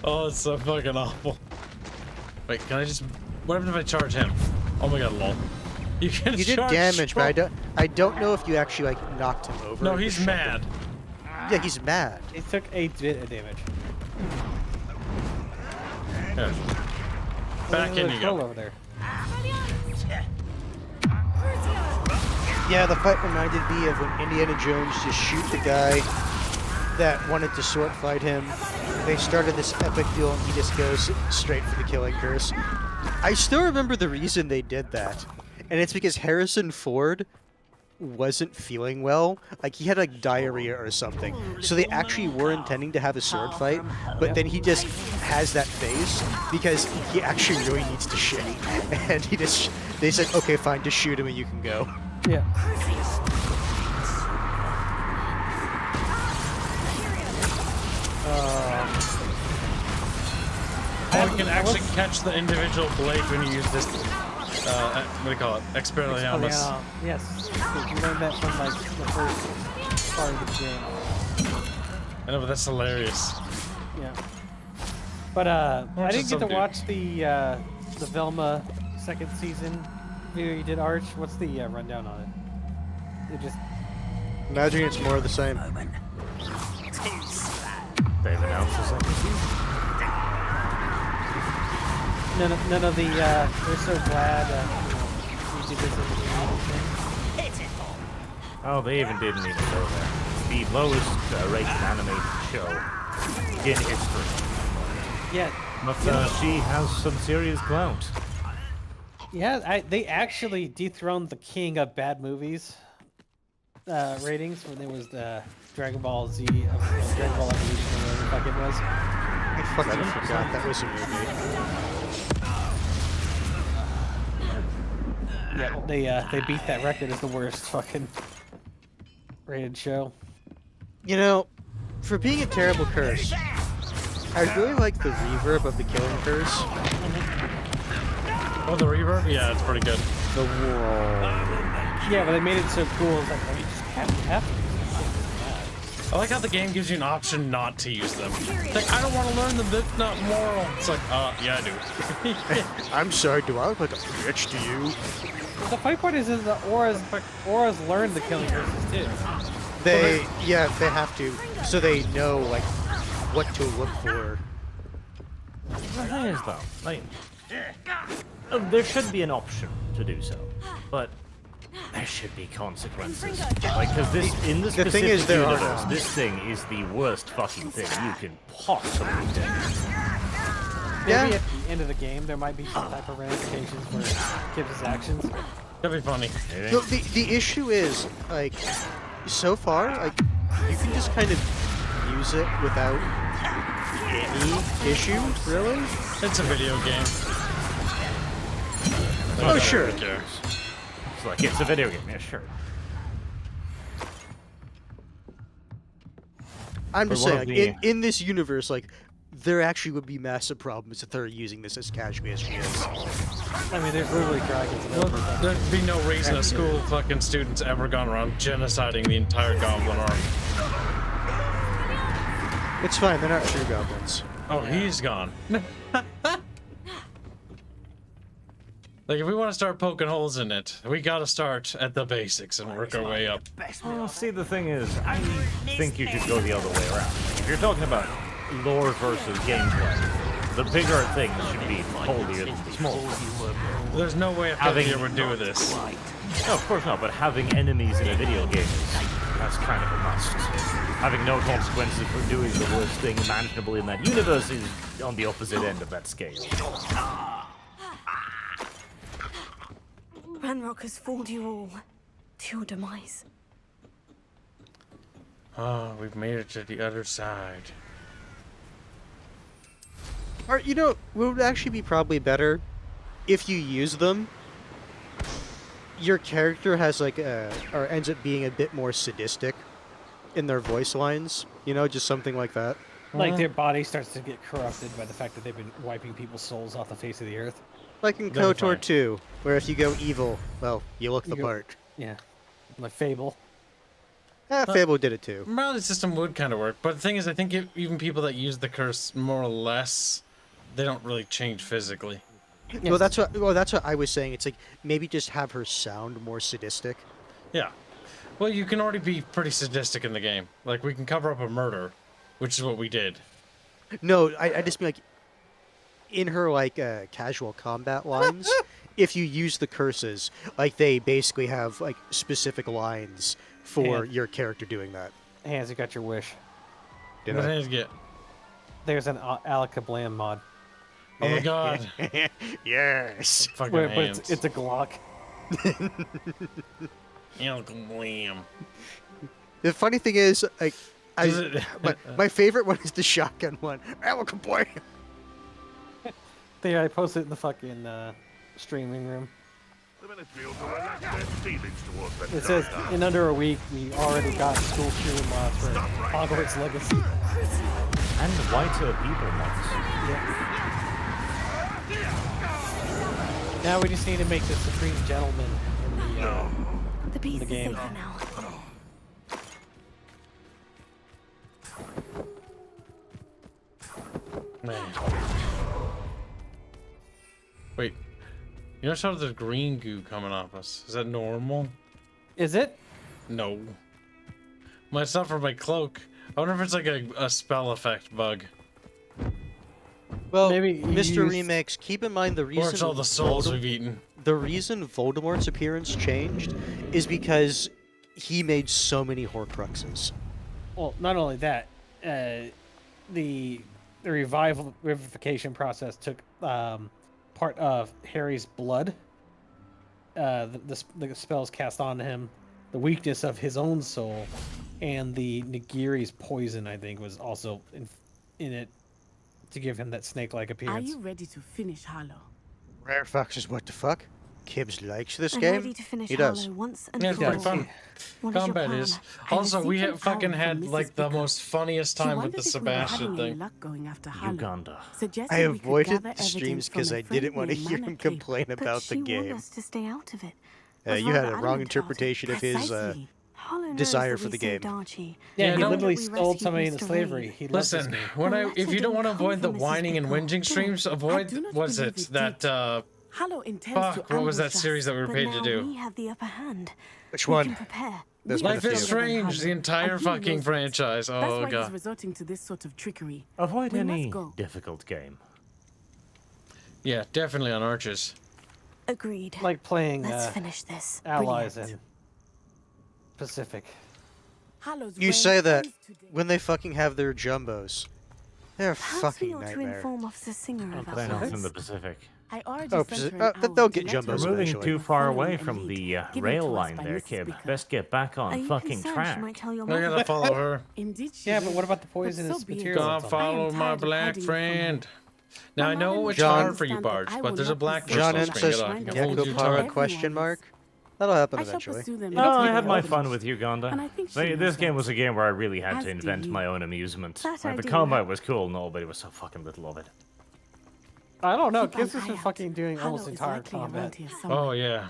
Oh, it's so fucking awful. Wait, can I just? What happens if I charge him? Oh my god, lol. You did damage, but I don't know if you actually like knocked him over. No, he's mad. Yeah, he's mad. He took a bit of damage. Yeah. Back in you go. Over there. Yeah, the fight reminded me of when Indiana Jones just shoot the guy that wanted to sword fight him. They started this epic duel and he just goes straight for the killing curse. I still remember the reason they did that. And it's because Harrison Ford wasn't feeling well. Like, he had, like, diarrhea or something. So they actually were intending to have a sword fight, but then he just has that face because he actually really needs to shit. And they said, okay, fine, just shoot him and you can go. Yeah. Oh, you can actually catch the individual blade when you use this. What do you call it? Expelliarmus. Yes. You learned that from like the first part of the game. I know, but that's hilarious. Yeah. But I didn't get to watch the Velma second season video you did, Arch. What's the rundown on it? It just. Imagine it's more of the same. They've announced the second season. None of the, they're so glad, you did this as a thing. Oh, they even didn't even go there. The lowest rated animated show in history. Yeah. But she has some serious clout. Yeah, they actually dethroned the king of bad movies ratings when there was the Dragon Ball Z, Dragon Ball Evolution, or whatever the fuck it was. I fucking forgot that was a movie. Yeah, they beat that record as the worst fucking rated show. You know, for being a terrible curse, I really like the reverb of the killing curse. Oh, the reverb? Yeah, it's pretty good. The Yeah, but they made it so cool. It's like, oh, you just have to. I like how the game gives you an option not to use them. It's like, I don't want to learn them, that's not moral. It's like, yeah, I do. I'm sorry, do I look like a bitch to you? The funny part is the auras learn the killing curses too. They have to, so they know like what to look for. The thing is, though, like, there should be an option to do so, but there should be consequences. Like, because in this specific thing is, there are universe, none. this thing is the worst fucking thing you can possibly do. Maybe at the end of the game, there might be some type of ramifications for Kibs' actions. That'd be funny. No, the issue is, like, so far, like, you can just kind of use it without any issue, really? It's a video game. Oh, sure. It's like, it's a video game, yeah, sure. I'm just saying, like, in this universe, like, there actually would be massive problems if they're using this as casually as she is. I mean, there's literally dragons. There'd be no reason a school of fucking students ever gone around genociding the entire goblin army. It's fine, they're not true goblins. Oh, he's gone. Like, if we want to start poking holes in it, we gotta start at the basics and work our way up. Well, see, the thing is, I think you should go the other way around. If you're talking about lore versus gameplay, the bigger things should be holier than small. There's no way a failure would do this. No, of course not, but having enemies in a video game that's kind of a must. Having no consequences for doing the worst thing imaginable in that universe is on the opposite end of that scale. Ranrock has fooled you all to your demise. Oh, we've made it to the other side. Or, you know, what would actually be probably better if you use them. Your character has like or ends up being a bit more sadistic in their voice lines. You know, just something like that. Like their body starts to get corrupted by the fact that they've been wiping people's souls off the face of the earth. Like in KOTOR 2, where if you go evil, well, you look the part. Yeah, like Fable. Fable did it too. Well, the system would kind of work, but the thing is, I think even people that use the curse more or less, they don't really change physically. Well, that's what I was saying. It's like maybe just have her sound more sadistic. Yeah. Well, you can already be pretty sadistic in the game. Like, we can cover up a murder, which is what we did. No, I just mean like in her like casual combat lines. If you use the curses, like they basically have like specific lines for your character doing that. Hanse, you got your wish. Did What I? did you get? There's an Alakablam mod. Oh my god. Yes. Fucking But hands. it's a Glock. Alakablam. The funny thing is, like, my favorite one is the shotgun one. Alakablam. I posted it in the fucking streaming room. It says, in under a week, we already got school shooting mods for Hogwarts Legacy. And whiter people mods. Yeah. Now we just need to make the Supreme Gentleman in the game. Now. Man. Wait. You notice how there's green goo coming off us? Is that normal? Is it? No. My it's not for my cloak. I wonder if it's like a spell effect bug. Well, maybe Mr. Remix, keep in mind the reason... Or it's all the souls we've eaten. The reason Voldemort's appearance changed is because he made so many Horcruxes. Well, not only that, the revivification process took part of Harry's blood. The spells cast on him, the weakness of his own soul, and the Nagiri's poison, I think, was also in it to give him that snake-like Are appearance. you ready to finish Harlow? Rare Foxes, what the fuck? Kibs likes this I'm game? ready to finish He does. Harlow once and Yeah, it's for pretty all. fun. What is your Combat plan? is. I Also, have we secret have fucking power had from like Mrs. the Bickering. most funniest She time with wondered the if we were Sebastian having any thing. luck going after Harlow. Uganda. Suggested I we could avoided gather streams evidence because from I a didn't friend want to named hear him Manor Kid. complain But about the she warned game. us to stay out of it. Was You had rather a wrong adamant about it. interpretation of his Precisely. Harlow knows desire that for we the saved game. Archie. Yeah, he don't- literally We sold rescued somebody into Mr. slavery. Wade. He loves this Listen, game. when The I letter if you don't didn't want to come avoid the from Mrs. whining and Bickle. whinging streams, I avoid do not was believe it it that Harlow intends fuck, to what was that ambush series us. that we were But paid now to do? we have the upper hand. Which We one? can prepare. There's We been a are Life is few. stronger than Strange, the Harlow. entire And he fucking knows it. franchise. That's Oh why he's god. resorting to this sort of trickery. Avoid We any must go. difficult game. Yeah, definitely on arches. Agreed. Like playing Let's finish this. Allies Brilliant. in Pacific. Harlow's You reign say that ends today. when they fucking have their jumbos. They're a Perhaps we fucking ought to nightmare. inform Officer Singer But about I know it's in this. the Pacific. I already Oh, sent her an they'll hour get to let jumbos her We're know. moving eventually. too far Following away a from lead the given rail to us line by there, Mrs. Kib. Bickering. Best get back Are on you fucking concerned track. she might tell your I mother? gotta follow her. Indeed she Yeah, but will. what about the But poisonous so be it. material? Gotta that's on I am follow tired my of black hiding it from her. friend. Now I My know mother it's will hard for you, understand that Barge, I but will there's a not be black so person John on N screen. says I can hold you to Yakupara it. question mark. That'll happen I shall eventually. pursue them. No, I until had my they fun are with Uganda. And I think she This knows game that. was a game where I really had As to do invent you. my own amusement. That Like, I the do. combat was cool and all, but it was so fucking little of it. I don't know. Keep an Kibs has eye been out. fucking doing Harlow almost is entire likely around combat. here somewhere. Oh yeah.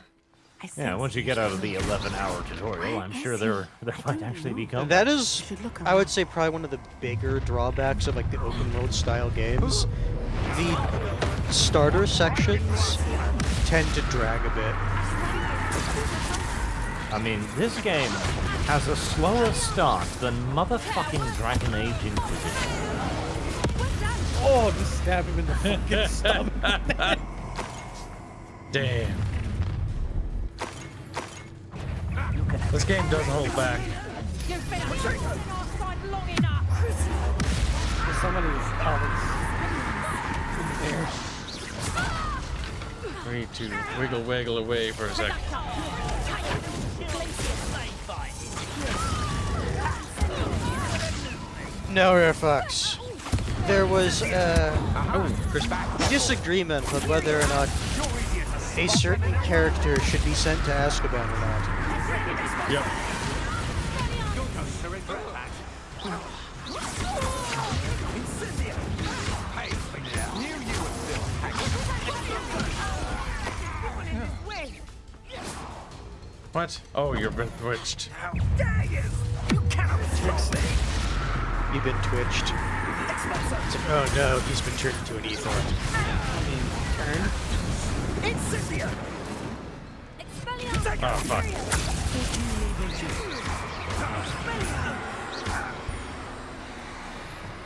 I Yeah, sense once you it. get out of the 11-hour tutorial, I'm sure there might actually be combat. That is, You should look I would around. say, probably one of the bigger drawbacks of like the open world style games. The starter sections tend to drag a bit. I mean, this game has a slower start than motherfucking Dragon Age Inquisition. Oh, just stab him in the fucking stomach. Damn. This game doesn't hold back. You've been on our side long enough. There's so many colleagues in there. We need to wiggle away for a second. No, Rare Fox. There was a disagreement on whether or not a certain character should be sent to Azkaban or not. Yep. What? Oh, you've been twitched. How dare you! You cannot twitch me! You've been twitched. Oh no, he's been turned into an ether. Incendio! Oh, fuck.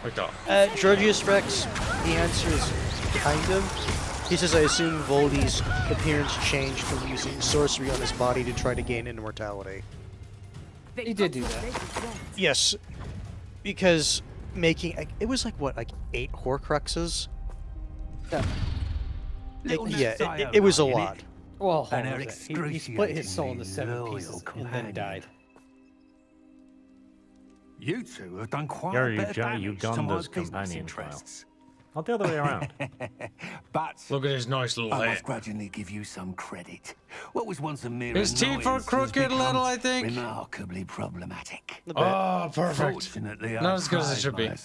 Wait up. Georgius Rex, the answer is kind of. He says, I assume Voldy's appearance changed from using sorcery on his body to try to gain immortality. He did do that. Yes, because making it was like what, like 8 Horcruxes? Yeah. It was a lot. Well, hold on a second. He split his soul into 7 pieces and then died. You two have done quite You're a bit of damage to my Uganda's business companion interests. Not the other way around. But look at his nice little I head. must grudgingly give you some credit. What was once a mere His teeth are annoyance has crooked a become little, I think. remarkably problematic. Oh, perfect. Fortunately, Not as good as it should be. At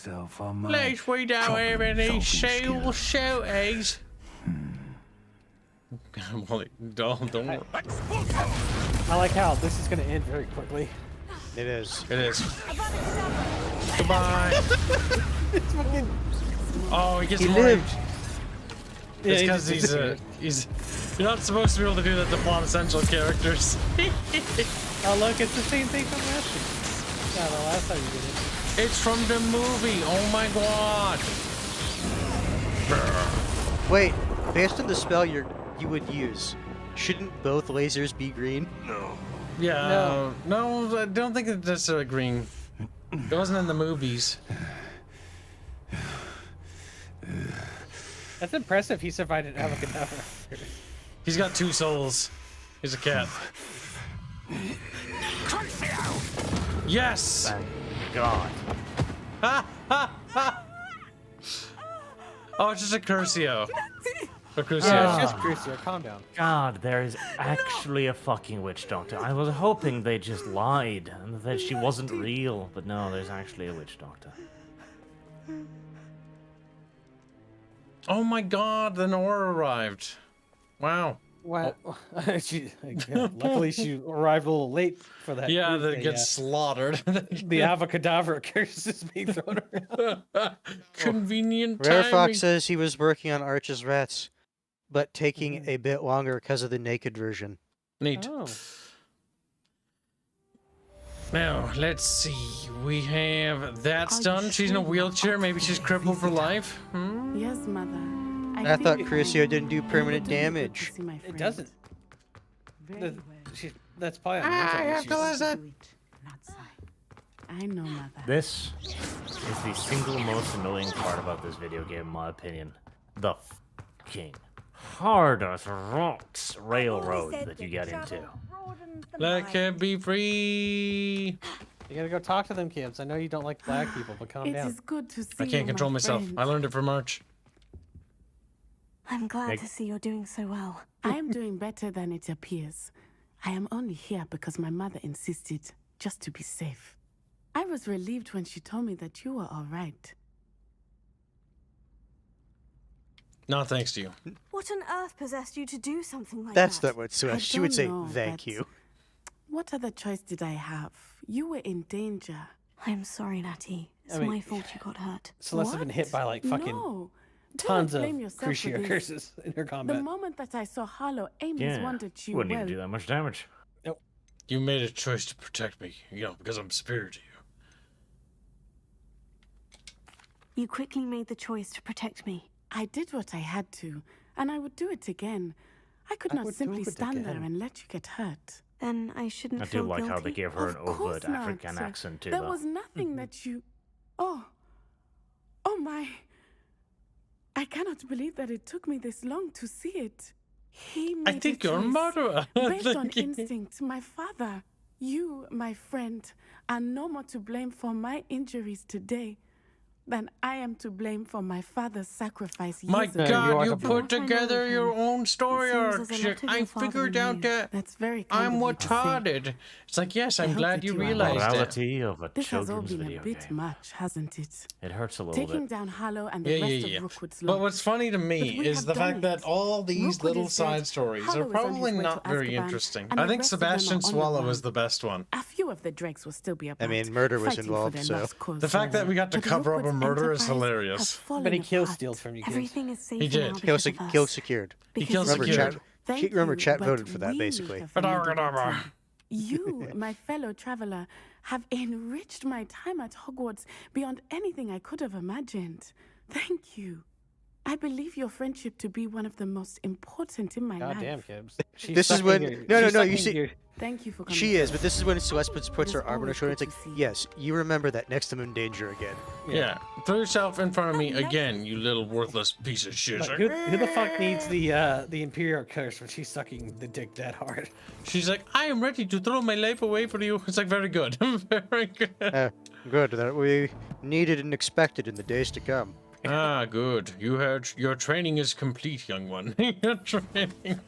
least we don't have any soul shouties. Molly, don't worry. I like how this is going to end very quickly. It is. It is. Goodbye. It's fucking... Oh, he gets He raped. lived. It's Yeah, because he's. You're not supposed to be able to do that to plot essential characters. Oh look, it's the same thing from last year. Yeah, the last time you did it. It's from the movie. Oh my god. Wait, based on the spell you would use, shouldn't both lasers be green? No. Yeah. No, I don't think it's necessarily green. It wasn't in the movies. That's impressive. He survived an avocado. He's got 2 souls. He's a cat. Yes! Thank God. Oh, it's just a Curcio. A Crucio. It's just Crucio. Calm down. God, there is actually a fucking witch doctor. I was hoping they just lied and that she wasn't real, but no, there's actually a witch doctor. Oh my god, the Nora arrived. Wow. Wow. Oh. Luckily, she arrived a little late for that. Yeah, they get slaughtered. The avocadabra curse is being thrown around. Convenient Rare timing. Fox says he was working on Arch's Rats, but taking a bit longer because of the naked version. Neat. Oh. Now, let's see. We have that's done. She's in a wheelchair. Maybe she's crippled for life. Hmm? Yes, Mother. I thought Crucio didn't do permanent damage. It doesn't. That's probably a I mental have issue. to listen. I know, Mother. This is the single most annoying part about this video game, in my opinion. The fucking hard as rocks railroad that you get into. Let it be free. You gotta go talk to them, Kibs. I know you don't like black people, but calm It down. is good to see I can't you, control my myself. friend. I learned it from March. I'm glad to see you're doing so well. I am doing better than it appears. I am only here because my mother insisted, just to be safe. I was relieved when she told me that you were all right. No, thanks to you. What on earth possessed you to do something like That's that? not what I Suez. She would don't say know, thank but you. What other choice did I have? You were in danger. I'm sorry, Natty. It's I mean, my fault you got hurt. Celeste has been hit by like fucking No, tons of blame yourself for Crucio this. curses in her The combat. moment that I saw Harlow aim his Yeah, wand at you, wouldn't well, even do that much damage. Nope. You made a choice to protect me, you know, because I'm superior to you. You quickly made the choice to protect me. I did what I had to, and I would do it again. I could not simply stand there and let you get hurt. Then I shouldn't I feel do like guilty. how they gave her an Of course overt not. African accent too. There though. was nothing that you... Oh my... I cannot believe that it took me this long to see it. He made I think a you're a choice murderer. based on instinct. My father, you, my friend, are no more to blame for my injuries today than I am to blame for my father's sacrifice. My years ago. God, you put together your own story It seems arc. there's a lot of I your father figured in out you. that That's very kind I'm of you what to Todd say. did. It's like, yes, I I'm hope glad that you you are realized that. Morality of a This has all children's been a video bit game. much, hasn't it? It hurts a little Taking bit. down Harlow and the Yeah, rest yeah, yeah. of Rookwood's But lot. what's funny to me But we is have the done fact that it. all these Rookwood little is dead. side stories Harlow are is on his probably way not to very Azkaban, interesting. and I the think rest of them are Sebastian on the Swallow run. was the best one. A few of the dregs will still be about. I mean, murder was fighting for involved, their so lost cause. The fact that we got to But cover up a Rookwood's murder is enterprise hilarious. has fallen But he kill apart. steals from you kids. Everything is safe He did. now because of us. Kill secured. He killed Remember, secured. chat, Thank remember, you, chat but voted for that, we basically. have made it better. You, my fellow traveler, have enriched my time at Hogwarts beyond anything I could have imagined. Thank you. I believe your friendship to be one of the most important in my life. Goddamn, Kibs. This is when no, you see, Thank you for coming. she is, but this is when Celeste puts her It's arm on her always shoulder. It's good like, to see. yes, you remember that next time in danger again. Yeah. Throw yourself in front of me again, you little worthless piece of shit. Like, It's who, like, who the fuck needs the Imperial curse when she's sucking the dick that hard? She's like, I am ready to throw my life away for you. It's like, very good. Very good. Good, that we needed and expected in the days to come. Ah, good. You heard your training is complete, young one. Your training.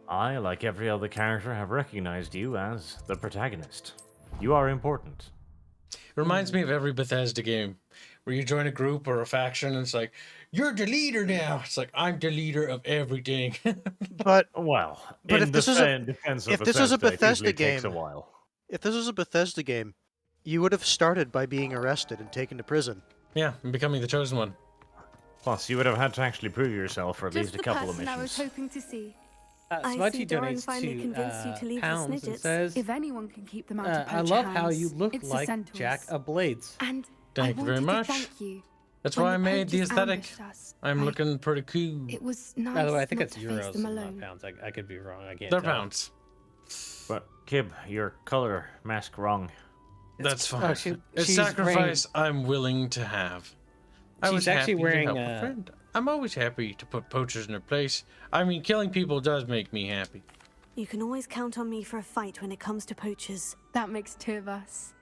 I, like every other character, have recognized you as the protagonist. You are important. Reminds me of every Bethesda game where you join a group or a faction and it's like, you're the leader now. It's like, I'm the leader of everything. But well, but if this was a defense of if this was a Bethesda, it Bethesda usually game, takes a while. if this was a Bethesda game, you would have started by being arrested and taken to prison. Yeah, and becoming the chosen one. Plus, you would have had to actually prove yourself for at Just least a the couple of person I was missions. hoping to see. I Smudgy see Doran donates finally convinced you to leave the pounds and Snidgets. says, If anyone can keep them out of I poacher love how hands, you look it's the like Centaurs. Jack of Blades. And Thank I you very wanted to much. thank you. That's When why I the made the poachers aesthetic. ambushed us, I'm looking pretty cool. It was nice By the way, I think not it's to face euros, them not alone. pounds. I could be wrong. I can't They're tell. pounds. But, Kib, your color mask wrong. That's fine. Oh, a she's sacrifice I'm willing to have. I She's was actually happy wearing, to help a friend. I'm always happy to put poachers in their place. I mean, killing people does make me happy. You can always count on me for a fight when it comes to poachers. That makes two of us.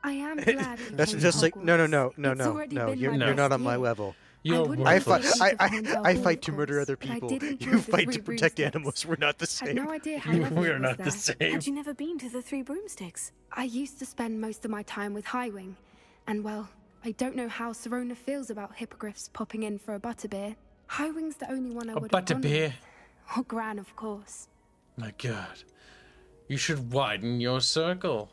I am glad we That's came just to like Hogwarts. no. It's already been You're my you're not best on my year. level. You're wouldn't I have fight. believed I it upon Delville, I of fight to course, murder other but I people. did enjoy You the fight Three to protect Broomsticks. animals. We're not the Had same. no idea how lovely We're it not was the there. same. Had you never been to the Three Broomsticks? I used to spend most of my time with Highwing, and well, I don't know how Serona feels about hippogriffs popping in for a butterbeer. Highwing's the only one I would have gone butterbeer? with. Or Gran, of course. My God. You should widen your circle.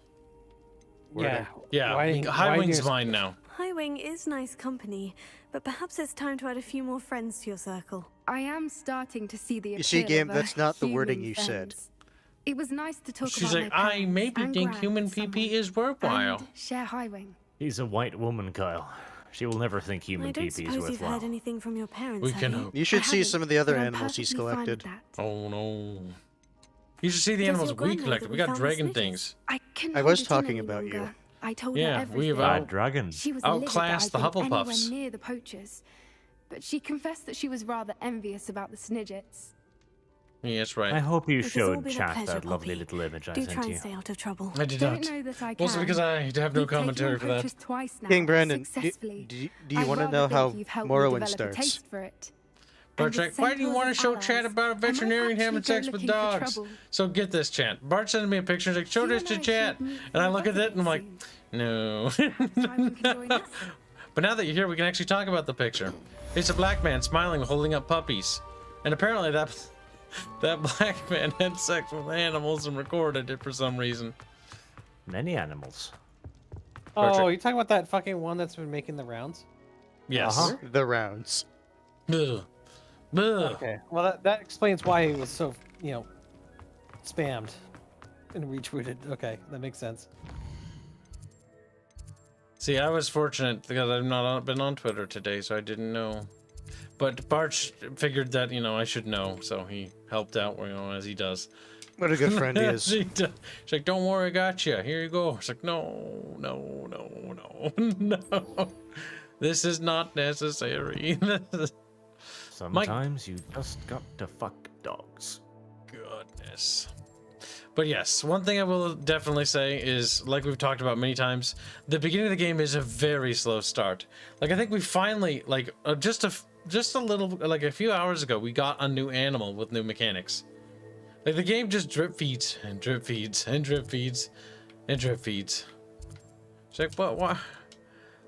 Yeah. Yeah, Widen Highwing's your- mine now. Highwing is nice company, but perhaps it's time to add a few more friends to your circle. I am starting to see the appeal You see, Game, of that's not the human wording you said. friends. It was nice to talk She's about like, my I parents maybe and think Gran human with PP someone, is worthwhile. and share Highwing. He's a white woman, Kyle. She will never think I human don't PP is suppose you've worthwhile. heard anything from your parents, We have can you? hope. You should I see haven't, some of the other but I'm animals he's perfectly fine with collected. that. Oh no. You should see the Does animals your we gran know collected. that We we got found the dragon snitches? things. I couldn't I hold was it in talking any about you. longer. I told Yeah, her everything. we have Bad dragon. She was livid that outclassed the I'd been Hufflepuffs. anywhere near the poachers, but she confessed that she was rather envious about the Snidgets. Yeah, that's right. I hope you It has all showed been a chat pleasure, that lovely Poppy. little image I Do sent try and you. stay out of trouble. I did Don't not. know that I can. Also because I have no You've taken commentary on for that. poachers twice now, King Brandon, successfully. do you I'd want to rather know think how you've helped me Morrowind develop a starts? taste for it. Bart's And like, the why do you want to show Centaurs chat allies. about a I might veterinarian having actually go sex with looking for dogs? trouble. So get this, chat. Bart sending me a picture. He's like, show this to chat. And I look at it and I'm like, no. But now that you're here, we can actually talk about the picture. It's a black man smiling, holding up puppies. And apparently that black man had sex with animals and recorded it for some reason. Many animals. Oh, you're talking about that fucking one that's been making the rounds? Yes. The rounds. Ugh. Ugh. Okay, well that explains why it was so, spammed and retweeted. Okay, that makes sense. See, I was fortunate because I've not been on Twitter today, so I didn't know. But Barch figured that, I should know, so he helped out, as he does. What a good friend he is. She's like, don't worry, I got you. Here you go. It's like, no. This is not necessary. Sometimes you just got to fuck dogs. Goodness. But yes, one thing I will definitely say is, like we've talked about many times, the beginning of the game is a very slow start. Like, I think we finally, just a little, like a few hours ago, we got a new animal with new mechanics. Like, the game just drip feeds and drip feeds and drip feeds and drip feeds. It's like, what?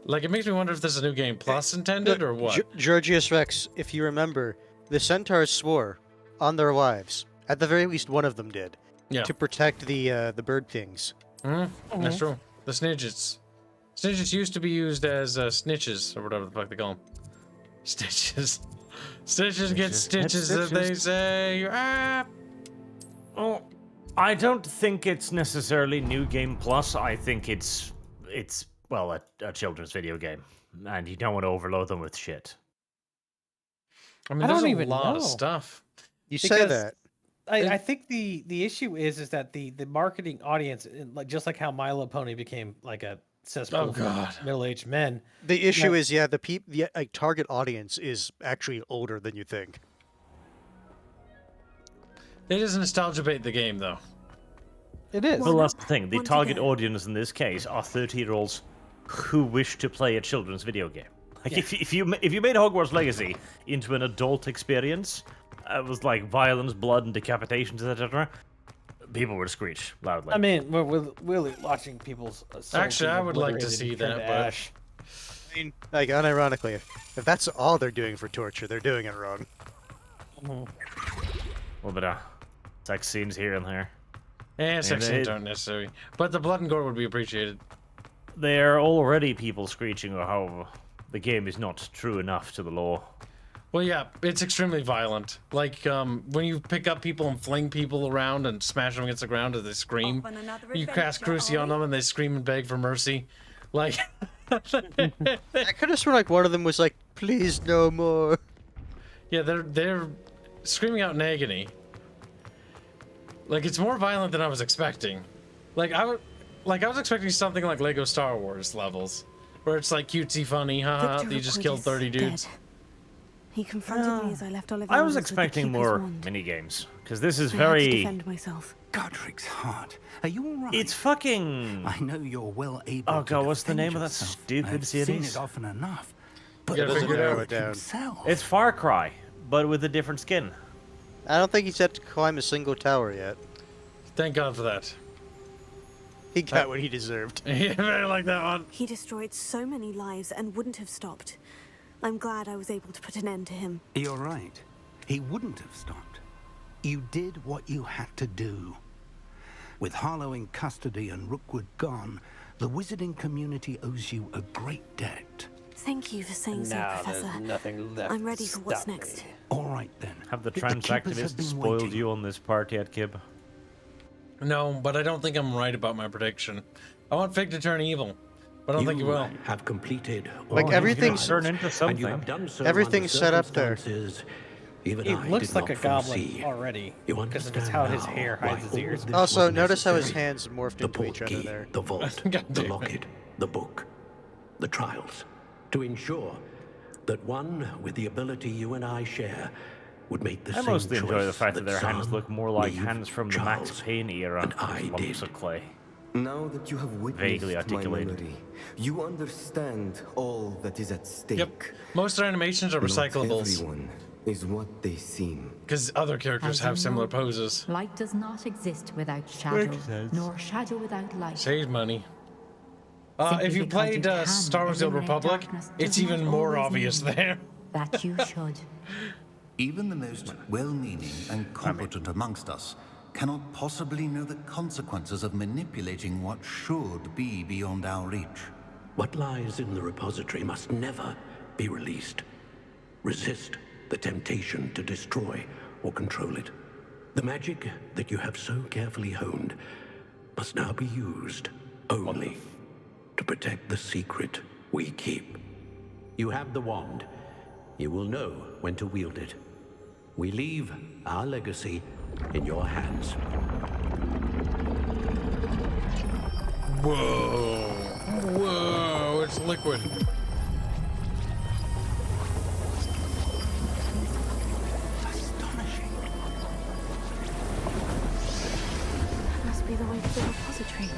Like, it makes me wonder if there's a new game plus intended or what. Georgius Rex, if you remember, the centaurs swore on their lives, at the very least one of them did, to protect the bird things. That's true. The snidgets. Snidgets used to be used as snitches, or whatever the fuck they call them. Stitches. Stitches get stitches, as they say. Ah! Oh, I don't think it's necessarily New Game Plus. I think it's a children's video game, and you don't want to overload them with shit. I mean, there's a lot of stuff. You say that. I think the issue is that the marketing audience, just like how My Little Pony became like a cesspool for middle-aged men. The issue is, the target audience is actually older than you think. It is nostalgia bait the game, though. It is. Well, that's the thing. The target audience in this case are 30-year-olds who wish to play a children's video game. Like, if you made Hogwarts Legacy into an adult experience, it was like violence, blood, and decapitations, etc., people would screech loudly. I mean, we're really watching people's... Actually, I would like to see that, but... I mean, like, unironically, if that's all they're doing for torture, they're doing it wrong. A little bit of sex scenes here and there. Yeah, sex scenes aren't necessary. But the blood and gore would be appreciated. There are already people screeching about how the game is not true enough to the law. Well, yeah, it's extremely violent. Like, when you pick up people and fling people around and smash them against the ground as they scream, you cast Cruci on them and they scream and beg for mercy. Like... I could have sworn like one of them was like, please no more. Yeah, they're screaming out in agony. Like, it's more violent than I was expecting. Like, I was expecting something like Lego Star Wars levels, where it's like cutesy funny, haha, you just killed 30 dudes. He confronted me as I left Ollivander. I was expecting more mini games because this is I had to very. defend myself. Godric's heart. Are you all right? It's fucking. I know you're well able. Oh god, what's the defend name of that yourself. stupid I've series? seen it often enough. But You gotta figure it out. himself. It's Far Cry, but with a different skin. I don't think he's had to climb a single tower yet. Thank God for that. He got what he deserved. Yeah, I like that one. He destroyed so many lives and wouldn't have stopped. I'm glad I was able to put an end to him. You're right. He wouldn't have stopped. You did what you had to do. With Harlow in custody and Rookwood gone, the wizarding community owes you a great debt. Thank you for saying so, Now Professor. there's nothing left I'm ready to for what's stop next. me. All right, then. Have the The trans keepers have activists been spoiled waiting. you on this part yet, Kib? No, but I don't think I'm right about my prediction. I want Fig to turn evil, but I don't think he will. Have completed Like all everything's your turn into tasks, something. and you have done so Everything's under set up there. circumstances even He I looks did like a not goblin foresee. already You because of understand how his now hair hides his why all ears. this Also, was notice how his necessary. hands morphed The into each other portkey, there. the vault, God the damn it. locket, the book, the trials, to ensure that one with the ability you and I share would make the I same mostly enjoy the choice fact that their hands Sam, look more like Neve, hands from the Max Charles, Payne era and I with lumps did. of clay. Now that you have witnessed Vaguely my articulated. memory, you understand all that is at stake. Yep. Most of their animations are Not recyclables. everyone is what they seem. Because other characters As you have similar know, poses. Light does not exist without shadow, Makes sense. nor shadow without light. Save money. Simply If you because played you can Star Wars: The Old eliminate Republic, darkness it's does even not more always obvious mean there. That you should. Even the most well-meaning and competent amongst us cannot possibly know the consequences of manipulating what should be beyond our reach. What lies in the repository must never be released. Resist, the temptation to destroy or control it. The magic that you have so carefully honed must now be used only to protect the secret we keep. You have the wand. You will know when to wield it. We leave our legacy in your hands. Whoa. Whoa, it's liquid. That must be the way to the repository.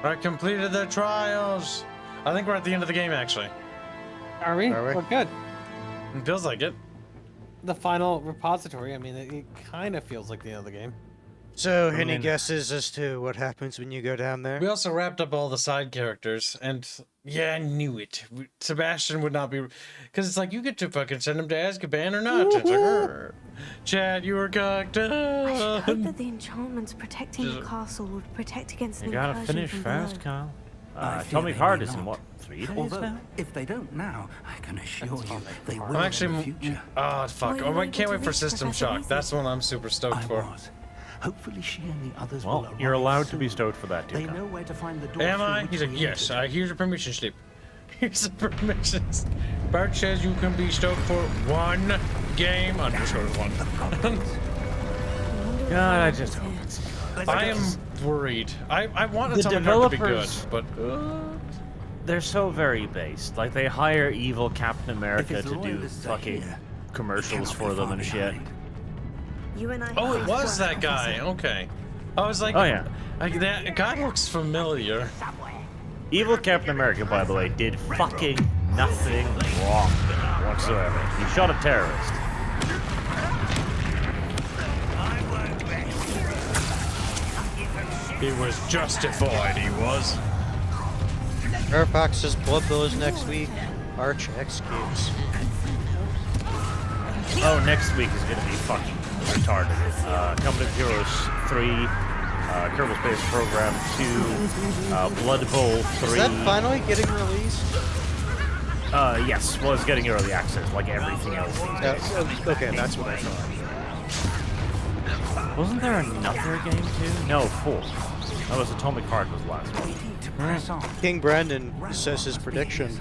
I completed the trials. I think we're at the end of the game, actually. Are we? We're good. It feels like it. The final repository, I mean, it kind of feels like the end of the game. So, any guesses as to what happens when you go down there? We also wrapped up all the side characters, and yeah, I knew it. Sebastian would not be, because it's like you get to fucking send him to Azkaban or not. It's like, Chad, you were cocked. I should hope that the enchantments protecting the castle would protect against an You gotta incursion finish from fast, below. Kyle. I fear Tommy they Hard may is in not. what, 3 days Although, now? if they don't now, I can assure you they will I'm in the actually, future. oh fuck! Oh, I can't wait for System Shock. That's the one I'm super stoked for. Hopefully she and the others will Well, arrive you're allowed to soon. be stoked for that, too, They Kyle. know where to find the door. Am through I? which He's like, we yes. entered. Here's your permission slip. Here's the permissions. Bart says you can be stoked for one game. I'm just going one. God, I just hope it's good. I am worried. I want The Atomic Heart to be good, developers- but They're so very based. Like, they hire evil Captain America If to the do royalists are fucking here, commercials cannot for be them far and shit. behind. You and I oh, it have was work, that guy. Professor. Okay. I was like, Oh, yeah. That guy looks familiar. Evil Captain America, by the way, did fucking nothing wrong whatsoever. He shot a terrorist. He was justified. He was. Airfox's Blood Bows next week. Arch X Kibs. Oh, next week is gonna be fucking retarded. Company of Heroes 3, Kerbal Space Program 2, Blood Bowl 3. Is that finally getting released? Yes. Well, it's getting early access, like everything else these days. Okay, that's what I thought. Wasn't there another game too? No, 4. That was Atomic Heart was the last one. King Brandon says his prediction.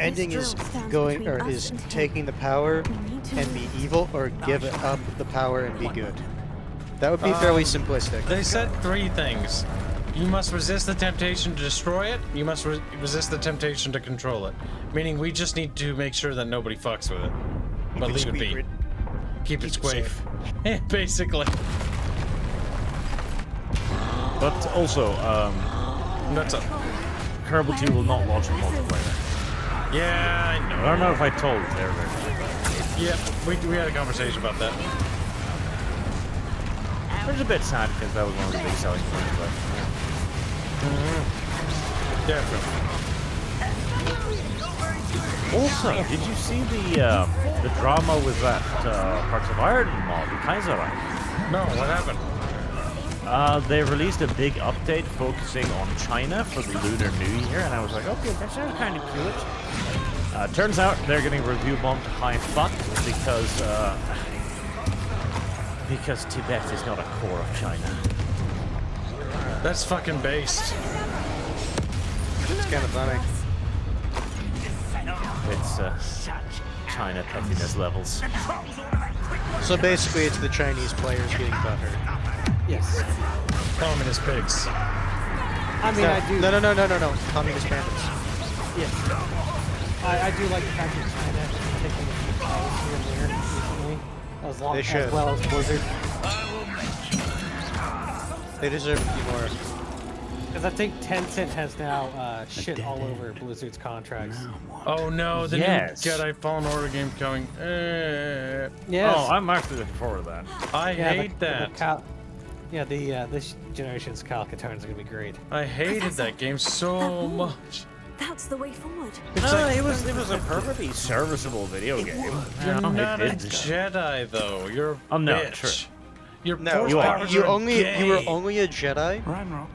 Ending is going, or is taking the power and be evil, or give it up the power and be good. That would be fairly simplistic. They said 3 things. You must resist the temptation to destroy it. You must resist the temptation to control it. Meaning we just need to make sure that nobody fucks with it. But leave it be. Keep it squafe. Yeah, basically. But also, That's up. Kerbal 2 will not launch with multiplayer. Yeah, I know. I don't know if I told you there. Yeah, we had a conversation about that. Which is a bit sad because that was one of the big selling points, but Definitely. also, did you see the drama with that Parts of Iron mod, the Kaiserreich? No, what happened? They released a big update focusing on China for the Lunar New Year, and I was like, okay, that sounds kind of cute. Turns out they're getting review bumped high fuck because Tibet is not a core of China. That's fucking based. It's kind of funny. It's China puffiness levels. So basically, it's the Chinese players getting butthurt. Yes. Communist pigs. I mean, I do. No. Communist bandits. Yes. I do like the fact that China is taking a few calls here and there recently, as well as Blizzard. They deserve a few more. Because I think Tencent has now shit all over Blizzard's contracts. Oh no, the Yes. new Jedi Fallen Order game's coming. Yes. Oh, I'm actually looking forward to that. I hate that. This generation's Kyle Katarn is gonna be great. I hated that game so much. That's the way forward. It was a perfectly serviceable video game. You're You know, not a it did- Jedi though. You're a Oh, no, bitch. true. Your No, force powers you are were gay. only a Jedi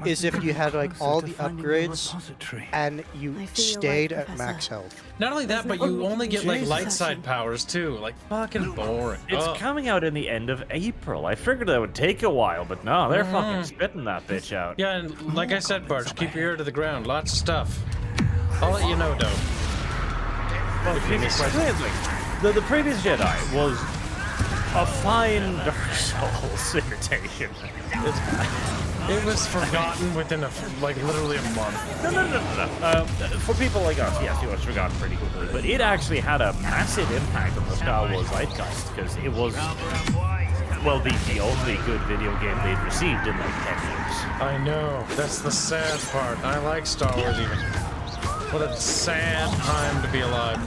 is if you had like all the upgrades and you stayed at max health. Not only that, but you only get like light side powers too. Like fucking boring. It's coming out in the end of April. I figured that would take a while, but no, they're fucking spitting that bitch out. Yeah, and like I said, Barge, keep your ear to the ground. Lots of stuff. I'll let you know, though. Well, the previous Jedi was a fine Dark Souls imitation. It was forgotten within literally a month. No. For people like us, yes, it was forgotten pretty quickly, but it actually had a massive impact on the Star Wars zeitgeist because it was, well, the only good video game they'd received in like 10 years. I know. That's the sad part. I like Star Wars even. What a sad time to be alive.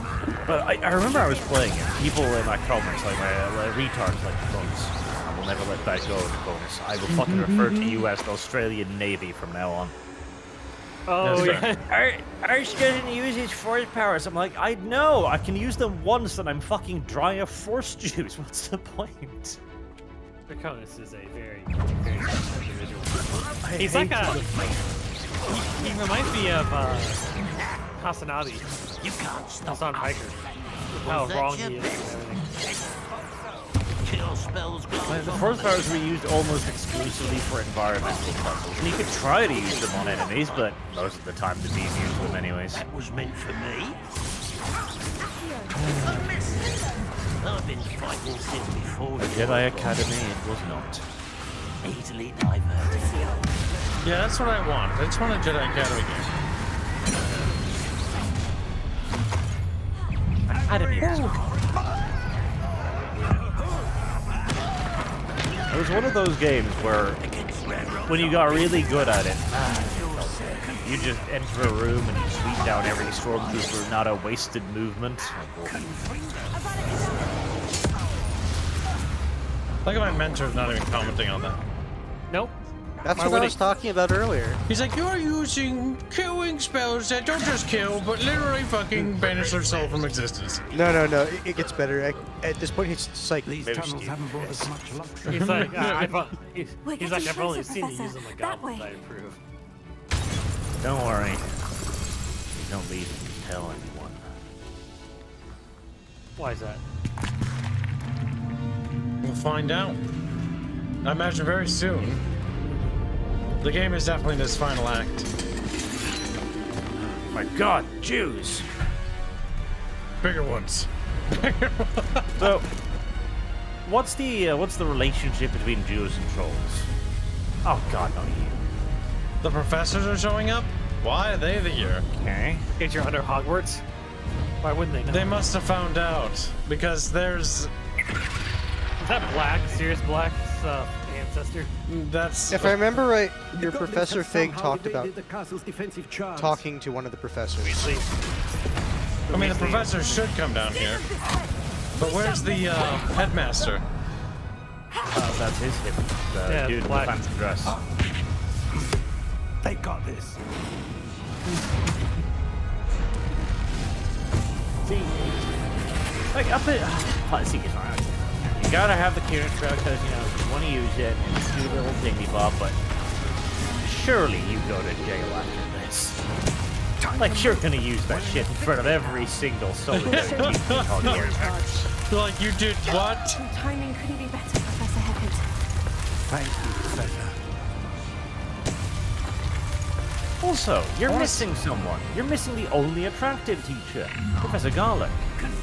But I remember I was playing it. People in my comments, like my retards, like bonus. I will never let that go as a bonus. I will fucking refer to you as the Australian Navy from now on. Oh, yeah. Arch doesn't use his force powers. I'm like, I know. I can use them once and I'm fucking dry of force juice. What's the point? Draconis is a very, very nice individual. He's like a... He reminds me of Hasanabi. You can't stop Hassan Hiker. How wrong he is and everything. Kill spells. The force powers were used almost exclusively for environmental puzzles. And you could try to use them on enemies, but most of the time the beam used them anyways. That was meant for me. I've been fighting since before. The Jedi Academy, it was not. Easily diverted. Yeah, that's what I want. I just want a Jedi Academy game. Academy. It was one of those games where, when you got really good at it, you just enter a room and you sweep down every stormtrooper, not a wasted movement. Look at my mentor's not even commenting on that. Nope. That's what I was talking about earlier. He's like, you're using killing spells that don't just kill, but literally fucking banish their soul from existence. No. It gets better. At this point, it's just like these tunnels haven't brought us much luck. He's like, I've only seen you use them like goblins. I approve. Don't worry. You don't leave and tell anyone. Why is that? We'll find out. I imagine very soon. The game is definitely in its final act. My God, Jews! Bigger ones. So, what's the relationship between Jews and trolls? Oh God, not you. The professors are showing up? Why are they here? Okay. Because you're under Hogwarts? Why wouldn't they know? They must have found out. Because there's... Is that Black? Sirius Black's ancestor? That's... If I remember right, your Professor Fig talked about talking to one of the professors. I mean, the professor should come down here. But where's the headmaster? That's his hip. The dude in the fancy dress. They got this. See, like up at see, it's not. You gotta have the clearance route because you know you want to use it and do the little thingy bob, but surely you go to jail after this. Like you're gonna use that shit in front of every single soldier. Like you did what? Your timing couldn't be better, Professor Heckett. Thank you, Professor. Also, you're missing someone. You're missing the only attractive teacher, Professor Garlic.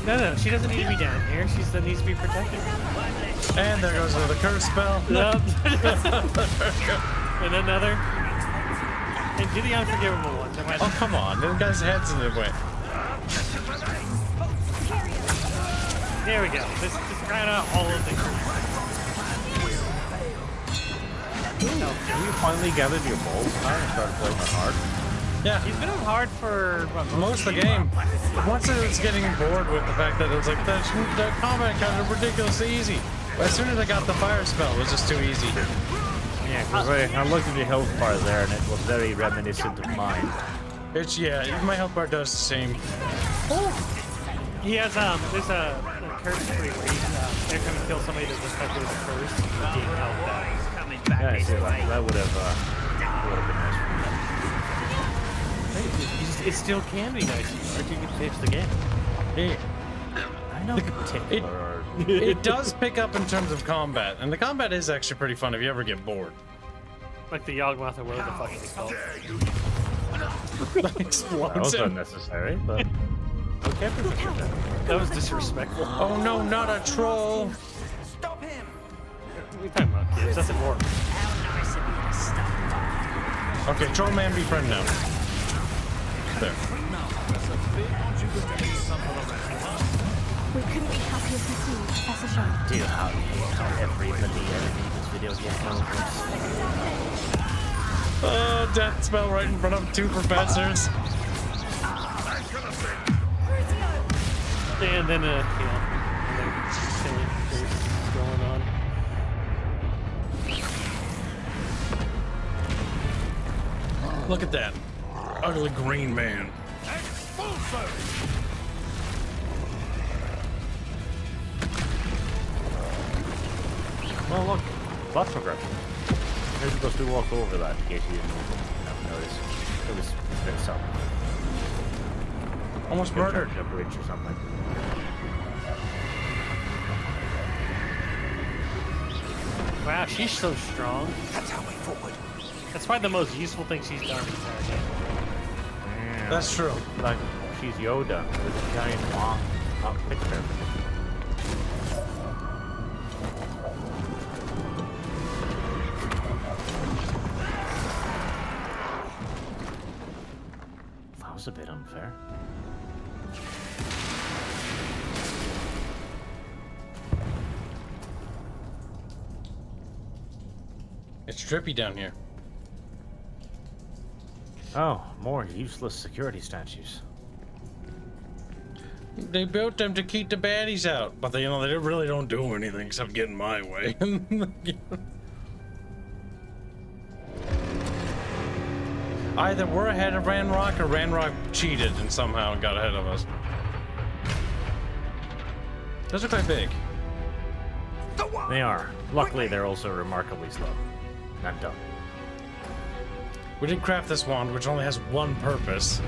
No, she doesn't need to be down here. She still needs to be protected. And there goes another curse spell. Yep. And another. And do the unforgivable one. Oh, come on. The guy's head's in the way. There we go. Just grind out all of the... Have you finally gathered your balls tonight and started playing on hard? Yeah. He's been on hard for most of the game. Once it was getting bored with the fact that it was like the combat kind of ridiculously easy. But as soon as I got the fire spell, it was just too easy. Yeah, because I looked at the health bar there and it was very reminiscent of mine. It's, yeah, my health bar does the same. He has, there's a curse pretty weak. Every time you kill somebody that's affected with a curse, you gain health back. Yeah, I see that would have been nice. It still can be nice if you can fix the game. Yeah. I know particular. It does pick up in terms of combat, and the combat is actually pretty fun if you ever get bored. Like the Yawgmoth or whatever the fuck it's called. That explodes That was him. unnecessary, but okay. That was disrespectful. Oh no, not a troll! Stop him! What are you talking about, kids? Doesn't work. Okay, troll man be friend now. There. We couldn't be happier to see you, Professor Shaw. Dude, how everybody in this video gets Hogwarts. Oh, death spell right in front of two professors. And then, going on. Look at that. Ugly green man. Well, look, plot progression. Maybe supposed to walk over that in case you didn't notice. It's been something. Almost murdered. A bridge or something. Wow, she's so strong. That's our way forward. That's probably the most useful thing she's done in the entire game. Yeah, that's true. Like, she's Yoda with a giant long picture. That was a bit unfair. It's trippy down here. Oh, more useless security statues. They built them to keep the baddies out, but they really don't do anything except get in my way. Either we're ahead of Ranrock or Ranrock cheated and somehow got ahead of us. Those are quite big. They are. Luckily, they're also remarkably slow. Not dumb. We did craft this wand, which only has one purpose.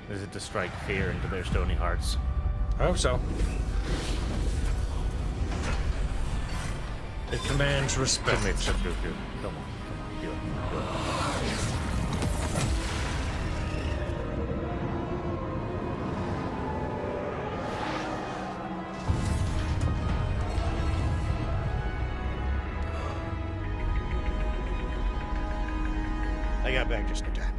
Is it to strike fear into their stony hearts? I hope so. It commands respect. Come on, do it. I got back just in time.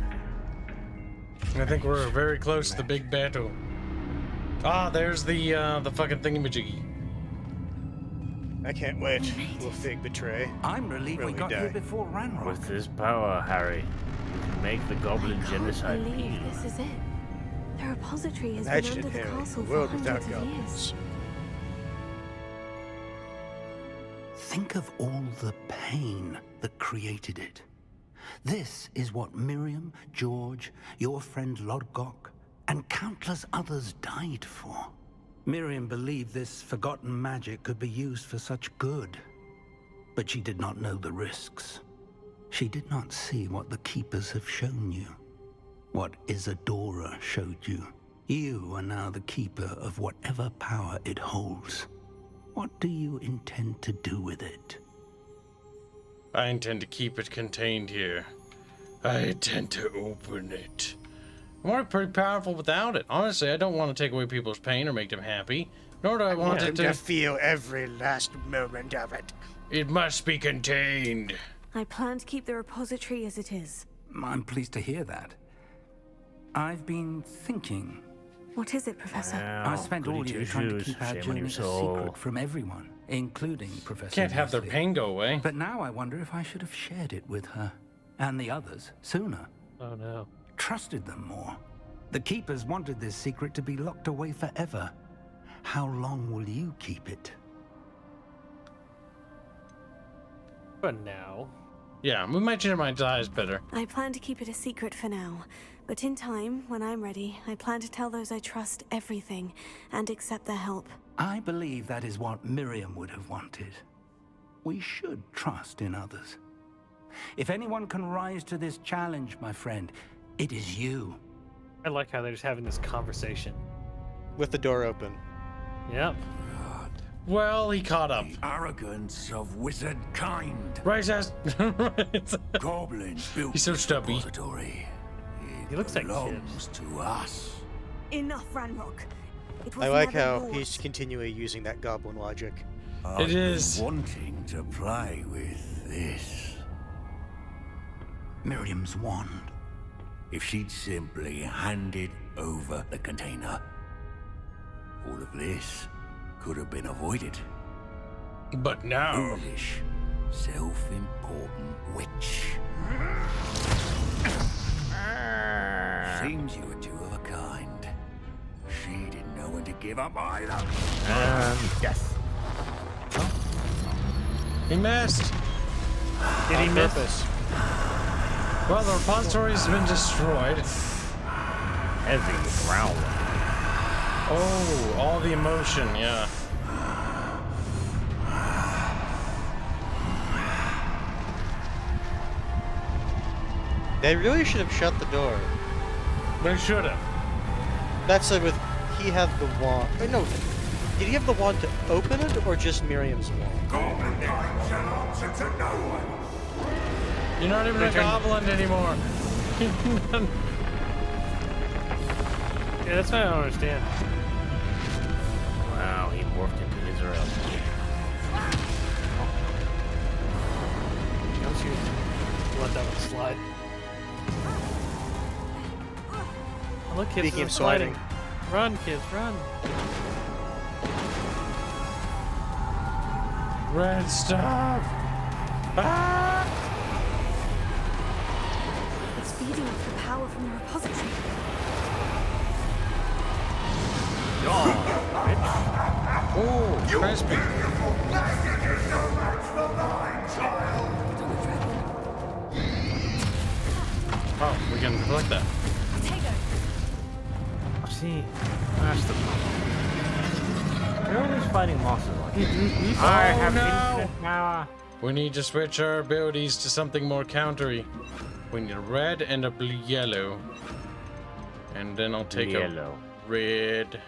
I think we're very close to the big battle. Ah, there's the fucking thingamajiggy. I can't wait. Will Fig betray? I'm relieved we got here before Ranrock. With this power, Harry, you can make the goblin genocide believe peel. this is it. The repository has Imagine been under it, the Harry. castle A for world hundreds without of years. goblins. Think of all the pain that created it. This is what Miriam, George, your friend Lodgok, and countless others died for. Miriam believed this forgotten magic could be used for such good, but she did not know the risks. She did not see what the Keepers have shown you, what Isadora showed you. You are now the keeper of whatever power it holds. What do you intend to do with it? I intend to keep it contained here. I intend to open it. I'm already pretty powerful without it. Honestly, I don't want to take away people's pain or make them happy. Nor do I want it to feel every last moment of it. It must be contained. I plan to keep the repository as it is. I'm pleased to hear that. I've been thinking. What is it, Professor? I spent all year trying to keep our journey a secret from everyone, including Professor Can't have their Weasley. pain go away. But now I wonder if I should have shared it with her and the others sooner. Oh no. Trusted them more. The Keepers wanted this secret to be locked away forever. How long will you keep it? For now. Yeah, we might change my eyes better. I plan to keep it a secret for now, but in time, when I'm ready, I plan to tell those I trust everything and accept their help. I believe that is what Miriam would have wanted. We should trust in others. If anyone can rise to this challenge, my friend, it is you. I like how they're just having this conversation. With the door open. Yep. Well, he caught up. The arrogance of wizard kind. Right, ass. Goblins built He's so stubby. repository. He looks like belongs to us. Enough, Ranrock. It was I like never how yours. he's continually using that goblin logic. I've been wanting to play with this. Miriam's wand. If she'd simply handed over the container, all of this could have been avoided. But now... Foolish, self-important witch. Seems you were two of a kind. She didn't know when to give up either. And death. He missed. Did he miss? Purpose. Well, the repository's been destroyed. Heavy growl. Oh, all the emotion, yeah. They really should have shut the door. They should have. That's like with he had the wand. Wait, no, did he have the wand to open it or just Miriam's wand? Goblin kind shall answer to no one. You're not even a goblin anymore. Yeah, that's what I don't understand. Wow, he morphed into Israel. Don't you let that one slide? Oh, look, kids, Speaking are of sliding. sliding. Run, kids, run. Red stuff. Ah! It's feeding off the power from the repository. Oh, crispy. Oh, we can collect that. See, that's the problem. You're always fighting bosses like this. I have infinite power. We need to switch our abilities to something more countery. We need a red and a blue yellow. And then I'll take Yellow. a red.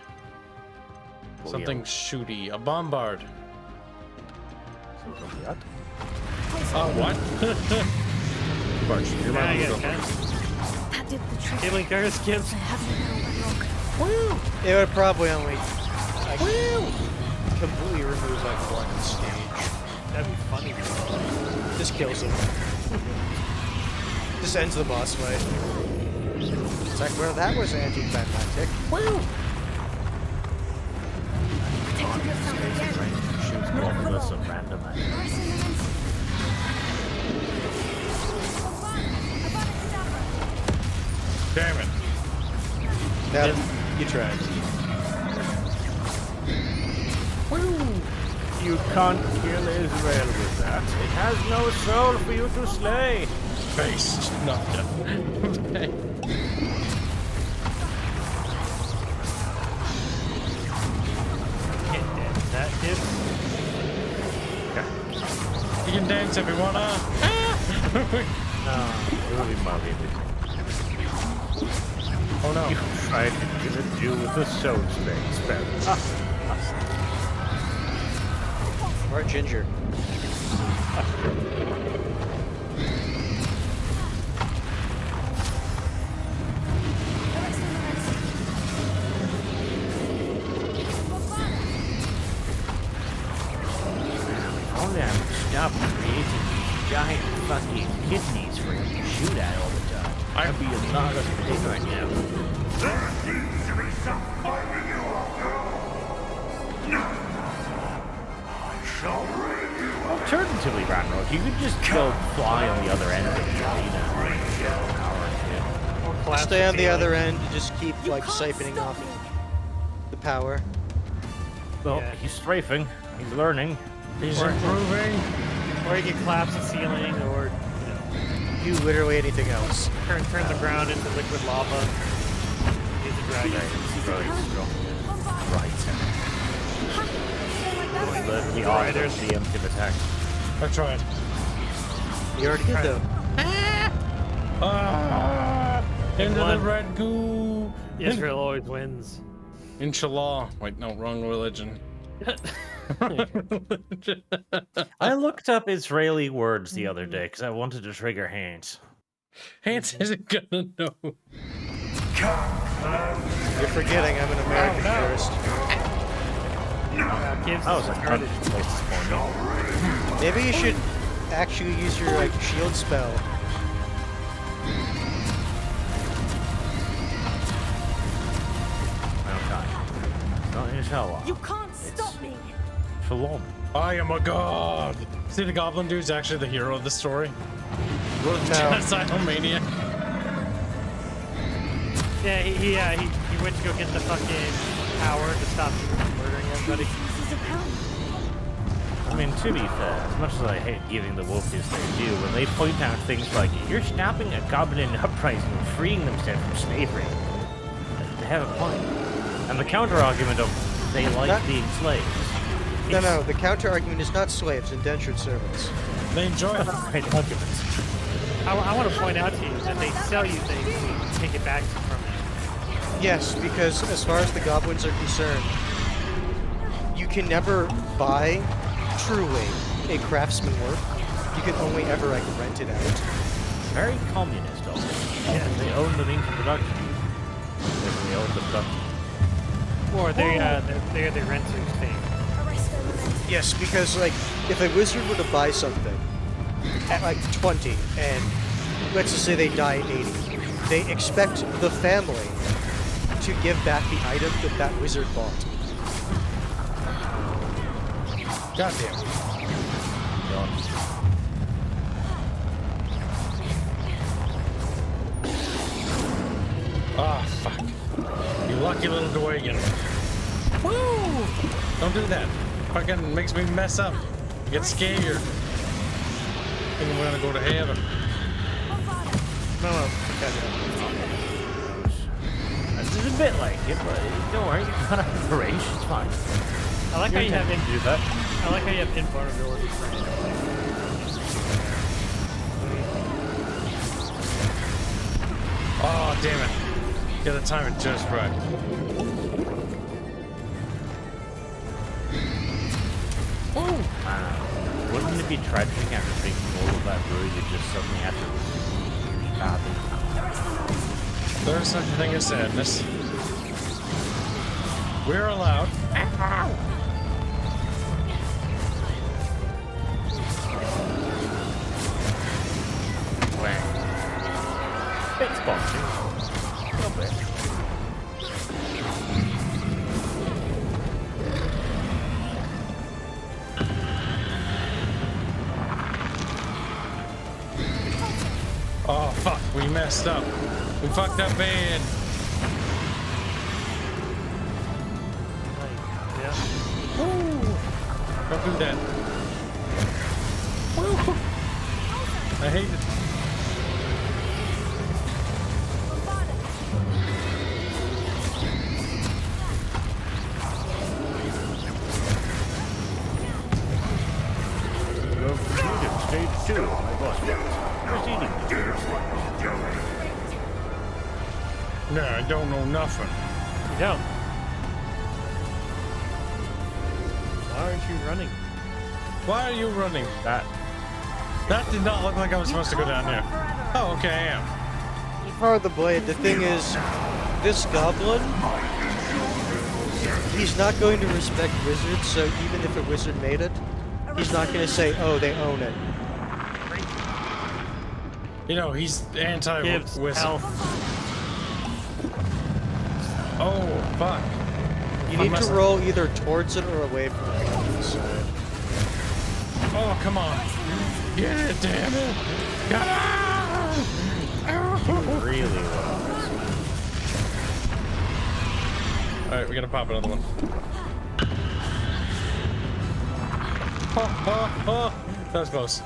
Something shooty. A bombard. Oh, what? Yeah, yeah, okay. That did the trick. Healing curse, Kibs. I have no Ranrock. Woo! It would probably only like, completely remove like one stage. That'd be funny. Just kills him. Just ends the boss fight. It's like, well, that was anticlimactic. Woo! Shoots Morpheus and random. Damn it. That, you tried. You can't kill Israel with that. It has no soul for you to slay. Face. Not done. Get dead. That kid. You can dance if you wanna. No, it will be Marvin. Oh no. You tried to kill a Jew with a soul spell. Or Ginger. Only I would stop creating these giant fucking kidneys for you to shoot at all the time. I'd be a lot of pain right now. There seems to be some fighting you after all. No. I shall bring you up. Alternatively, Ranrock, you could just go fly on the other end of the arena. Stay on the other end and just keep like siphoning off the power. Well, he's strafing. He's learning. He's improving. Or you can collapse the ceiling, or do literally anything else. Turn the ground into liquid lava. Use the dragon. Right. The authors preemptive attack. I tried. You already did though. Into the red goo. Israel always wins. Inshallah. Wait, no, wrong religion. I looked up Israeli words the other day because I wanted to trigger Hanse. Hanse isn't gonna know. You're forgetting I'm an American tourist. Kibs That was a fun place to spawn. Maybe you should actually use your like shield spell. Not inshallah. You can't stop me. Shalom. I am a god. See, the goblin dude's actually the hero of the story. What a genocidal maniac. Yeah, he went to go get the fucking power to stop people from murdering everybody. I mean, to be fair, as much as I hate giving the wolfies their due, when they point out things like, you're stopping a goblin uprising and freeing themselves from slavery, they have a point. And the counter-argument of, they like being slaves. No, the counter-argument is not slaves, indentured servants. They enjoy it. Great arguments. I want to point out to you that they sell you things and you take it back from them. Yes, because as far as the goblins are concerned, you can never buy truly a craftsman work. You can only ever like rent it out. Very communist also. Yeah, they own the means of production. They own the production. Or they're the renters thing. Yes, because like if a wizard were to buy something at like 20 and let's just say they die at 80, they expect the family to give back the item that wizard bought. Goddamn. Ah, fuck. You lucky little Dwagon. Woo! Don't do that. Fucking makes me mess up. Get scared. Thinking we're gonna go to heaven. No. This is a bit like it, but don't worry, you got out of the range, it's fine. I like how you have to do that. I like how you have invulnerability for it. Oh, damn it. Gotta time it just right. Wouldn't it be tragic after drinking all of that brew, you just suddenly have to really badly? There's such a thing as sadness. We're allowed. Bit sponsored. A little bit. Oh, fuck. We messed up. We fucked up bad. Yeah. Woo! Don't do that. Woo! I hate it. Stage 2 of my boss fight. Proceeding to third stage. No, I don't know nothing. You don't. Why aren't you running? Why are you running? That did not look like I was supposed to go down there. Oh, okay, I am. You borrowed the blade. The thing is, this goblin, he's not going to respect wizards, so even if a wizard made it, he's not going to say, oh, they own it. You know, he's anti-wizard. Health. Oh, fuck. You need to roll either towards it or away from it. Oh, come on. Get it, damn it. Come on. Really well. Alright, we gotta pop another one. Oh, that was close.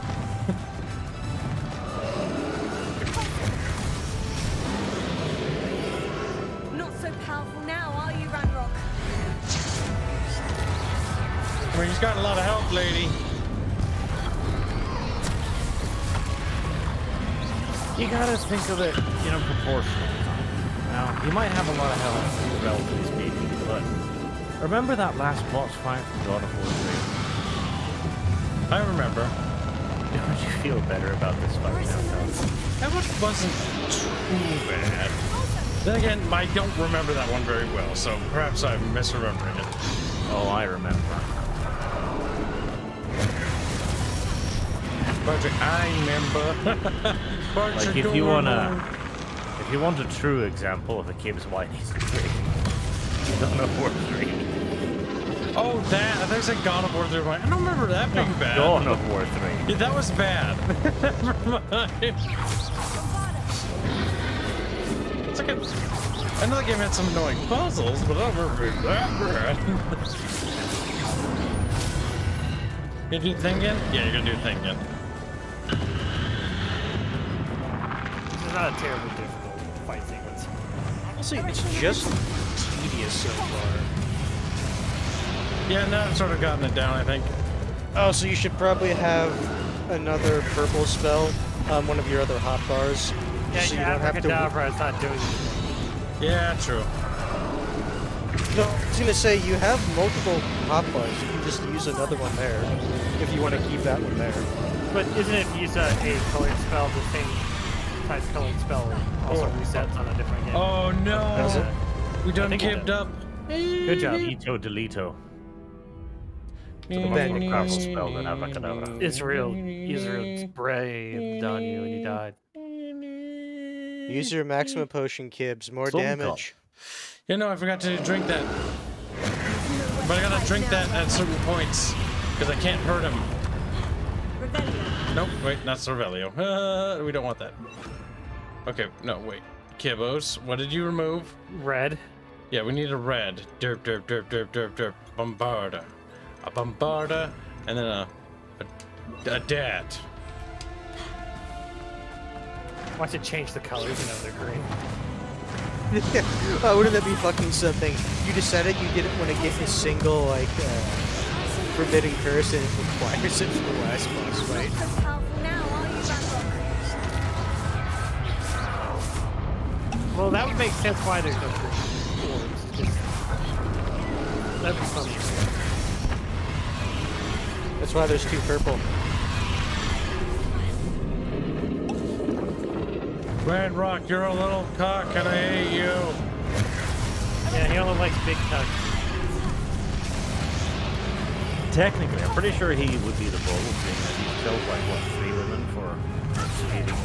powerful now, are you, Ranrock? I mean, he's got a lot of help, lady. You gotta think of it, proportionally. Now, you might have a lot of health, relatively speaking, but remember that last boss fight from God of War 3? I remember. Don't you feel better about this fight now, Tom? That one wasn't too bad. Then again, I don't remember that one very well, so perhaps I'm misremembering it. Oh, I remember. I remember. Like if you want a true example of a Kibs why needs to break, God of War 3. Oh, there's a God of War 3. I don't remember that being bad. God of War 3. Yeah, that was bad. Never mind. It's like I know the game had some annoying puzzles, but I don't remember it that bad. You do the thing again? Yeah, you're gonna do the thing again. It's not a terribly difficult fight sequence. Honestly, it's just tedious so far. Yeah, now I've sort of gotten it down, I think. Oh, so you should probably have another purple spell on one of your other hotbars. Yeah, so you yeah, don't have to. Abracadabra is not doing anything. Yeah, true. No, I was gonna say you have multiple hotbars. You can just use another one there if you want to keep that one there. But isn't it if you use a colored spell, the same type colored spell also resets on a different game? Oh no! Does it? We done I think it kibbed does. up. Good job. Ito delito. It's a much more powerful spell than Abracadabra. Israel sprayed on you and you died. Use your maximum potion, Kibs. More damage. You know, I forgot to drink that. But I gotta drink that at certain points, because I can't hurt him. Nope, wait, not Cervelio. We don't want that. Okay, no, wait. Kibbos, what did you remove? Red. Yeah, we need a red. Derp, derp, derp, derp, derp, derp. Bombarda. A bombarda, and then a dat. Watch it change the colors, they're green. Oh, wouldn't that be fucking something? You decided you didn't want to get a single, like, forbidden curse and it requires it for the last boss fight. Well, that would make sense why there's no green orbs. That'd be funny. That's why there's two purple. Red Rock, you're a little cock and I hate you. Yeah, he only likes big cocks. Technically, I'm pretty sure he would be the bull, seeing that he's killed like, what, 3 women for speeding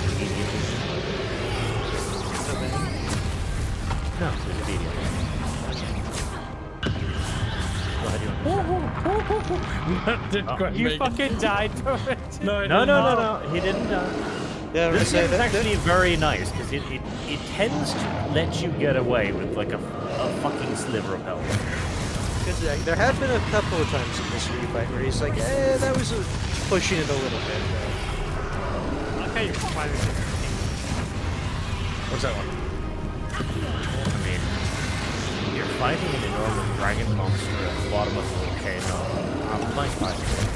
immediately. No, he's immediately. Go ahead, you fucking died from it. No, he didn't die. Yeah, this game is actually very nice because it tends to let you get away with like a fucking sliver of health. Because there have been a couple of times in this refight where he's like, eh, that was pushing it a little bit. Okay, you're fighting. What's that one? I mean, you're fighting an enormous dragon monster at the bottom of the volcano. I would like fighting it.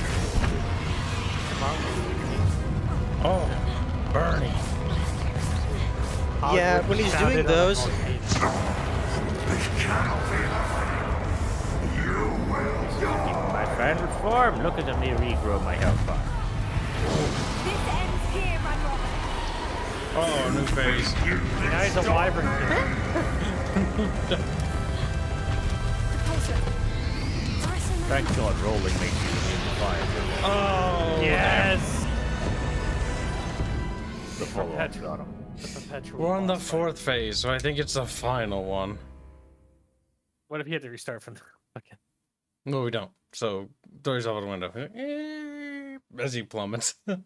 Oh. Bernie. Yeah, when he's doing those. My favorite form. Look at me regrow my health bar. Oh, new phase. Now he's a wyvern. Thank God, rolling makes you immune to fire. Oh, yes. The follow-up got him. We're on the 4th phase, so I think it's the final one. What if he had to restart from the again? No, we don't. So, doors out the window. As he plummets. Wow,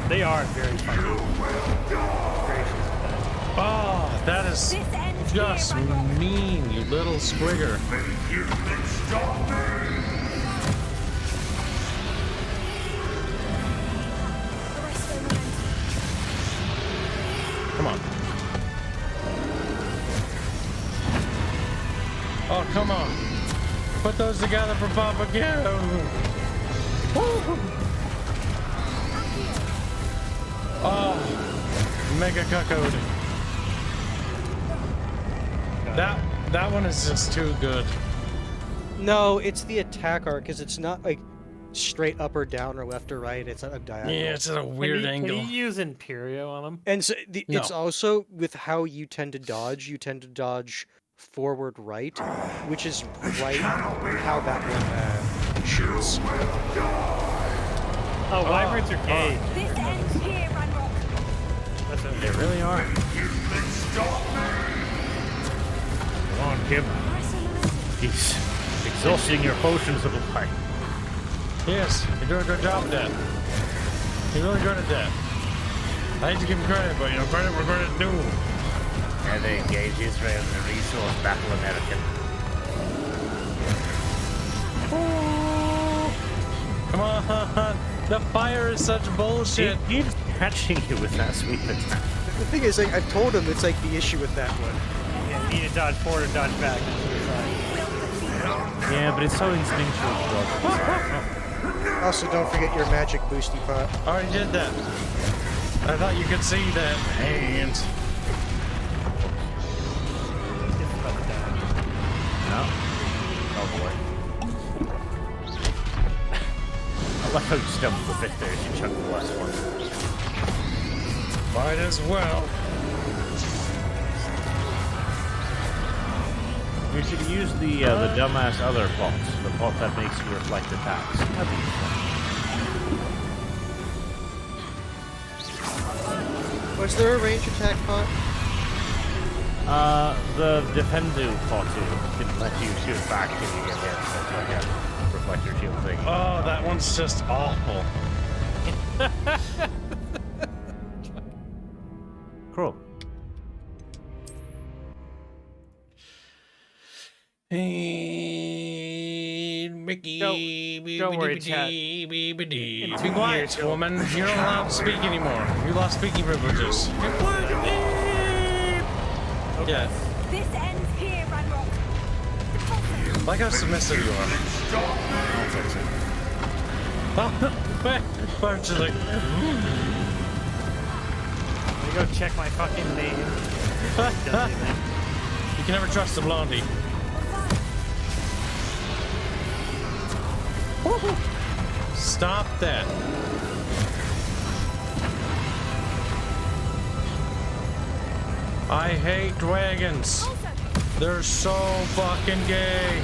they are very funny. Gracious. Oh, that is just mean, you little squigger. Come on. Oh, come on. Put those together for Papa Kibs. Oh, mega cuckold. That one is just too good. No, it's the attack arc, because it's not like straight up or down or left or right. It's at a diagonal. Yeah, it's at a weird angle. Can you use Imperio on him? And so it's also with how you tend to dodge. You tend to dodge forward right, which is right how that one shoots. Oh, wyverns are gay. This ends here, Ranrock. That's what They really are. Come on, Kib. He's exhausting your potions of life. Yes, you're doing a good job at that. You're really good at that. I hate to give him credit, but credit where credit's due. And they engage Israel in the resource battle American. Come on, the fire is such bullshit. He keeps catching you with that sweep attack. The thing is, like, I've told him it's like the issue with that one. Yeah, you need to dodge forward or dodge back. Yeah, but it's so instinctual. Also, don't forget your magic boosty pot. I already did that. I thought you could see that. Hands. No? Oh boy. I like how you stumbled a bit there as you chucked the last one. Might as well. You should use the dumbass other pot, the pot that makes you reflect attacks. That'd be fun. Was there a range attack pot? The Defendu pot can let you shoot back if you get hit. That's like a reflector shield thing. Oh, that one's just awful. Cool. Hey, Mickey. Don't worry, chat. Be quiet, woman. You're not allowed to speak anymore. You lost speaking privileges. Be quiet. Okay. Yeah. This ends here, Ranrock. Like how submissive you are. I'll fix it. Bart's just like. Let me go check my fucking name. You can never trust the blondie. Stop that. I hate dragons. They're so fucking gay.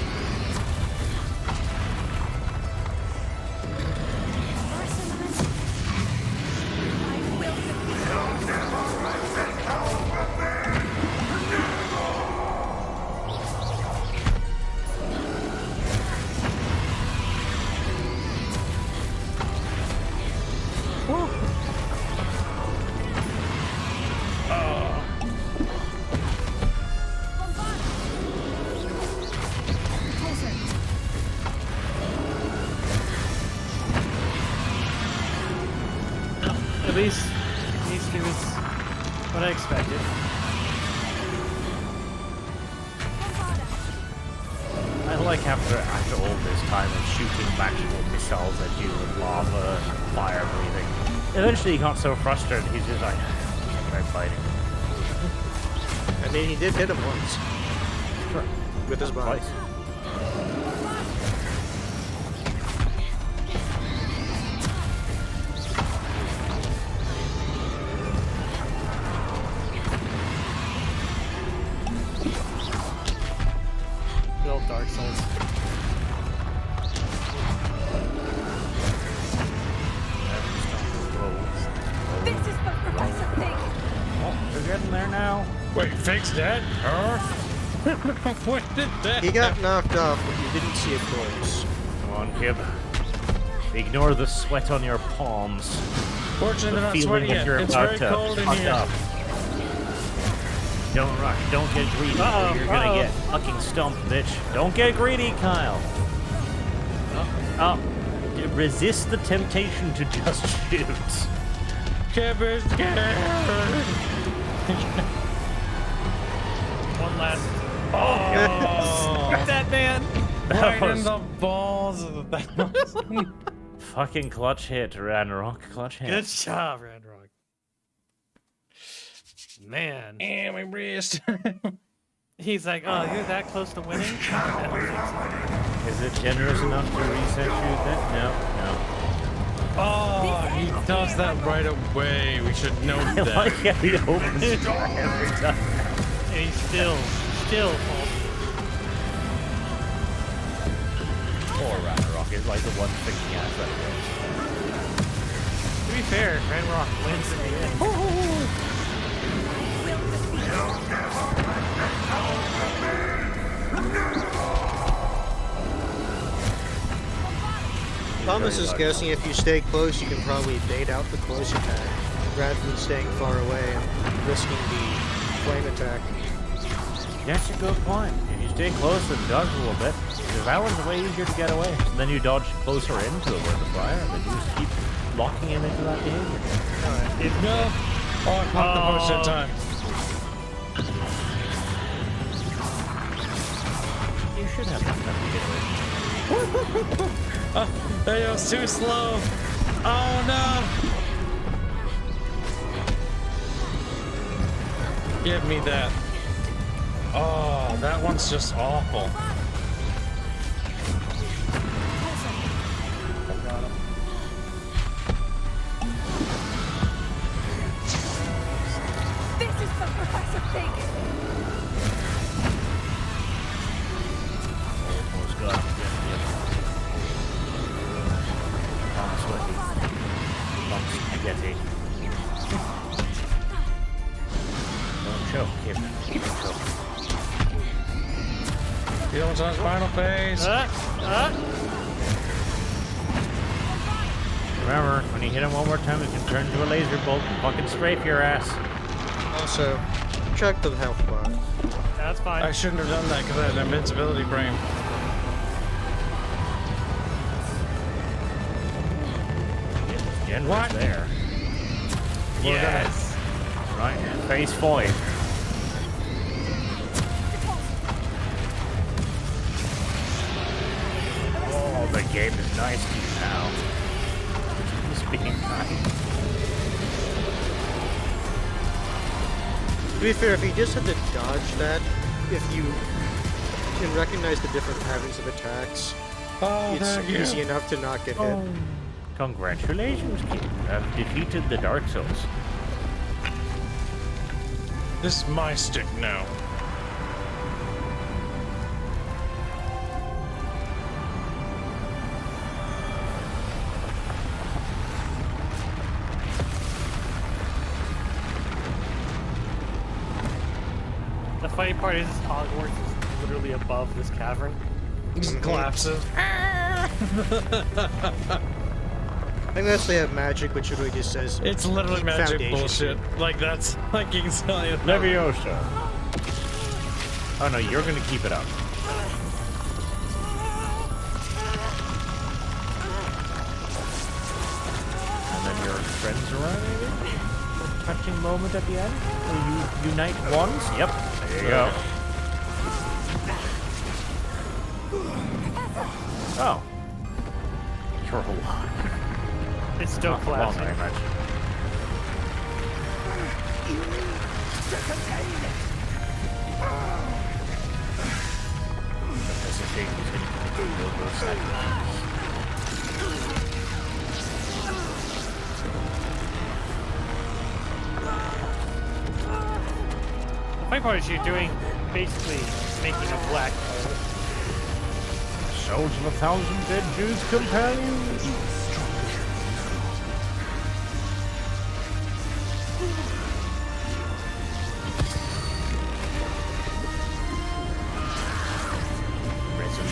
At least these two is what I expected. I like after all this time of shooting magical missiles at you with lava and fire breathing. Eventually he got so frustrated he's just like, try fighting. I mean, he did hit him once. Sure. With his body. Twice. Build Dark Souls. This is for Professor Fig. Oh, they're getting there now. Wait, fix that? Huh? What did that? He got knocked off, but you didn't see a corpse. Come on, Kib. Ignore the sweat on your palms. Fortunately, they're not feeling sweaty that yet. you're It's about very to cold in fuck here. up. Don't rush. Don't get greedy. or you're gonna get fucking stumped, bitch. Don't get greedy, Kyle. Resist the temptation to just shoot. Kib is scared. One last. Oh. Right in the balls of the Fucking clutch hit, Ranrock. Clutch hit. Good job, Ranrock. Man. And my wrist. He's like, oh, you're that close to winning? I don't think so. Is it generous enough to reset you then? No. Oh, he does that right away. We should know that. Like how he opens it every time. And he's still falls. Poor Ranrock is like the one thinking ass that To be fair, Ranrock wins in the end. Thomas is guessing if you stay close, you can probably bait out the close attack, rather than staying far away and risking the flame attack. That's a good point. If you stay close and dodge a little bit, because that one's way easier to get away. So then you dodge closer into it with the fire, and then you just keep locking him into that behavior. Alright, no. Oh, I popped the potion in time. You should have enough time to get away. It was too slow. Oh no! Give me that. Oh, that one's just awful. This is for Professor Pig. Almost got it. Spaghetti. Don't choke, kid. Don't choke. Feelings on his final phase. Remember, when you hit him one more time, it can turn into a laser bolt and fucking strafe your ass. Also, check the health bar. That's fine. I shouldn't have done that because I had an invincibility frame. What? There. Yes. Right, phase 5. Oh, the game is nice to you now. It's being kind. To be fair, if you just had to dodge that, if you can recognize the different patterns of attacks, it's easy enough to not get hit. Congratulations, kid. You have defeated the Dark Souls. This is my stick now. The funny part is Hogwarts is literally above this cavern. Just collapses. I think unless they have magic, which really just says it's literally magic foundation. bullshit. Like that's like you can tell you. Leviosa. Oh no, you're gonna keep it up. And then your friends around, maybe? Touching moment at the end? Will you unite once? Yep. There you go. Oh. You're alive. It's still collapsing. Very much. Professor Pig is going to build those sacrifices. The funny part is you're doing basically making a black hole. Souls of 1,000 dead Jews companions.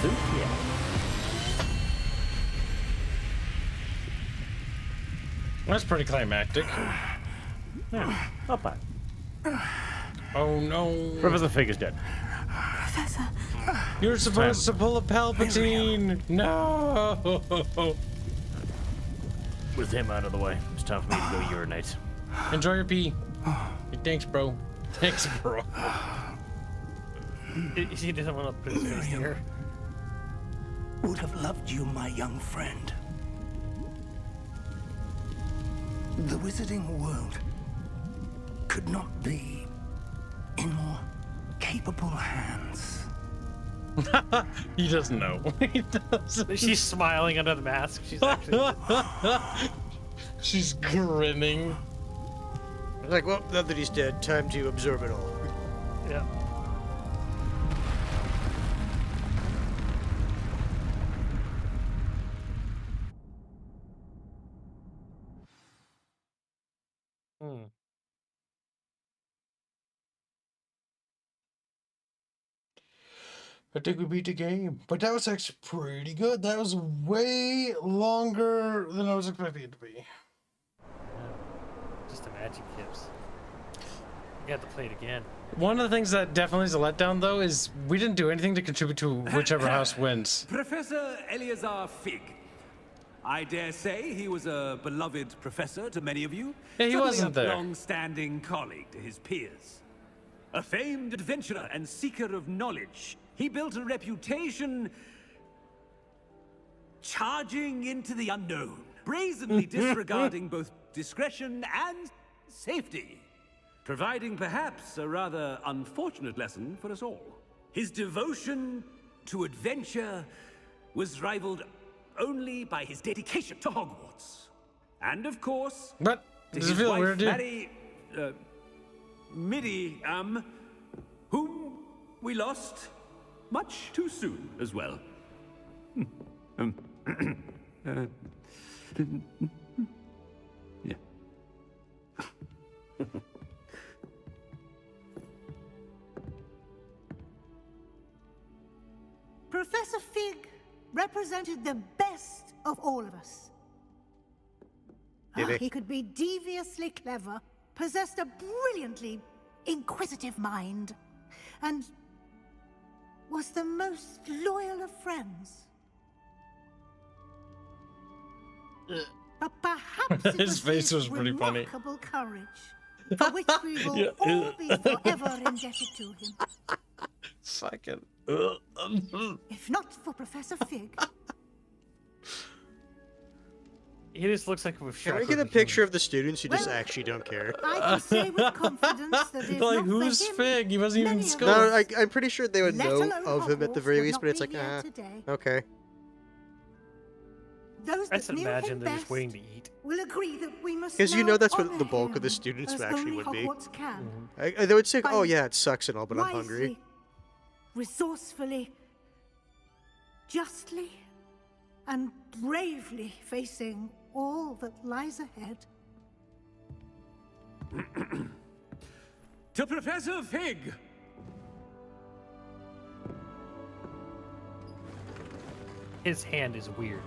Yeah. That's pretty climactic. Yeah, not bad. Oh no. Professor Fig is dead. Professor. You're supposed to pull a Palpatine. No. With him out of the way, it's time for me to go urinate. Enjoy your pee. Thanks, bro. Thanks, bro. He doesn't want to put his face here. would have loved you, my young friend. The wizarding world could not be in more capable hands. He doesn't know. He doesn't. She's smiling under the mask. She's actually. She's grinning. Like, well, now that he's dead, time to absorb it all. Yeah. I think we beat the game, but that was actually pretty good. That was way longer than I was expecting it to be. Just imagine, Kibs. You have to play it again. One of the things that definitely is a letdown, though, is we didn't do anything to contribute to whichever house wins. Professor Eleazar Fig. I dare say he was a beloved professor to many of you. Yeah, he Certainly wasn't there. A long-standing colleague to his peers. A famed adventurer and seeker of knowledge. He built a reputation charging into the unknown, brazenly disregarding both discretion and safety, providing perhaps a rather unfortunate lesson for us all. His devotion to adventure was rivaled only by his dedication to Hogwarts. And of course, but to does it his feel wife, weird, dude? Miriam, whom we lost much too soon as well. Yeah. Professor Fig represented the best of all of us. He could be deviously clever, possessed a brilliantly inquisitive mind, and was the most loyal of friends. But perhaps it His face was pretty funny. remarkable courage, for which we will all be forever indebted to him. Fucking. If not for Professor Fig. He just looks like a Can I get a picture of the students who just actually don't care? I can say with confidence that if Like, not who's for him, Fig? He wasn't even in school. No, I'm pretty sure they would Let know alone of him at the Hogwarts very would least, not but it's be like, here today. okay. Those I that just knew imagine him they're just best waiting to eat. will agree that we must Because you now know that's what honor the bulk of the him students as actually only would be. Hogwarts can. They would say, oh By yeah, it sucks and all, but I'm hungry. wisely, resourcefully, justly, and bravely facing all that lies ahead. To Professor Fig! His hand is weird.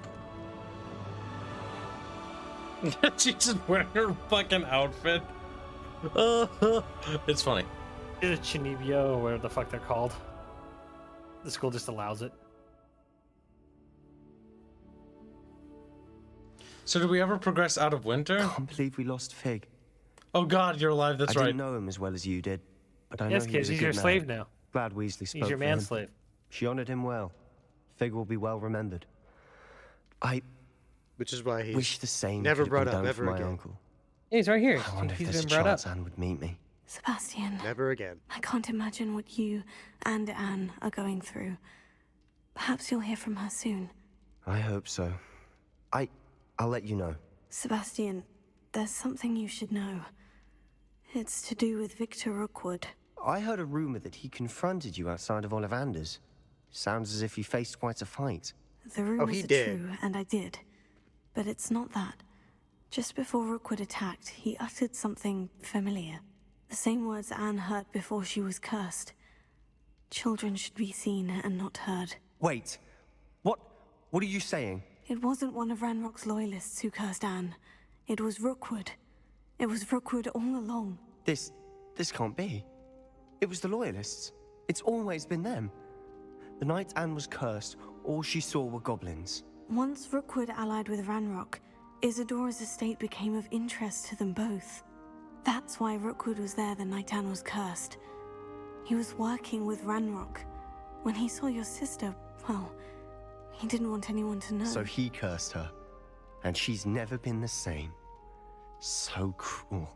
She's just wearing her fucking outfit. It's funny. Is it Chinibio or whatever the fuck they're called? The school just allows it. So did we ever progress out of winter? I can't believe we lost Fig. Oh god, you're alive, that's I right. didn't know him as well as you did, but I Yes, know he kid, was a he's good your man. slave now. Glad Weasley spoke He's your for him. manslave. She honored him well. Fig will be well remembered. Which is why he wish the same never could have brought been up done ever for my again. uncle. Yeah, he's right here. I wonder if He's there's a been brought up. chance Anne would meet me. Sebastian. Never again. I can't imagine what you and Anne are going through. Perhaps you'll hear from her soon. I hope so. I'll let you know. Sebastian, there's something you should know. It's to do with Victor Rookwood. I heard a rumor that he confronted you outside of Ollivander's. Sounds as if he faced quite a fight. The rumors he are did. true, and I did. But it's not that. Just before Rookwood attacked, he uttered something familiar. The same words Anne heard before she was cursed. Children should be seen and not heard. Wait. What are you saying? It wasn't one of Ranrock's loyalists who cursed Anne. It was Rookwood. It was Rookwood all along. This can't be. It was the Loyalists. It's always been them. The night Anne was cursed, all she saw were goblins. Once Rookwood allied with Ranrock, Isadora's estate became of interest to them both. That's why Rookwood was there the night Anne was cursed. He was working with Ranrock. When he saw your sister, well, He didn't want anyone to know. So he cursed her, and she's never been the same. So cruel.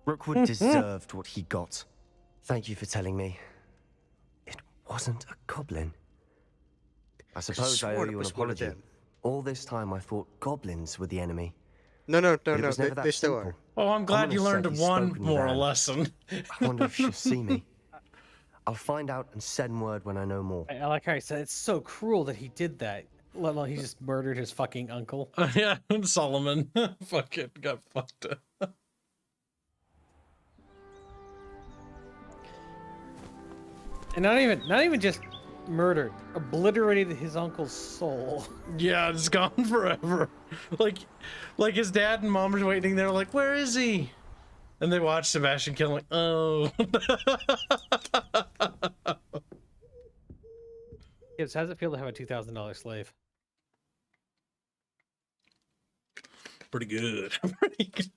Rookwood deserved what he got. Thank you for telling me. It wasn't a goblin. I suppose I owe you an apology. All this time I thought goblins were the enemy. No, They still are. Oh, I'm glad you learned one moral lesson. I wonder if she'll see me. I'll find out and send word when I know more. I like how he said it's so cruel that he did that. Let alone he just murdered his fucking uncle. Yeah, Solomon fucking got fucked up. And not even just murdered, obliterated his uncle's soul. Yeah, it's gone forever. Like his dad and mom are waiting there, like, where is he? And they watch Sebastian kill him, like, oh. Kibs, how does it feel to have a $2,000 slave? Pretty good. Pretty good.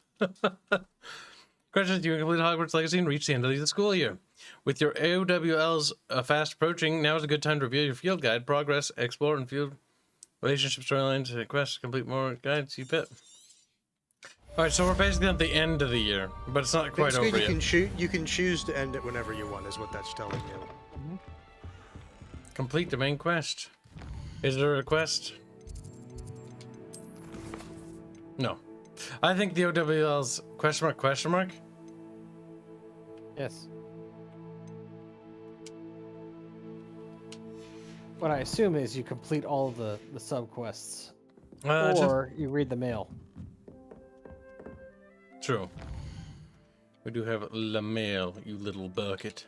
Congratulations, you completed Hogwarts Legacy and reached the end of the school year. With your AOWLs fast approaching, now is a good time to review your field guide, progress, explore, and field relationship storylines, and quests, complete more guides, you bet. Alright, so we're basically at the end of the year, but it's not quite over yet. You can choose to end it whenever you want, is what that's telling you. Complete the main quest. Is there a quest? No. I think the OWL's question mark? Yes. What I assume is you complete all of the sub-quests. Or you read the mail. True. We do have La Mail, you little bucket.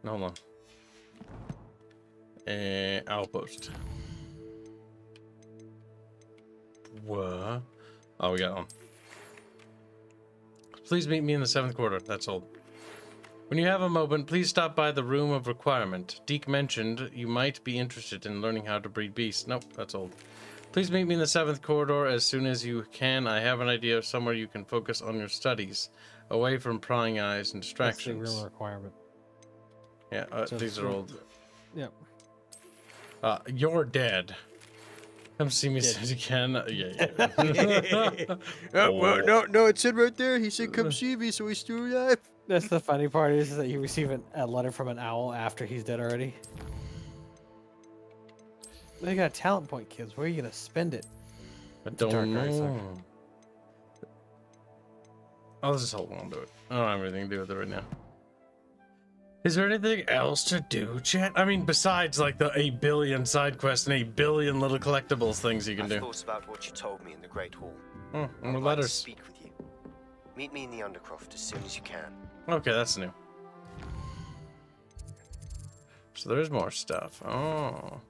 Hold on. Outpost. What? Oh, we got one. Please meet me in the 7th quarter. That's all. When you have a moment, please stop by the room of requirement. Deke mentioned you might be interested in learning how to breed beasts. Nope, that's old. Please meet me in the 7th corridor as soon as you can. I have an idea of somewhere you can focus on your studies, away from prying eyes and distractions. That's the real requirement. Yeah, these are old. Yep. You're dead. Come see me as soon as you can. Yeah. Well, no, it said right there. He said, "Come see me," so he's still alive. That's the funny part is that you receive a letter from an owl after he's dead already. They got a talent point, kids. Where are you gonna spend it? I don't know. I'll just hold on to it. I don't have anything to do with it right now. Is there anything else to do, chat? I mean, besides like the 8 billion side quests and 8 billion little collectibles things you can do. I've thought about what you told me in the Great Hall. Oh, and the I'd like to letters. speak with you. Meet me in the Undercroft as soon as you can. Okay, that's new. So there's more stuff. Oh.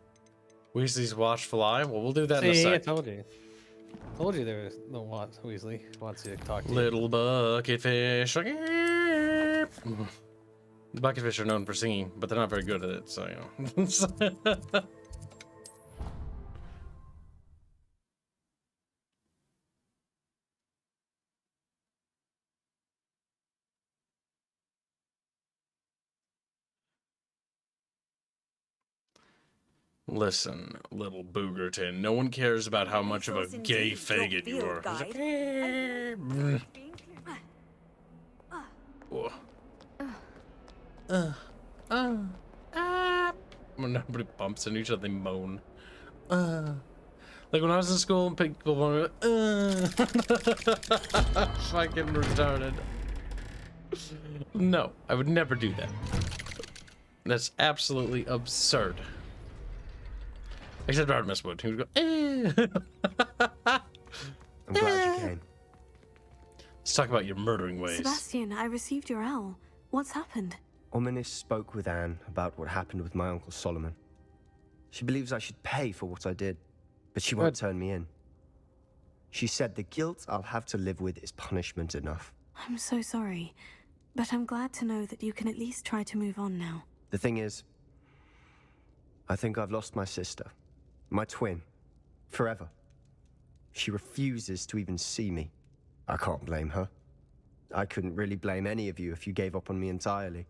Weasley's watch fly. Well, we'll do that in a sec. I told you. Told you there was no Weasley wants you to talk to you. Little bucket fish. Bucketfish are known for singing, but they're not very good at it, so you know. Listen, little Boogerton, no one cares about how much of a gay faggot you are. When nobody bumps into each other, they moan. Like when I was in school and people were fucking retarded. No, I would never do that. That's absolutely absurd. Except Artemis would. He would go, I'm glad you came. Let's talk about your murdering ways. Sebastian, I received your owl. What's happened? Ominis spoke with Anne about what happened with my Uncle Solomon. She believes I should pay for what I did, but she won't turn me in. She said the guilt I'll have to live with is punishment enough. I'm so sorry, but I'm glad to know that you can at least try to move on now. The thing is, I think I've lost my sister, my twin, forever. She refuses to even see me. I can't blame her. I couldn't really blame any of you if you gave up on me entirely.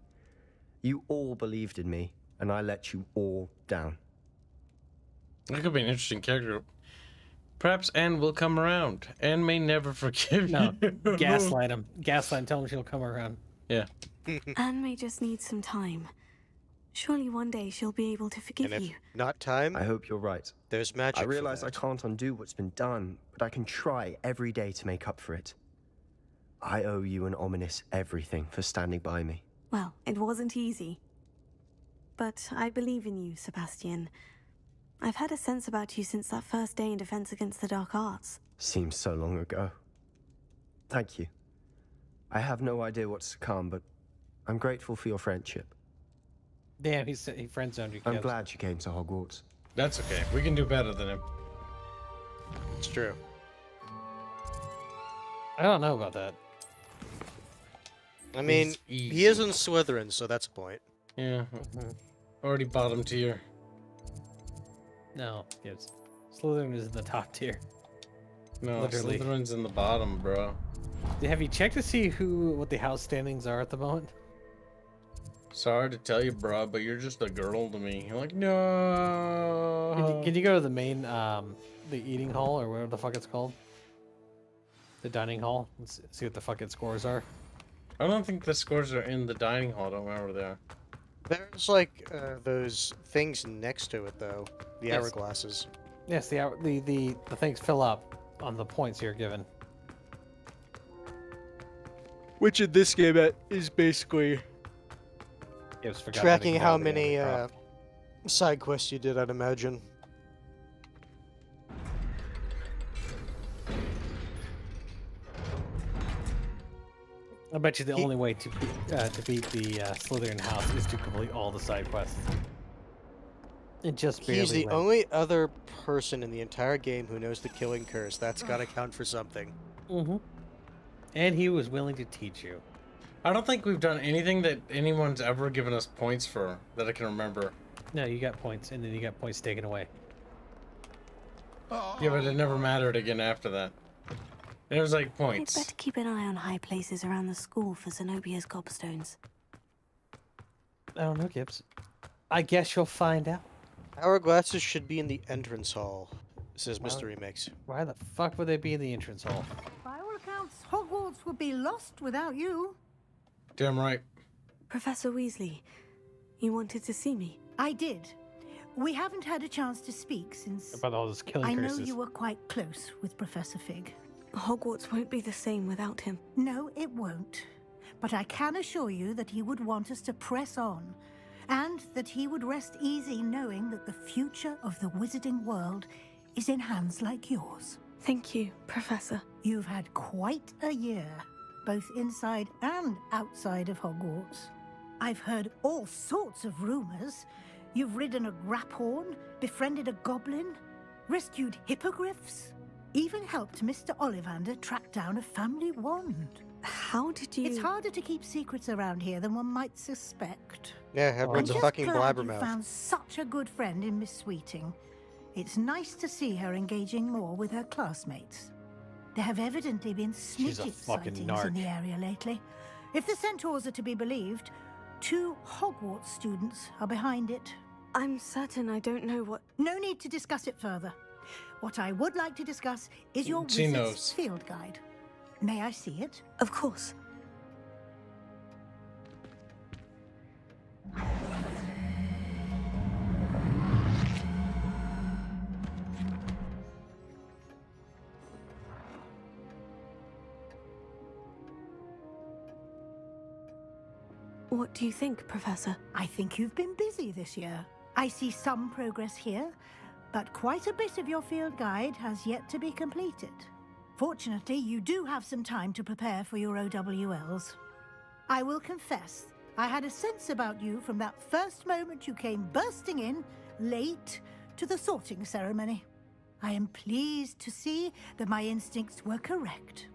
You all believed in me, and I let you all down. That could be an interesting character. Perhaps Anne will come around. Anne may never forgive No, you. gaslight him. Gaslight him, tell him she'll come around. Yeah. Anne may just need some time. Surely one day she'll be able to forgive And if you. not time, I hope you're right. there's magic. I for realize I that. can't undo what's been done, but I can try every day to make up for it. I owe you and Ominous everything for standing by me. Well, it wasn't easy. But I believe in you, Sebastian. I've had a sense about you since that first day in Defense Against the Dark Arts. Seems so long ago. Thank you. I have no idea what's to come, but I'm grateful for your friendship. Damn, he friend-zoned you. I'm Kibs. glad you came to Hogwarts. That's okay. We can do better than him. It's true. I don't know about that. I mean, He's he is in Slytherin, so that's a point. Yeah. Already bottom tier. No, Kibs. Slytherin is in the top tier. No, Literally. Slytherin's in the bottom, bro. Have you checked to see what the house standings are at the moment? Sorry to tell you, bro, but you're just a girl to me. You're like, no. Can you go to the main, the eating hall, or whatever the fuck it's called? The dining hall? Let's see what the fuck its scores are. I don't think the scores are in the dining hall. I don't remember where they are. There's like those things next to it, though. The Yes. hourglasses. Yes, the things fill up on the points you're given. Which in this game is basically Kibs forgot tracking how to many side quests you did, I'd imagine. I bet you the only way to beat the Slytherin house is to complete all the side quests. And just barely He's the win. only other person in the entire game who knows the killing curse. That's gotta count for something. Mm-hmm. And he was willing to teach you. I don't think we've done anything that anyone's ever given us points for that I can remember. No, you got points, and then you got points taken away. Yeah, but it never mattered again after that. It was like I'd points. better keep an eye on high places around the school for Zenobia's gobstones. I don't know, Kibs. I guess you'll find out. Hourglasses should be in the entrance hall, says Mr. Remix. Why the fuck would they be in the entrance hall? By all accounts, Hogwarts would be lost without you. Damn right. Professor Weasley, you wanted to see me? I did. We haven't had a chance to speak since... About all those killing I curses. know you were quite close with Professor Fig. Hogwarts won't be the same without him. No, it won't. But I can assure you that he would want us to press on, and that he would rest easy knowing that the future of the wizarding world is in hands like yours. Thank you, Professor. You've had quite a year, both inside and outside of Hogwarts. I've heard all sorts of rumors. You've ridden a graphorn, befriended a goblin, rescued hippogriffs, even helped Mr. Ollivander track down a family wand. How did you... It's harder to keep secrets around here than one might suspect. Yeah, everyone's a fucking You blabbermouth. found such a good friend in Miss Sweeting. It's nice to see her engaging more with her classmates. There have evidently been She's a snitchet fucking sightings narc. in the area lately. If the centaurs are to be believed, 2 Hogwarts students are behind it. I'm certain I don't know what... No need to discuss it further. What I would like to discuss is your She wizard's knows. field guide. May I see it? Of course. What do you think, Professor? I think you've been busy this year. I see some progress here, but quite a bit of your field guide has yet to be completed. Fortunately, you do have some time to prepare for your OWLs. I will confess, I had a sense about you from that first moment you came bursting in, late, to the sorting ceremony. I am pleased to see that my instincts were correct.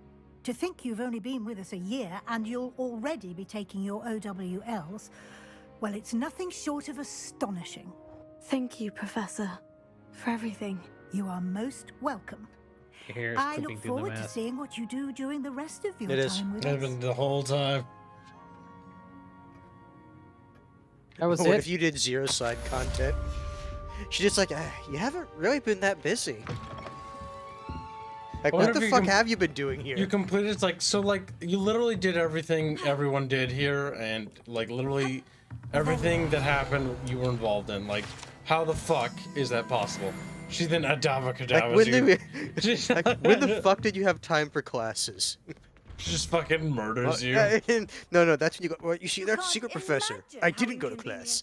To think you've only been with us a year and you'll already be taking your OWLs, well, it's nothing short of astonishing. Thank you, Professor, for everything. You are most welcome. Your hair is I clipping look through the forward to mask. seeing what you do during the rest of your It is. time with I've us. been the whole time. That was What it. if you did 0 side content? She's just like, you haven't really been that busy. Like, What what if the you fuck have you been doing here? You completed, it's like, so like, you literally did everything everyone did here, and like, literally everything that happened you were involved in. Like, how the fuck is that possible? She then Like, when the fuck did you have time for classes? She just fucking murders you. No, that's when you go. Well, you see, that's secret professor. I didn't go to class.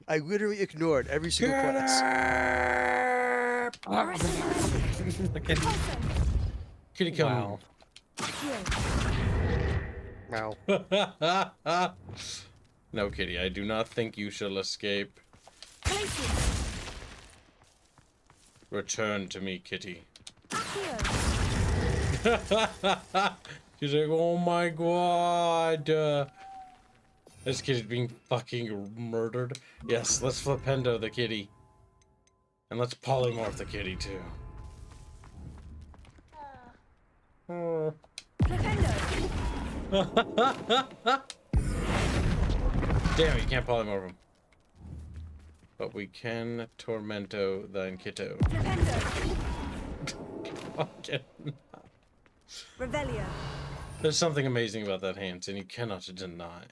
I literally ignored every single class. Kitty come. Wow. No, Kitty, I do not think you shall escape. Return to me, Kitty. She's like, oh my god. This kid is being fucking murdered. Yes, let's flipendo the kitty. And let's polymorph the kitty too. Damn, you can't polymorph him. But we can tormento thine kitto. Revelio. There's something amazing about that Hanse, and you cannot deny.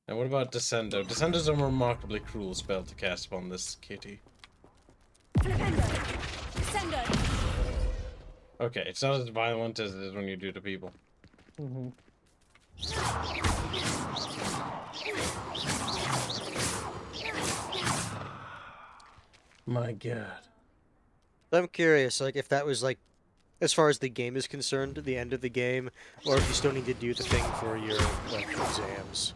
And what about Descendo? Descendo is a remarkably cruel spell to cast upon this kitty. Okay, it's not as violent as it is when you do to people. Mm-hmm. My god. I'm curious, like, if that was, like, as far as the game is concerned, the end of the game, or if you still need to do the thing for your, like, exams.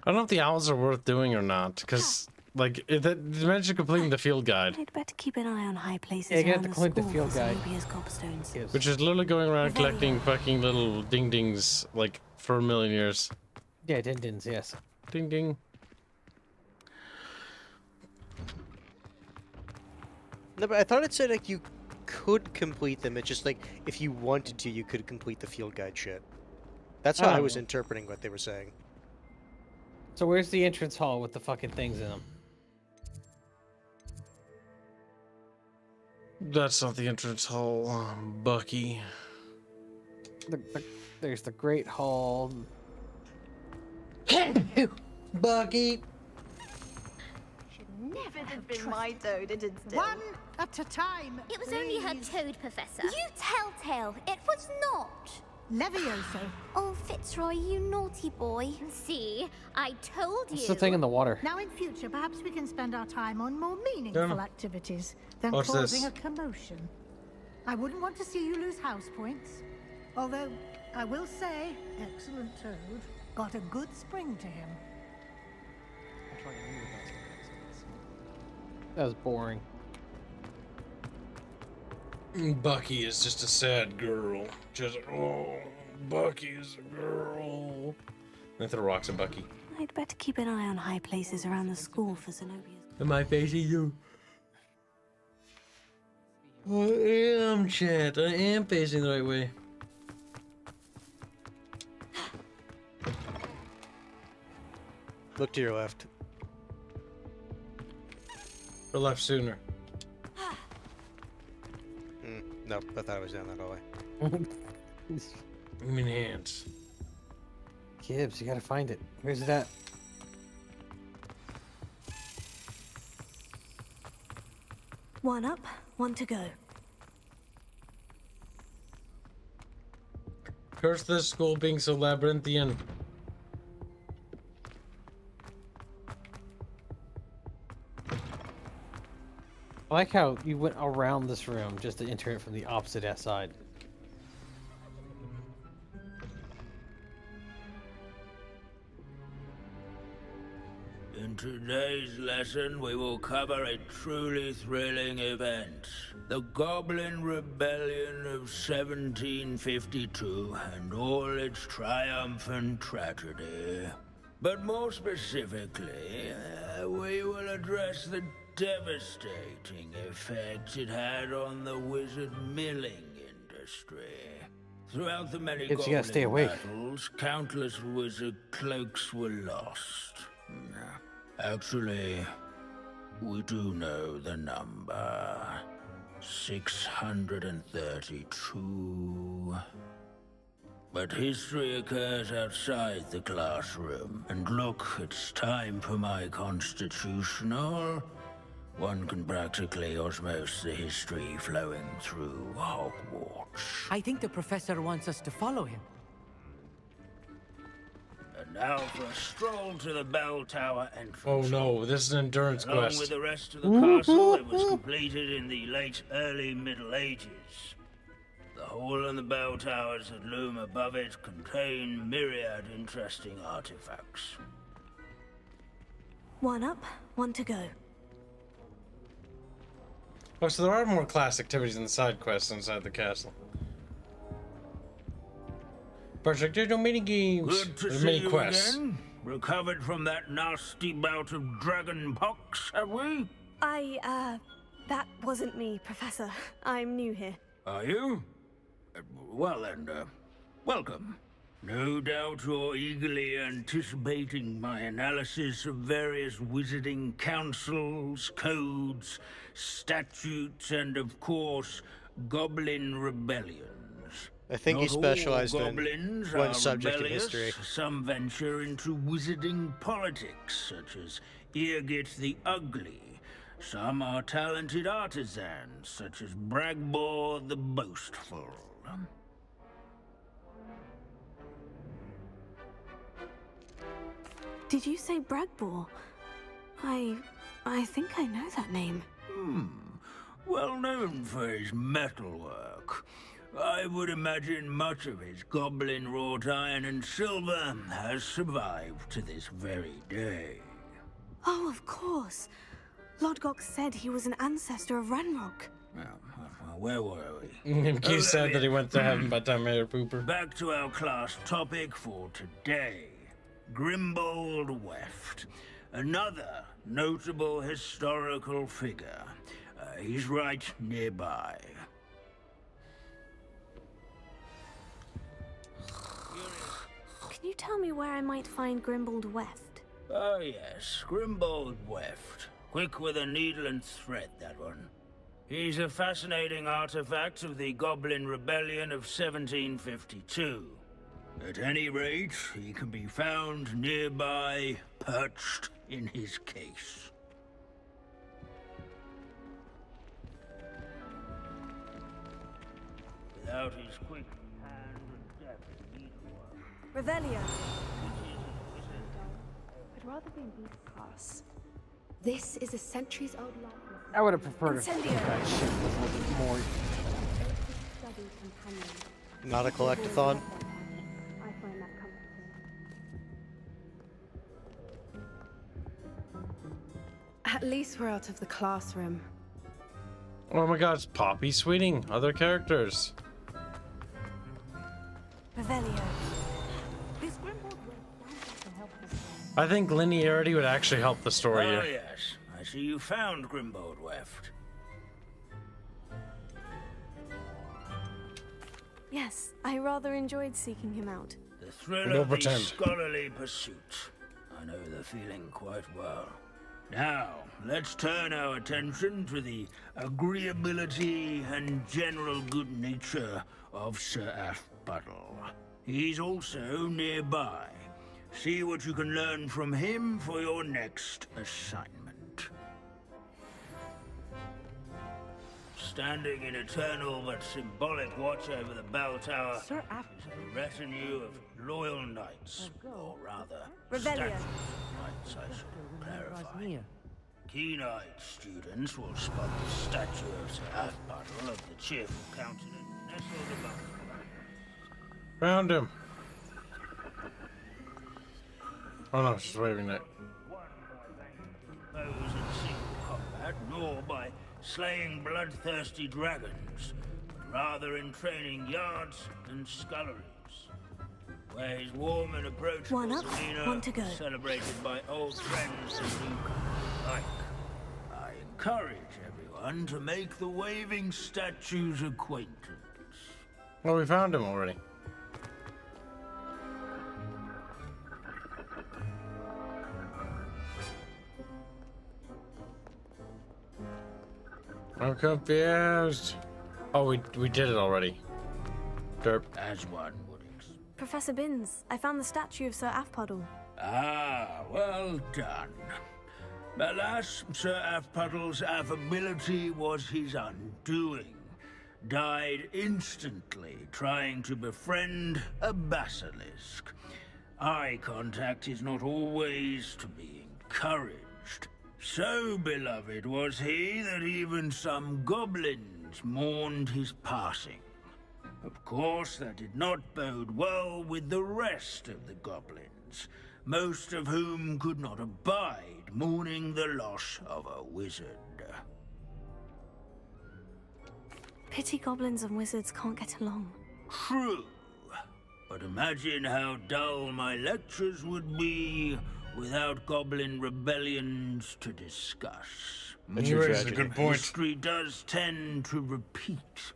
I don't know if the owls are worth doing or not, because, like, you mentioned completing the field guide. I'd better keep an eye on high places. Yeah, you have around to the complete the school field for guide. Zenobia's gobstones. Which is literally going around collecting fucking little ding-dings, like, for a million years. Yeah, ding-dings, yes. Ding-ding. No, but I thought it said, like, you could complete them. It's just, like, if you wanted to, you could complete the field guide shit. That's how I was interpreting what they were saying. So where's the entrance hall with the fucking things in them? That's not the entrance hall, Bucky. There's the Great Hall. Bucky! Never have been my toad, it is still. One at a time. It was only her please. toad, Professor. You telltale. It was not. Levioso. Oh, Fitzroy, you naughty boy. See, I told you. What's the thing in the water? Now in future, perhaps we can spend our time on more meaningful activities than What's causing this? a commotion. I wouldn't want to see you lose house points. Although, I will say, excellent toad. Got a good spring to him. That was boring. Bucky is just a sad girl. Just, oh, Bucky is a girl. They throw rocks at Bucky. I'd better keep an eye on high places around the school for Zenobia's. Am I facing you? I am, chat. I am facing the right way. Look to your left. Or left sooner. Nope, I thought I was down that hallway. I mean, hands. Kibs, you gotta find it. Where's it at? One up, one to go. Curse this school being so labyrinthian. I like how you went around this room just to enter it from the opposite side. In today's lesson, we will cover a truly thrilling event. The Goblin Rebellion of 1752 and all its triumphant tragedy. But more specifically, we will address the devastating effects it had on the wizard milling industry. Throughout the many Kibs, you gotta stay awake. battles, countless wizard cloaks were lost. Actually, we do know the number. 632. But history occurs outside the classroom. And look, it's time for my constitutional. One can practically osmose the history flowing through Hogwarts. I think the professor wants us to follow him. And now for a stroll to the bell tower entrance. Oh no, this is an endurance Along quest. with the rest of the castle, it was completed in the late early Middle Ages. The hall and the bell towers that loom above it contain myriad interesting artifacts. One up, one to go. Oh, so there are more class activities and side quests inside the castle. Perfect. There's no mini games. Good to There's see mini you quests. again. Recovered from that nasty bout of dragon pox, have we? That wasn't me, Professor. I'm new here. Are you? Well then, welcome. No doubt you're eagerly anticipating my analysis of various wizarding councils, codes, statutes, and of course, goblin rebellions. I think he Not all specialized in goblins one are subject in rebellious. history. Some venture into wizarding politics, such as Eargit the Ugly. Some are talented artisans, such as Bragbor the Boastful. Did you say Bragbor? I think I know that name. Well known for his metalwork. I would imagine much of his goblin wrought iron and silver has survived to this very day. Oh, of course. Lodgok said he was an ancestor of Ranrock. Where were we? Q said that he went to heaven by the time Mayor Pooper. Back to our class topic for today. Grimbold Weft. Another notable historical figure. He's right nearby. Can you tell me where I might find Grimbold Weft? Oh yes, Grimbold Weft. Quick with a needle and thread, that one. He's a fascinating artifact of the Goblin Rebellion of 1752. At any rate, he can be found nearby, perched in his case. Without his quick hand and deft needlework. Revelio. I'd rather be in Beast's class. This is a centuries-old library. I would have preferred if Incendio. that shit was a little bit more. Study companion. Not a collectathon. I find that comforting. At least we're out of the classroom. Oh my god, it's Poppy Sweeting. Other characters. Revelio. I think linearity would actually help the story Oh here. yes, I see you found Grimbold Weft. Yes, I rather enjoyed seeking him out. The thrill Don't of the pretend. scholarly pursuit. I know the feeling quite well. Now, let's turn our attention to the agreeability and general good nature of Sir Athbuttle. He's also nearby. See what you can learn from him for your next assignment. Standing in eternal but symbolic watch over the bell tower is a retinue of loyal knights, or rather, Revelio. statues of knights, I should clarify. Keen-eyed students will spot the statue of Sir Athbuttle of the cheerful countenance nestled above the Found him. Oh no, she's waving it. foes in single combat, nor by slaying bloodthirsty dragons, but rather in training yards and sculleries, where his warm and approachable One up, demeanor one to go. is celebrated by old friends and newcomers alike. I encourage everyone to make the waving statue's acquaintance. Well, we found him already. I'm confused. Oh, we did it already. Derp. As one would expect. Professor Binns, I found the statue of Sir Afpuddle. Ah, well done. Alas, Sir Afpuddle's affability was his undoing. Died instantly trying to befriend a basilisk. Eye contact is not always to be encouraged. So beloved was he that even some goblins mourned his passing. Of course, that did not bode well with the rest of the goblins, most of whom could not abide mourning the loss of a wizard. Pity goblins and wizards can't get along. True. But imagine how dull my lectures would be without goblin rebellions to discuss. That's a good point. History does tend to repeat.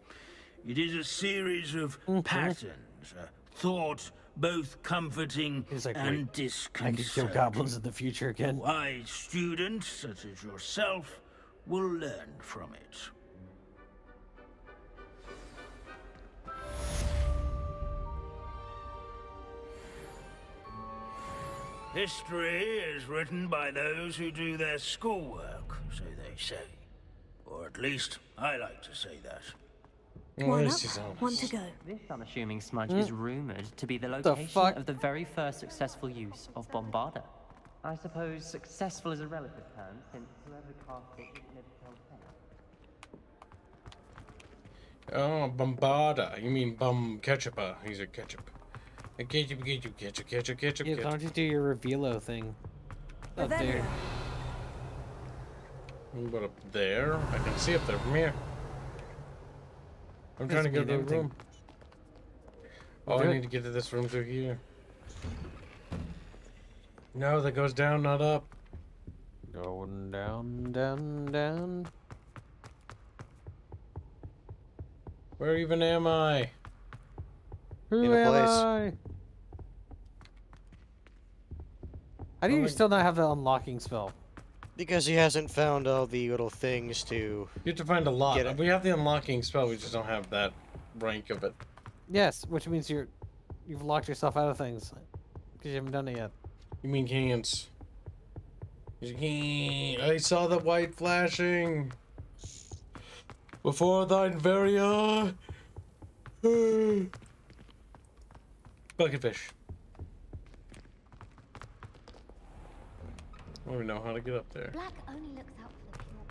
It is a series of patterns, a thought both comforting and disconcerting. I could kill goblins in the future again. Wise students, such as yourself, will learn from it. History is written by those who do their schoolwork, so they say. Or at least, I like to say that. One up, one to go. This unassuming smudge is rumored to be the location of the very first successful use of Bombarda. I suppose successful is a relative term, since whoever cast it never tell tale. Oh, Bombarda. You mean Bum Ketchupa. He's a ketchup. Ketchup. Yeah, don't you do your Revelo thing up there? What up there? I can see up there from here. I'm trying to get to the room. Oh, I need to get to this room through here. No, that goes down, not up. Going down, down, down. Where even am I? Who am I? How do you still not have the unlocking spell? Because he hasn't found all the little things to... You have to find a lot. We have the unlocking spell, we just don't have that rank of it. Yes, which means you've locked yourself out of things. Because you haven't done it yet. You mean Hanse? I saw the white flashing before thine very eye. Bucketfish. I don't even know how to get up there. Black only looks out for the pure.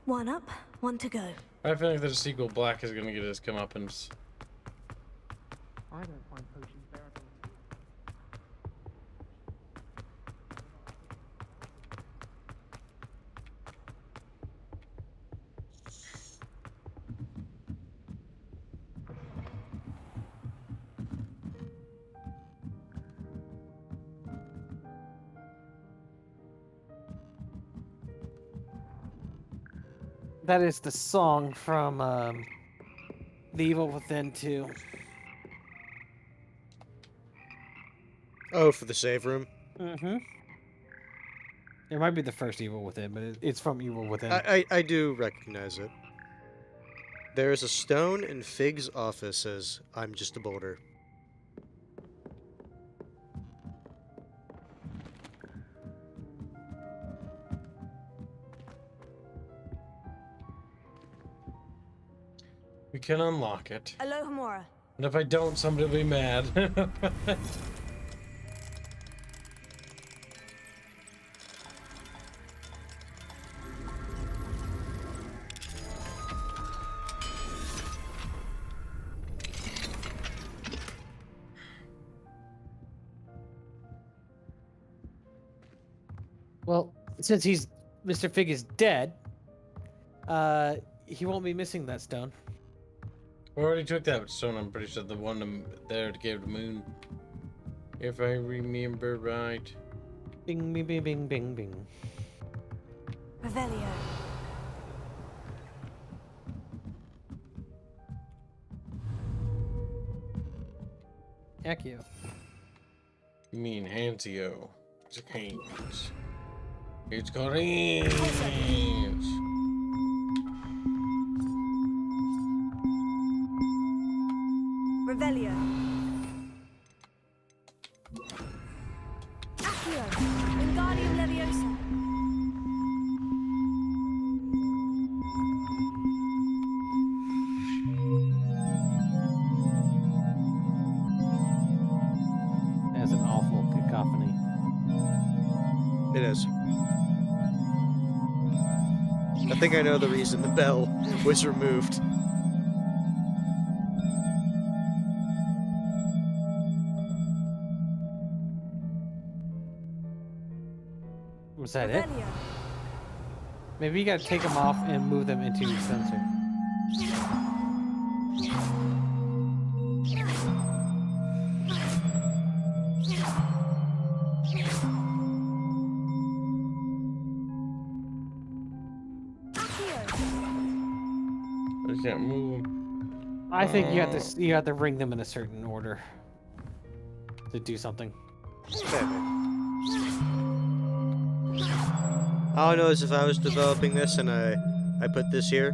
One up, one to go. I feel like there's a sequel. Black is gonna get his comeuppance. I don't find potions bearable. That is the song from The Evil Within 2. Oh, for the save room? Mm-hmm. It might be the first Evil Within, but it's from Evil Within. I do recognize it. There is a stone in Fig's office says, I'm just a boulder. We can unlock it. Alohomora. And if I don't, somebody will be mad. Well, since Mr. Fig is dead, he won't be missing that stone. We already took that stone, I'm pretty sure, the one there to give the moon. If I remember right. Bing, bing, bing, bing, bing, bing. Revelio. Heck you. You mean Hansio. It's Hanse. It's called Hanse. It is. I think I know the reason the bell was removed. Was that it? Maybe you gotta take them off and move them into sensor. I can't move. I think you have to ring them in a certain order to do something. All I know is if I was developing this and I put this here,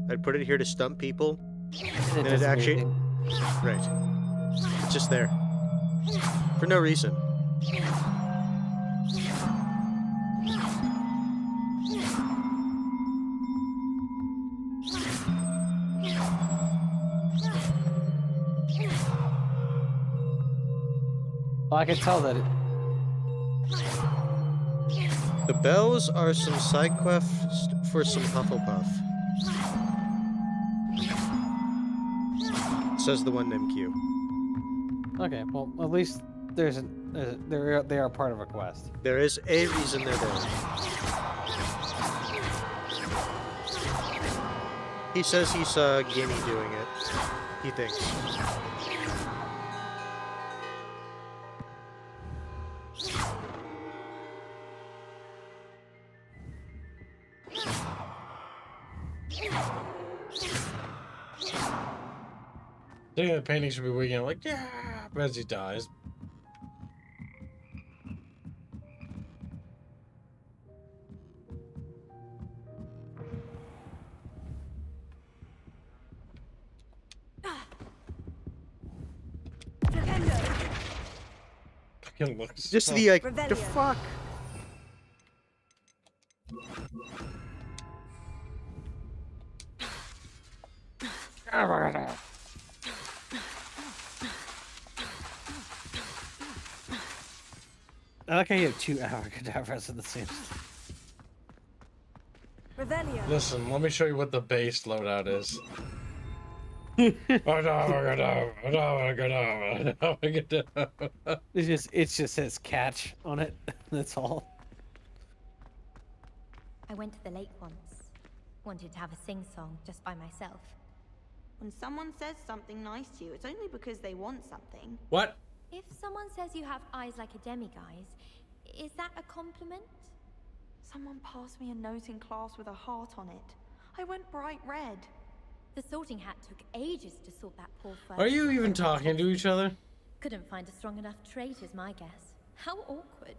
I'd put it here to stump people. And it actually... Right. It's just there. For no reason. Well, I can tell that The bells are some side quests for some Hufflepuff. Says the one named Q. Okay, well, at least they are part of a quest. There is a reason they're there. He says he saw Gimme doing it. He thinks. I think the painting should be waking up like, yeah, as he dies. Fucking looks Just so- the like, the fuck. I like how you have two abracadabras in the same. Listen, let me show you what the base loadout is. It just says catch on it. That's all. I went to the lake once. Wanted to have a sing-song just by myself. When someone says something nice to you, it's only because they want something. What? If someone says you have eyes like a demiguise, is that a compliment? Someone passed me a note in class with a heart on it. I went bright red. The sorting hat took ages to sort that poor first. Are you even talking to each other? Couldn't find a strong enough trait, is my guess. How awkward.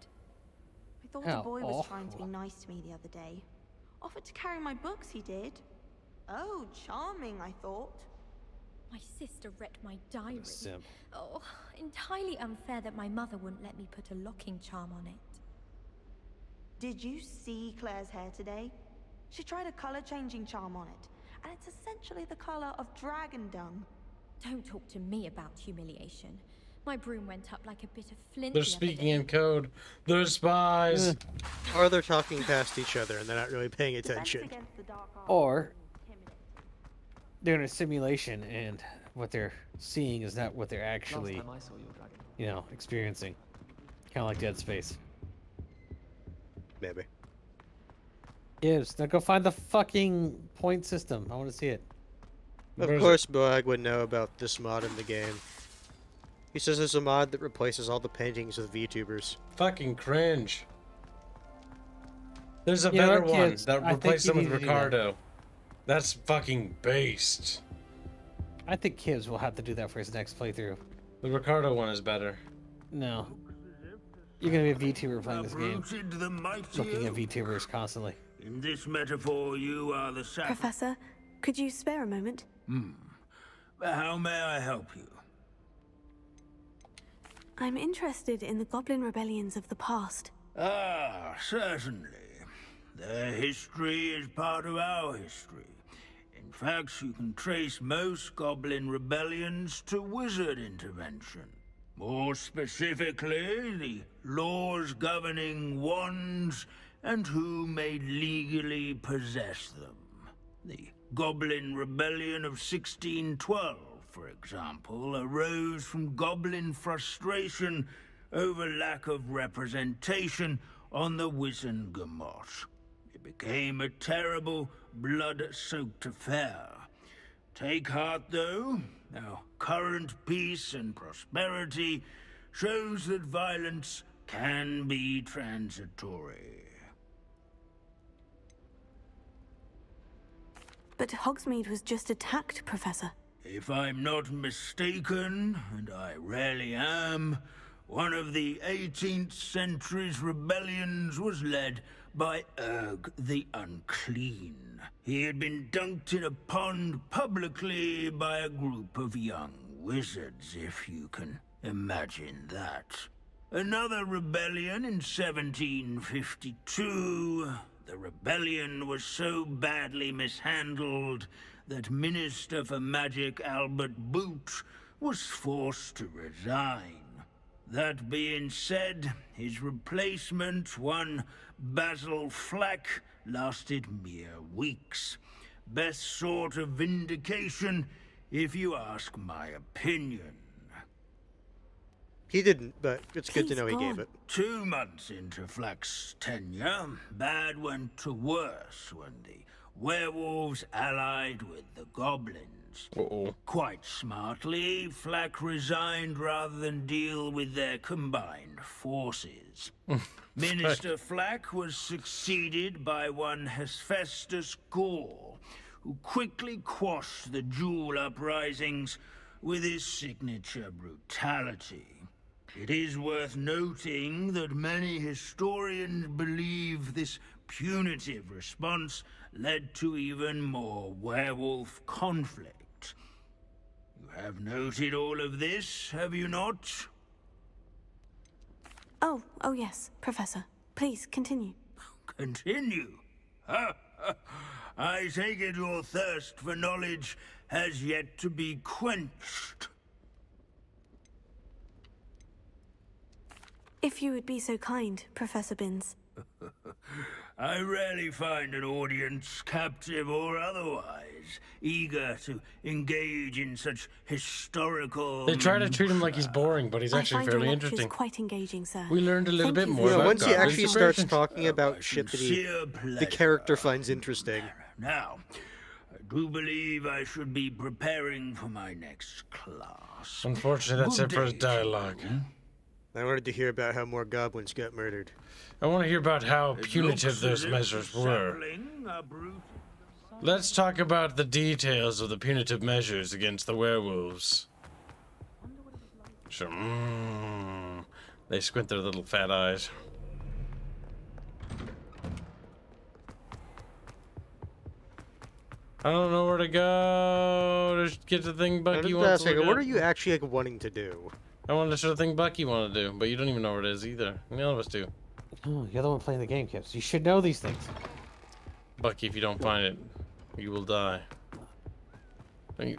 I thought a boy was trying to be nice to me the other day. Offered to carry my books, he did. Oh, charming, I thought. My sister read my diary. Simp. Oh, entirely unfair that my mother wouldn't let me put a locking charm on it. Did you see Claire's hair today? She tried a color-changing charm on it, and it's essentially the color of dragon dung. Don't talk to me about humiliation. My broom went up like a bit of flint. They're speaking in code. They're spies. Or they're talking past each other and they're not really paying attention. Or they're in a simulation and what they're seeing is not what they're actually, you know, experiencing. Kind of like Dead Space. Maybe. Kibs, now go find the fucking point system. I want to see it. Of course, Boag would know about this mod in the game. He says there's a mod that replaces all the paintings with VTubers. Fucking cringe. There's a better one Kibs, that I think replaced you them with need to do that. Ricardo. That's fucking based. I think Kibs will have to do that for his next playthrough. The Ricardo one is better. No. You're gonna be a VTuber playing this game. Rooted the mighty Looking at oak. VTubers constantly. In this metaphor, you are the Professor, could you spare a moment? How may I help you? I'm interested in the goblin rebellions of the past. Ah, certainly. Their history is part of our history. In fact, you can trace most goblin rebellions to wizard intervention. More specifically, the laws governing wands and who may legally possess them. The Goblin Rebellion of 1612, for example, arose from goblin frustration over lack of representation on the Wizengamot. It became a terrible, blood-soaked affair. Take heart, though. Our current peace and prosperity shows that violence can be transitory. But Hogsmeade was just attacked, Professor. If I'm not mistaken, and I rarely am, one of the 18th century's rebellions was led by Urg the Unclean. He had been dunked in a pond publicly by a group of young wizards, if you can imagine that. Another rebellion in 1752. The rebellion was so badly mishandled that Minister for Magic Albert Boot was forced to resign. That being said, his replacement, one Basil Flack, lasted mere weeks. Best sort of vindication, if you ask my opinion. He didn't, but it's good to know he gave it. 2 months into Flack's tenure, bad went to worse when the werewolves allied with the goblins. Quite smartly, Flack resigned rather than deal with their combined forces. Minister Flack was succeeded by one Hephaestus Gore, who quickly quashed the Jewel uprisings with his signature brutality. It is worth noting that many historians believe this punitive response led to even more werewolf conflict. You have noted all of this, have you not? Oh yes, Professor. Please, continue. Continue? I take it your thirst for knowledge has yet to be quenched. If you would be so kind, Professor Binns. I rarely find an audience, captive or otherwise, eager to engage in such historical... They try to treat him like he's boring, but he's actually fairly your interesting. lectures quite engaging, sir. We learned a little bit more about once he goblins actually and starts Christians. talking about shit that the character finds interesting. Now, I do believe I should be preparing for my next class. Unfortunately, that's it for his dialogue. I wanted to hear about how more goblins got murdered. I want to hear about how punitive those measures were. Let's talk about the details of the punitive measures against the werewolves. Sure. They squint their little fat eyes. I don't know where to go to get the thing Bucky wants to look what at. are you actually wanting to do? I wanted to show the thing Bucky wanted to do, but you don't even know where it is either. None of us do. Oh, you're the one playing the game, Kibs. You should know these things. Bucky, if you don't find it, you will die. And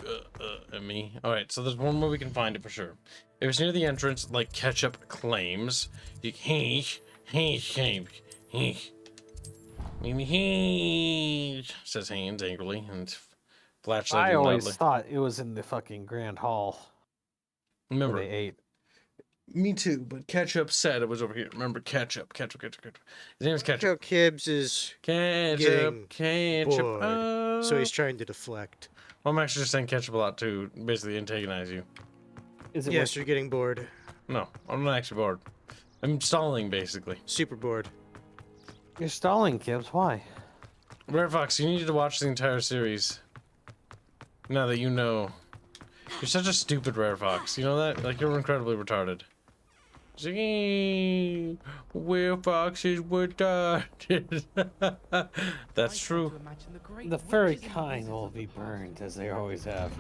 me. Alright, so there's one where we can find it for sure. If it's near the entrance, like Ketchup claims, you says Hanse angrily and flashlighting I always loudly. thought it was in the fucking Grand Hall. Remember, they ate. Me too, but Ketchup said it was over here. Remember, Ketchup. His name is Ketchup. Kibs is Ketchup. bored, so he's trying to deflect. Well, I'm actually just saying Ketchup a lot to basically antagonize you. Is it? Yes, you're getting bored. No, I'm not actually bored. I'm stalling, basically. Super bored. You're stalling, Kibs. Why? Rare Fox, you need to watch the entire series. Now that you know. You're such a stupid Rare Fox. You know that? Like, you're incredibly retarded. Rare Foxes retarded. That's true. The furry kind will be burned, as they always have.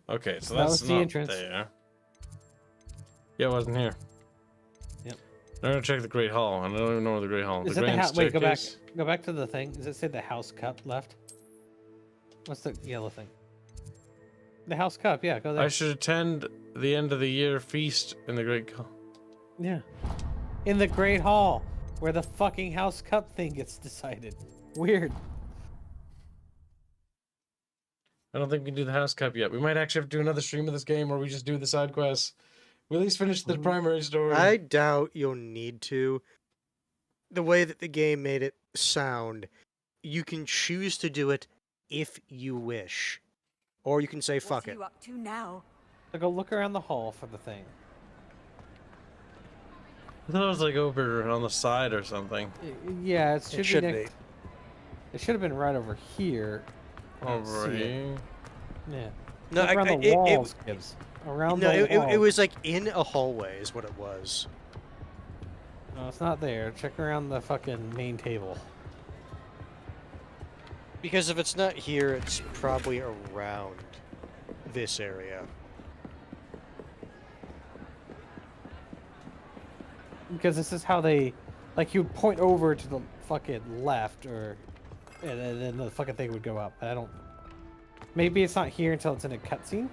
Okay, so That that's was the not entrance. there. Yeah, it wasn't here. Yep. I'm gonna check the Great Hall, and I don't even know where the Great Hall. Is the that the Grand house? Wait, go back. Staircase? Go back to the thing. Does it say the house cup left? What's the yellow thing? The House Cup, yeah, go there. I should attend the end of the year feast in the Great Hall. Yeah. In the Great Hall, where the fucking House Cup thing gets decided. Weird. I don't think we can do the House Cup yet. We might actually have to do another stream of this game, or we just do the side quests. We at least finish the primary story. I doubt you'll need to. The way that the game made it sound, you can choose to do it if you wish. Or you can say, fuck it. What are you up to now? So go look around the hall for the thing. I thought it was like over on the side or something. Yeah, it should be. be. It should have been right over here. I don't Over see it. here. Yeah. No, Look around the walls, Kibs. Around no, the walls. it was like in a hallway is what it was. No, it's not there. Check around the fucking main table. Because if it's not here, it's probably around this area. Because this is how they, like, you would point over to the fucking left, or, and then the fucking thing would go up. But I don't. Maybe it's not here until it's in a cutscene.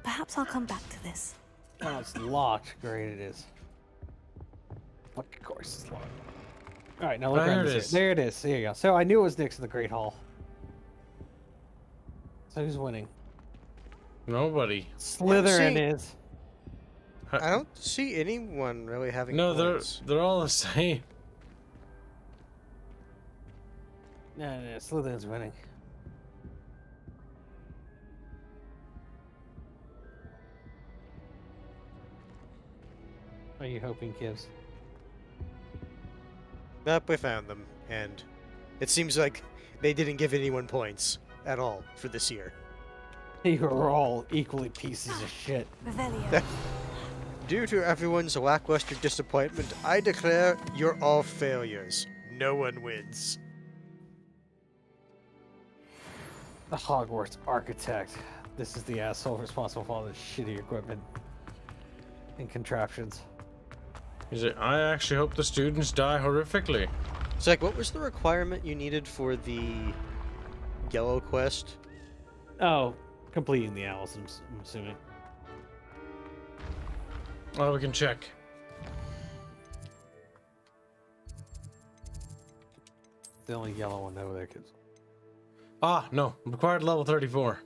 Perhaps I'll come back to this. Oh, it's locked. Great, it is. Fuck, of course it's locked. All right, now look around this area. There it is. There you go. So I knew it was next to the Great Hall. So who's winning? Nobody. Slytherin is. I don't see anyone really having No, points. they're all the same. No, Slytherin's winning. Are you hoping, Kibs? Nope, we found them, and it seems like they didn't give anyone points at all for this year. You are all equally pieces of shit. Due to everyone's lackluster disappointment, I declare you're all failures. No one wins. The Hogwarts architect. This is the asshole responsible for all this shitty equipment and contraptions. Is it? I actually hope the students die horrifically. It's like, what was the requirement you needed for the yellow quest? Oh, completing the owls, I'm assuming. Oh, we can check. The only yellow one over there, Kibs. Ah, no. Required level 34.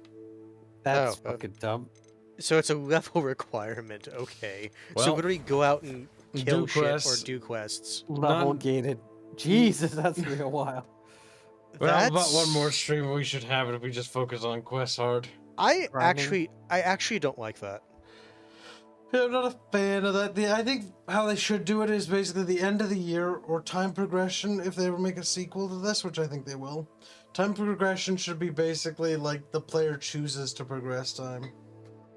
That's fucking dumb. So it's a level requirement, okay. Well, so literally go out and kill do shit quests. or do quests. Level gated. Jesus, that's gonna be a while. Well, about one more stream we should have it if we just focus on quests hard. I actually don't like that. Yeah, I'm not a fan of that. I think how they should do it is basically the end of the year or time progression if they ever make a sequel to this, which I think they will. Time progression should be basically like the player chooses to progress time.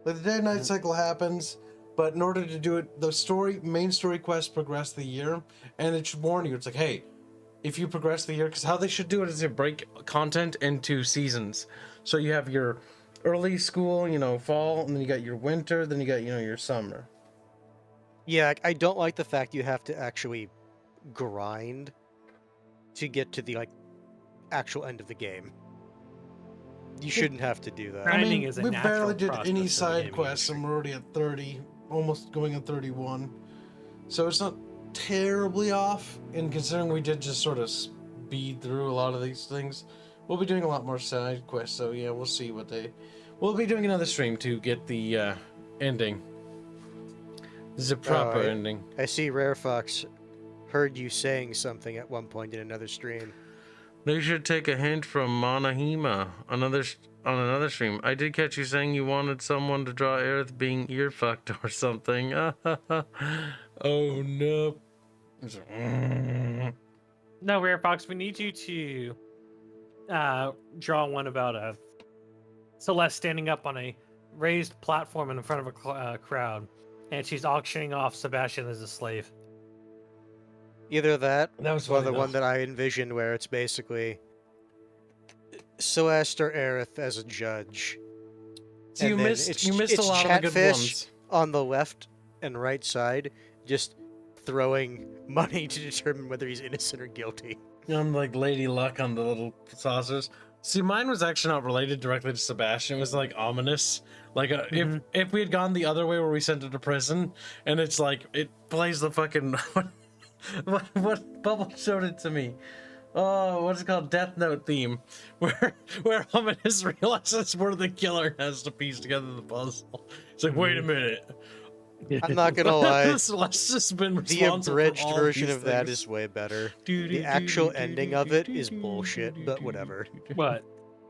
Like the day and night cycle happens, but in order to do it, the main story quests progress the year, and it should warn you. It's like, hey, if you progress the year, because how they should do it is they break content into seasons. So you have your early school, fall, and then you got your winter, then you got, your summer. Yeah, I don't like the fact you have to actually grind to get to the actual end of the game. You shouldn't have to do that. Grinding is a we natural barely did process any of the side gaming quests, and we're already at 30, almost going on 31. So it's not terribly off, and considering we did just sort of speed through a lot of these things, we'll be doing a lot more side quests. So yeah, we'll see what we'll be doing another stream to get the ending. The proper ending. I see Rare Fox heard you saying something at one point in another stream. They should take a hint from Monahima on another stream. I did catch you saying you wanted someone to draw Aerith being ear fucked or something. Oh no. No, Rare Fox, we need you to draw one about Celeste standing up on a raised platform in front of a crowd, and she's auctioning off Sebastian as a slave. Either that, was or funny, the though. one that I envisioned where it's basically Soaster Aerith as a judge. So you And then missed a lot of the good Chatfish ones. on the left and right side, just throwing money to determine whether he's innocent or guilty. I'm like Lady Luck on the little saucers. See, mine was actually not related directly to Sebastian. It was like ominous. Like if we had gone the other way where we sent him to prison, and it's like it plays the fucking what Bubble showed it to me. Oh, what's it called? Death Note theme, where ominous realizes where the killer has to piece together the puzzle. It's like, wait a minute. I'm not gonna lie. Celestia's been The responsible abridged for all version these of that things. is way better. The actual ending of it is bullshit, but whatever. What?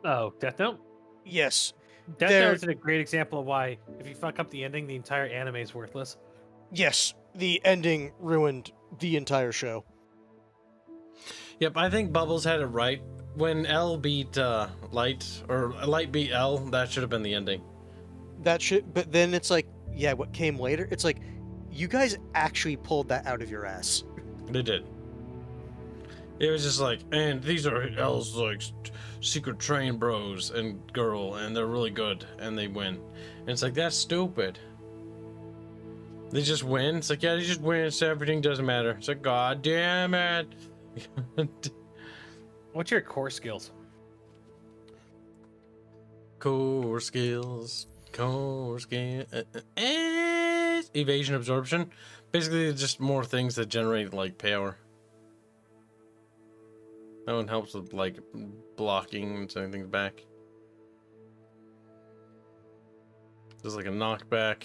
Oh, Death Note? Yes. Death There- Note is a great example of why, if you fuck up the ending, the entire anime is worthless. Yes, the ending ruined the entire show. Yep, I think Bubbles had it right. When L beat Light, or Light beat L, that should have been the ending. That shit, but then it's like, yeah, what came later? It's like, you guys actually pulled that out of your ass. They did. It was just like, and these are L's like secret train bros and girl, and they're really good, and they win. And it's like, that's stupid. They just win. It's like, yeah, they just win, so everything doesn't matter. It's like, god damn it. What's your core skills? Core skills. Evasion, absorption. Basically, just more things that generate like power. That one helps with like blocking and sending things back. There's like a knockback.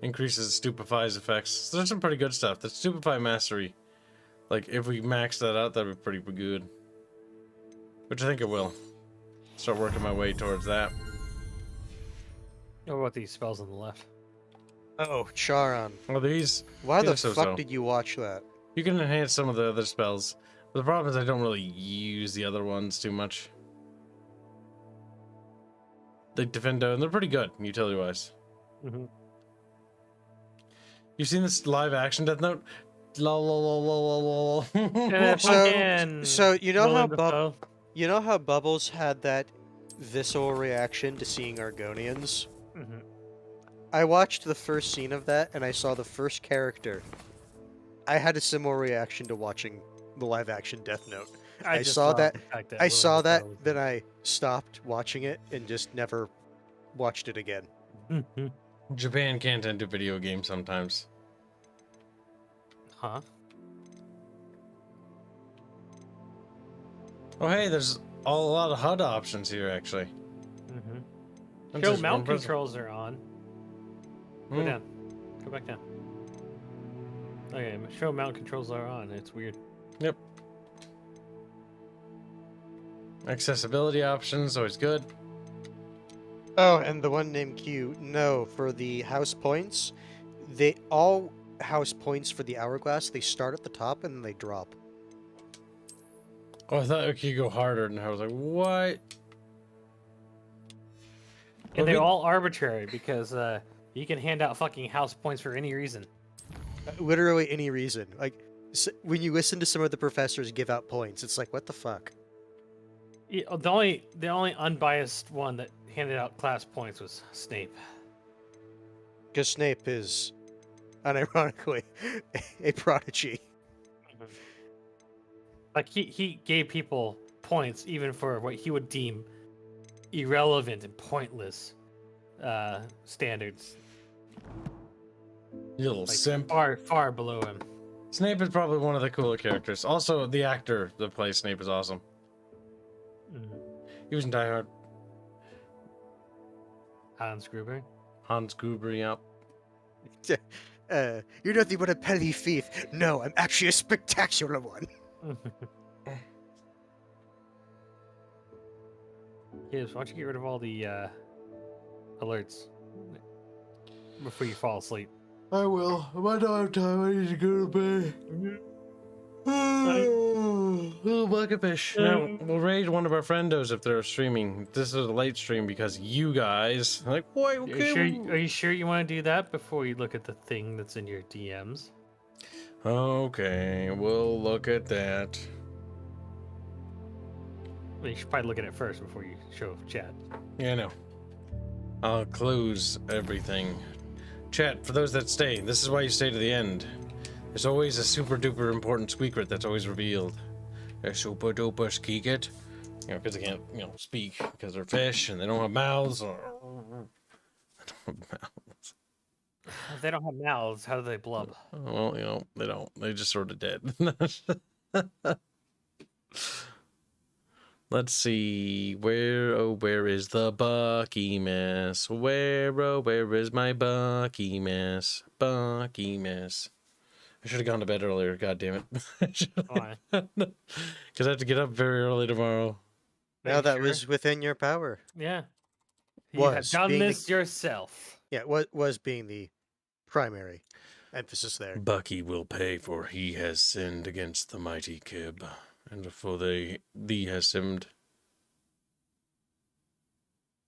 Increases stupefies effects. So there's some pretty good stuff. The stupefy mastery, like if we max that out, that'd be pretty good. Which I think it will. Start working my way towards that. What about these spells on the left? Oh, Charon. Well, these. Why the so-so. fuck did you watch that? You can enhance some of the other spells. But the problem is I don't really use the other ones too much. They Defendo, and they're pretty good, utility-wise. Mm-hmm. You've seen this live action Death Note? Lol. So you know how Bubbles had that visceral reaction to seeing Argonians? Mm-hmm. I watched the first scene of that, and I saw the first character. I had a similar reaction to watching the live action Death Note. I saw that. I saw that. Then I stopped watching it and just never watched it again. Japan can't enter video games sometimes. Huh? Oh, hey, there's a lot of HUD options here, actually. Mm-hmm. Show mount controls are on. Go down. Go back down. Okay, show mount controls are on. It's weird. Yep. Accessibility options, always good. Oh, and the one named Q. No, for the house points, all house points for the hourglass, they start at the top and then they drop. Oh, I thought it could go harder, and I was like, what? And they're all arbitrary because you can hand out fucking house points for any reason. Literally any reason. Like, when you listen to some of the professors give out points, it's like, what the fuck? Yeah, the only unbiased one that handed out class points was Snape. Because Snape is, unironically, a prodigy. Like, he gave people points even for what he would deem irrelevant and pointless standards. You little simp. Far below him. Snape is probably one of the cooler characters. Also, the actor that plays Snape is awesome. He was in Die Hard. Hans Gruber. Hans Gruber, yep. You're nothing but a petty thief. No, I'm actually a spectacular one. Kibs, why don't you get rid of all the alerts before you fall asleep? I will. I don't have time. I need to go to bed. Oh, bucketfish. Now, we'll raid one of our friendos if they're streaming. This is a late stream because you guys. Like, why? Okay. Are you sure you want to do that before you look at the thing that's in your DMs? Okay, we'll look at that. Well, you should probably look at it first before you show chat. Yeah, I know. I'll close everything. Chat, for those that stay, this is why you stay to the end. There's always a super duper important secret that's always revealed. A super duper secret. You know, because they can't, speak because they're fish and they don't have mouths. They don't have mouths. If they don't have mouths, how do they blub? Well, they don't. They just sort of dead. Let's see. Where is the Bucky mess? Where is my Bucky mess? Bucky mess. I should have gone to bed earlier, god damn it. Why? Because I have to get up very early tomorrow. No, that was within your power. Yeah. You have done being this yourself. Yeah, was being the primary emphasis there. Bucky will pay, for he has sinned against the mighty Kib, and for thee has sinned.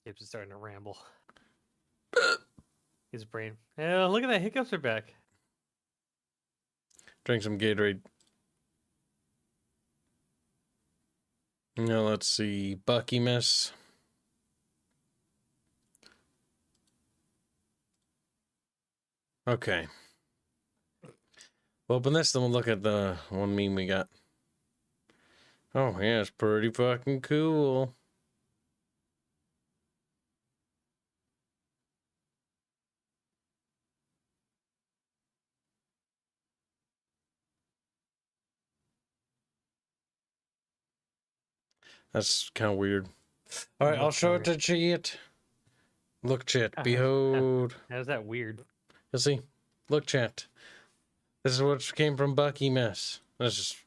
Kibs is starting to ramble. His brain. Yeah, look at that. Hiccups are back. Drink some Gatorade. Now let's see. Bucky mess. Okay. We'll open this, then we'll look at the one meme we got. Oh, yeah, it's pretty fucking cool. That's kind of weird. All right, I'll show it to chat. Look, chat. Behold. How's that weird? You'll see. Look, chat. This is what came from Bucky mess. That's just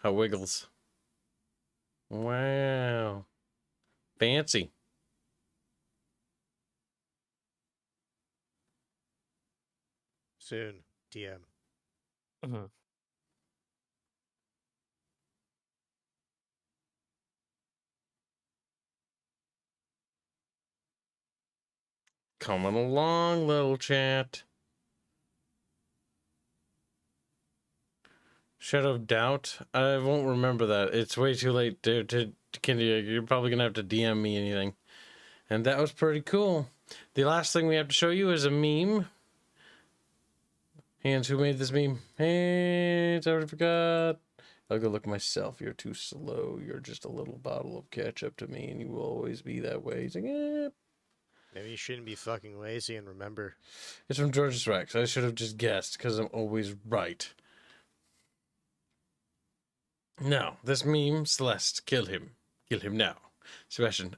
how it wiggles. Wow. Fancy. Soon, TM. Coming along, little chat. Shadow of Doubt? I won't remember that. It's way too late to you're probably going to have to DM me anything. And that was pretty cool. The last thing we have to show you is a meme. Hands, who made this meme? Hands, I already forgot. I'll go look myself. You're too slow. You're just a little bottle of ketchup to me, and you will always be that way. He's like, eh. Maybe you shouldn't be fucking lazy and remember. It's from George's Rex. I should have just guessed, because I'm always right. No, this meme, Celeste, kill him. Kill him now. Sebastian.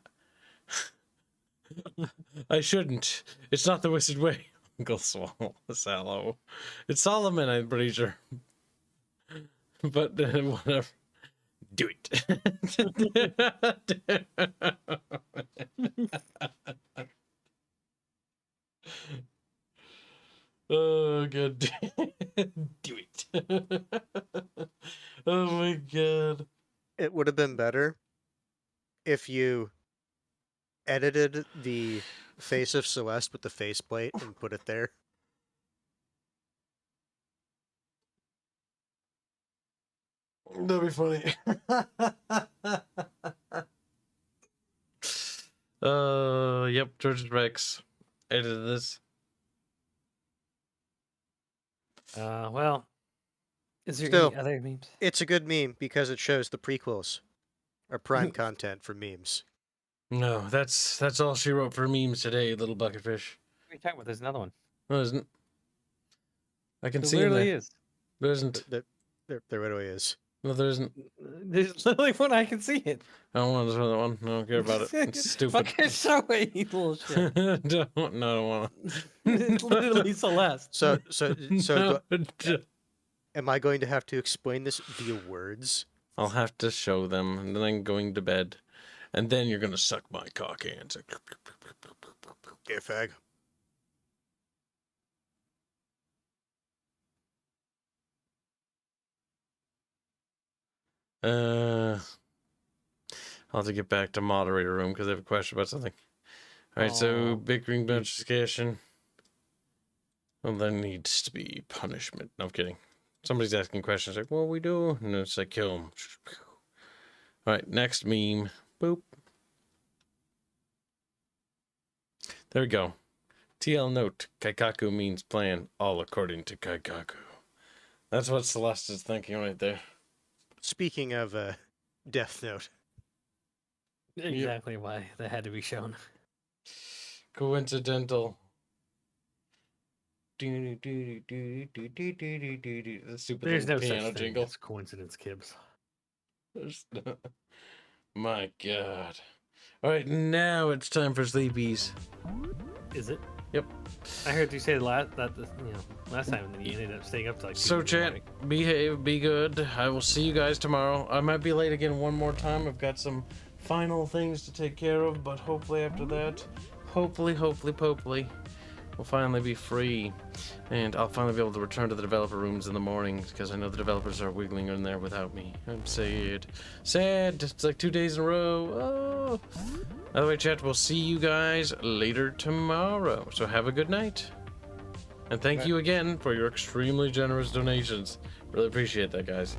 I shouldn't. It's not the wizard way. Uncle Sala. It's Solomon, I'm pretty sure. But whatever. Do it. Oh, God. Do it. Oh, my God. It would have been better if you edited the face of Celeste with the faceplate and put it there. That'd be funny. Yep, George's Rex edited this. Well, is there Still, any other memes? It's a good meme because it shows the prequels are prime content for memes. No, that's all she wrote for memes today, little bucketfish. What are you talking about? There's another one. No, isn't. I can There see it literally there. is. There isn't. There literally is. No, there isn't. There's literally one. I can see it. I don't want to show that one. I don't care about it. It's stupid. Fucking show it, you little shit. No, I don't want to. It's literally Celeste. So No, am I going to have to explain this via words? I'll have to show them, and then I'm going to bed. And then you're going to suck my cock hands. Gay fag. I'll have to get back to moderator room because I have a question about something. All right, so bickering discussion. Well, there needs to be punishment. No, I'm kidding. Somebody's asking questions like, "What do we do?" And it's like, kill him. All right, next meme. Boop. There we go. TL note, Kaikaku means plan, all according to Kaikaku. That's what Celeste is thinking right there. Speaking of Death Note. Exactly why that had to be shown. Coincidental. The stupid There's no little piano such thing jingle. as coincidence, Kibs. My God. All right, now it's time for sleepies. Is it? Yep. I heard you say last time that you ended up staying up to like 2 So in the chat, morning. behave, be good. I will see you guys tomorrow. I might be late again one more time. I've got some final things to take care of, but hopefully after that, hopefully, we'll finally be free. And I'll finally be able to return to the developer rooms in the mornings, because I know the developers are wiggling in there without me. I'm sad. Sad. It's like 2 days in a row. Oh. By the way, chat, we'll see you guys later tomorrow. So have a good night. And thank you again for your extremely generous donations. Really appreciate that, guys.